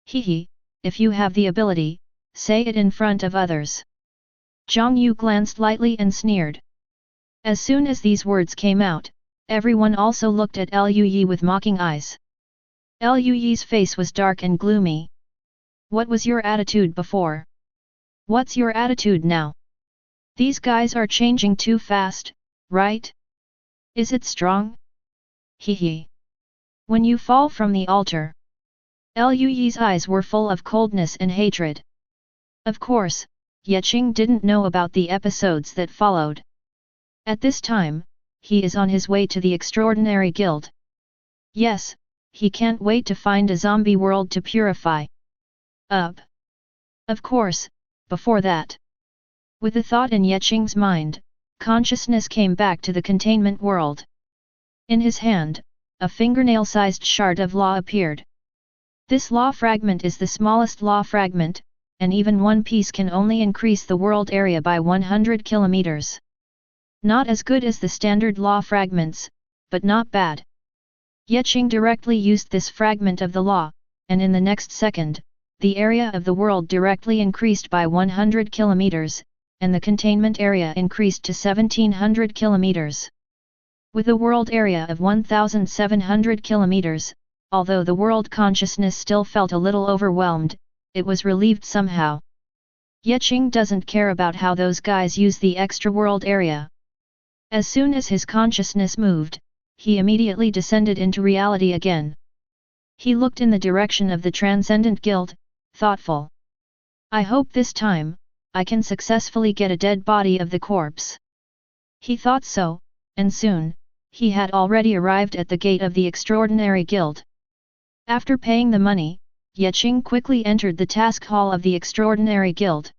Hee, if you have the ability, say it in front of others. Zhang Yu glanced lightly and sneered. As soon as these words came out, everyone also looked at Liu Yi with mocking eyes. Liu Yi's face was dark and gloomy. What was your attitude before? What's your attitude now? These guys are changing too fast, right? Is it strong? Hee. When you fall from the altar. Liu Yi's eyes were full of coldness and hatred. Of course, Qing didn't know about the episodes that followed. At this time, he is on his way to the Extraordinary Guild. Yes, he can't wait to find a zombie world to purify. Up. Of course, before that. With the thought in Qing's mind, consciousness came back to the containment world. In his hand, a fingernail-sized shard of law appeared. This law fragment is the smallest law fragment, and even one piece can only increase the world area by 100 kilometers. Not as good as the standard law fragments, but not bad. Qing directly used this fragment of the law, and in the next second, the area of the world directly increased by 100 kilometers, and the containment area increased to 1700 kilometers. With a world area of 1700 kilometers, although the world consciousness still felt a little overwhelmed, it was relieved somehow. Qing doesn't care about how those guys use the extra world area. As soon as his consciousness moved, he immediately descended into reality again. He looked in the direction of the Transcendent Guild, thoughtful. I hope this time, I can successfully get a dead body of the corpse. He thought so, and soon, he had already arrived at the gate of the Extraordinary Guild. After paying the money, Qing quickly entered the task hall of the Extraordinary Guild.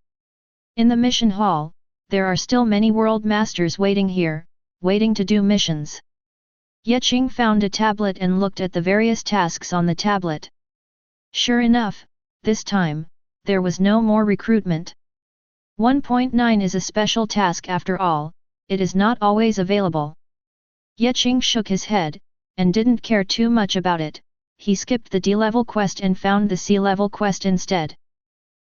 In the mission hall, there are still many world masters waiting here, waiting to do missions. Qing found a tablet and looked at the various tasks on the tablet. Sure enough, this time, there was no more recruitment. 1.9 is a special task after all, it is not always available. Qing shook his head, and didn't care too much about it. He skipped the D-level quest and found the C-level quest instead.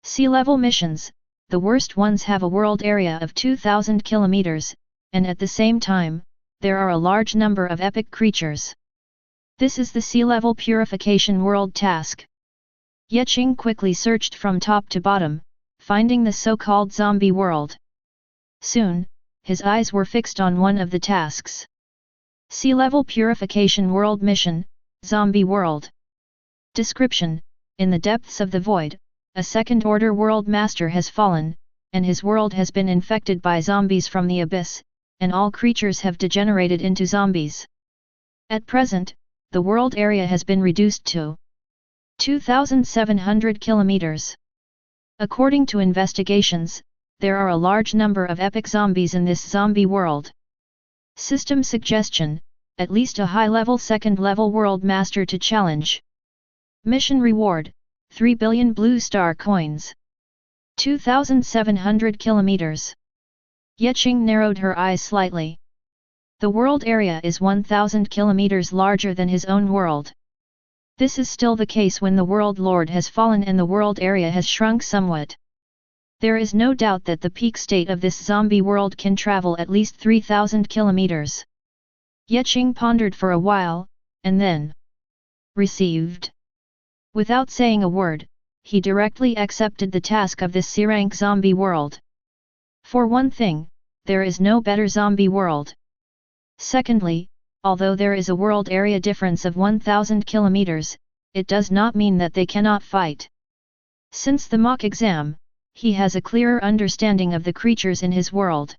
C-level missions, the worst ones have a world area of 2000 kilometers, and at the same time, there are a large number of epic creatures. This is the C-level purification world task. Qing quickly searched from top to bottom, finding the so-called zombie world. Soon, his eyes were fixed on one of the tasks. C-level purification world mission, Zombie World. Description: in the depths of the void, a second-order world master has fallen, and his world has been infected by zombies from the abyss, and all creatures have degenerated into zombies. At present, the world area has been reduced to 2,700 kilometers. According to investigations, there are a large number of epic zombies in this zombie world. System suggestion: at least a high-level second-level world master to challenge. Mission reward: 3 billion blue star coins. 2,700 kilometers. Qing narrowed her eyes slightly. The world area is 1,000 kilometers larger than his own world. This is still the case when the World Lord has fallen and the world area has shrunk somewhat. There is no doubt that the peak state of this zombie world can travel at least 3,000 kilometers. Qing pondered for a while, and then received. Without saying a word, he directly accepted the task of this C-rank zombie world. For one thing, there is no better zombie world. Secondly, although there is a world area difference of 1,000 kilometers, it does not mean that they cannot fight. Since the mock exam, he has a clearer understanding of the creatures in his world.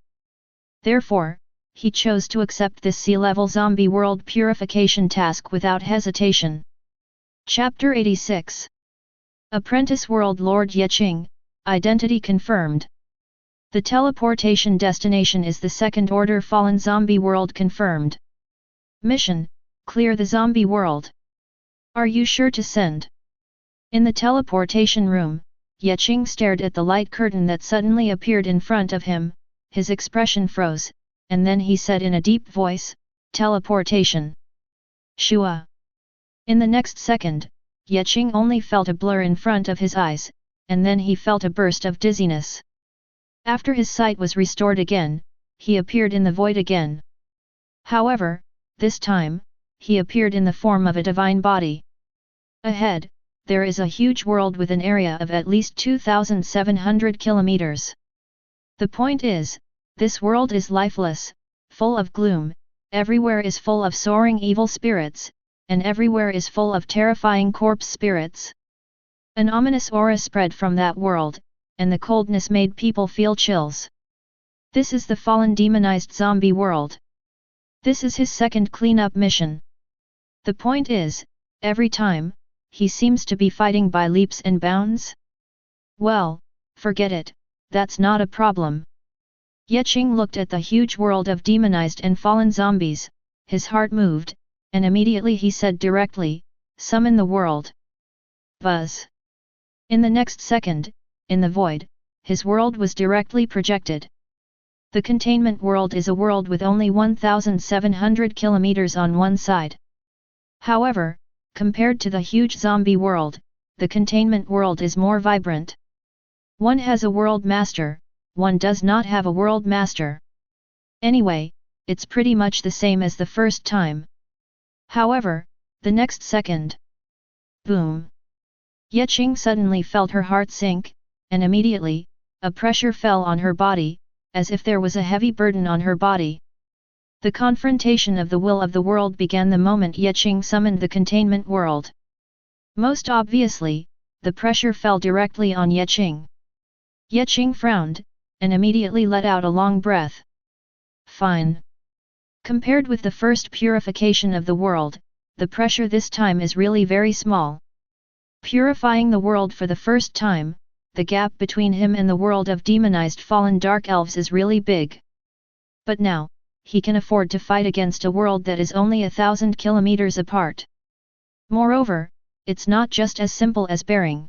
Therefore, he chose to accept this C-level zombie world purification task without hesitation. Chapter 86. Apprentice World Lord Qing, identity confirmed. The teleportation destination is the second order fallen zombie world confirmed. Mission, clear the zombie world. Are you sure to send? In the teleportation room, Qing stared at the light curtain that suddenly appeared in front of him, his expression froze, and then he said in a deep voice, teleportation. Shua. In the next second, Qing only felt a blur in front of his eyes, and then he felt a burst of dizziness. After his sight was restored again, he appeared in the void again. However, this time, he appeared in the form of a divine body. Ahead, there is a huge world with an area of at least 2,700 kilometers. The point is, this world is lifeless, full of gloom, everywhere is full of soaring evil spirits, and everywhere is full of terrifying corpse spirits. An ominous aura spread from that world, and the coldness made people feel chills. This is the fallen demonized zombie world. This is his second cleanup mission. The point is, every time, he seems to be fighting by leaps and bounds? Well, forget it, that's not a problem. Qing looked at the huge world of demonized and fallen zombies, his heart moved, and immediately he said directly, summon the world. Buzz. In the next second, in the void, his world was directly projected. The containment world is a world with only 1,700 kilometers on one side. However, compared to the huge zombie world, the containment world is more vibrant. One has a world master, one does not have a world master. Anyway, it's pretty much the same as the first time. However, the next second. Boom! Qing suddenly felt her heart sink, and immediately, a pressure fell on her body, as if there was a heavy burden on her body. The confrontation of the will of the world began the moment Qing summoned the containment world. Most obviously, the pressure fell directly on Qing. Qing frowned, and immediately let out a long breath. Fine. Compared with the first purification of the world, the pressure this time is really very small. Purifying the world for the first time, the gap between him and the world of demonized fallen dark elves is really big. But now, he can afford to fight against a world that is only 1,000 kilometers apart. Moreover, it's not just as simple as bearing.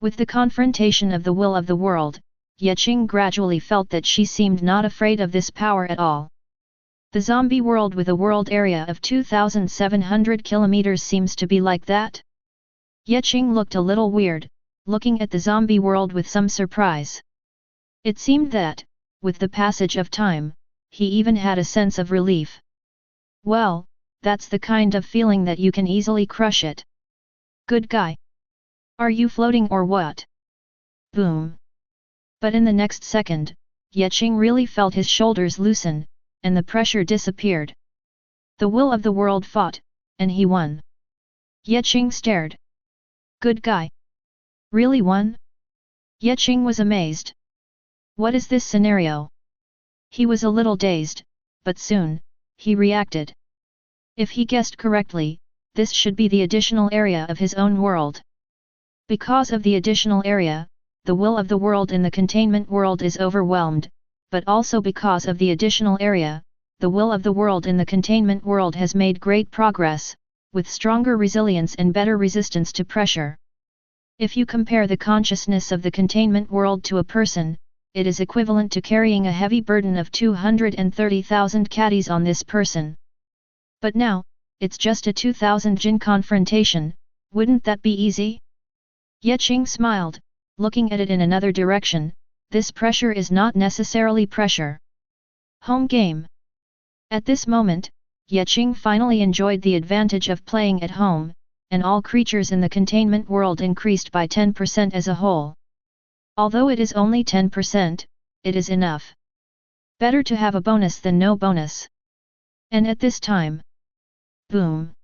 With the confrontation of the will of the world, Qing gradually felt that she seemed not afraid of this power at all. The zombie world with a world area of 2,700 kilometers seems to be like that? Qing looked a little weird, looking at the zombie world with some surprise. It seemed that, with the passage of time, he even had a sense of relief. Well, that's the kind of feeling that you can easily crush it. Good guy. Are you floating or what? Boom. But in the next second, Qing really felt his shoulders loosen, and the pressure disappeared. The will of the world fought, and he won. Qing stared. Good guy. Really won? Qing was amazed. What is this scenario? He was a little dazed, but soon, he reacted. If he guessed correctly, this should be the additional area of his own world. Because of the additional area, the will of the world in the containment world is overwhelmed, but also because of the additional area, the will of the world in the containment world has made great progress, with stronger resilience and better resistance to pressure. If you compare the consciousness of the containment world to a person, it is equivalent to carrying a heavy burden of 230,000 caddies on this person. But now, it's just a 2,000 jin confrontation, wouldn't that be easy? Qing smiled, looking at it in another direction. This pressure is not necessarily pressure. Home game. At this moment, Qing finally enjoyed the advantage of playing at home, and all creatures in the containment world increased by 10% as a whole. Although it is only 10%, it is enough. Better to have a bonus than no bonus. And at this time, boom!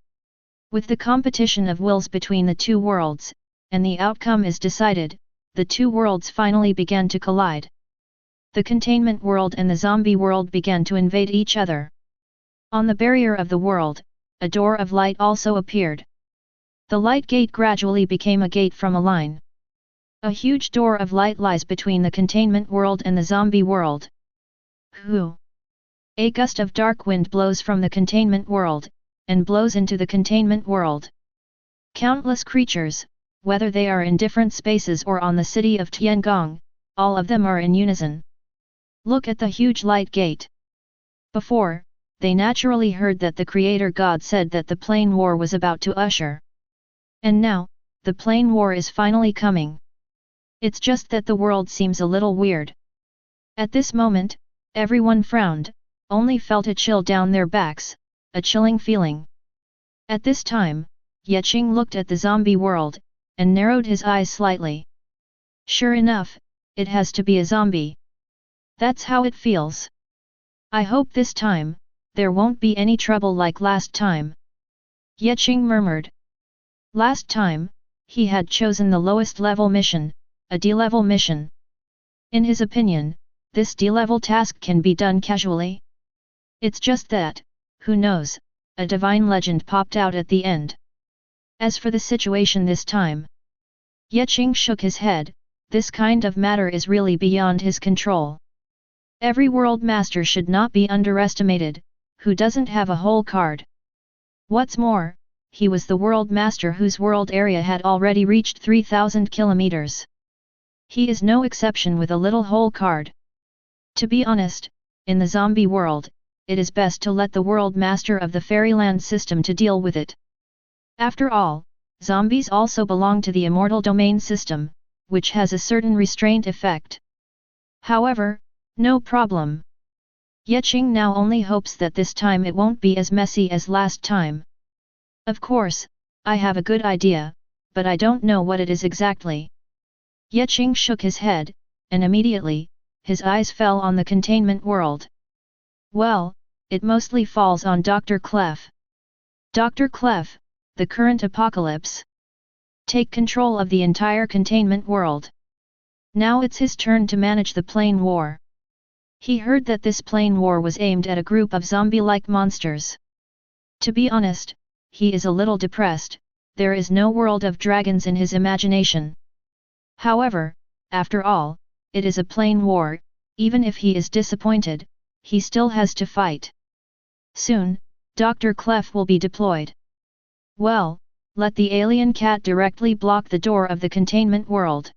With the competition of wills between the two worlds, and the outcome is decided, the two worlds finally began to collide. The containment world and the zombie world began to invade each other. On the barrier of the world, a door of light also appeared. The light gate gradually became a gate from a line. A huge door of light lies between the containment world and the zombie world. Hoo! A gust of dark wind blows from the containment world, and blows into the containment world. Countless creatures, whether they are in different spaces or on the city of Tiangong, all of them are in unison. Look at the huge light gate. Before, they naturally heard that the Creator God said that the plane war was about to usher. And now, the plane war is finally coming. It's just that the world seems a little weird. At this moment, everyone frowned, only felt a chill down their backs, a chilling feeling. At this time, Qing looked at the zombie world, and narrowed his eyes slightly. Sure enough, it has to be a zombie. That's how it feels. I hope this time, there won't be any trouble like last time. Qing murmured. Last time, he had chosen the lowest level mission, a D-level mission. In his opinion, this D-level task can be done casually. It's just that, who knows, a divine legend popped out at the end. As for the situation this time, Qing shook his head. This kind of matter is really beyond his control. Every world master should not be underestimated, who doesn't have a whole card. What's more, he was the world master whose world area had already reached 3,000 kilometers. He is no exception with a little whole card. To be honest, in the zombie world, it is best to let the world master of the fairyland system to deal with it. After all, zombies also belong to the immortal domain system, which has a certain restraint effect. However, no problem. Qing now only hopes that this time it won't be as messy as last time. Of course, I have a good idea, but I don't know what it is exactly. Qing shook his head, and immediately, his eyes fell on the containment world. Well, it mostly falls on Dr. Clef. Dr. Clef, the current apocalypse. Take control of the entire containment world. Now it's his turn to manage the plane war. He heard that this plane war was aimed at a group of zombie-like monsters. To be honest, he is a little depressed. There is no world of dragons in his imagination. However, after all, it is a plane war. Even if he is disappointed, he still has to fight. Soon, Dr. Clef will be deployed. Well, let the alien cat directly block the door of the containment world.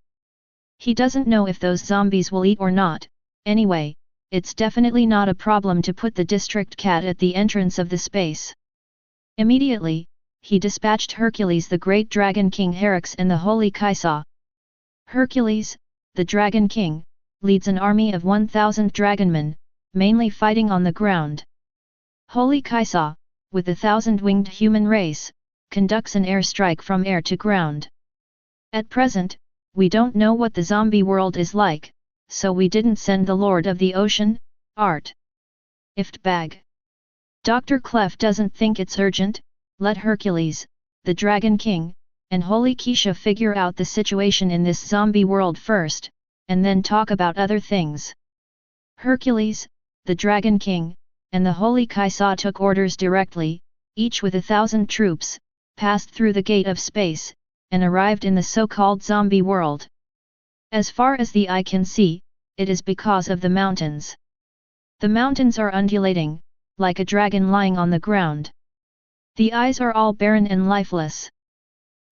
He doesn't know if those zombies will eat or not. Anyway, it's definitely not a problem to put the district cat at the entrance of the space. Immediately, he dispatched Hercules, the great dragon king Herix, and the holy Xianxia. Hercules, the dragon king, leads an army of 1,000 dragonmen, mainly fighting on the ground. Holy Xianxia, with the 1,000-winged human race, conducts an airstrike from air to ground. At present, we don't know what the zombie world is like, so we didn't send the Lord of the Ocean, Art. Iftbag. Dr. Clef doesn't think it's urgent. Let Hercules, the Dragon King, and Holy Xianxia figure out the situation in this zombie world first, and then talk about other things. Hercules, the Dragon King, and the Holy Xianxia took orders directly, each with 1,000 troops, passed through the gate of space, and arrived in the so-called zombie world. As far as the eye can see, it is because of the mountains. The mountains are undulating, like a dragon lying on the ground. The eyes are all barren and lifeless.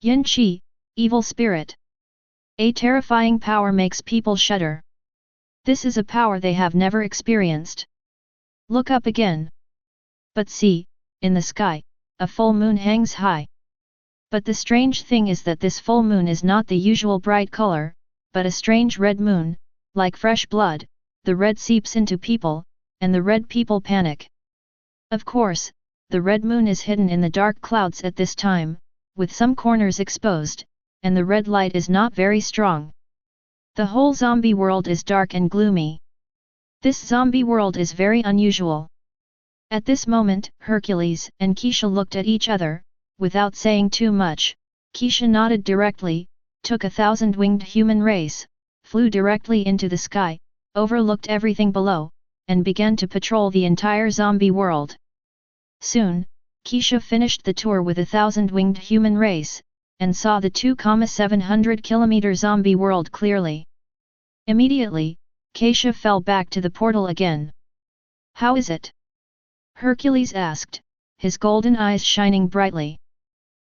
Yin Qi, evil spirit. A terrifying power makes people shudder. This is a power they have never experienced. Look up again. But see, in the sky, a full moon hangs high. But the strange thing is that this full moon is not the usual bright color, but a strange red moon, like fresh blood. The red seeps into people, and the red people panic. Of course, the red moon is hidden in the dark clouds at this time, with some corners exposed, and the red light is not very strong. The whole zombie world is dark and gloomy. This zombie world is very unusual. At this moment, Hercules and Xianxia looked at each other. Without saying too much, Xianxia nodded directly, took 1,000-winged human race, flew directly into the sky, overlooked everything below, and began to patrol the entire zombie world. Soon, Xianxia finished the tour with 1,000-winged human race, and saw the 2,700 km zombie world clearly. Immediately, Xianxia fell back to the portal again. "How is it?" Hercules asked, his golden eyes shining brightly.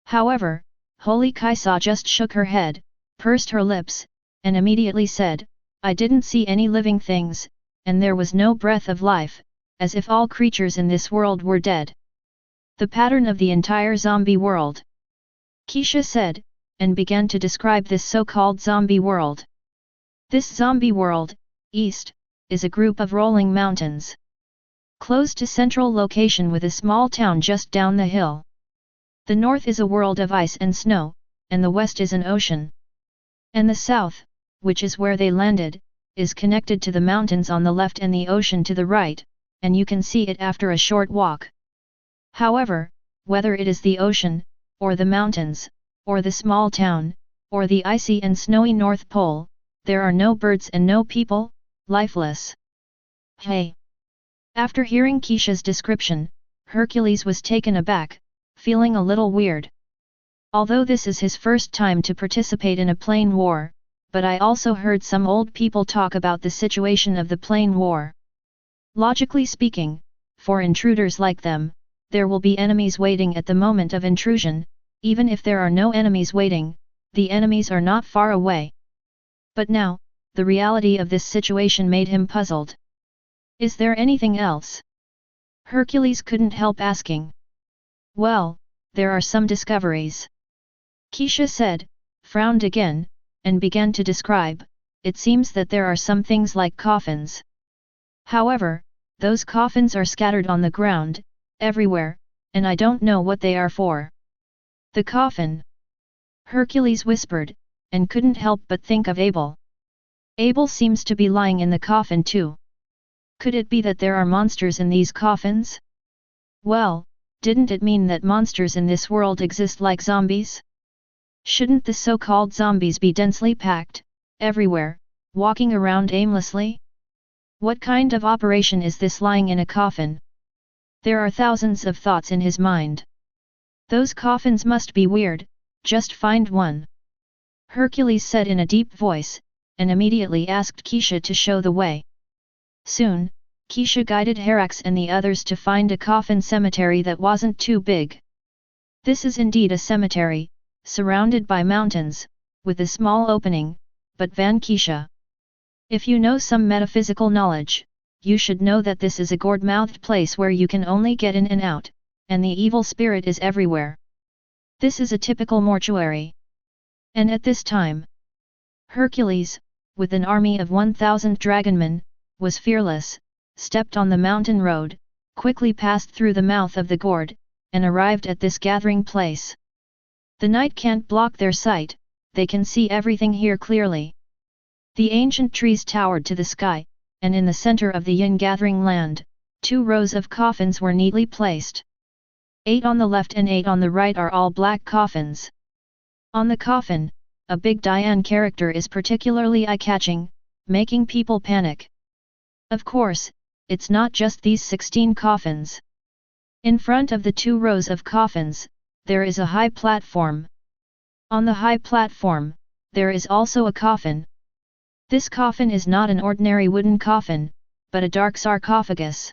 However, Holy Xianxia just shook her head, pursed her lips, and immediately said, "I didn't see any living things, and there was no breath of life, as if all creatures in this world were dead." "The pattern of the entire zombie world," Xianxia said, and began to describe this so-called zombie world. "This zombie world, east, is a group of rolling mountains, close to central location with a small town just down the hill. The north is a world of ice and snow, and the west is an ocean. And the south, which is where they landed, is connected to the mountains on the left and the ocean to the right, and you can see it after a short walk. However, whether it is the ocean, or the mountains, or the small town, or the icy and snowy North Pole, there are no birds and no people, lifeless." "Hey!" After hearing Xianxia's description, Hercules was taken aback, feeling a little weird. Although this is his first time to participate in a plane war, but I also heard some old people talk about the situation of the plane war. Logically speaking, for intruders like them, there will be enemies waiting at the moment of intrusion. Even if there are no enemies waiting, the enemies are not far away. But now, the reality of this situation made him puzzled. "Is there anything else?" Hercules couldn't help asking. "Well, there are some discoveries," Xianxia said, frowned again, and began to describe. "It seems that there are some things like coffins. However, those coffins are scattered on the ground, everywhere, and I don't know what they are for." "The coffin?" Hercules whispered, and couldn't help but think of Abel. Abel seems to be lying in the coffin too. Could it be that there are monsters in these coffins? Well, didn't it mean that monsters in this world exist like zombies? Shouldn't the so-called zombies be densely packed, everywhere, walking around aimlessly? What kind of operation is this lying in a coffin? There are thousands of thoughts in his mind. "Those coffins must be weird, just find one," Hercules said in a deep voice, and immediately asked Xianxia to show the way. Soon, Xianxia guided Herax and the others to find a coffin cemetery that wasn't too big. This is indeed a cemetery, surrounded by mountains, with a small opening, but Van Xianxia, if you know some metaphysical knowledge, you should know that this is a gourd-mouthed place where you can only get in and out, and the evil spirit is everywhere. This is a typical mortuary. And at this time, Hercules, with an army of 1,000 dragonmen, was fearless, stepped on the mountain road, quickly passed through the mouth of the gourd, and arrived at this gathering place. The night can't block their sight, they can see everything here clearly. The ancient trees towered to the sky, and in the center of the yin gathering land, 2 rows of coffins were neatly placed. 8 on the left and 8 on the right are all black coffins. On the coffin, a big Dian character is particularly eye-catching, making people panic. Of course, it's not just these 16 coffins. In front of the 2 rows of coffins, there is a high platform. On the high platform, there is also a coffin. This coffin is not an ordinary wooden coffin, but a dark sarcophagus.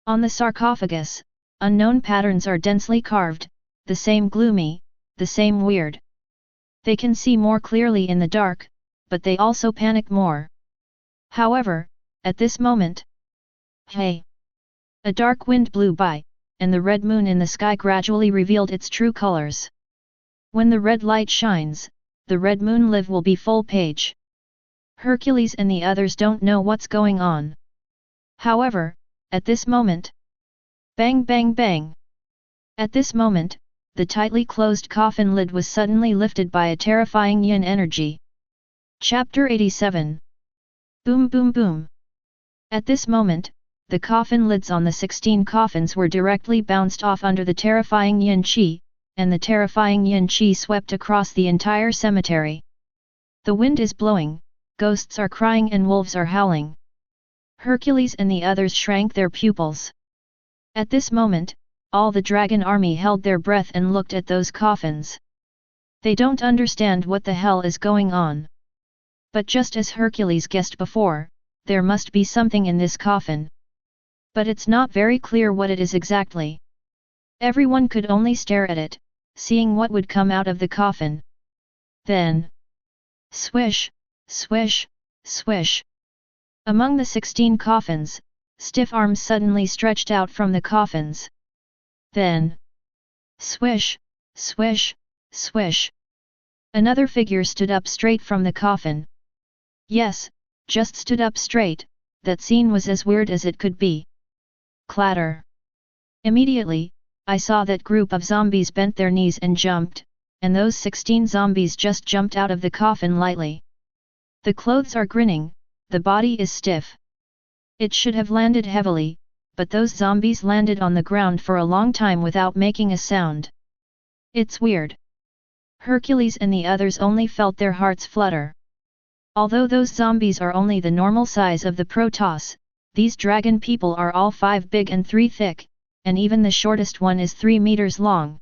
On the sarcophagus, unknown patterns are densely carved, the same gloomy, the same weird. They can see more clearly in the dark, but they also panic more. However, at this moment, hey! A dark wind blew by, and the red moon in the sky gradually revealed its true colors. When the red light shines, the red moon live will be full page. Hercules and the others don't know what's going on. However, at this moment, bang bang bang! At this moment, the tightly closed coffin lid was suddenly lifted by a terrifying yin energy. Chapter 87. Boom boom boom! At this moment, the coffin lids on the 16 coffins were directly bounced off under the terrifying yin qi, and the terrifying yin qi swept across the entire cemetery. The wind is blowing, ghosts are crying and wolves are howling. Hercules and the others shrank their pupils. At this moment, all the dragon army held their breath and looked at those coffins. They don't understand what the hell is going on. But just as Hercules guessed before, there must be something in this coffin. But it's not very clear what it is exactly. Everyone could only stare at it, seeing what would come out of the coffin. Then, swish, swish, swish. Among the 16 coffins, stiff arms suddenly stretched out from the coffins. Then, swish, swish, swish. Another figure stood up straight from the coffin. Yes, just stood up straight. That scene was as weird as it could be. Clatter. Immediately, I saw that group of zombies bent their knees and jumped, and those 16 zombies just jumped out of the coffin lightly. The clothes are grinning, the body is stiff. It should have landed heavily, but those zombies landed on the ground for a long time without making a sound. It's weird. Hercules and the others only felt their hearts flutter. Although those zombies are only the normal size of the Protoss, these dragon people are all 5 big and 3 thick, and even the shortest one is 3 meters long.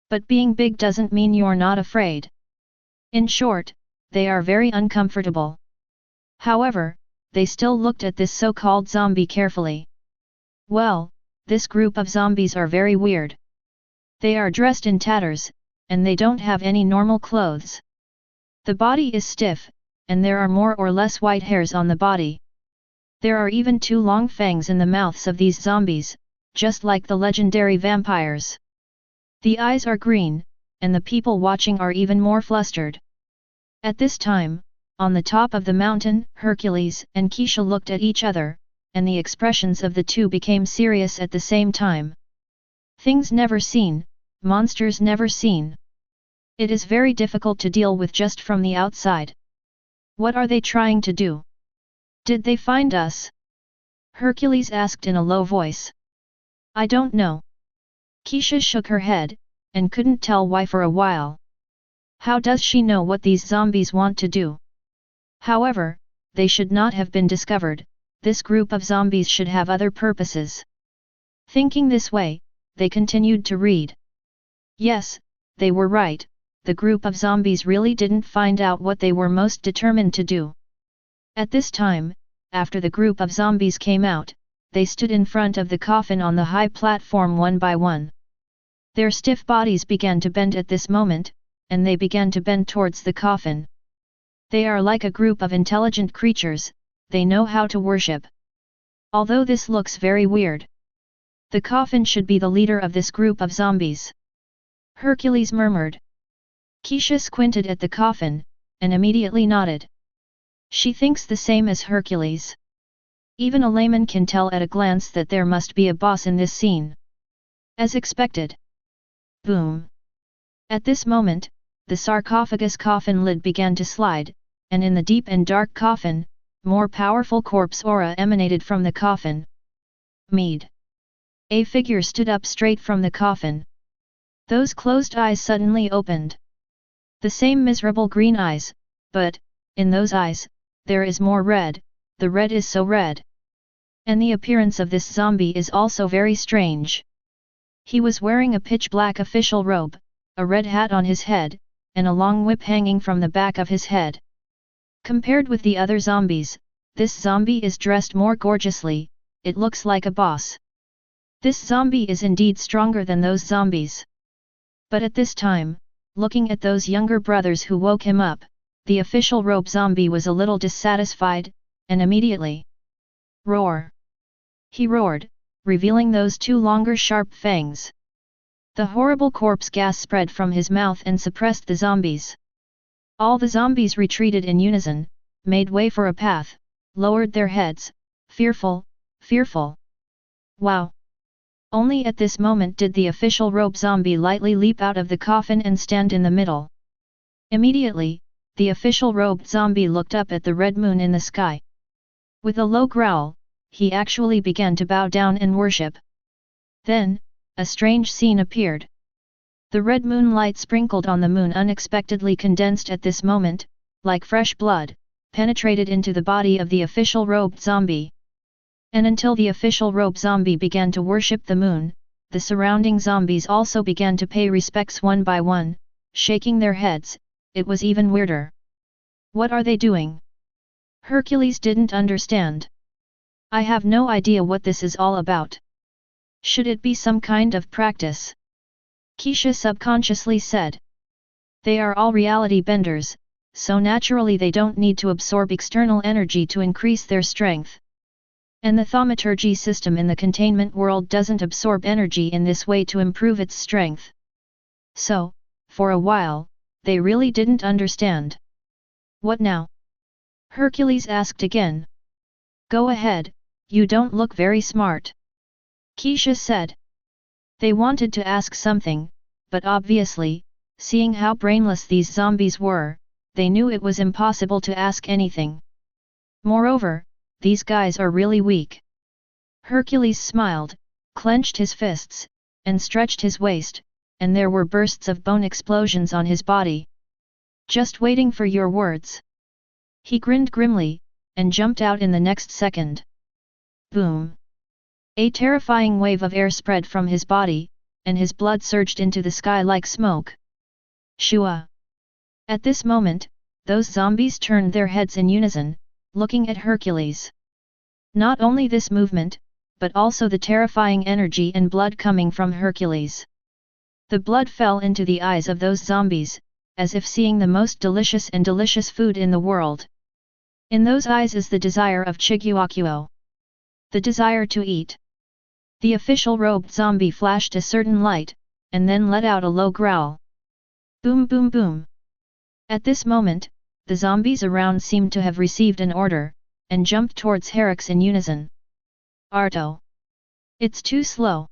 But being big doesn't mean you're not afraid. In short, they are very uncomfortable. However, they still looked at this so-called zombie carefully. Well, this group of zombies are very weird. They are dressed in tatters, and they don't have any normal clothes. The body is stiff, and there are more or less white hairs on the body. There are even 2 long fangs in the mouths of these zombies, just like the legendary vampires. The eyes are green, and the people watching are even more flustered. At this time, on the top of the mountain, Hercules and Xianxia looked at each other, and the expressions of the two became serious at the same time. Things never seen, monsters never seen. It is very difficult to deal with just from the outside. What are they trying to do? Did they find us? Hercules asked in a low voice. I don't know. Xianxia shook her head, and couldn't tell why for a while. How does she know what these zombies want to do? However, they should not have been discovered, this group of zombies should have other purposes. Thinking this way, they continued to read. Yes, they were right, the group of zombies really didn't find out what they were most determined to do. At this time, after the group of zombies came out, they stood in front of the coffin on the high platform one by one. Their stiff bodies began to bend at this moment, and they began to bend towards the coffin. They are like a group of intelligent creatures, they know how to worship. Although this looks very weird. The coffin should be the leader of this group of zombies. Hercules murmured. Xianxia squinted at the coffin, and immediately nodded. She thinks the same as Hercules. Even a layman can tell at a glance that there must be a boss in this scene. As expected. Boom. At this moment, the sarcophagus coffin lid began to slide, and in the deep and dark coffin, more powerful corpse aura emanated from the coffin. Mead. A figure stood up straight from the coffin. Those closed eyes suddenly opened. The same miserable green eyes, but, in those eyes, there is more red, the red is so red. And the appearance of this zombie is also very strange. He was wearing a pitch-black official robe, a red hat on his head, and a long whip hanging from the back of his head. Compared with the other zombies, this zombie is dressed more gorgeously, it looks like a boss. This zombie is indeed stronger than those zombies. But at this time, looking at those younger brothers who woke him up, the official robe zombie was a little dissatisfied, and immediately roar. He roared, revealing those 2 longer sharp fangs. The horrible corpse gas spread from his mouth and suppressed the zombies. All the zombies retreated in unison, made way for a path, lowered their heads, fearful, fearful. Wow! Only at this moment did the official robe zombie lightly leap out of the coffin and stand in the middle. Immediately, the official robed zombie looked up at the red moon in the sky. With a low growl, he actually began to bow down and worship. Then, a strange scene appeared. The red moonlight sprinkled on the moon unexpectedly condensed at this moment, like fresh blood, penetrated into the body of the official robed zombie. And until the official robe zombie began to worship the moon, the surrounding zombies also began to pay respects one by one, shaking their heads. It was even weirder. What are they doing? Hercules didn't understand. I have no idea what this is all about. Should it be some kind of practice? Xianxia subconsciously said. They are all reality benders, so naturally they don't need to absorb external energy to increase their strength. And the thaumaturgy system in the containment world doesn't absorb energy in this way to improve its strength. So, for a while, they really didn't understand. What now? Hercules asked again. Go ahead, you don't look very smart. Xianxia said. They wanted to ask something, but obviously, seeing how brainless these zombies were, they knew it was impossible to ask anything. Moreover, these guys are really weak. Hercules smiled, clenched his fists, and stretched his waist, and there were bursts of bone explosions on his body. Just waiting for your words. He grinned grimly, and jumped out in the next second. Boom! A terrifying wave of air spread from his body, and his blood surged into the sky like smoke. Shua! At this moment, those zombies turned their heads in unison, looking at Hercules. Not only this movement, but also the terrifying energy and blood coming from Hercules. The blood fell into the eyes of those zombies, as if seeing the most delicious and delicious food in the world. In those eyes is the desire of Chiguakuo. The desire to eat. The official robed zombie flashed a certain light, and then let out a low growl. Boom boom boom. At this moment, the zombies around seemed to have received an order, and jumped towards Heracles in unison. Arto! It's too slow.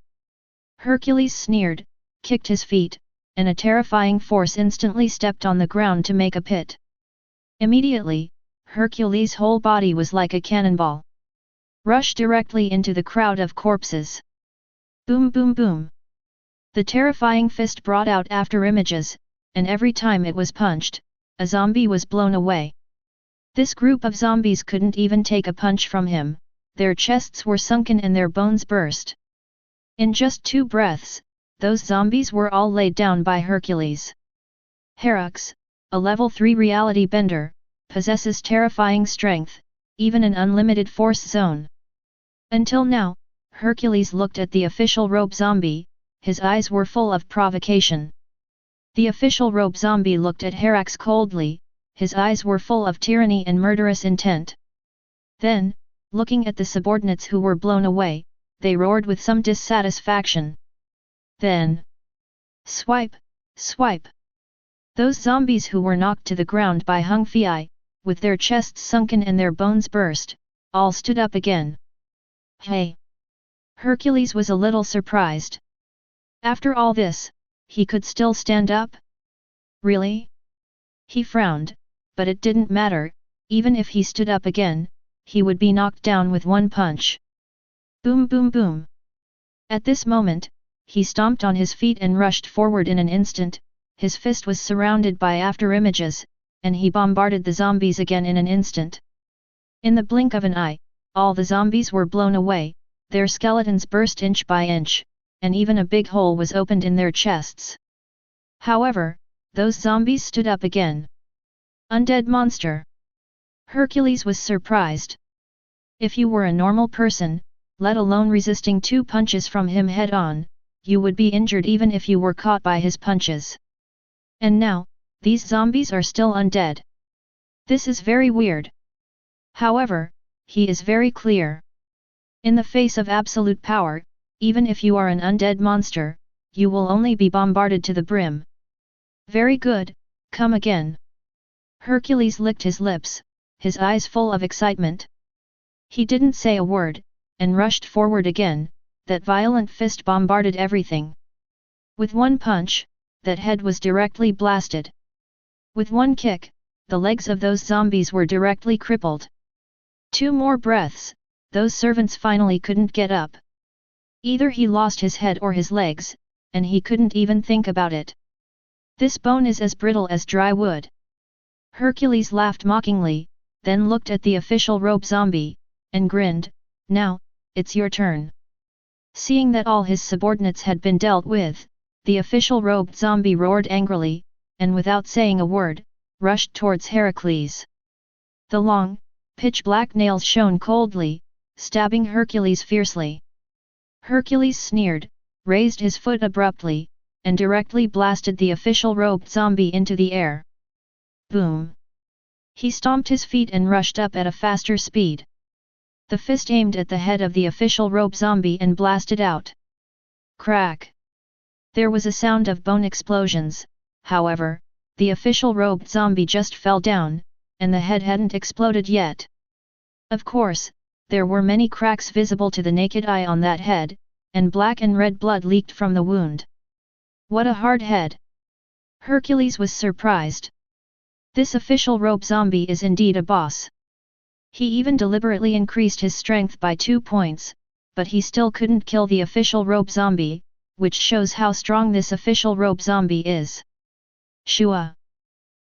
Hercules sneered, kicked his feet, and a terrifying force instantly stepped on the ground to make a pit. Immediately, Hercules' whole body was like a cannonball. Rushed directly into the crowd of corpses. Boom boom boom. The terrifying fist brought out after images, and every time it was punched, a zombie was blown away. This group of zombies couldn't even take a punch from him, their chests were sunken and their bones burst. In just 2 breaths, those zombies were all laid down by Hercules. Heracles, a level 3 reality bender, possesses terrifying strength, even an unlimited force zone. Until now, Hercules looked at the official robe zombie, his eyes were full of provocation. The official robe zombie looked at Heracles coldly, his eyes were full of tyranny and murderous intent. Then, looking at the subordinates who were blown away, they roared with some dissatisfaction. Then, swipe, swipe. Those zombies who were knocked to the ground by Hung Fei, with their chests sunken and their bones burst, all stood up again. Hey! Hercules was a little surprised. After all this, he could still stand up? Really? He frowned, but it didn't matter, even if he stood up again, he would be knocked down with one punch. Boom boom boom. At this moment, he stomped on his feet and rushed forward in an instant, his fist was surrounded by afterimages, and he bombarded the zombies again in an instant. In the blink of an eye, all the zombies were blown away, their skeletons burst inch by inch, and even a big hole was opened in their chests. However, those zombies stood up again. Undead monster! Hercules was surprised. If you were a normal person, let alone resisting 2 punches from him head-on, you would be injured even if you were caught by his punches. And now, these zombies are still undead. This is very weird. However, he is very clear. In the face of absolute power, even if you are an undead monster, you will only be bombarded to the brim. Very good, come again. Hercules licked his lips, his eyes full of excitement. He didn't say a word, and rushed forward again, that violent fist bombarded everything. With one punch, that head was directly blasted. With one kick, the legs of those zombies were directly crippled. 2 more breaths, those servants finally couldn't get up. Either he lost his head or his legs, and he couldn't even think about it. This bone is as brittle as dry wood. Hercules laughed mockingly, then looked at the official robe zombie, and grinned, now, it's your turn. Seeing that all his subordinates had been dealt with, the official robed zombie roared angrily, and without saying a word, rushed towards Heracles. The long, pitch-black nails shone coldly, stabbing Hercules fiercely. Hercules sneered, raised his foot abruptly, and directly blasted the official robed zombie into the air. Boom! He stomped his feet and rushed up at a faster speed. The fist aimed at the head of the official robed zombie and blasted out. Crack! There was a sound of bone explosions. However, the official robed zombie just fell down, and the head hadn't exploded yet. Of course, there were many cracks visible to the naked eye on that head, and black and red blood leaked from the wound. What a hard head! Hercules was surprised. This official robe zombie is indeed a boss. He even deliberately increased his strength by 2 points, but he still couldn't kill the official robe zombie, which shows how strong this official robe zombie is. Shua!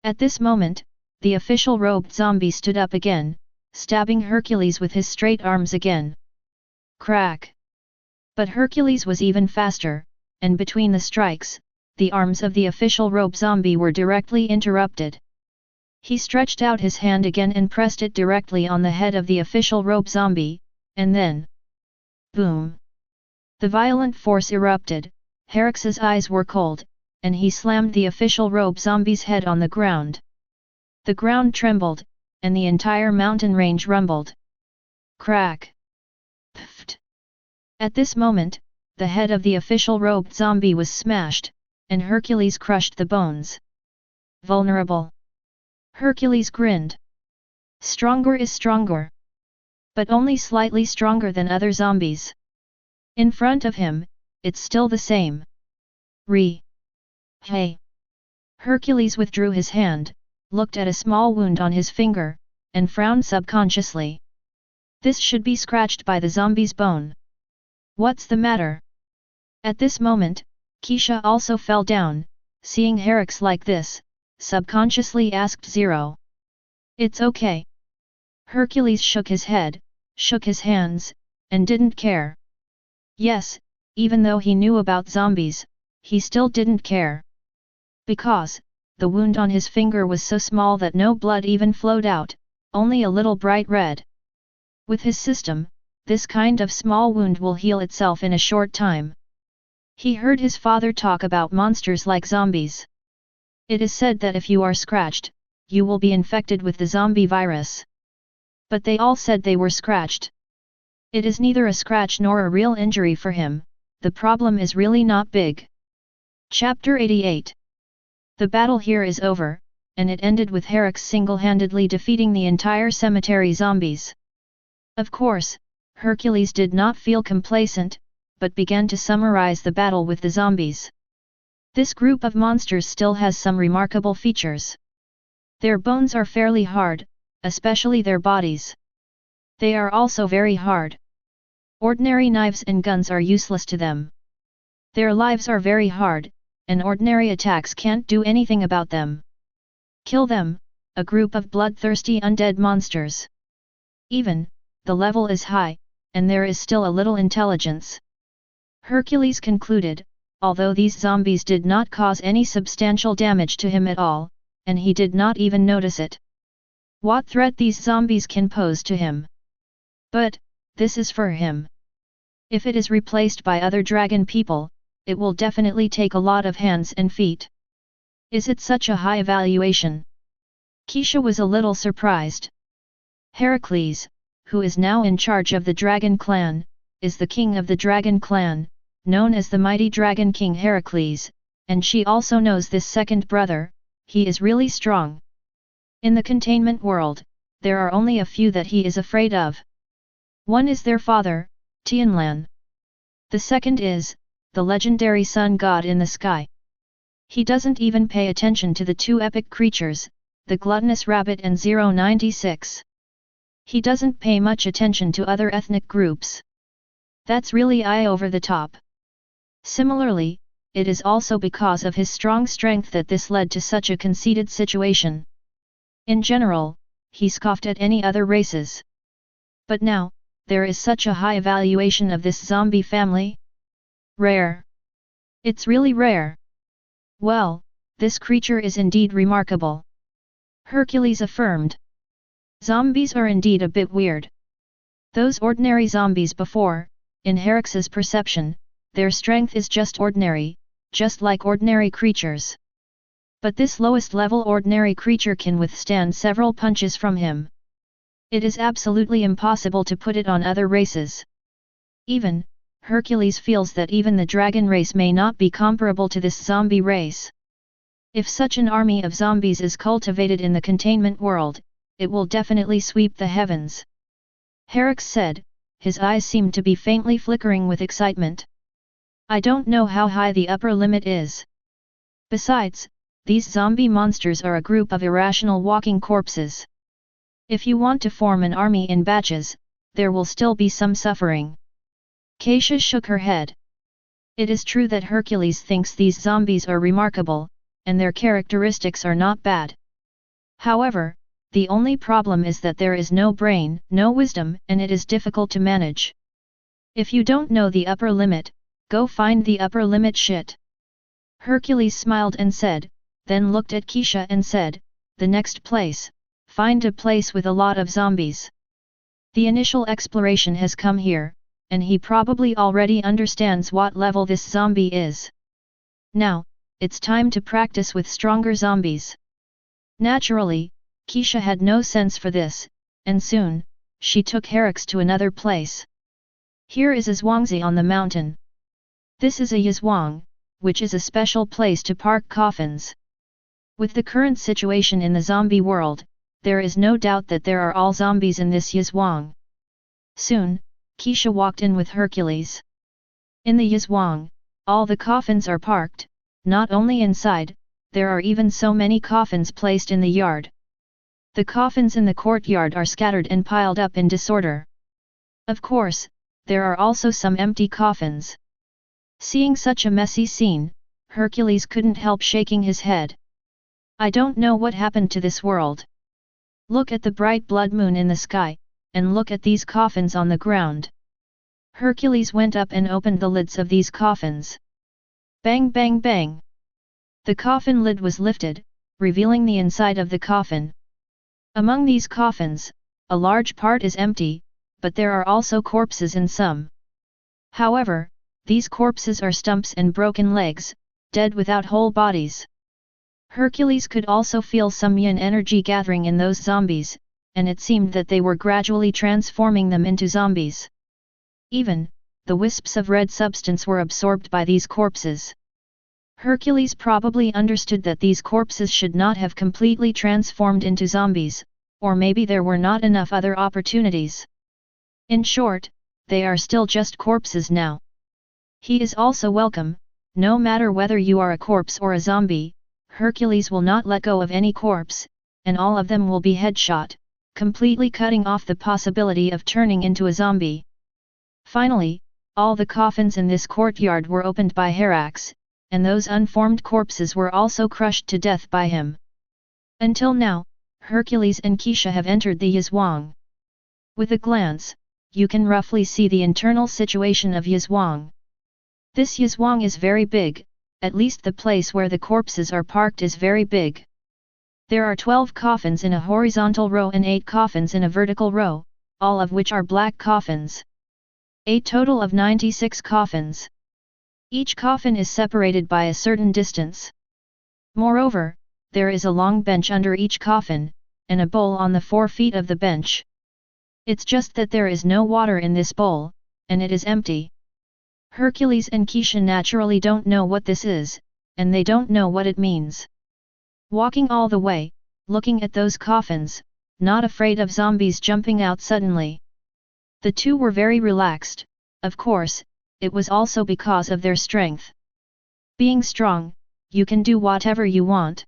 At this moment, the official robed zombie stood up again, stabbing Hercules with his straight arms again. Crack! But Hercules was even faster, and between the strikes, the arms of the official robe zombie were directly interrupted. He stretched out his hand again and pressed it directly on the head of the official robe zombie, and then... boom! The violent force erupted. Heracles' eyes were cold, and he slammed the official robe zombie's head on the ground. The ground trembled, and the entire mountain range rumbled. Crack! Pfft! At this moment, the head of the official robed zombie was smashed, and Hercules crushed the bones. Vulnerable! Hercules grinned. Stronger is stronger. But only slightly stronger than other zombies. In front of him, it's still the same. Hey! Hercules withdrew his hand, looked at a small wound on his finger, and frowned subconsciously. This should be scratched by the zombie's bone. What's the matter? At this moment, Xianxia also fell down, seeing Heracles like this, subconsciously asked Zero. It's okay. Hercules shook his head, shook his hands, and didn't care. Yes, even though he knew about zombies, he still didn't care. Because, the wound on his finger was so small that no blood even flowed out, only a little bright red. With his system, this kind of small wound will heal itself in a short time. He heard his father talk about monsters like zombies. It is said that if you are scratched, you will be infected with the zombie virus. But they all said they were scratched. It is neither a scratch nor a real injury for him, the problem is really not big. Chapter 88. The battle here is over, and it ended with Heracles single-handedly defeating the entire cemetery zombies. Of course, Hercules did not feel complacent, but began to summarize the battle with the zombies. This group of monsters still has some remarkable features. Their bones are fairly hard, especially their bodies. They are also very hard. Ordinary knives and guns are useless to them. Their lives are very hard, and ordinary attacks can't do anything about them. Kill them, a group of bloodthirsty undead monsters. Even, the level is high, and there is still a little intelligence. Hercules concluded, although these zombies did not cause any substantial damage to him at all, and he did not even notice it. What threat these zombies can pose to him? But, this is for him. If it is replaced by other dragon people, it will definitely take a lot of hands and feet. Is it such a high evaluation? Xianxia was a little surprised. Heracles, who is now in charge of the Dragon Clan, is the king of the Dragon Clan, known as the mighty Dragon King Heracles, and she also knows this second brother, he is really strong. In the containment world, there are only a few that he is afraid of. One is their father, Tianlan. The second is, the legendary sun god in the sky. He doesn't even pay attention to the two epic creatures, the gluttonous rabbit and 096. He doesn't pay much attention to other ethnic groups. That's really eye over the top. Similarly, it is also because of his strong strength that this led to such a conceited situation. In general, he scoffed at any other races. But now, there is such a high evaluation of this zombie family? Rare. It's really rare. Well, this creature is indeed remarkable. Hercules affirmed. Zombies are indeed a bit weird. Those ordinary zombies before, in Herac's perception, their strength is just ordinary, just like ordinary creatures. But this lowest level ordinary creature can withstand several punches from him. It is absolutely impossible to put it on other races. Even, Hercules feels that even the dragon race may not be comparable to this zombie race. If such an army of zombies is cultivated in the containment world, it will definitely sweep the heavens. Herax said, his eyes seemed to be faintly flickering with excitement. I don't know how high the upper limit is. Besides, these zombie monsters are a group of irrational walking corpses. If you want to form an army in batches, there will still be some suffering. Xianxia shook her head. It is true that Hercules thinks these zombies are remarkable, and their characteristics are not bad. However, the only problem is that there is no brain, no wisdom, and it is difficult to manage. If you don't know the upper limit, go find the upper limit shit. Hercules smiled and said, then looked at Xianxia and said, the next place, find a place with a lot of zombies. The initial exploration has come here, and he probably already understands what level this zombie is. Now, it's time to practice with stronger zombies. Naturally, Xianxia had no sense for this, and soon, she took Herax to another place. Here is a Xianxia on the mountain. This is a Yizhuang, which is a special place to park coffins. With the current situation in the zombie world, there is no doubt that there are all zombies in this Yizhuang. Soon, Xianxia walked in with Hercules. In the Yizhuang, all the coffins are parked, not only inside, there are even so many coffins placed in the yard. The coffins in the courtyard are scattered and piled up in disorder. Of course, there are also some empty coffins. Seeing such a messy scene, Hercules couldn't help shaking his head. I don't know what happened to this world. Look at the bright blood moon in the sky, and look at these coffins on the ground. Hercules went up and opened the lids of these coffins. Bang bang bang! The coffin lid was lifted, revealing the inside of the coffin. Among these coffins, a large part is empty, but there are also corpses in some. However, these corpses are stumps and broken legs, dead without whole bodies. Hercules could also feel some yin energy gathering in those zombies, and it seemed that they were gradually transforming them into zombies. Even, the wisps of red substance were absorbed by these corpses. Hercules probably understood that these corpses should not have completely transformed into zombies, or maybe there were not enough other opportunities. In short, they are still just corpses now. He is also welcome, no matter whether you are a corpse or a zombie, Hercules will not let go of any corpse, and all of them will be headshot, completely cutting off the possibility of turning into a zombie. Finally, all the coffins in this courtyard were opened by Herax, and those unformed corpses were also crushed to death by him. Until now, Hercules and Xianxia have entered the Yizhuang. With a glance, you can roughly see the internal situation of Yizhuang. This Yizhuang is very big, at least the place where the corpses are parked is very big. There are 12 coffins in a horizontal row and 8 coffins in a vertical row, all of which are black coffins. A total of 96 coffins. Each coffin is separated by a certain distance. Moreover, there is a long bench under each coffin, and a bowl on the 4 feet of the bench. It's just that there is no water in this bowl, and it is empty. Hercules and Xianxia naturally don't know what this is, and they don't know what it means. Walking all the way, looking at those coffins, not afraid of zombies jumping out suddenly. The two were very relaxed, of course, it was also because of their strength. Being strong, you can do whatever you want.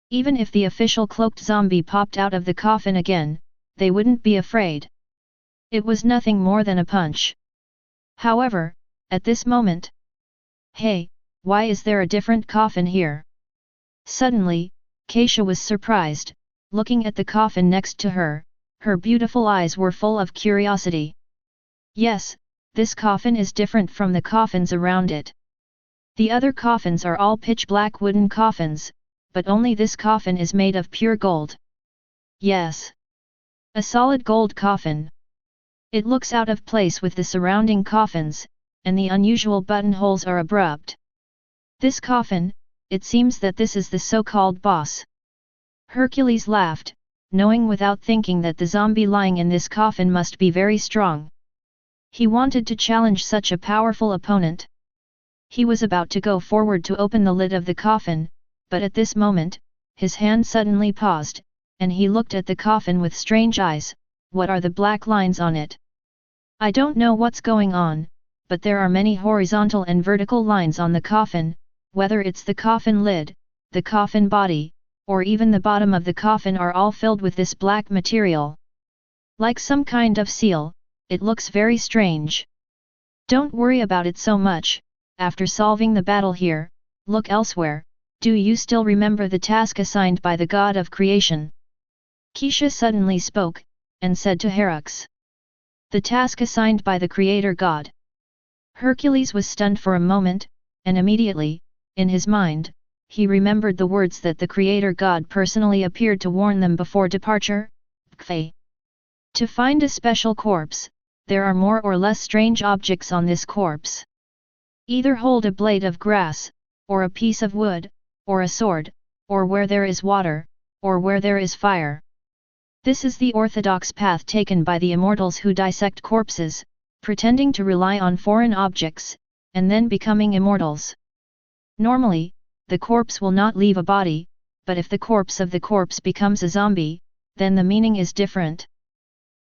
Even if the official cloaked zombie popped out of the coffin again, they wouldn't be afraid. It was nothing more than a punch. However, at this moment, hey, why is there a different coffin here? Suddenly, Xianxia was surprised, looking at the coffin next to her, her beautiful eyes were full of curiosity. Yes, this coffin is different from the coffins around it. The other coffins are all pitch-black wooden coffins, but only this coffin is made of pure gold. Yes. A solid gold coffin. It looks out of place with the surrounding coffins, and the unusual buttonholes are abrupt. This coffin, it seems that this is the so-called boss. Hercules laughed, knowing without thinking that the zombie lying in this coffin must be very strong. He wanted to challenge such a powerful opponent. He was about to go forward to open the lid of the coffin, but at this moment, his hand suddenly paused, and he looked at the coffin with strange eyes. What are the black lines on it? I don't know what's going on, but there are many horizontal and vertical lines on the coffin, whether it's the coffin lid, the coffin body, or even the bottom of the coffin are all filled with this black material. Like some kind of seal, it looks very strange. Don't worry about it so much. After solving the battle here, look elsewhere. Do you still remember the task assigned by the god of creation? Xianxia suddenly spoke, and said to Heracles. The task assigned by the creator god. Hercules was stunned for a moment, and immediately, in his mind, he remembered the words that the creator god personally appeared to warn them before departure. To find a special corpse, there are more or less strange objects on this corpse. Either hold a blade of grass, or a piece of wood, or a sword, or where there is water, or where there is fire. This is the orthodox path taken by the immortals who dissect corpses, pretending to rely on foreign objects, and then becoming immortals. Normally, the corpse will not leave a body, but if the corpse of the corpse becomes a zombie, then the meaning is different.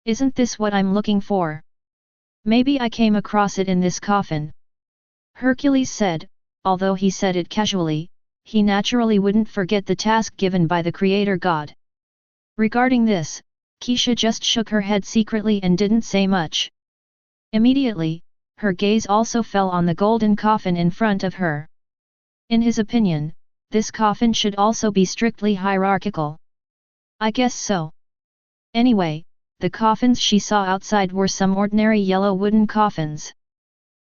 Isn't this what I'm looking for? Maybe I came across it in this coffin. Hercules said, although he said it casually, he naturally wouldn't forget the task given by the creator god. Regarding this, Xianxia just shook her head secretly and didn't say much. Immediately, her gaze also fell on the golden coffin in front of her. In his opinion, this coffin should also be strictly hierarchical. I guess so. Anyway, the coffins she saw outside were some ordinary yellow wooden coffins.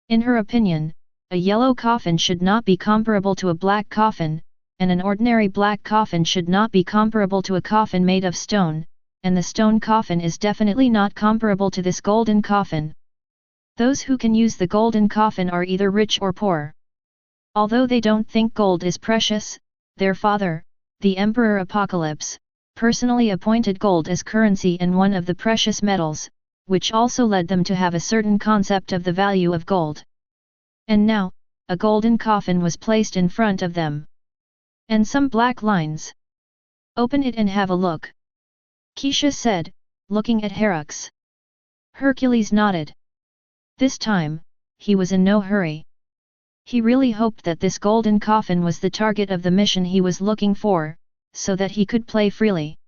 In her opinion, a yellow coffin should not be comparable to a black coffin, and an ordinary black coffin should not be comparable to a coffin made of stone, and the stone coffin is definitely not comparable to this golden coffin. Those who can use the golden coffin are either rich or poor. Although they don't think gold is precious, their father, the Emperor Apocalypse, personally appointed gold as currency and one of the precious metals, which also led them to have a certain concept of the value of gold. And now, a golden coffin was placed in front of them. And some black lines. Open it and have a look. Xianxia said, looking at Heracles. Hercules nodded. This time, he was in no hurry. He really hoped that this golden coffin was the target of the mission he was looking for, so that he could play freely.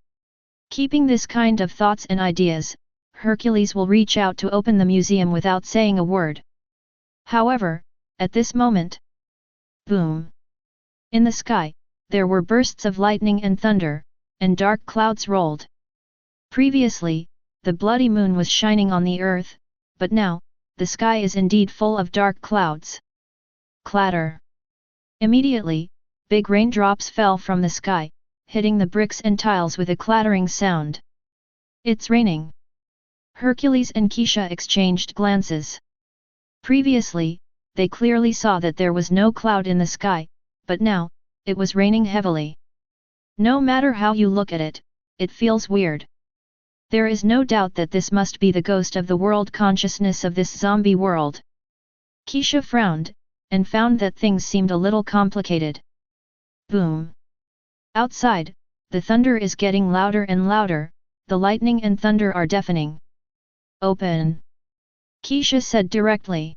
Keeping this kind of thoughts and ideas, Hercules will reach out to open the museum without saying a word. However, at this moment, boom! In the sky, there were bursts of lightning and thunder, and dark clouds rolled. Previously, the bloody moon was shining on the earth, but now, the sky is indeed full of dark clouds. Clatter! Immediately, big raindrops fell from the sky, hitting the bricks and tiles with a clattering sound. It's raining! Hercules and Xianxia exchanged glances. Previously, they clearly saw that there was no cloud in the sky, but now, it was raining heavily. No matter how you look at it, it feels weird. There is no doubt that this must be the ghost of the world consciousness of this zombie world. Xianxia frowned, and found that things seemed a little complicated. Boom! Outside, the thunder is getting louder and louder, the lightning and thunder are deafening. Open! Xianxia said directly.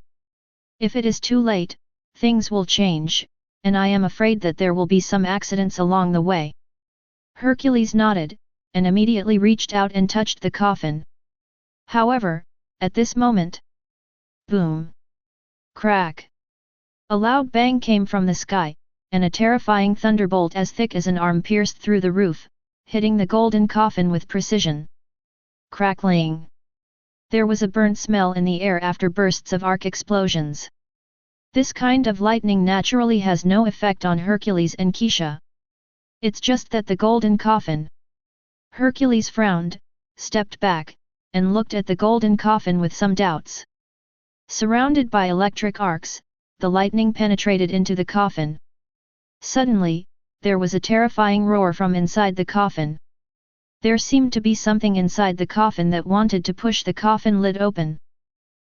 If it is too late, things will change, and I am afraid that there will be some accidents along the way. Hercules nodded, and immediately reached out and touched the coffin. However, at this moment, boom! Crack! A loud bang came from the sky, and a terrifying thunderbolt as thick as an arm pierced through the roof, hitting the golden coffin with precision. Crackling! There was a burnt smell in the air after bursts of arc explosions. This kind of lightning naturally has no effect on Hercules and Xianxia. It's just that the golden coffin. Hercules frowned, stepped back, and looked at the golden coffin with some doubts. Surrounded by electric arcs, the lightning penetrated into the coffin. Suddenly, there was a terrifying roar from inside the coffin. There seemed to be something inside the coffin that wanted to push the coffin lid open.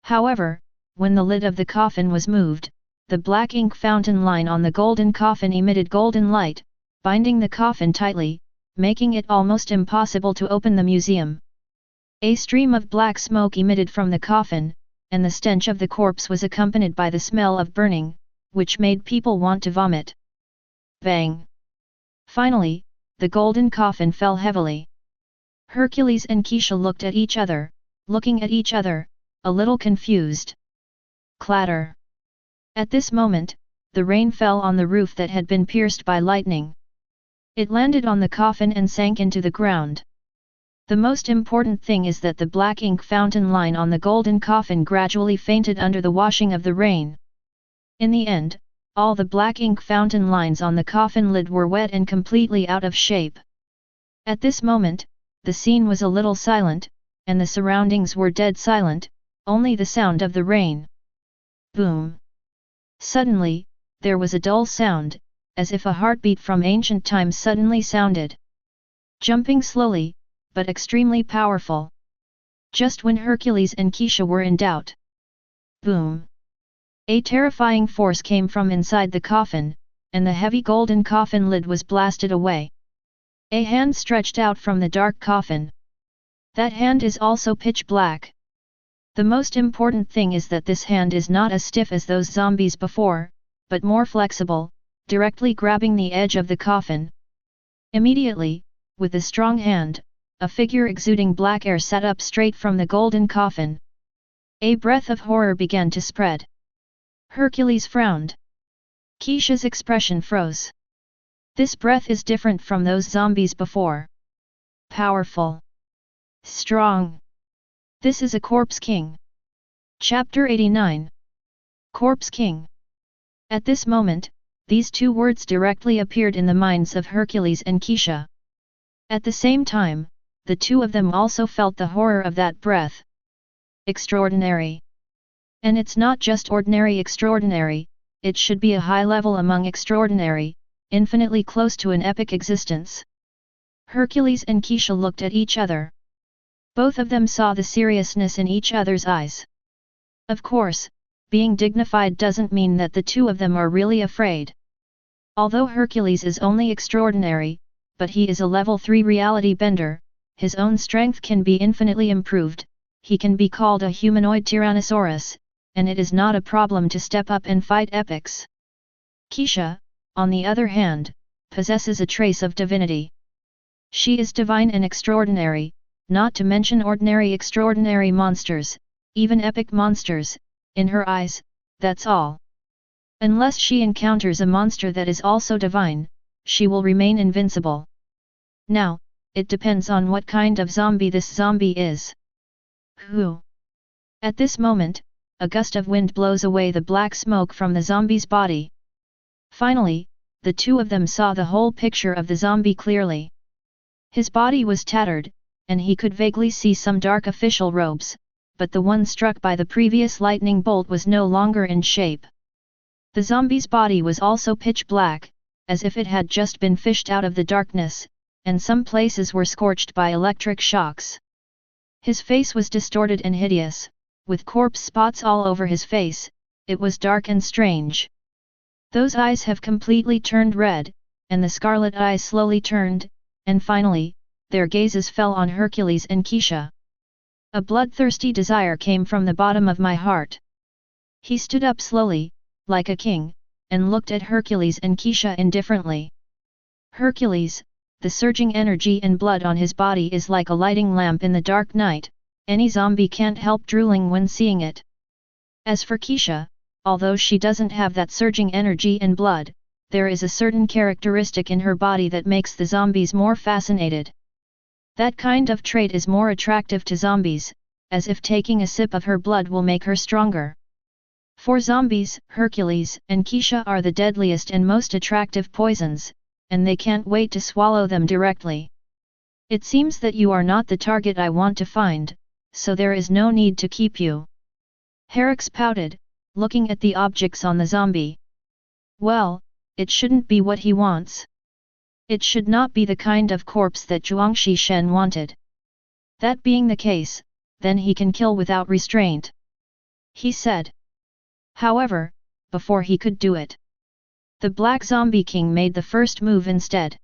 However, when the lid of the coffin was moved, the black ink fountain line on the golden coffin emitted golden light, binding the coffin tightly, making it almost impossible to open the museum. A stream of black smoke emitted from the coffin, and the stench of the corpse was accompanied by the smell of burning, which made people want to vomit. Bang! Finally, the golden coffin fell heavily. Hercules and Xianxia looked at each other, looking at each other, a little confused. Clatter! At this moment, the rain fell on the roof that had been pierced by lightning. It landed on the coffin and sank into the ground. The most important thing is that the black ink fountain line on the golden coffin gradually fainted under the washing of the rain. In the end, all the black ink fountain lines on the coffin lid were wet and completely out of shape. At this moment, the scene was a little silent, and the surroundings were dead silent, only the sound of the rain. Boom! Suddenly, there was a dull sound, as if a heartbeat from ancient times suddenly sounded. Jumping slowly, but extremely powerful. Just when Hercules and Xianxia were in doubt. Boom! A terrifying force came from inside the coffin, and the heavy golden coffin lid was blasted away. A hand stretched out from the dark coffin. That hand is also pitch black. The most important thing is that this hand is not as stiff as those zombies before, but more flexible, directly grabbing the edge of the coffin. Immediately, with a strong hand, a figure exuding black air sat up straight from the golden coffin. A breath of horror began to spread. Hercules frowned. Xianxia's expression froze. This breath is different from those zombies before. Powerful. Strong. This is a Corpse King. Chapter 89. Corpse King. At this moment, these two words directly appeared in the minds of Hercules and Xianxia. At the same time, the two of them also felt the horror of that breath. Extraordinary. And it's not just ordinary extraordinary, it should be a high level among extraordinary, infinitely close to an epic existence. Hercules and Xianxia looked at each other. Both of them saw the seriousness in each other's eyes. Of course, being dignified doesn't mean that the two of them are really afraid. Although Hercules is only extraordinary, but he is a level 3 reality bender, his own strength can be infinitely improved, he can be called a humanoid Tyrannosaurus, and it is not a problem to step up and fight epics. Xianxia, on the other hand, possesses a trace of divinity. She is divine and extraordinary, not to mention ordinary extraordinary monsters, even epic monsters, in her eyes, that's all. Unless she encounters a monster that is also divine, she will remain invincible. Now, it depends on what kind of zombie this zombie is. Who? At this moment, a gust of wind blows away the black smoke from the zombie's body. Finally, the two of them saw the whole picture of the zombie clearly. His body was tattered, and he could vaguely see some dark official robes, but the one struck by the previous lightning bolt was no longer in shape. The zombie's body was also pitch black, as if it had just been fished out of the darkness, and some places were scorched by electric shocks. His face was distorted and hideous, with corpse spots all over his face, it was dark and strange. Those eyes have completely turned red, and the scarlet eyes slowly turned, and finally, their gazes fell on Hercules and Xianxia. A bloodthirsty desire came from the bottom of my heart. He stood up slowly, like a king, and looked at Hercules and Xianxia indifferently. Hercules, the surging energy and blood on his body is like a lighting lamp in the dark night, any zombie can't help drooling when seeing it. As for Xianxia, although she doesn't have that surging energy and blood, there is a certain characteristic in her body that makes the zombies more fascinated. That kind of trait is more attractive to zombies, as if taking a sip of her blood will make her stronger. For zombies, Hercules and Xianxia are the deadliest and most attractive poisons, and they can't wait to swallow them directly. It seems that you are not the target I want to find, so there is no need to keep you. Heracles pouted, looking at the objects on the zombie. Well, it shouldn't be what he wants. It should not be the kind of corpse that Zhuangzi Shen wanted. That being the case, then he can kill without restraint, he said. However, before he could do it, the Black Zombie King made the first move instead.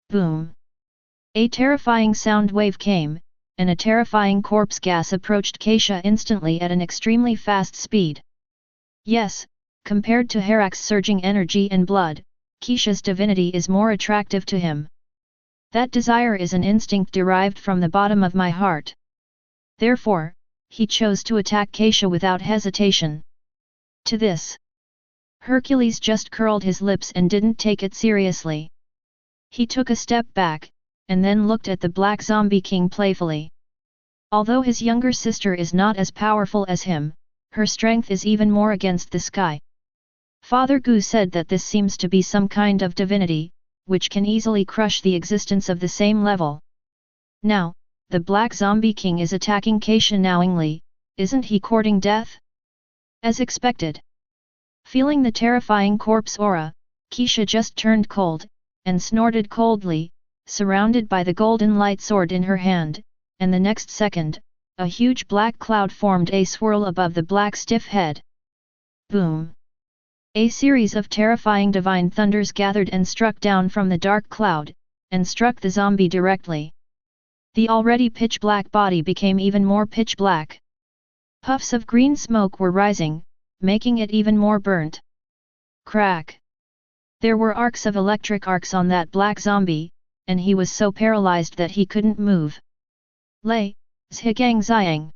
Boom! A terrifying sound wave came, and a terrifying corpse gas approached Xianxia instantly at an extremely fast speed. Yes, compared to Herak's surging energy and blood, Xianxia's divinity is more attractive to him. That desire is an instinct derived from the bottom of my heart. Therefore, he chose to attack Xianxia without hesitation. To this, Hercules just curled his lips and didn't take it seriously. He took a step back, and then looked at the Black Zombie King playfully. Although his younger sister is not as powerful as him, her strength is even more against the sky. Father Gu said that this seems to be some kind of divinity, which can easily crush the existence of the same level. Now, the Black Zombie King is attacking Xianxia knowingly, isn't he courting death? As expected. Feeling the terrifying corpse aura, Xianxia just turned cold, and snorted coldly, surrounded by the golden light sword in her hand, and the next second, a huge black cloud formed a swirl above the black stiff head. Boom! A series of terrifying divine thunders gathered and struck down from the dark cloud, and struck the zombie directly. The already pitch-black body became even more pitch-black. Puffs of green smoke were rising, making it even more burnt. Crack! There were arcs of electric arcs on that black zombie, and he was so paralyzed that he couldn't move. Lei, Zhigang Xiang.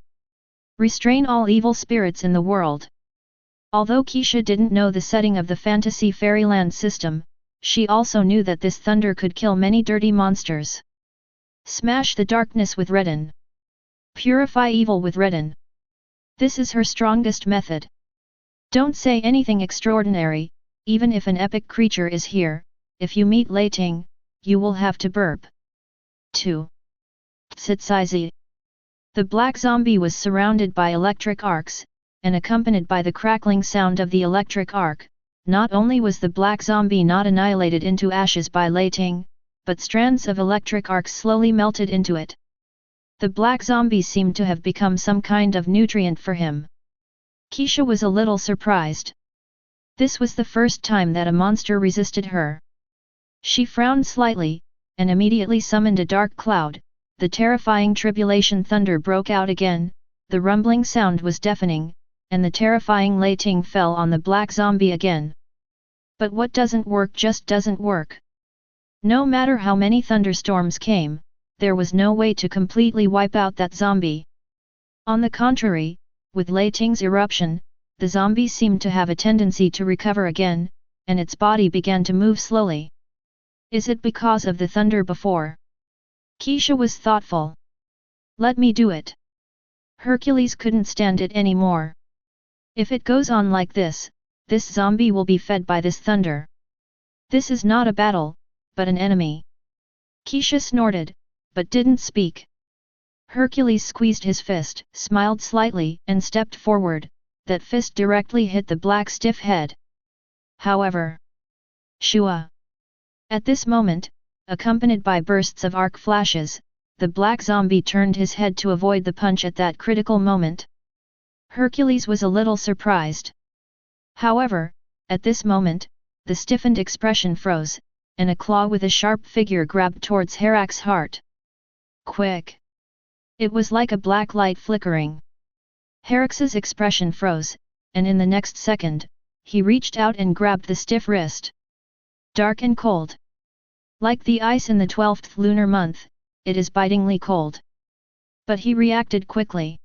Restrain all evil spirits in the world. Although Xianxia didn't know the setting of the fantasy fairyland system, she also knew that this thunder could kill many dirty monsters. Smash the darkness with redden. Purify evil with redden. This is her strongest method. Don't say anything extraordinary, even if an epic creature is here. If you meet Lei Ting, you will have to burp. 2. Tsitsizi. The black zombie was surrounded by electric arcs, and accompanied by the crackling sound of the electric arc. Not only was the black zombie not annihilated into ashes by Lei Ting, but strands of electric arcs slowly melted into it. The black zombie seemed to have become some kind of nutrient for him. Xianxia was a little surprised. This was the first time that a monster resisted her. She frowned slightly, and immediately summoned a dark cloud. The terrifying tribulation thunder broke out again, the rumbling sound was deafening, and the terrifying Lei Ting fell on the black zombie again. But what doesn't work just doesn't work. No matter how many thunderstorms came, there was no way to completely wipe out that zombie. On the contrary, with Lei Ting's eruption, the zombie seemed to have a tendency to recover again, and its body began to move slowly. Is it because of the thunder before? Xianxia was thoughtful. Let me do it. Hercules couldn't stand it anymore. If it goes on like this zombie will be fed by this thunder. This is not a battle, but an enemy. Xianxia snorted, but didn't speak. Hercules squeezed his fist, smiled slightly, and stepped forward. That fist directly hit the black stiff head. However, Shua! At this moment, accompanied by bursts of arc flashes, the black zombie turned his head to avoid the punch at that critical moment. Hercules was a little surprised. However, at this moment, the stiffened expression froze, and a claw with a sharp figure grabbed towards Herak's heart. Quick! It was like a black light flickering. Herak's expression froze, and in the next second, he reached out and grabbed the stiff wrist. Dark and cold. Like the ice in the 12th lunar month, it is bitingly cold. But he reacted quickly.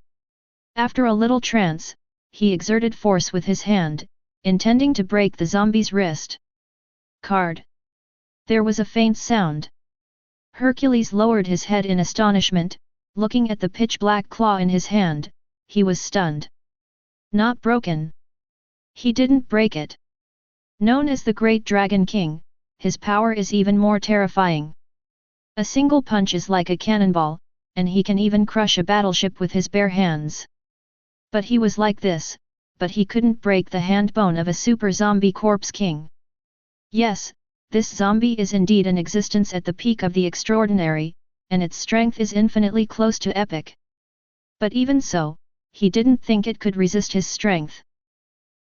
After a little trance, he exerted force with his hand, intending to break the zombie's wrist. Card. There was a faint sound. Hercules lowered his head in astonishment, looking at the pitch-black claw in his hand. He was stunned. Not broken. He didn't break it. Known as the Great Dragon King, his power is even more terrifying. A single punch is like a cannonball, and he can even crush a battleship with his bare hands. But he was like this, but he couldn't break the hand bone of a super zombie corpse king. Yes, this zombie is indeed an existence at the peak of the extraordinary, and its strength is infinitely close to epic. But even so, he didn't think it could resist his strength.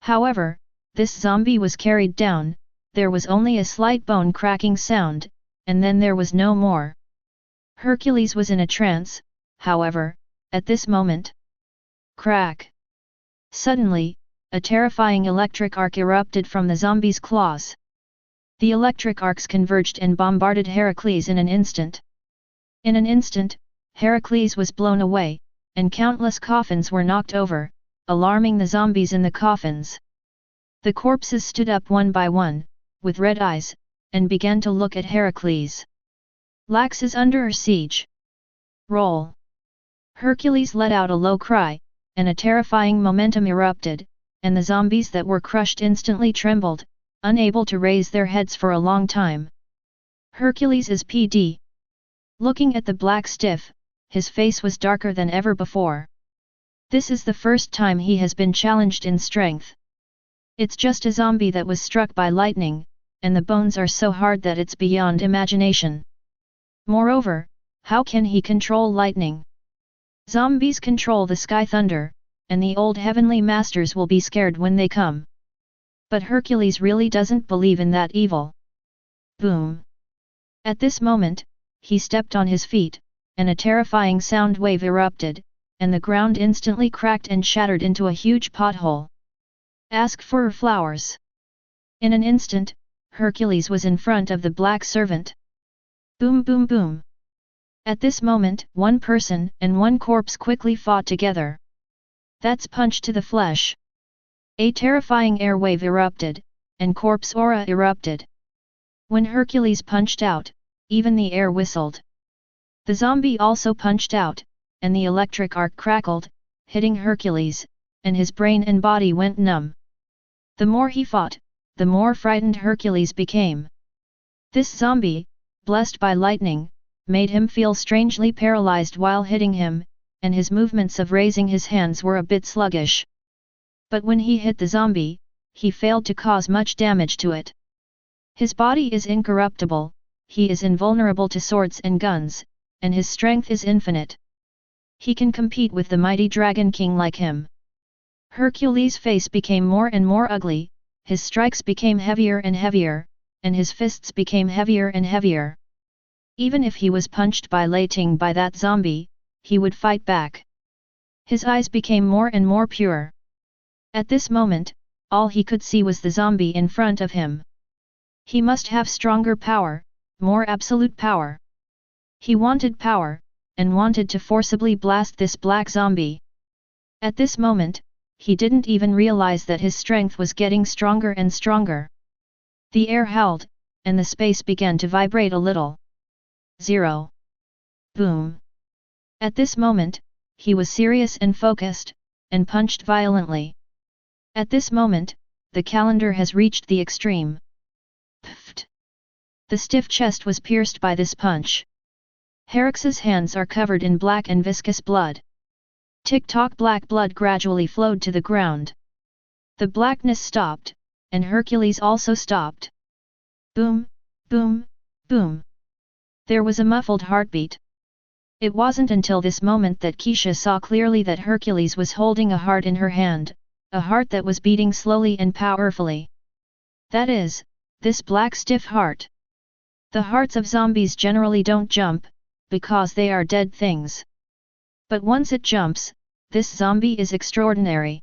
However, this zombie was carried down, there was only a slight bone cracking sound, and then there was no more. Hercules was in a trance, however, at this moment. Crack! Suddenly, a terrifying electric arc erupted from the zombie's claws. The electric arcs converged and bombarded Heracles in an instant. In an instant, Heracles was blown away, and countless coffins were knocked over, alarming the zombies in the coffins. The corpses stood up one by one, with red eyes, and began to look at Heracles. Lax is under siege. Roll! Hercules let out a low cry, and a terrifying momentum erupted, and the zombies that were crushed instantly trembled, unable to raise their heads for a long time. Hercules is PD. Looking at the black stiff, his face was darker than ever before. This is the first time he has been challenged in strength. It's just a zombie that was struck by lightning, and the bones are so hard that it's beyond imagination. Moreover, how can he control lightning? Zombies control the sky thunder, and the old heavenly masters will be scared when they come. But Hercules really doesn't believe in that evil. Boom! At this moment, he stepped on his feet, and a terrifying sound wave erupted, and the ground instantly cracked and shattered into a huge pothole. Ask for flowers. In an instant, Hercules was in front of the black servant. Boom boom boom. At this moment, one person and one corpse quickly fought together. That's punch to the flesh. A terrifying air wave erupted, and corpse aura erupted. When Hercules punched out, even the air whistled. The zombie also punched out, and the electric arc crackled, hitting Hercules, and his brain and body went numb. The more he fought, the more frightened Hercules became. This zombie, blessed by lightning, made him feel strangely paralyzed while hitting him, and his movements of raising his hands were a bit sluggish. But when he hit the zombie, he failed to cause much damage to it. His body is incorruptible, he is invulnerable to swords and guns, and his strength is infinite. He can compete with the mighty Dragon King like him. Hercules' face became more and more ugly, his strikes became heavier and heavier, and his fists became heavier and heavier. Even if he was punched by lightning by that zombie, he would fight back. His eyes became more and more pure. At this moment, all he could see was the zombie in front of him. He must have stronger power, more absolute power. He wanted power, and wanted to forcibly blast this black zombie. At this moment, he didn't even realize that his strength was getting stronger and stronger. The air howled, and the space began to vibrate a little. 0. Boom! At this moment, he was serious and focused, and punched violently. At this moment, the calendar has reached the extreme. Pfft! The stiff chest was pierced by this punch. Heracles' hands are covered in black and viscous blood. Tick-tock, black blood gradually flowed to the ground. The blackness stopped, and Hercules also stopped. Boom, boom, boom. There was a muffled heartbeat. It wasn't until this moment that Xianxia saw clearly that Hercules was holding a heart in her hand, a heart that was beating slowly and powerfully. That is, this black stiff heart. The hearts of zombies generally don't jump, because they are dead things. But once it jumps, this zombie is extraordinary.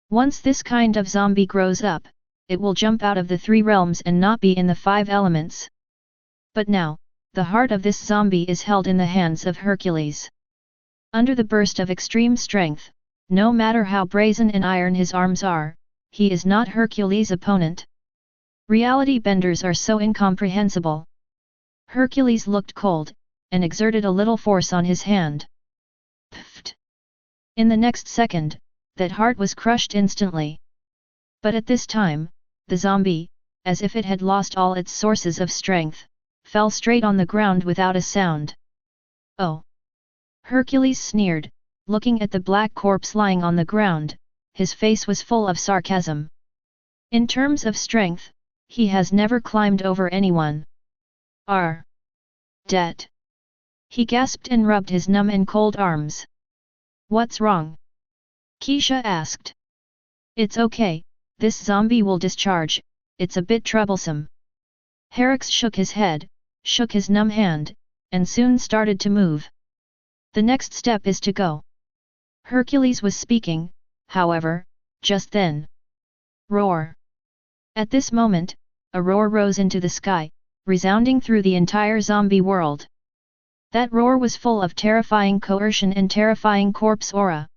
Once this kind of zombie grows up, it will jump out of the 3 realms and not be in the 5 elements. But now, the heart of this zombie is held in the hands of Hercules. Under the burst of extreme strength, no matter how brazen and iron his arms are, he is not Hercules' opponent. Reality benders are so incomprehensible. Hercules looked cold, and exerted a little force on his hand. Pfft! In the next second, that heart was crushed instantly. But at this time, the zombie, as if it had lost all its sources of strength, fell straight on the ground without a sound. Oh! Hercules sneered, looking at the black corpse lying on the ground. His face was full of sarcasm. In terms of strength, he has never climbed over anyone. Det! He gasped and rubbed his numb and cold arms. What's wrong? Xianxia asked. It's okay, this zombie will discharge, it's a bit troublesome. Heracles shook his head, shook his numb hand, and soon started to move. The next step is to go. Hercules was speaking, however, just then. Roar! At this moment, a roar rose into the sky, resounding through the entire zombie world. That roar was full of terrifying coercion and terrifying corpse aura.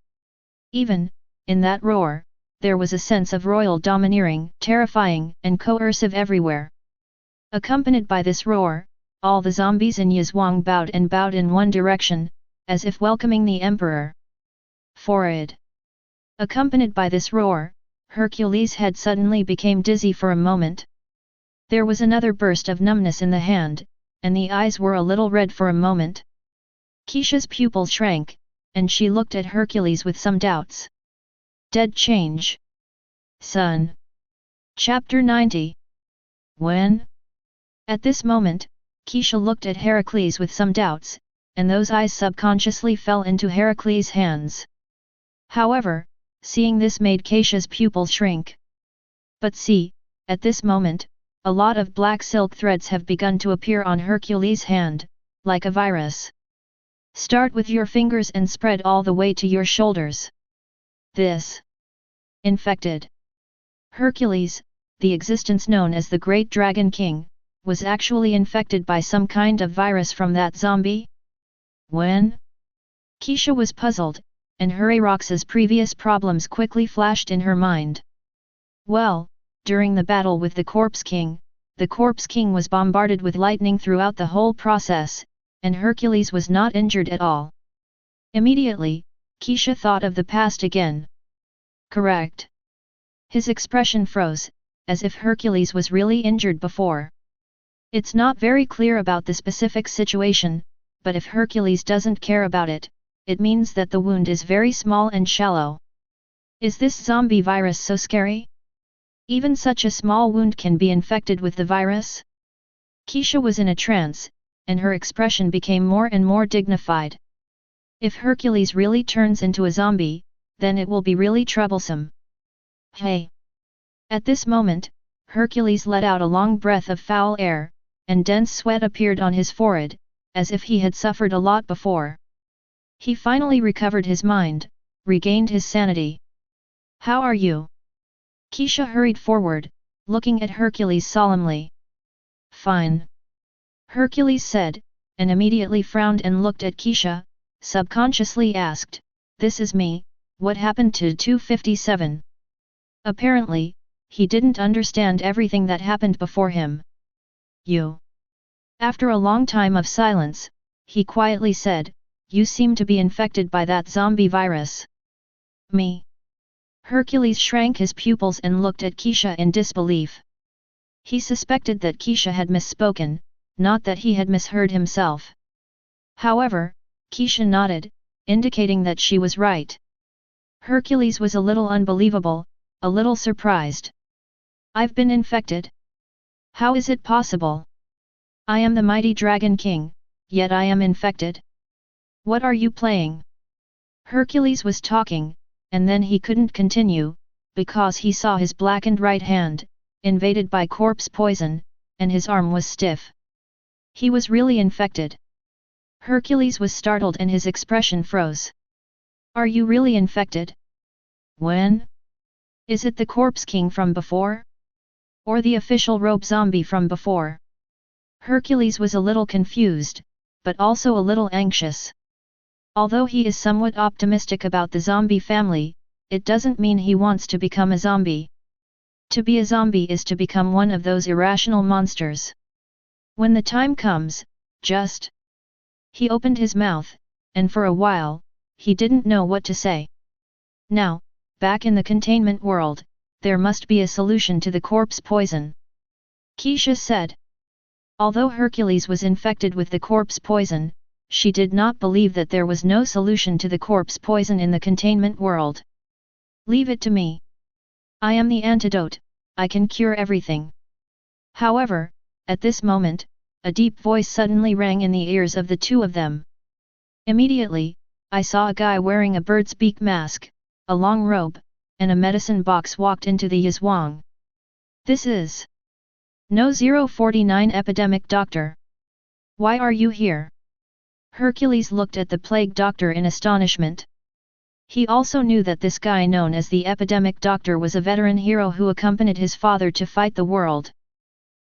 Even, in that roar, there was a sense of royal domineering, terrifying and coercive everywhere. Accompanied by this roar, all the zombies in Yizhuang bowed in one direction, as if welcoming the emperor. Forward! Accompanied by this roar, Hercules' head suddenly became dizzy for a moment. There was another burst of numbness in the hand, and the eyes were a little red for a moment. Xianxia's pupils shrank, and she looked at Hercules with some doubts. Dead change. Son. Chapter 90. When? At this moment, Xianxia looked at Heracles with some doubts, and those eyes subconsciously fell into Heracles' hands. However, seeing this made Xianxia's pupils shrink. But see, at this moment, a lot of black silk threads have begun to appear on Hercules' hand, like a virus. Start with your fingers and spread all the way to your shoulders. This. Infected. Hercules, the existence known as the Great Dragon King, was actually infected by some kind of virus from that zombie? When? Xianxia was puzzled, and Heracles' previous problems quickly flashed in her mind. Well, during the battle with the Corpse King was bombarded with lightning throughout the whole process, and Hercules was not injured at all. Immediately, Xianxia thought of the past again. Correct. His expression froze, as if Hercules was really injured before. It's not very clear about the specific situation, but if Hercules doesn't care about it, it means that the wound is very small and shallow. Is this zombie virus so scary? Even such a small wound can be infected with the virus? Xianxia was in a trance, and her expression became more and more dignified. If Hercules really turns into a zombie, then it will be really troublesome. Hey! At this moment, Hercules let out a long breath of foul air, and dense sweat appeared on his forehead, as if he had suffered a lot before. He finally recovered his mind, regained his sanity. How are you? Xianxia hurried forward, looking at Hercules solemnly. Fine. Hercules said, and immediately frowned and looked at Xianxia, subconsciously asked, "This is me, what happened to 257? Apparently, he didn't understand everything that happened before him. You. After a long time of silence, he quietly said, "You seem to be infected by that zombie virus." Me? Hercules shrank his pupils and looked at Xianxia in disbelief. He suspected that Xianxia had misspoken, not that he had misheard himself. However, Xianxia nodded, indicating that she was right. Hercules was a little unbelievable, a little surprised. I've been infected? How is it possible? I am the mighty Dragon King, yet I am infected? What are you playing? Hercules was talking, and then he couldn't continue, because he saw his blackened right hand, invaded by corpse poison, and his arm was stiff. He was really infected. Hercules was startled and his expression froze. Are you really infected? When? Is it the Corpse King from before? Or the official robe zombie from before? Hercules was a little confused, but also a little anxious. Although he is somewhat optimistic about the zombie family, it doesn't mean he wants to become a zombie. To be a zombie is to become one of those irrational monsters. When the time comes, just... He opened his mouth, and for a while, he didn't know what to say. Now, back in the containment world, there must be a solution to the corpse poison. Xianxia said. Although Hercules was infected with the corpse poison, she did not believe that there was no solution to the corpse poison in the containment world. Leave it to me. I am the antidote, I can cure everything. However, at this moment, a deep voice suddenly rang in the ears of the two of them. Immediately, I saw a guy wearing a bird's beak mask, a long robe, and a medicine box walked into the Yazhuang. This is No 049 Epidemic Doctor. Why are you here? Hercules looked at the plague doctor in astonishment. He also knew that this guy known as the Epidemic Doctor was a veteran hero who accompanied his father to fight the world.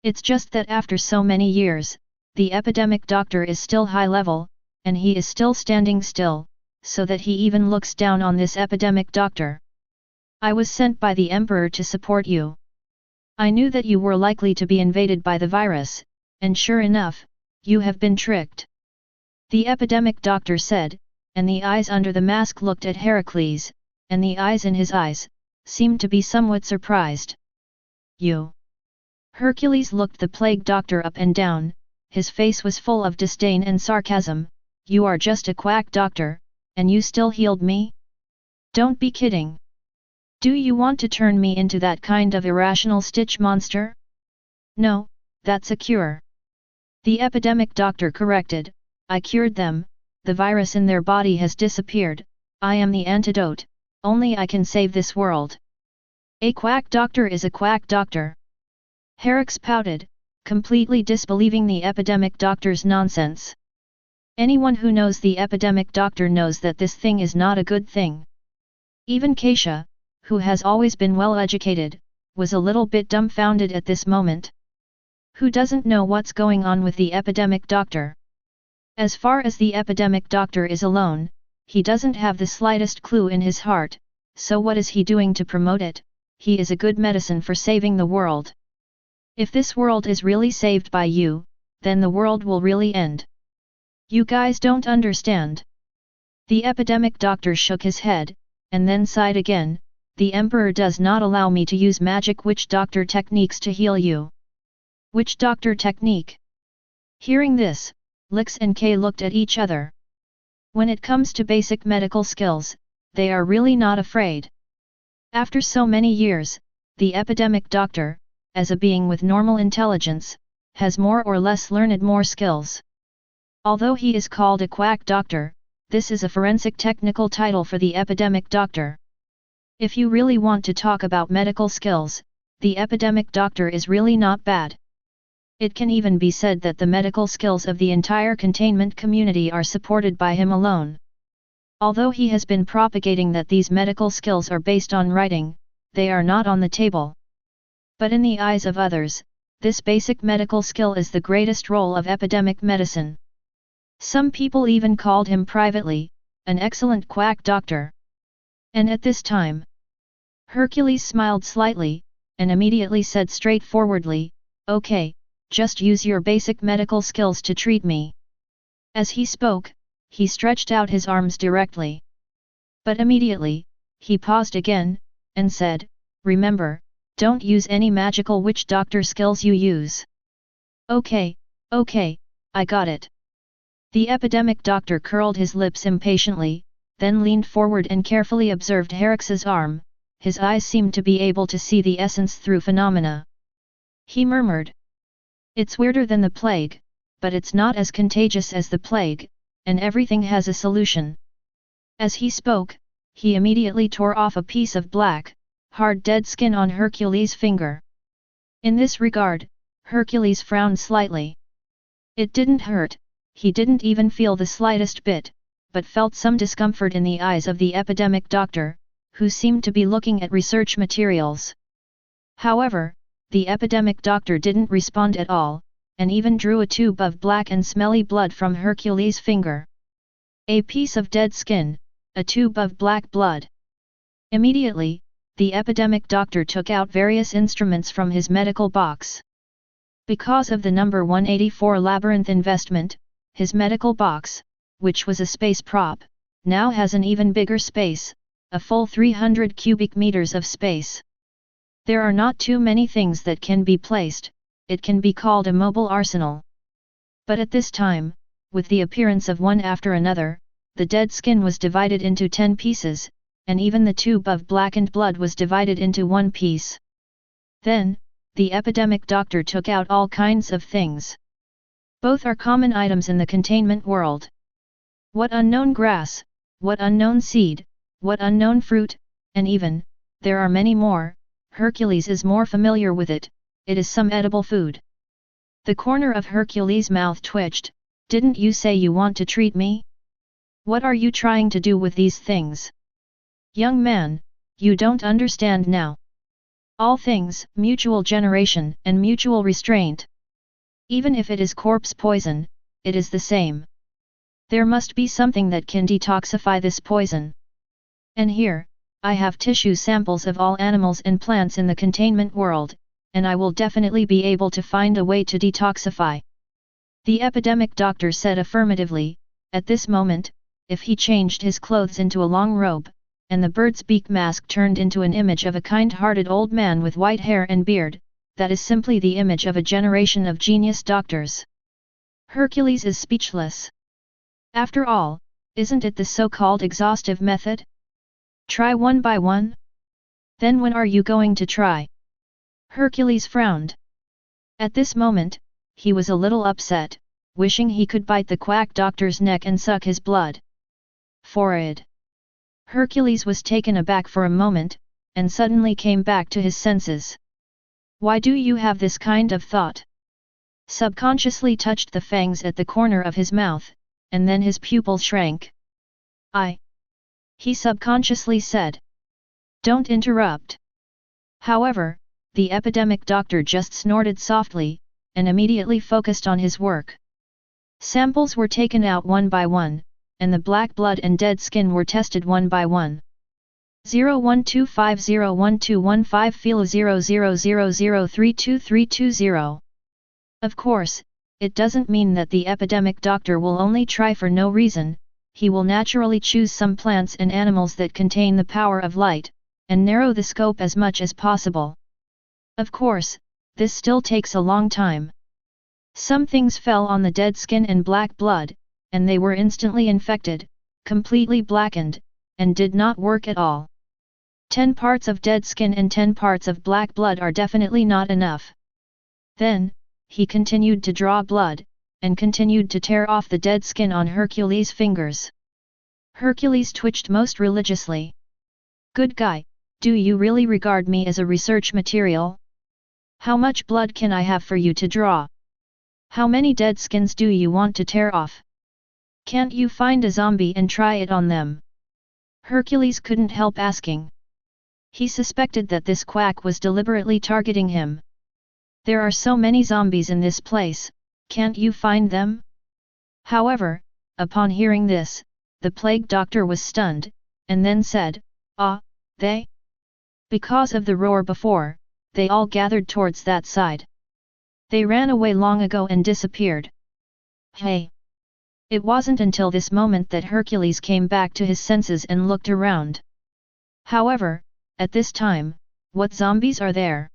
It's just that after so many years, the Epidemic Doctor is still high level, and he is still standing still, so that he even looks down on this Epidemic Doctor. I was sent by the Emperor to support you. I knew that you were likely to be invaded by the virus, and sure enough, you have been tricked. The Epidemic Doctor said, and the eyes under the mask looked at Heracles, and the eyes in his eyes seemed to be somewhat surprised. You? Hercules looked the plague doctor up and down, his face was full of disdain and sarcasm. You are just a quack doctor, and you still healed me? Don't be kidding. Do you want to turn me into that kind of irrational stitch monster? No, that's a cure. The Epidemic Doctor corrected, I cured them, the virus in their body has disappeared, I am the antidote, only I can save this world. A quack doctor is a quack doctor. Heracles pouted, completely disbelieving the Epidemic Doctor's nonsense. Anyone who knows the Epidemic Doctor knows that this thing is not a good thing. Even Xianxia, who has always been well educated, was a little bit dumbfounded at this moment. Who doesn't know what's going on with the Epidemic Doctor? As far as the Epidemic Doctor is alone, he doesn't have the slightest clue in his heart, so what is he doing to promote it? He is a good medicine for saving the world. If this world is really saved by you, then the world will really end. You guys don't understand. The Epidemic Doctor shook his head, and then sighed again, the Emperor does not allow me to use magic witch doctor techniques to heal you. Witch doctor technique? Hearing this, Lix and Kay looked at each other. When it comes to basic medical skills, they are really not afraid. After so many years, the Epidemic Doctor, as a being with normal intelligence, has more or less learned more skills. Although he is called a quack doctor, this is a forensic technical title for the Epidemic Doctor. If you really want to talk about medical skills, the Epidemic Doctor is really not bad. It can even be said that the medical skills of the entire containment community are supported by him alone. Although he has been propagating that these medical skills are based on writing, they are not on the table. But in the eyes of others, this basic medical skill is the greatest role of epidemic medicine. Some people even called him privately, an excellent quack doctor. And at this time, Hercules smiled slightly, and immediately said straightforwardly, okay, just use your basic medical skills to treat me. As he spoke, he stretched out his arms directly. But immediately, he paused again, and said, remember, don't use any magical witch doctor skills you use. Okay, I got it. The Epidemic Doctor curled his lips impatiently, then leaned forward and carefully observed Heracles' arm. His eyes seemed to be able to see the essence through phenomena. He murmured, it's weirder than the plague, but it's not as contagious as the plague, and everything has a solution. As he spoke, he immediately tore off a piece of black, hard dead skin on Hercules' finger. In this regard, Hercules frowned slightly. It didn't hurt, he didn't even feel the slightest bit, but felt some discomfort in the eyes of the Epidemic Doctor, who seemed to be looking at research materials. However, the Epidemic Doctor didn't respond at all, and even drew a tube of black and smelly blood from Hercules' finger. A piece of dead skin, a tube of black blood. Immediately, the Epidemic Doctor took out various instruments from his medical box. Because of the number 184 labyrinth investment, his medical box, which was a space prop, now has an even bigger space, a full 300 cubic meters of space. There are not too many things that can be placed, it can be called a mobile arsenal. But at this time, with the appearance of one after another, the dead skin was divided into 10 pieces, and even the tube of blackened blood was divided into one piece. Then, the epidemic doctor took out all kinds of things. Both are common items in the containment world. What unknown grass, what unknown seed, what unknown fruit, and even, there are many more, Hercules is more familiar with it, it is some edible food. The corner of Hercules' mouth twitched. Didn't you say you want to treat me? What are you trying to do with these things? Young man, you don't understand now. All things, mutual generation and mutual restraint. Even if it is corpse poison, it is the same. There must be something that can detoxify this poison. And here, I have tissue samples of all animals and plants in the containment world, and I will definitely be able to find a way to detoxify. The epidemic doctor said affirmatively. At this moment, if he changed his clothes into a long robe, and the bird's beak mask turned into an image of a kind-hearted old man with white hair and beard, that is simply the image of a generation of genius doctors. Hercules is speechless. After all, isn't it the so-called exhaustive method? Try one by one? Then when are you going to try? Hercules frowned. At this moment, he was a little upset, wishing he could bite the quack doctor's neck and suck his blood. Forehead. Hercules was taken aback for a moment, and suddenly came back to his senses. Why do you have this kind of thought? Subconsciously touched the fangs at the corner of his mouth, and then his pupil shrank. He subconsciously said. Don't interrupt. However, the epidemic doctor just snorted softly, and immediately focused on his work. Samples were taken out one by one, and the black blood and dead skin were tested one by one. 0125012115 feel 0000323220. Of course, it doesn't mean that the epidemic doctor will only try for no reason, he will naturally choose some plants and animals that contain the power of light, and narrow the scope as much as possible. Of course, this still takes a long time. Some things fell on the dead skin and black blood, and they were instantly infected, completely blackened, and did not work at all. 10 parts of dead skin and 10 parts of black blood are definitely not enough. Then, he continued to draw blood, and continued to tear off the dead skin on Hercules' fingers. Hercules twitched most religiously. Good guy, do you really regard me as a research material? How much blood can I have for you to draw? How many dead skins do you want to tear off? Can't you find a zombie and try it on them? Hercules couldn't help asking. He suspected that this quack was deliberately targeting him. There are so many zombies in this place, can't you find them? However, upon hearing this, the plague doctor was stunned, and then said, they? Because of the roar before, they all gathered towards that side. They ran away long ago and disappeared. Hey! It wasn't until this moment that Hercules came back to his senses and looked around. However, at this time, what zombies are there?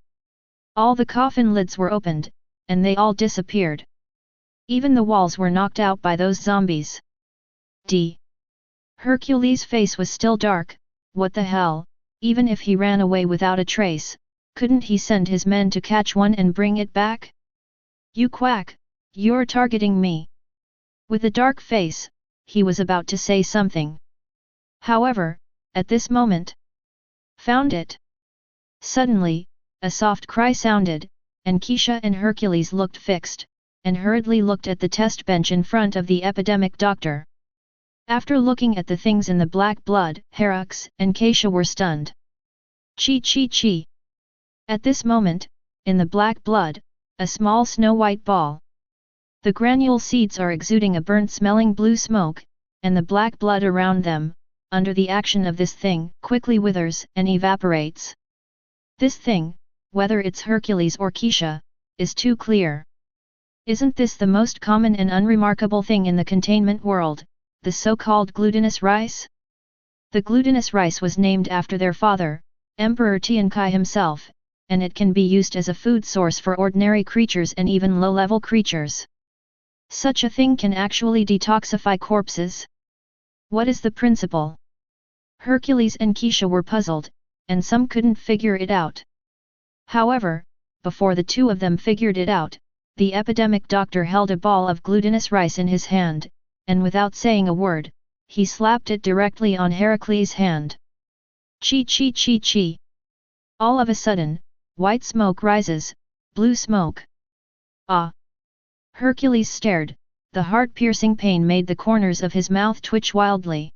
All the coffin lids were opened, and they all disappeared. Even the walls were knocked out by those zombies. Hercules' face was still dark. What the hell, even if he ran away without a trace, couldn't he send his men to catch one and bring it back? You quack, you're targeting me. With a dark face, he was about to say something. However, at this moment, found it. Suddenly, a soft cry sounded, and Xianxia and Hercules looked fixed, and hurriedly looked at the test bench in front of the epidemic doctor. After looking at the things in the black blood, Herux and Xianxia were stunned. Chi. At this moment, in the black blood, a small snow-white ball. The granule seeds are exuding a burnt-smelling blue smoke, and the black blood around them, under the action of this thing, quickly withers and evaporates. This thing, whether it's Hercules or Xianxia, is too clear. Isn't this the most common and unremarkable thing in the containment world, the so-called glutinous rice? The glutinous rice was named after their father, Emperor Xianxia himself, and it can be used as a food source for ordinary creatures and even low-level creatures. Such a thing can actually detoxify corpses? What is the principle? Hercules and Xianxia were puzzled, and some couldn't figure it out. However, before the two of them figured it out, the epidemic doctor held a ball of glutinous rice in his hand, and without saying a word, he slapped it directly on Heracles' hand. Chi chi chi chi. All of a sudden, white smoke rises, blue smoke. Ah! Hercules stared, the heart-piercing pain made the corners of his mouth twitch wildly.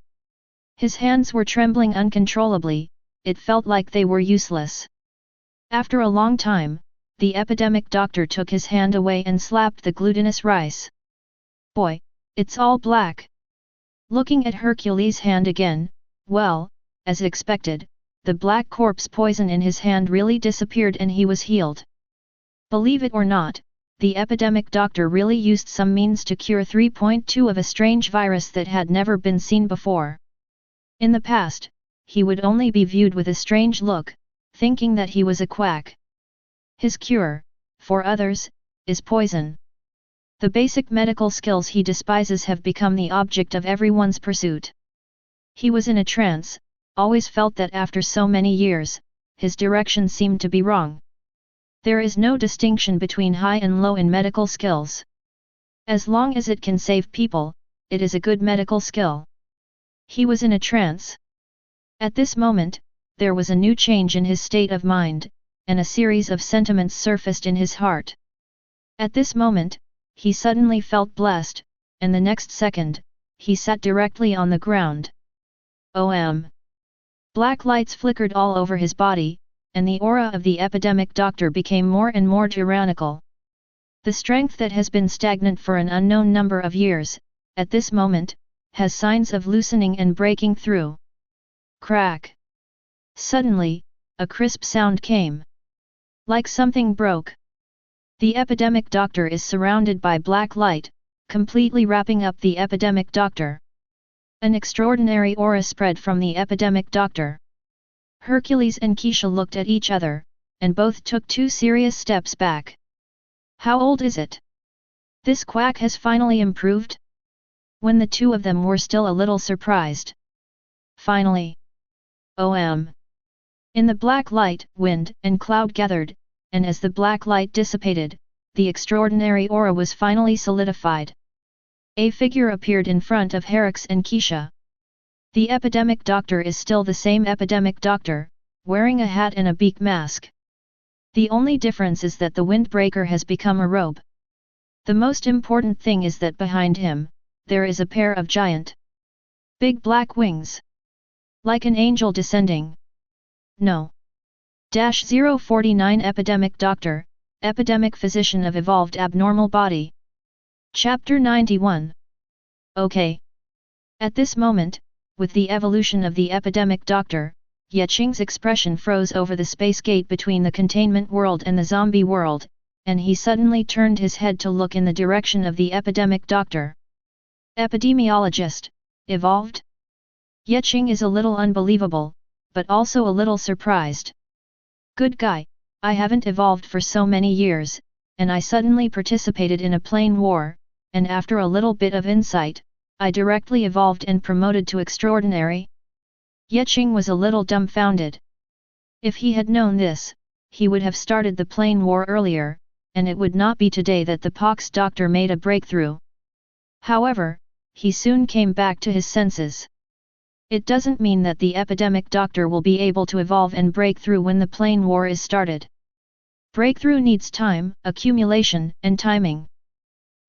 His hands were trembling uncontrollably, it felt like they were useless. After a long time, the epidemic doctor took his hand away and slapped the glutinous rice. Boy, it's all black. Looking at Hercules' hand again, well, as expected, the black corpse poison in his hand really disappeared and he was healed. Believe it or not, the epidemic doctor really used some means to cure 3.2 of a strange virus that had never been seen before. In the past, he would only be viewed with a strange look, thinking that he was a quack. His cure, for others, is poison. The basic medical skills he despises have become the object of everyone's pursuit. He was in a trance, always felt that after so many years, his direction seemed to be wrong. There is no distinction between high and low in medical skills. As long as it can save people, it is a good medical skill. He was in a trance. At this moment, there was a new change in his state of mind, and a series of sentiments surfaced in his heart. At this moment, he suddenly felt blessed, and the next second, he sat directly on the ground. Black lights flickered all over his body, and the aura of the epidemic doctor became more and more tyrannical. The strength that has been stagnant for an unknown number of years, at this moment, has signs of loosening and breaking through. Crack! Suddenly, a crisp sound came. Like something broke. The epidemic doctor is surrounded by black light, completely wrapping up the epidemic doctor. An extraordinary aura spread from the epidemic doctor. Hercules and Xianxia looked at each other, and both took 2 serious steps back. How old is it? This quack has finally improved? When the two of them were still a little surprised. Finally. In the black light, wind and cloud gathered, and as the black light dissipated, the extraordinary aura was finally solidified. A figure appeared in front of Heracles and Xianxia. The epidemic doctor is still the same epidemic doctor, wearing a hat and a beak mask. The only difference is that the windbreaker has become a robe. The most important thing is that behind him, there is a pair of giant big black wings. Like an angel descending. No. 049 Epidemic Doctor, Epidemic Physician of Evolved Abnormal Body. Chapter 91. Okay. At this moment, with the evolution of the epidemic doctor, Qing's expression froze over the space gate between the containment world and the zombie world, and he suddenly turned his head to look in the direction of the epidemic doctor. Epidemiologist, evolved? Qing is a little unbelievable, but also a little surprised. Good guy, I haven't evolved for so many years, and I suddenly participated in a plane war, and after a little bit of insight, I directly evolved and promoted to extraordinary. Qing was a little dumbfounded. If he had known this, he would have started the plane war earlier, and it would not be today that the pox doctor made a breakthrough. However, he soon came back to his senses. It doesn't mean that the epidemic doctor will be able to evolve and break through when the plane war is started. Breakthrough needs time, accumulation, and timing.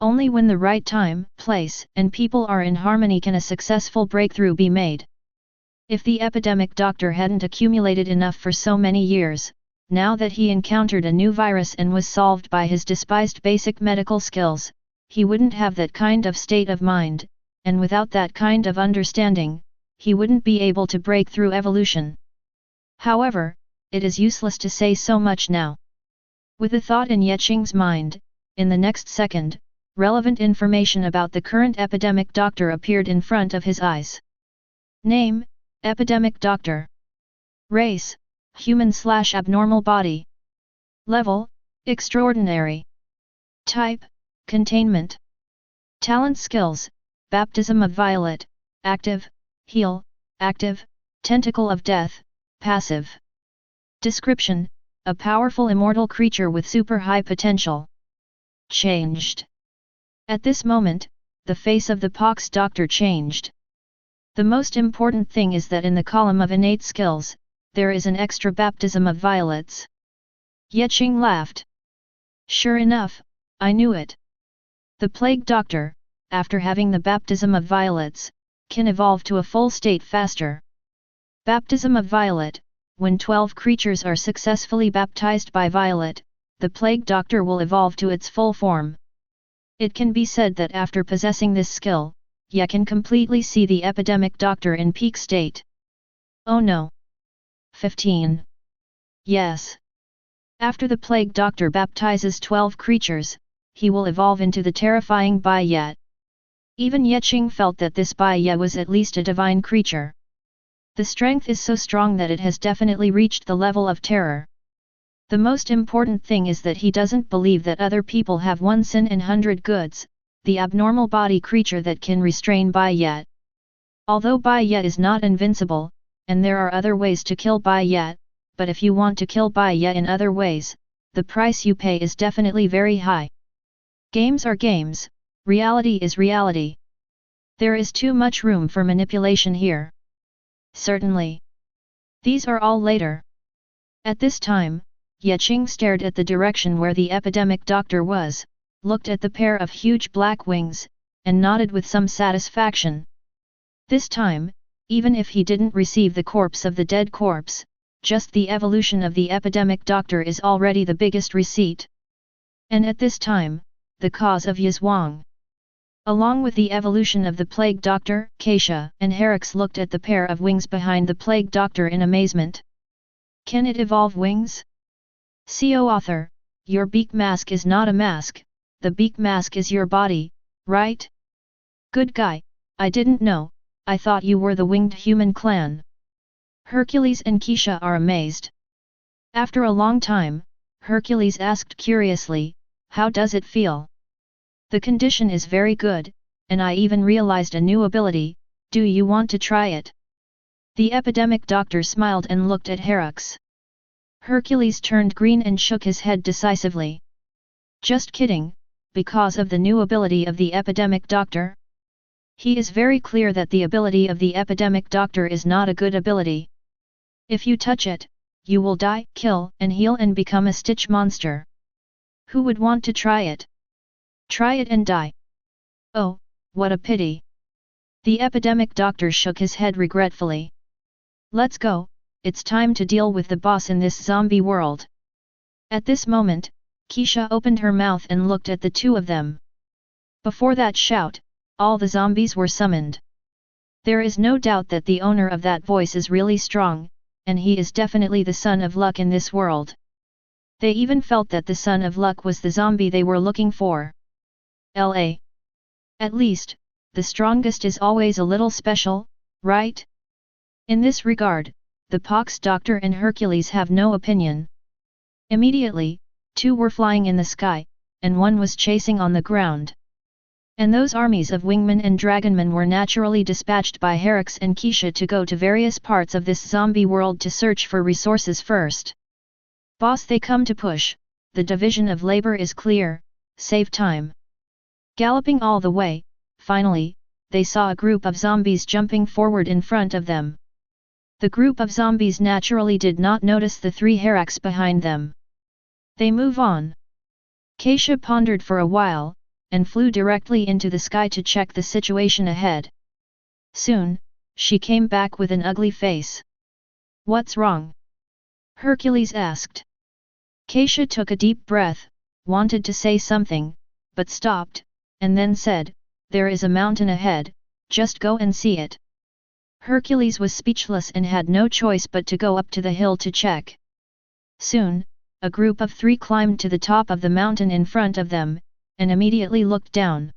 Only when the right time, place, and people are in harmony can a successful breakthrough be made. If the epidemic doctor hadn't accumulated enough for so many years, now that he encountered a new virus and was solved by his despised basic medical skills, he wouldn't have that kind of state of mind, and without that kind of understanding, he wouldn't be able to break through evolution. However, it is useless to say so much now. With a thought in Qing's mind, in the next second, relevant information about the current epidemic doctor appeared in front of his eyes. Name, Epidemic Doctor. Race, human/abnormal body. Level, Extraordinary. Type, Containment. Talent skills, Baptism of Violet, Active, Heal, Active, Tentacle of Death, Passive. Description, a powerful immortal creature with super high potential. Changed. At this moment, the face of the pox doctor changed. The most important thing is that in the column of innate skills, there is an extra baptism of violets. Qing laughed. Sure enough, I knew it. The plague doctor, after having the baptism of violets, can evolve to a full state faster. Baptism of violet, when 12 creatures are successfully baptized by violet, the plague doctor will evolve to its full form. It can be said that after possessing this skill, Ya can completely see the epidemic doctor in peak state. Oh no! 15. Yes. After the plague doctor baptizes 12 creatures, he will evolve into the terrifying Bai Ya. Even Qing felt that this Bai Ya was at least a divine creature. The strength is so strong that it has definitely reached the level of terror. The most important thing is that he doesn't believe that other people have one sin and 100 goods, the abnormal body creature that can restrain Bai Ya. Although Bai Ya is not invincible, and there are other ways to kill Bai Ya, but if you want to kill Bai Ya in other ways, the price you pay is definitely very high. Games are games, reality is reality. There is too much room for manipulation here. Certainly. These are all later. At this time, Qing stared at the direction where the epidemic doctor was, looked at the pair of huge black wings, and nodded with some satisfaction. This time, even if he didn't receive the corpse of the dead corpse, just the evolution of the epidemic doctor is already the biggest receipt. And at this time, the cause of Yazwang. Along with the evolution of the plague doctor, Xianxia and Herix looked at the pair of wings behind the plague doctor in amazement. Can it evolve wings? CO author, your beak mask is not a mask, the beak mask is your body, right? Good guy, I didn't know, I thought you were the winged human clan. Hercules and Xianxia are amazed. After a long time, Hercules asked curiously, how does it feel? The condition is very good, and I even realized a new ability, do you want to try it? The epidemic doctor smiled and looked at Herix. Hercules turned green and shook his head decisively. Just kidding, because of the new ability of the epidemic doctor? He is very clear that the ability of the epidemic doctor is not a good ability. If you touch it, you will die, kill and heal and become a stitch monster. Who would want to try it? Try it and die. Oh, what a pity. The epidemic doctor shook his head regretfully. Let's go, it's time to deal with the boss in this zombie world. At this moment, Xianxia opened her mouth and looked at the two of them. Before that shout, all the zombies were summoned. There is no doubt that the owner of that voice is really strong, and he is definitely the son of luck in this world. They even felt that the son of luck was the zombie they were looking for. At least, the strongest is always a little special, right? In this regard, the pox doctor and Hercules have no opinion. Immediately, two were flying in the sky, and one was chasing on the ground. And those armies of wingmen and dragonmen were naturally dispatched by Herix and Xianxia to go to various parts of this zombie world to search for resources first. Boss, they come to push, the division of labor is clear, save time. Galloping all the way, finally, they saw a group of zombies jumping forward in front of them. The group of zombies naturally did not notice the three Herix behind them. They move on. Xianxia pondered for a while, and flew directly into the sky to check the situation ahead. Soon, she came back with an ugly face. What's wrong? Hercules asked. Xianxia took a deep breath, wanted to say something, but stopped, and then said, there is a mountain ahead, just go and see it. Hercules was speechless and had no choice but to go up to the hill to check. Soon, a group of three climbed to the top of the mountain in front of them, and immediately looked down.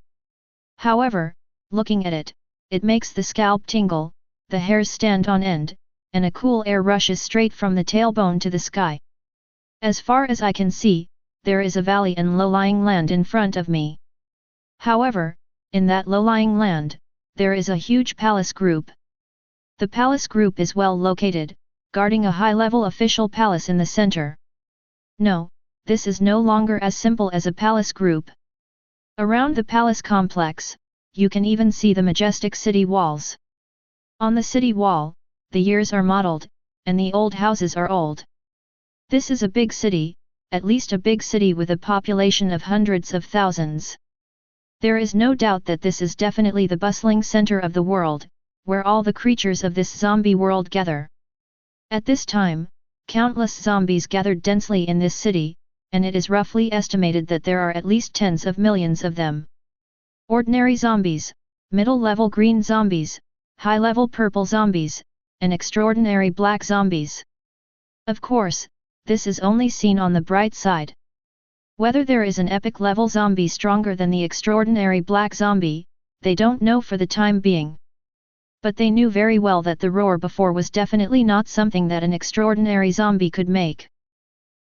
However, looking at it, it makes the scalp tingle, the hairs stand on end, and a cool air rushes straight from the tailbone to the sky. As far as I can see, there is a valley and low-lying land in front of me. However, in that low-lying land, there is a huge palace group. The palace group is well located, guarding a high-level official palace in the center. No, this is no longer as simple as a palace group. Around the palace complex, you can even see the majestic city walls. On the city wall, the years are modeled, and the old houses are old. This is a big city, at least a big city with a population of hundreds of thousands. There is no doubt that this is definitely the bustling center of the world, where all the creatures of this zombie world gather. At this time, countless zombies gathered densely in this city, and it is roughly estimated that there are at least tens of millions of them. Ordinary zombies, middle-level green zombies, high-level purple zombies, and extraordinary black zombies. Of course, this is only seen on the bright side. Whether there is an epic-level zombie stronger than the extraordinary black zombie, they don't know for the time being. But they knew very well that the roar before was definitely not something that an extraordinary zombie could make.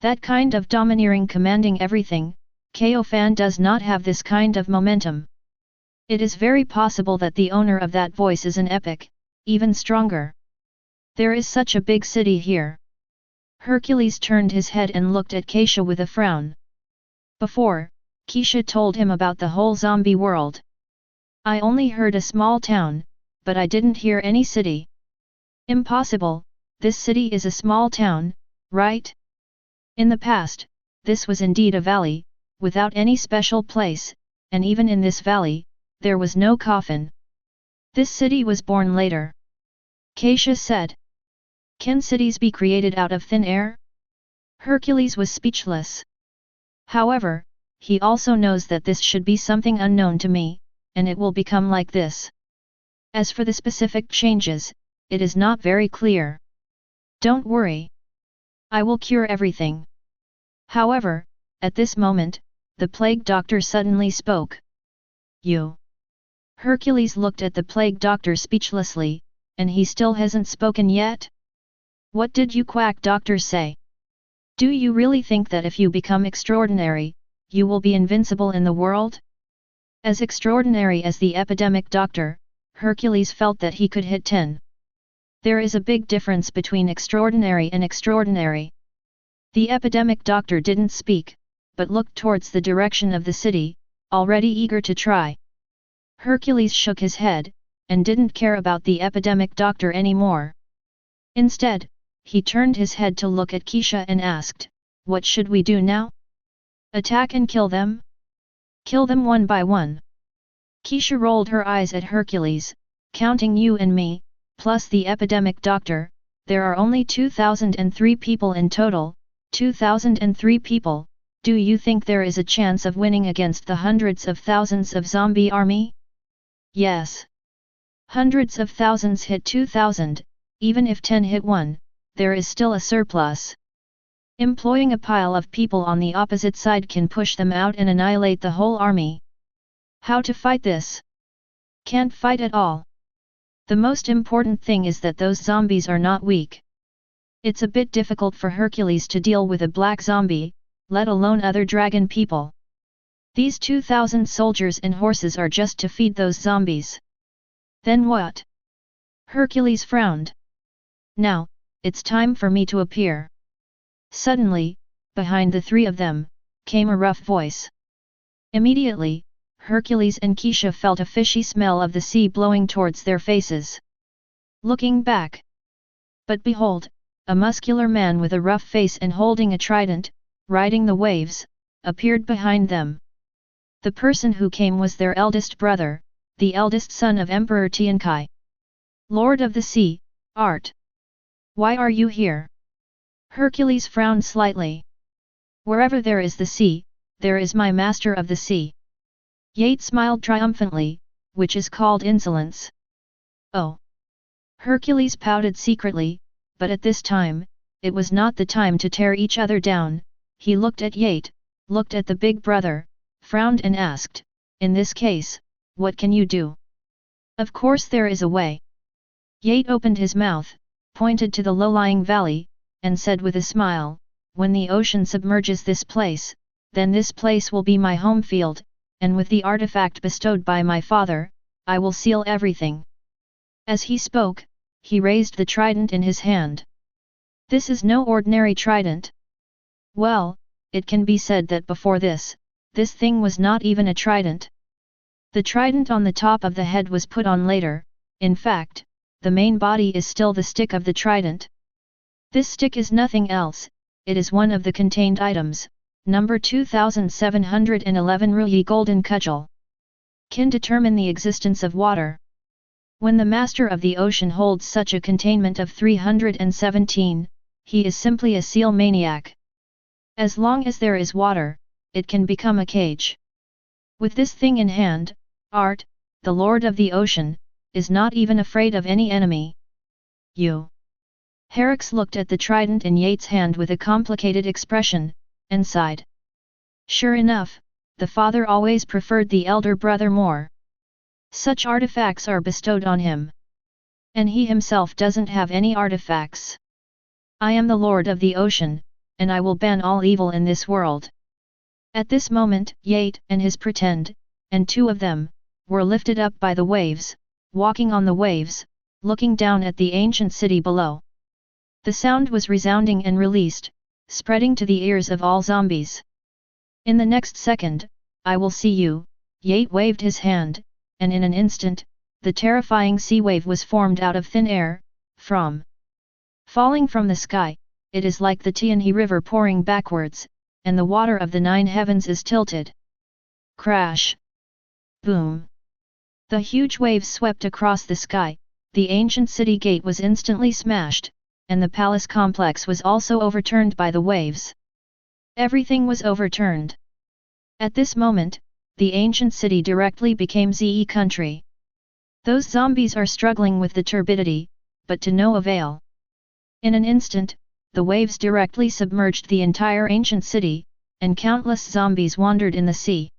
That kind of domineering, commanding everything, KO fan does not have this kind of momentum. It is very possible that the owner of that voice is an epic, even stronger. There is such a big city here. Hercules turned his head and looked at Xianxia with a frown. Before, Xianxia told him about the whole zombie world. I only heard a small town, but I didn't hear any city. Impossible, this city is a small town, right? In the past, this was indeed a valley, without any special place, and even in this valley, there was no coffin. This city was born later. Xianxia said. Can cities be created out of thin air? Hercules was speechless. However, he also knows that this should be something unknown to me, and it will become like this. As for the specific changes, it is not very clear. Don't worry. I will cure everything. However, at this moment, the plague doctor suddenly spoke. You. Hercules looked at the plague doctor speechlessly, and he still hasn't spoken yet? What did you quack doctor say? Do you really think that if you become extraordinary, you will be invincible in the world? As extraordinary as the epidemic doctor, Hercules felt that he could hit 10. There is a big difference between extraordinary and extraordinary. The epidemic doctor didn't speak, but looked towards the direction of the city, already eager to try. Hercules shook his head, and didn't care about the epidemic doctor anymore. Instead, he turned his head to look at Xianxia and asked, what should we do now? Attack and kill them? Kill them one by one. Xianxia rolled her eyes at Hercules, counting you and me, plus the epidemic doctor, there are only 2003 people in total, 2003 people, do you think there is a chance of winning against the hundreds of thousands of zombie army? Yes. Hundreds of thousands hit 2000, even if 10 hit 1, there is still a surplus. Employing a pile of people on the opposite side can push them out and annihilate the whole army. How to fight this? Can't fight at all. The most important thing is that those zombies are not weak. It's a bit difficult for Hercules to deal with a black zombie, let alone other dragon people. These 2000 soldiers and horses are just to feed those zombies. Then what? Hercules frowned. Now, it's time for me to appear. Suddenly, behind the three of them, came a rough voice. Immediately, Hercules and Xianxia felt a fishy smell of the sea blowing towards their faces. Looking back. But behold, a muscular man with a rough face and holding a trident, riding the waves, appeared behind them. The person who came was their eldest brother, the eldest son of Emperor Xianxia. Lord of the Sea, Art. Why are you here? Hercules frowned slightly. Wherever there is the sea, there is my master of the sea. Yate smiled triumphantly, which is called insolence. Oh! Hercules pouted secretly, but at this time, it was not the time to tear each other down. He looked at Yate, looked at the big brother, frowned and asked, in this case, what can you do? Of course there is a way. Yate opened his mouth, pointed to the low-lying valley, and said with a smile, when the ocean submerges this place, then this place will be my home field, and with the artifact bestowed by my father, I will seal everything." As he spoke, he raised the trident in his hand. This is no ordinary trident. Well, it can be said that before this thing was not even a trident. The trident on the top of the head was put on later. In fact, the main body is still the stick of the trident. This stick is nothing else, it is one of the contained items, number 2711 Ruyi Golden Cudgel. Can determine the existence of water. When the master of the ocean holds such a containment of 317, he is simply a seal maniac. As long as there is water, it can become a cage. With this thing in hand, Art, the lord of the ocean, is not even afraid of any enemy. You. Herix looked at the trident in Yate's hand with a complicated expression, and sighed. Sure enough, the father always preferred the elder brother more. Such artifacts are bestowed on him. And he himself doesn't have any artifacts. I am the lord of the ocean, and I will ban all evil in this world. At this moment, Yate and his pretend, and two of them, were lifted up by the waves, walking on the waves, looking down at the ancient city below. The sound was resounding and released, spreading to the ears of all zombies. In the next second, I will see you, Yate waved his hand, and in an instant, the terrifying sea wave was formed out of thin air, falling from the sky. It is like the Tianhe River pouring backwards, and the water of the 9 heavens is tilted. Crash! Boom! The huge waves swept across the sky, the ancient city gate was instantly smashed, and the palace complex was also overturned by the waves. Everything was overturned. At this moment, the ancient city directly became Ze country. Those zombies are struggling with the turbidity, but to no avail. In an instant, the waves directly submerged the entire ancient city, and countless zombies wandered in the sea.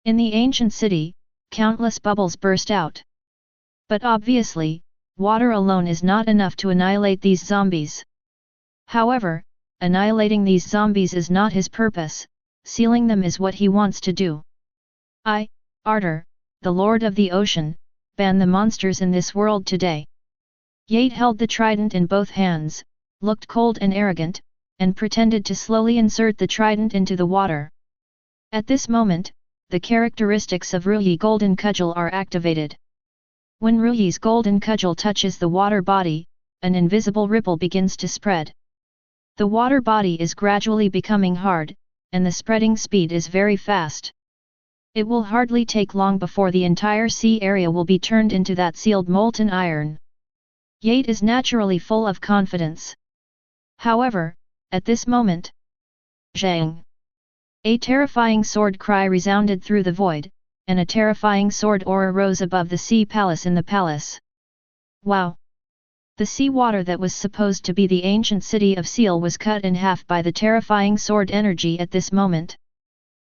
In the ancient city, countless bubbles burst out. But obviously, water alone is not enough to annihilate these zombies. However, annihilating these zombies is not his purpose, sealing them is what he wants to do. I, Arter, the lord of the ocean, ban the monsters in this world today. Yate held the trident in both hands, looked cold and arrogant, and pretended to slowly insert the trident into the water. At this moment, the characteristics of Ruyi Golden Cudgel are activated. When Ruyi's Golden Cudgel touches the water body, an invisible ripple begins to spread. The water body is gradually becoming hard, and the spreading speed is very fast. It will hardly take long before the entire sea area will be turned into that sealed molten iron. Yate is naturally full of confidence. However, at this moment, Zhang! A terrifying sword cry resounded through the void, and a terrifying sword aura rose above the sea palace in the palace. Wow! The sea water that was supposed to be the ancient city of Seal was cut in half by the terrifying sword energy at this moment.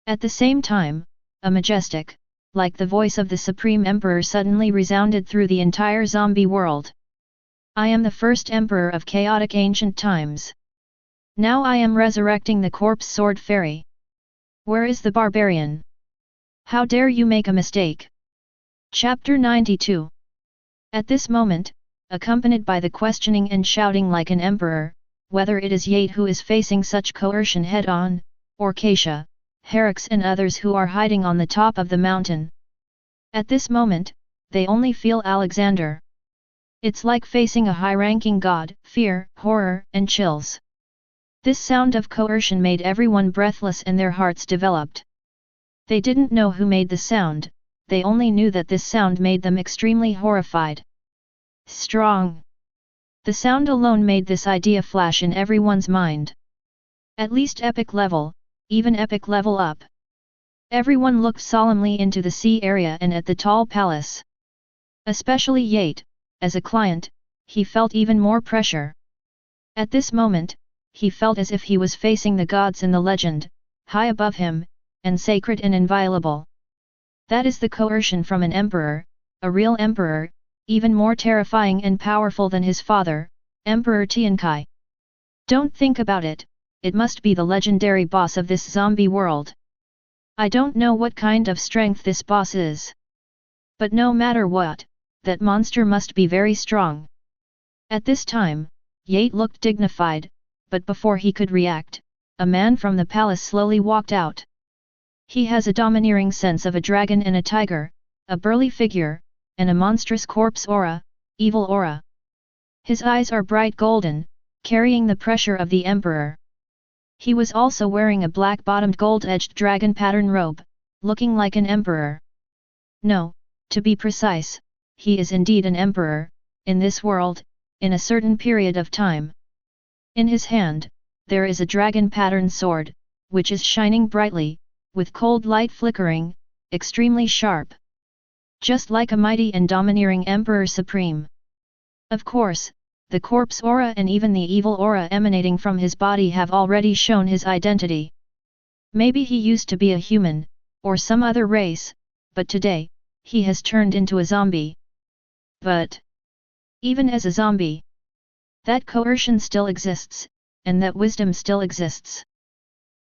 At the same time, a majestic, like the voice of the Supreme Emperor suddenly resounded through the entire zombie world. I am the first emperor of chaotic ancient times. Now I am resurrecting the corpse sword fairy. Where is the barbarian? How dare you make a mistake? Chapter 92. At this moment, accompanied by the questioning and shouting like an emperor, whether it is Yate who is facing such coercion head-on, or Kaisha, Herix and others who are hiding on the top of the mountain. At this moment, they only feel Alexander. It's like facing a high-ranking god, fear, horror, and chills. This sound of coercion made everyone breathless and their hearts developed. They didn't know who made the sound, they only knew that this sound made them extremely horrified. Strong! The sound alone made this idea flash in everyone's mind. At least epic level, even epic level up. Everyone looked solemnly into the sea area and at the tall palace. Especially Yate, as a client, he felt even more pressure. At this moment, he felt as if he was facing the gods in the legend, high above him, and sacred and inviolable. That is the coercion from an emperor, a real emperor, even more terrifying and powerful than his father, Emperor Tiankai. Don't think about it, it must be the legendary boss of this zombie world. I don't know what kind of strength this boss is. But no matter what, that monster must be very strong. At this time, Yate looked dignified, but before he could react, a man from the palace slowly walked out. He has a domineering sense of a dragon and a tiger, a burly figure, and a monstrous corpse aura, evil aura. His eyes are bright golden, carrying the pressure of the emperor. He was also wearing a black-bottomed gold-edged dragon pattern robe, looking like an emperor. No, to be precise, he is indeed an emperor, in this world, in a certain period of time. In his hand, there is a dragon pattern sword, which is shining brightly, with cold light flickering, extremely sharp. Just like a mighty and domineering Emperor Supreme. Of course, the corpse aura and even the evil aura emanating from his body have already shown his identity. Maybe he used to be a human, or some other race, but today, he has turned into a zombie. But, even as a zombie, that coercion still exists, and that wisdom still exists.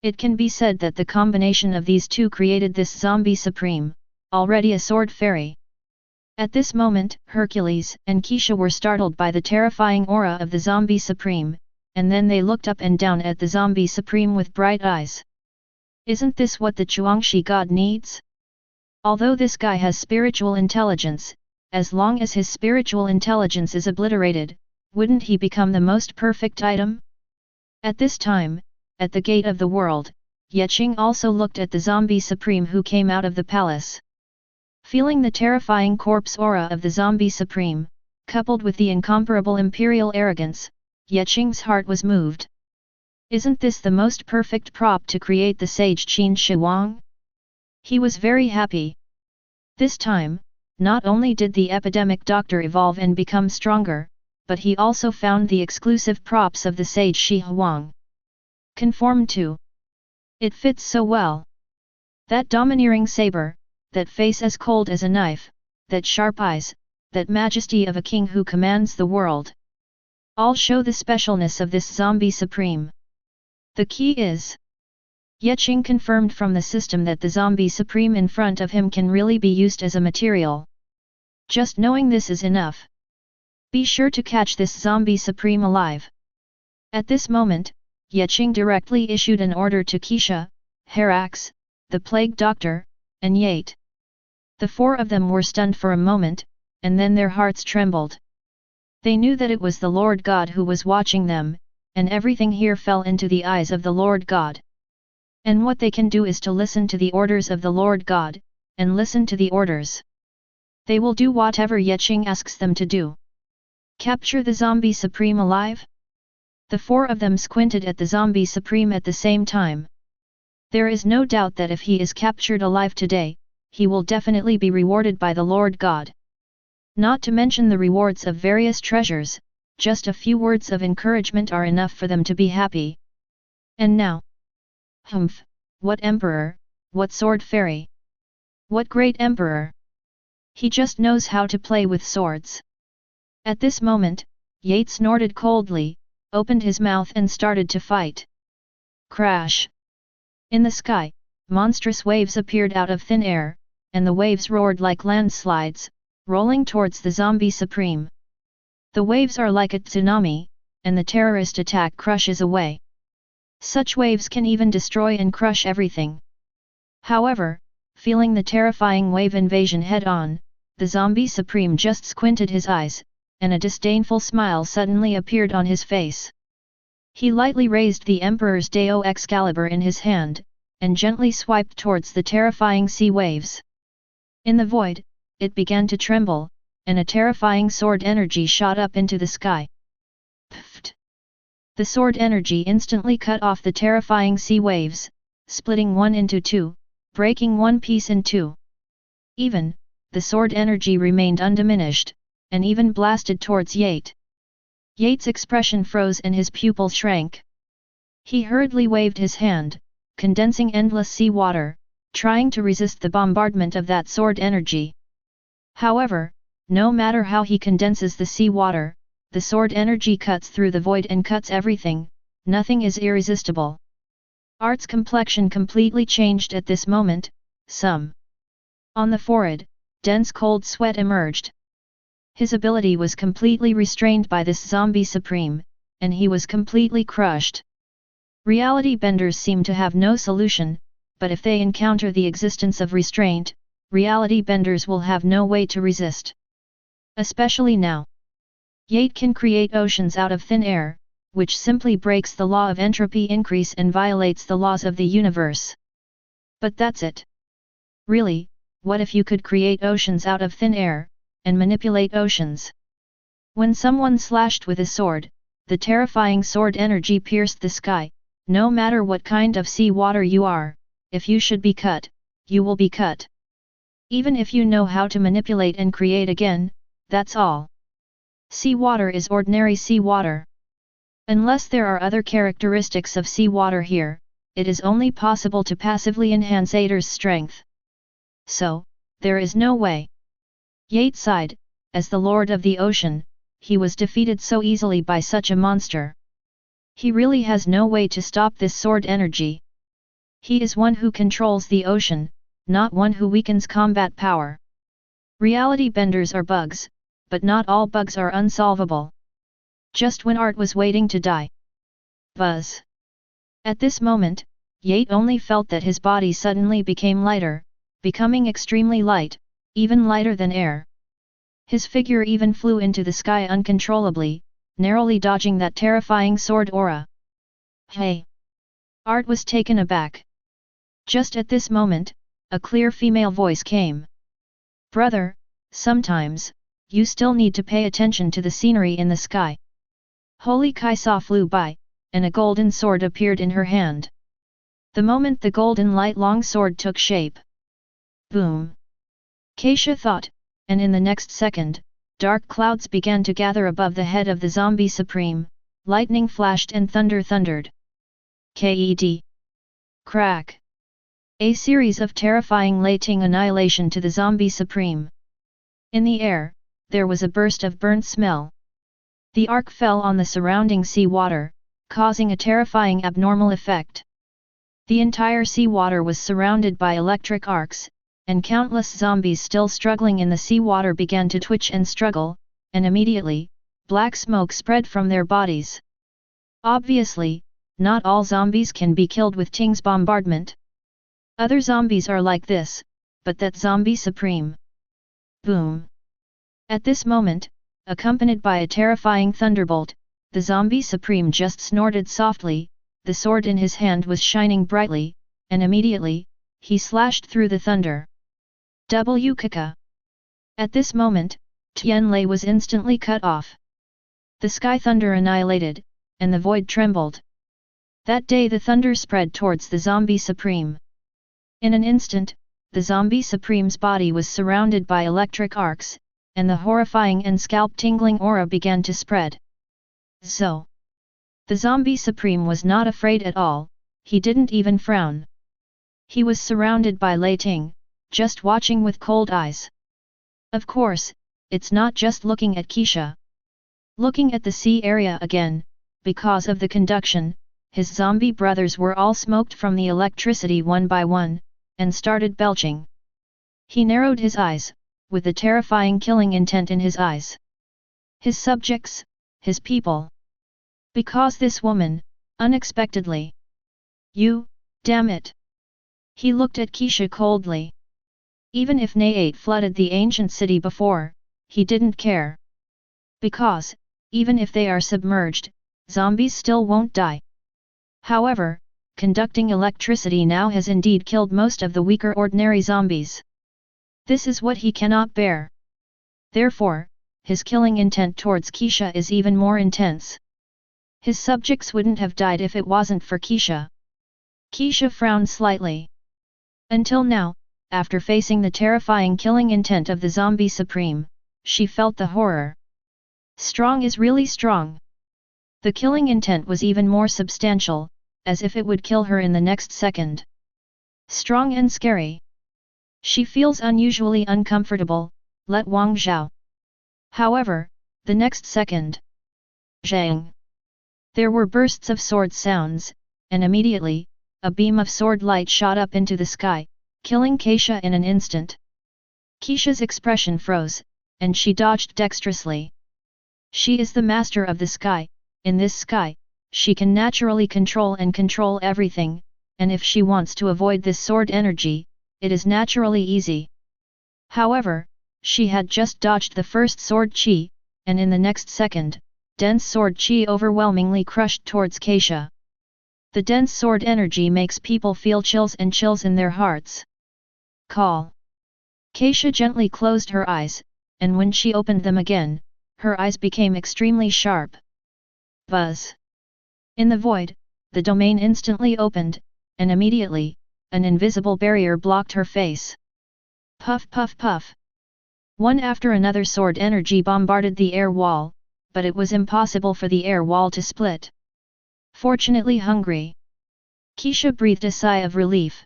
It can be said that the combination of these two created this zombie supreme, already a sword fairy. At this moment, Hercules and Xianxia were startled by the terrifying aura of the zombie supreme, and then they looked up and down at the zombie supreme with bright eyes. Isn't this what the Xianxia god needs? Although this guy has spiritual intelligence, as long as his spiritual intelligence is obliterated, wouldn't he become the most perfect item? At this time, at the gate of the world, Qing also looked at the zombie supreme who came out of the palace. Feeling the terrifying corpse aura of the zombie supreme, coupled with the incomparable imperial arrogance, Qing's heart was moved. Isn't this the most perfect prop to create the sage Qin Shi Huang? He was very happy. This time, not only did the epidemic doctor evolve and become stronger, but he also found the exclusive props of the sage Shi Huang. Conformed to. It fits so well. That domineering saber, that face as cold as a knife, that sharp eyes, that majesty of a king who commands the world. All show the specialness of this zombie supreme. The key is. Qing confirmed from the system that the zombie supreme in front of him can really be used as a material. Just knowing this is enough. Be sure to catch this zombie supreme alive. At this moment, Qing directly issued an order to Xianxia, Herax, the plague doctor, and Yate. The four of them were stunned for a moment, and then their hearts trembled. They knew that it was the Lord God who was watching them, and everything here fell into the eyes of the Lord God. And what they can do is to listen to the orders of the Lord God, and listen to the orders. They will do whatever Qing asks them to do. Capture the zombie supreme alive? The four of them squinted at the zombie supreme at the same time. There is no doubt that if he is captured alive today, he will definitely be rewarded by the Lord God. Not to mention the rewards of various treasures, just a few words of encouragement are enough for them to be happy. And now? Humph, what emperor, what sword fairy? What great emperor! He just knows how to play with swords. At this moment, Yate snorted coldly, opened his mouth and started to fight. Crash! In the sky, monstrous waves appeared out of thin air, and the waves roared like landslides, rolling towards the zombie supreme. The waves are like a tsunami, and the terrorist attack crushes away. Such waves can even destroy and crush everything. However, feeling the terrifying wave invasion head-on, the zombie supreme just squinted his eyes, and a disdainful smile suddenly appeared on his face. He lightly raised the Emperor's Dao Excalibur in his hand, and gently swiped towards the terrifying sea waves. In the void, it began to tremble, and a terrifying sword energy shot up into the sky. Pfft! The sword energy instantly cut off the terrifying sea waves, splitting one into two, breaking one piece in two. Even, the sword energy remained undiminished, and even blasted towards Yate. Yate's expression froze and his pupils shrank. He hurriedly waved his hand, condensing endless sea water, trying to resist the bombardment of that sword energy. However, no matter how he condenses the sea water, the sword energy cuts through the void and cuts everything, nothing is irresistible. Art's complexion completely changed at this moment, on the forehead, dense cold sweat emerged. His ability was completely restrained by this zombie supreme, and he was completely crushed. Reality benders seem to have no solution, but if they encounter the existence of restraint, reality benders will have no way to resist. Especially now. Yate can create oceans out of thin air, which simply breaks the law of entropy increase and violates the laws of the universe. But that's it. Really, what if you could create oceans out of thin air, and manipulate oceans? When someone slashed with a sword, the terrifying sword energy pierced the sky. No matter what kind of sea water you are, if you should be cut, you will be cut. Even if you know how to manipulate and create again, that's all. Sea water is ordinary sea water. Unless there are other characteristics of sea water here, it is only possible to passively enhance Ader's strength. So, there is no way. Yate sighed, as the Lord of the Ocean, he was defeated so easily by such a monster. He really has no way to stop this sword energy. He is one who controls the ocean, not one who weakens combat power. Reality benders are bugs, but not all bugs are unsolvable. Just when Art was waiting to die. Buzz. At this moment, Yate only felt that his body suddenly became lighter, becoming extremely light, even lighter than air. His figure even flew into the sky uncontrollably, narrowly dodging that terrifying sword aura. Hey! Art was taken aback. Just at this moment, a clear female voice came. Brother, sometimes, you still need to pay attention to the scenery in the sky. Holy Kaisa flew by, and a golden sword appeared in her hand. The moment the golden light long sword took shape. Boom! Kaisha thought, and in the next second, dark clouds began to gather above the head of the zombie supreme, lightning flashed and thunder thundered. Ked. Crack! A series of terrifying lightning annihilation to the zombie supreme. In the air, there was a burst of burnt smell. The arc fell on the surrounding sea water, causing a terrifying abnormal effect. The entire sea water was surrounded by electric arcs, and countless zombies still struggling in the sea water began to twitch and struggle, and immediately, black smoke spread from their bodies. Obviously, not all zombies can be killed with Qing's bombardment. Other zombies are like this, but that zombie supreme. Boom! At this moment, accompanied by a terrifying thunderbolt, the zombie supreme just snorted softly, the sword in his hand was shining brightly, and immediately, he slashed through the thunder. W Kaka. At this moment, Tianlei was instantly cut off. The sky thunder annihilated, and the void trembled. That day the thunder spread towards the zombie supreme. In an instant, the zombie supreme's body was surrounded by electric arcs, and the horrifying and scalp-tingling aura began to spread. So, the zombie supreme was not afraid at all, he didn't even frown. He was surrounded by Lei Ting, just watching with cold eyes. Of course, it's not just looking at Xianxia. Looking at the sea area again, because of the conduction, his zombie brothers were all smoked from the electricity one by one, and started belching. He narrowed his eyes, with the terrifying killing intent in his eyes. His subjects, his people. Because this woman, unexpectedly. You, damn it! He looked at Xianxia coldly. Even if Nayate flooded the ancient city before, he didn't care. Because, even if they are submerged, zombies still won't die. However, conducting electricity now has indeed killed most of the weaker ordinary zombies. This is what he cannot bear. Therefore, his killing intent towards Xianxia is even more intense. His subjects wouldn't have died if it wasn't for Xianxia. Xianxia frowned slightly. Until now, after facing the terrifying killing intent of the zombie supreme, she felt the horror. Strong is really strong. The killing intent was even more substantial, as if it would kill her in the next second. Strong and scary. She feels unusually uncomfortable, let Wang Zhao. However, the next second. Zhang. There were bursts of sword sounds, and immediately, a beam of sword light shot up into the sky, killing Xianxia in an instant. Xianxia's expression froze, and she dodged dexterously. She is the master of the sky. In this sky, she can naturally control everything, and if she wants to avoid this sword energy, it is naturally easy. However, she had just dodged the first sword chi, and in the next second, dense sword chi overwhelmingly crushed towards Xianxia. The dense sword energy makes people feel chills in their hearts. Call. Xianxia gently closed her eyes, and when she opened them again, her eyes became extremely sharp. Buzz. In the void, the domain instantly opened, and immediately, an invisible barrier blocked her face. Puff puff puff. One after another sword energy bombarded the air wall, but it was impossible for the air wall to split. Fortunately hungry. Xianxia breathed a sigh of relief.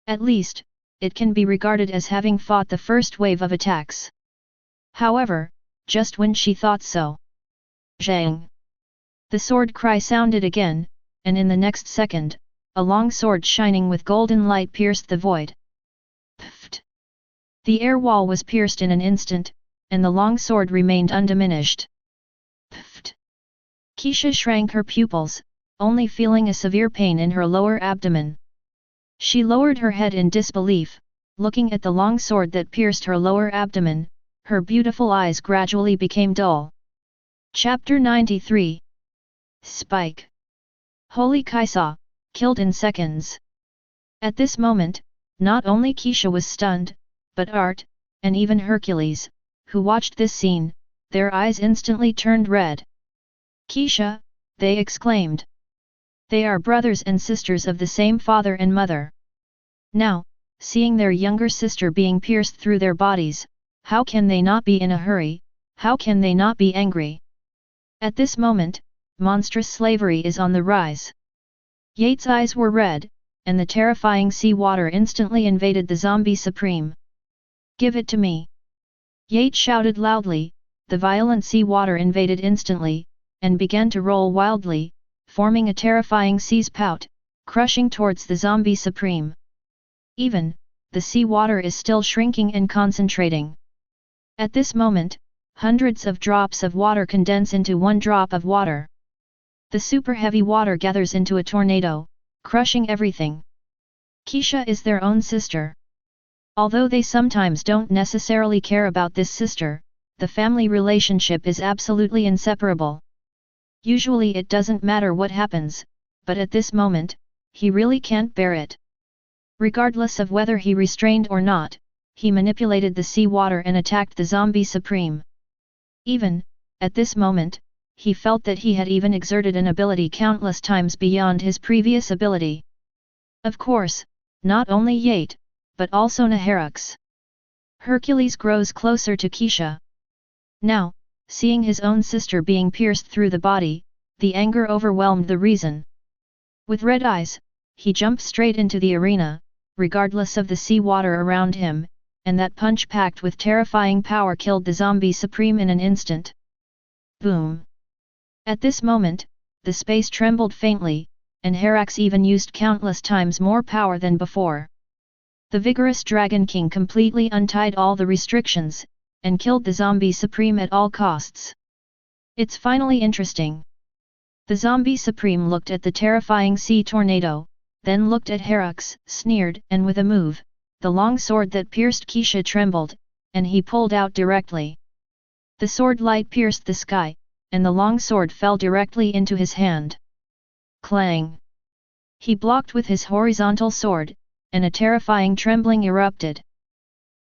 At least, it can be regarded as having fought the first wave of attacks. However, just when she thought so, Zhang! The sword cry sounded again, and in the next second, a long sword shining with golden light pierced the void. Pfft! The air wall was pierced in an instant, and the long sword remained undiminished. Pfft! Xianxia shrank her pupils, only feeling a severe pain in her lower abdomen. She lowered her head in disbelief, looking at the long sword that pierced her lower abdomen. Her beautiful eyes gradually became dull. Chapter 93. Spike. Holy Kaisa, killed in seconds. At this moment, not only Xianxia was stunned, but Art, and even Hercules, who watched this scene, their eyes instantly turned red. Xianxia, they exclaimed. They are brothers and sisters of the same father and mother. Now, seeing their younger sister being pierced through their bodies, how can they not be in a hurry? How can they not be angry? At this moment, monstrous slavery is on the rise. Yate's eyes were red, and the terrifying sea water instantly invaded the zombie supreme. Give it to me! Yate shouted loudly. The violent sea water invaded instantly, and began to roll wildly, forming a terrifying sea's pout, crushing towards the zombie supreme. Even, the sea water is still shrinking and concentrating. At this moment, hundreds of drops of water condense into one drop of water. The super heavy water gathers into a tornado, crushing everything. Xianxia is their own sister. Although they sometimes don't necessarily care about this sister, the family relationship is absolutely inseparable. Usually it doesn't matter what happens, but at this moment, he really can't bear it. Regardless of whether he restrained or not, he manipulated the sea water and attacked the zombie supreme. Even, at this moment, he felt that he had even exerted an ability countless times beyond his previous ability. Of course, not only Yate, but also Naherux. Hercules grows closer to Xianxia. Now, seeing his own sister being pierced through the body, the anger overwhelmed the reason. With red eyes, he jumped straight into the arena, regardless of the sea water around him, and that punch packed with terrifying power killed the zombie supreme in an instant. Boom! At this moment, the space trembled faintly, and Herax even used countless times more power than before. The vigorous Dragon King completely untied all the restrictions, and killed the zombie supreme at all costs. It's finally interesting. The zombie supreme looked at the terrifying sea tornado, then looked at Herax, sneered, and with a move, the long sword that pierced Xianxia trembled, and he pulled out directly. The sword light pierced the sky, and the long sword fell directly into his hand. Clang! He blocked with his horizontal sword, and a terrifying trembling erupted.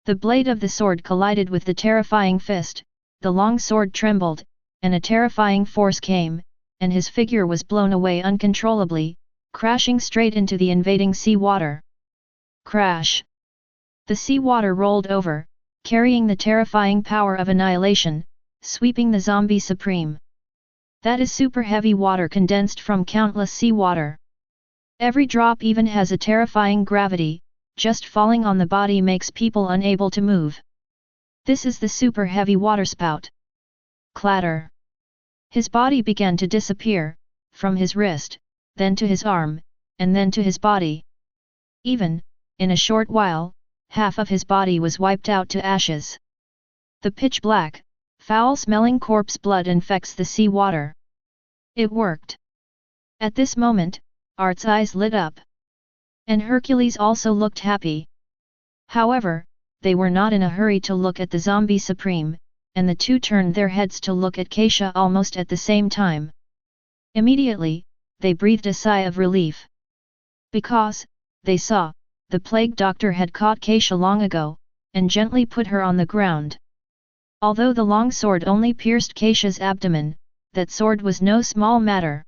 The blade of the sword collided with the terrifying fist, the long sword trembled, and a terrifying force came, and his figure was blown away uncontrollably, crashing straight into the invading sea water. Crash! The sea water rolled over, carrying the terrifying power of annihilation, sweeping the zombie supreme. That is super heavy water condensed from countless sea water. Every drop even has a terrifying gravity, just falling on the body makes people unable to move. This is the super heavy waterspout. Clatter! His body began to disappear, from his wrist, then to his arm, and then to his body. Even, in a short while, half of his body was wiped out to ashes. The pitch-black, foul-smelling corpse blood infects the sea water. It worked. At this moment, Art's eyes lit up. And Hercules also looked happy. However, they were not in a hurry to look at the zombie supreme, and the two turned their heads to look at Xianxia almost at the same time. Immediately, they breathed a sigh of relief. Because, they saw, the plague doctor had caught Xianxia long ago, and gently put her on the ground. Although the long sword only pierced Xianxia's abdomen, that sword was no small matter.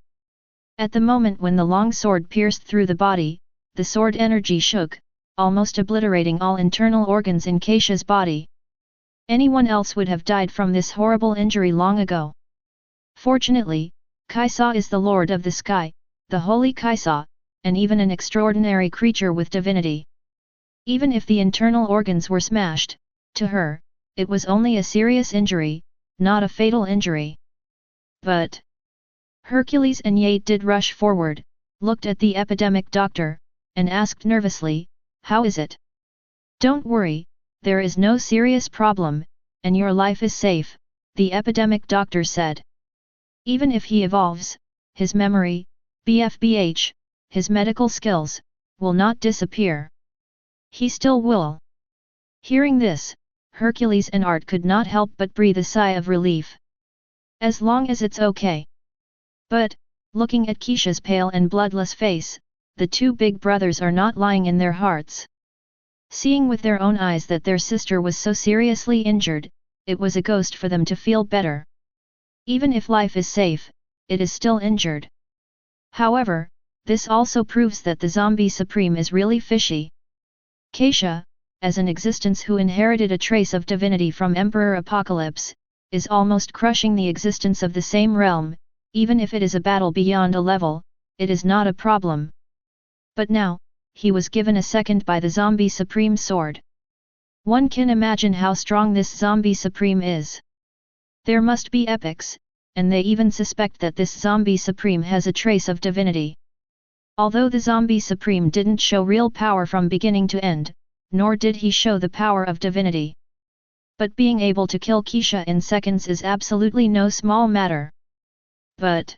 At the moment when the long sword pierced through the body, the sword energy shook, almost obliterating all internal organs in Xianxia's body. Anyone else would have died from this horrible injury long ago. Fortunately, Xianxia is the Lord of the Sky, the Holy Xianxia, and even an extraordinary creature with divinity. Even if the internal organs were smashed, to her, it was only a serious injury, not a fatal injury. But Hercules and Yate did rush forward, looked at the epidemic doctor, and asked nervously, "How is it?" "Don't worry, there is no serious problem, and your life is safe," the epidemic doctor said. "Even if he evolves, his memory, BFBH, his medical skills, will not disappear. He still will." Hearing this, Hercules and Art could not help but breathe a sigh of relief. As long as it's okay. But, looking at Xianxia's pale and bloodless face, the two big brothers are not lying in their hearts. Seeing with their own eyes that their sister was so seriously injured, it was a ghost for them to feel better. Even if life is safe, it is still injured. However, this also proves that the zombie supreme is really fishy. Xianxia, as an existence who inherited a trace of divinity from Emperor Apocalypse, is almost crushing the existence of the same realm. Even if it is a battle beyond a level, it is not a problem. But now, he was given a second by the zombie supreme sword. One can imagine how strong this zombie supreme is. There must be epics, and they even suspect that this zombie supreme has a trace of divinity. Although the zombie supreme didn't show real power from beginning to end, nor did he show the power of divinity. But being able to kill Xianxia in seconds is absolutely no small matter. But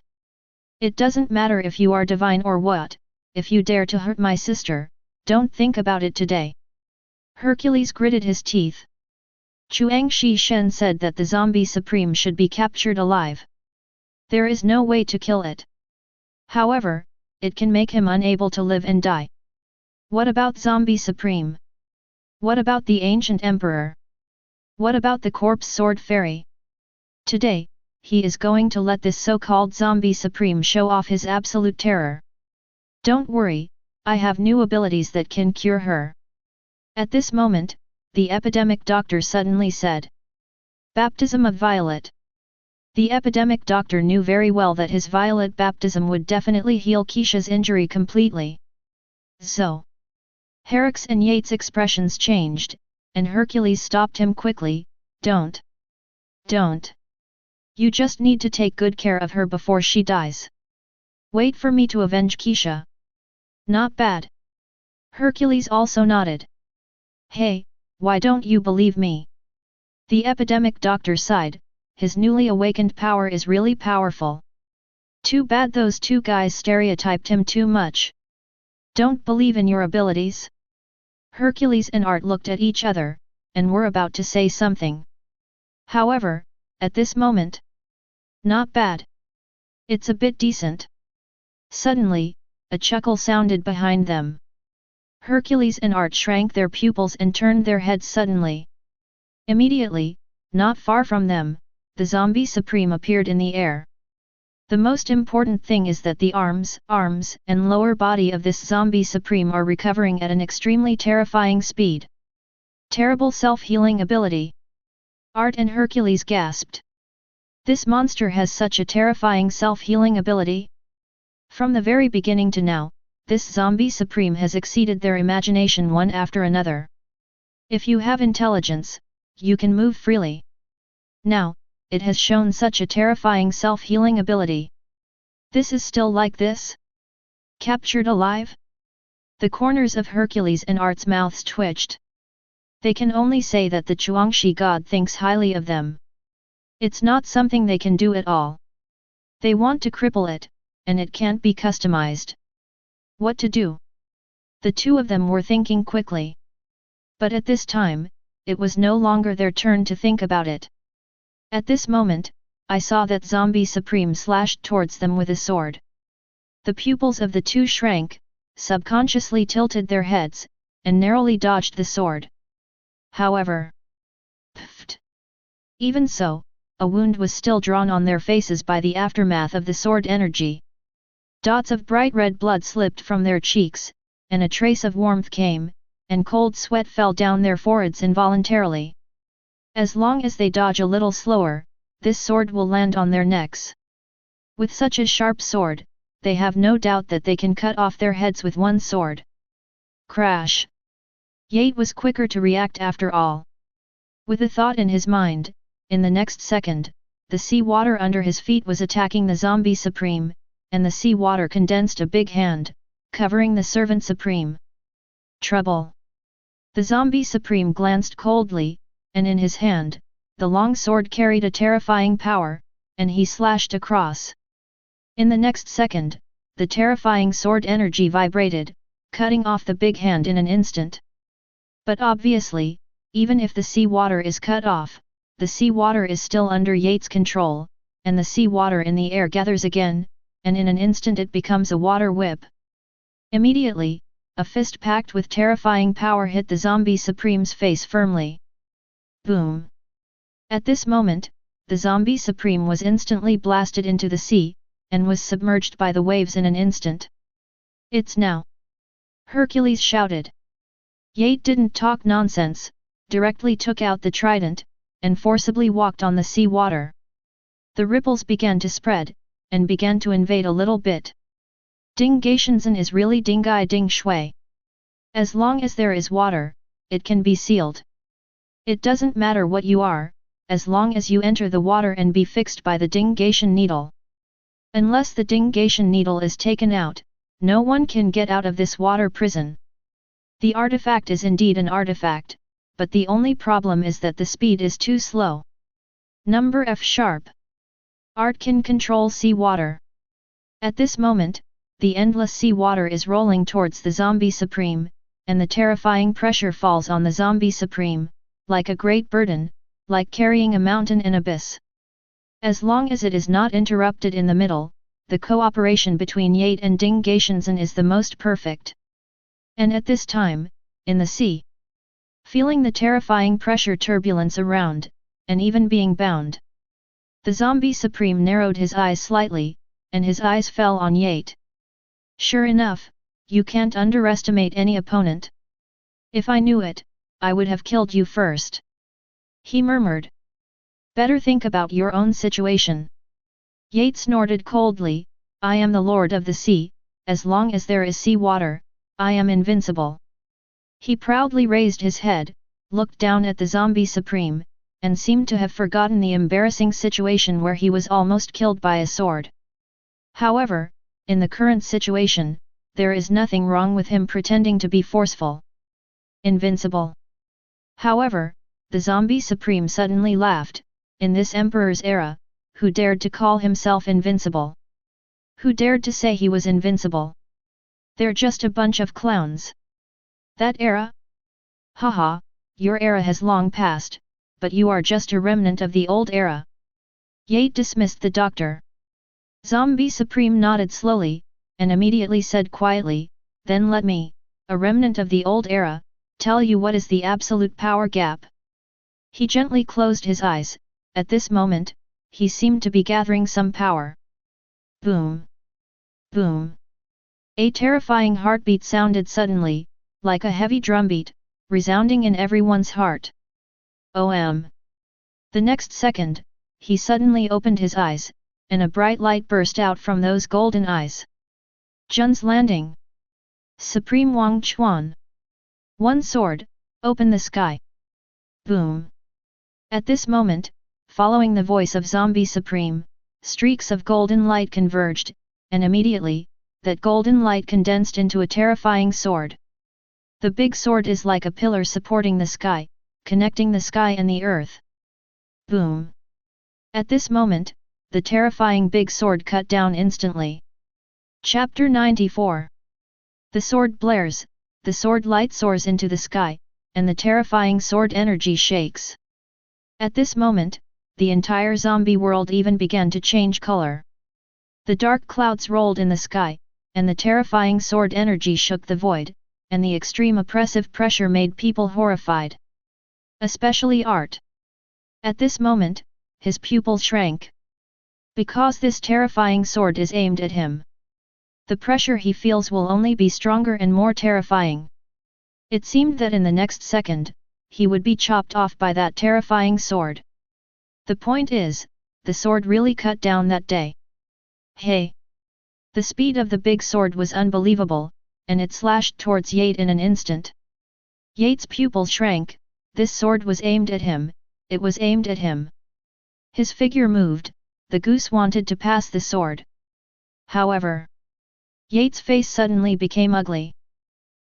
it doesn't matter if you are divine or what, if you dare to hurt my sister, don't think about it today. Hercules gritted his teeth. Chuang Shi Shen said that the zombie supreme should be captured alive. There is no way to kill it. However, it can make him unable to live and die. What about zombie supreme? What about the ancient emperor? What about the corpse sword fairy? Today, he is going to let this so-called zombie supreme show off his absolute terror. Don't worry, I have new abilities that can cure her. At this moment, the epidemic doctor suddenly said. Baptism of Violet. The epidemic doctor knew very well that his violet baptism would definitely heal Xianxia's injury completely. So, Herrick's and Yates' expressions changed, and Hercules stopped him quickly. Don't. You just need to take good care of her before she dies. Wait for me to avenge Xianxia. Not bad. Hercules also nodded. Hey, why don't you believe me? The epidemic doctor sighed, his newly awakened power is really powerful. Too bad those two guys stereotyped him too much. Don't believe in your abilities? Hercules and Art looked at each other, and were about to say something. However, at this moment, not bad. It's a bit decent. Suddenly, a chuckle sounded behind them. Hercules and Art shrank their pupils and turned their heads suddenly. Immediately, not far from them, the zombie supreme appeared in the air. The most important thing is that the arms and lower body of this zombie supreme are recovering at an extremely terrifying speed. Terrible self-healing ability. Art and Hercules gasped. This monster has such a terrifying self-healing ability? From the very beginning to now, this zombie supreme has exceeded their imagination one after another. If you have intelligence, you can move freely. Now, it has shown such a terrifying self-healing ability. This is still like this? Captured alive? The corners of Hercules and Art's mouths twitched. They can only say that the Xianxia god thinks highly of them. It's not something they can do at all. They want to cripple it, and it can't be customized. What to do? The two of them were thinking quickly. But at this time, it was no longer their turn to think about it. At this moment, I saw that Zombie Supreme slashed towards them with a sword. The pupils of the two shrank, subconsciously tilted their heads, and narrowly dodged the sword. However, pfft! Even so, a wound was still drawn on their faces by the aftermath of the sword energy. Dots of bright red blood slipped from their cheeks, and a trace of warmth came, and cold sweat fell down their foreheads involuntarily. As long as they dodge a little slower, this sword will land on their necks. With such a sharp sword, they have no doubt that they can cut off their heads with one sword. Crash! Yate was quicker to react after all. With a thought in his mind, in the next second, the sea water under his feet was attacking the Zombie Supreme, and the sea water condensed a big hand, covering the Servant Supreme. Trouble! The Zombie Supreme glanced coldly, and in his hand, the long sword carried a terrifying power, and he slashed across. In the next second, the terrifying sword energy vibrated, cutting off the big hand in an instant. But obviously, even if the sea water is cut off, the sea water is still under Yate's control, and the sea water in the air gathers again, and in an instant it becomes a water whip. Immediately, a fist packed with terrifying power hit the Zombie Supreme's face firmly. Boom! At this moment, the Zombie Supreme was instantly blasted into the sea, and was submerged by the waves in an instant. It's now! Hercules shouted. Yate didn't talk nonsense, directly took out the trident, and forcibly walked on the sea water. The ripples began to spread, and began to invade a little bit. Ding Gaishenzen is really Dingai Ding Shui. As long as there is water, it can be sealed. It doesn't matter what you are, as long as you enter the water and be fixed by the Ding Gaishen needle. Unless the Ding Gaishen needle is taken out, no one can get out of this water prison. The artifact is indeed an artifact, but the only problem is that the speed is too slow. Number F sharp. Art can control sea water. At this moment, the endless sea water is rolling towards the Zombie Supreme, and the terrifying pressure falls on the Zombie Supreme, like a great burden, like carrying a mountain in abyss. As long as it is not interrupted in the middle, the cooperation between Yate and Ding Gaishenzen is the most perfect. And at this time, in the sea, feeling the terrifying pressure turbulence around, and even being bound, the Zombie Supreme narrowed his eyes slightly, and his eyes fell on Yate. Sure enough, you can't underestimate any opponent. If I knew it, I would have killed you first. He murmured. Better think about your own situation. Yate snorted coldly, I am the Lord of the Sea, as long as there is sea water, I am invincible. He proudly raised his head, looked down at the Zombie Supreme, and seemed to have forgotten the embarrassing situation where he was almost killed by a sword. However, in the current situation, there is nothing wrong with him pretending to be forceful. Invincible. However, the Zombie Supreme suddenly laughed. In this Emperor's era, who dared to call himself invincible? Who dared to say he was invincible? They're just a bunch of clowns. That era? Haha, your era has long passed, but you are just a remnant of the old era. Yate dismissed the doctor. Zombie Supreme nodded slowly, and immediately said quietly, then let me, a remnant of the old era, tell you what is the absolute power gap. He gently closed his eyes. At this moment, he seemed to be gathering some power. Boom! Boom! A terrifying heartbeat sounded suddenly, like a heavy drumbeat, resounding in everyone's heart. The next second, he suddenly opened his eyes, and a bright light burst out from those golden eyes. Jun's landing. Supreme Wang Chuan. One sword, open the sky. Boom! At this moment, following the voice of Zombie Supreme, streaks of golden light converged, and immediately, that golden light condensed into a terrifying sword. The big sword is like a pillar supporting the sky, connecting the sky and the earth. Boom! At this moment, the terrifying big sword cut down instantly. Chapter 94. The sword blares, the sword light soars into the sky, and the terrifying sword energy shakes. At this moment, the entire zombie world even began to change color. The dark clouds rolled in the sky, and the terrifying sword energy shook the void, and the extreme oppressive pressure made people horrified. Especially Art. At this moment, his pupil shrank. Because this terrifying sword is aimed at him. The pressure he feels will only be stronger and more terrifying. It seemed that in the next second, he would be chopped off by that terrifying sword. The point is, the sword really cut down that day. Hey! The speed of the big sword was unbelievable, and it slashed towards Yate in an instant. Yate's pupil shrank, this sword was aimed at him, it was aimed at him. His figure moved, the goose wanted to pass the sword. However, Yate's face suddenly became ugly.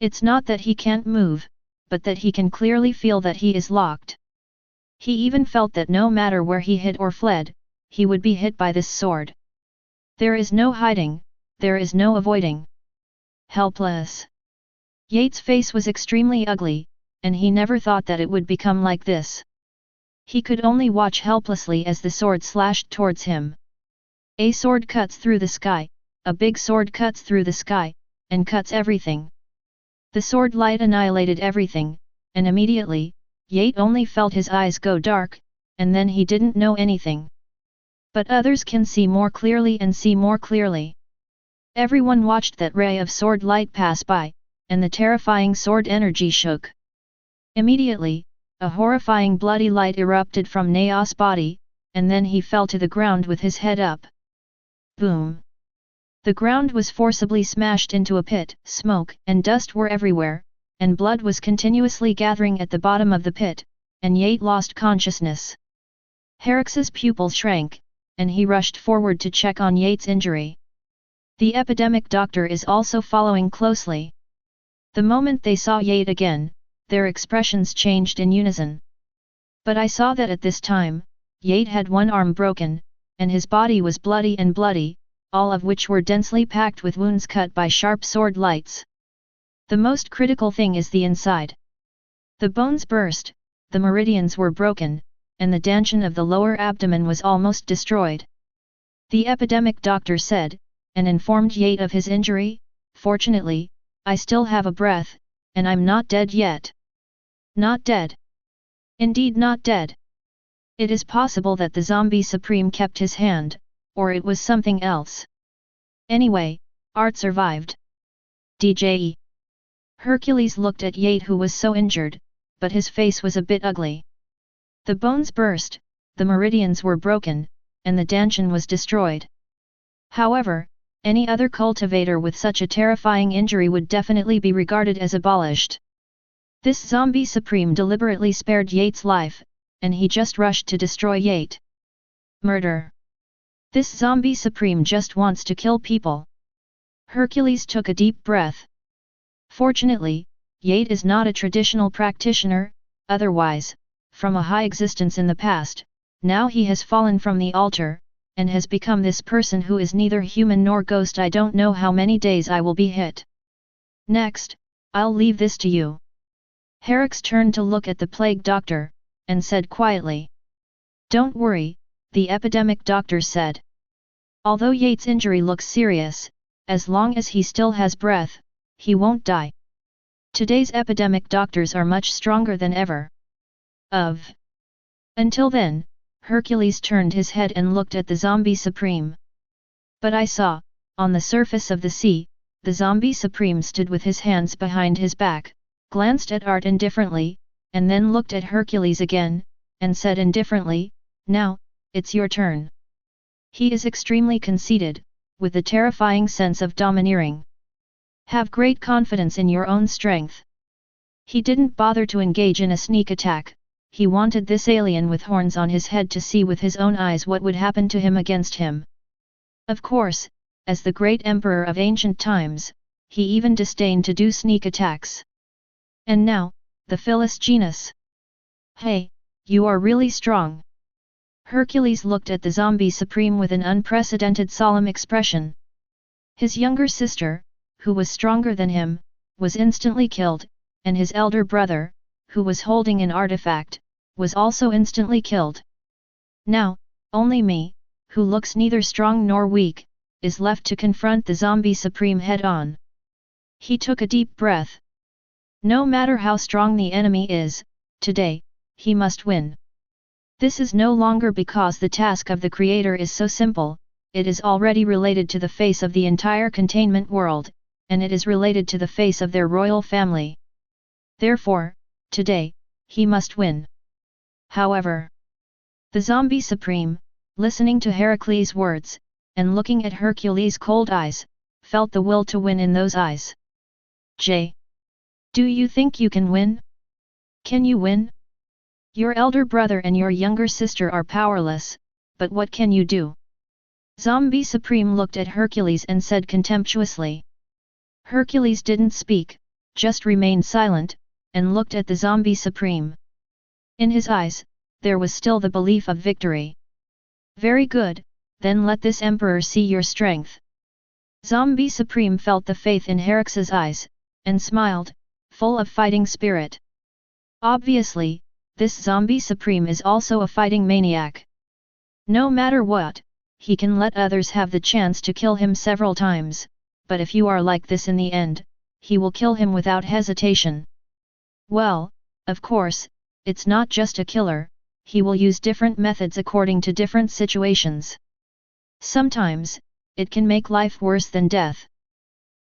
It's not that he can't move, but that he can clearly feel that he is locked. He even felt that no matter where he hid or fled, he would be hit by this sword. There is no hiding, there is no avoiding. Helpless. Yate's face was extremely ugly, and he never thought that it would become like this. He could only watch helplessly as the sword slashed towards him. A sword cuts through the sky, a big sword cuts through the sky, and cuts everything. The sword light annihilated everything, and immediately, Yate only felt his eyes go dark, and then he didn't know anything. But others can see more clearly and see more clearly. Everyone watched that ray of sword light pass by, and the terrifying sword energy shook. Immediately, a horrifying bloody light erupted from Naos' body, and then he fell to the ground with his head up. Boom! The ground was forcibly smashed into a pit, smoke and dust were everywhere, and blood was continuously gathering at the bottom of the pit, and Yate lost consciousness. Herrick's pupil shrank, and he rushed forward to check on Yate's injury. The epidemic doctor is also following closely. The moment they saw Yate again, their expressions changed in unison. But I saw that at this time, Yate had one arm broken, and his body was bloody and bloody, all of which were densely packed with wounds cut by sharp sword lights. The most critical thing is the inside. The bones burst, the meridians were broken, and the dantian of the lower abdomen was almost destroyed. The epidemic doctor said, and informed Yate of his injury, "Fortunately, I still have a breath, and I'm not dead yet." Not dead. Indeed not dead. It is possible that the zombie supreme kept his hand, or it was something else. Anyway, Art survived. DJE. Hercules looked at Yate, who was so injured, but his face was a bit ugly. The bones burst, the meridians were broken, and the dantian was destroyed. However, any other cultivator with such a terrifying injury would definitely be regarded as abolished. This zombie supreme deliberately spared Yate's life, and he just rushed to destroy Yate. Murder. This zombie supreme just wants to kill people. Hercules took a deep breath. Fortunately, Yate is not a traditional practitioner, otherwise, from a high existence in the past, now he has fallen from the altar, and has become this person who is neither human nor ghost. I don't know how many days I will be hit. Next, I'll leave this to you. Herrick turned to look at the plague doctor, and said quietly. Don't worry, the epidemic doctor said. Although Yate's injury looks serious, as long as he still has breath, he won't die. Today's epidemic doctors are much stronger than ever. Until then, Hercules turned his head and looked at the zombie supreme. But I saw, on the surface of the sea, the zombie supreme stood with his hands behind his back, glanced at Art indifferently, and then looked at Hercules again, and said indifferently, "Now, it's your turn." He is extremely conceited, with a terrifying sense of domineering. Have great confidence in your own strength. He didn't bother to engage in a sneak attack, he wanted this alien with horns on his head to see with his own eyes what would happen to him against him. Of course, as the great emperor of ancient times, he even disdained to do sneak attacks. And now, the Phyllis genus. Hey, you are really strong. Hercules looked at the zombie supreme with an unprecedented solemn expression. His younger sister, who was stronger than him, was instantly killed, and his elder brother, who was holding an artifact, was also instantly killed. Now, only me, who looks neither strong nor weak, is left to confront the zombie supreme head-on. He took a deep breath. No matter how strong the enemy is, today, he must win. This is no longer because the task of the creator is so simple, it is already related to the face of the entire containment world, and it is related to the face of their royal family. Therefore, today, he must win. However, the zombie supreme, listening to Heracles' words, and looking at Hercules' cold eyes, felt the will to win in those eyes. Do you think you can win? Can you win? Your elder brother and your younger sister are powerless, but what can you do? Zombie Supreme looked at Hercules and said contemptuously. Hercules didn't speak, just remained silent, and looked at the Zombie Supreme. In his eyes, there was still the belief of victory. Very good, then let this emperor see your strength. Zombie Supreme felt the faith in Heracles' eyes, and smiled, full of fighting spirit. Obviously, this Zombie Supreme is also a fighting maniac. No matter what, he can let others have the chance to kill him several times, but if you are like this in the end, he will kill him without hesitation. Well, of course, it's not just a killer, he will use different methods according to different situations. Sometimes, it can make life worse than death.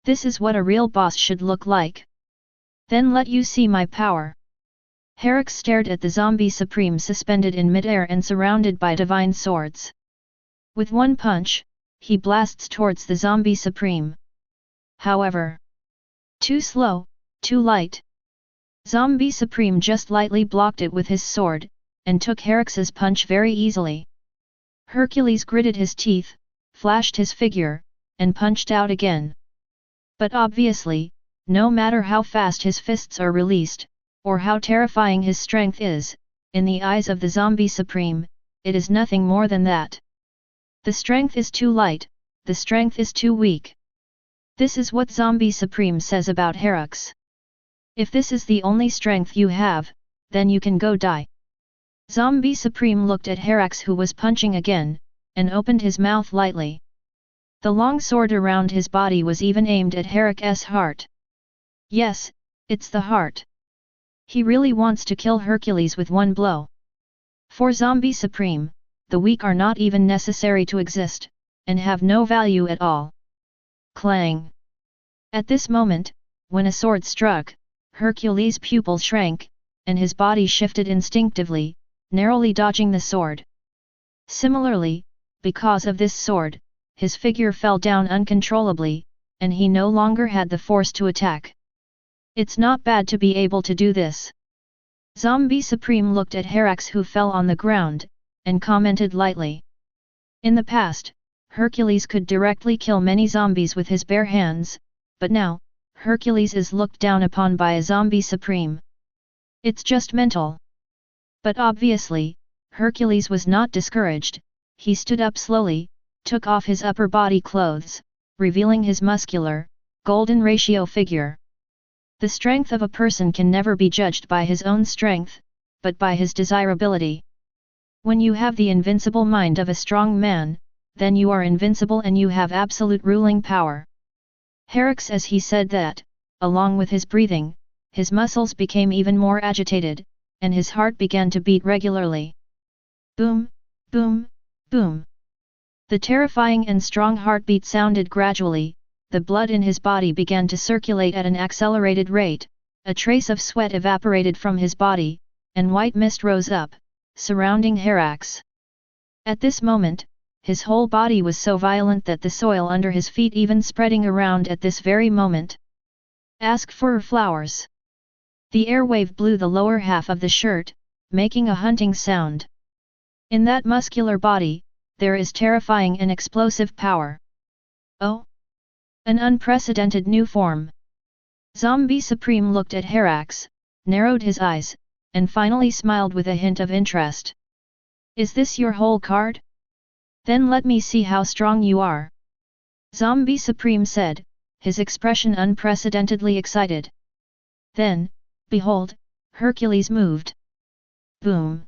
This is what a real boss should look like. Then let you see my power. Heracles stared at the Zombie Supreme suspended in midair and surrounded by divine swords. With one punch, he blasts towards the Zombie Supreme. However, too slow, too light. Zombie Supreme just lightly blocked it with his sword, and took Heracles' punch very easily. Hercules gritted his teeth, flashed his figure, and punched out again. But obviously, no matter how fast his fists are released, or how terrifying his strength is, in the eyes of the Zombie Supreme, it is nothing more than that. The strength is too light, the strength is too weak. This is what Zombie Supreme says about Heracles. If this is the only strength you have, then you can go die. Zombie Supreme looked at Heracles who was punching again, and opened his mouth lightly. The long sword around his body was even aimed at Heracles' heart. Yes, it's the heart. He really wants to kill Hercules with one blow. For Zombie Supreme, the weak are not even necessary to exist, and have no value at all. Clang! At this moment, when a sword struck, Hercules' pupil shrank, and his body shifted instinctively, narrowly dodging the sword. Similarly, because of this sword, his figure fell down uncontrollably, and he no longer had the force to attack. It's not bad to be able to do this. Zombie Supreme looked at Heracles who fell on the ground, and commented lightly. In the past, Hercules could directly kill many zombies with his bare hands, but now, Hercules is looked down upon by a Zombie Supreme. It's just mental. But obviously, Hercules was not discouraged, he stood up slowly, took off his upper body clothes, revealing his muscular, golden ratio figure. The strength of a person can never be judged by his own strength, but by his desirability. When you have the invincible mind of a strong man, then you are invincible and you have absolute ruling power. Heracles, as he said that, along with his breathing, his muscles became even more agitated, and his heart began to beat regularly. Boom, boom, boom. The terrifying and strong heartbeat sounded gradually, the blood in his body began to circulate at an accelerated rate, a trace of sweat evaporated from his body, and white mist rose up, surrounding Heracles. At this moment, his whole body was so violent that the soil under his feet even spreading around at this very moment. Ask for flowers. The air wave blew the lower half of the shirt, making a hunting sound. In that muscular body, there is terrifying and explosive power. Oh! An unprecedented new form. Zombie Supreme looked at Herax, narrowed his eyes, and finally smiled with a hint of interest. Is this your whole card? Then let me see how strong you are. Zombie Supreme said, his expression unprecedentedly excited. Then, behold, Hercules moved. Boom!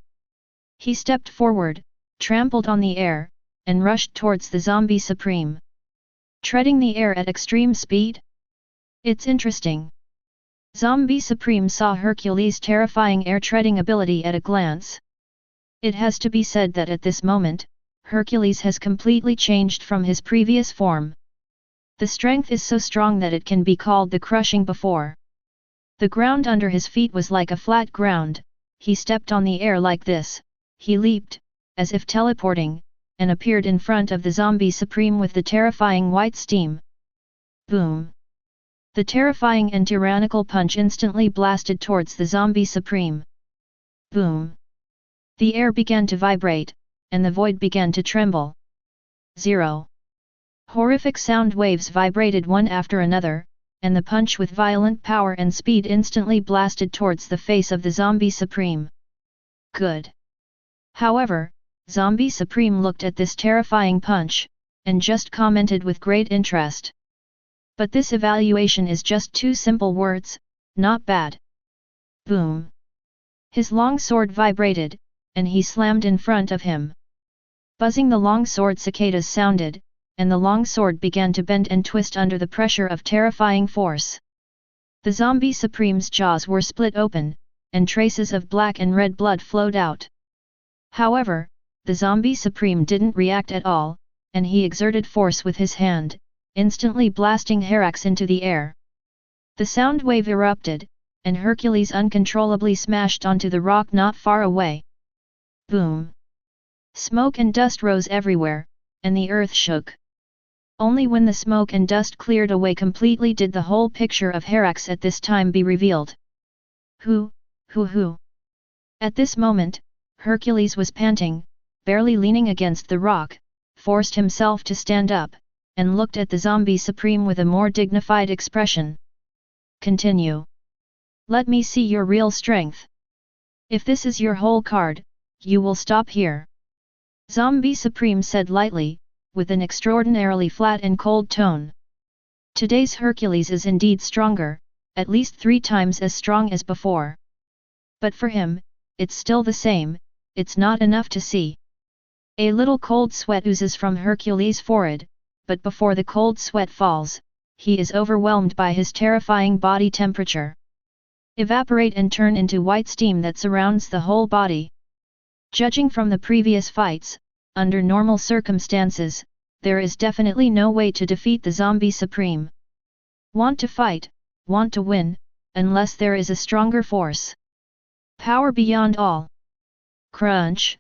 He stepped forward, trampled on the air, and rushed towards the Zombie Supreme. Treading the air at extreme speed? It's interesting. Zombie Supreme saw Hercules' terrifying air-treading ability at a glance. It has to be said that at this moment, Hercules has completely changed from his previous form. The strength is so strong that it can be called the crushing before. The ground under his feet was like a flat ground, he stepped on the air like this, he leaped, as if teleporting, and appeared in front of the Zombie Supreme with the terrifying white steam. Boom! The terrifying and tyrannical punch instantly blasted towards the Zombie Supreme. Boom! The air began to vibrate, and the void began to tremble. 0. Horrific sound waves vibrated one after another, and the punch with violent power and speed instantly blasted towards the face of the Zombie Supreme. Good. However, Zombie Supreme looked at this terrifying punch, and just commented with great interest. But this evaluation is just two simple words, not bad. Boom! His long sword vibrated, and he slammed in front of him. Buzzing the long sword cicadas sounded, and the long sword began to bend and twist under the pressure of terrifying force. The Zombie Supreme's jaws were split open, and traces of black and red blood flowed out. However, the Zombie Supreme didn't react at all, and he exerted force with his hand, instantly blasting Herax into the air. The sound wave erupted, and Hercules uncontrollably smashed onto the rock not far away. Boom! Smoke and dust rose everywhere, and the earth shook. Only when the smoke and dust cleared away completely did the whole picture of Herax at this time be revealed. Who? At this moment, Hercules was panting, barely leaning against the rock, forced himself to stand up, and looked at the Zombie Supreme with a more dignified expression. Continue. Let me see your real strength. If this is your whole card, you will stop here. Zombie Supreme said lightly, with an extraordinarily flat and cold tone. Today's Hercules is indeed stronger, at least 3 times as strong as before. But for him, it's still the same, it's not enough to see. A little cold sweat oozes from Hercules' forehead, but before the cold sweat falls, he is overwhelmed by his terrifying body temperature. Evaporate and turn into white steam that surrounds the whole body. Judging from the previous fights, under normal circumstances, there is definitely no way to defeat the Zombie Supreme. Want to fight, want to win, unless there is a stronger force. Power beyond all. Crunch!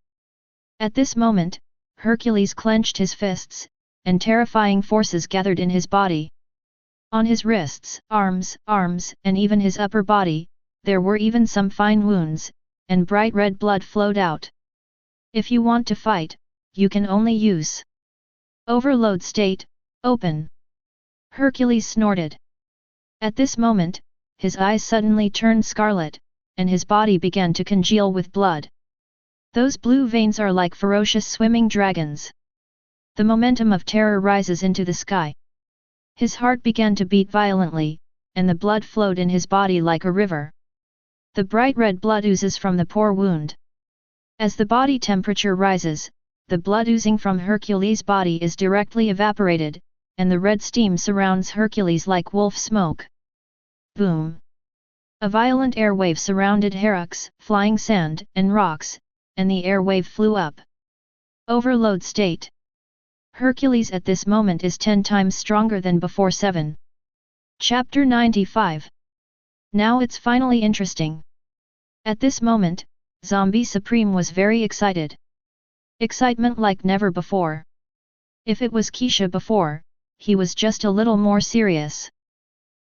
At this moment, Hercules clenched his fists, and terrifying forces gathered in his body. On his wrists, arms, and even his upper body, there were even some fine wounds, and bright red blood flowed out. If you want to fight, you can only use overload state, open. Hercules snorted. At this moment, his eyes suddenly turned scarlet, and his body began to congeal with blood. Those blue veins are like ferocious swimming dragons. The momentum of terror rises into the sky. His heart began to beat violently, and the blood flowed in his body like a river. The bright red blood oozes from the poor wound. As the body temperature rises, the blood oozing from Hercules' body is directly evaporated, and the red steam surrounds Hercules like wolf smoke. Boom! A violent air wave surrounded Herax, flying sand and rocks, and the air wave flew up. Overload state. Hercules at this moment is 10 times stronger than before. 7. Chapter 95. Now it's finally interesting. At this moment, Zombie Supreme was very excited. Excitement like never before. If it was Xianxia before, he was just a little more serious.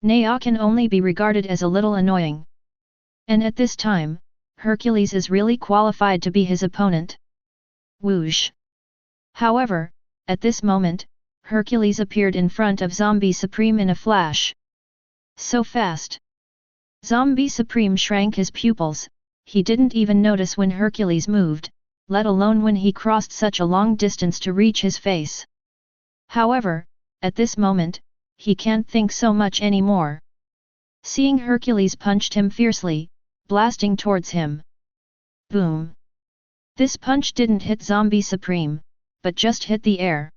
Naya can only be regarded as a little annoying. And at this time, Hercules is really qualified to be his opponent. Whoosh! However, at this moment, Hercules appeared in front of Zombie Supreme in a flash. So fast! Zombie Supreme shrank his pupils, he didn't even notice when Hercules moved, let alone when he crossed such a long distance to reach his face. However, at this moment, he can't think so much anymore. Seeing Hercules punched him fiercely, blasting towards him. Boom! This punch didn't hit Zombie Supreme, but just hit the air.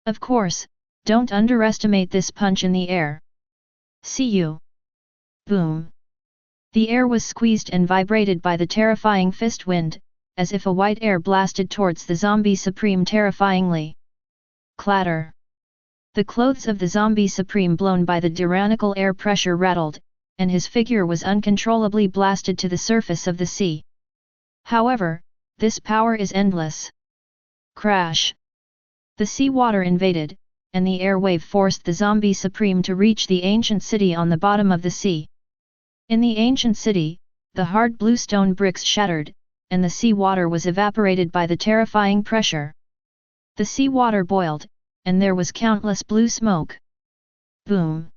Of course, don't underestimate this punch in the air. See you! Boom! The air was squeezed and vibrated by the terrifying fist wind, as if a white air blasted towards the Zombie Supreme terrifyingly. Clatter! The clothes of the Zombie Supreme blown by the tyrannical air pressure rattled, and his figure was uncontrollably blasted to the surface of the sea. However, this power is endless. Crash! The sea water invaded, and the air wave forced the Zombie Supreme to reach the ancient city on the bottom of the sea. In the ancient city, the hard blue stone bricks shattered, and the sea water was evaporated by the terrifying pressure. The sea water boiled, and there was countless blue smoke. Boom!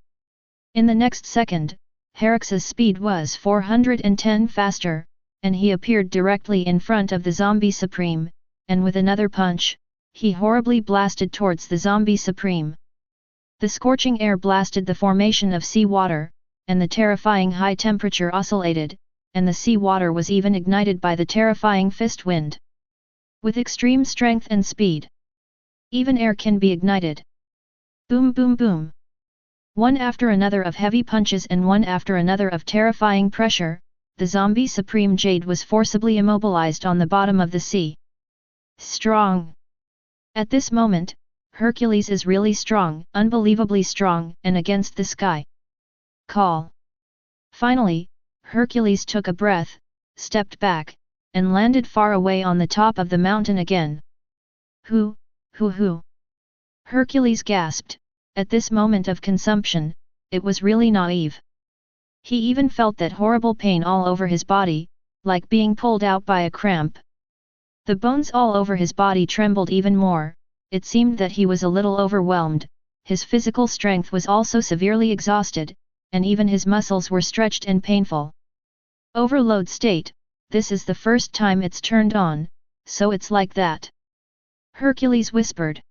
In the next second, Hercules' speed was 410 faster, and he appeared directly in front of the Zombie Supreme, and with another punch, he horribly blasted towards the Zombie Supreme. The scorching air blasted the formation of sea water, and the terrifying high temperature oscillated, and the sea water was even ignited by the terrifying fist wind. With extreme strength and speed, even air can be ignited. Boom boom boom! One after another of heavy punches and one after another of terrifying pressure, the Zombie Supreme Jade was forcibly immobilized on the bottom of the sea. Strong! At this moment, Hercules is really strong, unbelievably strong, and against the sky. Call! Finally, Hercules took a breath, stepped back, and landed far away on the top of the mountain again. Who? Hercules gasped. At this moment of consumption, it was really naive. He even felt that horrible pain all over his body, like being pulled out by a cramp. The bones all over his body trembled even more, it seemed that he was a little overwhelmed, his physical strength was also severely exhausted, and even his muscles were stretched and painful. Overload state, this is the first time it's turned on, so it's like that. Hercules whispered.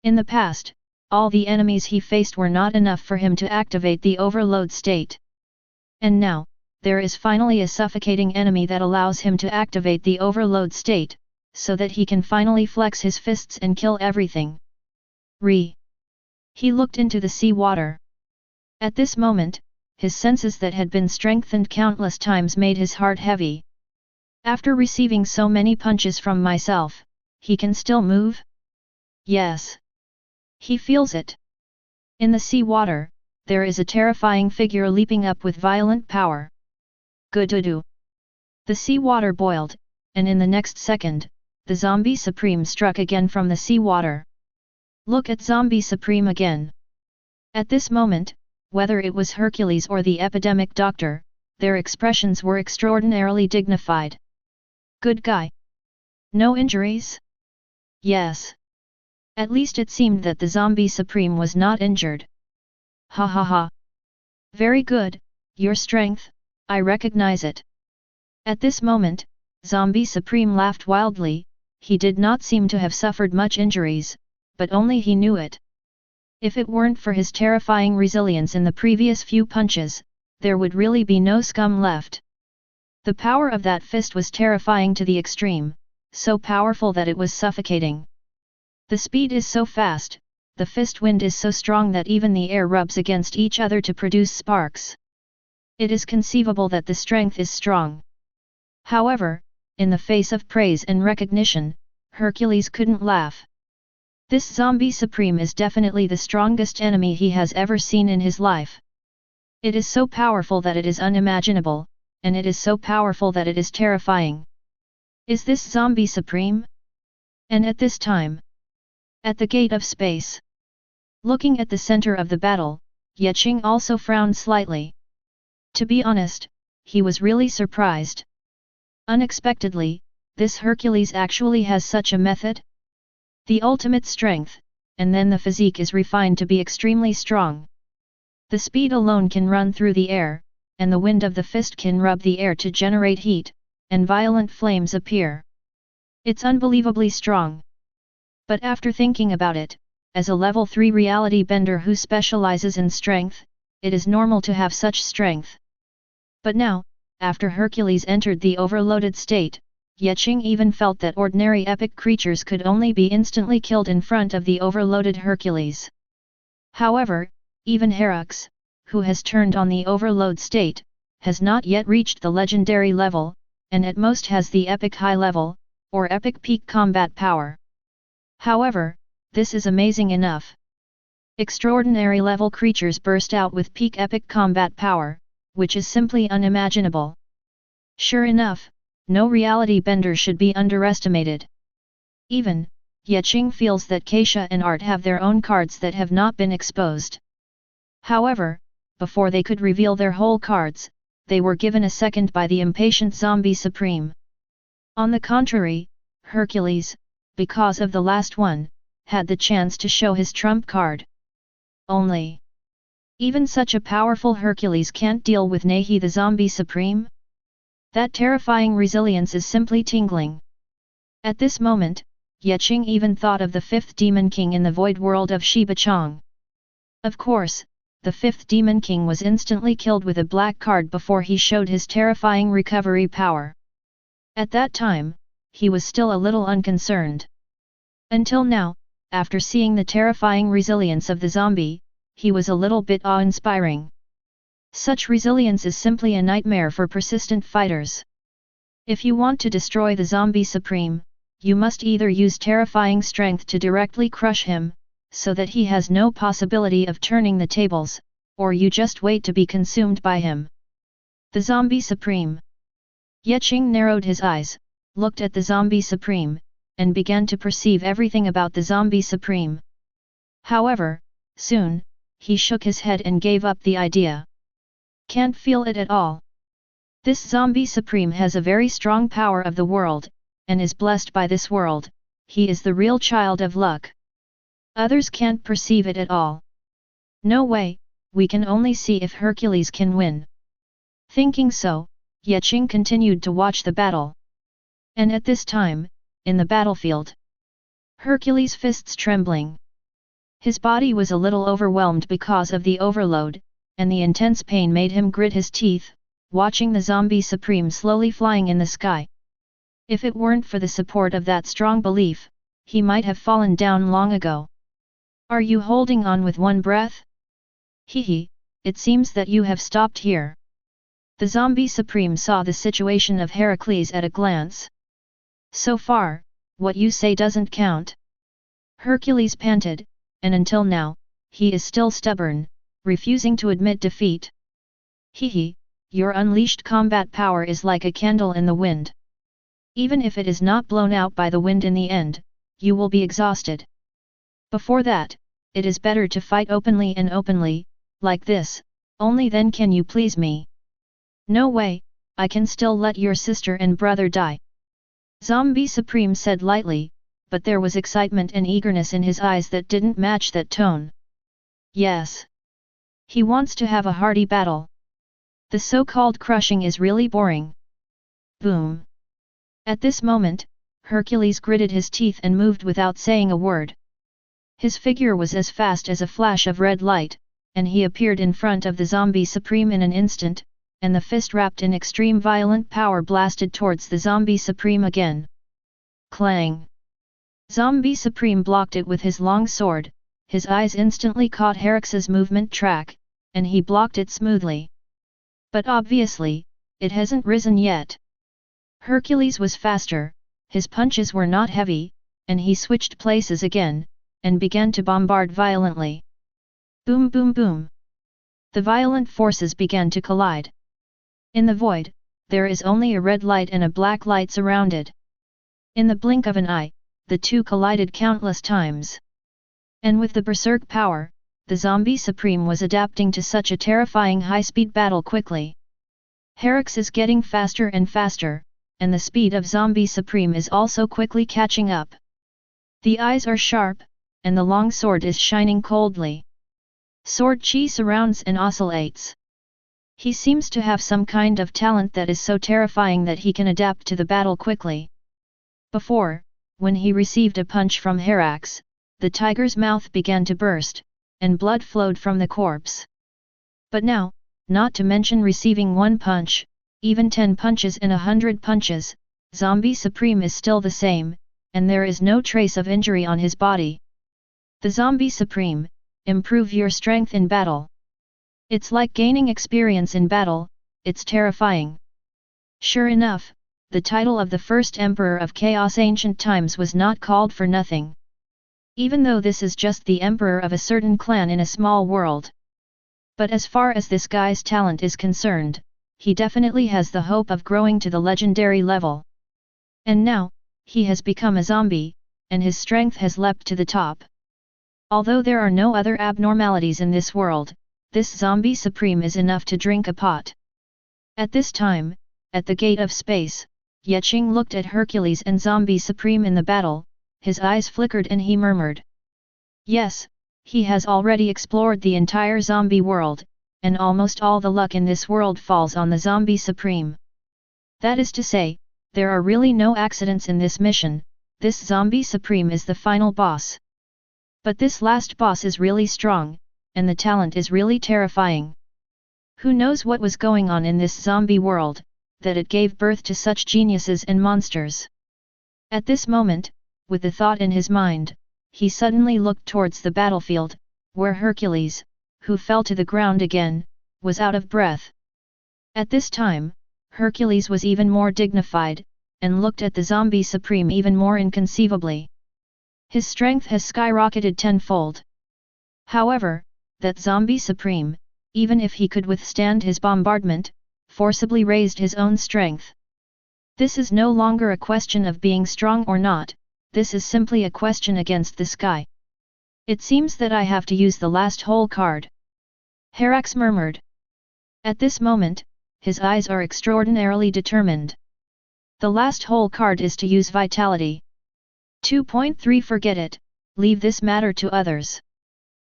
In the past, all the enemies he faced were not enough for him to activate the overload state. And now, there is finally a suffocating enemy that allows him to activate the overload state, so that he can finally flex his fists and kill everything. He looked into the sea water. At this moment, his senses that had been strengthened countless times made his heart heavy. After receiving so many punches from myself, he can still move? Yes. He feels it. In the sea water, there is a terrifying figure leaping up with violent power. Good-do-do. The sea water boiled, and in the next second, the Zombie Supreme struck again from the sea water. Look at Zombie Supreme again. At this moment, whether it was Hercules or the epidemic doctor, their expressions were extraordinarily dignified. Good guy. No injuries? Yes. At least it seemed that the Zombie Supreme was not injured. Ha ha ha. Very good, your strength, I recognize it. At this moment, Zombie Supreme laughed wildly, he did not seem to have suffered much injuries, but only he knew it. If it weren't for his terrifying resilience in the previous few punches, there would really be no scum left. The power of that fist was terrifying to the extreme, so powerful that it was suffocating. The speed is so fast, the fist wind is so strong that even the air rubs against each other to produce sparks. It is conceivable that the strength is strong. However, in the face of praise and recognition, Hercules couldn't laugh. This Zombie Supreme is definitely the strongest enemy he has ever seen in his life. It is so powerful that it is unimaginable, and it is so powerful that it is terrifying. Is this Zombie Supreme? And at this time, at the gate of space, looking at the center of the battle, Qing also frowned slightly. To be honest, he was really surprised. Unexpectedly, this Hercules actually has such a method? The ultimate strength, and then the physique is refined to be extremely strong. The speed alone can run through the air, and the wind of the fist can rub the air to generate heat, and violent flames appear. It's unbelievably strong. But after thinking about it, as a level 3 reality bender who specializes in strength, it is normal to have such strength. But now, after Hercules entered the overloaded state, Qing even felt that ordinary epic creatures could only be instantly killed in front of the overloaded Hercules. However, even Heracles, who has turned on the overload state, has not yet reached the legendary level, and at most has the epic high level, or epic peak combat power. However, this is amazing enough. Extraordinary level creatures burst out with peak epic combat power, which is simply unimaginable. Sure enough, no reality bender should be underestimated. Even, Qing feels that Xianxia and Art have their own cards that have not been exposed. However, before they could reveal their whole cards, they were given a second by the impatient zombie supreme. On the contrary, Hercules, because of the last one, had the chance to show his trump card. Only even such a powerful Hercules can't deal with Nahi the zombie supreme? That terrifying resilience is simply tingling. At this moment, Qing even thought of the fifth Demon King in the void world of Shibachang. Of course, the fifth Demon King was instantly killed with a black card before he showed his terrifying recovery power. At that time, he was still a little unconcerned. Until now, after seeing the terrifying resilience of the zombie, he was a little bit awe-inspiring. Such resilience is simply a nightmare for persistent fighters. If you want to destroy the zombie supreme, you must either use terrifying strength to directly crush him, so that he has no possibility of turning the tables, or you just wait to be consumed by him. The zombie supreme. Qing narrowed his eyes, looked at the zombie supreme, and began to perceive everything about the zombie supreme. However, soon, he shook his head and gave up the idea. Can't feel it at all. This zombie supreme has a very strong power of the world, and is blessed by this world. He is the real child of luck. Others can't perceive it at all. No way, we can only see if Hercules can win. Thinking so, Qing continued to watch the battle. And at this time, in the battlefield, Hercules' fists trembling. His body was a little overwhelmed because of the overload, and the intense pain made him grit his teeth, watching the zombie supreme slowly flying in the sky. If it weren't for the support of that strong belief, he might have fallen down long ago. Are you holding on with one breath? Hehe, it seems that you have stopped here. The zombie supreme saw the situation of Heracles at a glance. So far, what you say doesn't count. Hercules panted, and until now, he is still stubborn, refusing to admit defeat. Hehe, your unleashed combat power is like a candle in the wind. Even if it is not blown out by the wind in the end, you will be exhausted. Before that, it is better to fight openly and openly, like this, only then can you please me. No way, I can still let your sister and brother die. Zombie Supreme said lightly, but there was excitement and eagerness in his eyes that didn't match that tone. Yes. He wants to have a hearty battle. The so-called crushing is really boring. Boom. At this moment, Hercules gritted his teeth and moved without saying a word. His figure was as fast as a flash of red light, and he appeared in front of the zombie supreme in an instant, and the fist wrapped in extreme violent power blasted towards the zombie supreme again. Clang! Zombie supreme blocked it with his long sword, his eyes instantly caught Heracles' movement track, and he blocked it smoothly. But obviously, it hasn't risen yet. Hercules was faster, his punches were not heavy, and he switched places again, and began to bombard violently. Boom boom boom! The violent forces began to collide. In the void, there is only a red light and a black light surrounded. In the blink of an eye, the two collided countless times. And with the berserk power, the zombie supreme was adapting to such a terrifying high-speed battle quickly. Heracles is getting faster and faster, and the speed of zombie supreme is also quickly catching up. The eyes are sharp, and the long sword is shining coldly. Sword chi surrounds and oscillates. He seems to have some kind of talent that is so terrifying that he can adapt to the battle quickly. Before, when he received a punch from Herax, the tiger's mouth began to burst, and blood flowed from the corpse. But now, not to mention receiving one punch, even 10 punches and 100 punches, Zombie Supreme is still the same, and there is no trace of injury on his body. The Zombie Supreme, improve your strength in battle. It's like gaining experience in battle, it's terrifying. Sure enough, the title of the first Emperor of Chaos ancient times was not called for nothing. Even though this is just the Emperor of a certain clan in a small world. But as far as this guy's talent is concerned, he definitely has the hope of growing to the legendary level. And now, he has become a zombie, and his strength has leapt to the top. Although there are no other abnormalities in this world, this Zombie Supreme is enough to drink a pot. At this time, at the gate of space, Qing looked at Hercules and Zombie Supreme in the battle, his eyes flickered and he murmured. Yes, he has already explored the entire zombie world, and almost all the luck in this world falls on the Zombie Supreme. That is to say, there are really no accidents in this mission, this Zombie Supreme is the final boss. But this last boss is really strong, and the talent is really terrifying. Who knows what was going on in this zombie world, that it gave birth to such geniuses and monsters. At this moment, with the thought in his mind, he suddenly looked towards the battlefield, where Hercules, who fell to the ground again, was out of breath. At this time, Hercules was even more dignified, and looked at the Zombie Supreme even more inconceivably. His strength has skyrocketed tenfold. However, that Zombie Supreme, even if he could withstand his bombardment, forcibly raised his own strength. This is no longer a question of being strong or not, this is simply a question against the sky. It seems that I have to use the last hole card. Herax murmured. At this moment, his eyes are extraordinarily determined. The last hole card is to use vitality. 2.3 Forget it, leave this matter to others.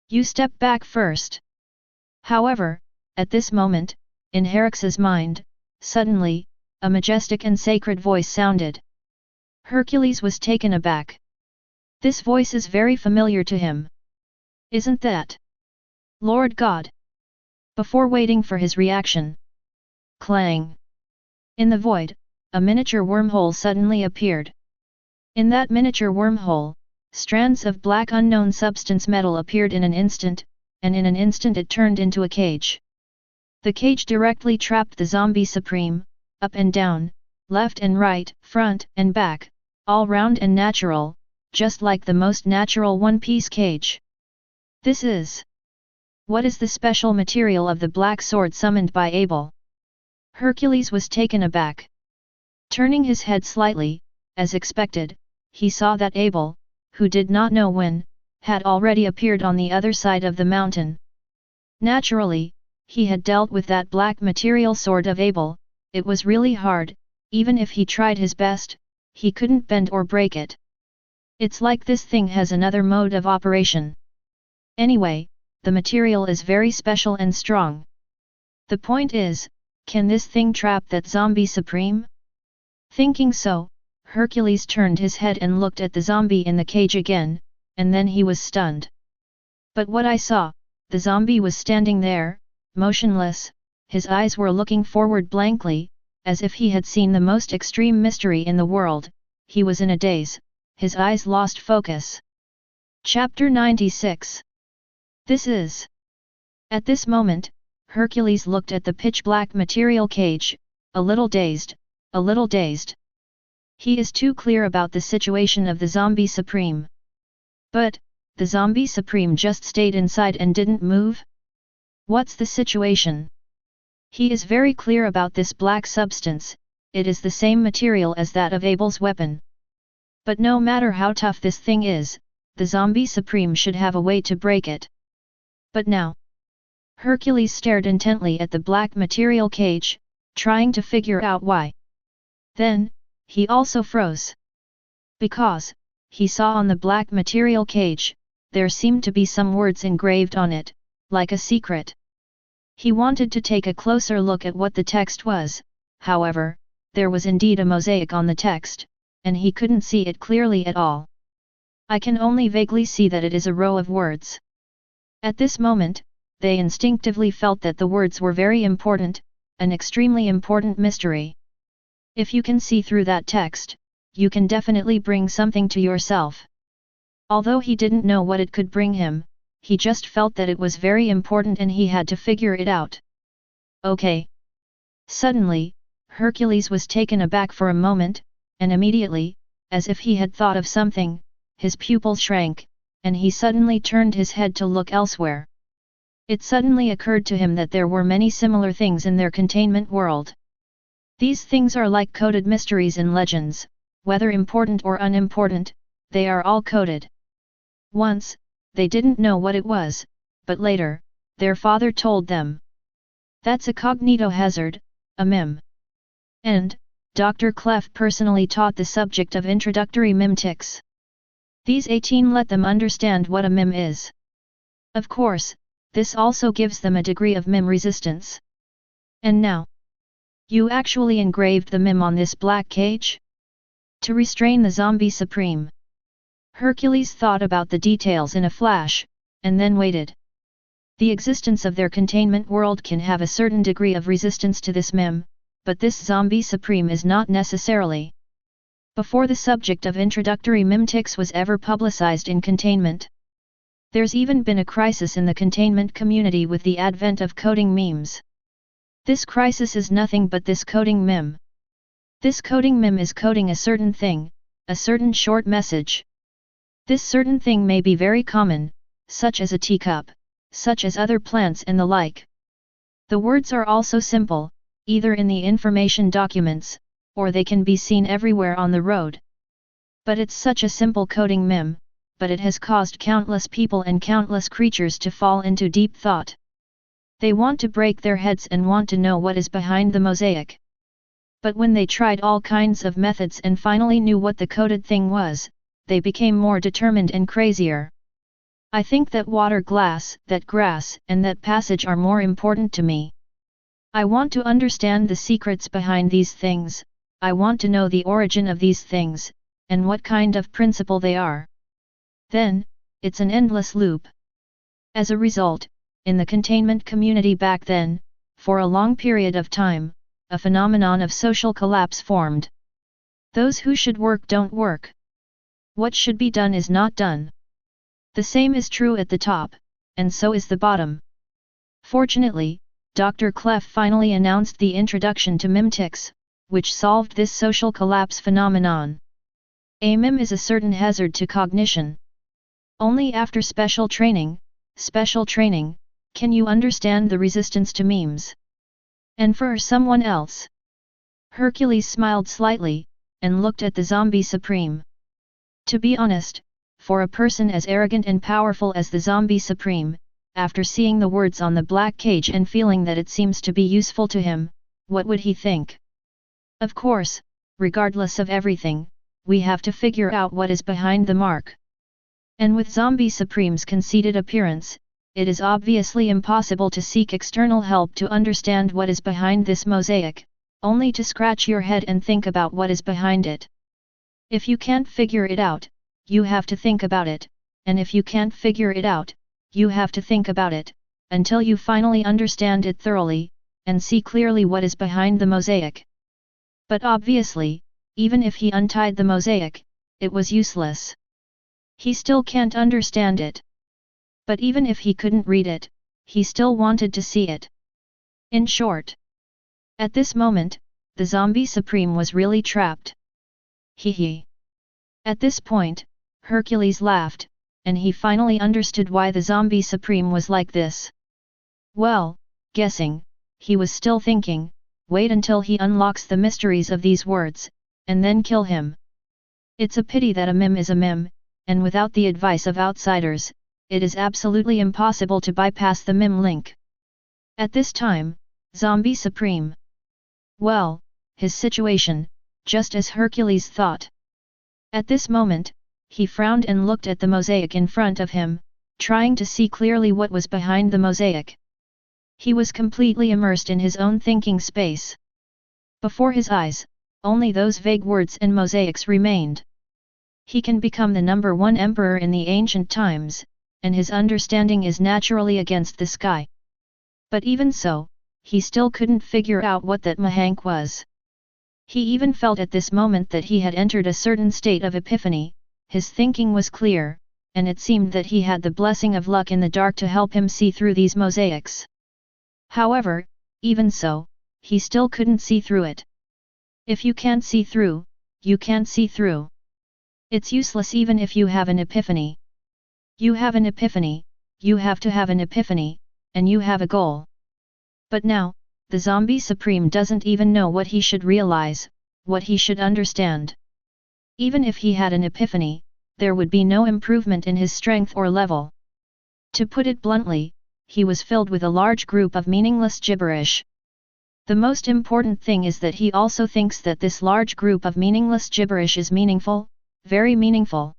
You step back first. However, at this moment, in Herax's mind, suddenly, a majestic and sacred voice sounded. Hercules was taken aback. This voice is very familiar to him. Isn't that Lord God? Before waiting for his reaction. Clang! In the void, a miniature wormhole suddenly appeared. In that miniature wormhole, strands of black unknown substance metal appeared in an instant, and in an instant it turned into a cage. The cage directly trapped the Zombie Supreme, up and down, left and right, front and back, all round and natural, just like the most natural one-piece cage. This is... What is the special material of the black sword summoned by Abel? Hercules was taken aback. Turning his head slightly, as expected, he saw that Abel, who did not know when, had already appeared on the other side of the mountain. Naturally, he had dealt with that black material sword of Abel, it was really hard, even if he tried his best, he couldn't bend or break it. It's like this thing has another mode of operation. Anyway, the material is very special and strong. The point is, can this thing trap that Zombie Supreme? Thinking so, Hercules turned his head and looked at the zombie in the cage again, and then he was stunned. But what I saw, the zombie was standing there, motionless, his eyes were looking forward blankly, as if he had seen the most extreme mystery in the world, he was in a daze, his eyes lost focus. Chapter 96. This is... At this moment, Hercules looked at the pitch-black material cage, a little dazed, a little dazed. He is too clear about the situation of the Zombie Supreme. But, the Zombie Supreme just stayed inside and didn't move? What's the situation? He is very clear about this black substance, it is the same material as that of Abel's weapon. But no matter how tough this thing is, the Zombie Supreme should have a way to break it. But now... Hercules stared intently at the black material cage, trying to figure out why. Then, he also froze. Because, he saw on the black material cage, there seemed to be some words engraved on it, like a secret. He wanted to take a closer look at what the text was, however, there was indeed a mosaic on the text, and he couldn't see it clearly at all. I can only vaguely see that it is a row of words. At this moment, they instinctively felt that the words were very important, an extremely important mystery. If you can see through that text, you can definitely bring something to yourself. Although he didn't know what it could bring him, he just felt that it was very important and he had to figure it out. Okay. Suddenly, Hercules was taken aback for a moment, and immediately, as if he had thought of something, his pupils shrank, and he suddenly turned his head to look elsewhere. It suddenly occurred to him that there were many similar things in their containment world. These things are like coded mysteries and legends, whether important or unimportant, they are all coded. Once, they didn't know what it was, but later, their father told them. That's a cognito hazard, a meme. And, Dr. Clef personally taught the subject of introductory mimetics. These 18 let them understand what a meme is. Of course, this also gives them a degree of meme resistance. And now, you actually engraved the meme on this black cage? To restrain the zombie supreme. Hercules thought about the details in a flash, and then waited. The existence of their containment world can have a certain degree of resistance to this meme, but this zombie supreme is not necessarily. Before the subject of introductory mimetics was ever publicized in containment. There's even been a crisis in the containment community with the advent of coding memes. This crisis is nothing but this coding meme. This coding meme is coding a certain thing, a certain short message. This certain thing may be very common, such as a teacup, such as other plants and the like. The words are also simple, either in the information documents, or they can be seen everywhere on the road. But it's such a simple coding meme, but it has caused countless people and countless creatures to fall into deep thought. They want to break their heads and want to know what is behind the mosaic. But when they tried all kinds of methods and finally knew what the coded thing was, they became more determined and crazier. I think that water glass, that grass, and that passage are more important to me. I want to understand the secrets behind these things, I want to know the origin of these things, and what kind of principle they are. Then, it's an endless loop. As a result, in the containment community back then, for a long period of time, a phenomenon of social collapse formed. Those who should work don't work. What should be done is not done. The same is true at the top, and so is the bottom. Fortunately, Dr. Clef finally announced the introduction to mimetics, which solved this social collapse phenomenon. A meme is a certain hazard to cognition. Only after special training, can you understand the resistance to memes. And for someone else. Hercules smiled slightly, and looked at the zombie supreme. To be honest, for a person as arrogant and powerful as the zombie supreme, after seeing the words on the black cage and feeling that it seems to be useful to him, what would he think? Of course, regardless of everything, we have to figure out what is behind the mark. And with zombie supreme's conceited appearance, it is obviously impossible to seek external help to understand what is behind this mosaic, only to scratch your head and think about what is behind it. If you can't figure it out, you have to think about it, and if you can't figure it out, you have to think about it, until you finally understand it thoroughly, and see clearly what is behind the mosaic. But obviously, even if he untied the mosaic, it was useless. He still can't understand it. But even if he couldn't read it, he still wanted to see it. In short, at this moment, the zombie supreme was really trapped. Hee. At this point, Hercules laughed, and he finally understood why the zombie supreme was like this. Well, guessing, he was still thinking, wait until he unlocks the mysteries of these words, and then kill him. It's a pity that a meme is a meme, and without the advice of outsiders, it is absolutely impossible to bypass the meme link. At this time, Zombie Supreme. Well, his situation, just as Hercules thought. At this moment, he frowned and looked at the mosaic in front of him, trying to see clearly what was behind the mosaic. He was completely immersed in his own thinking space. Before his eyes, only those vague words and mosaics remained. He can become the #1 emperor in the ancient times, and his understanding is naturally against the sky. But even so, he still couldn't figure out what that mahank was. He even felt at this moment that he had entered a certain state of epiphany, his thinking was clear, and it seemed that he had the blessing of luck in the dark to help him see through these mosaics. However, even so, he still couldn't see through it. If you can't see through, you can't see through. It's useless even if you have an epiphany. You have an epiphany, you have to have an epiphany, and you have a goal. But now, the zombie supreme doesn't even know what he should realize, what he should understand. Even if he had an epiphany, there would be no improvement in his strength or level. To put it bluntly, he was filled with a large group of meaningless gibberish. The most important thing is that he also thinks that this large group of meaningless gibberish is meaningful, very meaningful.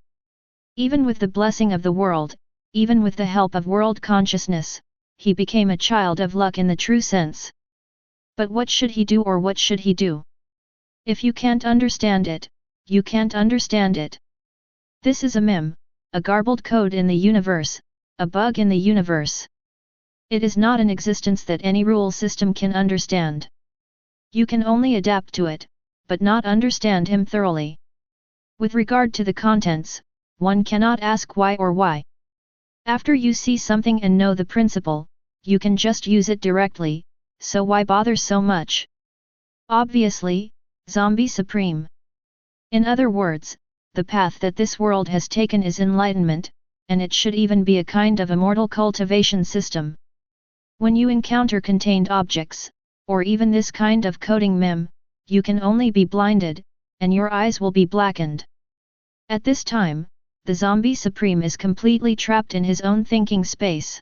Even with the blessing of the world, even with the help of world consciousness, he became a child of luck in the true sense. But what should he do, or what should he do? If you can't understand it, you can't understand it. This is a meme, a garbled code in the universe, a bug in the universe. It is not an existence that any rule system can understand. You can only adapt to it, but not understand him thoroughly. With regard to the contents, one cannot ask why or why. After you see something and know the principle, you can just use it directly, so why bother so much? Obviously, Zombie Supreme. In other words, the path that this world has taken is enlightenment, and it should even be a kind of immortal cultivation system. When you encounter contained objects, or even this kind of coding meme, you can only be blinded, and your eyes will be blackened. At this time, the Zombie Supreme is completely trapped in his own thinking space.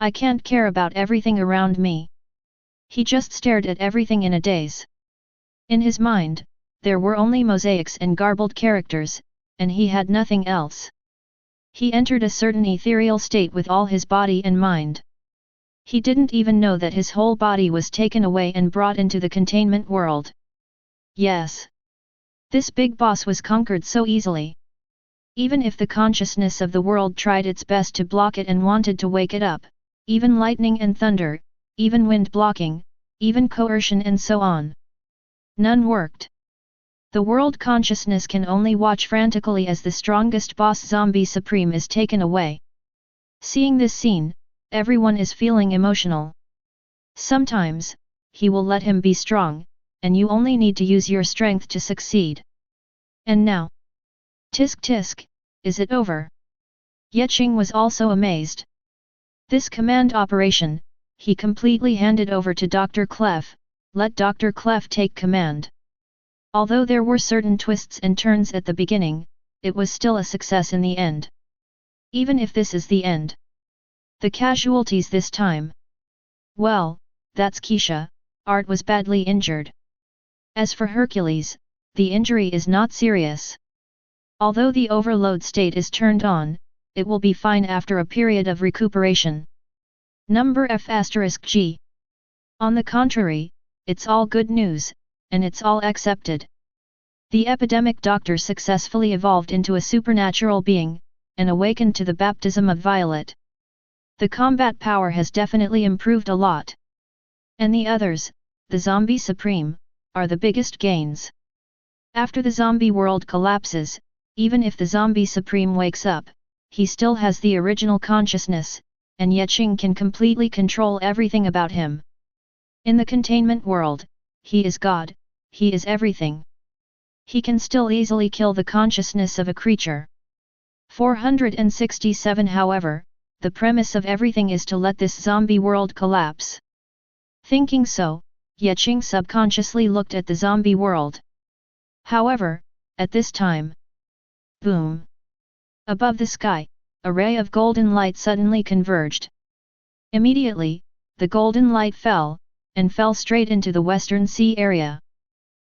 I can't care about everything around me. He just stared at everything in a daze. In his mind, there were only mosaics and garbled characters, and he had nothing else. He entered a certain ethereal state with all his body and mind. He didn't even know that his whole body was taken away and brought into the containment world. Yes. This big boss was conquered so easily. Even if the consciousness of the world tried its best to block it and wanted to wake it up, even lightning and thunder, even wind blocking, even coercion and so on. None worked. The world consciousness can only watch frantically as the strongest boss Zombie Supreme is taken away. Seeing this scene, everyone is feeling emotional. Sometimes, he will let him be strong, and you only need to use your strength to succeed. And now? Tisk tisk, is it over? Qing was also amazed. This command operation, he completely handed over to Dr. Clef, let Dr. Clef take command. Although there were certain twists and turns at the beginning, it was still a success in the end. Even if this is the end. The casualties this time. Well, that's Xianxia, Art was badly injured. As for Hercules, the injury is not serious. Although the overload state is turned on, it will be fine after a period of recuperation. Number F*G. On the contrary, it's all good news, and it's all accepted. The epidemic doctor successfully evolved into a supernatural being, and awakened to the baptism of violet. The combat power has definitely improved a lot. And the others, the Zombie Supreme, are the biggest gains. After the zombie world collapses, even if the Zombie Supreme wakes up, he still has the original consciousness, and Qing can completely control everything about him. In the containment world, he is God, he is everything. He can still easily kill the consciousness of a creature. 467 However, the premise of everything is to let this zombie world collapse. Thinking so, Qing subconsciously looked at the zombie world. However, at this time, boom! Above the sky, a ray of golden light suddenly converged. Immediately, the golden light fell, and fell straight into the Western Sea area.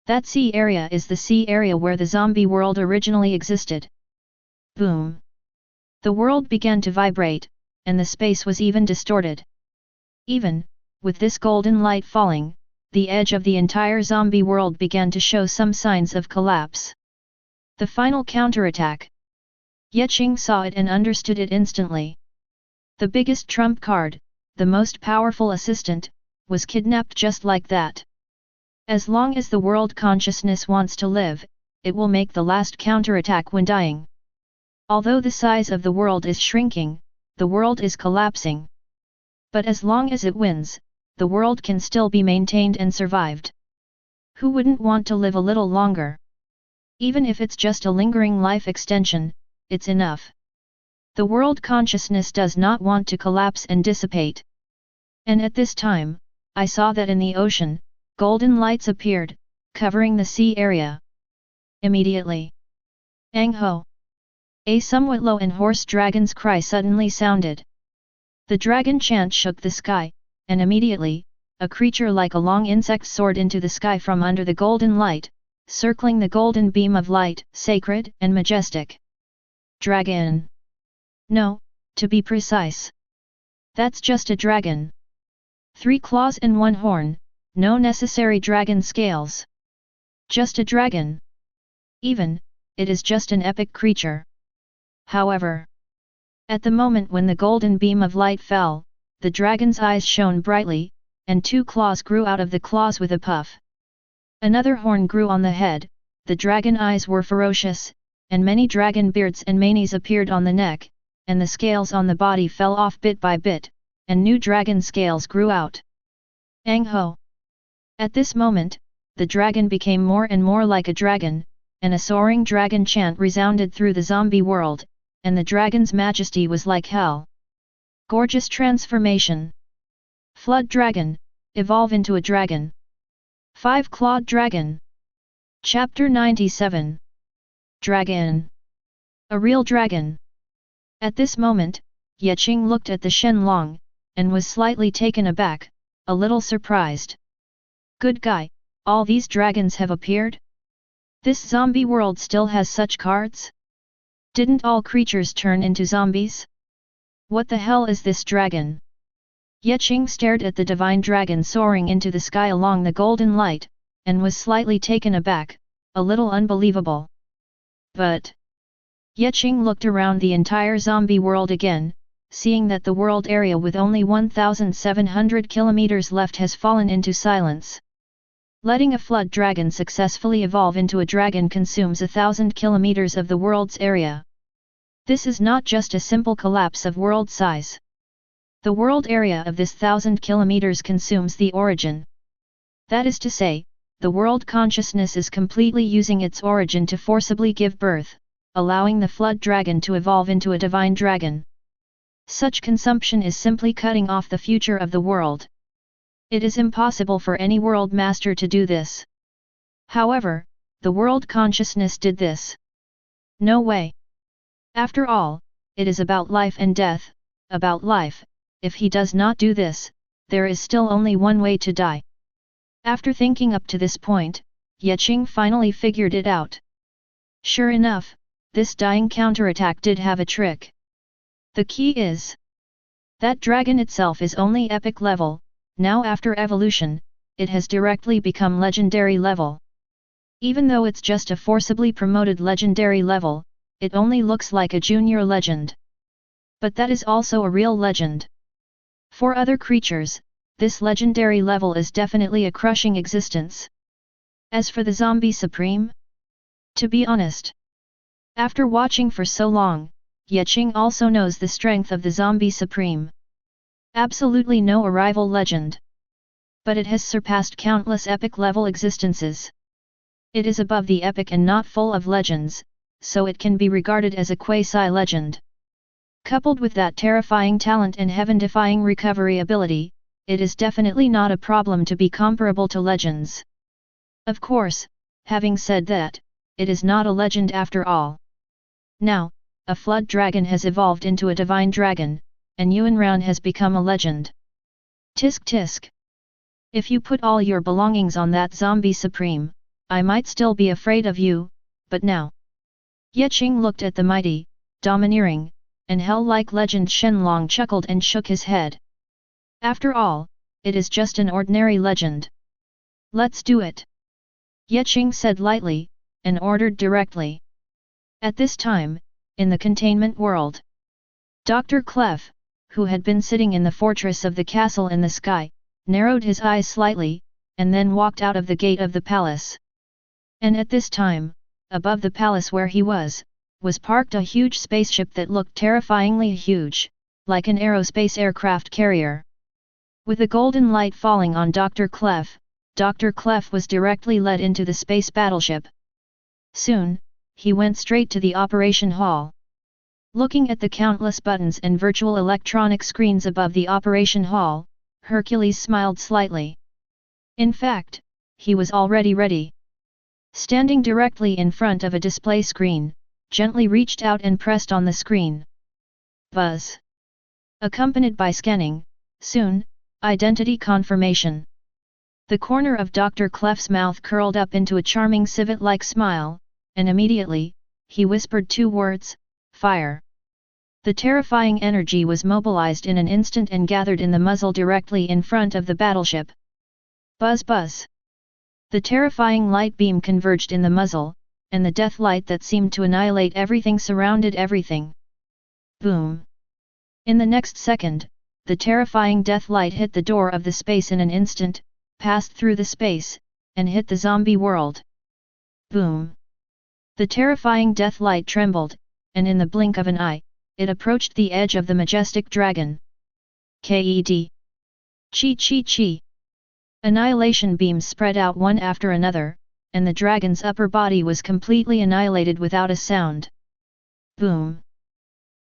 That sea area is the sea area where the zombie world originally existed. Boom! The world began to vibrate, and the space was even distorted. Even, with this golden light falling, the edge of the entire zombie world began to show some signs of collapse. The final counterattack. Qing saw it and understood it instantly. The biggest trump card, the most powerful assistant, was kidnapped just like that. As long as the world consciousness wants to live, it will make the last counterattack when dying. Although the size of the world is shrinking, the world is collapsing. But as long as it wins, the world can still be maintained and survived. Who wouldn't want to live a little longer? Even if it's just a lingering life extension, it's enough. The world consciousness does not want to collapse and dissipate. And at this time, I saw that in the ocean, golden lights appeared, covering the sea area. Immediately. Ang ho! A somewhat low and hoarse dragon's cry suddenly sounded. The dragon chant shook the sky, and immediately, a creature like a long insect soared into the sky from under the golden light, circling the golden beam of light, sacred and majestic. Dragon. No, to be precise. That's just a dragon. 3 claws and 1 horn, no necessary dragon scales. Just a dragon. Even, it is just an epic creature. However, at the moment when the golden beam of light fell, the dragon's eyes shone brightly, and 2 claws grew out of the claws with a puff. Another horn grew on the head, the dragon eyes were ferocious, and many dragon beards and manes appeared on the neck, and the scales on the body fell off bit by bit, and new dragon scales grew out. Ang ho! At this moment, the dragon became more and more like a dragon, and a soaring dragon chant resounded through the zombie world, and the dragon's majesty was like hell. Gorgeous transformation. Flood dragon, evolve into a dragon. 5-clawed dragon. Chapter 97. Dragon. A real dragon. At this moment, Qing looked at the Shenlong, and was slightly taken aback, a little surprised. Good guy, all these dragons have appeared? This zombie world still has such cards? Didn't all creatures turn into zombies? What the hell is this dragon? Qing stared at the divine dragon soaring into the sky along the golden light, and was slightly taken aback, a little unbelievable. But Qing looked around the entire zombie world again, seeing that the world area with only 1,700 kilometers left has fallen into silence. Letting a flood dragon successfully evolve into a dragon consumes 1,000 kilometers of the world's area. This is not just a simple collapse of world size. The world area of this 1,000 kilometers consumes the origin. That is to say, the world consciousness is completely using its origin to forcibly give birth, allowing the flood dragon to evolve into a divine dragon. Such consumption is simply cutting off the future of the world. It is impossible for any world master to do this. However, the world consciousness did this. No way. After all, it is about life and death, about life. If he does not do this, there is still only one way to die. After thinking up to this point, Qing finally figured it out. Sure enough, this dying counterattack did have a trick. The key is that dragon itself is only epic level. Now after evolution, it has directly become legendary level. Even though it's just a forcibly promoted legendary level, it only looks like a junior legend. But that is also a real legend. For other creatures, this legendary level is definitely a crushing existence. As for the zombie supreme? To be honest, after watching for so long, Qing also knows the strength of the zombie supreme. Absolutely no arrival legend. But it has surpassed countless epic-level existences. It is above the epic and not full of legends, so it can be regarded as a quasi-legend. Coupled with that terrifying talent and heaven-defying recovery ability, it is definitely not a problem to be comparable to legends. Of course, having said that, it is not a legend after all. Now, a flood dragon has evolved into a divine dragon, and Yuanran has become a legend. Tisk tisk. If you put all your belongings on that zombie supreme, I might still be afraid of you, but now. Qing looked at the mighty, domineering, and hell-like legend Shenlong chuckled and shook his head. After all, it is just an ordinary legend. Let's do it. Qing said lightly, and ordered directly. At this time, in the containment world, Dr. Clef, who had been sitting in the fortress of the castle in the sky, narrowed his eyes slightly, and then walked out of the gate of the palace. And at this time, above the palace where he was parked a huge spaceship that looked terrifyingly huge, like an aerospace aircraft carrier. With the golden light falling on Dr. Clef was directly led into the space battleship. Soon, he went straight to the operation hall. Looking at the countless buttons and virtual electronic screens above the operation hall, Hercules smiled slightly. In fact, he was already ready. Standing directly in front of a display screen, gently reached out and pressed on the screen. Buzz. Accompanied by scanning, soon, identity confirmation. The corner of Dr. Clef's mouth curled up into a charming civet-like smile, and immediately, he whispered 2 words, fire. The terrifying energy was mobilized in an instant and gathered in the muzzle directly in front of the battleship. Buzz buzz. The terrifying light beam converged in the muzzle, and the death light that seemed to annihilate everything surrounded everything. Boom. In the next second, the terrifying death light hit the door of the space in an instant, passed through the space, and hit the zombie world. Boom. The terrifying death light trembled, and in the blink of an eye, it approached the edge of the majestic dragon. Ked. Chi chi chi. Annihilation beams spread out one after another, and the dragon's upper body was completely annihilated without a sound. Boom.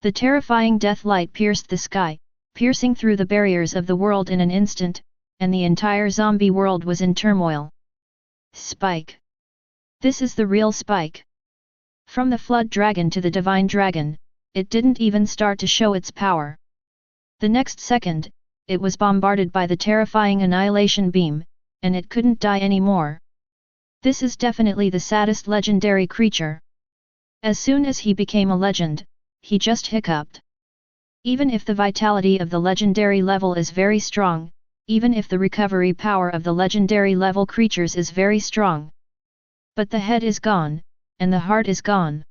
The terrifying death light pierced the sky, piercing through the barriers of the world in an instant, and the entire zombie world was in turmoil. Spike. This is the real Spike. From the flood dragon to the divine dragon, it didn't even start to show its power. The next second, it was bombarded by the terrifying annihilation beam, and it couldn't die anymore. This is definitely the saddest legendary creature. As soon as he became a legend, he just hiccuped. Even if the vitality of the legendary level is very strong, even if the recovery power of the legendary level creatures is very strong. But the head is gone, and the heart is gone.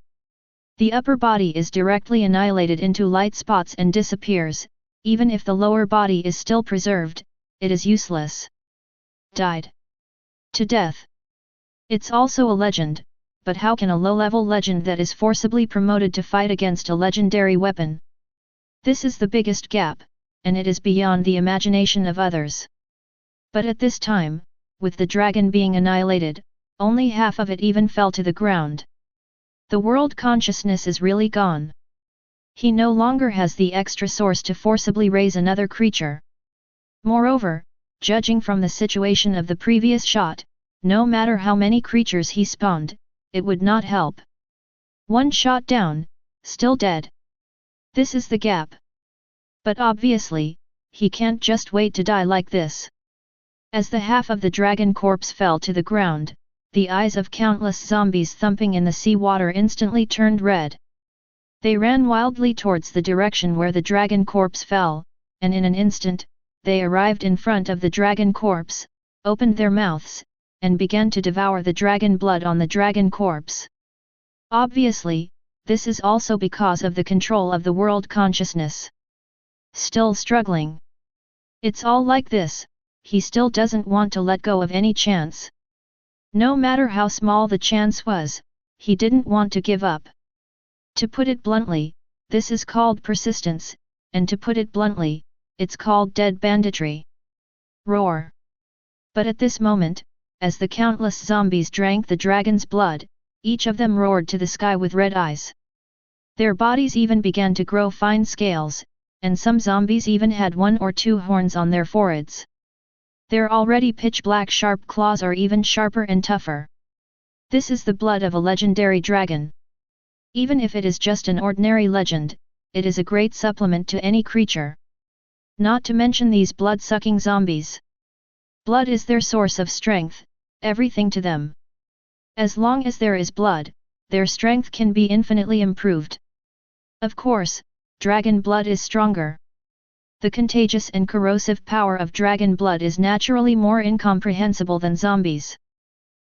The upper body is directly annihilated into light spots and disappears. Even if the lower body is still preserved, it is useless. Died. To death. It's also a legend, but how can a low-level legend that is forcibly promoted to fight against a legendary weapon? This is the biggest gap, and it is beyond the imagination of others. But at this time, with the dragon being annihilated, only half of it even fell to the ground. The world consciousness is really gone. He no longer has the extra source to forcibly raise another creature. Moreover, judging from the situation of the previous shot, no matter how many creatures he spawned, it would not help. One shot down, still dead. This is the gap. But obviously, he can't just wait to die like this. As the half of the dragon corpse fell to the ground, the eyes of countless zombies thumping in the seawater instantly turned red. They ran wildly towards the direction where the dragon corpse fell, and in an instant, they arrived in front of the dragon corpse, opened their mouths, and began to devour the dragon blood on the dragon corpse. Obviously, this is also because of the control of the world consciousness. Still struggling. It's all like this, he still doesn't want to let go of any chance. No matter how small the chance was, he didn't want to give up. To put it bluntly, this is called persistence, and to put it bluntly, it's called dead banditry. Roar. But at this moment, as the countless zombies drank the dragon's blood, each of them roared to the sky with red eyes. Their bodies even began to grow fine scales, and some zombies even had 1 or 2 horns on their foreheads. Their already pitch-black sharp claws are even sharper and tougher. This is the blood of a legendary dragon. Even if it is just an ordinary legend, it is a great supplement to any creature. Not to mention these blood-sucking zombies. Blood is their source of strength, everything to them. As long as there is blood, their strength can be infinitely improved. Of course, dragon blood is stronger. The contagious and corrosive power of dragon blood is naturally more incomprehensible than zombies.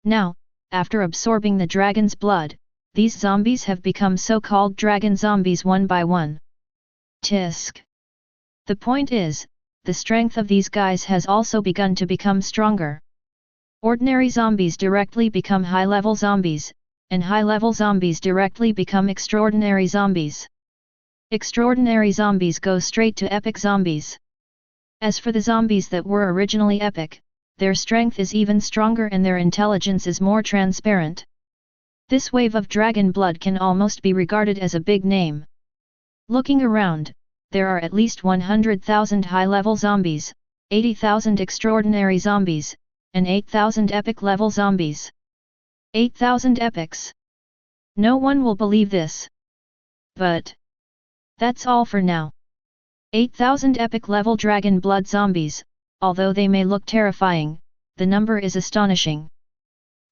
Now, after absorbing the dragon's blood, these zombies have become so-called dragon zombies one by one. Tisk. The point is, the strength of these guys has also begun to become stronger. Ordinary zombies directly become high-level zombies, and high-level zombies directly become extraordinary zombies. Extraordinary zombies go straight to epic zombies. As for the zombies that were originally epic, their strength is even stronger and their intelligence is more transparent. This wave of dragon blood can almost be regarded as a big name. Looking around, there are at least 100,000 high-level zombies, 80,000 extraordinary zombies, and 8,000 epic-level zombies. 8,000 epics. No one will believe this. But that's all for now. 8,000 epic-level dragon blood zombies, although they may look terrifying, the number is astonishing.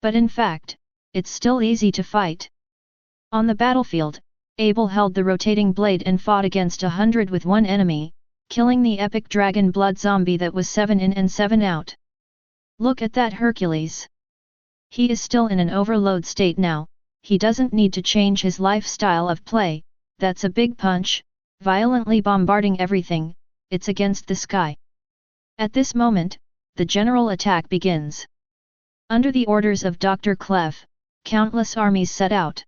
But in fact, it's still easy to fight. On the battlefield, Abel held the rotating blade and fought against 100 with one enemy, killing the epic dragon blood zombie that was 7 in and 7 out. Look at that Hercules. He is still in an overload state now, he doesn't need to change his lifestyle of play, that's a big punch, violently bombarding everything, it's against the sky. At this moment, the general attack begins. Under the orders of Dr. Clef, countless armies set out.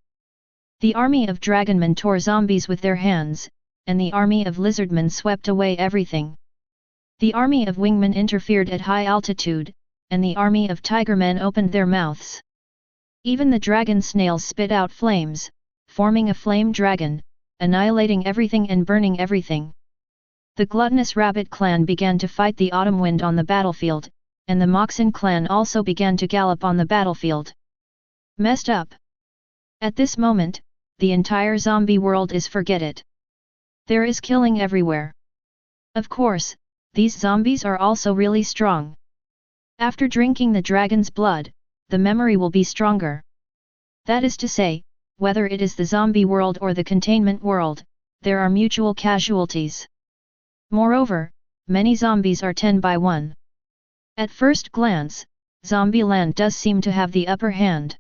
The army of dragonmen tore zombies with their hands, and the army of lizardmen swept away everything. The army of wingmen interfered at high altitude, and the army of tigermen opened their mouths. Even the dragon snails spit out flames, forming a flame dragon, annihilating everything and burning everything. The gluttonous rabbit clan began to fight the autumn wind on the battlefield, and the Moxon clan also began to gallop on the battlefield. Messed up. At this moment, the entire zombie world is forget it. There is killing everywhere. Of course, these zombies are also really strong. After drinking the dragon's blood, the memory will be stronger. That is to say, whether it is the zombie world or the containment world, there are mutual casualties. Moreover, many zombies are 10 by 1. At first glance, Zombieland does seem to have the upper hand.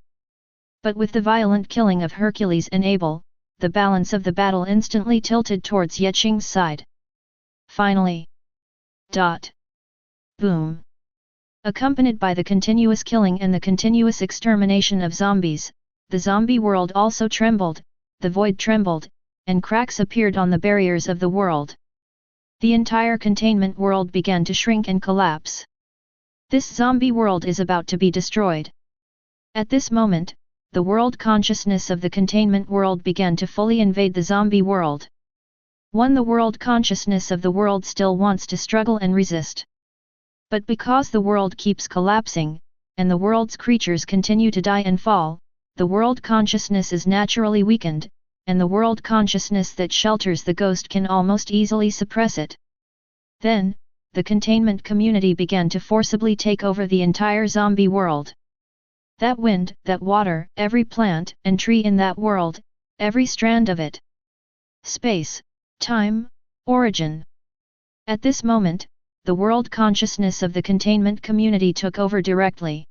But with the violent killing of Hercules and Abel, the balance of the battle instantly tilted towards Qing's side. Finally. Boom. Accompanied by the continuous killing and the continuous extermination of zombies, the zombie world also trembled, the void trembled, and cracks appeared on the barriers of the world. The entire containment world began to shrink and collapse. This zombie world is about to be destroyed. At this moment, the world consciousness of the containment world began to fully invade the zombie world. The world consciousness of the world still wants to struggle and resist. But because the world keeps collapsing, and the world's creatures continue to die and fall, the world consciousness is naturally weakened, and the world consciousness that shelters the ghost can almost easily suppress it. Then, the containment community began to forcibly take over the entire zombie world. That wind, that water, every plant and tree in that world, every strand of it. Space, time, origin. At this moment, the world consciousness of the containment community took over directly.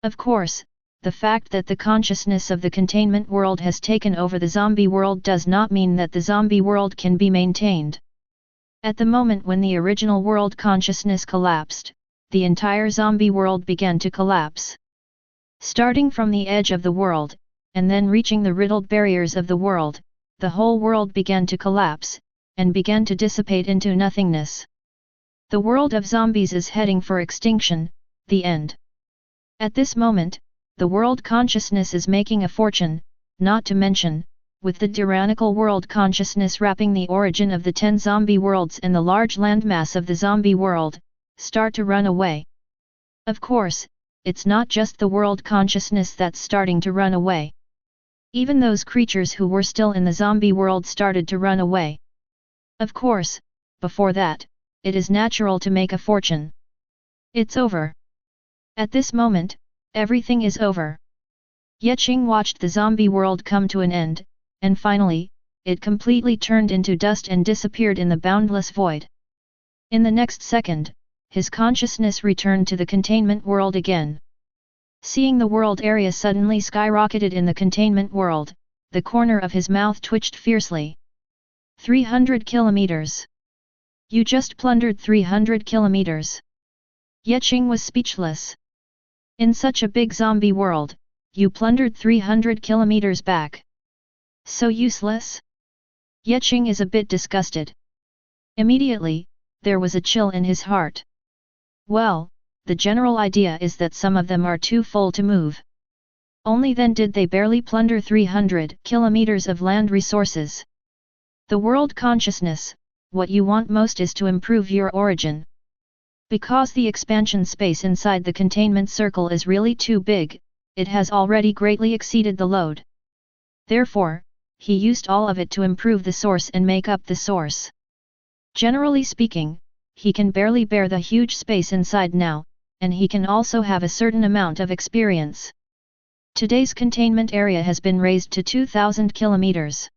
Of course, the fact that the consciousness of the containment world has taken over the zombie world does not mean that the zombie world can be maintained. At the moment when the original world consciousness collapsed, the entire zombie world began to collapse. Starting from the edge of the world, and then reaching the riddled barriers of the world, the whole world began to collapse, and began to dissipate into nothingness. The world of zombies is heading for extinction, the end. At this moment, the world consciousness is making a fortune, not to mention, with the tyrannical world consciousness wrapping the origin of the 10 zombie worlds and the large landmass of the zombie world, start to run away. Of course, it's not just the world consciousness that's starting to run away. Even those creatures who were still in the zombie world started to run away. Of course, before that, it is natural to make a fortune. It's over. At this moment, everything is over. Qing watched the zombie world come to an end, and finally, it completely turned into dust and disappeared in the boundless void. In the next second, his consciousness returned to the containment world again. Seeing the world area suddenly skyrocketed in the containment world, the corner of his mouth twitched fiercely. 300 kilometers. You just plundered 300 kilometers. Qing was speechless. In such a big zombie world, you plundered 300 kilometers back. So useless? Qing is a bit disgusted. Immediately, there was a chill in his heart. Well, the general idea is that some of them are too full to move. Only then did they barely plunder 300 kilometers of land resources. The world consciousness, what you want most is to improve your origin. Because the expansion space inside the containment circle is really too big, it has already greatly exceeded the load. Therefore, he used all of it to improve the source and make up the source. Generally speaking, he can barely bear the huge space inside now, and he can also have a certain amount of experience. Today's containment area has been raised to 2000 kilometers.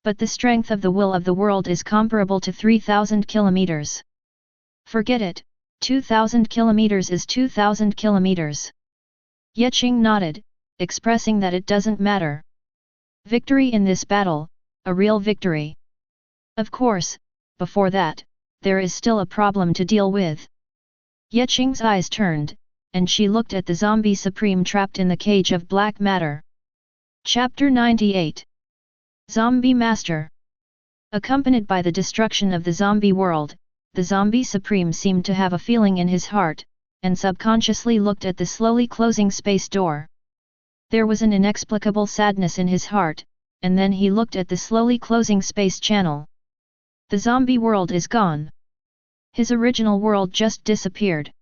But the strength of the will of the world is comparable to 3000 kilometers. Forget it, 2000 kilometers is 2000 kilometers. Qing nodded, expressing that it doesn't matter. Victory in this battle, a real victory. Of course, before that, there is still a problem to deal with. Qing's eyes turned, and she looked at the zombie supreme trapped in the cage of black matter. Chapter 98. Zombie Master. Accompanied by the destruction of the zombie world, the zombie supreme seemed to have a feeling in his heart, and subconsciously looked at the slowly closing space door. There was an inexplicable sadness in his heart, and then he looked at the slowly closing space channel. The zombie world is gone. His original world just disappeared.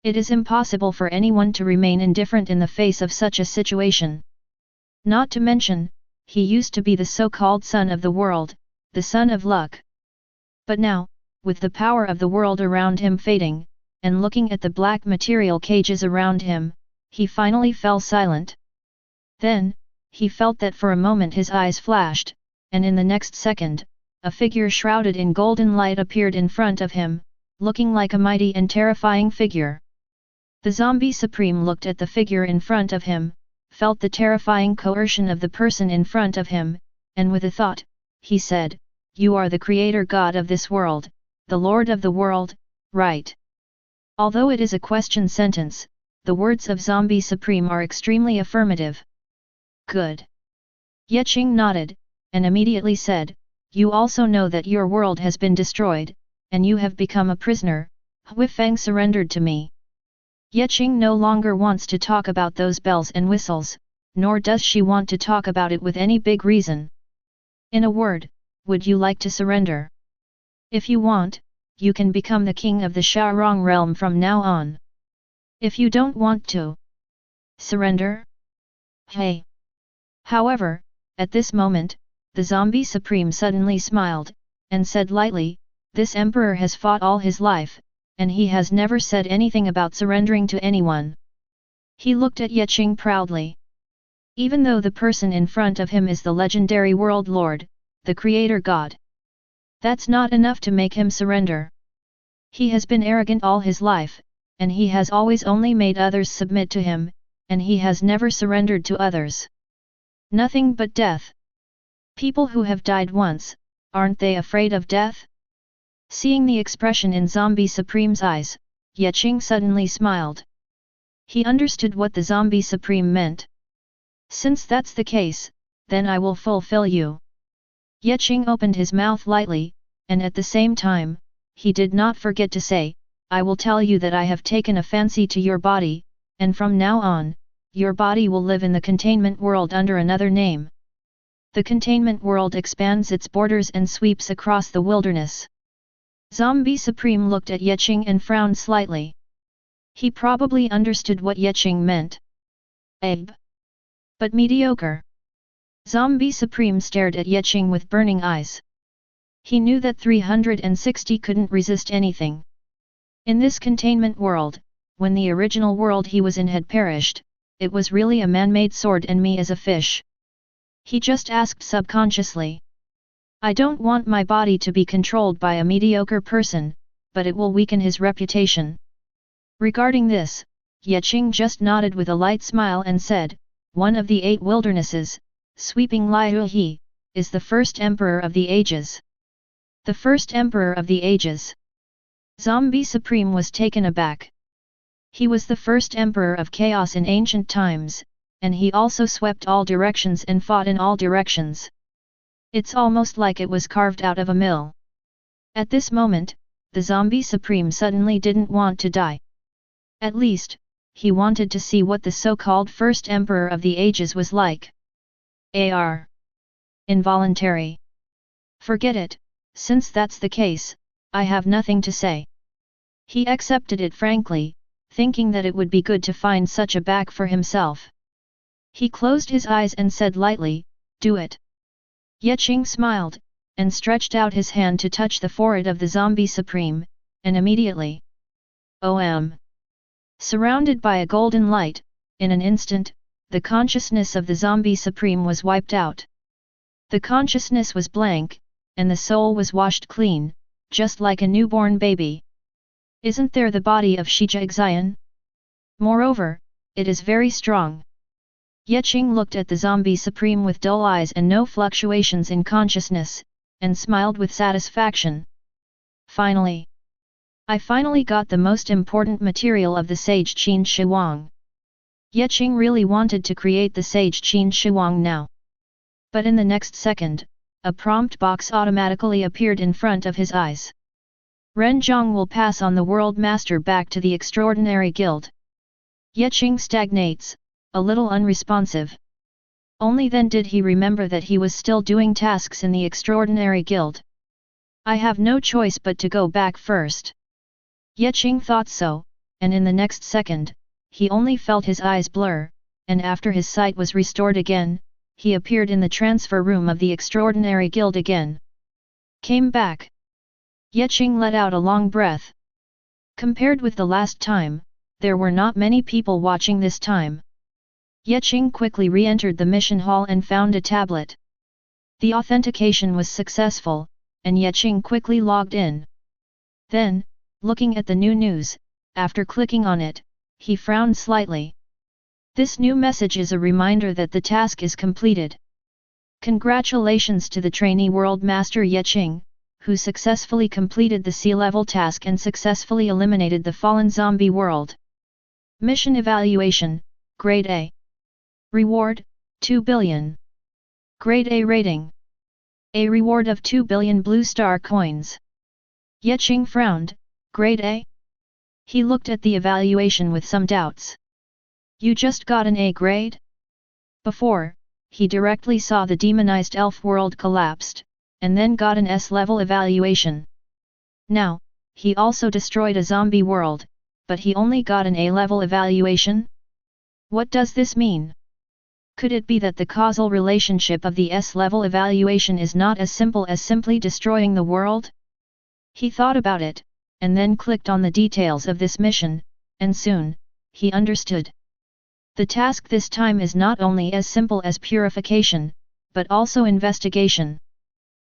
It is impossible for anyone to remain indifferent in the face of such a situation. Not to mention, he used to be the so-called son of the world, the son of luck. But now, with the power of the world around him fading, and looking at the black material cages around him, he finally fell silent. Then, he felt that for a moment his eyes flashed, and in the next second, a figure shrouded in golden light appeared in front of him, looking like a mighty and terrifying figure. The zombie supreme looked at the figure in front of him, felt the terrifying coercion of the person in front of him, and with a thought, he said, "You are the creator god of this world, the lord of the world, right?" Although it is a question sentence, the words of zombie supreme are extremely affirmative. Good. Qing nodded, and immediately said, "You also know that your world has been destroyed, and you have become a prisoner. Huifeng surrendered to me." Qing no longer wants to talk about those bells and whistles, nor does she want to talk about it with any big reason. In a word, would you like to surrender? If you want, you can become the king of the Xiaorong realm from now on. If you don't want to surrender? Hey! However, at this moment, the zombie supreme suddenly smiled, and said lightly, "This emperor has fought all his life, and he has never said anything about surrendering to anyone." He looked at Qing proudly. Even though the person in front of him is the legendary world lord, the creator god, that's not enough to make him surrender. He has been arrogant all his life, and he has always only made others submit to him, and he has never surrendered to others. Nothing but death. People who have died once, aren't they afraid of death? Seeing the expression in Zombie Supreme's eyes, Qing suddenly smiled. He understood what the Zombie Supreme meant. "Since that's the case, then I will fulfill you." Qing opened his mouth lightly, and at the same time, he did not forget to say, "I will tell you that I have taken a fancy to your body, and from now on, your body will live in the containment world under another name." The containment world expands its borders and sweeps across the wilderness. Zombie Supreme looked at Qing and frowned slightly. He probably understood what Qing meant. Abe. But mediocre. Zombie Supreme stared at Qing with burning eyes. He knew that 360 couldn't resist anything. In this containment world, when the original world he was in had perished, it was really a man-made sword and me as a fish. He just asked subconsciously. I don't want my body to be controlled by a mediocre person, but it will weaken his reputation. Regarding this, Qing just nodded with a light smile and said, one of the 8 wildernesses, sweeping Liu He, is the first emperor of the ages. The first emperor of the ages. Zombie Supreme was taken aback. He was the first emperor of chaos in ancient times, and he also swept all directions and fought in all directions. It's almost like it was carved out of a mill. At this moment, the Zombie Supreme suddenly didn't want to die. At least, he wanted to see what the so-called first emperor of the ages was like. Involuntary. Forget it, since that's the case, I have nothing to say. He accepted it frankly, thinking that it would be good to find such a back for himself. He closed his eyes and said lightly, do it. Qing smiled, and stretched out his hand to touch the forehead of the Zombie Supreme, and immediately. Surrounded by a golden light, in an instant, the consciousness of the Zombie Supreme was wiped out. The consciousness was blank, and the soul was washed clean, just like a newborn baby. Isn't there the body of Xianxia? Moreover, it is very strong. Qing looked at the Zombie Supreme with dull eyes and no fluctuations in consciousness, and smiled with satisfaction. Finally! I finally got the most important material of the sage Qin Shi Huang. Qing really wanted to create the sage Qin Shi Huang now. But in the next second, a prompt box automatically appeared in front of his eyes. Renjiang will pass on the World Master back to the Extraordinary Guild. Qing stagnates, a little unresponsive. Only then did he remember that he was still doing tasks in the Extraordinary Guild. I have no choice but to go back first. Qing thought so, and in the next second, he only felt his eyes blur, and after his sight was restored again, he appeared in the transfer room of the Extraordinary Guild again. Came back. Qing let out a long breath. Compared with the last time, there were not many people watching this time. Qing quickly re-entered the mission hall and found a tablet. The authentication was successful, and Qing quickly logged in. Then, looking at the new news, after clicking on it, he frowned slightly. This new message is a reminder that the task is completed. Congratulations to the trainee World Master Qing, who successfully completed the sea-level task and successfully eliminated the fallen zombie world. Mission Evaluation, Grade A. Reward, 2 billion. Grade A rating. A reward of 2 billion blue star coins. Qing frowned, Grade A? He looked at the evaluation with some doubts. You just got an A grade? Before, he directly saw the demonized elf world collapsed, and then got an S-level evaluation. Now, he also destroyed a zombie world, but he only got an A-level evaluation? What does this mean? Could it be that the causal relationship of the S-level evaluation is not as simple as simply destroying the world? He thought about it, and then clicked on the details of this mission, and soon, he understood. The task this time is not only as simple as purification, but also investigation.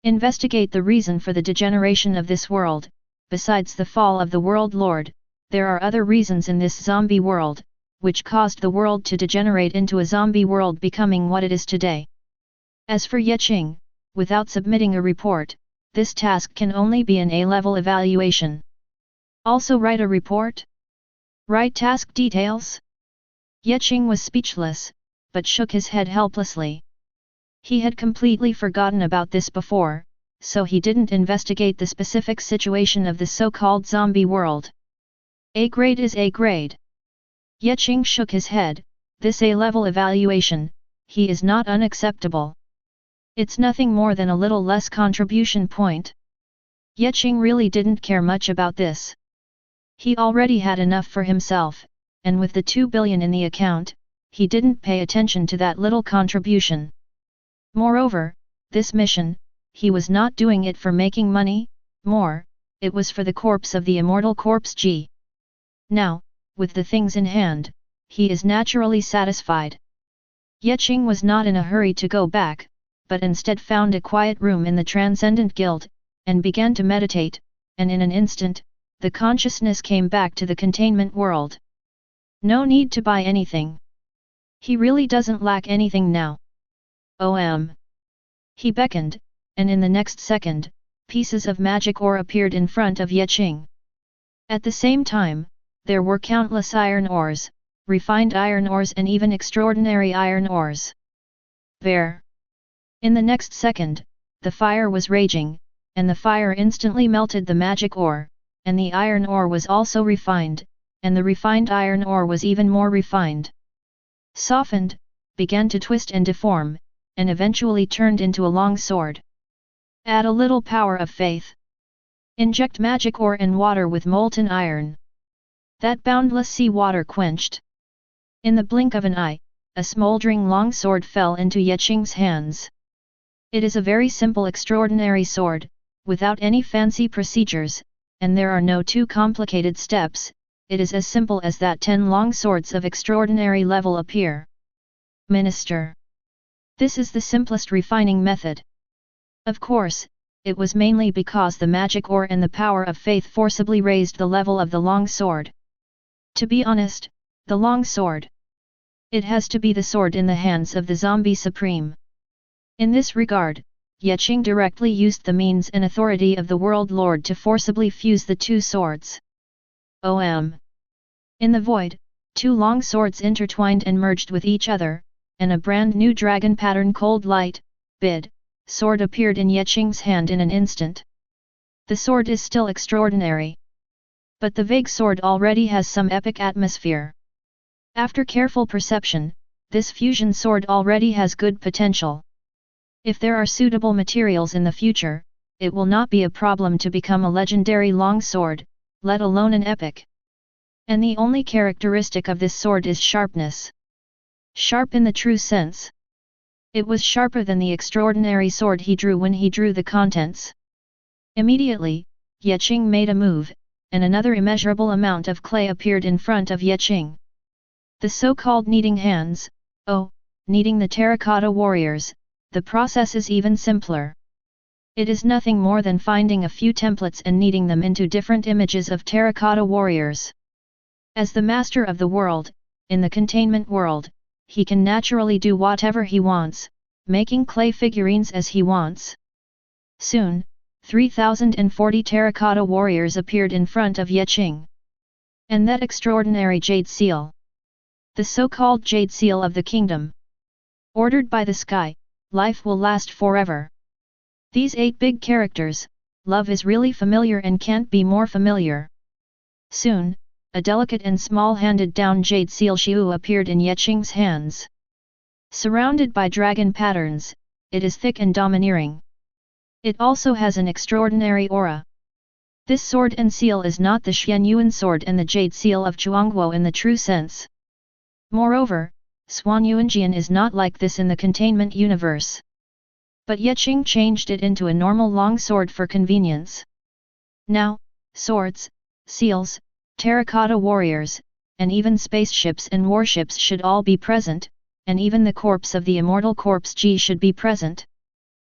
Investigate the reason for the degeneration of this world. Besides the fall of the World Lord, there are other reasons in this zombie world, which caused the world to degenerate into a zombie world becoming what it is today. As for Qing, without submitting a report, this task can only be an A-level evaluation. Also write a report? Write task details? Qing was speechless, but shook his head helplessly. He had completely forgotten about this before, so he didn't investigate the specific situation of the so-called zombie world. A grade is A grade. Qing shook his head, this A-level evaluation, he is not unacceptable. It's nothing more than a little less contribution point. Qing really didn't care much about this. He already had enough for himself, and with the 2 billion in the account, he didn't pay attention to that little contribution. Moreover, this mission, he was not doing it for making money, more, it was for the corpse of the immortal corpse G. Now, with the things in hand, he is naturally satisfied. Qing was not in a hurry to go back, but instead found a quiet room in the Transcendent Guild, and began to meditate, and in an instant, the consciousness came back to the containment world. No need to buy anything. He really doesn't lack anything now. He beckoned, and in the next second, pieces of magic ore appeared in front of Qing. At the same time, there were countless iron ores, refined iron ores and even extraordinary iron ores. There. In the next second, the fire was raging, and the fire instantly melted the magic ore, and the iron ore was also refined, and the refined iron ore was even more refined. Softened, began to twist and deform, and eventually turned into a long sword. Add a little power of faith. Inject magic ore and water with molten iron. That boundless sea water quenched. In the blink of an eye, a smoldering long sword fell into Qing's hands. It is a very simple extraordinary sword, without any fancy procedures, and there are no too complicated steps. It is as simple as that 10 long swords of extraordinary level appear. Minister. This is the simplest refining method. Of course, it was mainly because the magic ore and the power of faith forcibly raised the level of the long sword. To be honest, the long sword. It has to be the sword in the hands of the zombie supreme. In this regard, Qing directly used the means and authority of the World Lord to forcibly fuse the two swords. In the void, 2 long swords intertwined and merged with each other, and a brand new dragon pattern cold light, sword appeared in Qing's hand in an instant. The sword is still extraordinary. But the vague sword already has some epic atmosphere. After careful perception, this fusion sword already has good potential. If there are suitable materials in the future, it will not be a problem to become a legendary long sword, let alone an epic. And the only characteristic of this sword is sharpness. Sharp in the true sense. It was sharper than the extraordinary sword he drew when he drew the contents. Immediately, Qing made a move, and another immeasurable amount of clay appeared in front of Qing. The so-called kneading hands, kneading the terracotta warriors, the process is even simpler. It is nothing more than finding a few templates and kneading them into different images of terracotta warriors. As the master of the world, in the containment world, he can naturally do whatever he wants, making clay figurines as he wants. Soon, 3040 terracotta warriors appeared in front of Qing. And that extraordinary jade seal. The so-called jade seal of the kingdom. Ordered by the sky, life will last forever. These 8 big characters, love is really familiar and can't be more familiar. Soon, a delicate and small-handed down jade seal shiu appeared in Qing's hands. Surrounded by dragon patterns, it is thick and domineering. It also has an extraordinary aura. This sword and seal is not the Xianyuan sword and the jade seal of Chuangguo in the true sense. Moreover, Xuanyuanjian is not like this in the containment universe. But Qing changed it into a normal long sword for convenience. Now, swords, seals, terracotta warriors, and even spaceships and warships should all be present, and even the corpse of the immortal corpse Ji should be present.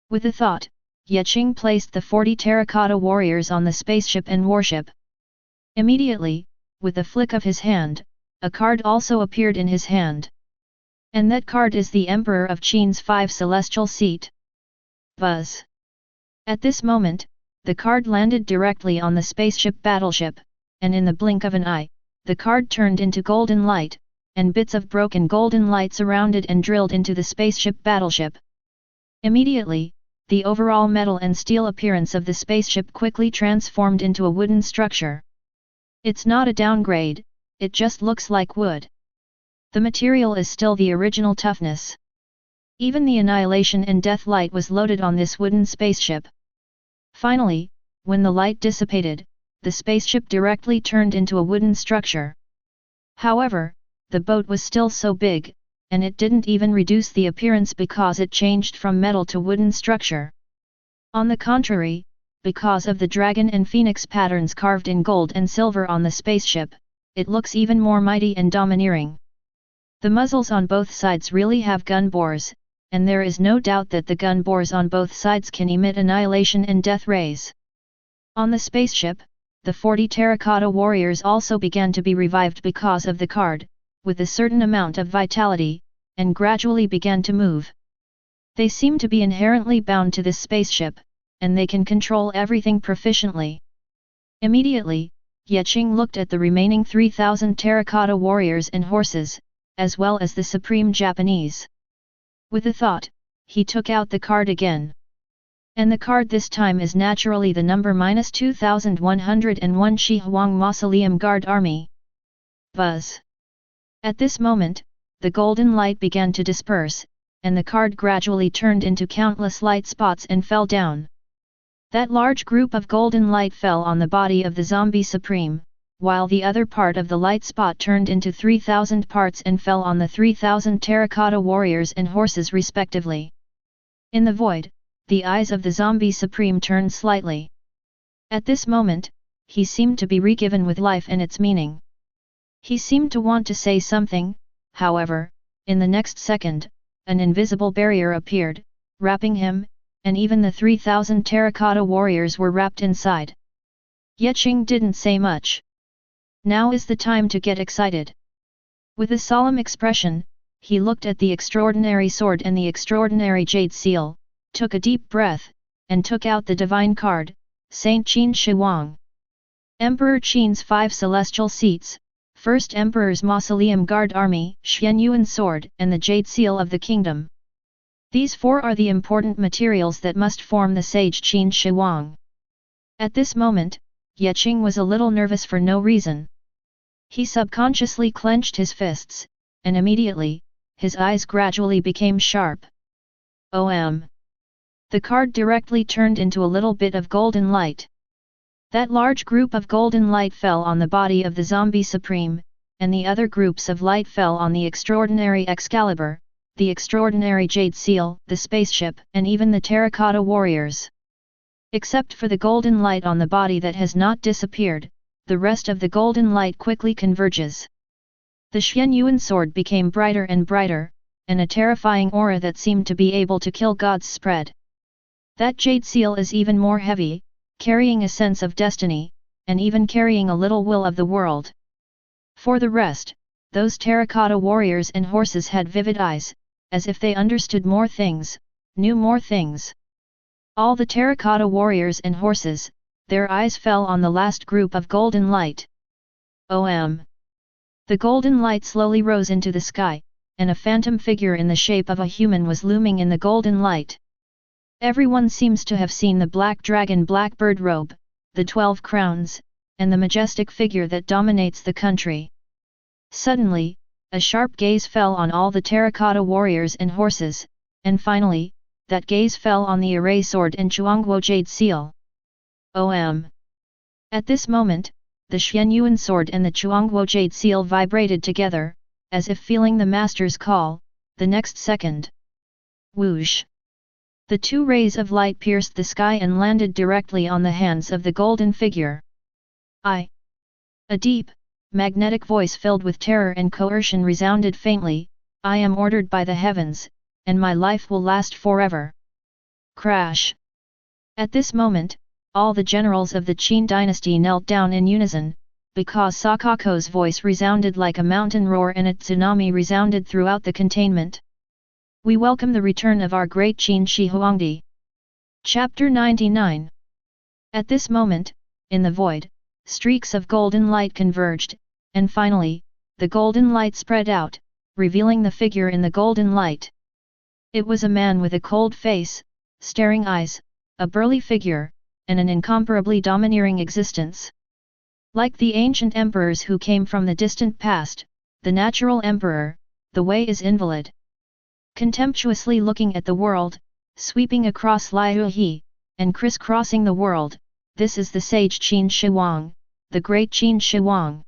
With a thought, Qing placed the 40 terracotta warriors on the spaceship and warship. Immediately, with a flick of his hand, a card also appeared in his hand. And that card is the Emperor of Qing's 5 celestial seat. Buzz. At this moment, the card landed directly on the spaceship battleship, and in the blink of an eye, the card turned into golden light, and bits of broken golden light surrounded and drilled into the spaceship battleship. Immediately, the overall metal and steel appearance of the spaceship quickly transformed into a wooden structure. It's not a downgrade, it just looks like wood. The material is still the original toughness. Even the annihilation and death light was loaded on this wooden spaceship. Finally, when the light dissipated, the spaceship directly turned into a wooden structure. However, the boat was still so big, and it didn't even reduce the appearance because it changed from metal to wooden structure. On the contrary, because of the dragon and phoenix patterns carved in gold and silver on the spaceship, it looks even more mighty and domineering. The muzzles on both sides really have gun bores, and there is no doubt that the gun bores on both sides can emit annihilation and death rays. On the spaceship, the 40 terracotta warriors also began to be revived because of the card, with a certain amount of vitality, and gradually began to move. They seem to be inherently bound to this spaceship, and they can control everything proficiently. Immediately, Qing looked at the remaining 3,000 terracotta warriors and horses, as well as the supreme Japanese. With a thought, he took out the card again. And the card this time is naturally the number -2101 Shi Huang Mausoleum Guard Army. Buzz. At this moment, the golden light began to disperse, and the card gradually turned into countless light spots and fell down. That large group of golden light fell on the body of the zombie supreme, while the other part of the light spot turned into 3,000 parts and fell on the 3,000 terracotta warriors and horses respectively. In the void, the eyes of the zombie supreme turned slightly. At this moment, he seemed to be re-given with life and its meaning. He seemed to want to say something, however, in the next second, an invisible barrier appeared, wrapping him, and even the 3,000 terracotta warriors were wrapped inside. Qing didn't say much. Now is the time to get excited. With a solemn expression, he looked at the extraordinary sword and the extraordinary jade seal, took a deep breath, and took out the divine card, Saint Qin Shi Huang. Emperor Qin's 5 celestial seats, First Emperor's Mausoleum Guard Army, Xianyuan sword and the jade seal of the kingdom. These 4 are the important materials that must form the sage Qin Shi Huang. At this moment, Qing was a little nervous for no reason. He subconsciously clenched his fists, and immediately, his eyes gradually became sharp. The card directly turned into a little bit of golden light. That large group of golden light fell on the body of the zombie supreme, and the other groups of light fell on the extraordinary Excalibur, the extraordinary jade seal, the spaceship, and even the terracotta warriors. Except for the golden light on the body that has not disappeared, the rest of the golden light quickly converges. The Xianyuan sword became brighter and brighter, and a terrifying aura that seemed to be able to kill gods spread. That jade seal is even more heavy, carrying a sense of destiny, and even carrying a little will of the world. For the rest, those terracotta warriors and horses had vivid eyes, as if they understood more things, knew more things. All the terracotta warriors and horses, their eyes fell on the last group of golden light. The golden light slowly rose into the sky, and a phantom figure in the shape of a human was looming in the golden light. Everyone seems to have seen the black dragon blackbird robe, the 12 crowns, and the majestic figure that dominates the country. Suddenly, a sharp gaze fell on all the terracotta warriors and horses, and finally, that gaze fell on the array sword and Chuangguo jade seal. At this moment, the Xianyuan sword and the Chuangguo jade seal vibrated together, as if feeling the master's call. The next second, whoosh! The 2 rays of light pierced the sky and landed directly on the hands of the golden figure. A deep, magnetic voice filled with terror and coercion resounded faintly, "I am ordered by the heavens, and my life will last forever." Crash! At this moment, all the generals of the Qin dynasty knelt down in unison, because Sakako's voice resounded like a mountain roar and a tsunami resounded throughout the containment. We welcome the return of our great Qin Shi Huangdi. Chapter 99. At this moment, in the void, streaks of golden light converged, and finally, the golden light spread out, revealing the figure in the golden light. It was a man with a cold face, staring eyes, a burly figure, and an incomparably domineering existence. Like the ancient emperors who came from the distant past, the natural emperor, the Wei is invalid. Contemptuously looking at the world, sweeping across Liuhe, and crisscrossing the world, this is the sage Qin Shi Huang, the great Qin Shi Huang.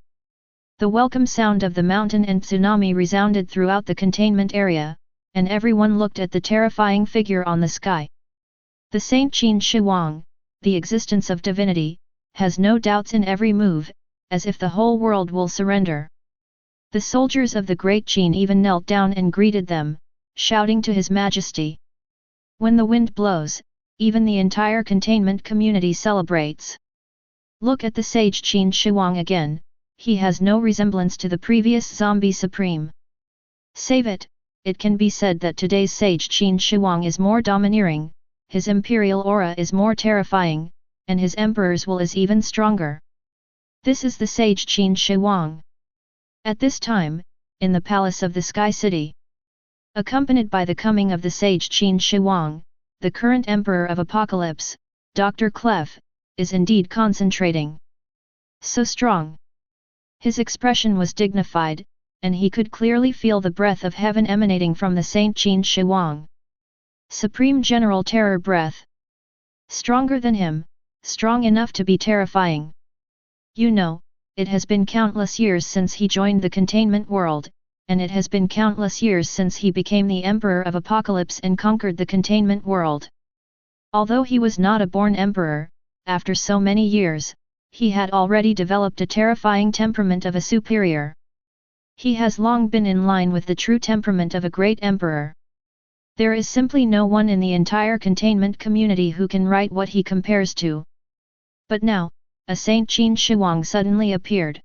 The welcome sound of the mountain and tsunami resounded throughout the containment area, and everyone looked at the terrifying figure on the sky. The Saint Qin Shi Huang, the existence of divinity, has no doubts in every move, as if the whole world will surrender. The soldiers of the great Qin even knelt down and greeted them, shouting to His Majesty. When the wind blows, even the entire containment community celebrates. Look at the sage Qin Shi Huang again, he has no resemblance to the previous zombie supreme. Save it, it can be said that today's sage Qin Shi Huang is more domineering, his imperial aura is more terrifying, and his emperor's will is even stronger. This is the sage Qin Shi Huang. At this time, in the palace of the Sky City, accompanied by the coming of the sage Qin Shi Huang, the current emperor of Apocalypse, Dr. Clef, is indeed concentrating. So strong. His expression was dignified, and he could clearly feel the breath of heaven emanating from the Saint Qin Shi Huang. Supreme General Terror breath. Stronger than him, strong enough to be terrifying. You know, it has been countless years since he joined the containment world, and it has been countless years since he became the Emperor of Apocalypse and conquered the containment world. Although he was not a born emperor, after so many years, he had already developed a terrifying temperament of a superior. He has long been in line with the true temperament of a great emperor. There is simply no one in the entire containment community who can write what he compares to. But now, a Saint Qin Shi Huang suddenly appeared.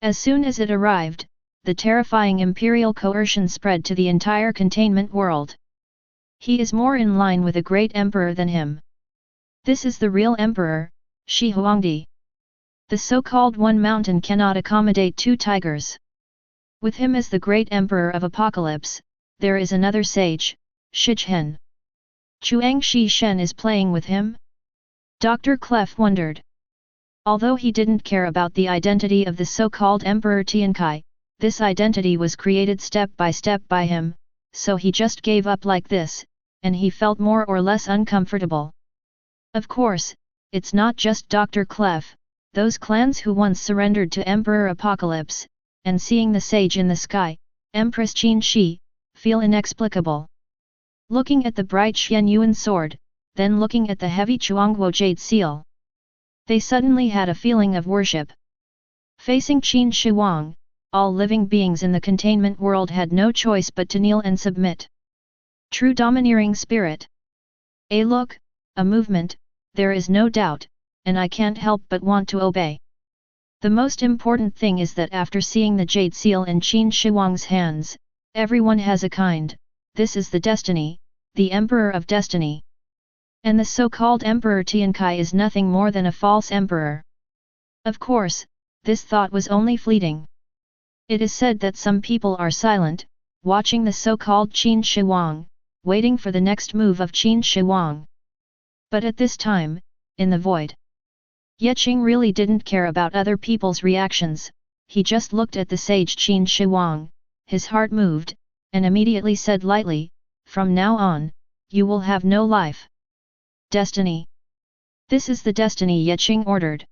As soon as it arrived, the terrifying imperial coercion spread to the entire containment world. He is more in line with a great emperor than him. This is the real emperor, Shi Huangdi. The so-called one mountain cannot accommodate two tigers. With him as the great emperor of Apocalypse, there is another sage, Shichen. Chuangshi Shen is playing with him? Dr. Clef wondered. Although he didn't care about the identity of the so-called Emperor Tiankai, this identity was created step by him, so he just gave up like this, and he felt more or less uncomfortable. Of course, it's not just Dr. Clef, those clans who once surrendered to Emperor Apocalypse, and seeing the sage in the sky, Empress Qin Shi, feel inexplicable. Looking at the bright Xian Yuan sword, then looking at the heavy Chuangguo jade seal, they suddenly had a feeling of worship. Facing Qin Shi Huang, all living beings in the containment world had no choice but to kneel and submit. True domineering spirit. A look, a movement, there is no doubt, and I can't help but want to obey. The most important thing is that after seeing the jade seal in Qin Shi Huang's hands, everyone has a kind, this is the destiny, the Emperor of Destiny. And the so-called Emperor Tiankai is nothing more than a false emperor. Of course, this thought was only fleeting. It is said that some people are silent, watching the so-called Qin Shi Huang, waiting for the next move of Qin Shi Huang. But at this time, in the void, Qing really didn't care about other people's reactions, he just looked at the sage Qin Shi Huang, his heart moved, and immediately said lightly, "From now on, you will have no life." Destiny. This is the destiny Qing ordered.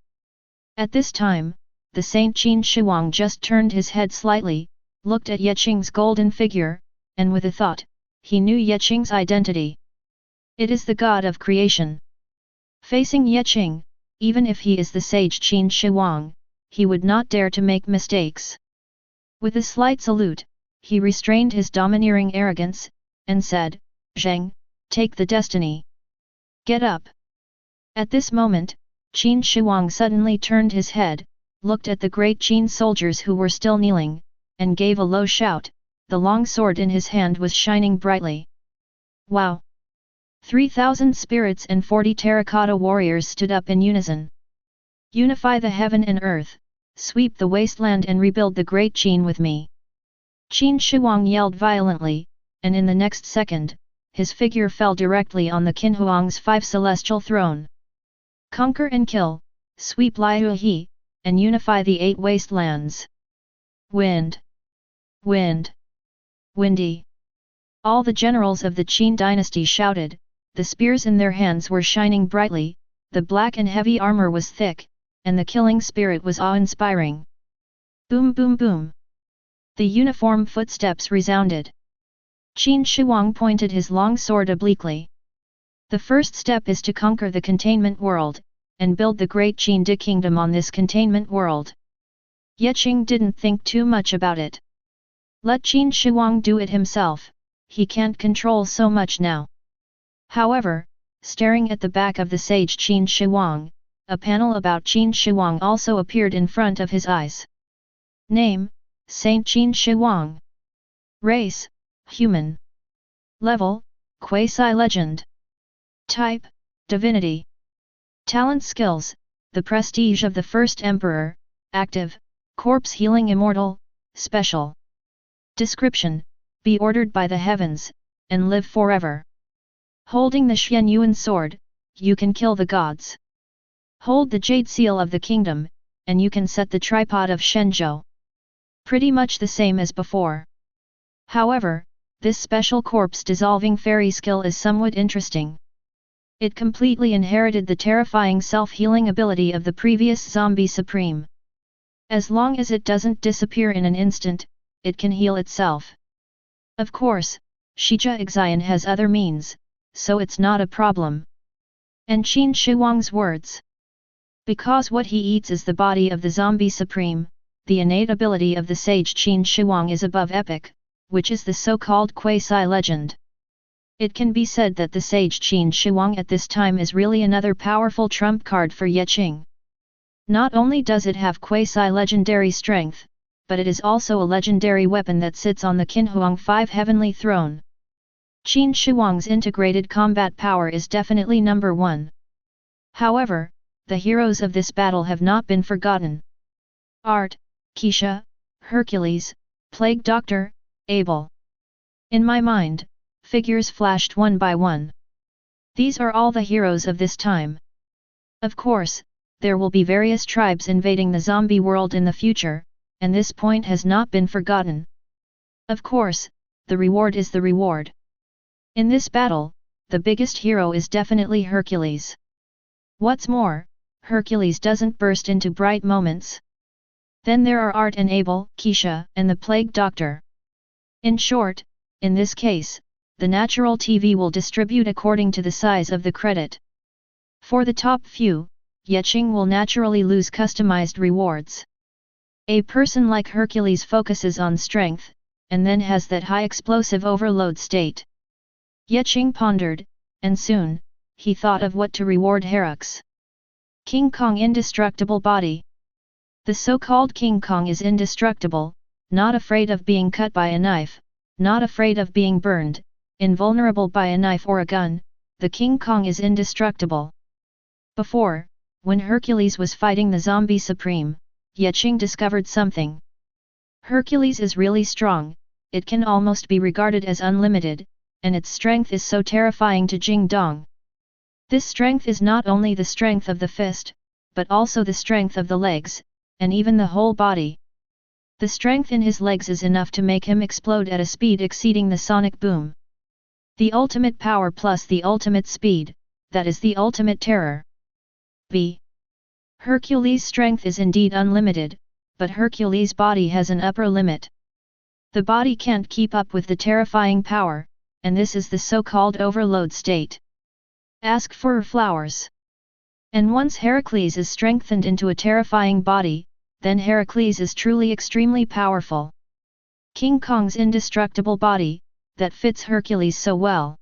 At this time, the Saint Qin Shi Huang just turned his head slightly, looked at Qing's golden figure, and with a thought, he knew Qing's identity. It is the god of creation. Facing Qing, even if he is the sage Qin Shi Huang, he would not dare to make mistakes. With a slight salute, he restrained his domineering arrogance, and said, "Zheng, take the destiny. Get up." At this moment, Qin Shi Huang suddenly turned his head, looked at the great Qin soldiers who were still kneeling, and gave a low shout. The long sword in his hand was shining brightly. Wow! 3,000 spirits and 40 terracotta warriors stood up in unison. Unify the heaven and earth, sweep the wasteland and rebuild the great Qin with me. Qin Shi Huang yelled violently, and in the next second, his figure fell directly on the Qin Huang's 5 celestial throne. Conquer and kill, sweep Liu He, and unify the 8 wastelands. Wind! Wind! Windy! All the generals of the Qin dynasty shouted, the spears in their hands were shining brightly, the black and heavy armor was thick, and the killing spirit was awe-inspiring. Boom boom boom! The uniform footsteps resounded. Qin Shi Huang pointed his long sword obliquely. The first step is to conquer the containment world, and build the great Qin Di kingdom on this containment world. Qing didn't think too much about it. Let Qin Shi Huang do it himself, he can't control so much now. However, staring at the back of the sage Qin Shi Huang, a panel about Qin Shi Huang also appeared in front of his eyes. Name, Saint Qin Shi Huang. Race, human. Level, quasi-legend. Type, divinity. Talent skills, the prestige of the first emperor, active, corpse healing immortal, special. Description, be ordered by the heavens, and live forever. Holding the Xianyuan sword, you can kill the gods. Hold the jade seal of the kingdom, and you can set the tripod of Shenzhou. Pretty much the same as before. However, this special corpse dissolving fairy skill is somewhat interesting. It completely inherited the terrifying self-healing ability of the previous zombie supreme. As long as it doesn't disappear in an instant, it can heal itself. Of course, Shijia Xian has other means, so it's not a problem. And Qin Shi Huang's words. Because what he eats is the body of the zombie supreme, the innate ability of the sage Qin Shi Huang is above epic, which is the so-called quasi-legend. It can be said that the sage Qin Shi Huang at this time is really another powerful trump card for Qing. Not only does it have quasi-legendary strength, but it is also a legendary weapon that sits on the Qinhuang 5 heavenly throne. Qin Shi Huang's integrated combat power is definitely number 1. However, the heroes of this battle have not been forgotten. Art, Xianxia, Hercules, Plague Doctor, Abel. In my mind, figures flashed one by one. These are all the heroes of this time. Of course, there will be various tribes invading the zombie world in the future, and this point has not been forgotten. Of course, the reward is the reward. In this battle, the biggest hero is definitely Hercules. What's more, Hercules doesn't burst into bright moments. Then there are Art and Abel, Xianxia, and the Plague Doctor. In short, in this case, the natural TV will distribute according to the size of the credit. For the top few, Qing will naturally lose customized rewards. A person like Hercules focuses on strength, and then has that high explosive overload state. Qing pondered, and soon, he thought of what to reward Herux. King Kong indestructible body. The so-called King Kong is indestructible, not afraid of being cut by a knife, not afraid of being burned, invulnerable by a knife or a gun, the King Kong is indestructible. Before, when Hercules was fighting the zombie supreme, Qing discovered something. Hercules is really strong, it can almost be regarded as unlimited, and its strength is so terrifying to Jing Dong. This strength is not only the strength of the fist, but also the strength of the legs, and even the whole body. The strength in his legs is enough to make him explode at a speed exceeding the sonic boom. The ultimate power plus the ultimate speed, that is the ultimate terror. B. Hercules' strength is indeed unlimited, but Hercules' body has an upper limit. The body can't keep up with the terrifying power, and this is the so-called overload state. Ask for flowers. And once Heracles is strengthened into a terrifying body, then Heracles is truly extremely powerful. King Kong's indestructible body, that fits Hercules so well.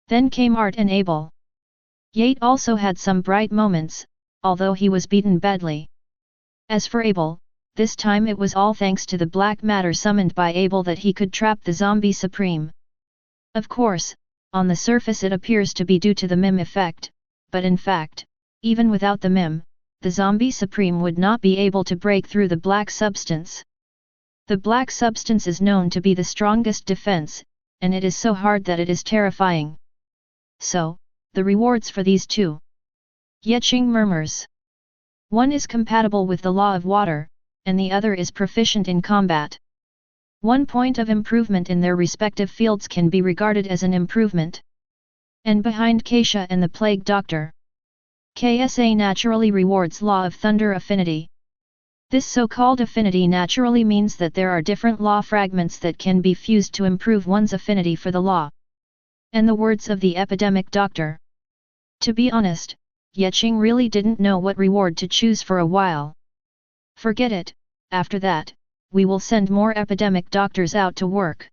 Then came Art and Abel. Yate also had some bright moments, although he was beaten badly. As for Abel, this time it was all thanks to the black matter summoned by Abel that he could trap the zombie supreme. Of course, on the surface it appears to be due to the mim effect, but in fact, even without the mim, the zombie supreme would not be able to break through the black substance. The black substance is known to be the strongest defense, and it is so hard that it is terrifying. So, the rewards for these two. Qing murmurs. One is compatible with the law of water, and the other is proficient in combat. 1 point of improvement in their respective fields can be regarded as an improvement. And behind Xianxia and the Plague Doctor, KSA naturally rewards Law of Thunder affinity. This so-called affinity naturally means that there are different law fragments that can be fused to improve one's affinity for the law. And the words of the epidemic doctor. To be honest, Qing really didn't know what reward to choose for a while. Forget it, after that, we will send more epidemic doctors out to work.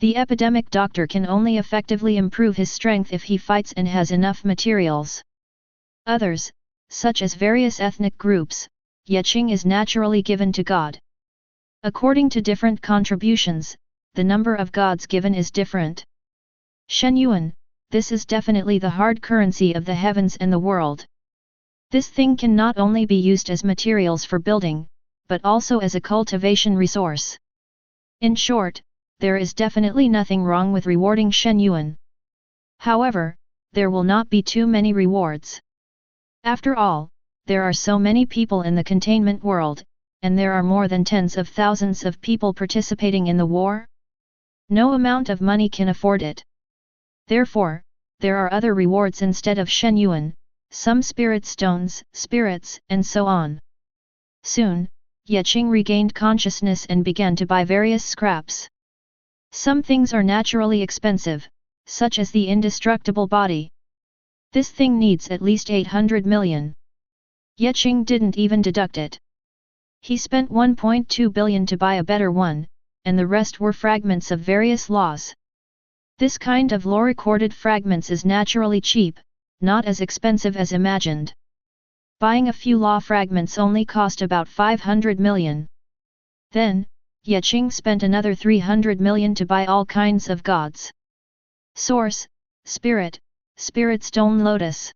The epidemic doctor can only effectively improve his strength if he fights and has enough materials. Others, such as various ethnic groups, Qing is naturally given to God. According to different contributions, the number of gods given is different. Shen Yuan, this is definitely the hard currency of the heavens and the world. This thing can not only be used as materials for building, but also as a cultivation resource. In short, there is definitely nothing wrong with rewarding Shen Yuan. However, there will not be too many rewards. After all, there are so many people in the containment world, and there are more than tens of thousands of people participating in the war. No amount of money can afford it. Therefore, there are other rewards instead of Shen Yuan, some spirit stones, spirits, and so on. Soon, Qing regained consciousness and began to buy various scraps. Some things are naturally expensive, such as the indestructible body. This thing needs at least 800 million. Qing didn't even deduct it. He spent 1.2 billion to buy a better one, and the rest were fragments of various laws. This kind of law-recorded fragments is naturally cheap, not as expensive as imagined. Buying a few law fragments only cost about 500 million. Then, Qing spent another 300 million to buy all kinds of gods. Source, Spirit, Spirit Stone Lotus.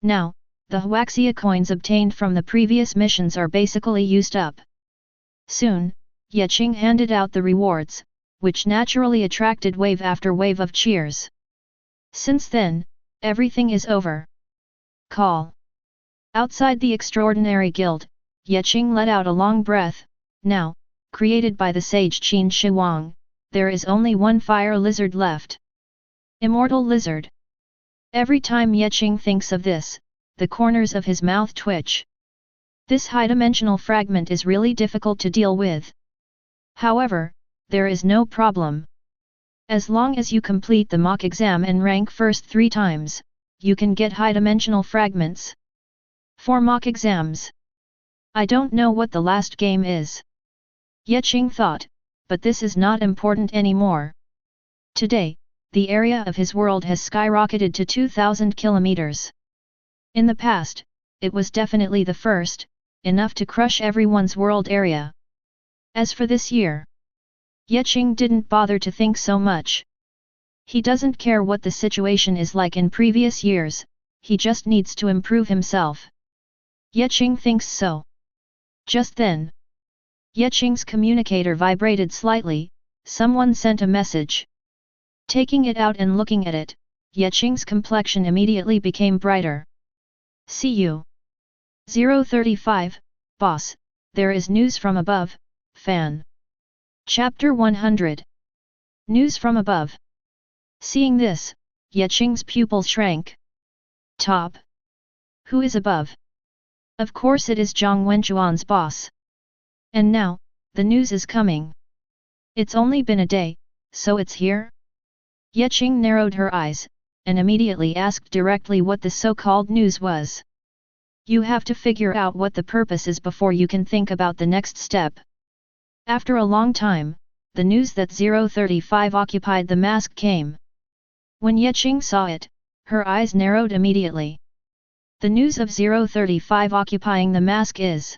Now, the Xianxia coins obtained from the previous missions are basically used up. Soon, Qing handed out the rewards, which naturally attracted wave after wave of cheers. Since then, everything is over. Call. Outside the extraordinary guild, Qing let out a long breath. Now, created by the sage Qin Shi Huang, there is only one fire lizard left. Immortal lizard. Every time Qing thinks of this, the corners of his mouth twitch. This high-dimensional fragment is really difficult to deal with. However, there is no problem. As long as you complete the mock exam and rank first 3 times, you can get high-dimensional fragments. For mock exams. I don't know what the last game is. Qing thought, but this is not important anymore. Today, the area of his world has skyrocketed to 2,000 kilometers. In the past, it was definitely the first, enough to crush everyone's world area. As for this year, Qing didn't bother to think so much. He doesn't care what the situation is like in previous years, he just needs to improve himself. Qing thinks so. Just then, Qing's communicator vibrated slightly. Someone sent a message. Taking it out and looking at it, Qing's complexion immediately became brighter. See you. 035, Boss, there is news from above, fan. Chapter 100. News from above. Seeing this, Qing's pupils shrank. Top. Who is above? Of course it is Zhang Wenchuan's boss. And now, the news is coming. It's only been a day, so it's here? Qing narrowed her eyes, and immediately asked directly what the so-called news was. You have to figure out what the purpose is before you can think about the next step. After a long time, the news that 035 occupied the mask came. When Qing saw it, her eyes narrowed immediately. The news of 035 occupying the mask is: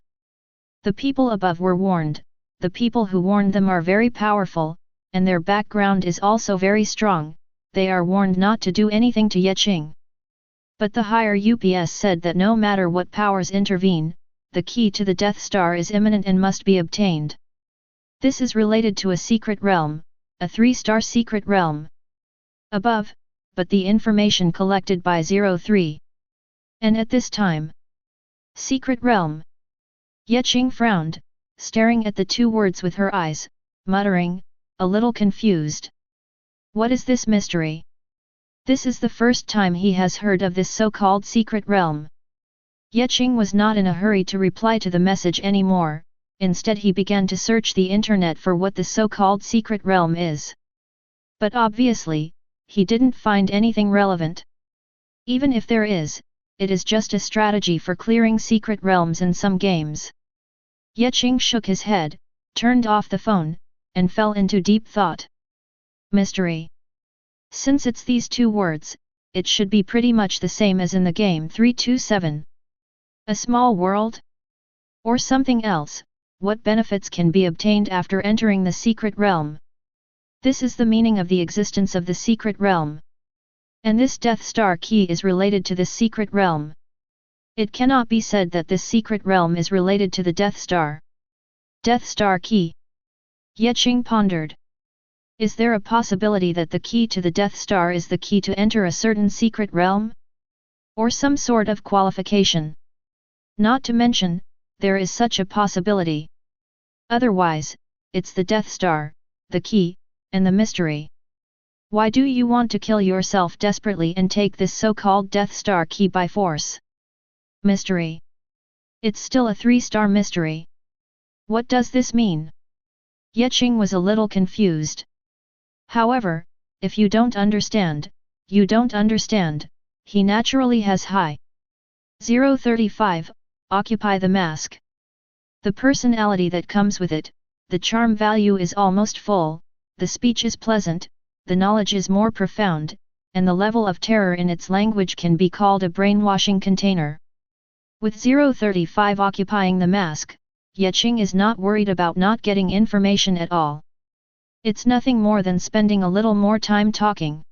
the people above were warned, the people who warned them are very powerful, and their background is also very strong, they are warned not to do anything to Qing. But the higher UPS said that no matter what powers intervene, the key to the Death Star is imminent and must be obtained. This is related to a secret realm, a 3-star secret realm. Above, but the information collected by 03. And at this time, secret realm. Qing frowned, staring at the 2 words with her eyes, muttering, a little confused. What is this mystery? This is the first time he has heard of this so-called secret realm. Qing was not in a hurry to reply to the message anymore, instead he began to search the internet for what the so-called secret realm is. But obviously, he didn't find anything relevant. Even if there is, it is just a strategy for clearing secret realms in some games. Qing shook his head, turned off the phone, and fell into deep thought. Mystery. Since it's these two words, it should be pretty much the same as in the game 327. A small world? Or something else, what benefits can be obtained after entering the secret realm? This is the meaning of the existence of the secret realm. And this Death Star key is related to this secret realm. It cannot be said that this secret realm is related to the Death Star. Death Star key. Qing pondered. Is there a possibility that the key to the Death Star is the key to enter a certain secret realm? Or some sort of qualification? Not to mention, there is such a possibility. Otherwise, it's the Death Star, the key, and the mystery. Why do you want to kill yourself desperately and take this so-called Death Star key by force? Mystery. It's still a 3-star mystery. What does this mean? Qing was a little confused. However, if you don't understand, you don't understand, he naturally has high. 035, occupy the mask. The personality that comes with it, the charm value is almost full, the speech is pleasant, the knowledge is more profound, and the level of terror in its language can be called a brainwashing container. With 035 occupying the mask, Qing is not worried about not getting information at all. It's nothing more than spending a little more time talking.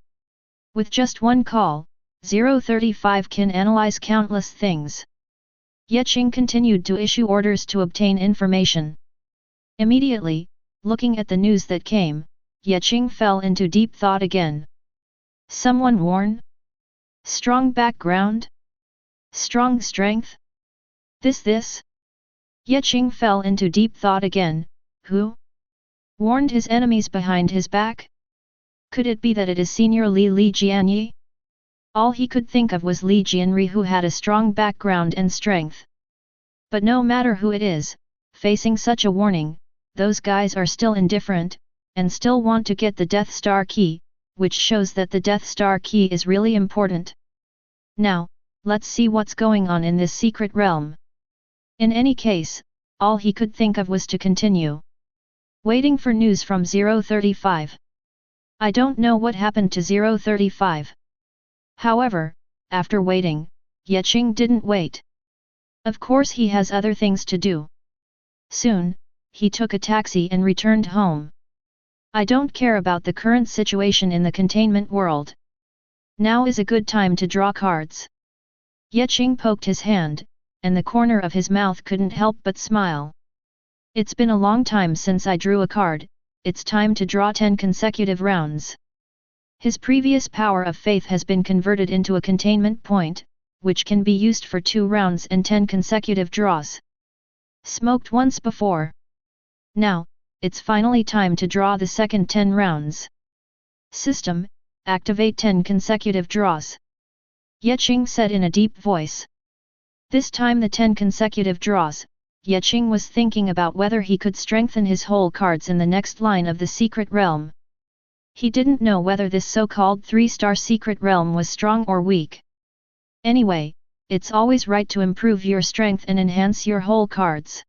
With just one call, 035 can analyze countless things. Qing continued to issue orders to obtain information. Immediately, looking at the news that came, Qing fell into deep thought again. Someone worn? Strong background? Strong strength? This? Qing fell into deep thought again. Who? Warned his enemies behind his back? Could it be that it is Senior Li Jianyi? All he could think of was Li Jianri, who had a strong background and strength. But no matter who it is, facing such a warning, those guys are still indifferent, and still want to get the Death Star key, which shows that the Death Star key is really important. Now, let's see what's going on in this secret realm. In any case, all he could think of was to continue waiting for news from 035. I don't know what happened to 035. However, after waiting, Qing didn't wait. Of course he has other things to do. Soon, he took a taxi and returned home. I don't care about the current situation in the containment world. Now is a good time to draw cards. Qing poked his hand, and the corner of his mouth couldn't help but smile. It's been a long time since I drew a card, it's time to draw 10 consecutive rounds. His previous power of faith has been converted into a containment point, which can be used for 2 rounds and 10 consecutive draws. Smoked once before. Now, it's finally time to draw the second 10 rounds. System, activate 10 consecutive draws. Qing said in a deep voice. This time the 10 consecutive draws, Qing was thinking about whether he could strengthen his whole cards in the next line of the secret realm. He didn't know whether this so-called 3-star secret realm was strong or weak. Anyway, it's always right to improve your strength and enhance your whole cards.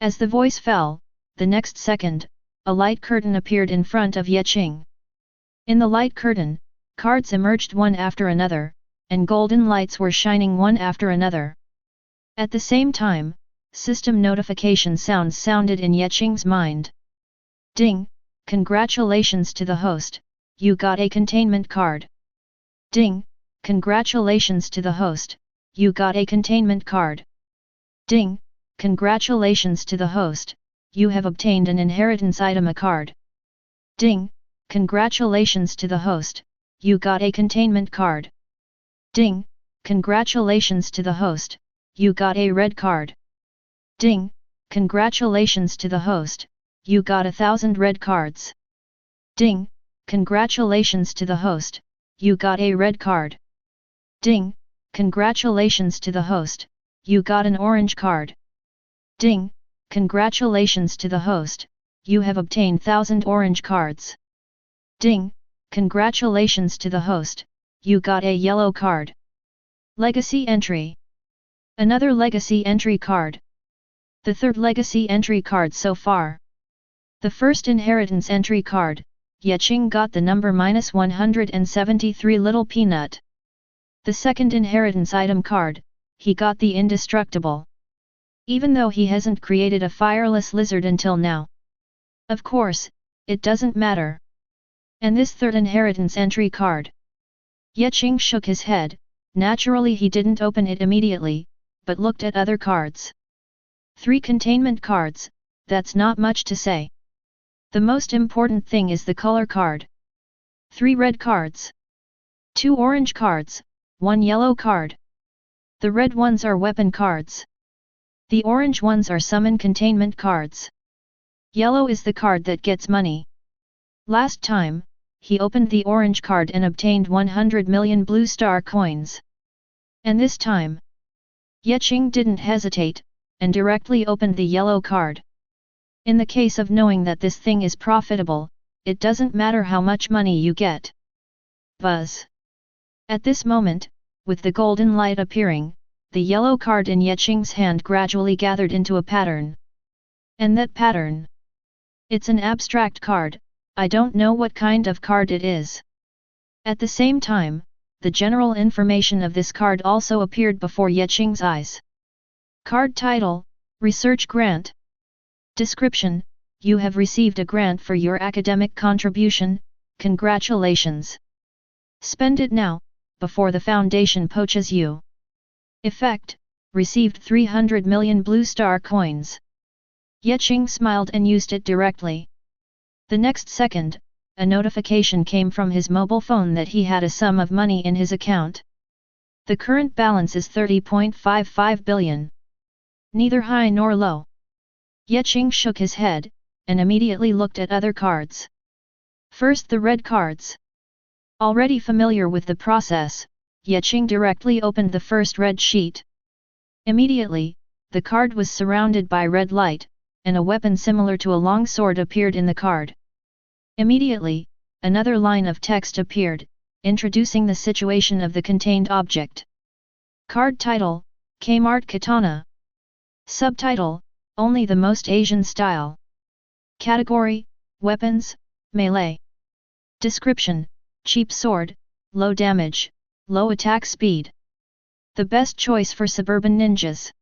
As the voice fell, the next second, a light curtain appeared in front of Qing. In the light curtain, cards emerged one after another, and golden lights were shining one after another. At the same time, system notification sounds sounded in Qing's mind. Ding! Congratulations to the host, you got a containment card. Ding! Congratulations to the host, you got a containment card. Ding! Congratulations to the host, you have obtained an inheritance item card. Ding! Congratulations to the host, you got a containment card. Ding! Congratulations to the host, you got a red card. Ding! Congratulations to the host, you got 1,000 red cards. Ding! Congratulations to the host, you got a red card. Ding! Congratulations to the host, you got an orange card. Ding! Congratulations to the host, you have obtained 1,000 orange cards. Ding! Congratulations to the host, you got a yellow card. Legacy entry. Another legacy entry card. The third legacy entry card so far. The first inheritance entry card, Qing got the number -173 little peanut. The second inheritance item card, he got the indestructible. Even though he hasn't created a fireless lizard until now. Of course, it doesn't matter. And this third inheritance entry card. Qing shook his head. Naturally he didn't open it immediately, but looked at other cards. 3 containment cards, that's not much to say. The most important thing is the color card. 3 red cards. 2 orange cards, 1 yellow card. The red ones are weapon cards. The orange ones are summon containment cards. Yellow is the card that gets money. Last time, he opened the orange card and obtained 100 million blue star coins. And this time, Qing didn't hesitate, and directly opened the yellow card. In the case of knowing that this thing is profitable, it doesn't matter how much money you get. Buzz. At this moment, with the golden light appearing, the yellow card in Qing's hand gradually gathered into a pattern. And that pattern? It's an abstract card, I don't know what kind of card it is. At the same time, the general information of this card also appeared before Qing's eyes. Card title, Research Grant. Description, you have received a grant for your academic contribution, congratulations. Spend it now, before the foundation poaches you. Effect, received 300 million blue star coins. Qing smiled and used it directly. The next second, a notification came from his mobile phone that he had a sum of money in his account. The current balance is 30.55 billion. Neither high nor low. Qing shook his head, and immediately looked at other cards. First the red cards. Already familiar with the process, Qing directly opened the first red sheet. Immediately, the card was surrounded by red light, and a weapon similar to a long sword appeared in the card. Immediately, another line of text appeared, introducing the situation of the contained object. Card title, Kmart Katana. Subtitle, Only the Most Asian Style. Category, Weapons, Melee. Description, Cheap sword, low damage, low attack speed. The best choice for suburban ninjas.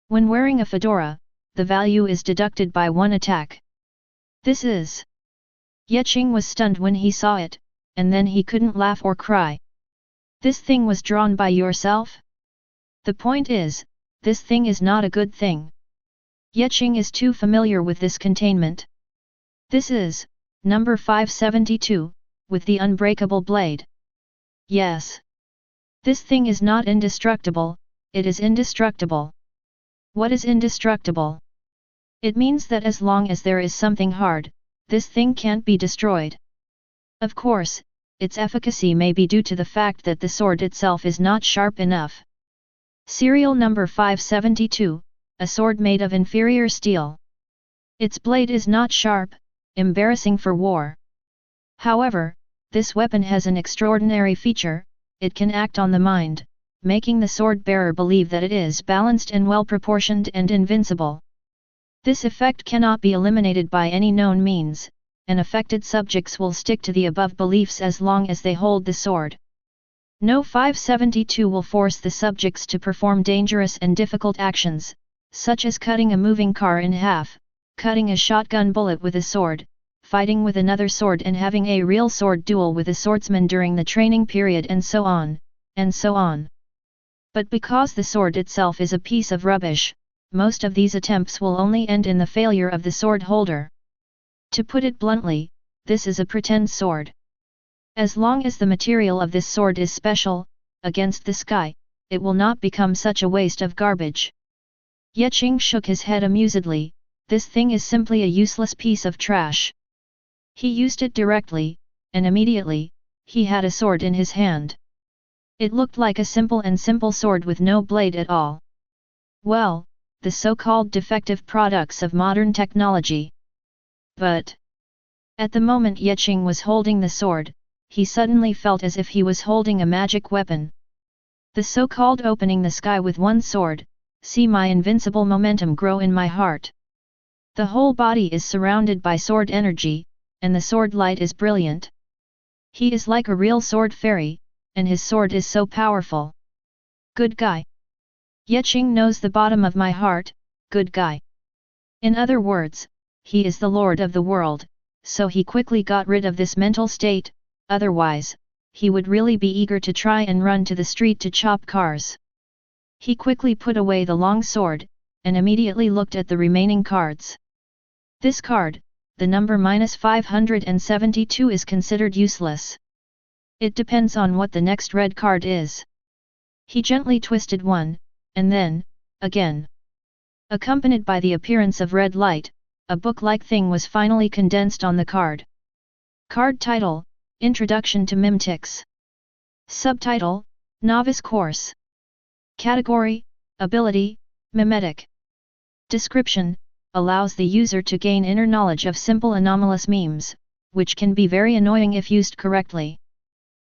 When wearing a fedora, the value is deducted by 1 attack. This is. Qing was stunned when he saw it, and then he couldn't laugh or cry. This thing was drawn by yourself? The point is, this thing is not a good thing. Qing is too familiar with this containment. This is, number 572, with the unbreakable blade. Yes. This thing is not indestructible, it is indestructible. What is indestructible? It means that as long as there is something hard, this thing can't be destroyed. Of course, its efficacy may be due to the fact that the sword itself is not sharp enough. Serial number 572, a sword made of inferior steel. Its blade is not sharp, embarrassing for war. However, this weapon has an extraordinary feature, it can act on the mind, making the sword bearer believe that it is balanced and well proportioned and invincible. This effect cannot be eliminated by any known means, and affected subjects will stick to the above beliefs as long as they hold the sword. No 572 will force the subjects to perform dangerous and difficult actions, such as cutting a moving car in half, cutting a shotgun bullet with a sword, fighting with another sword and having a real sword duel with a swordsman during the training period and so on, and so on. But because the sword itself is a piece of rubbish, most of these attempts will only end in the failure of the sword holder. To put it bluntly, this is a pretend sword. As long as the material of this sword is special, against the sky, it will not become such a waste of garbage. Qing shook his head amusedly, this thing is simply a useless piece of trash. He used it directly, and immediately, he had a sword in his hand. It looked like a simple sword with no blade at all. Well, the so-called defective products of modern technology. But at the moment Qing was holding the sword, he suddenly felt as if he was holding a magic weapon. The so-called opening the sky with one sword, see my invincible momentum grow in my heart. The whole body is surrounded by sword energy, and the sword light is brilliant. He is like a real sword fairy, and his sword is so powerful. Good guy. Qing knows the bottom of my heart, good guy. In other words, he is the lord of the world, so he quickly got rid of this mental state, otherwise, he would really be eager to try and run to the street to chop cars. He quickly put away the long sword, and immediately looked at the remaining cards. This card, the number -572, is considered useless. It depends on what the next red card is. He gently twisted one, and then, again. Accompanied by the appearance of red light, a book-like thing was finally condensed on the card. Card title, Introduction to Mimetics. Subtitle, Novice Course. Category, Ability, Mimetic. Description, allows the user to gain inner knowledge of simple anomalous memes, which can be very annoying if used correctly.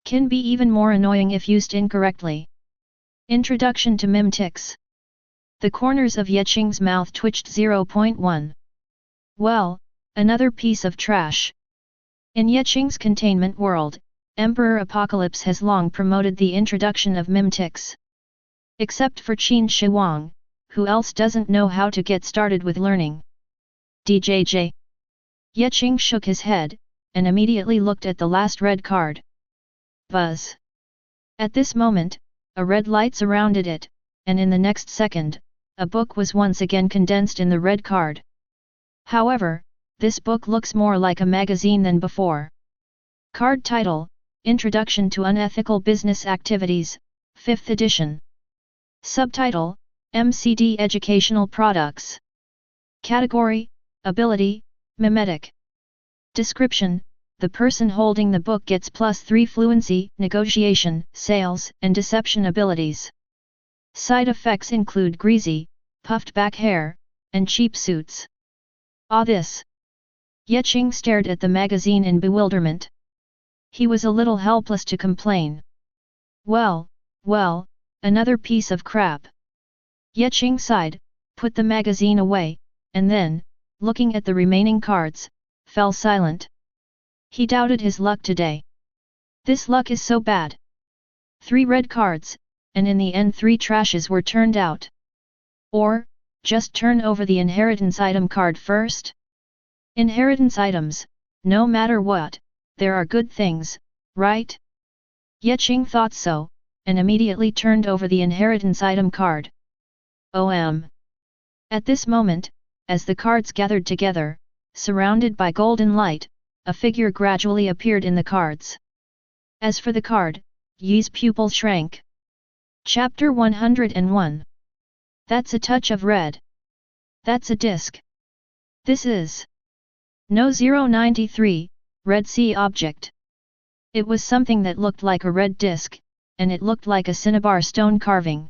Can be even more annoying if used incorrectly. Introduction to Mimetics. The corners of Qing's mouth twitched. 0.1. Well, another piece of trash. In Qing's containment world, Emperor Apocalypse has long promoted the introduction of mimetics. Except for Qin Shi Huang, who else doesn't know how to get started with learning? DJJ. Qing shook his head, and immediately looked at the last red card. Buzz. At this moment, a red light surrounded it, and in the next second, a book was once again condensed in the red card. However, this book looks more like a magazine than before. Card title, Introduction to Unethical Business Activities, 5th edition. Subtitle, MCD Educational Products. Category, Ability, Mimetic. Description, the person holding the book gets +3 fluency, negotiation, sales, and deception abilities. Side effects include greasy, puffed back hair, and cheap suits. This. Qing stared at the magazine in bewilderment. He was a little helpless to complain. Well, another piece of crap. Qing sighed, put the magazine away, and then, looking at the remaining cards, fell silent. He doubted his luck today. This luck is so bad. 3 red cards, and in the end 3 trashes were turned out. Or, just turn over the inheritance item card first? Inheritance items, no matter what, there are good things, right? Qing thought so, and immediately turned over the inheritance item card. At this moment, as the cards gathered together, surrounded by golden light, a figure gradually appeared in the cards. As for the card, Yi's pupil shrank. Chapter 101. That's a touch of red. That's a disc. This is No 093, Red Sea Object. It was something that looked like a red disc, and it looked like a cinnabar stone carving.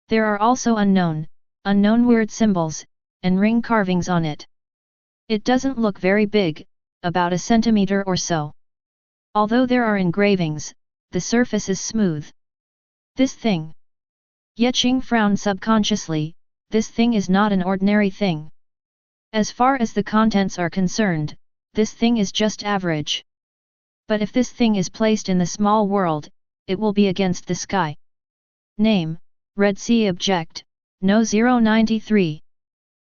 There are also unknown weird symbols, and ring carvings on it. It doesn't look very big, about a centimeter or so. Although there are engravings, the surface is smooth. This thing. Qing frowned subconsciously, this thing is not an ordinary thing. As far as the contents are concerned, this thing is just average. But if this thing is placed in the small world, it will be against the sky. Name, Red Sea Object, No 093.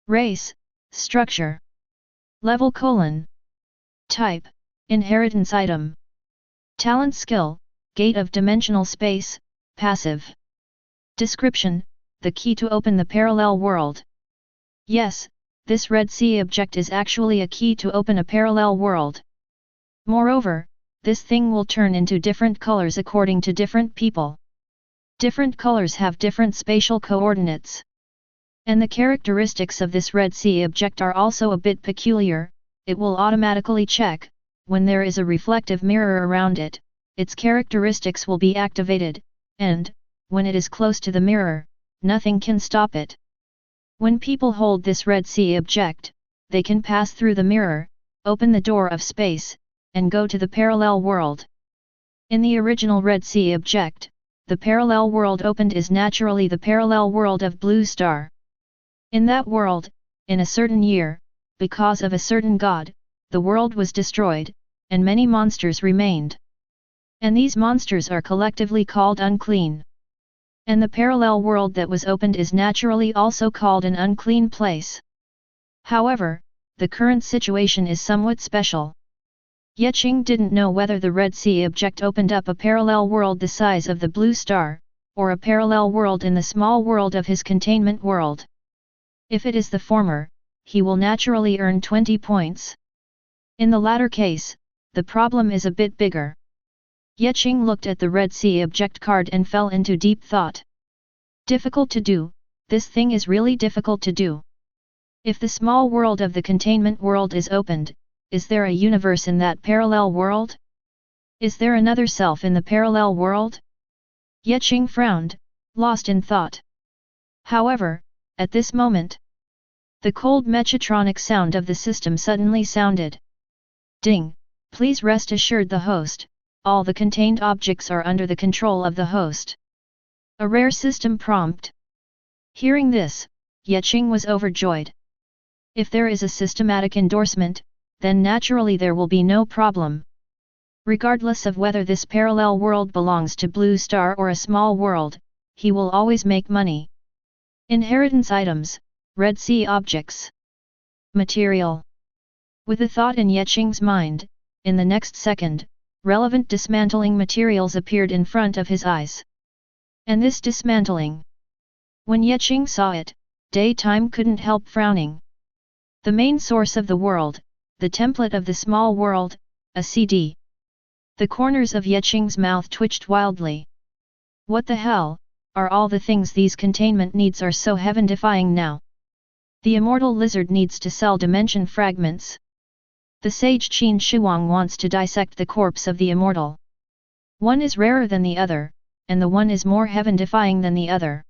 Race, Structure. Level : Type, Inheritance Item. Talent Skill, Gate of Dimensional Space, Passive. Description, the key to open the parallel world. Yes, this Red Sea Object is actually a key to open a parallel world. Moreover, this thing will turn into different colors according to different people. Different colors have different spatial coordinates. And the characteristics of this Red Sea Object are also a bit peculiar. It will automatically check, when there is a reflective mirror around it, its characteristics will be activated, and, when it is close to the mirror, nothing can stop it. When people hold this Red Sea Object, they can pass through the mirror, open the door of space, and go to the parallel world. In the original Red Sea Object, the parallel world opened is naturally the parallel world of Blue Star. In that world, in a certain year, because of a certain god, the world was destroyed, and many monsters remained. And these monsters are collectively called unclean. And the parallel world that was opened is naturally also called an unclean place. However, the current situation is somewhat special. Qing didn't know whether the Red Sea object opened up a parallel world the size of the blue star, or a parallel world in the small world of his containment world. If it is the former, he will naturally earn 20 points. In the latter case, the problem is a bit bigger. Qing looked at the Red Sea object card and fell into deep thought. Difficult to do, this thing is really difficult to do. If the small world of the containment world is opened, is there a universe in that parallel world? Is there another self in the parallel world? Qing frowned, lost in thought. However, at this moment, the cold mechatronic sound of the system suddenly sounded. Ding! Please rest assured the host, all the contained objects are under the control of the host. A rare system prompt. Hearing this, Qing was overjoyed. If there is a systematic endorsement, then naturally there will be no problem. Regardless of whether this parallel world belongs to Blue Star or a small world, he will always make money. Inheritance items, Red Sea objects. Material. With a thought in Qing's mind, in the next second, relevant dismantling materials appeared in front of his eyes. And this dismantling. When Qing saw it, daytime couldn't help frowning. The main source of the world, the template of the small world, a CD. The corners of Qing's mouth twitched wildly. What the hell, are all the things these containment needs are so heaven-defying now? The immortal lizard needs to sell dimension fragments. The sage Qin Shuang wants to dissect the corpse of the immortal. One is rarer than the other, and the one is more heaven-defying than the other.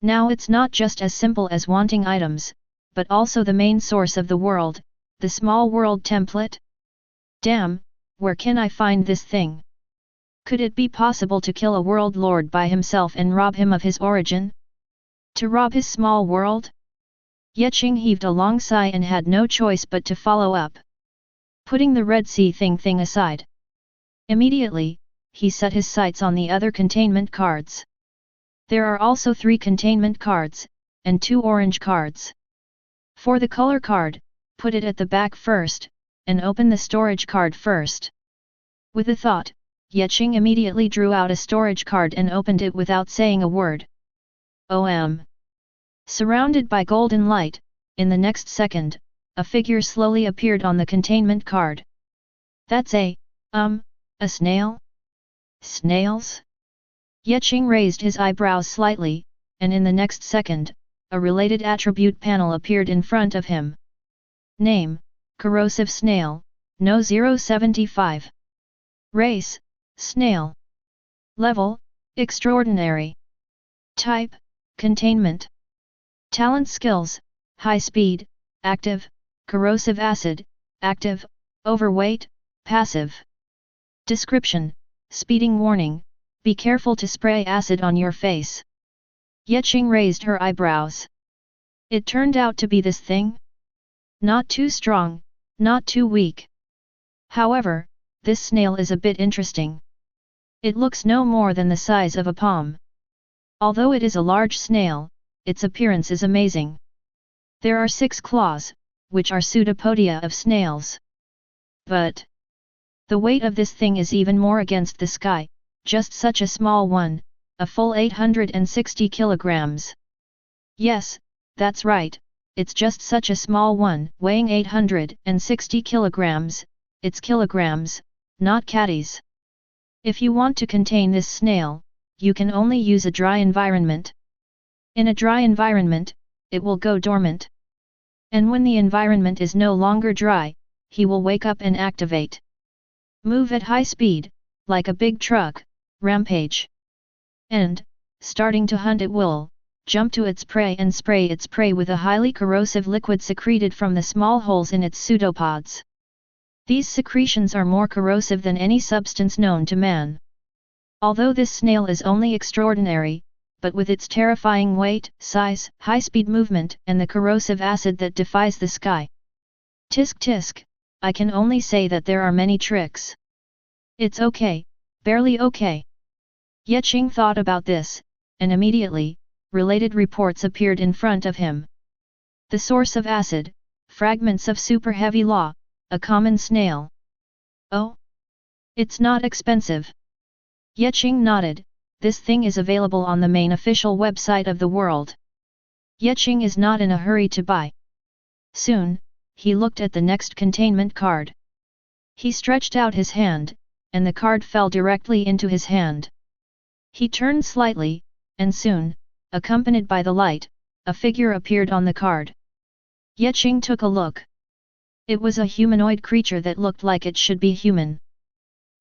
Now it's not just as simple as wanting items, but also the main source of the world, the small world template? Damn, where can I find this thing? Could it be possible to kill a world lord by himself and rob him of his origin? To rob his small world? Qing heaved a long sigh and had no choice but to follow up. Putting the Red Sea thing aside. Immediately, he set his sights on the other containment cards. There are also 3 containment cards, and 2 orange cards. For the color card, put it at the back first, and open the storage card first. With a thought, Qing immediately drew out a storage card and opened it without saying a word. Surrounded by golden light, in the next second, a figure slowly appeared on the containment card. That's a snail? Snails? Qing raised his eyebrows slightly, and in the next second, a related attribute panel appeared in front of him. Name, corrosive snail, No 075. Race, snail. Level, extraordinary. Type, containment. Talent skills, high speed, active, corrosive acid, active, overweight, passive. Description, speeding warning, be careful to spray acid on your face. Qing raised her eyebrows. It turned out to be this thing? Not too strong, not too weak. However, this snail is a bit interesting. It looks no more than the size of a palm. Although it is a large snail, its appearance is amazing. There are 6 claws, which are pseudopodia of snails. But the weight of this thing is even more against the sky, just such a small one, a full 860 kilograms. Yes, that's right, it's just such a small one, weighing 860 kilograms, it's kilograms, not catties. If you want to contain this snail, you can only use a dry environment. In a dry environment, it will go dormant. And when the environment is no longer dry, he will wake up and activate. Move at high speed, like a big truck, rampage. And, starting to hunt, it will jump to its prey and spray its prey with a highly corrosive liquid secreted from the small holes in its pseudopods. These secretions are more corrosive than any substance known to man. Although this snail is only extraordinary, but with its terrifying weight, size, high-speed movement, and the corrosive acid that defies the sky. Tisk tisk, I can only say that there are many tricks. It's okay, barely okay. Qing thought about this, and immediately, related reports appeared in front of him. The source of acid, fragments of super heavy law, a common snail. Oh? It's not expensive. Qing nodded, this thing is available on the main official website of the world. Qing is not in a hurry to buy. Soon, he looked at the next containment card. He stretched out his hand, and the card fell directly into his hand. He turned slightly, and soon, accompanied by the light, a figure appeared on the card. Qing took a look. It was a humanoid creature that looked like it should be human.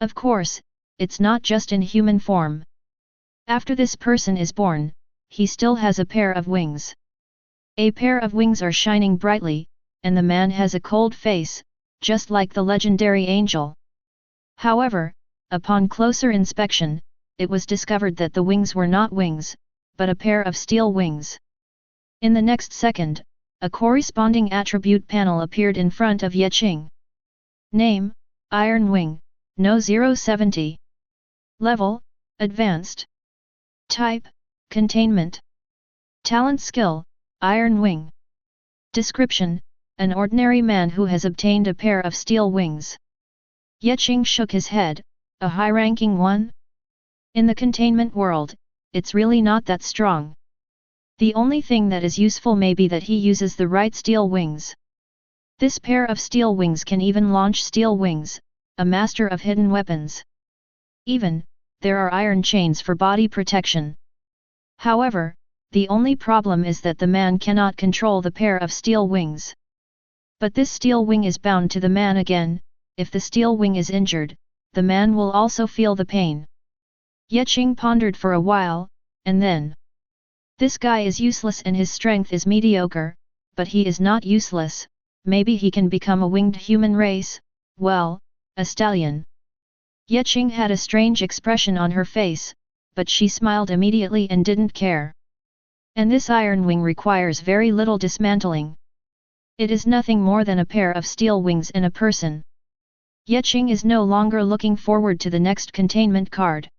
Of course, it's not just in human form. After this person is born, he still has a pair of wings. A pair of wings are shining brightly, and the man has a cold face, just like the legendary angel. However, upon closer inspection, it was discovered that the wings were not wings, but a pair of steel wings. In the next second, a corresponding attribute panel appeared in front of Qing. Name, Iron Wing, No 070. Level, Advanced. Type, Containment. Talent Skill, Iron Wing. Description, an ordinary man who has obtained a pair of steel wings. Qing shook his head, a high-ranking one? In the containment world, it's really not that strong. The only thing that is useful may be that he uses the right steel wings. This pair of steel wings can even launch steel wings, a master of hidden weapons. Even, there are iron chains for body protection. However, the only problem is that the man cannot control the pair of steel wings. But this steel wing is bound to the man again. If the steel wing is injured, the man will also feel the pain. Qing pondered for a while, and then. This guy is useless and his strength is mediocre, but he is not useless, maybe he can become a winged human race, well, a stallion. Qing had a strange expression on her face, but she smiled immediately and didn't care. And this iron wing requires very little dismantling. It is nothing more than a pair of steel wings in a person. Qing is no longer looking forward to the next containment card.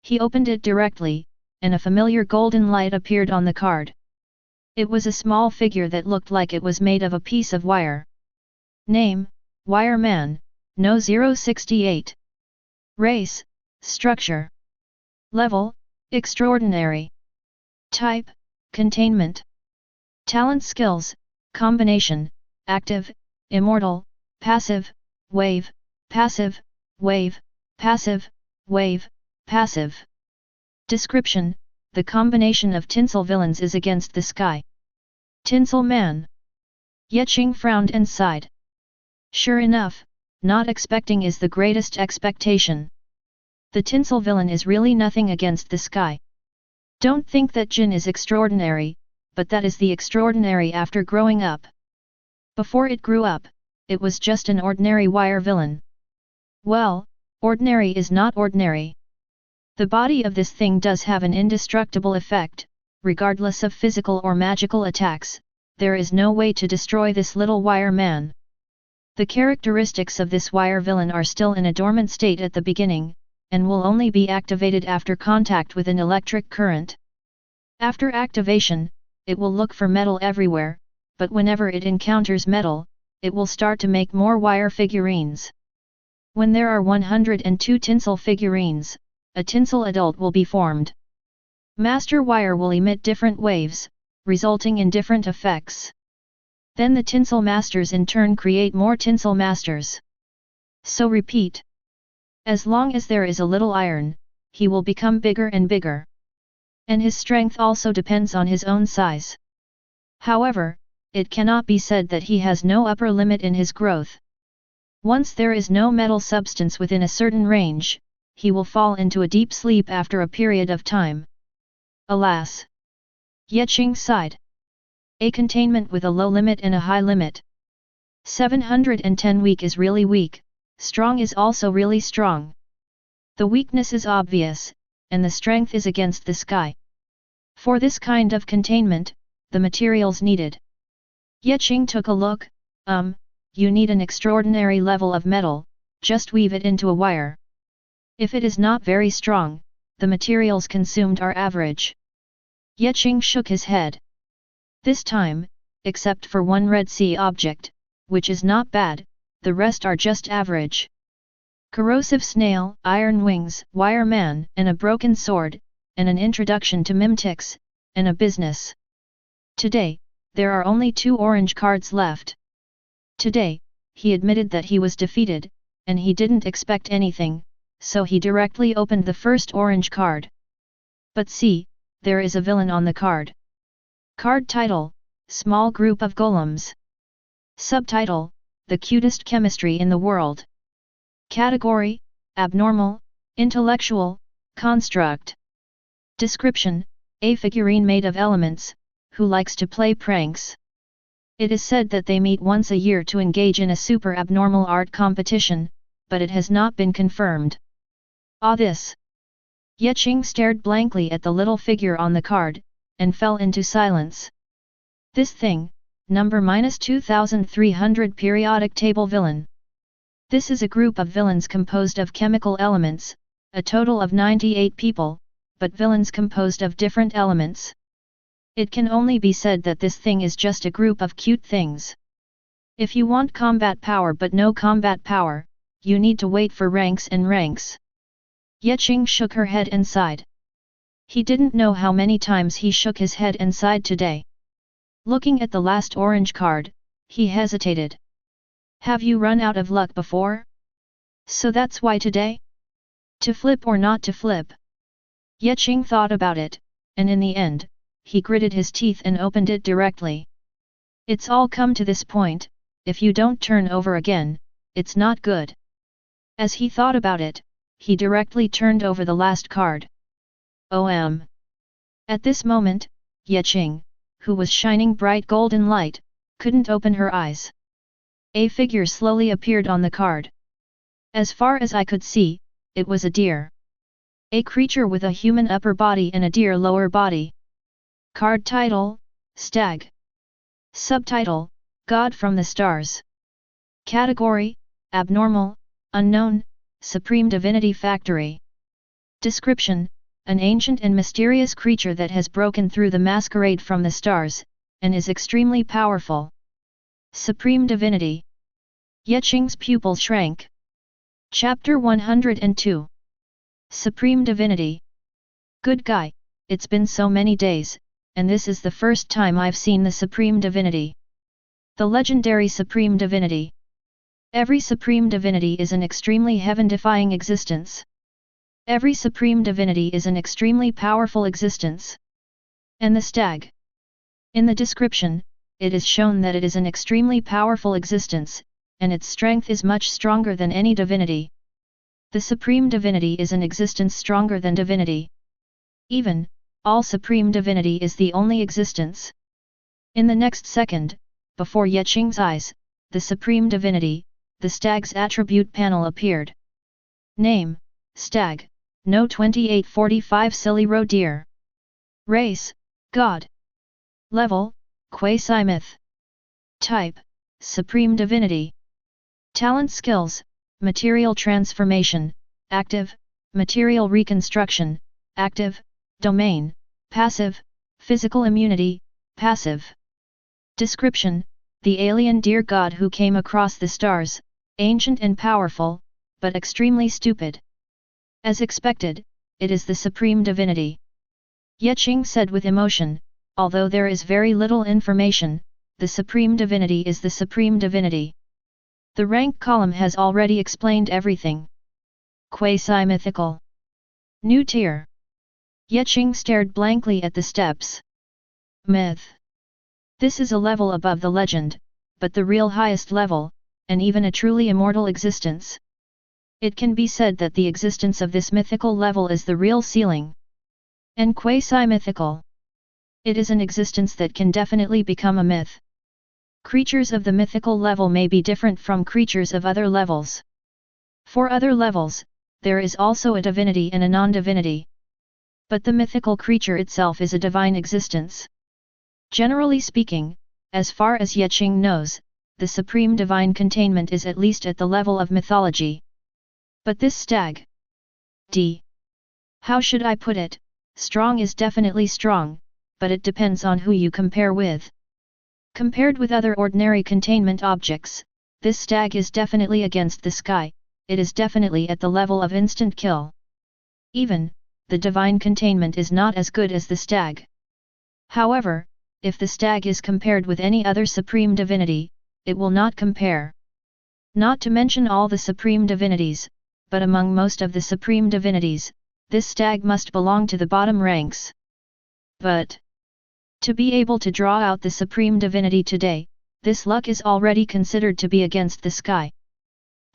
He opened it directly, and a familiar golden light appeared on the card. It was a small figure that looked like it was made of a piece of wire. Name, Wire Man, No 068. Race, Structure. Level, Extraordinary. Type, Containment. Talent Skills, Combination, Active, Immortal, Passive, Wave, Passive, Wave, Passive, Wave, Passive. Description, the combination of tinsel villains is against the sky. Tinsel Man. Qing frowned and sighed. Sure enough, not expecting is the greatest expectation. The tinsel villain is really nothing against the sky. Don't think that Jin is extraordinary, but that is the extraordinary after growing up. Before it grew up, it was just an ordinary wire villain. Well, ordinary is not ordinary. The body of this thing does have an indestructible effect, regardless of physical or magical attacks. There is no way to destroy this little wire man. The characteristics of this wire villain are still in a dormant state at the beginning, and will only be activated after contact with an electric current. After activation, it will look for metal everywhere, but whenever it encounters metal, it will start to make more wire figurines. When there are 102 tinsel figurines, a tinsel adult will be formed. Master wire will emit different waves, resulting in different effects. Then the tinsel masters in turn create more tinsel masters. So repeat. As long as there is a little iron, he will become bigger and bigger. And his strength also depends on his own size. However, it cannot be said that he has no upper limit in his growth. Once there is no metal substance within a certain range, he will fall into a deep sleep after a period of time. Alas! Qing sighed. A containment with a low limit and a high limit. 710 weak is really weak, strong is also really strong. The weakness is obvious, and the strength is against the sky. For this kind of containment, the materials needed. Qing took a look, you need an extraordinary level of metal, just weave it into a wire. If it is not very strong, the materials consumed are average. Ye Qing shook his head. This time, except for one Red Sea object, which is not bad, the rest are just average. Corrosive snail, iron wings, wire man, and a broken sword, and an introduction to mimetics, and a business. Today, there are only 2 orange cards left. Today, he admitted that he was defeated, and he didn't expect anything, so he directly opened the first orange card. But see, there is a villain on the card. Card title, Small Group of Golems. Subtitle, The Cutest Chemistry in the World. Category, Abnormal, Intellectual, Construct. Description, a figurine made of elements, who likes to play pranks. It is said that they meet once a year to engage in a super abnormal art competition, but it has not been confirmed. Ah, this! Ye Qing stared blankly at the little figure on the card, and fell into silence. This thing, number -2300 periodic table villain. This is a group of villains composed of chemical elements, a total of 98 people, but villains composed of different elements. It can only be said that this thing is just a group of cute things. If you want combat power but no combat power, you need to wait for ranks and ranks. Ye Qing shook her head and sighed. He didn't know how many times he shook his head and sighed today. Looking at the last orange card, he hesitated. Have you run out of luck before? So that's why today? To flip or not to flip? Ye Qing thought about it, and in the end, he gritted his teeth and opened it directly. It's all come to this point, if you don't turn over again, it's not good. As he thought about it, he directly turned over the last card. At this moment, Ye Qing, who was shining bright golden light, couldn't open her eyes. A figure slowly appeared on the card. As far as I could see, it was a deer. A creature with a human upper body and a deer lower body. Card title, Stag. Subtitle, God from the Stars. Category, Abnormal, Unknown, Supreme Divinity Factory. Description, an ancient and mysterious creature that has broken through the masquerade from the stars, and is extremely powerful. Supreme Divinity. Ye Qing's pupil shrank. Chapter 102. Supreme Divinity. Good guy, it's been so many days, and this is the first time I've seen the Supreme Divinity. The legendary Supreme Divinity. Every Supreme Divinity is an extremely heaven-defying existence. Every Supreme Divinity is an extremely powerful existence. And the stag. In the description, it is shown that it is an extremely powerful existence, and its strength is much stronger than any divinity. The Supreme Divinity is an existence stronger than divinity. Even, all Supreme Divinity is the only existence. In the next second, before Ye Qing's eyes, the Supreme Divinity, the stag's attribute panel appeared. Name, Stag, No 2845 Silly Roe Deer. Race, God. Level, Quasi-myth. Type, Supreme Divinity. Talent skills, Material Transformation, Active, Material Reconstruction, Active, Domain, Passive, Physical Immunity, Passive. Description, the alien deer god who came across the stars, ancient and powerful, but extremely stupid. As expected, it is the Supreme Divinity. Ye Qing said with emotion, although there is very little information, the Supreme Divinity is the Supreme Divinity. The rank column has already explained everything. Quasi-mythical. New tier. Ye Qing stared blankly at the steps. Myth. This is a level above the legend, but the real highest level, and even a truly immortal existence. It can be said that the existence of this mythical level is the real ceiling. And quasi-mythical. It is an existence that can definitely become a myth. Creatures of the mythical level may be different from creatures of other levels. For other levels, there is also a divinity and a non-divinity. But the mythical creature itself is a divine existence. Generally speaking, as far as Ye Qing knows, the supreme divine containment is at least at the level of mythology. But this stag. How should I put it? Strong is definitely strong, but it depends on who you compare with. Compared with other ordinary containment objects, this stag is definitely against the sky, it is definitely at the level of instant kill. Even, the divine containment is not as good as the stag. However, if the stag is compared with any other supreme divinity, it will not compare. Not to mention all the supreme divinities, but among most of the supreme divinities, this stag must belong to the bottom ranks. But, to be able to draw out the supreme divinity today, this luck is already considered to be against the sky.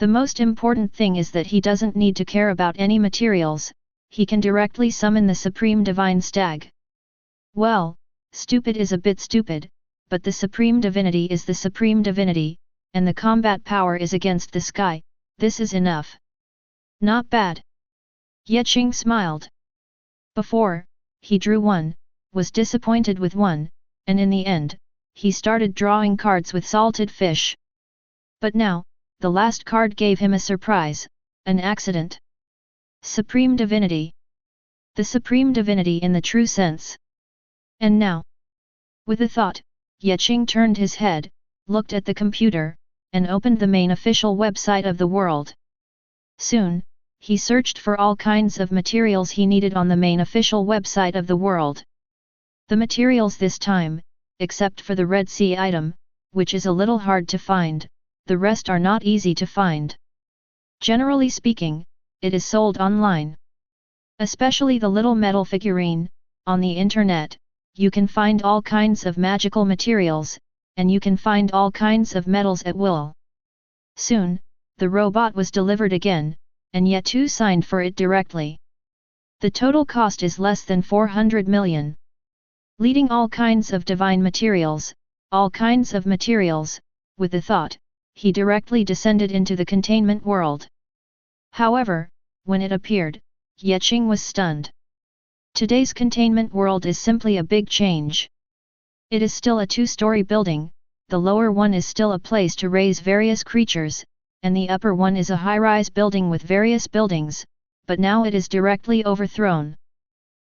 The most important thing is that he doesn't need to care about any materials, he can directly summon the supreme divine stag. Well, stupid is a bit stupid, but the supreme divinity is the supreme divinity, and the combat power is against the sky, this is enough. Not bad. Qing smiled. Before, he drew one, was disappointed with one, and in the end, he started drawing cards with salted fish. But now, the last card gave him a surprise, an accident. Supreme Divinity. The Supreme Divinity in the true sense. And now? With a thought, Qing turned his head, looked at the computer, and opened the main official website of the world. Soon, he searched for all kinds of materials he needed on the main official website of the world. The materials this time, except for the Red Sea item, which is a little hard to find, the rest are not easy to find. Generally speaking, it is sold online. Especially the little metal figurine, on the internet, you can find all kinds of magical materials, and you can find all kinds of metals at will. Soon, the robot was delivered again, and yet two signed for it directly. The total cost is less than 400 million. Leading all kinds of divine materials, all kinds of materials, with the thought, he directly descended into the containment world. However, when it appeared, Qing was stunned. Today's containment world is simply a big change. It is still a two-story building, the lower one is still a place to raise various creatures, and the upper one is a high-rise building with various buildings, but now it is directly overthrown.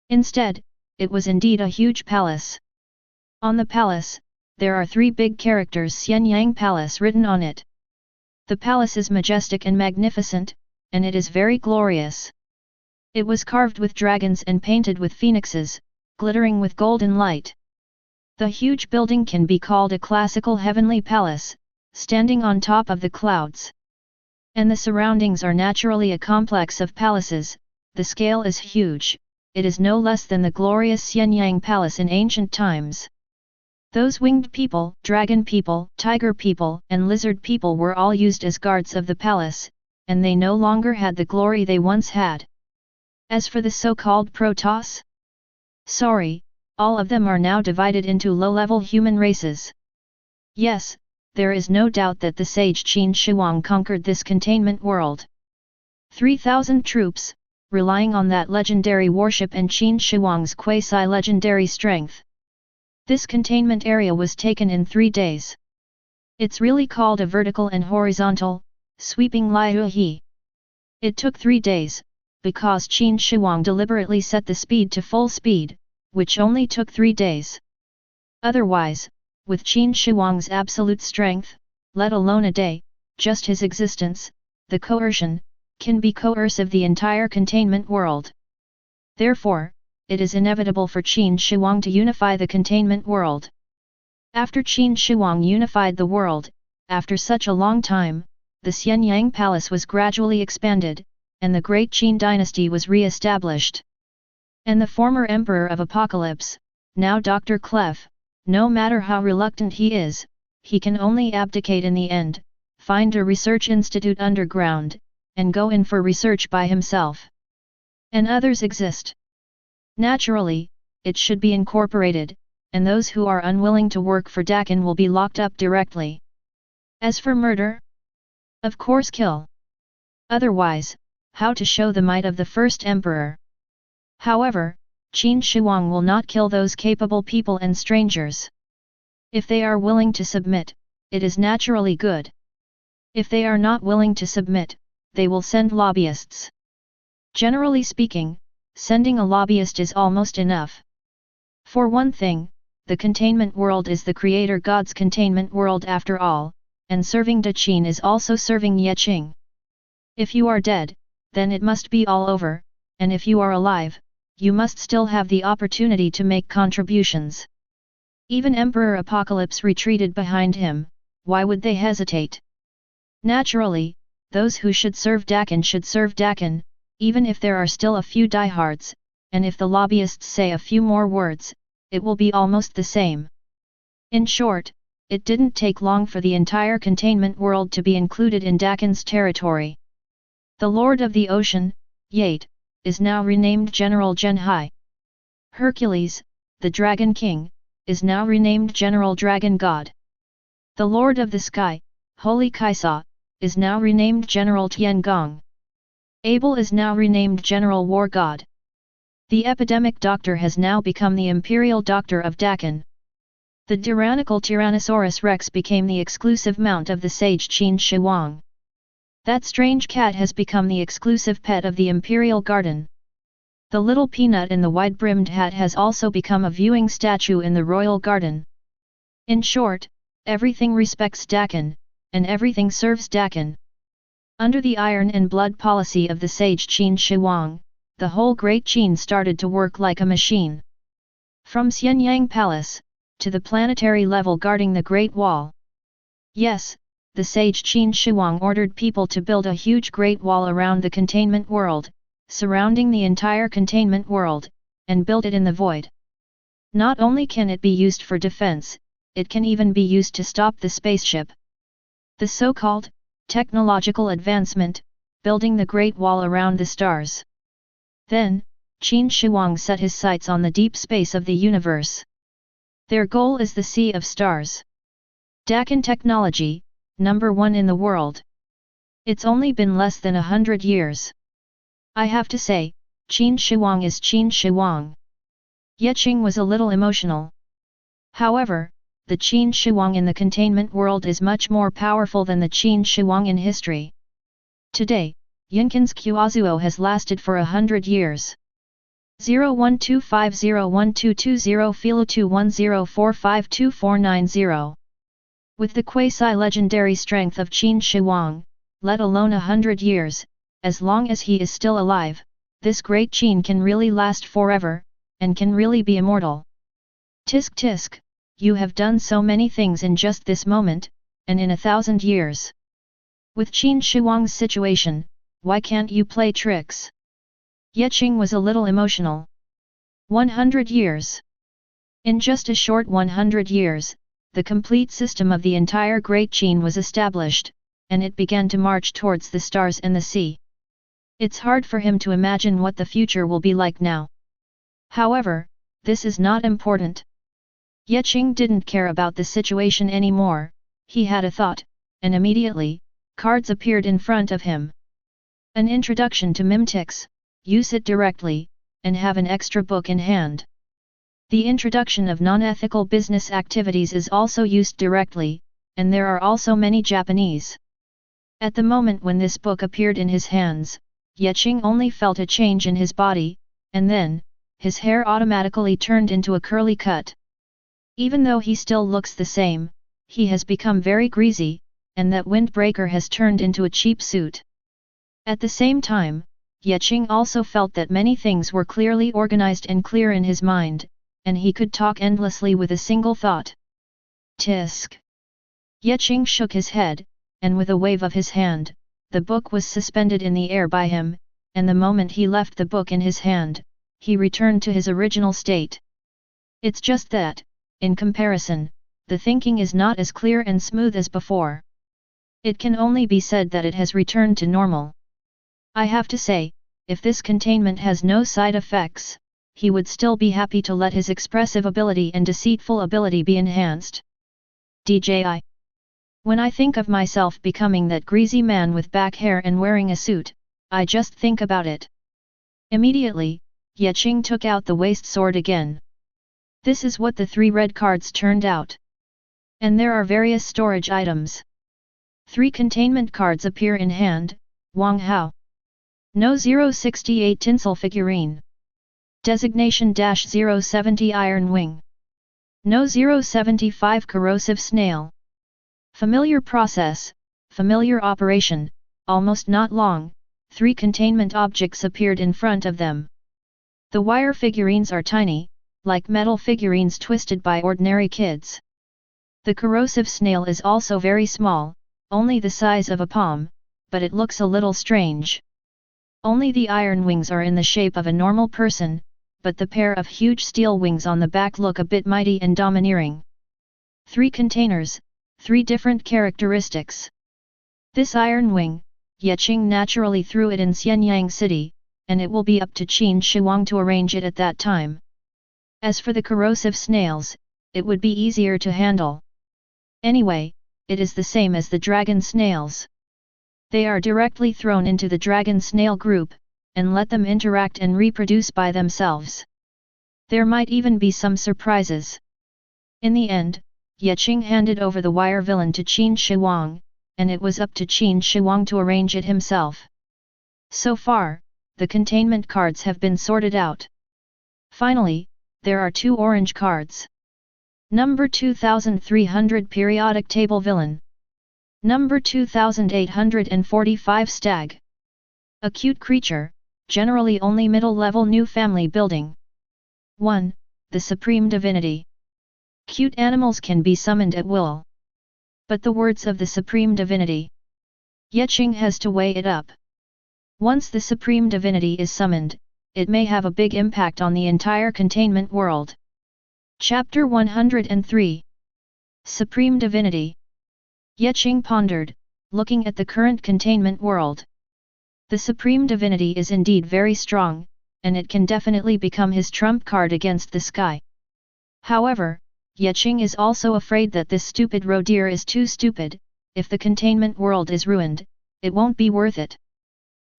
Instead, it was indeed a huge palace. On the palace, there are three big characters Xianxia Palace written on it. The palace is majestic and magnificent, and it is very glorious. It was carved with dragons and painted with phoenixes, glittering with golden light. The huge building can be called a classical heavenly palace, standing on top of the clouds. And the surroundings are naturally a complex of palaces, the scale is huge, it is no less than the glorious Xianxia Palace in ancient times. Those winged people, dragon people, tiger people, and lizard people were all used as guards of the palace, and they no longer had the glory they once had. As for the so-called Protoss? Sorry, all of them are now divided into low-level human races. Yes, there is no doubt that the sage Qin Shi Huang conquered this containment world. 3,000 troops, relying on that legendary warship and Qin Shi Huang's quasi-legendary strength. This containment area was taken in 3 days. It's really called a vertical and horizontal, sweeping Liu He. It took 3 days, because Qin Shi Huang deliberately set the speed to full speed, which only took 3 days. Otherwise, with Qin Shi Huang's absolute strength, let alone a day, just his existence, the coercion, can be coercive the entire containment world. Therefore, it is inevitable for Qin Shi Huang to unify the containment world. After Qin Shi Huang unified the world, after such a long time, the Xianxia Palace was gradually expanded, and the great Qin dynasty was re-established. And the former emperor of Apocalypse, now Dr. Clef, no matter how reluctant he is, he can only abdicate in the end, find a research institute underground, and go in for research by himself. And others exist. Naturally, it should be incorporated, and those who are unwilling to work for Dakin will be locked up directly. As for murder? Of course kill. Otherwise, how to show the might of the first emperor? However, Qin Shi Huang will not kill those capable people and strangers. If they are willing to submit, it is naturally good. If they are not willing to submit, they will send lobbyists. Generally speaking, sending a lobbyist is almost enough. For one thing, the containment world is the creator God's containment world after all, and serving De Qin is also serving Ye Qing. If you are dead, then it must be all over, and if you are alive, you must still have the opportunity to make contributions. Even Emperor Apocalypse retreated behind him, why would they hesitate? Naturally, those who should serve Dakin should serve Dakin, even if there are still a few diehards, and if the lobbyists say a few more words, it will be almost the same. In short, it didn't take long for the entire containment world to be included in Dakin's territory. The Lord of the Ocean, Yate, is now renamed General Genhai. Hercules, the Dragon King, is now renamed General Dragon God. The Lord of the Sky, Holy Kaisa, is now renamed General Tiangong. Abel is now renamed General War God. The epidemic doctor has now become the Imperial Doctor of Dakin. The tyrannical Tyrannosaurus Rex became the exclusive mount of the sage Qin Shi Huang. That strange cat has become the exclusive pet of the Imperial Garden. The little peanut in the wide-brimmed hat has also become a viewing statue in the Royal Garden. In short, everything respects Dakin, and everything serves Dakin. Under the iron and blood policy of the sage Qin Shi Huang, the whole Great Qin started to work like a machine. From Xianyang Palace, to the planetary level guarding the Great Wall. Yes, the sage Qin Shi Huang ordered people to build a huge Great Wall around the containment world, surrounding the entire containment world, and build it in the void. Not only can it be used for defense, it can even be used to stop the spaceship. The so-called technological advancement, building the Great Wall around the stars. Then, Qin Shi Huang set his sights on the deep space of the universe. Their goal is the Sea of Stars. Dakin technology, #1 in the world. It's only been less than 100 years. I have to say, Qin Shi Huang is Qin Shi Huang. Ye Qing was a little emotional. However, the Qin Shi Huang in the containment world is much more powerful than the Qin Shi Huang in history. Today, Yunkin's Qiaozuo has lasted for 100 years. 0125012220 Filo 210452490. With the quasi-legendary strength of Qin Shi Huang, let alone 100 years, as long as he is still alive, this great Qin can really last forever, and can really be immortal. Tisk tisk, you have done so many things in just this moment, and in 1,000 years. With Qin Shi Huang's situation, why can't you play tricks? Ye Qing was a little emotional. 100 years. In just a short 100 years, the complete system of the entire Great Qin was established, and it began to march towards the stars and the sea. It's hard for him to imagine what the future will be like now. However, this is not important. Ye Qing didn't care about the situation anymore, he had a thought, and immediately, cards appeared in front of him. An introduction to Mimtics, use it directly, and have an extra book in hand. The introduction of non-ethical business activities is also used directly, and there are also many Japanese. At the moment when this book appeared in his hands, Ye Qing only felt a change in his body, and then, his hair automatically turned into a curly cut. Even though he still looks the same, he has become very greasy, and that windbreaker has turned into a cheap suit. At the same time, Ye Qing also felt that many things were clearly organized and clear in his mind, and he could talk endlessly with a single thought. Tisk. Ye Qing shook his head, and with a wave of his hand, the book was suspended in the air by him, and the moment he left the book in his hand, he returned to his original state. It's just that, in comparison, the thinking is not as clear and smooth as before. It can only be said that it has returned to normal. I have to say, if this containment has no side effects, he would still be happy to let his expressive ability and deceitful ability be enhanced. DJI. When I think of myself becoming that greasy man with back hair and wearing a suit, I just think about it. Immediately, Ye Qing took out the waist sword again. This is what the 3 red cards turned out. And there are various storage items. 3 containment cards appear in hand, Wang Hao. No 068 tinsel figurine. Designation -070 iron wing. No 075 corrosive snail. Familiar process, familiar operation, almost not long, 3 containment objects appeared in front of them. The wire figurines are tiny, like metal figurines twisted by ordinary kids. The corrosive snail is also very small, only the size of a palm, but it looks a little strange. Only the iron wings are in the shape of a normal person, but the pair of huge steel wings on the back look a bit mighty and domineering. 3 containers, 3 different characteristics. This iron wing, Qing naturally threw it in Xianyang City, and it will be up to Qin Shi Huang to arrange it at that time. As for the corrosive snails, it would be easier to handle. Anyway, it is the same as the dragon snails. They are directly thrown into the dragon snail group, and let them interact and reproduce by themselves. There might even be some surprises. In the end, Qing handed over the wire villain to Qin Shi Huang, and it was up to Qin Shi Huang to arrange it himself. So far, the containment cards have been sorted out. Finally, there are 2 orange cards. Number 2300 periodic table villain. Number 2845 stag. A cute creature, generally only middle-level new family building. 1. The Supreme Divinity. Cute animals can be summoned at will. But the words of the Supreme Divinity. Qing has to weigh it up. Once the Supreme Divinity is summoned, it may have a big impact on the entire containment world. Chapter 103. Supreme Divinity. Qing pondered, looking at the current containment world. The Supreme Divinity is indeed very strong, and it can definitely become his trump card against the sky. However, Qing is also afraid that this stupid rodier is too stupid. If the containment world is ruined, it won't be worth it.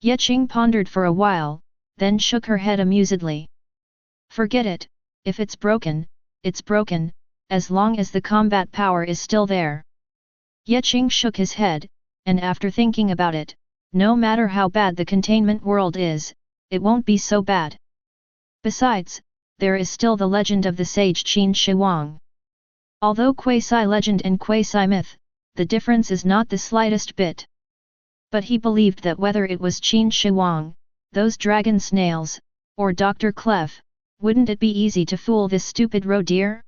Qing pondered for a while, then shook her head amusedly. Forget it, if it's broken, as long as the combat power is still there. Qing shook his head, and after thinking about it, no matter how bad the containment world is, it won't be so bad. Besides, there is still the legend of the sage Qin Shi Huang. Although quasi-legend and quasi-myth, the difference is not the slightest bit. But he believed that whether it was Qin Shi Huang, those dragon snails, or Dr. Clef, wouldn't it be easy to fool this stupid rodier?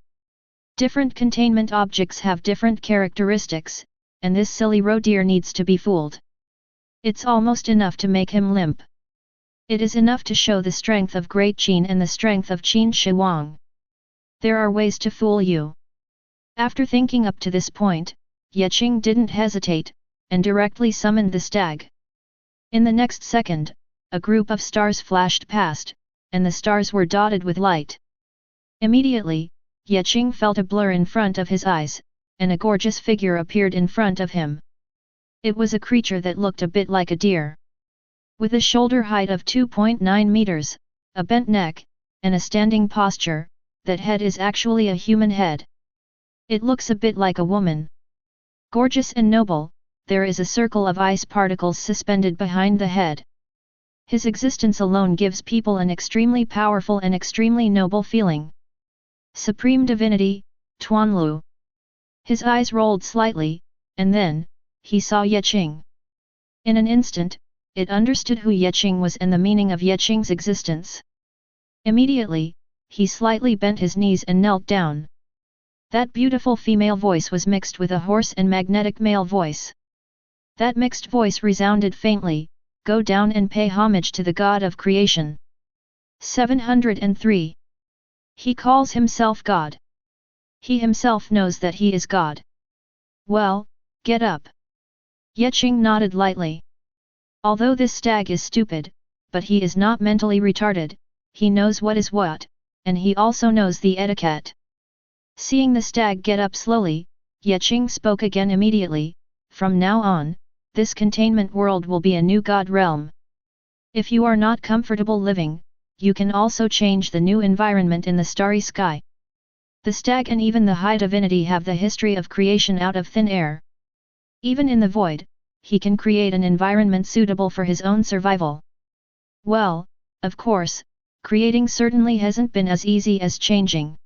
Different containment objects have different characteristics, and this silly rodier needs to be fooled. It's almost enough to make him limp. It is enough to show the strength of Great Qin and the strength of Qin Shi Huang. There are ways to fool you. After thinking up to this point, Qing didn't hesitate, and directly summoned the stag. In the next second, a group of stars flashed past, and the stars were dotted with light. Immediately, Qing felt a blur in front of his eyes, and a gorgeous figure appeared in front of him. It was a creature that looked a bit like a deer. With a shoulder height of 2.9 meters, a bent neck, and a standing posture, that head is actually a human head. It looks a bit like a woman. Gorgeous and noble, there is a circle of ice particles suspended behind the head. His existence alone gives people an extremely powerful and extremely noble feeling. Supreme Divinity, Tuanlu. His eyes rolled slightly, and then, he saw Qing. In an instant, it understood who Qing was and the meaning of Qing's existence. Immediately, he slightly bent his knees and knelt down. That beautiful female voice was mixed with a hoarse and magnetic male voice. That mixed voice resounded faintly, "Go down and pay homage to the God of creation." 703. He calls himself God. He himself knows that he is God. Well, get up. Qing nodded lightly. Although this stag is stupid, but he is not mentally retarded, he knows what is what, and he also knows the etiquette. Seeing the stag get up slowly, Qing spoke again immediately, "From now on, this containment world will be a new God realm. If you are not comfortable living, you can also change the new environment in the starry sky. The stag and even the high divinity have the history of creation out of thin air. Even in the void, he can create an environment suitable for his own survival. Well, of course, creating certainly hasn't been as easy as changing.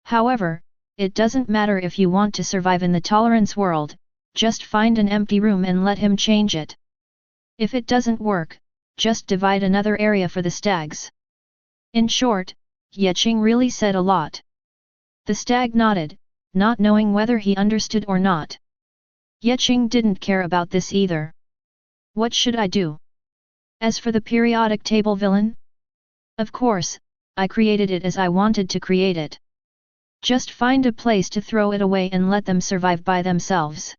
However, it doesn't matter if you want to survive in the tolerance world, just find an empty room and let him change it. If it doesn't work, just divide another area for the stags. In short, Qing really said a lot. The stag nodded, not knowing whether he understood or not. Qing didn't care about this either. What should I do? As for the periodic table villain? Of course, I created it as I wanted to create it. Just find a place to throw it away and let them survive by themselves.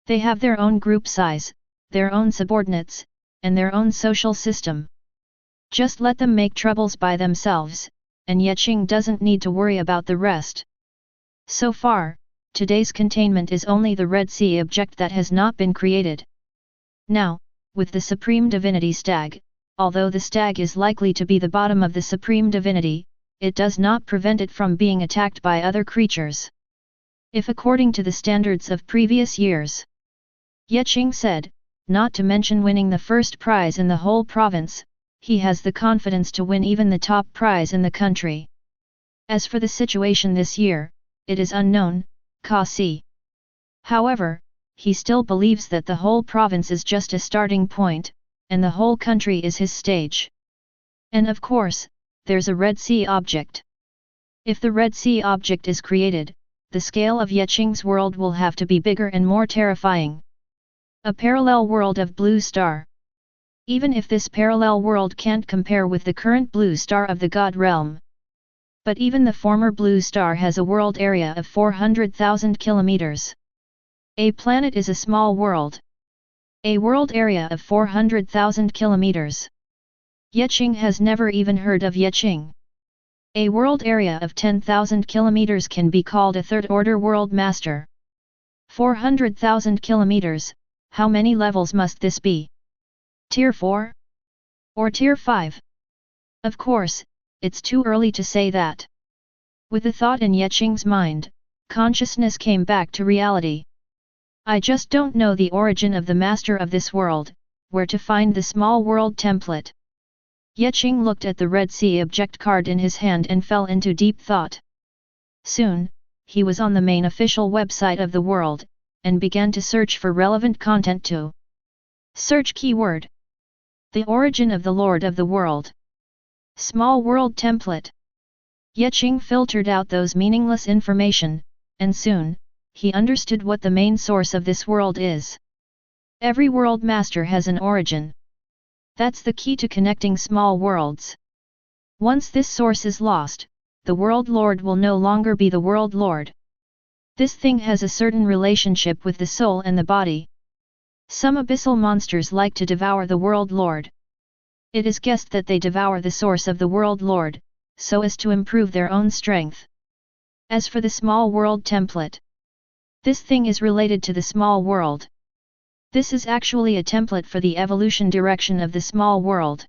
They have their own group size, their own subordinates, and their own social system. Just let them make troubles by themselves, and Qing doesn't need to worry about the rest. So far, today's containment is only the Red Sea object that has not been created. Now, with the Supreme Divinity Stag, although the stag is likely to be the bottom of the Supreme Divinity, it does not prevent it from being attacked by other creatures. If according to the standards of previous years, Qing said, not to mention winning the first prize in the whole province, he has the confidence to win even the top prize in the country. As for the situation this year, it is unknown, Kasi. However, he still believes that the whole province is just a starting point, and the whole country is his stage. And of course, there's a Red Sea object. If the Red Sea object is created, the scale of Qing's world will have to be bigger and more terrifying. A parallel world of Blue Star. Even if this parallel world can't compare with the current Blue Star of the God Realm. But even the former Blue Star has a world area of 400,000 kilometers. A planet is a small world. A world area of 400,000 kilometers. Qing has never even heard of Qing. A world area of 10,000 kilometers can be called a third-order world master. 400,000 kilometers, how many levels must this be? Tier 4? Or Tier 5? Of course, it's too early to say that. With the thought in Qing's mind, consciousness came back to reality. I just don't know the origin of the master of this world, where to find the small world template. Qing looked at the Red Sea object card in his hand and fell into deep thought. Soon, he was on the main official website of the world, and began to search for relevant content to. Search keyword. The origin of the Lord of the World. Small world template. Qing filtered out those meaningless information, and soon, he understood what the main source of this world is. Every world master has an origin. That's the key to connecting small worlds. Once this source is lost, the World Lord will no longer be the World Lord. This thing has a certain relationship with the soul and the body. Some abyssal monsters like to devour the World Lord. It is guessed that they devour the source of the World Lord, so as to improve their own strength. As for the small world template, this thing is related to the small world. This is actually a template for the evolution direction of the small world.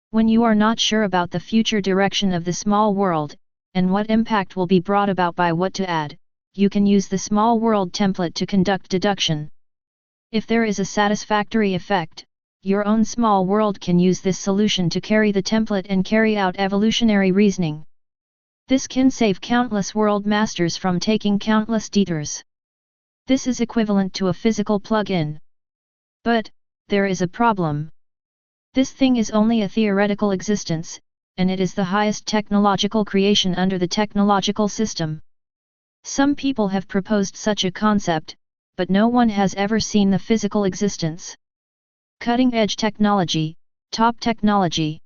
When you are not sure about the future direction of the small world, and what impact will be brought about by what to add, you can use the small world template to conduct deduction. If there is a satisfactory effect, your own small world can use this solution to carry the template and carry out evolutionary reasoning. This can save countless world masters from taking countless detours. This is equivalent to a physical plug-in. But, there is a problem. This thing is only a theoretical existence, and it is the highest technological creation under the technological system. Some people have proposed such a concept, but no one has ever seen the physical existence. Cutting-edge technology, top technology.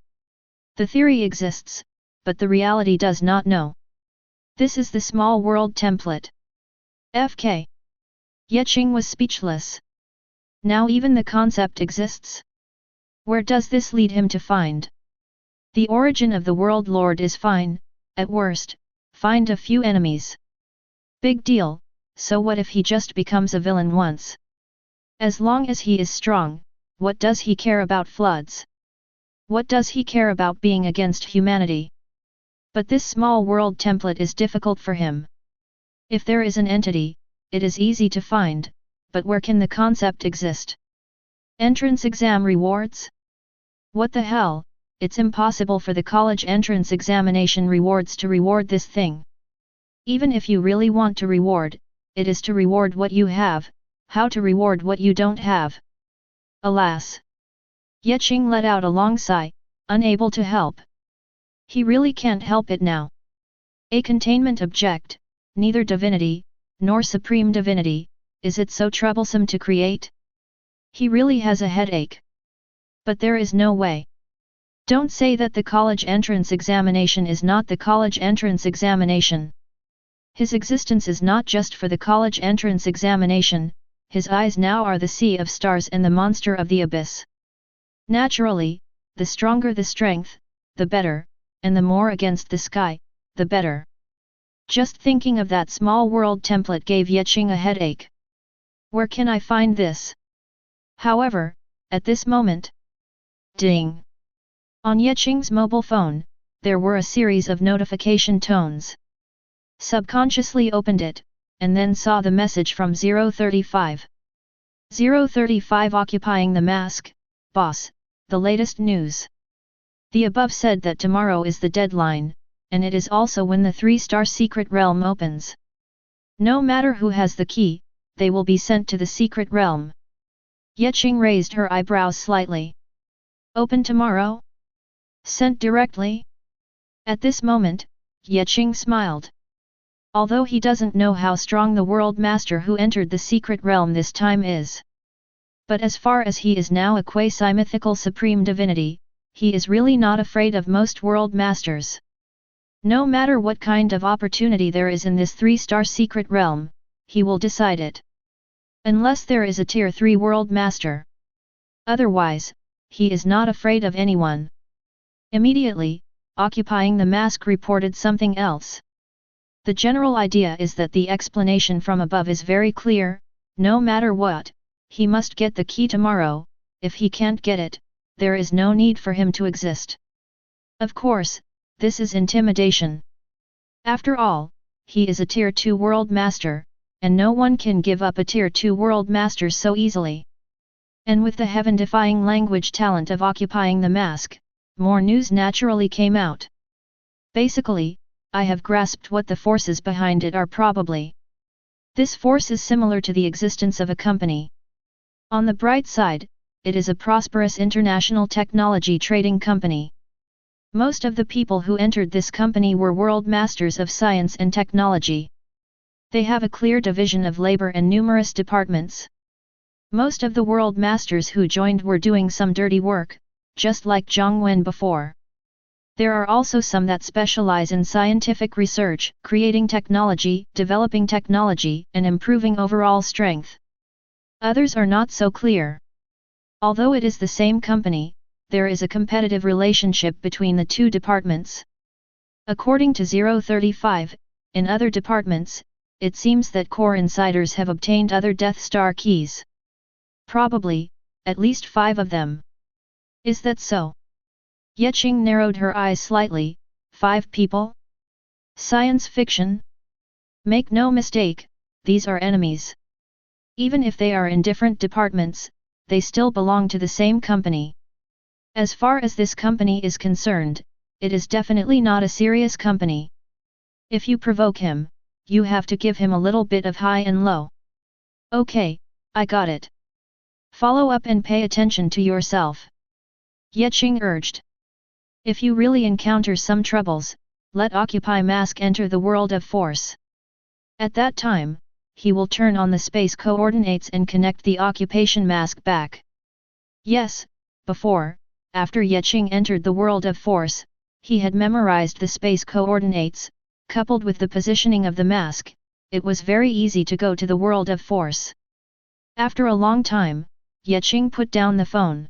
The theory exists, but the reality does not know. This is the small world template. FK. Qing was speechless. Now even the concept exists? Where does this lead him to find? The origin of the World Lord is fine, at worst, find a few enemies. Big deal, so what if he just becomes a villain once? As long as he is strong, what does he care about floods? What does he care about being against humanity? But this small world template is difficult for him. If there is an entity, it is easy to find, but where can the concept exist? Entrance exam rewards? What the hell, it's impossible for the college entrance examination rewards to reward this thing. Even if you really want to reward, it is to reward what you have, how to reward what you don't have. Alas! Qing let out a long sigh, unable to help. He really can't help it now. A containment object, neither divinity, nor supreme divinity, is it so troublesome to create? He really has a headache. But there is no way. Don't say that the college entrance examination is not the college entrance examination. His existence is not just for the college entrance examination, his eyes now are the sea of stars and the monster of the abyss. Naturally, the stronger the strength, the better, and the more against the sky, the better. Just thinking of that small world template gave Qing a headache. Where can I find this? However, at this moment... Ding! On Qing's mobile phone, there were a series of notification tones. Subconsciously opened it, and then saw the message from 035. 035 occupying the mask, boss, the latest news. The above said that tomorrow is the deadline, and it is also when the 3-star secret realm opens. No matter who has the key, they will be sent to the secret realm. Qing raised her eyebrows slightly. Open tomorrow? Sent directly? At this moment, Qing smiled. Although he doesn't know how strong the world master who entered the secret realm this time is. But as far as he is now a quasi-mythical supreme divinity, he is really not afraid of most world masters. No matter what kind of opportunity there is in this 3-star secret realm, he will decide it. Unless there is a tier 3 world master. Otherwise, he is not afraid of anyone. Immediately, occupying the mask reported something else. The general idea is that the explanation from above is very clear, no matter what, he must get the key tomorrow. If he can't get it, there is no need for him to exist. Of course, this is intimidation. After all, he is a tier 2 world master, and no one can give up a tier 2 world master so easily. And with the heaven-defying language talent of occupying the mask, more news naturally came out. Basically, I have grasped what the forces behind it are probably. This force is similar to the existence of a company. On the bright side, it is a prosperous international technology trading company. Most of the people who entered this company were world masters of science and technology. They have a clear division of labor and numerous departments. Most of the world masters who joined were doing some dirty work, just like Zhang Wen before. There are also some that specialize in scientific research, creating technology, developing technology, and improving overall strength. Others are not so clear. Although it is the same company, there is a competitive relationship between the two departments. According to 035, in other departments, it seems that core insiders have obtained other Death Star keys. Probably, at least 5 of them. Is that so? Qing narrowed her eyes slightly. 5 people? Science fiction? Make no mistake, these are enemies. Even if they are in different departments, they still belong to the same company. As far as this company is concerned, it is definitely not a serious company. If you provoke him, you have to give him a little bit of high and low. Okay, I got it. Follow up and pay attention to yourself. Qing urged. If you really encounter some troubles, let Occupy Mask enter the world of force. At that time, he will turn on the space coordinates and connect the occupation mask back. Yes, before, after Qing entered the world of force, he had memorized the space coordinates, coupled with the positioning of the mask, it was very easy to go to the world of force. After a long time, Qing put down the phone.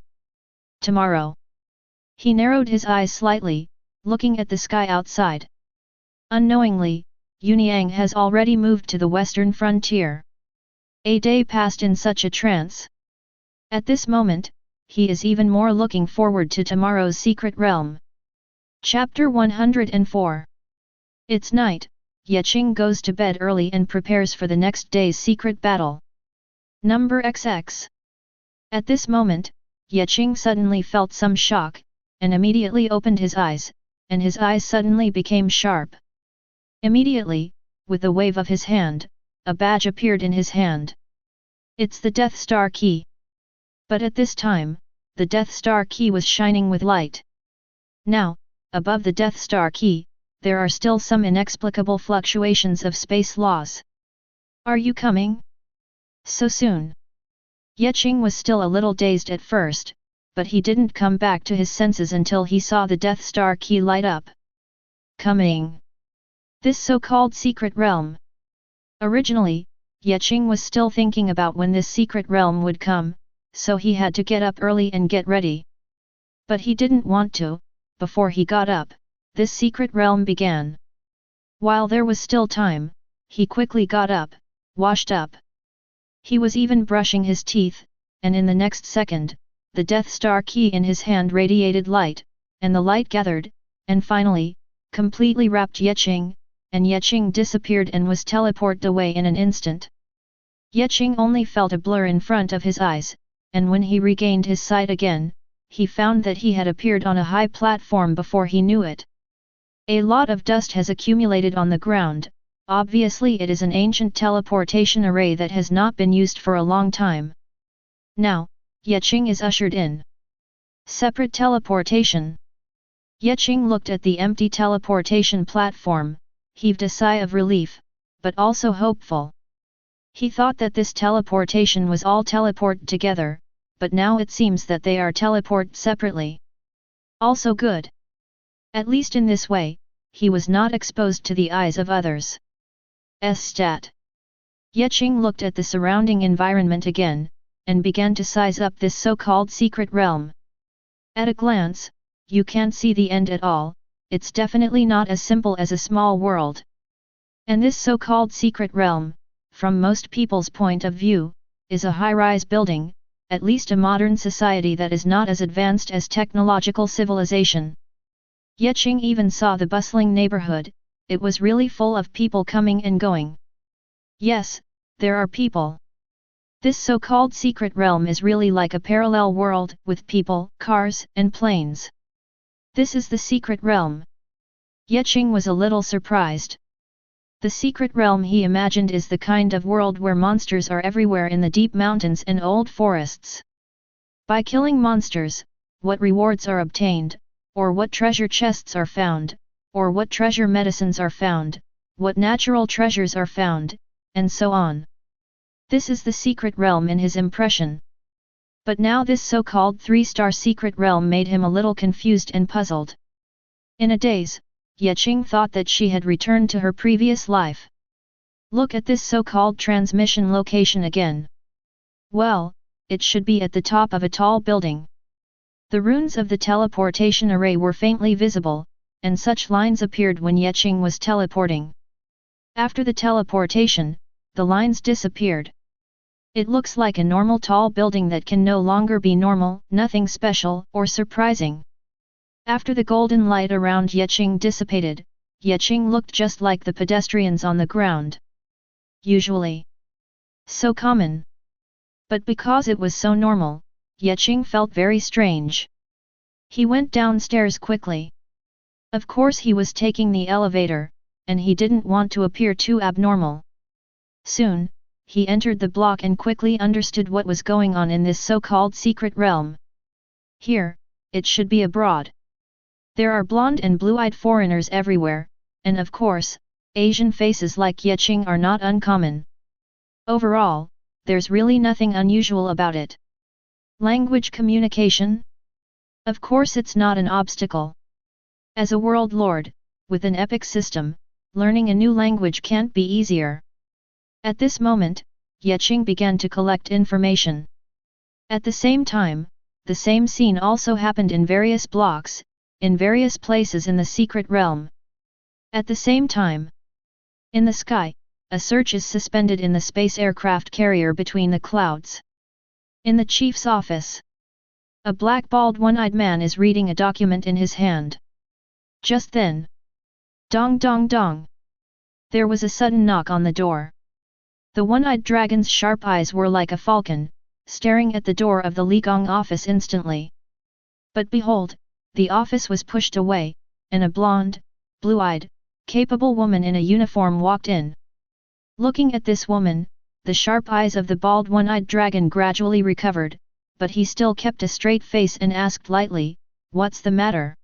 Tomorrow. He narrowed his eyes slightly, looking at the sky outside. Unknowingly, Yunyang has already moved to the western frontier. A day passed in such a trance. At this moment, he is even more looking forward to tomorrow's secret realm. Chapter 104. It's night, Qing goes to bed early and prepares for the next day's secret battle. Number XX. At this moment, Qing suddenly felt some shock, and immediately opened his eyes, and his eyes suddenly became sharp. Immediately, with a wave of his hand, a badge appeared in his hand. It's the Death Star key. But at this time, the Death Star key was shining with light. Now, above the Death Star key, there are still some inexplicable fluctuations of space laws. Are you coming? So soon? Qing was still a little dazed at first, but he didn't come back to his senses until he saw the Death Star key light up. Coming. This so-called secret realm. Originally, Qing was still thinking about when this secret realm would come, so he had to get up early and get ready. But he didn't want to. Before he got up, this secret realm began. While there was still time, he quickly got up, washed up. He was even brushing his teeth, and in the next second, the Death Star key in his hand radiated light, and the light gathered, and finally, completely wrapped Qing, and Qing disappeared and was teleported away in an instant. Qing only felt a blur in front of his eyes, and when he regained his sight again, he found that he had appeared on a high platform before he knew it. A lot of dust has accumulated on the ground. Obviously it is an ancient teleportation array that has not been used for a long time. Now, Qing is ushered in. Separate teleportation. Qing looked at the empty teleportation platform, heaved a sigh of relief, but also hopeful. He thought that this teleportation was all teleported together, but now it seems that they are teleported separately. Also good. At least in this way, he was not exposed to the eyes of others. Stat. Qing looked at the surrounding environment again, and began to size up this so-called secret realm. At a glance, you can't see the end at all, it's definitely not as simple as a small world. And this so-called secret realm, from most people's point of view, is a high-rise building, at least a modern society that is not as advanced as technological civilization. Qing even saw the bustling neighborhood, it was really full of people coming and going. Yes, there are people. This so-called secret realm is really like a parallel world, with people, cars, and planes. This is the secret realm. Qing was a little surprised. The secret realm he imagined is the kind of world where monsters are everywhere in the deep mountains and old forests. By killing monsters, what rewards are obtained, or what treasure chests are found, or what treasure medicines are found, what natural treasures are found, and so on. This is the secret realm in his impression. But now this so-called 3-star secret realm made him a little confused and puzzled. In a daze, Qing thought that she had returned to her previous life. Look at this so-called transmission location again. Well, it should be at the top of a tall building. The runes of the teleportation array were faintly visible, and such lines appeared when Qing was teleporting. After the teleportation, the lines disappeared. It looks like a normal tall building that can no longer be normal, nothing special or surprising. After the golden light around Qing dissipated, Qing looked just like the pedestrians on the ground. Usually. So common. But because it was so normal, Qing felt very strange. He went downstairs quickly. Of course he was taking the elevator, and he didn't want to appear too abnormal. Soon, he entered the block and quickly understood what was going on in this so-called secret realm. Here, it should be abroad. There are blonde and blue-eyed foreigners everywhere, and of course, Asian faces like Qing are not uncommon. Overall, there's really nothing unusual about it. Language communication? Of course it's not an obstacle. As a world lord, with an epic system, learning a new language can't be easier. At this moment, Qing began to collect information. At the same time, the same scene also happened in various blocks, in various places in the secret realm. At the same time, in the sky, a search is suspended in the space aircraft carrier between the clouds. In the chief's office, a black bald one-eyed man is reading a document in his hand. Just then, Dong dong dong. There was a sudden knock on the door. The one-eyed dragon's sharp eyes were like a falcon, staring at the door of the Ligong office instantly. But behold, the office was pushed away, and a blonde, blue-eyed, capable woman in a uniform walked in. Looking at this woman, the sharp eyes of the bald one-eyed dragon gradually recovered, but he still kept a straight face and asked lightly, "What's the matter?"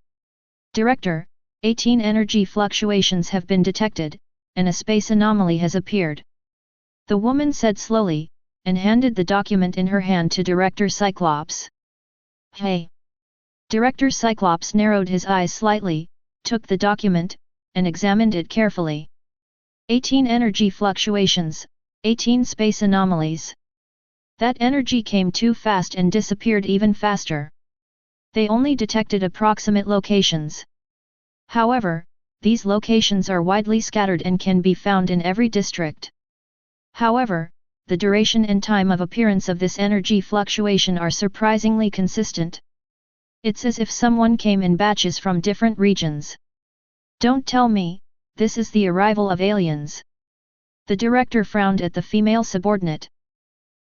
"Director, 18 energy fluctuations have been detected, and a space anomaly has appeared," the woman said slowly, and handed the document in her hand to Director Cyclops. "Hey!" Director Cyclops narrowed his eyes slightly, took the document, and examined it carefully. 18 energy fluctuations, 18 space anomalies. That energy came too fast and disappeared even faster. They only detected approximate locations. However, these locations are widely scattered and can be found in every district. However, the duration and time of appearance of this energy fluctuation are surprisingly consistent. It's as if someone came in batches from different regions. Don't tell me, this is the arrival of aliens. The director frowned at the female subordinate.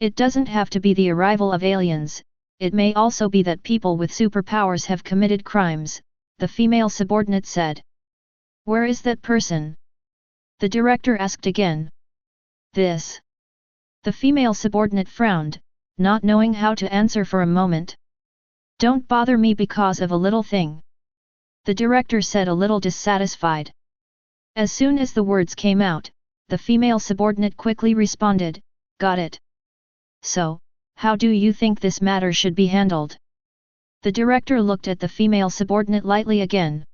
It doesn't have to be the arrival of aliens, it may also be that people with superpowers have committed crimes, the female subordinate said. Where is that person? The director asked again. This. The female subordinate frowned, not knowing how to answer for a moment. Don't bother me because of a little thing. The director said a little dissatisfied. As soon as the words came out, the female subordinate quickly responded, Got it. So, how do you think this matter should be handled? The director looked at the female subordinate lightly again.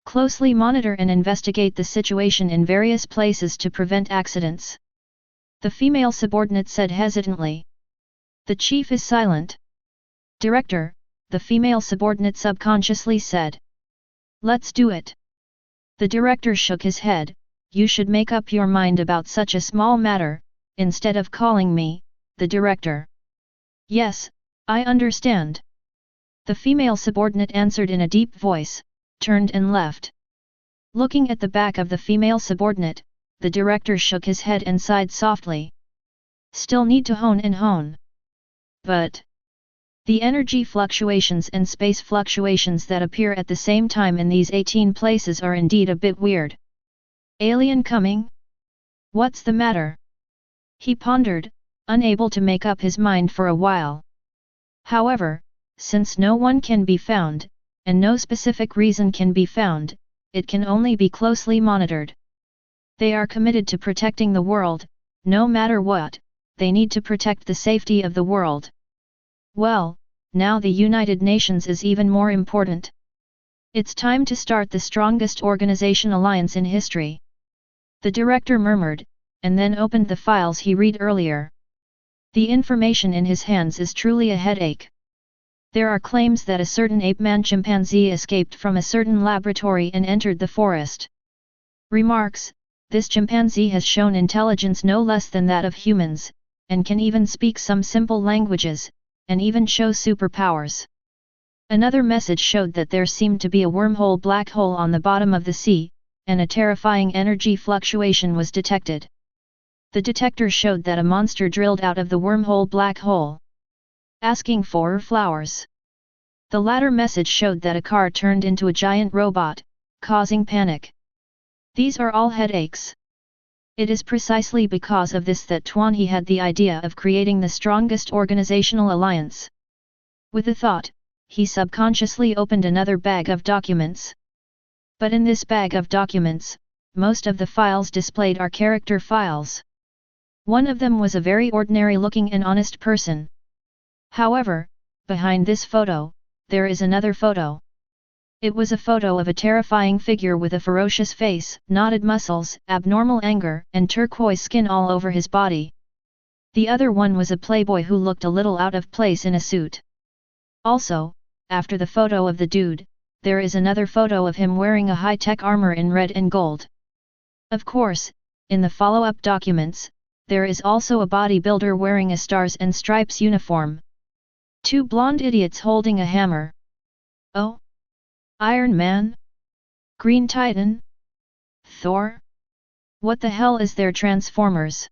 Closely monitor and investigate the situation in various places to prevent accidents. The female subordinate said hesitantly. The chief is silent. Director, the female subordinate subconsciously said. Let's do it. The director shook his head. You should make up your mind about such a small matter, instead of calling me, the director. Yes, I understand. The female subordinate answered in a deep voice, turned and left. Looking at the back of the female subordinate, the director shook his head and sighed softly. Still need to hone. But the energy fluctuations and space fluctuations that appear at the same time in these 18 places are indeed a bit weird. Alien coming? What's the matter? He pondered, unable to make up his mind for a while. However, since no one can be found, and no specific reason can be found, it can only be closely monitored. They are committed to protecting the world, no matter what, they need to protect the safety of the world. Well, now the United Nations is even more important. It's time to start the strongest organization alliance in history. The director murmured, and then opened the files he read earlier. The information in his hands is truly a headache. There are claims that a certain ape-man chimpanzee escaped from a certain laboratory and entered the forest. Remarks, this chimpanzee has shown intelligence no less than that of humans, and can even speak some simple languages, and even show superpowers. Another message showed that there seemed to be a wormhole black hole on the bottom of the sea, and a terrifying energy fluctuation was detected. The detector showed that a monster drilled out of the wormhole black hole, asking for flowers. The latter message showed that a car turned into a giant robot, causing panic. These are all headaches. It is precisely because of this that Tuanhe had the idea of creating the strongest organizational alliance. With a thought, he subconsciously opened another bag of documents. But in this bag of documents, most of the files displayed are character files. One of them was a very ordinary-looking and honest person. However, behind this photo, there is another photo. It was a photo of a terrifying figure with a ferocious face, knotted muscles, abnormal anger, and turquoise skin all over his body. The other one was a playboy who looked a little out of place in a suit. Also, after the photo of the dude, there is another photo of him wearing a high-tech armor in red and gold. Of course, in the follow-up documents, there is also a bodybuilder wearing a stars and stripes uniform. Two blonde idiots holding a hammer. Oh? Iron Man? Green Titan? Thor? What the hell is their Transformers?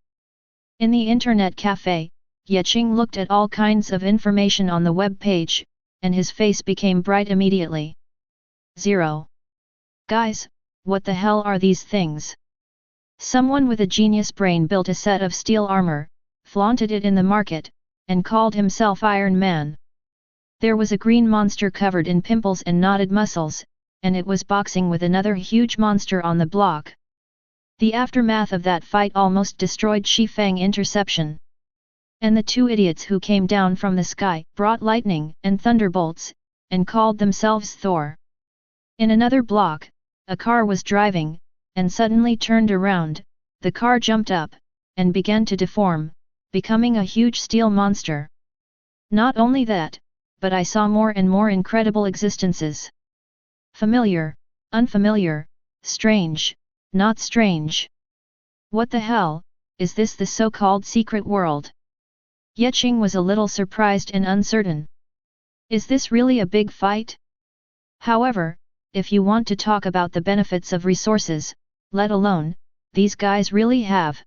In the internet cafe, Qing looked at all kinds of information on the web page, and his face became bright immediately. 0. Guys, what the hell are these things? Someone with a genius brain built a set of steel armor, flaunted it in the market, and called himself Iron Man. There was a green monster covered in pimples and knotted muscles, and it was boxing with another huge monster on the block. The aftermath of that fight almost destroyed Shifang Interception. And the two idiots who came down from the sky brought lightning and thunderbolts, and called themselves Thor. In another block, a car was driving, and suddenly turned around, the car jumped up, and began to deform, becoming a huge steel monster. Not only that, but I saw more and more incredible existences. Familiar, unfamiliar, strange, not strange. What the hell, is this the so-called secret world? Qing was a little surprised and uncertain. Is this really a big fight? However, if you want to talk about the benefits of resources, let alone, these guys really have.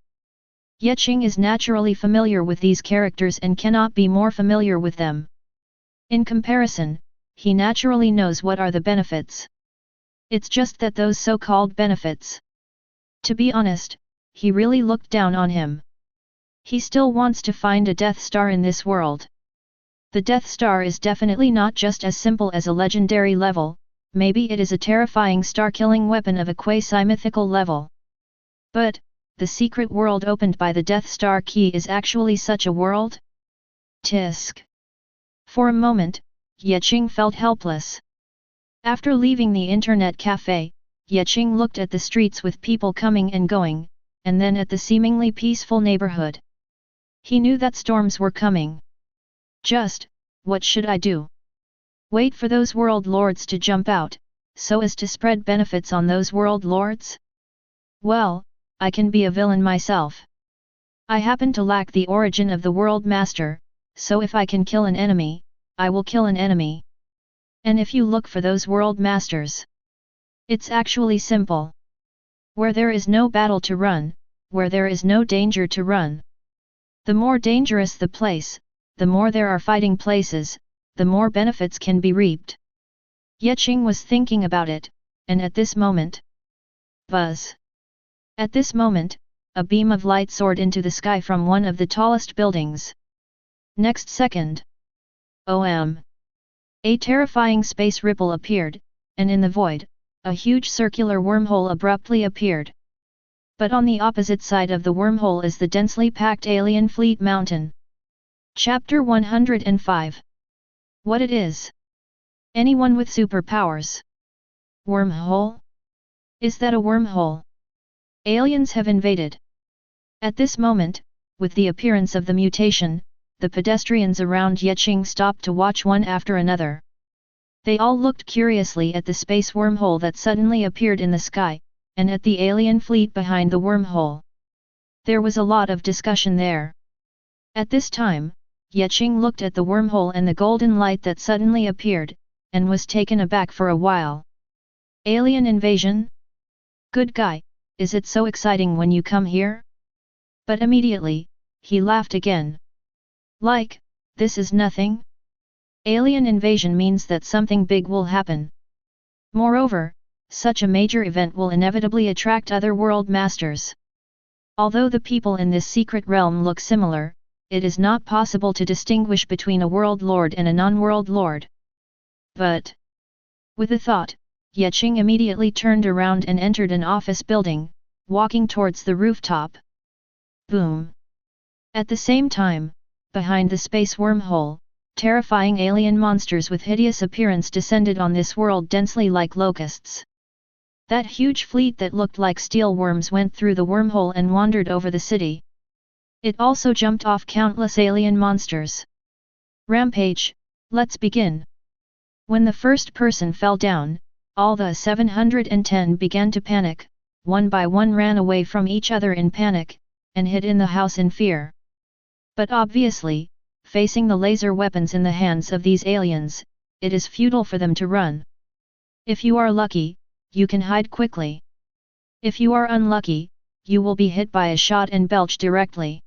Qing is naturally familiar with these characters and cannot be more familiar with them. In comparison, he naturally knows what are the benefits. It's just that those so-called benefits. To be honest, he really looked down on him. He still wants to find a Death Star in this world. The Death Star is definitely not just as simple as a legendary level, maybe it is a terrifying star-killing weapon of a quasi-mythical level. But, the secret world opened by the Death Star key is actually such a world? Tisk. For a moment, Qing felt helpless. After leaving the internet cafe, Qing looked at the streets with people coming and going, and then at the seemingly peaceful neighborhood. He knew that storms were coming. Just, what should I do? Wait for those world lords to jump out, so as to spread benefits on those world lords? Well, I can be a villain myself. I happen to lack the origin of the world master, so if I can kill an enemy, I will kill an enemy. And if you look for those world masters, it's actually simple. Where there is no battle to run, where there is no danger to run. The more dangerous the place, the more there are fighting places, the more benefits can be reaped. Qing was thinking about it, and at this moment, buzz. At this moment, a beam of light soared into the sky from one of the tallest buildings. Next second, a terrifying space ripple appeared, and in the void, a huge circular wormhole abruptly appeared. But on the opposite side of the wormhole is the densely packed alien fleet mountain. Chapter 105. What it is? Anyone with superpowers? Wormhole? Is that a wormhole? Aliens have invaded. At this moment, with the appearance of the mutation, the pedestrians around Qing stopped to watch one after another. They all looked curiously at the space wormhole that suddenly appeared in the sky, and at the alien fleet behind the wormhole. There was a lot of discussion there. At this time, Qing looked at the wormhole and the golden light that suddenly appeared, and was taken aback for a while. Alien invasion? Good guy, is it so exciting when you come here? But immediately, he laughed again. Like, this is nothing? Alien invasion means that something big will happen. Moreover, such a major event will inevitably attract other world masters. Although the people in this secret realm look similar, it is not possible to distinguish between a world lord and a non-world lord. But, with a thought, Qing immediately turned around and entered an office building, walking towards the rooftop. Boom! At the same time, behind the space wormhole, terrifying alien monsters with hideous appearance descended on this world densely like locusts. That huge fleet that looked like steel worms went through the wormhole and wandered over the city. It also jumped off countless alien monsters. Rampage, let's begin. When the first person fell down, all the 710 began to panic, one by one ran away from each other in panic, and hid in the house in fear. But obviously, facing the laser weapons in the hands of these aliens, it is futile for them to run. If you are lucky, you can hide quickly. If you are unlucky, you will be hit by a shot and belch directly.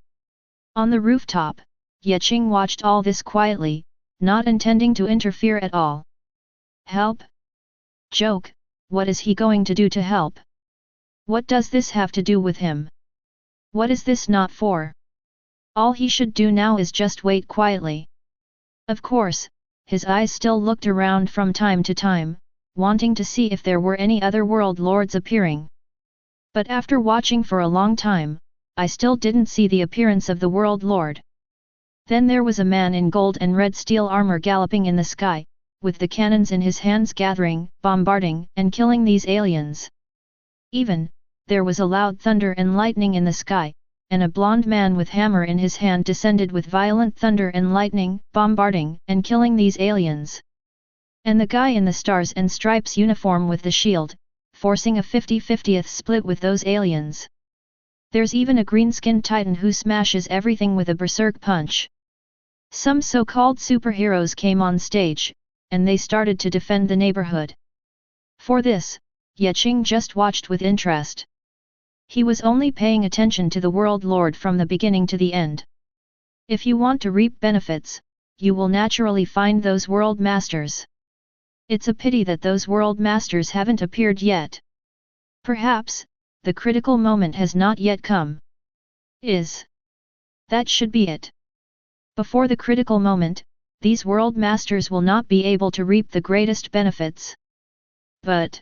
On the rooftop, Qing watched all this quietly, not intending to interfere at all. Help? Joke, what is he going to do to help? What does this have to do with him? What is this not for? All he should do now is just wait quietly. Of course, his eyes still looked around from time to time, wanting to see if there were any other world lords appearing. But after watching for a long time, I still didn't see the appearance of the world lord. Then there was a man in gold and red steel armor galloping in the sky, with the cannons in his hands gathering, bombarding, and killing these aliens. Even, there was a loud thunder and lightning in the sky, and a blonde man with hammer in his hand descended with violent thunder and lightning, bombarding, and killing these aliens. And the guy in the stars and stripes uniform with the shield, forcing a 50-50th split with those aliens. There's even a green-skinned titan who smashes everything with a berserk punch. Some so-called superheroes came on stage, and they started to defend the neighborhood. For this, Qing just watched with interest. He was only paying attention to the world lord from the beginning to the end. If you want to reap benefits, you will naturally find those world masters. It's a pity that those world masters haven't appeared yet. Perhaps, the critical moment has not yet come. That should be it. Before the critical moment, these world masters will not be able to reap the greatest benefits. But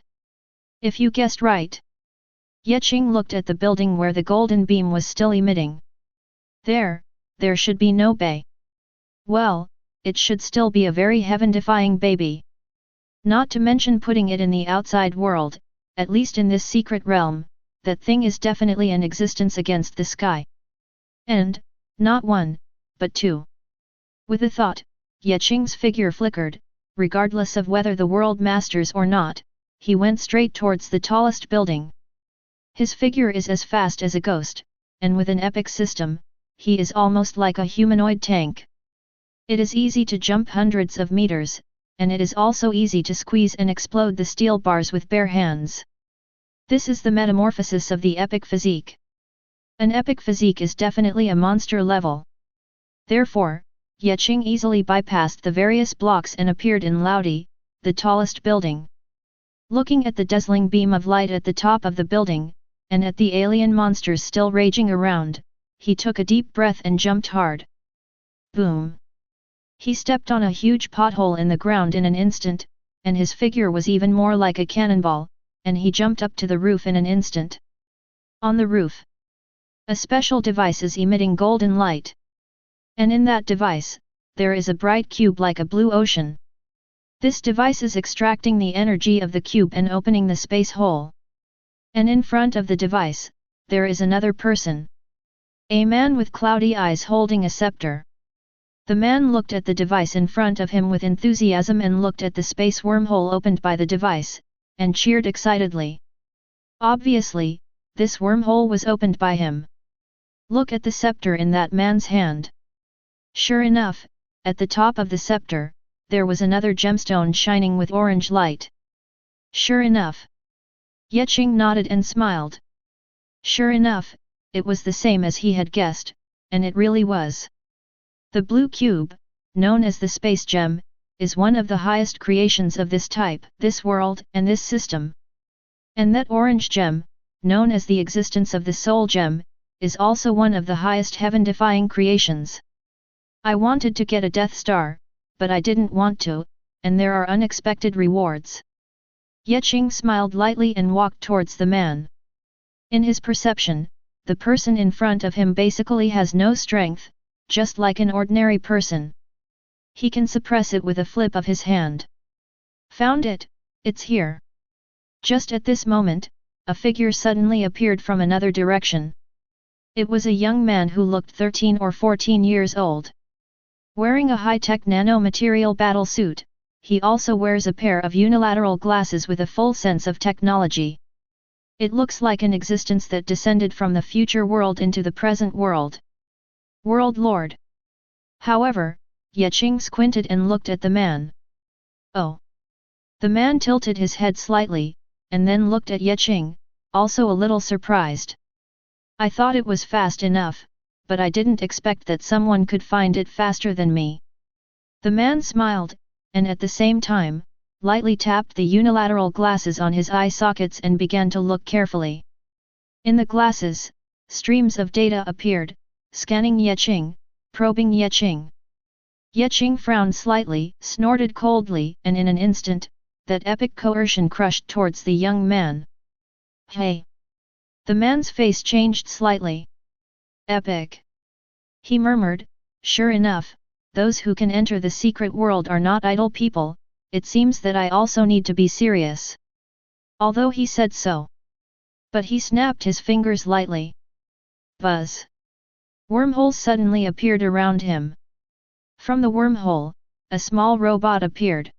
if you guessed right. Qing looked at the building where the golden beam was still emitting. There should be no bay. Well, it should still be a very heaven-defying baby. Not to mention putting it in the outside world, at least in this secret realm, that thing is definitely in existence against the sky. And, not one, but two. With a thought, Qing's figure flickered, regardless of whether the world masters or not, he went straight towards the tallest building. His figure is as fast as a ghost, and with an epic system, he is almost like a humanoid tank. It is easy to jump hundreds of meters, and it is also easy to squeeze and explode the steel bars with bare hands. This is the metamorphosis of the epic physique. An epic physique is definitely a monster level. Therefore, Qing easily bypassed the various blocks and appeared in Laudi, the tallest building. Looking at the dazzling beam of light at the top of the building, and at the alien monsters still raging around, he took a deep breath and jumped hard. Boom! He stepped on a huge pothole in the ground in an instant, and his figure was even more like a cannonball, and he jumped up to the roof in an instant. On the roof, a special device is emitting golden light. And in that device, there is a bright cube like a blue ocean. This device is extracting the energy of the cube and opening the space hole. And in front of the device, there is another person. A man with cloudy eyes holding a scepter. The man looked at the device in front of him with enthusiasm and looked at the space wormhole opened by the device, and cheered excitedly. Obviously, this wormhole was opened by him. Look at the scepter in that man's hand. Sure enough, at the top of the scepter, there was another gemstone shining with orange light. Sure enough. Qing nodded and smiled. Sure enough, it was the same as he had guessed, and it really was. The blue cube, known as the space gem, is one of the highest creations of this type, this world, and this system. And that orange gem, known as the existence of the soul gem, is also one of the highest heaven-defying creations. I wanted to get a Death Star, but I didn't want to, and there are unexpected rewards. Qing smiled lightly and walked towards the man. In his perception, the person in front of him basically has no strength, just like an ordinary person. He can suppress it with a flip of his hand. Found it, it's here. Just at this moment, a figure suddenly appeared from another direction. It was a young man who looked 13 or 14 years old. Wearing a high-tech nanomaterial battle suit, he also wears a pair of unilateral glasses with a full sense of technology. It looks like an existence that descended from the future world into the present world. World Lord. However, Qing squinted and looked at the man. Oh! The man tilted his head slightly, and then looked at Qing, also a little surprised. I thought it was fast enough, but I didn't expect that someone could find it faster than me. The man smiled, and at the same time, lightly tapped the unilateral glasses on his eye sockets and began to look carefully. In the glasses, streams of data appeared, scanning Qing, probing Qing. Qing frowned slightly, snorted coldly, and in an instant, that epic coercion crushed towards the young man. Hey! The man's face changed slightly. Epic! He murmured, sure enough, those who can enter the secret world are not idle people, it seems that I also need to be serious. Although he said so. But he snapped his fingers lightly. Buzz! Wormholes suddenly appeared around him. From the wormhole, a small robot appeared.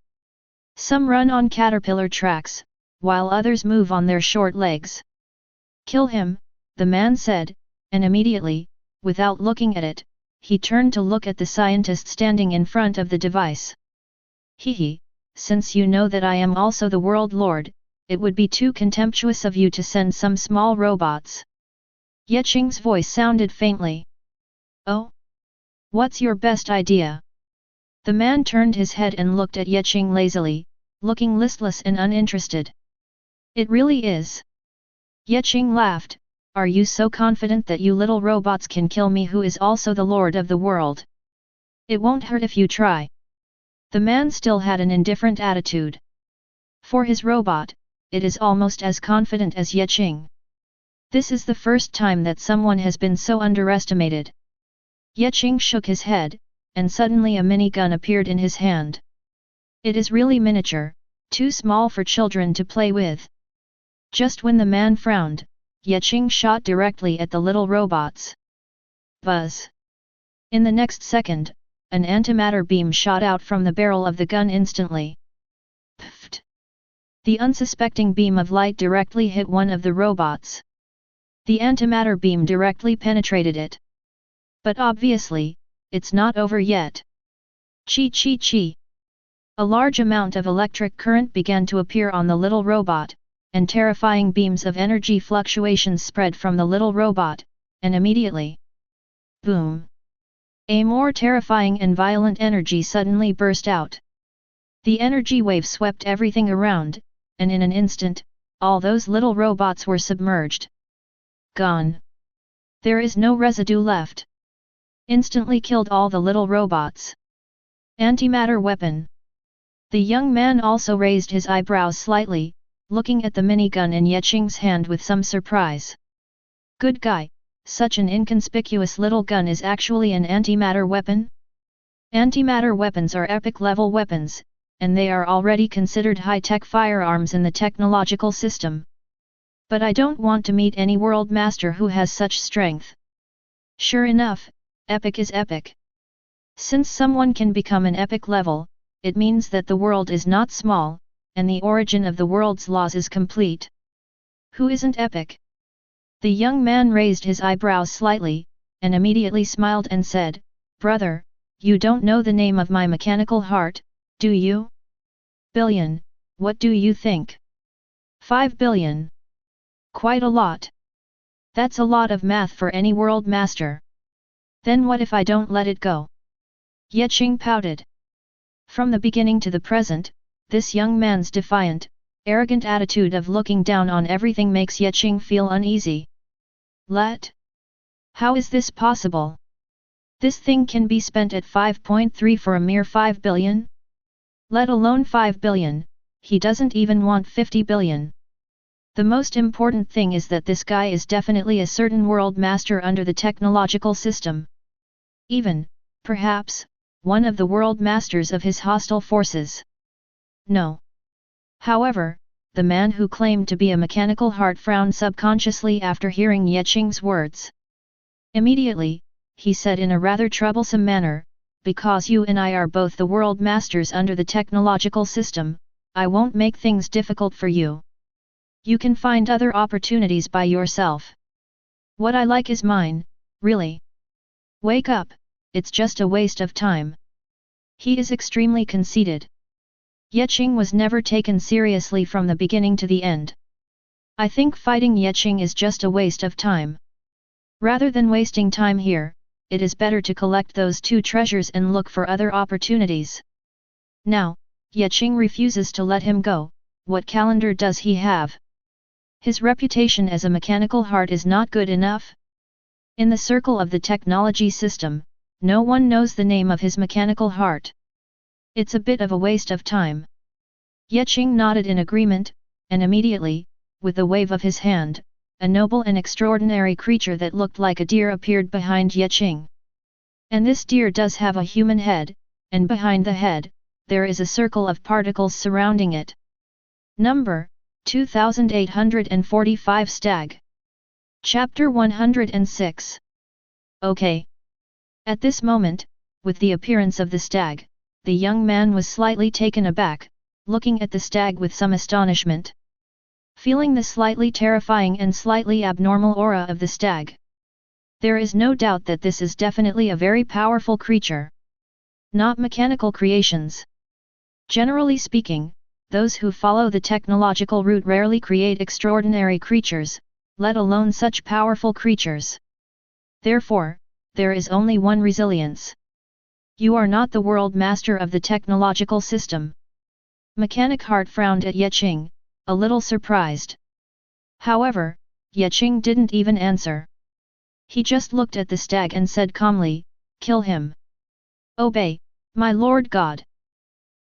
Some run on caterpillar tracks, while others move on their short legs. Kill him, the man said, and immediately, without looking at it, he turned to look at the scientist standing in front of the device. Hehe, since you know that I am also the world lord, it would be too contemptuous of you to send some small robots. Qing's voice sounded faintly. Oh? What's your best idea? The man turned his head and looked at Qing lazily, looking listless and uninterested. It really is. Qing laughed, are you so confident that you little robots can kill me who is also the lord of the world? It won't hurt if you try. The man still had an indifferent attitude. For his robot, it is almost as confident as Qing. This is the first time that someone has been so underestimated. Qing shook his head, and suddenly a minigun appeared in his hand. It is really miniature, too small for children to play with. Just when the man frowned, Qing shot directly at the little robots. Buzz! In the next second, an antimatter beam shot out from the barrel of the gun instantly. Pfft! The unsuspecting beam of light directly hit one of the robots. The antimatter beam directly penetrated it. But obviously, it's not over yet. Chi chi chi! A large amount of electric current began to appear on the little robot, and terrifying beams of energy fluctuations spread from the little robot, and immediately. Boom! A more terrifying and violent energy suddenly burst out. The energy wave swept everything around, and in an instant, all those little robots were submerged. Gone. There is no residue left. Instantly killed all the little robots. Antimatter weapon. The young man also raised his eyebrows slightly, looking at the minigun in Qing's hand with some surprise. Good guy, such an inconspicuous little gun is actually an antimatter weapon? Antimatter weapons are epic-level weapons, and they are already considered high-tech firearms in the technological system. But I don't want to meet any world master who has such strength. Sure enough, epic is epic. Since someone can become an epic level, it means that the world is not small, and the origin of the world's laws is complete. Who isn't epic? The young man raised his eyebrows slightly, and immediately smiled and said, Brother, you don't know the name of my mechanical heart, do you? Billion, what do you think? 5 billion. Quite a lot. That's a lot of math for any world master. Then what if I don't let it go? Qing pouted. From the beginning to the present, this young man's defiant, arrogant attitude of looking down on everything makes Qing feel uneasy. Let? How is this possible? This thing can be spent at 5.3 for a mere 5 billion? Let alone 5 billion, he doesn't even want 50 billion. The most important thing is that this guy is definitely a certain world master under the technological system. Even, perhaps, one of the world masters of his hostile forces. No. However, the man who claimed to be a mechanical heart frowned subconsciously after hearing Qing's words. Immediately, he said in a rather troublesome manner, because you and I are both the world masters under the technological system, I won't make things difficult for you. You can find other opportunities by yourself. What I like is mine, really. Wake up, it's just a waste of time. He is extremely conceited. Qing was never taken seriously from the beginning to the end. I think fighting Qing is just a waste of time. Rather than wasting time here, it is better to collect those two treasures and look for other opportunities. Now, Qing refuses to let him go. What calendar does he have? His reputation as a mechanical heart is not good enough? In the circle of the technology system, no one knows the name of his mechanical heart. It's a bit of a waste of time. Qing nodded in agreement, and immediately, with a wave of his hand, a noble and extraordinary creature that looked like a deer appeared behind Qing. And this deer does have a human head, and behind the head, there is a circle of particles surrounding it. Number 2845 Stag. Chapter 106. Okay. At this moment, with the appearance of the stag, the young man was slightly taken aback, looking at the stag with some astonishment. Feeling the slightly terrifying and slightly abnormal aura of the stag. There is no doubt that this is definitely a very powerful creature. Not mechanical creations. Generally speaking, those who follow the technological route rarely create extraordinary creatures, let alone such powerful creatures. Therefore, there is only one resilience. You are not the world master of the technological system. Mechanic Heart frowned at Qing, a little surprised. However, Qing didn't even answer. He just looked at the stag and said calmly, "Kill him." "Obey, my lord god."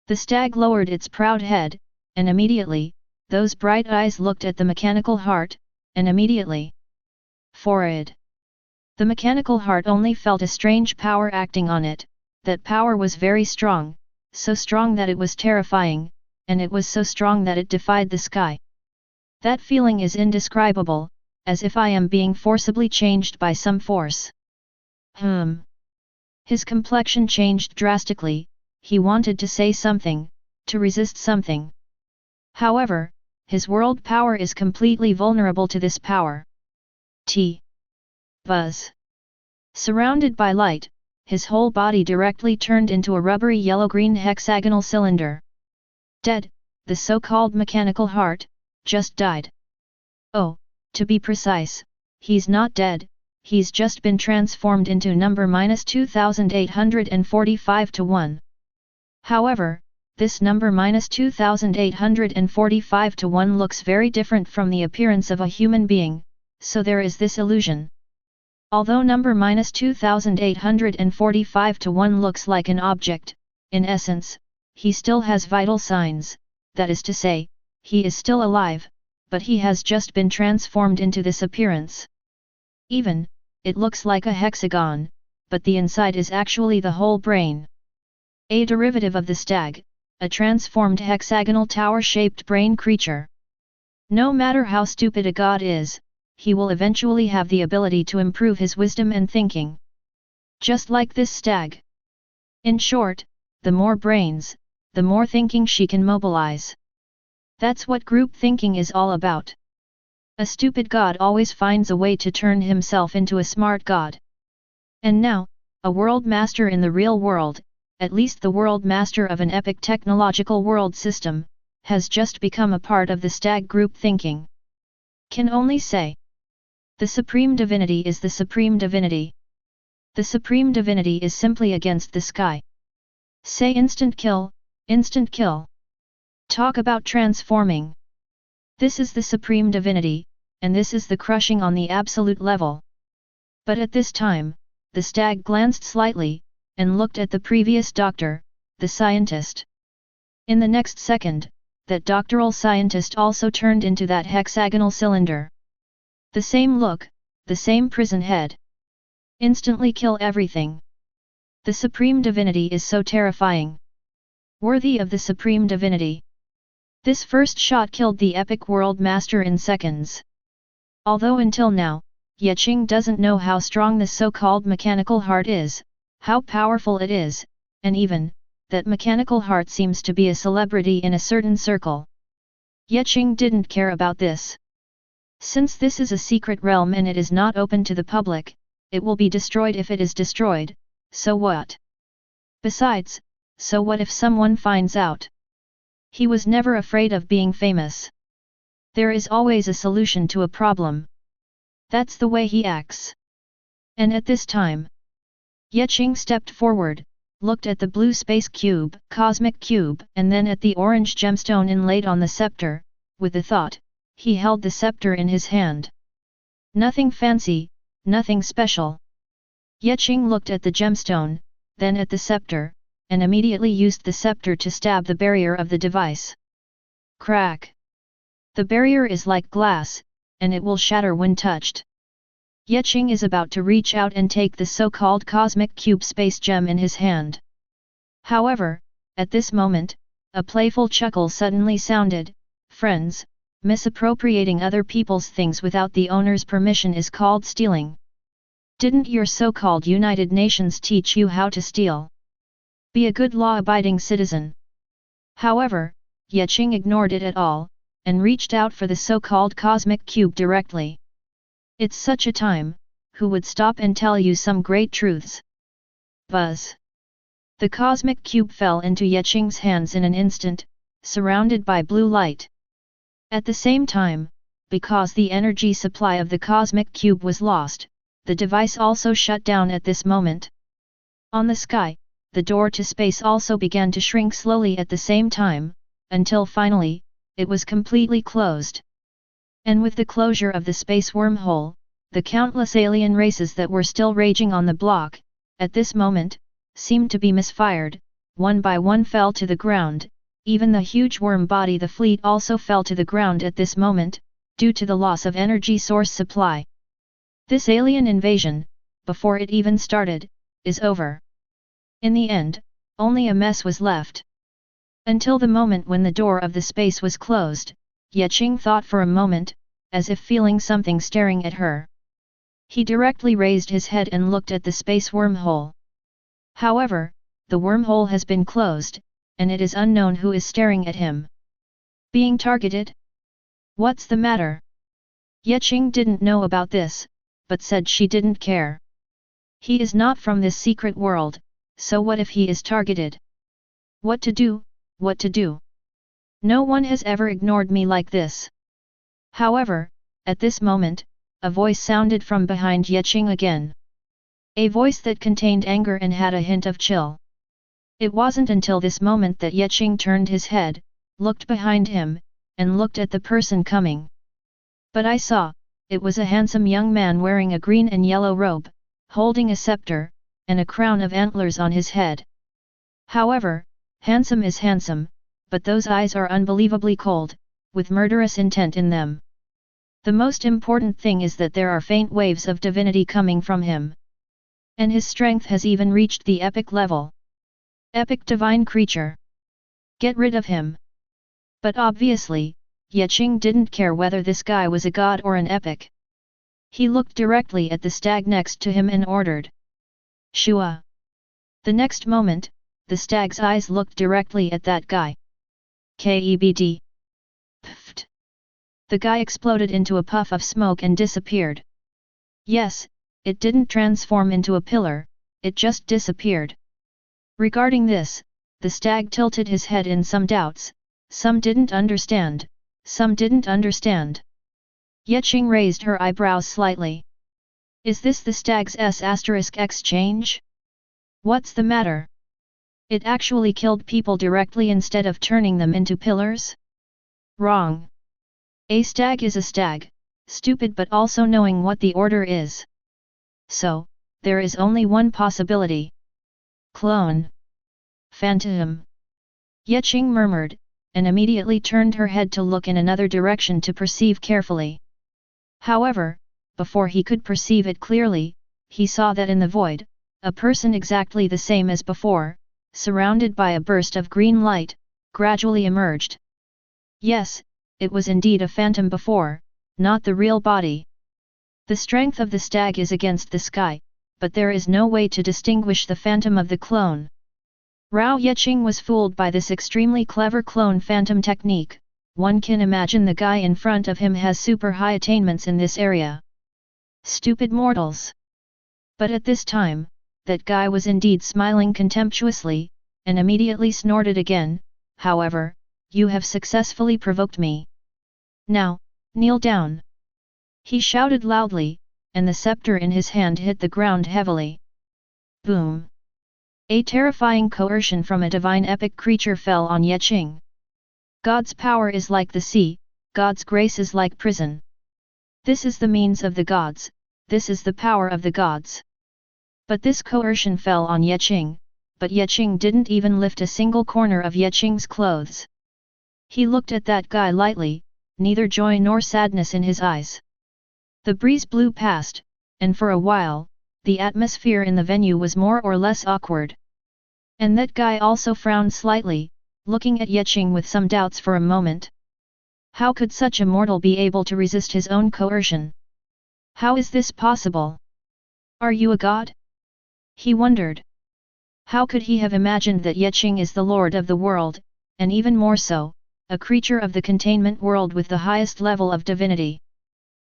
The stag lowered its proud head, and immediately, those bright eyes looked at the mechanical heart, and immediately. Forward. The mechanical heart only felt a strange power acting on it. That power was very strong, so strong that it was terrifying, and it was so strong that it defied the sky. That feeling is indescribable, as if I am being forcibly changed by some force. His complexion changed drastically. He wanted to say something, to resist something. However, his world power is completely vulnerable to this power. Buzz. Surrounded by light, his whole body directly turned into a rubbery yellow-green hexagonal cylinder. Dead, the so-called mechanical heart, just died. Oh, to be precise, he's not dead, he's just been transformed into number -2845 to 1. However, this number -2845 to 1 looks very different from the appearance of a human being, so there is this illusion. Although number -2845 to 1 looks like an object, in essence, he still has vital signs, that is to say, he is still alive, but he has just been transformed into this appearance. Even, it looks like a hexagon, but the inside is actually the whole brain. A derivative of the stag, a transformed hexagonal tower-shaped brain creature. No matter how stupid a god is, he will eventually have the ability to improve his wisdom and thinking. Just like this stag. In short, the more brains, the more thinking she can mobilize. That's what group thinking is all about. A stupid god always finds a way to turn himself into a smart god. And now, a world master in the real world, at least the world master of an epic technological world system, has just become a part of the stag group thinking. Can only say. The Supreme Divinity is the Supreme Divinity. The Supreme Divinity is simply against the sky. Say instant kill, instant kill. Talk about transforming. This is the Supreme Divinity, and this is the crushing on the absolute level. But at this time, the stag glanced slightly, and looked at the previous doctor, the scientist. In the next second, that doctoral scientist also turned into that hexagonal cylinder. The same look, the same prison head. Instantly kill everything. The Supreme Divinity is so terrifying. Worthy of the Supreme Divinity. This first shot killed the epic world master in seconds. Although until now, Qing doesn't know how strong the so-called mechanical heart is, how powerful it is, and even, that mechanical heart seems to be a celebrity in a certain circle. Qing didn't care about this. Since this is a secret realm and it is not open to the public, it will be destroyed if it is destroyed, so what? Besides, so what if someone finds out? He was never afraid of being famous. There is always a solution to a problem. That's the way he acts. And at this time, Qing stepped forward, looked at the blue space cube, cosmic cube, and then at the orange gemstone inlaid on the scepter. With the thought, he held the scepter in his hand. Nothing fancy, nothing special. Qing looked at the gemstone, then at the scepter, and immediately used the scepter to stab the barrier of the device. Crack! The barrier is like glass, and it will shatter when touched. Qing is about to reach out and take the so-called cosmic cube space gem in his hand. However, at this moment, a playful chuckle suddenly sounded. Friends, misappropriating other people's things without the owner's permission is called stealing. Didn't your so-called United Nations teach you how to steal? Be a good law-abiding citizen. However, Qing ignored it at all, and reached out for the so-called cosmic cube directly. It's such a time, who would stop and tell you some great truths? Buzz! The cosmic cube fell into Qing's hands in an instant, surrounded by blue light. At the same time, because the energy supply of the cosmic cube was lost, the device also shut down at this moment. On the sky, the door to space also began to shrink slowly at the same time, until finally, it was completely closed. And with the closure of the space wormhole, the countless alien races that were still raging on the block, at this moment, seemed to be misfired. One by one fell to the ground. Even the huge worm body the fleet also fell to the ground at this moment, due to the loss of energy source supply. This alien invasion, before it even started, is over. In the end, only a mess was left. Until the moment when the door of the space was closed, Qing thought for a moment, as if feeling something staring at her. He directly raised his head and looked at the space wormhole. However, the wormhole has been closed, and it is unknown who is staring at him. Being targeted? What's the matter? Qing didn't know about this, but said she didn't care. He is not from this secret world, so what if he is targeted? What to do, what to do? No one has ever ignored me like this. However, at this moment, a voice sounded from behind Qing again. A voice that contained anger and had a hint of chill. It wasn't until this moment that Qing turned his head, looked behind him, and looked at the person coming. But I saw, it was a handsome young man wearing a green and yellow robe, holding a scepter, and a crown of antlers on his head. However, handsome is handsome, but those eyes are unbelievably cold, with murderous intent in them. The most important thing is that there are faint waves of divinity coming from him. And his strength has even reached the epic level. Epic divine creature. Get rid of him. But obviously, Qing didn't care whether this guy was a god or an epic. He looked directly at the stag next to him and ordered. Shua. The next moment, the stag's eyes looked directly at that guy. Kebd. Pfft. The guy exploded into a puff of smoke and disappeared. Yes, it didn't transform into a pillar, it just disappeared. Regarding this, the stag tilted his head in some doubts. Some didn't understand, some didn't understand. Qing raised her eyebrows slightly. Is this the stag's exchange? What's the matter? It actually killed people directly instead of turning them into pillars? Wrong. A stag is a stag, stupid but also knowing what the order is. So, there is only one possibility. Clone. Phantom. Qing murmured, and immediately turned her head to look in another direction to perceive carefully. However, before he could perceive it clearly, he saw that in the void, a person exactly the same as before, surrounded by a burst of green light, gradually emerged. Yes, it was indeed a phantom before, not the real body. The strength of the stag is against the sky, but there is no way to distinguish the phantom of the clone. Rao Qing was fooled by this extremely clever clone phantom technique. One can imagine the guy in front of him has super high attainments in this area. Stupid mortals! But at this time, that guy was indeed smiling contemptuously, and immediately snorted again. However, you have successfully provoked me. Now, kneel down! He shouted loudly, and the scepter in his hand hit the ground heavily. Boom! A terrifying coercion from a divine epic creature fell on Qing. God's power is like the sea, God's grace is like prison. This is the means of the gods, this is the power of the gods. But this coercion fell on Qing, but Qing didn't even lift a single corner of Qing's clothes. He looked at that guy lightly, neither joy nor sadness in his eyes. The breeze blew past, and for a while, the atmosphere in the venue was more or less awkward. And that guy also frowned slightly, looking at Qing with some doubts for a moment. How could such a mortal be able to resist his own coercion? How is this possible? Are you a god? He wondered. How could he have imagined that Qing is the lord of the world, and even more so, a creature of the containment world with the highest level of divinity?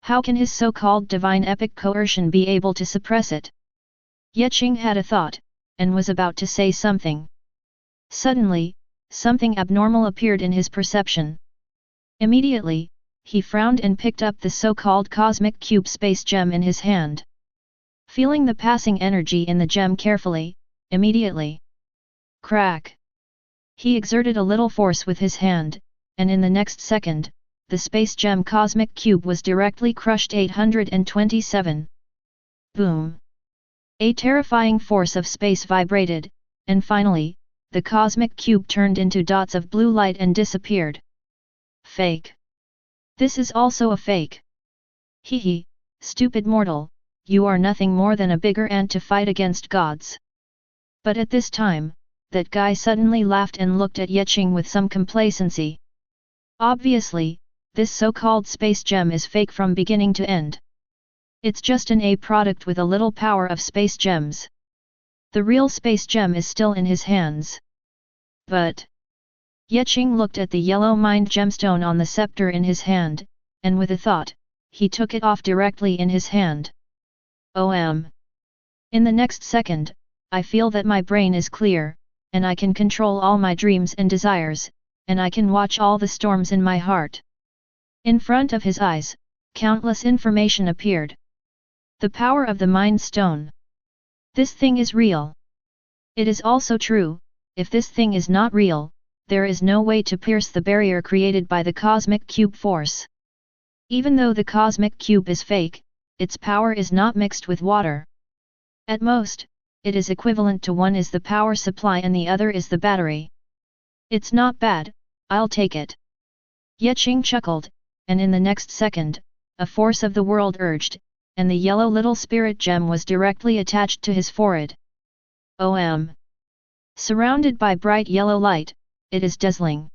How can his so-called divine epic coercion be able to suppress it? Qing had a thought, and was about to say something. Suddenly, something abnormal appeared in his perception. Immediately, he frowned and picked up the so-called cosmic cube space gem in his hand. Feeling the passing energy in the gem carefully, immediately. Crack! He exerted a little force with his hand, and in the next second, the space gem cosmic cube was directly crushed 827. Boom! A terrifying force of space vibrated, and finally, the cosmic cube turned into dots of blue light and disappeared. Fake! This is also a fake! Hee, stupid mortal, you are nothing more than a bigger ant to fight against gods. But at this time, that guy suddenly laughed and looked at Qing with some complacency. Obviously, this so-called space gem is fake from beginning to end. It's just an A product with a little power of space gems. The real space gem is still in his hands. But Qing looked at the yellow mind gemstone on the scepter in his hand, and with a thought, he took it off directly in his hand. In the next second, I feel that my brain is clear, and I can control all my dreams and desires, and I can watch all the storms in my heart. In front of his eyes, countless information appeared. The power of the Mind Stone. This thing is real. It is also true, if this thing is not real, there is no way to pierce the barrier created by the cosmic cube force. Even though the cosmic cube is fake, its power is not mixed with water. At most, it is equivalent to one is the power supply and the other is the battery. It's not bad, I'll take it. Qing chuckled, and in the next second, a force of the world urged, and the yellow little spirit gem was directly attached to his forehead. Surrounded by bright yellow light, it is dazzling.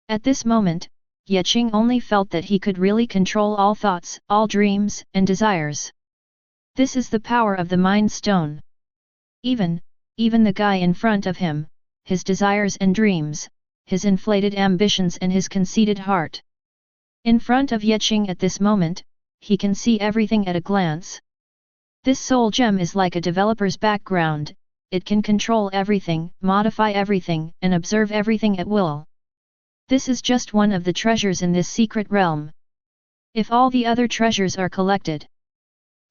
At this moment, Qing only felt that he could really control all thoughts, all dreams, and desires. This is the power of the Mind Stone. Even the guy in front of him, his desires and dreams, his inflated ambitions and his conceited heart. In front of Qing at this moment, he can see everything at a glance. This soul gem is like a developer's background, it can control everything, modify everything, and observe everything at will. This is just one of the treasures in this secret realm. If all the other treasures are collected,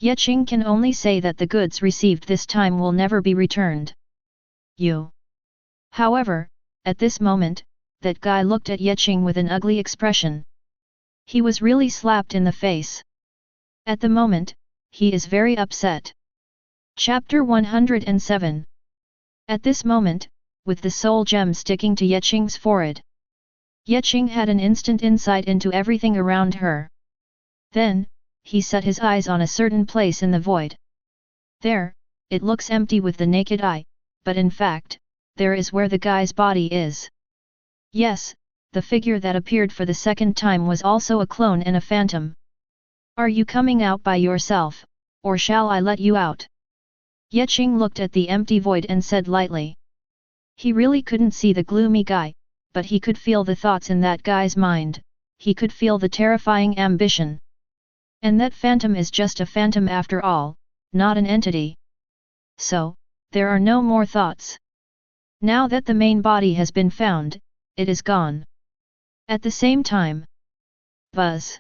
Qing can only say that the goods received this time will never be returned. However, at this moment, that guy looked at Qing with an ugly expression. He was really slapped in the face. At the moment, he is very upset. Chapter 107. At this moment, with the soul gem sticking to Qing's forehead, Qing had an instant insight into everything around her. Then, he set his eyes on a certain place in the void. There, it looks empty with the naked eye, but in fact, there is where the guy's body is. Yes, the figure that appeared for the second time was also a clone and a phantom. Are you coming out by yourself, or shall I let you out? Qing looked at the empty void and said lightly. He really couldn't see the gloomy guy, but he could feel the thoughts in that guy's mind, he could feel the terrifying ambition. And that phantom is just a phantom after all, not an entity. So, there are no more thoughts. Now that the main body has been found, it is gone. At the same time, Buzz.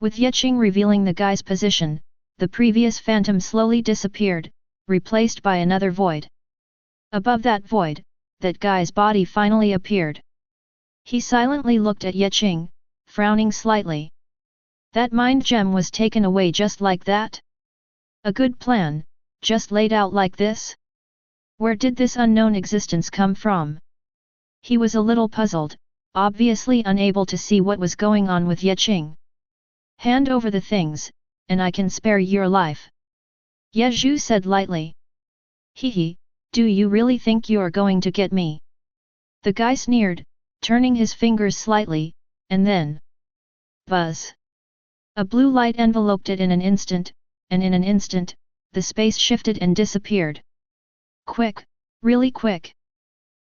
With Qing revealing the guy's position, the previous phantom slowly disappeared, replaced by another void. Above that void, that guy's body finally appeared. He silently looked at Qing, frowning slightly. That mind gem was taken away just like that? A good plan, just laid out like this? Where did this unknown existence come from? He was a little puzzled, obviously unable to see what was going on with Qing. Hand over the things, and I can spare your life. Ye Zhu said lightly. Hehe, do you really think you're going to get me? The guy sneered, turning his fingers slightly, and then... Buzz! A blue light enveloped it in an instant, and in an instant, the space shifted and disappeared. Quick, really quick.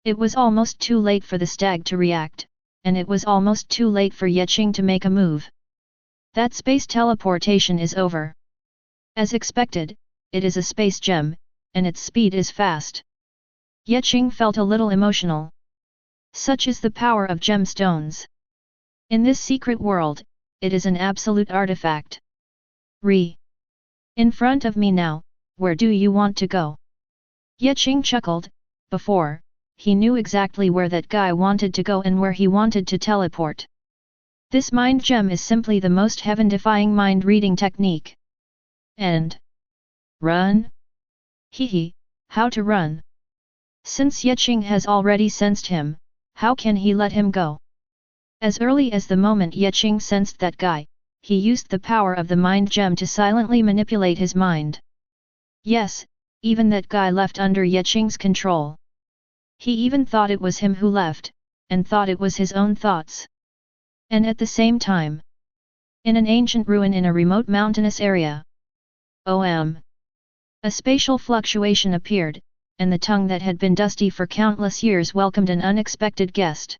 It was almost too late for the stag to react, and it was almost too late for Qing to make a move. That space teleportation is over. As expected, it is a space gem, and its speed is fast. Qing felt a little emotional. Such is the power of gemstones. In this secret world, it is an absolute artifact. In front of me now, where do you want to go? Qing chuckled. Before, he knew exactly where that guy wanted to go and where he wanted to teleport. This mind gem is simply the most heaven-defying mind-reading technique. And... run? Hehe, how to run? Since Qing has already sensed him, how can he let him go? As early as the moment Qing sensed that guy, he used the power of the mind gem to silently manipulate his mind. Yes, even that guy left under Qing's control. He even thought it was him who left, and thought it was his own thoughts. And at the same time, in an ancient ruin in a remote mountainous area, a spatial fluctuation appeared, and the tongue that had been dusty for countless years welcomed an unexpected guest.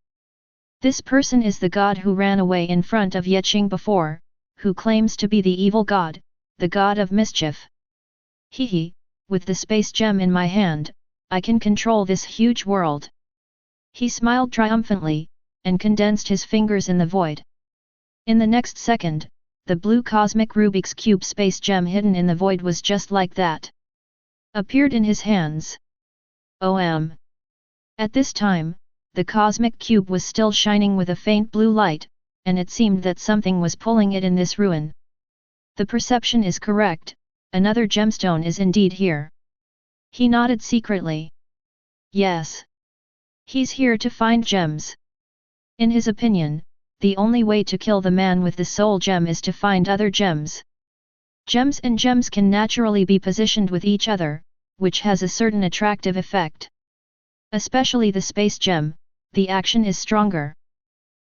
This person is the god who ran away in front of Qing before, who claims to be the evil god, the god of mischief. Hehe, with the space gem in my hand, I can control this huge world. He smiled triumphantly, and condensed his fingers in the void. In the next second, the blue cosmic Rubik's Cube space gem hidden in the void was just like that. Appeared in his hands. At this time, the cosmic cube was still shining with a faint blue light, and it seemed that something was pulling it in this ruin. The perception is correct, another gemstone is indeed here. He nodded secretly. Yes. He's here to find gems. In his opinion, the only way to kill the man with the soul gem is to find other gems. Gems and gems can naturally be positioned with each other, which has a certain attractive effect. Especially the space gem, the action is stronger.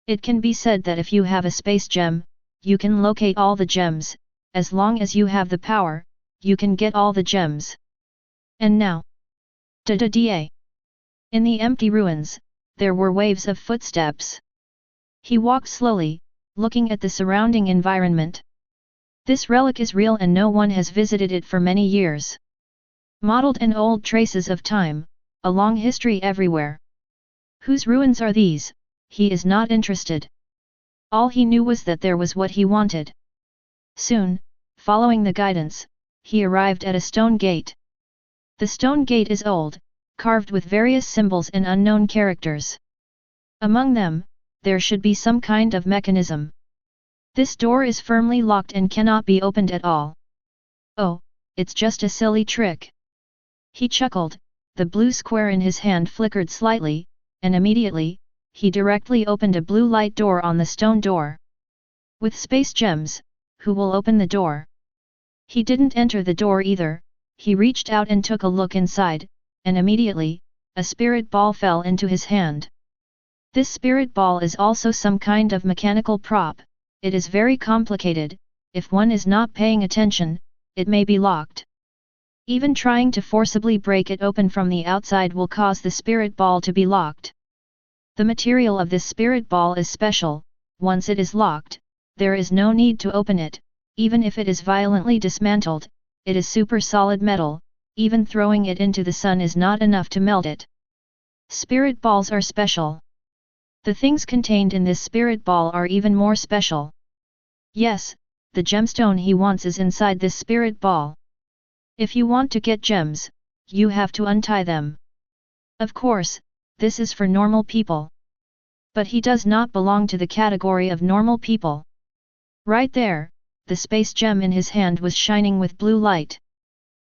It can be said that if you have a space gem, you can locate all the gems, as long as you have the power, you can get all the gems. And now, da-da-da. In the empty ruins, there were waves of footsteps. He walked slowly, looking at the surrounding environment. This relic is real and no one has visited it for many years. Mottled and old traces of time, a long history everywhere. Whose ruins are these? He is not interested. All he knew was that there was what he wanted. Soon, following the guidance, he arrived at a stone gate. The stone gate is old, carved with various symbols and unknown characters. Among them, there should be some kind of mechanism. This door is firmly locked and cannot be opened at all. Oh, it's just a silly trick. He chuckled, the blue square in his hand flickered slightly, and immediately, he directly opened a blue light door on the stone door. With space gems, who will open the door? He didn't enter the door either, he reached out and took a look inside, and immediately, a spirit ball fell into his hand. This spirit ball is also some kind of mechanical prop, it is very complicated, if one is not paying attention, it may be locked. Even trying to forcibly break it open from the outside will cause the spirit ball to be locked. The material of this spirit ball is special, once it is locked, there is no need to open it, even if it is violently dismantled, it is super solid metal, even throwing it into the sun is not enough to melt it. Spirit balls are special. The things contained in this spirit ball are even more special. Yes, the gemstone he wants is inside this spirit ball. If you want to get gems, you have to untie them. Of course, this is for normal people. But he does not belong to the category of normal people. Right there, the space gem in his hand was shining with blue light.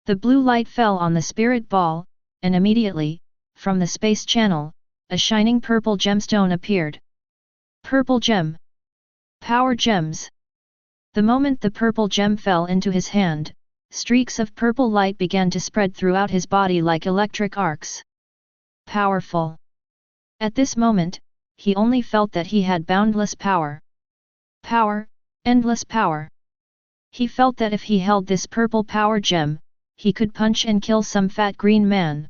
The blue light fell on the spirit ball, and immediately, from the space channel, a shining purple gemstone appeared. Purple gem. Power gems. The moment the purple gem fell into his hand, streaks of purple light began to spread throughout his body like electric arcs. Powerful. At this moment, he only felt that he had boundless power. Power, endless power. He felt that if he held this purple power gem, he could punch and kill some fat green man.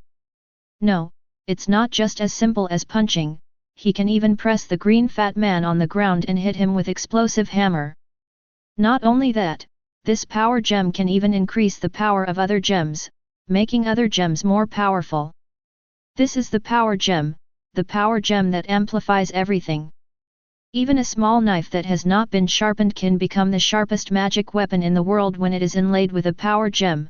No, it's not just as simple as punching, he can even press the green fat man on the ground and hit him with explosive hammer. Not only that, this power gem can even increase the power of other gems, making other gems more powerful. This is the power gem that amplifies everything. Even a small knife that has not been sharpened can become the sharpest magic weapon in the world when it is inlaid with a power gem.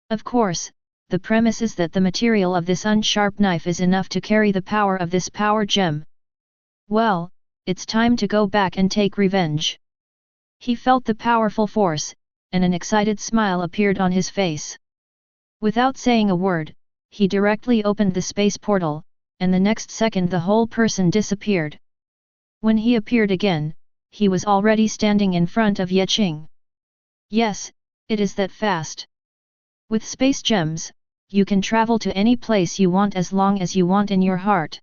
Of course, the premise is that the material of this unsharp knife is enough to carry the power of this power gem. Well, it's time to go back and take revenge. He felt the powerful force, and an excited smile appeared on his face. Without saying a word, he directly opened the space portal, and the next second the whole person disappeared. When he appeared again, he was already standing in front of Qing. Yes, it is that fast. With space gems, you can travel to any place you want as long as you want in your heart.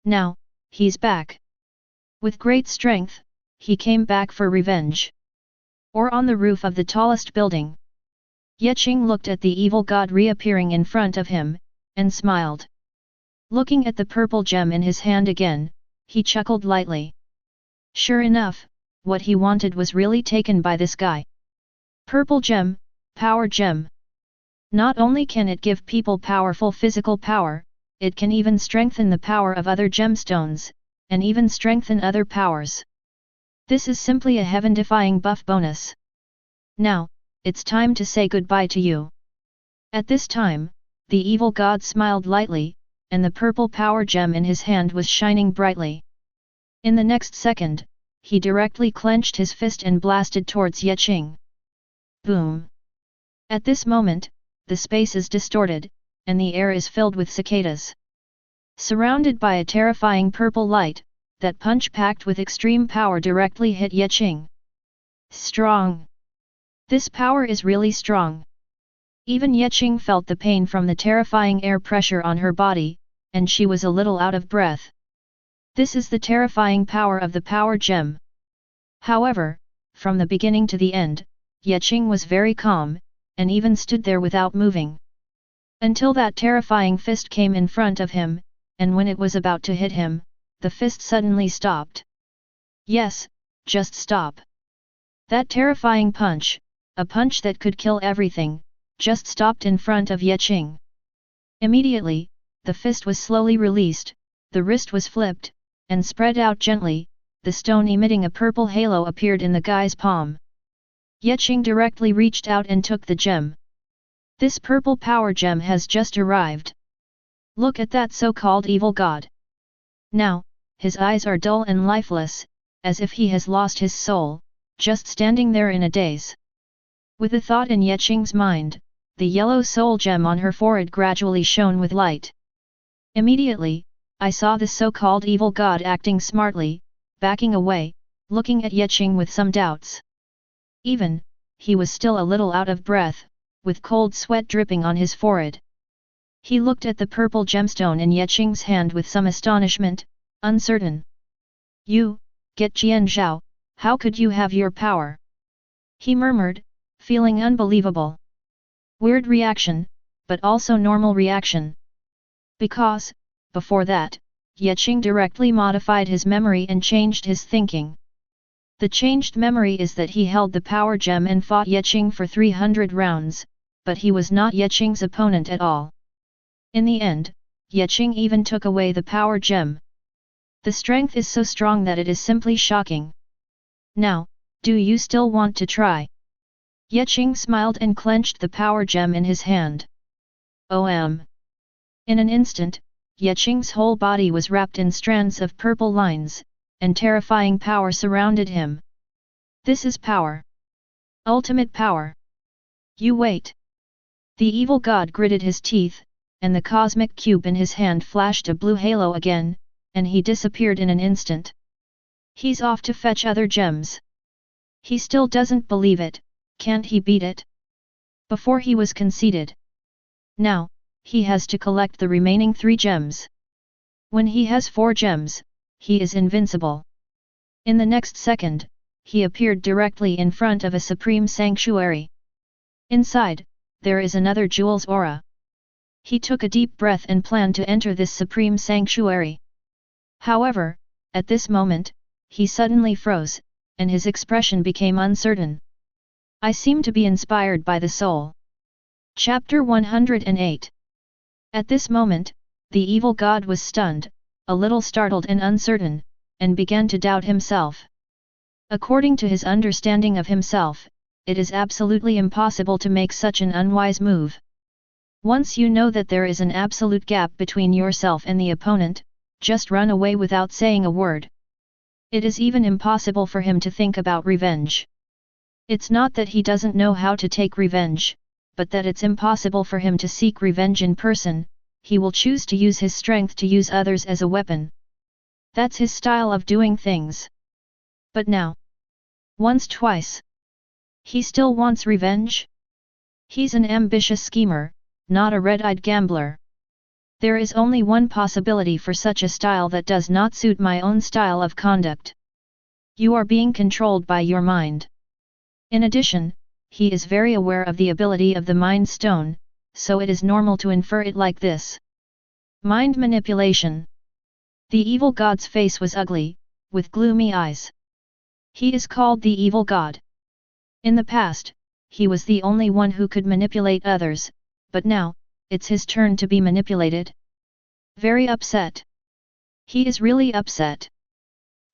Now, he's back. With great strength, he came back for revenge. Or on the roof of the tallest building. Qing looked at the evil god reappearing in front of him, and smiled. Looking at the purple gem in his hand again, he chuckled lightly. Sure enough, what he wanted was really taken by this guy. Purple gem, power gem. Not only can it give people powerful physical power, it can even strengthen the power of other gemstones, and even strengthen other powers. This is simply a heaven-defying buff bonus. Now, it's time to say goodbye to you. At this time, the evil god smiled lightly, and the purple power gem in his hand was shining brightly. In the next second, he directly clenched his fist and blasted towards Qing. Boom! At this moment, the space is distorted, and the air is filled with cicadas. Surrounded by a terrifying purple light, that punch packed with extreme power directly hit Qing. Strong! This power is really strong. Even Qing felt the pain from the terrifying air pressure on her body, and she was a little out of breath. This is the terrifying power of the power gem. However, from the beginning to the end, Qing was very calm, and even stood there without moving. Until that terrifying fist came in front of him, and when it was about to hit him, the fist suddenly stopped. Yes, just stop. That terrifying punch, a punch that could kill everything, just stopped in front of Qing. Immediately, the fist was slowly released, the wrist was flipped, and spread out gently, the stone emitting a purple halo appeared in the guy's palm. Qing directly reached out and took the gem. This purple power gem has just arrived. Look at that so-called evil god. Now, his eyes are dull and lifeless, as if he has lost his soul, just standing there in a daze. With a thought in Qing's mind, the yellow soul gem on her forehead gradually shone with light. Immediately, I saw the so-called evil god acting smartly, backing away, looking at Qing with some doubts. Even, he was still a little out of breath, with cold sweat dripping on his forehead. He looked at the purple gemstone in Qing's hand with some astonishment, uncertain. You, get Xianxia, how could you have your power? He murmured, feeling unbelievable. Weird reaction, but also normal reaction. Because, before that, Qing directly modified his memory and changed his thinking. The changed memory is that he held the power gem and fought Qing for 300 rounds, but he was not Qing's opponent at all. In the end, Qing even took away the power gem. The strength is so strong that it is simply shocking. Now, Do you still want to try? Qing smiled and clenched the power gem in his hand. In an instant, Qing's whole body was wrapped in strands of purple lines, and terrifying power surrounded him. This is power. Ultimate power. You wait. The evil god gritted his teeth, and the cosmic cube in his hand flashed a blue halo again, and he disappeared in an instant. He's off to fetch other gems. He still doesn't believe it, can't he beat it? Before he was conceited. Now, he has to collect the remaining 3 gems. When he has 4 gems, he is invincible. In the next second, he appeared directly in front of a supreme sanctuary. Inside, there is another jewel's aura. He took a deep breath and planned to enter this supreme sanctuary. However, at this moment, he suddenly froze, and his expression became uncertain. I seem to be inspired by the soul. Chapter 108. At this moment, the evil god was stunned, a little startled and uncertain, and began to doubt himself. According to his understanding of himself, it is absolutely impossible to make such an unwise move. Once you know that there is an absolute gap between yourself and the opponent, just run away without saying a word. It is even impossible for him to think about revenge. It's not that he doesn't know how to take revenge, but that it's impossible for him to seek revenge in person. He will choose to use his strength to use others as a weapon. That's his style of doing things. But now, twice. He still wants revenge? He's an ambitious schemer, not a red-eyed gambler. There is only one possibility for such a style that does not suit my own style of conduct. You are being controlled by your mind. In addition, he is very aware of the ability of the Mind Stone, so it is normal to infer it like this. Mind manipulation. The evil god's face was ugly, with gloomy eyes. He is called the evil god. In the past, he was the only one who could manipulate others, but now, it's his turn to be manipulated. Very upset. He is really upset.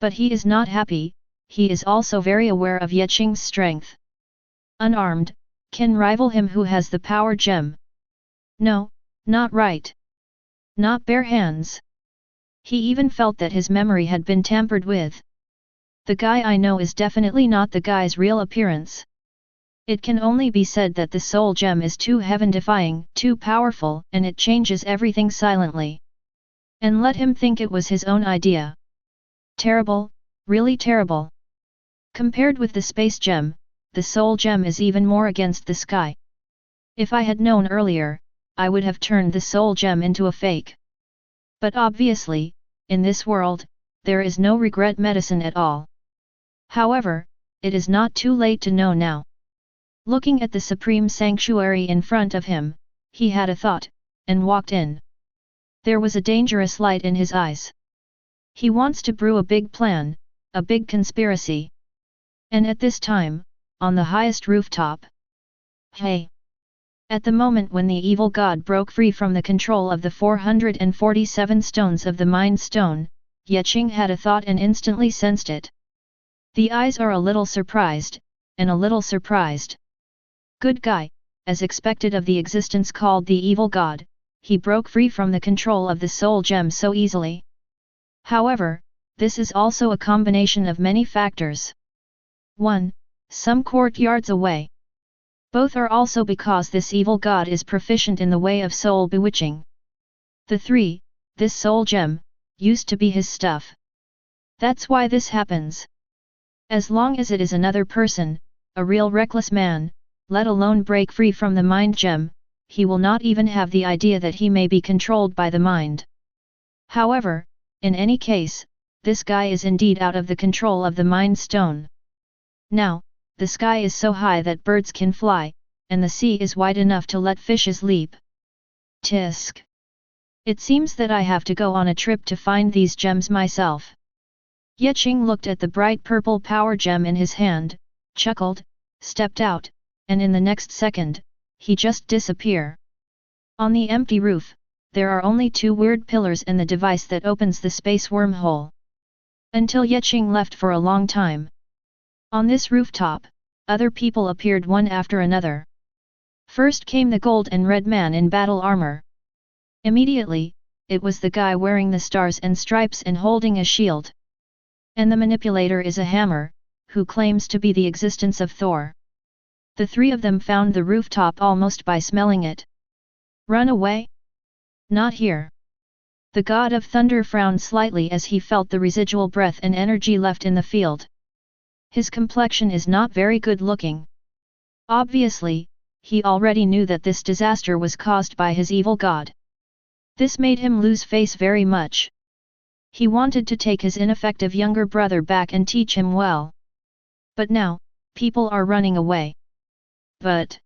But he is not happy, he is also very aware of Qing's strength. Unarmed, can rival him who has the power gem. No, not right. Not bare hands. He even felt that his memory had been tampered with. The guy I know is definitely not the guy's real appearance. It can only be said that the soul gem is too heaven-defying, too powerful, and it changes everything silently. And let him think it was his own idea. Terrible, really terrible. Compared with the space gem, the soul gem is even more against the sky. If I had known earlier, I would have turned the soul gem into a fake. But obviously, in this world, there is no regret medicine at all. However, it is not too late to know now. Looking at the supreme sanctuary in front of him, he had a thought, and walked in. There was a dangerous light in his eyes. He wants to brew a big plan, a big conspiracy. And at this time, on the highest rooftop. Hey! At the moment when the evil god broke free from the control of the 447 stones of the Mind Stone, Qing had a thought and instantly sensed it. The eyes are a little surprised, and a little surprised. Good guy, as expected of the existence called the evil god, he broke free from the control of the soul gem so easily. However, this is also a combination of many factors. 1. Some courtyards away. Both are also because this evil god is proficient in the way of soul bewitching. The 3. This soul gem, used to be his stuff. That's why this happens. As long as it is another person, a real reckless man, let alone break free from the mind gem, he will not even have the idea that he may be controlled by the mind. However, in any case, this guy is indeed out of the control of the Mind Stone. Now, the sky is so high that birds can fly, and the sea is wide enough to let fishes leap. Tisk! It seems that I have to go on a trip to find these gems myself. Qing looked at the bright purple power gem in his hand, chuckled, stepped out, and in the next second, he just disappeared. On the empty roof, there are only 2 weird pillars and the device that opens the space wormhole. Until Qing left for a long time. On this rooftop, other people appeared one after another. First came the gold and red man in battle armor. Immediately, it was the guy wearing the stars and stripes and holding a shield. And the manipulator is a hammer, who claims to be the existence of Thor. The three of them found the rooftop almost by smelling it. Run away? Not here. The god of thunder frowned slightly as he felt the residual breath and energy left in the field. His complexion is not very good looking. Obviously, he already knew that this disaster was caused by his evil god. This made him lose face very much. He wanted to take his ineffective younger brother back and teach him well. But now, people are running away. But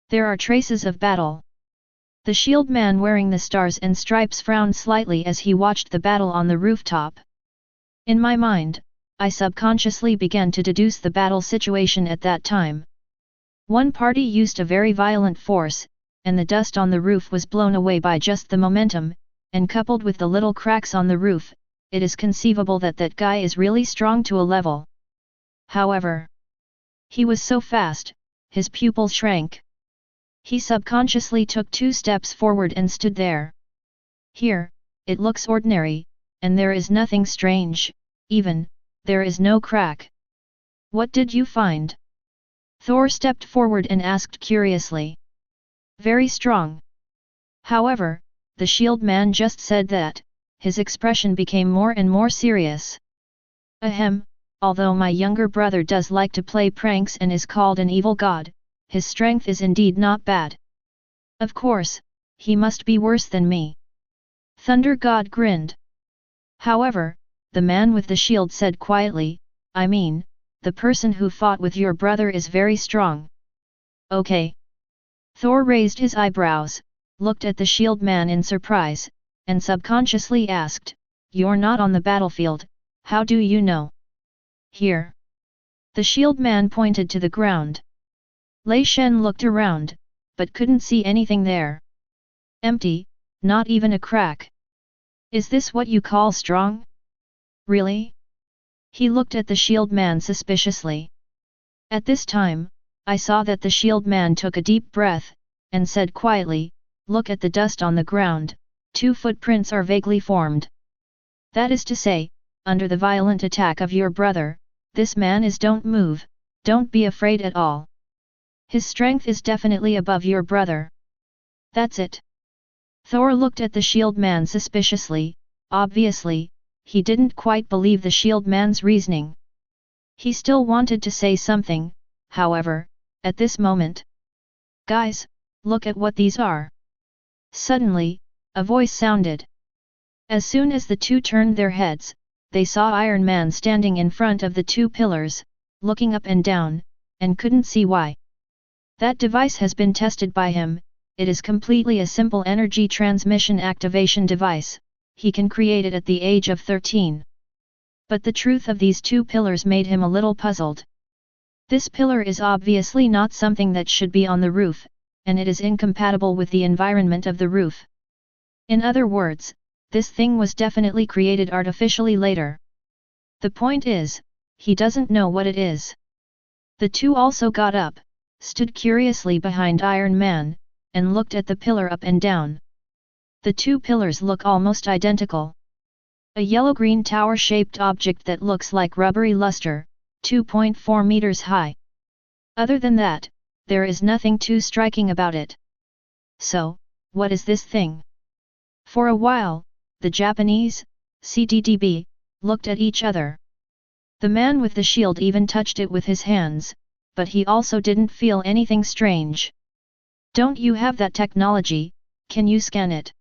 there are traces of battle. The shield man wearing the stars and stripes frowned slightly as he watched the battle on the rooftop. In my mind, I subconsciously began to deduce the battle situation at that time. One party used a very violent force, and the dust on the roof was blown away by just the momentum, and coupled with the little cracks on the roof, it is conceivable that that guy is really strong to a level. However, he was so fast, his pupils shrank. He subconsciously took 2 steps forward and stood there. Here, it looks ordinary, and there is nothing strange, even, there is no crack. What did you find? Thor stepped forward and asked curiously. Very strong. However, the shield man just said that, his expression became more and more serious. Ahem, although my younger brother does like to play pranks and is called an evil god, his strength is indeed not bad. Of course, he must be worse than me. Thunder God grinned. However, the man with the shield said quietly, I mean, the person who fought with your brother is very strong. Okay. Thor raised his eyebrows, looked at the shield man in surprise, and subconsciously asked, You're not on the battlefield, how do you know? Here. The shield man pointed to the ground. Lei Shen looked around, but couldn't see anything there. Empty, not even a crack. Is this what you call strong? Really? He looked at the shield man suspiciously. At this time, I saw that the shield man took a deep breath, and said quietly, Look at the dust on the ground, 2 footprints are vaguely formed. That is to say, under the violent attack of your brother, this man is don't move, don't be afraid at all. His strength is definitely above your brother. That's it. Thor looked at the shield man suspiciously, obviously, he didn't quite believe the shield man's reasoning. He still wanted to say something, however, at this moment. Guys, look at what these are. Suddenly, a voice sounded. As soon as the two turned their heads, they saw Iron Man standing in front of the 2 pillars, looking up and down, and couldn't see why. That device has been tested by him, it is completely a simple energy transmission activation device, he can create it at the age of 13. But the truth of these 2 pillars made him a little puzzled. This pillar is obviously not something that should be on the roof, and it is incompatible with the environment of the roof. In other words, this thing was definitely created artificially later. The point is, he doesn't know what it is. The 2 also got up, stood curiously behind Iron Man, and looked at the pillar up and down. The 2 pillars look almost identical. A yellow-green tower-shaped object that looks like rubbery luster, 2.4 meters high. Other than that, there is nothing too striking about it. So, what is this thing? For a while, the Japanese, CDDB, looked at each other. The man with the shield even touched it with his hands, but he also didn't feel anything strange. Don't you have that technology, can you scan it?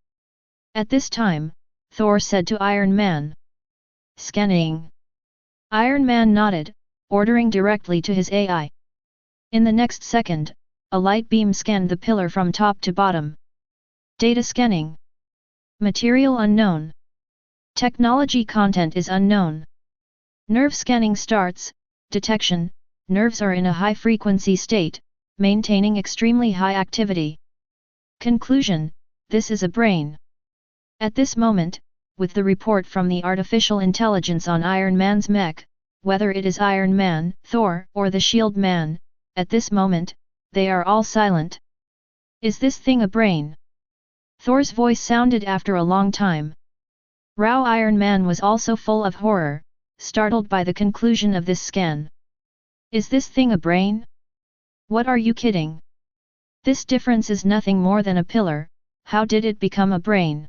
At this time, Thor said to Iron Man. Scanning. Iron Man nodded, ordering directly to his AI. In the next second, a light beam scanned the pillar from top to bottom. Data scanning. Material unknown. Technology content is unknown. Nerve scanning starts. Detection. Nerves are in a high-frequency state, maintaining extremely high activity. Conclusion, this is a brain. At this moment, with the report from the artificial intelligence on Iron Man's mech, whether it is Iron Man, Thor, or the Shield Man, at this moment, they are all silent. Is this thing a brain? Thor's voice sounded after a long time. Rao Iron Man was also full of horror, startled by the conclusion of this scan. Is this thing a brain? What are you kidding? This difference is nothing more than a pillar, how did it become a brain?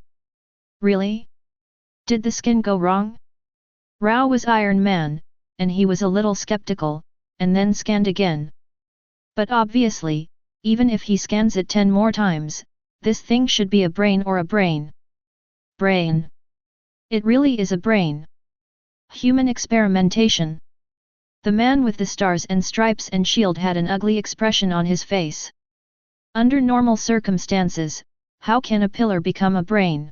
Really? Did the skin go wrong? Rao was Iron Man, and he was a little skeptical, and then scanned again. But obviously, even if he scans it 10 more times, this thing should be a brain or a brain. Brain. It really is a brain. Human experimentation. The man with the stars and stripes and shield had an ugly expression on his face. Under normal circumstances, how can a pillar become a brain?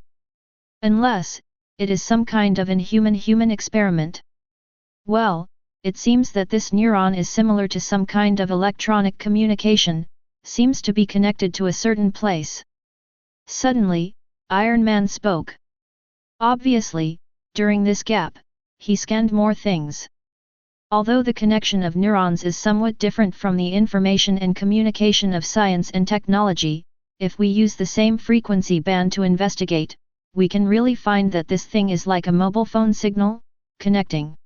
Unless, it is some kind of inhuman human experiment. Well, it seems that this neuron is similar to some kind of electronic communication, seems to be connected to a certain place. Suddenly, Iron Man spoke. Obviously, during this gap, he scanned more things. Although the connection of neurons is somewhat different from the information and communication of science and technology, if we use the same frequency band to investigate, we can really find that this thing is like a mobile phone signal, connecting.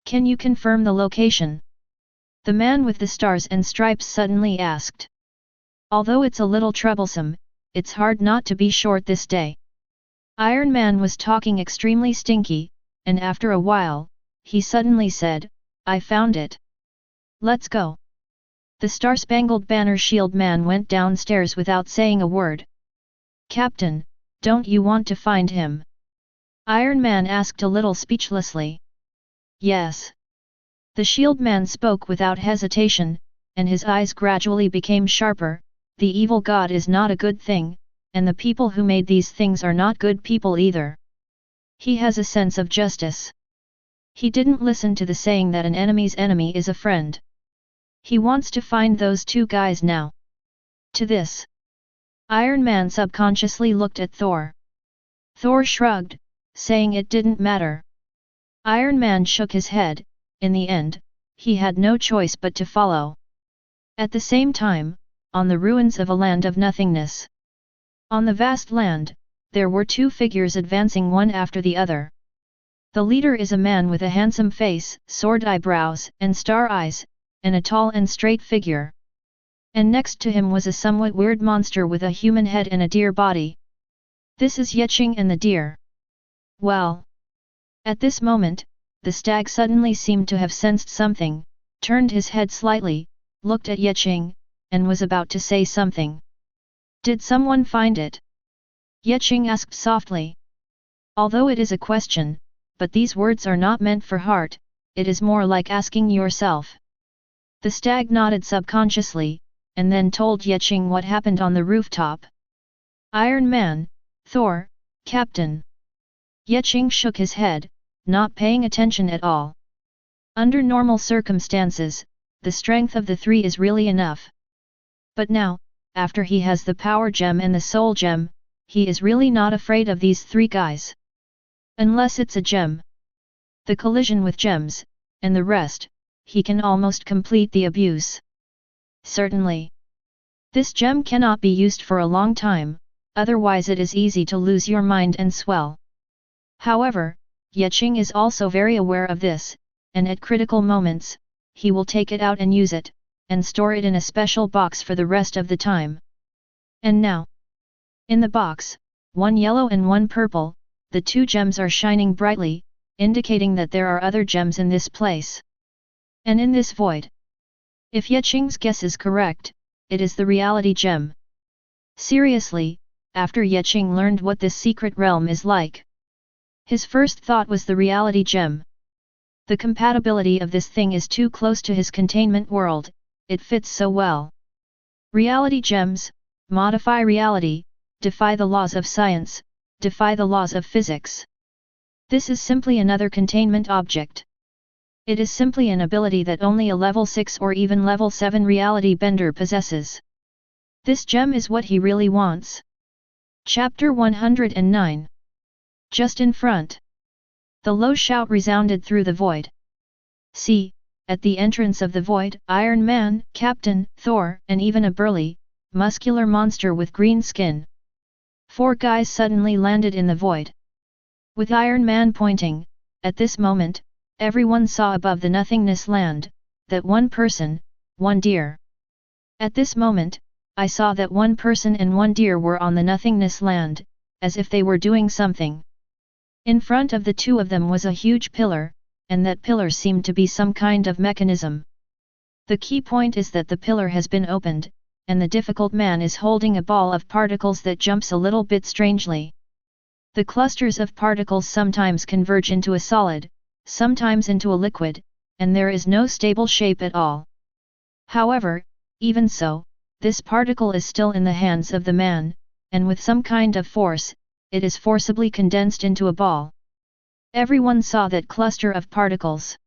Can you confirm the location? The man with the stars and stripes suddenly asked. Although it's a little troublesome, it's hard not to be short this day. Iron Man was talking extremely stinky, and after a while, he suddenly said, I found it. Let's go. The Star-Spangled Banner Shield Man went downstairs without saying a word. Captain, don't you want to find him? Iron Man asked a little speechlessly. Yes. The Shield Man spoke without hesitation, and his eyes gradually became sharper. The evil god is not a good thing, and the people who made these things are not good people either. He has a sense of justice. He didn't listen to the saying that an enemy's enemy is a friend. He wants to find those two guys now. To this, Iron Man subconsciously looked at Thor. Thor shrugged, saying it didn't matter. Iron Man shook his head. In the end, he had no choice but to follow. At the same time, on the ruins of a land of nothingness. On the vast land, there were two figures advancing one after the other. The leader is a man with a handsome face, sword eyebrows, and star eyes, and a tall and straight figure. And next to him was a somewhat weird monster with a human head and a deer body. This is Qing and the deer. Well. At this moment, the stag suddenly seemed to have sensed something, turned his head slightly, looked at Qing, and was about to say something. Did someone find it? Qing asked softly. Although it is a question, but these words are not meant for heart, it is more like asking yourself. The stag nodded subconsciously, and then told Qing what happened on the rooftop. Iron Man, Thor, Captain. Qing shook his head, not paying attention at all. Under normal circumstances, the strength of the three is really enough. But now, after he has the power gem and the soul gem, he is really not afraid of these three guys. Unless it's a gem. The collision with gems, and the rest, he can almost complete the abuse. Certainly. This gem cannot be used for a long time, otherwise it is easy to lose your mind and swell. However, Qing is also very aware of this, and at critical moments, he will take it out and use it, and store it in a special box for the rest of the time. And now, in the box, one yellow and one purple, the two gems are shining brightly, indicating that there are other gems in this place. And in this void. If Qing's guess is correct, it is the reality gem. Seriously, after Qing learned what this secret realm is like, his first thought was the reality gem. The compatibility of this thing is too close to his containment world, it fits so well. Reality gems, modify reality, defy the laws of science, defy the laws of physics. This is simply another containment object. It is simply an ability that only a level 6 or even level 7 reality bender possesses. This gem is what he really wants. Chapter 109. Just in front. The low shout resounded through the void. See, at the entrance of the void, Iron Man, Captain, Thor, and even a burly, muscular monster with green skin. 4 guys suddenly landed in the void. With Iron Man pointing, at this moment, everyone saw above the nothingness land, that one person, one deer. At this moment, I saw that one person and one deer were on the nothingness land, as if they were doing something. In front of the two of them was a huge pillar, and that pillar seemed to be some kind of mechanism. The key point is that the pillar has been opened, and the difficult man is holding a ball of particles that jumps a little bit strangely. The clusters of particles sometimes converge into a solid, sometimes into a liquid, and there is no stable shape at all. However, even so, this particle is still in the hands of the man, and with some kind of force, it is forcibly condensed into a ball. Everyone saw that cluster of particles.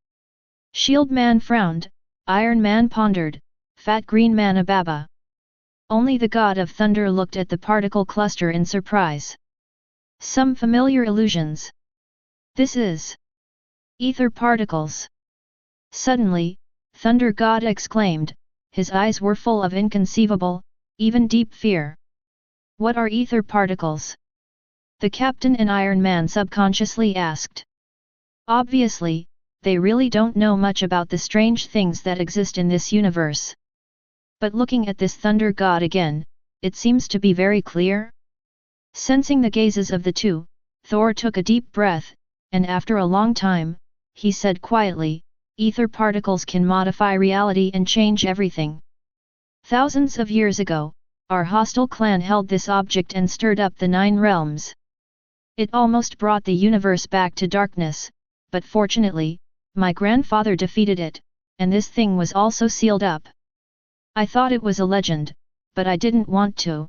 Shield Man frowned, Iron Man pondered, Fat Green Man ababa. Only the God of Thunder looked at the particle cluster in surprise. Some familiar illusions. This is ether particles. Suddenly, Thunder God exclaimed, his eyes were full of inconceivable, even deep fear. What are ether particles? The Captain and Iron Man subconsciously asked. Obviously, they really don't know much about the strange things that exist in this universe. But looking at this Thunder God again, it seems to be very clear. Sensing the gazes of the two, Thor took a deep breath, and after a long time, he said quietly, ether particles can modify reality and change everything. Thousands of years ago, our hostile clan held this object and stirred up the 9 realms. It almost brought the universe back to darkness, but fortunately, my grandfather defeated it, and this thing was also sealed up. I thought it was a legend, but I didn't want to.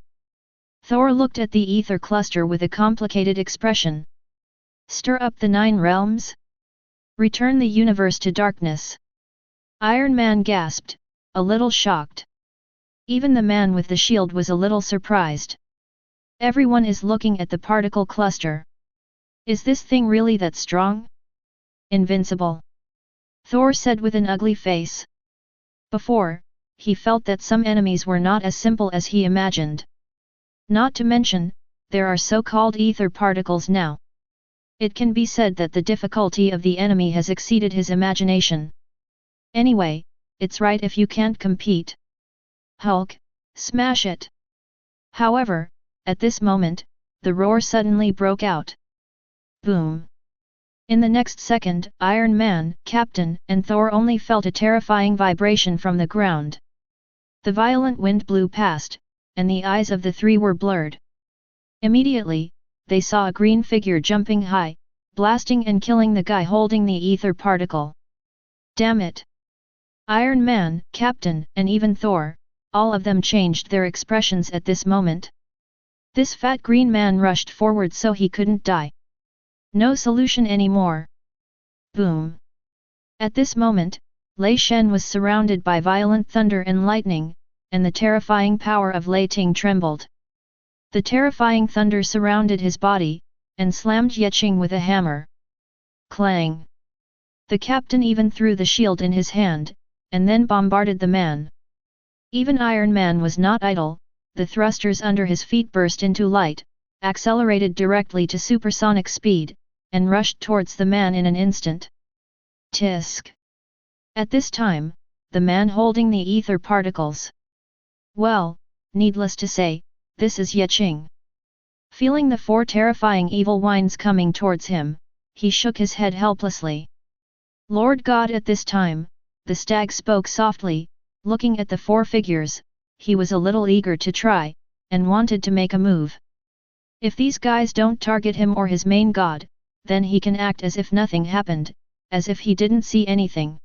Thor looked at the ether cluster with a complicated expression. Stir up the 9 realms? Return the universe to darkness? Iron Man gasped, a little shocked. Even the man with the shield was a little surprised. Everyone is looking at the particle cluster. Is this thing really that strong? Invincible? Thor said with an ugly face. Before, he felt that some enemies were not as simple as he imagined. Not to mention, there are so-called ether particles now. It can be said that the difficulty of the enemy has exceeded his imagination. Anyway, it's right if you can't compete. Hulk, smash it! However, at this moment, the roar suddenly broke out. Boom! In the next second, Iron Man, Captain, and Thor only felt a terrifying vibration from the ground. The violent wind blew past, and the eyes of the 3 were blurred. Immediately, they saw a green figure jumping high, blasting and killing the guy holding the ether particle. Damn it! Iron Man, Captain, and even Thor, all of them changed their expressions at this moment. This fat green man rushed forward so he couldn't die. No solution anymore. Boom! At this moment, Lei Shen was surrounded by violent thunder and lightning, and the terrifying power of Lei Ting trembled. The terrifying thunder surrounded his body, and slammed Yeqing with a hammer. Clang! The captain even threw the shield in his hand, and then bombarded the man. Even Iron Man was not idle, the thrusters under his feet burst into light, accelerated directly to supersonic speed, and rushed towards the man in an instant. Tisk! At this time, the man holding the ether particles. Well, needless to say, this is Yeqing. Feeling the 4 terrifying evil winds coming towards him, he shook his head helplessly. Lord God, at this time, the stag spoke softly, looking at the 4 figures, he was a little eager to try, and wanted to make a move. If these guys don't target him or his main god, then he can act as if nothing happened, as if he didn't see anything.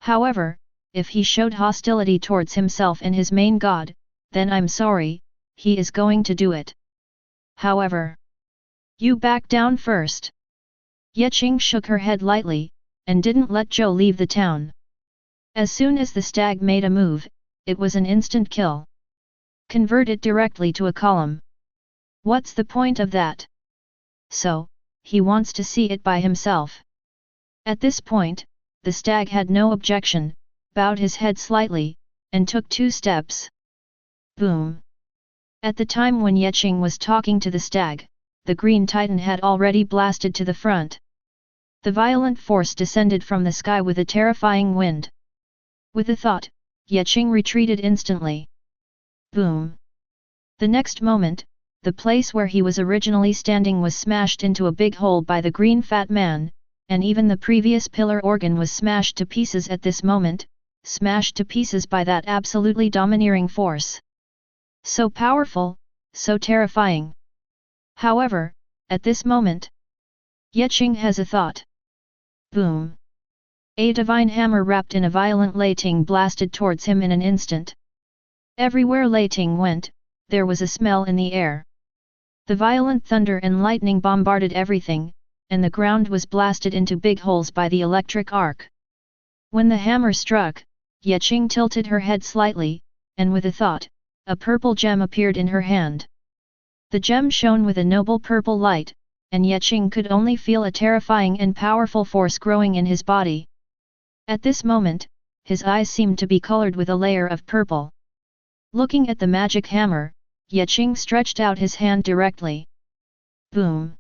However, if he showed hostility towards himself and his main god, then I'm sorry, he is going to do it. However, you back down first. Yeqing shook her head lightly, and didn't let Zhou leave the town. As soon as the stag made a move, it was an instant kill. Convert it directly to a column. What's the point of that? So, he wants to see it by himself. At this point, the stag had no objection, bowed his head slightly, and took 2 steps. Boom! At the time when Qing was talking to the stag, the green titan had already blasted to the front. The violent force descended from the sky with a terrifying wind. With a thought, Qing retreated instantly. Boom! The next moment, the place where he was originally standing was smashed into a big hole by the green fat man, and even the previous pillar organ was smashed to pieces at this moment, smashed to pieces by that absolutely domineering force. So powerful, so terrifying. However, at this moment, Qing has a thought. Boom! A divine hammer wrapped in a violent lightning blasted towards him in an instant. Everywhere lightning went, there was a smell in the air. The violent thunder and lightning bombarded everything, and the ground was blasted into big holes by the electric arc. When the hammer struck, Qing tilted her head slightly, and with a thought, a purple gem appeared in her hand. The gem shone with a noble purple light, and Qing could only feel a terrifying and powerful force growing in his body. At this moment, his eyes seemed to be colored with a layer of purple. Looking at the magic hammer, Qing stretched out his hand directly. Boom!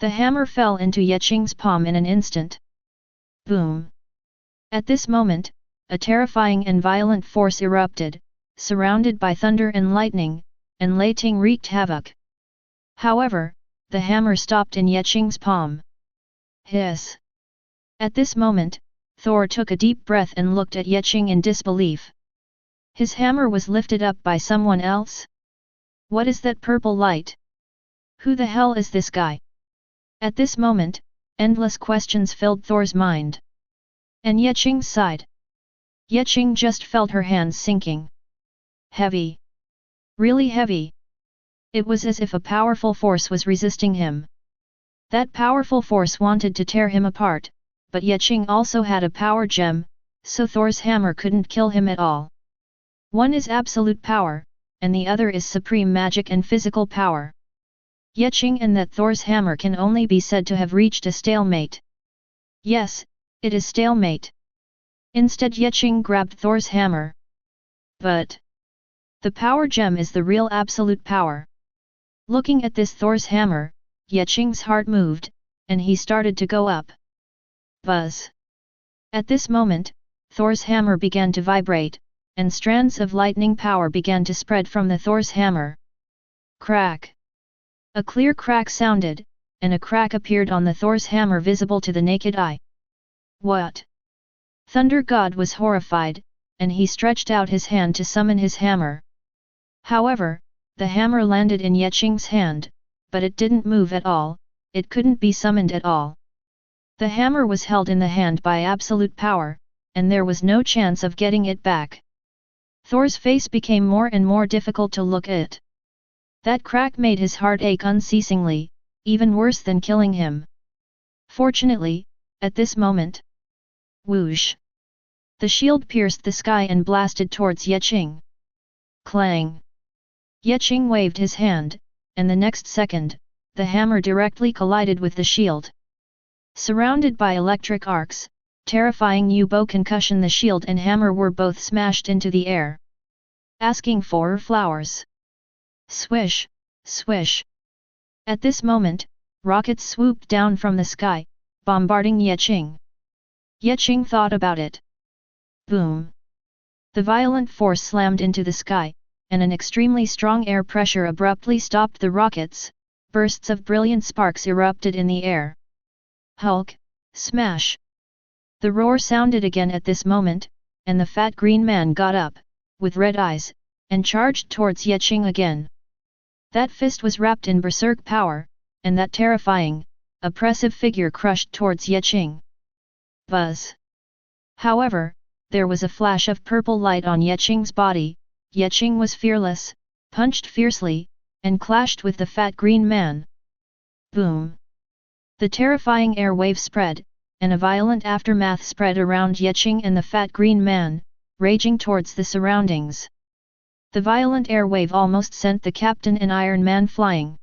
The hammer fell into Qing's palm in an instant. Boom! At this moment, a terrifying and violent force erupted, surrounded by thunder and lightning, and lightning wreaked havoc. However, the hammer stopped in Qing's palm. Hiss! At this moment, Thor took a deep breath and looked at Qing in disbelief. His hammer was lifted up by someone else? What is that purple light? Who the hell is this guy? At this moment, endless questions filled Thor's mind. And Qing sighed. Qing just felt her hands sinking. Heavy. Really heavy. It was as if a powerful force was resisting him. That powerful force wanted to tear him apart, but Qing also had a power gem, so Thor's hammer couldn't kill him at all. One is absolute power, and the other is supreme magic and physical power. Qing and that Thor's hammer can only be said to have reached a stalemate. Yes, it is stalemate. Instead Qing grabbed Thor's hammer. But the power gem is the real absolute power. Looking at this Thor's hammer, Qing's heart moved, and he started to go up. Buzz! At this moment, Thor's hammer began to vibrate, and strands of lightning power began to spread from the Thor's hammer. Crack! A clear crack sounded, and a crack appeared on the Thor's hammer visible to the naked eye. What? Thunder God was horrified, and he stretched out his hand to summon his hammer. However, the hammer landed in Qing's hand, but it didn't move at all, it couldn't be summoned at all. The hammer was held in the hand by absolute power, and there was no chance of getting it back. Thor's face became more and more difficult to look at. That crack made his heart ache unceasingly, even worse than killing him. Fortunately, at this moment, whoosh! The shield pierced the sky and blasted towards Qing. Clang! Qing waved his hand, and the next second, the hammer directly collided with the shield. Surrounded by electric arcs, terrifying U-bow concussion, the shield and hammer were both smashed into the air. Asking for flowers. Swish, swish. At this moment, rockets swooped down from the sky, bombarding Qing. Qing thought about it. Boom! The violent force slammed into the sky, and an extremely strong air pressure abruptly stopped the rockets. Bursts of brilliant sparks erupted in the air. Hulk, smash! The roar sounded again at this moment, and the fat green man got up, with red eyes, and charged towards Qing again. That fist was wrapped in berserk power, and that terrifying, oppressive figure crushed towards Qing. Buzz! However, there was a flash of purple light on Qing's body. Qing was fearless, punched fiercely, and clashed with the fat green man. Boom! The terrifying air wave spread, and a violent aftermath spread around Qing and the fat green man, raging towards the surroundings. The violent air wave almost sent the captain and Iron Man flying.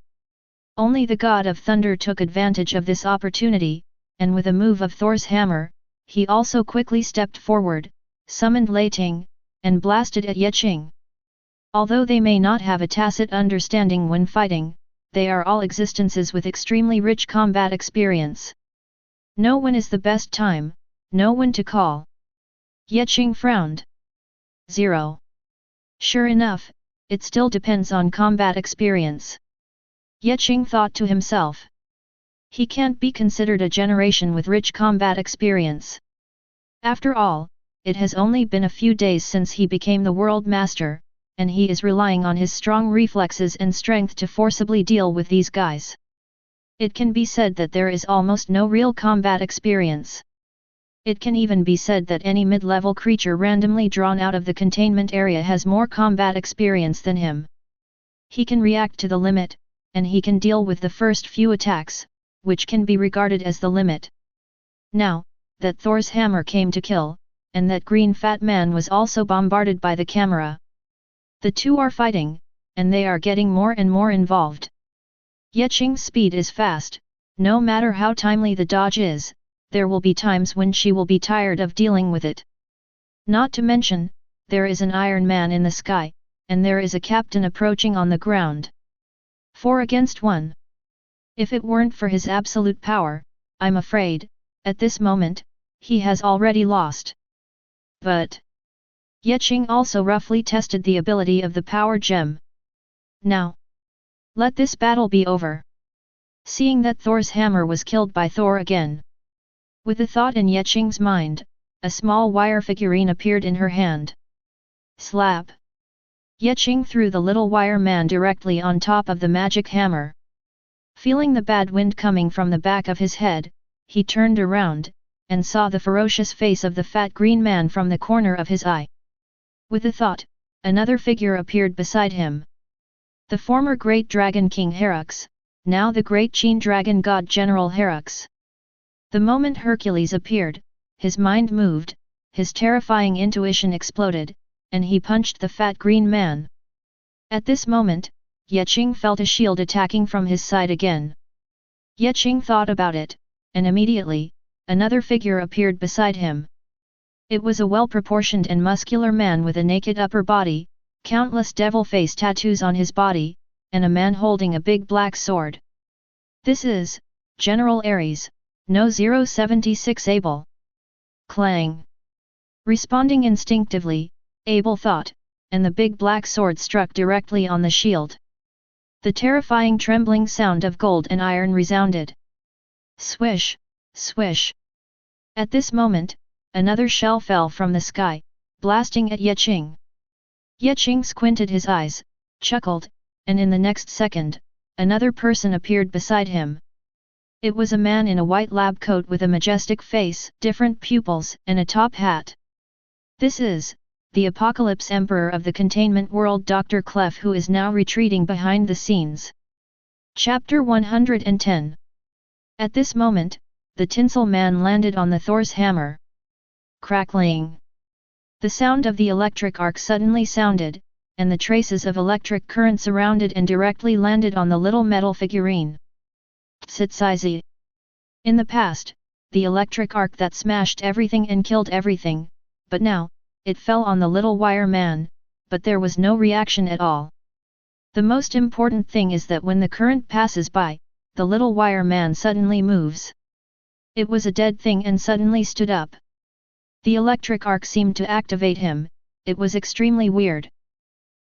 Only the god of thunder took advantage of this opportunity, and with a move of Thor's hammer, he also quickly stepped forward, summoned Lei Ting, and blasted at Ye Qing. Although they may not have a tacit understanding when fighting, they are all existences with extremely rich combat experience. Know when is the best time, know when to call. Ye Qing frowned. 0. Sure enough, it still depends on combat experience. Ye Qing thought to himself. He can't be considered a generation with rich combat experience. After all, it has only been a few days since he became the world master, and he is relying on his strong reflexes and strength to forcibly deal with these guys. It can be said that there is almost no real combat experience. It can even be said that any mid-level creature randomly drawn out of the containment area has more combat experience than him. He can react to the limit, and he can deal with the first few attacks, which can be regarded as the limit. Now, that Thor's hammer came to kill, and that green fat man was also bombarded by the camera. The two are fighting, and they are getting more and more involved. Ye Qing's speed is fast, no matter how timely the dodge is, there will be times when she will be tired of dealing with it. Not to mention, there is an Iron Man in the sky, and there is a captain approaching on the ground. 4 against 1. If it weren't for his absolute power, I'm afraid, at this moment, he has already lost. But Ye Qing also roughly tested the ability of the power gem. Now, let this battle be over. Seeing that Thor's hammer was killed by Thor again. With a thought in Ye Qing's mind, a small wire figurine appeared in her hand. Slap! Ye Qing threw the little wire man directly on top of the magic hammer. Feeling the bad wind coming from the back of his head, he turned around, and saw the ferocious face of the fat green man from the corner of his eye. With a thought, another figure appeared beside him. The former great dragon King Herux, now the great Qing dragon god General Herux. The moment Hercules appeared, his mind moved, his terrifying intuition exploded, and he punched the fat green man. At this moment, Ye Qing felt a shield attacking from his side again. Ye Qing thought about it, and immediately, another figure appeared beside him. It was a well-proportioned and muscular man with a naked upper body, countless devil face tattoos on his body, and a man holding a big black sword. This is General Ares, No 076 Abel. Clang! Responding instinctively, Abel thought, and the big black sword struck directly on the shield. The terrifying trembling sound of gold and iron resounded. Swish! Swish! At this moment, another shell fell from the sky, blasting at Ye Qing. Ye Qing squinted his eyes, chuckled, and in the next second, another person appeared beside him. It was a man in a white lab coat with a majestic face, different pupils, and a top hat. This is the Apocalypse Emperor of the Containment World, Dr. Clef, who is now retreating behind the scenes. Chapter 110. At this moment, the tinsel man landed on the Thor's hammer. Crackling! The sound of the electric arc suddenly sounded, and the traces of electric current surrounded and directly landed on the little metal figurine. Tsitsizi! In the past, the electric arc that smashed everything and killed everything, but now, it fell on the little wire man, but there was no reaction at all. The most important thing is that when the current passes by, the little wire man suddenly moves. It was a dead thing and suddenly stood up. The electric arc seemed to activate him, it was extremely weird.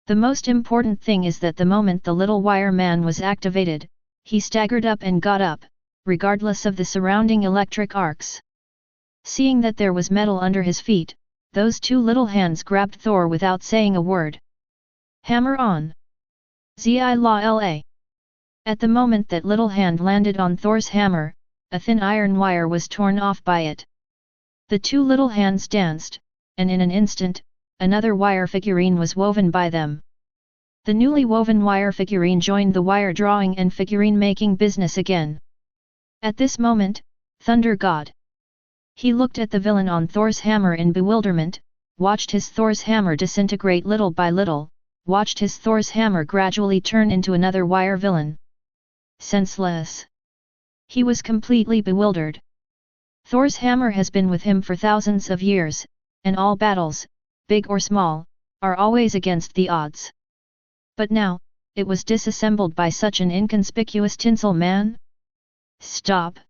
The most important thing is that the moment the little wire man was activated, he staggered up and got up, regardless of the surrounding electric arcs. Seeing that there was metal under his feet, those two little hands grabbed Thor without saying a word. Hammer on! Zi la la! At the moment that little hand landed on Thor's hammer, a thin iron wire was torn off by it. The two little hands danced, and in an instant, another wire figurine was woven by them. The newly woven wire figurine joined the wire drawing and figurine making business again. At this moment, Thunder God! He looked at the villain on Thor's hammer in bewilderment, watched his Thor's hammer disintegrate little by little, watched his Thor's hammer gradually turn into another wire villain. Senseless! He was completely bewildered. Thor's hammer has been with him for thousands of years, and all battles, big or small, are always against the odds. But now, it was disassembled by such an inconspicuous tinsel man? Stop!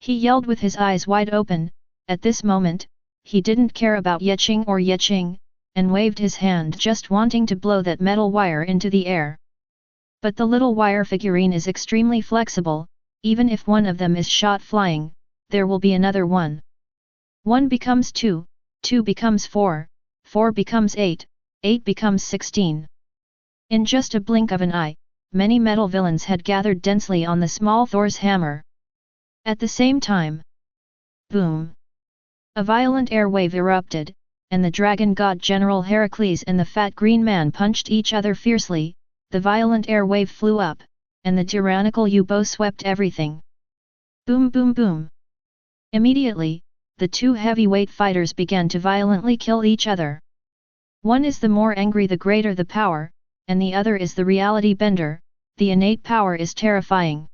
He yelled with his eyes wide open. At this moment, he didn't care about Yeqing or Yeqing, and waved his hand just wanting to blow that metal wire into the air. But the little wire figurine is extremely flexible, even if one of them is shot flying, there will be another one. 1 becomes 2, 2 becomes 4, 4 becomes 8, 8 becomes 16. In just a blink of an eye, many metal villains had gathered densely on the small Thor's hammer. At the same time, boom! A violent air wave erupted, and the dragon god General Heracles and the fat green man punched each other fiercely. The violent air wave flew up, and the tyrannical U-bow swept everything. Boom boom boom! Immediately, the two heavyweight fighters began to violently kill each other. One is the more angry the greater the power, and the other is the reality bender, the innate power is terrifying.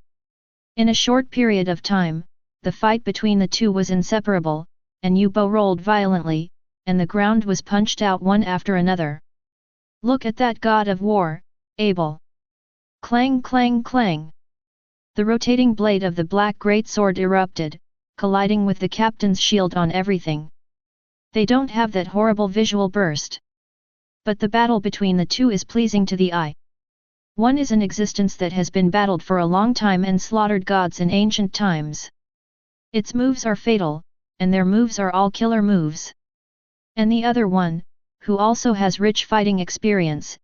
In a short period of time, the fight between the two was inseparable, and U-bow rolled violently, and the ground was punched out one after another. Look at that god of war, Abel! Clang clang clang! The rotating blade of the black greatsword erupted, colliding with the captain's shield on everything. They don't have that horrible visual burst. But the battle between the two is pleasing to the eye. One is an existence that has been battled for a long time and slaughtered gods in ancient times. Its moves are fatal, and their moves are all killer moves. And the other one, who also has rich fighting experience,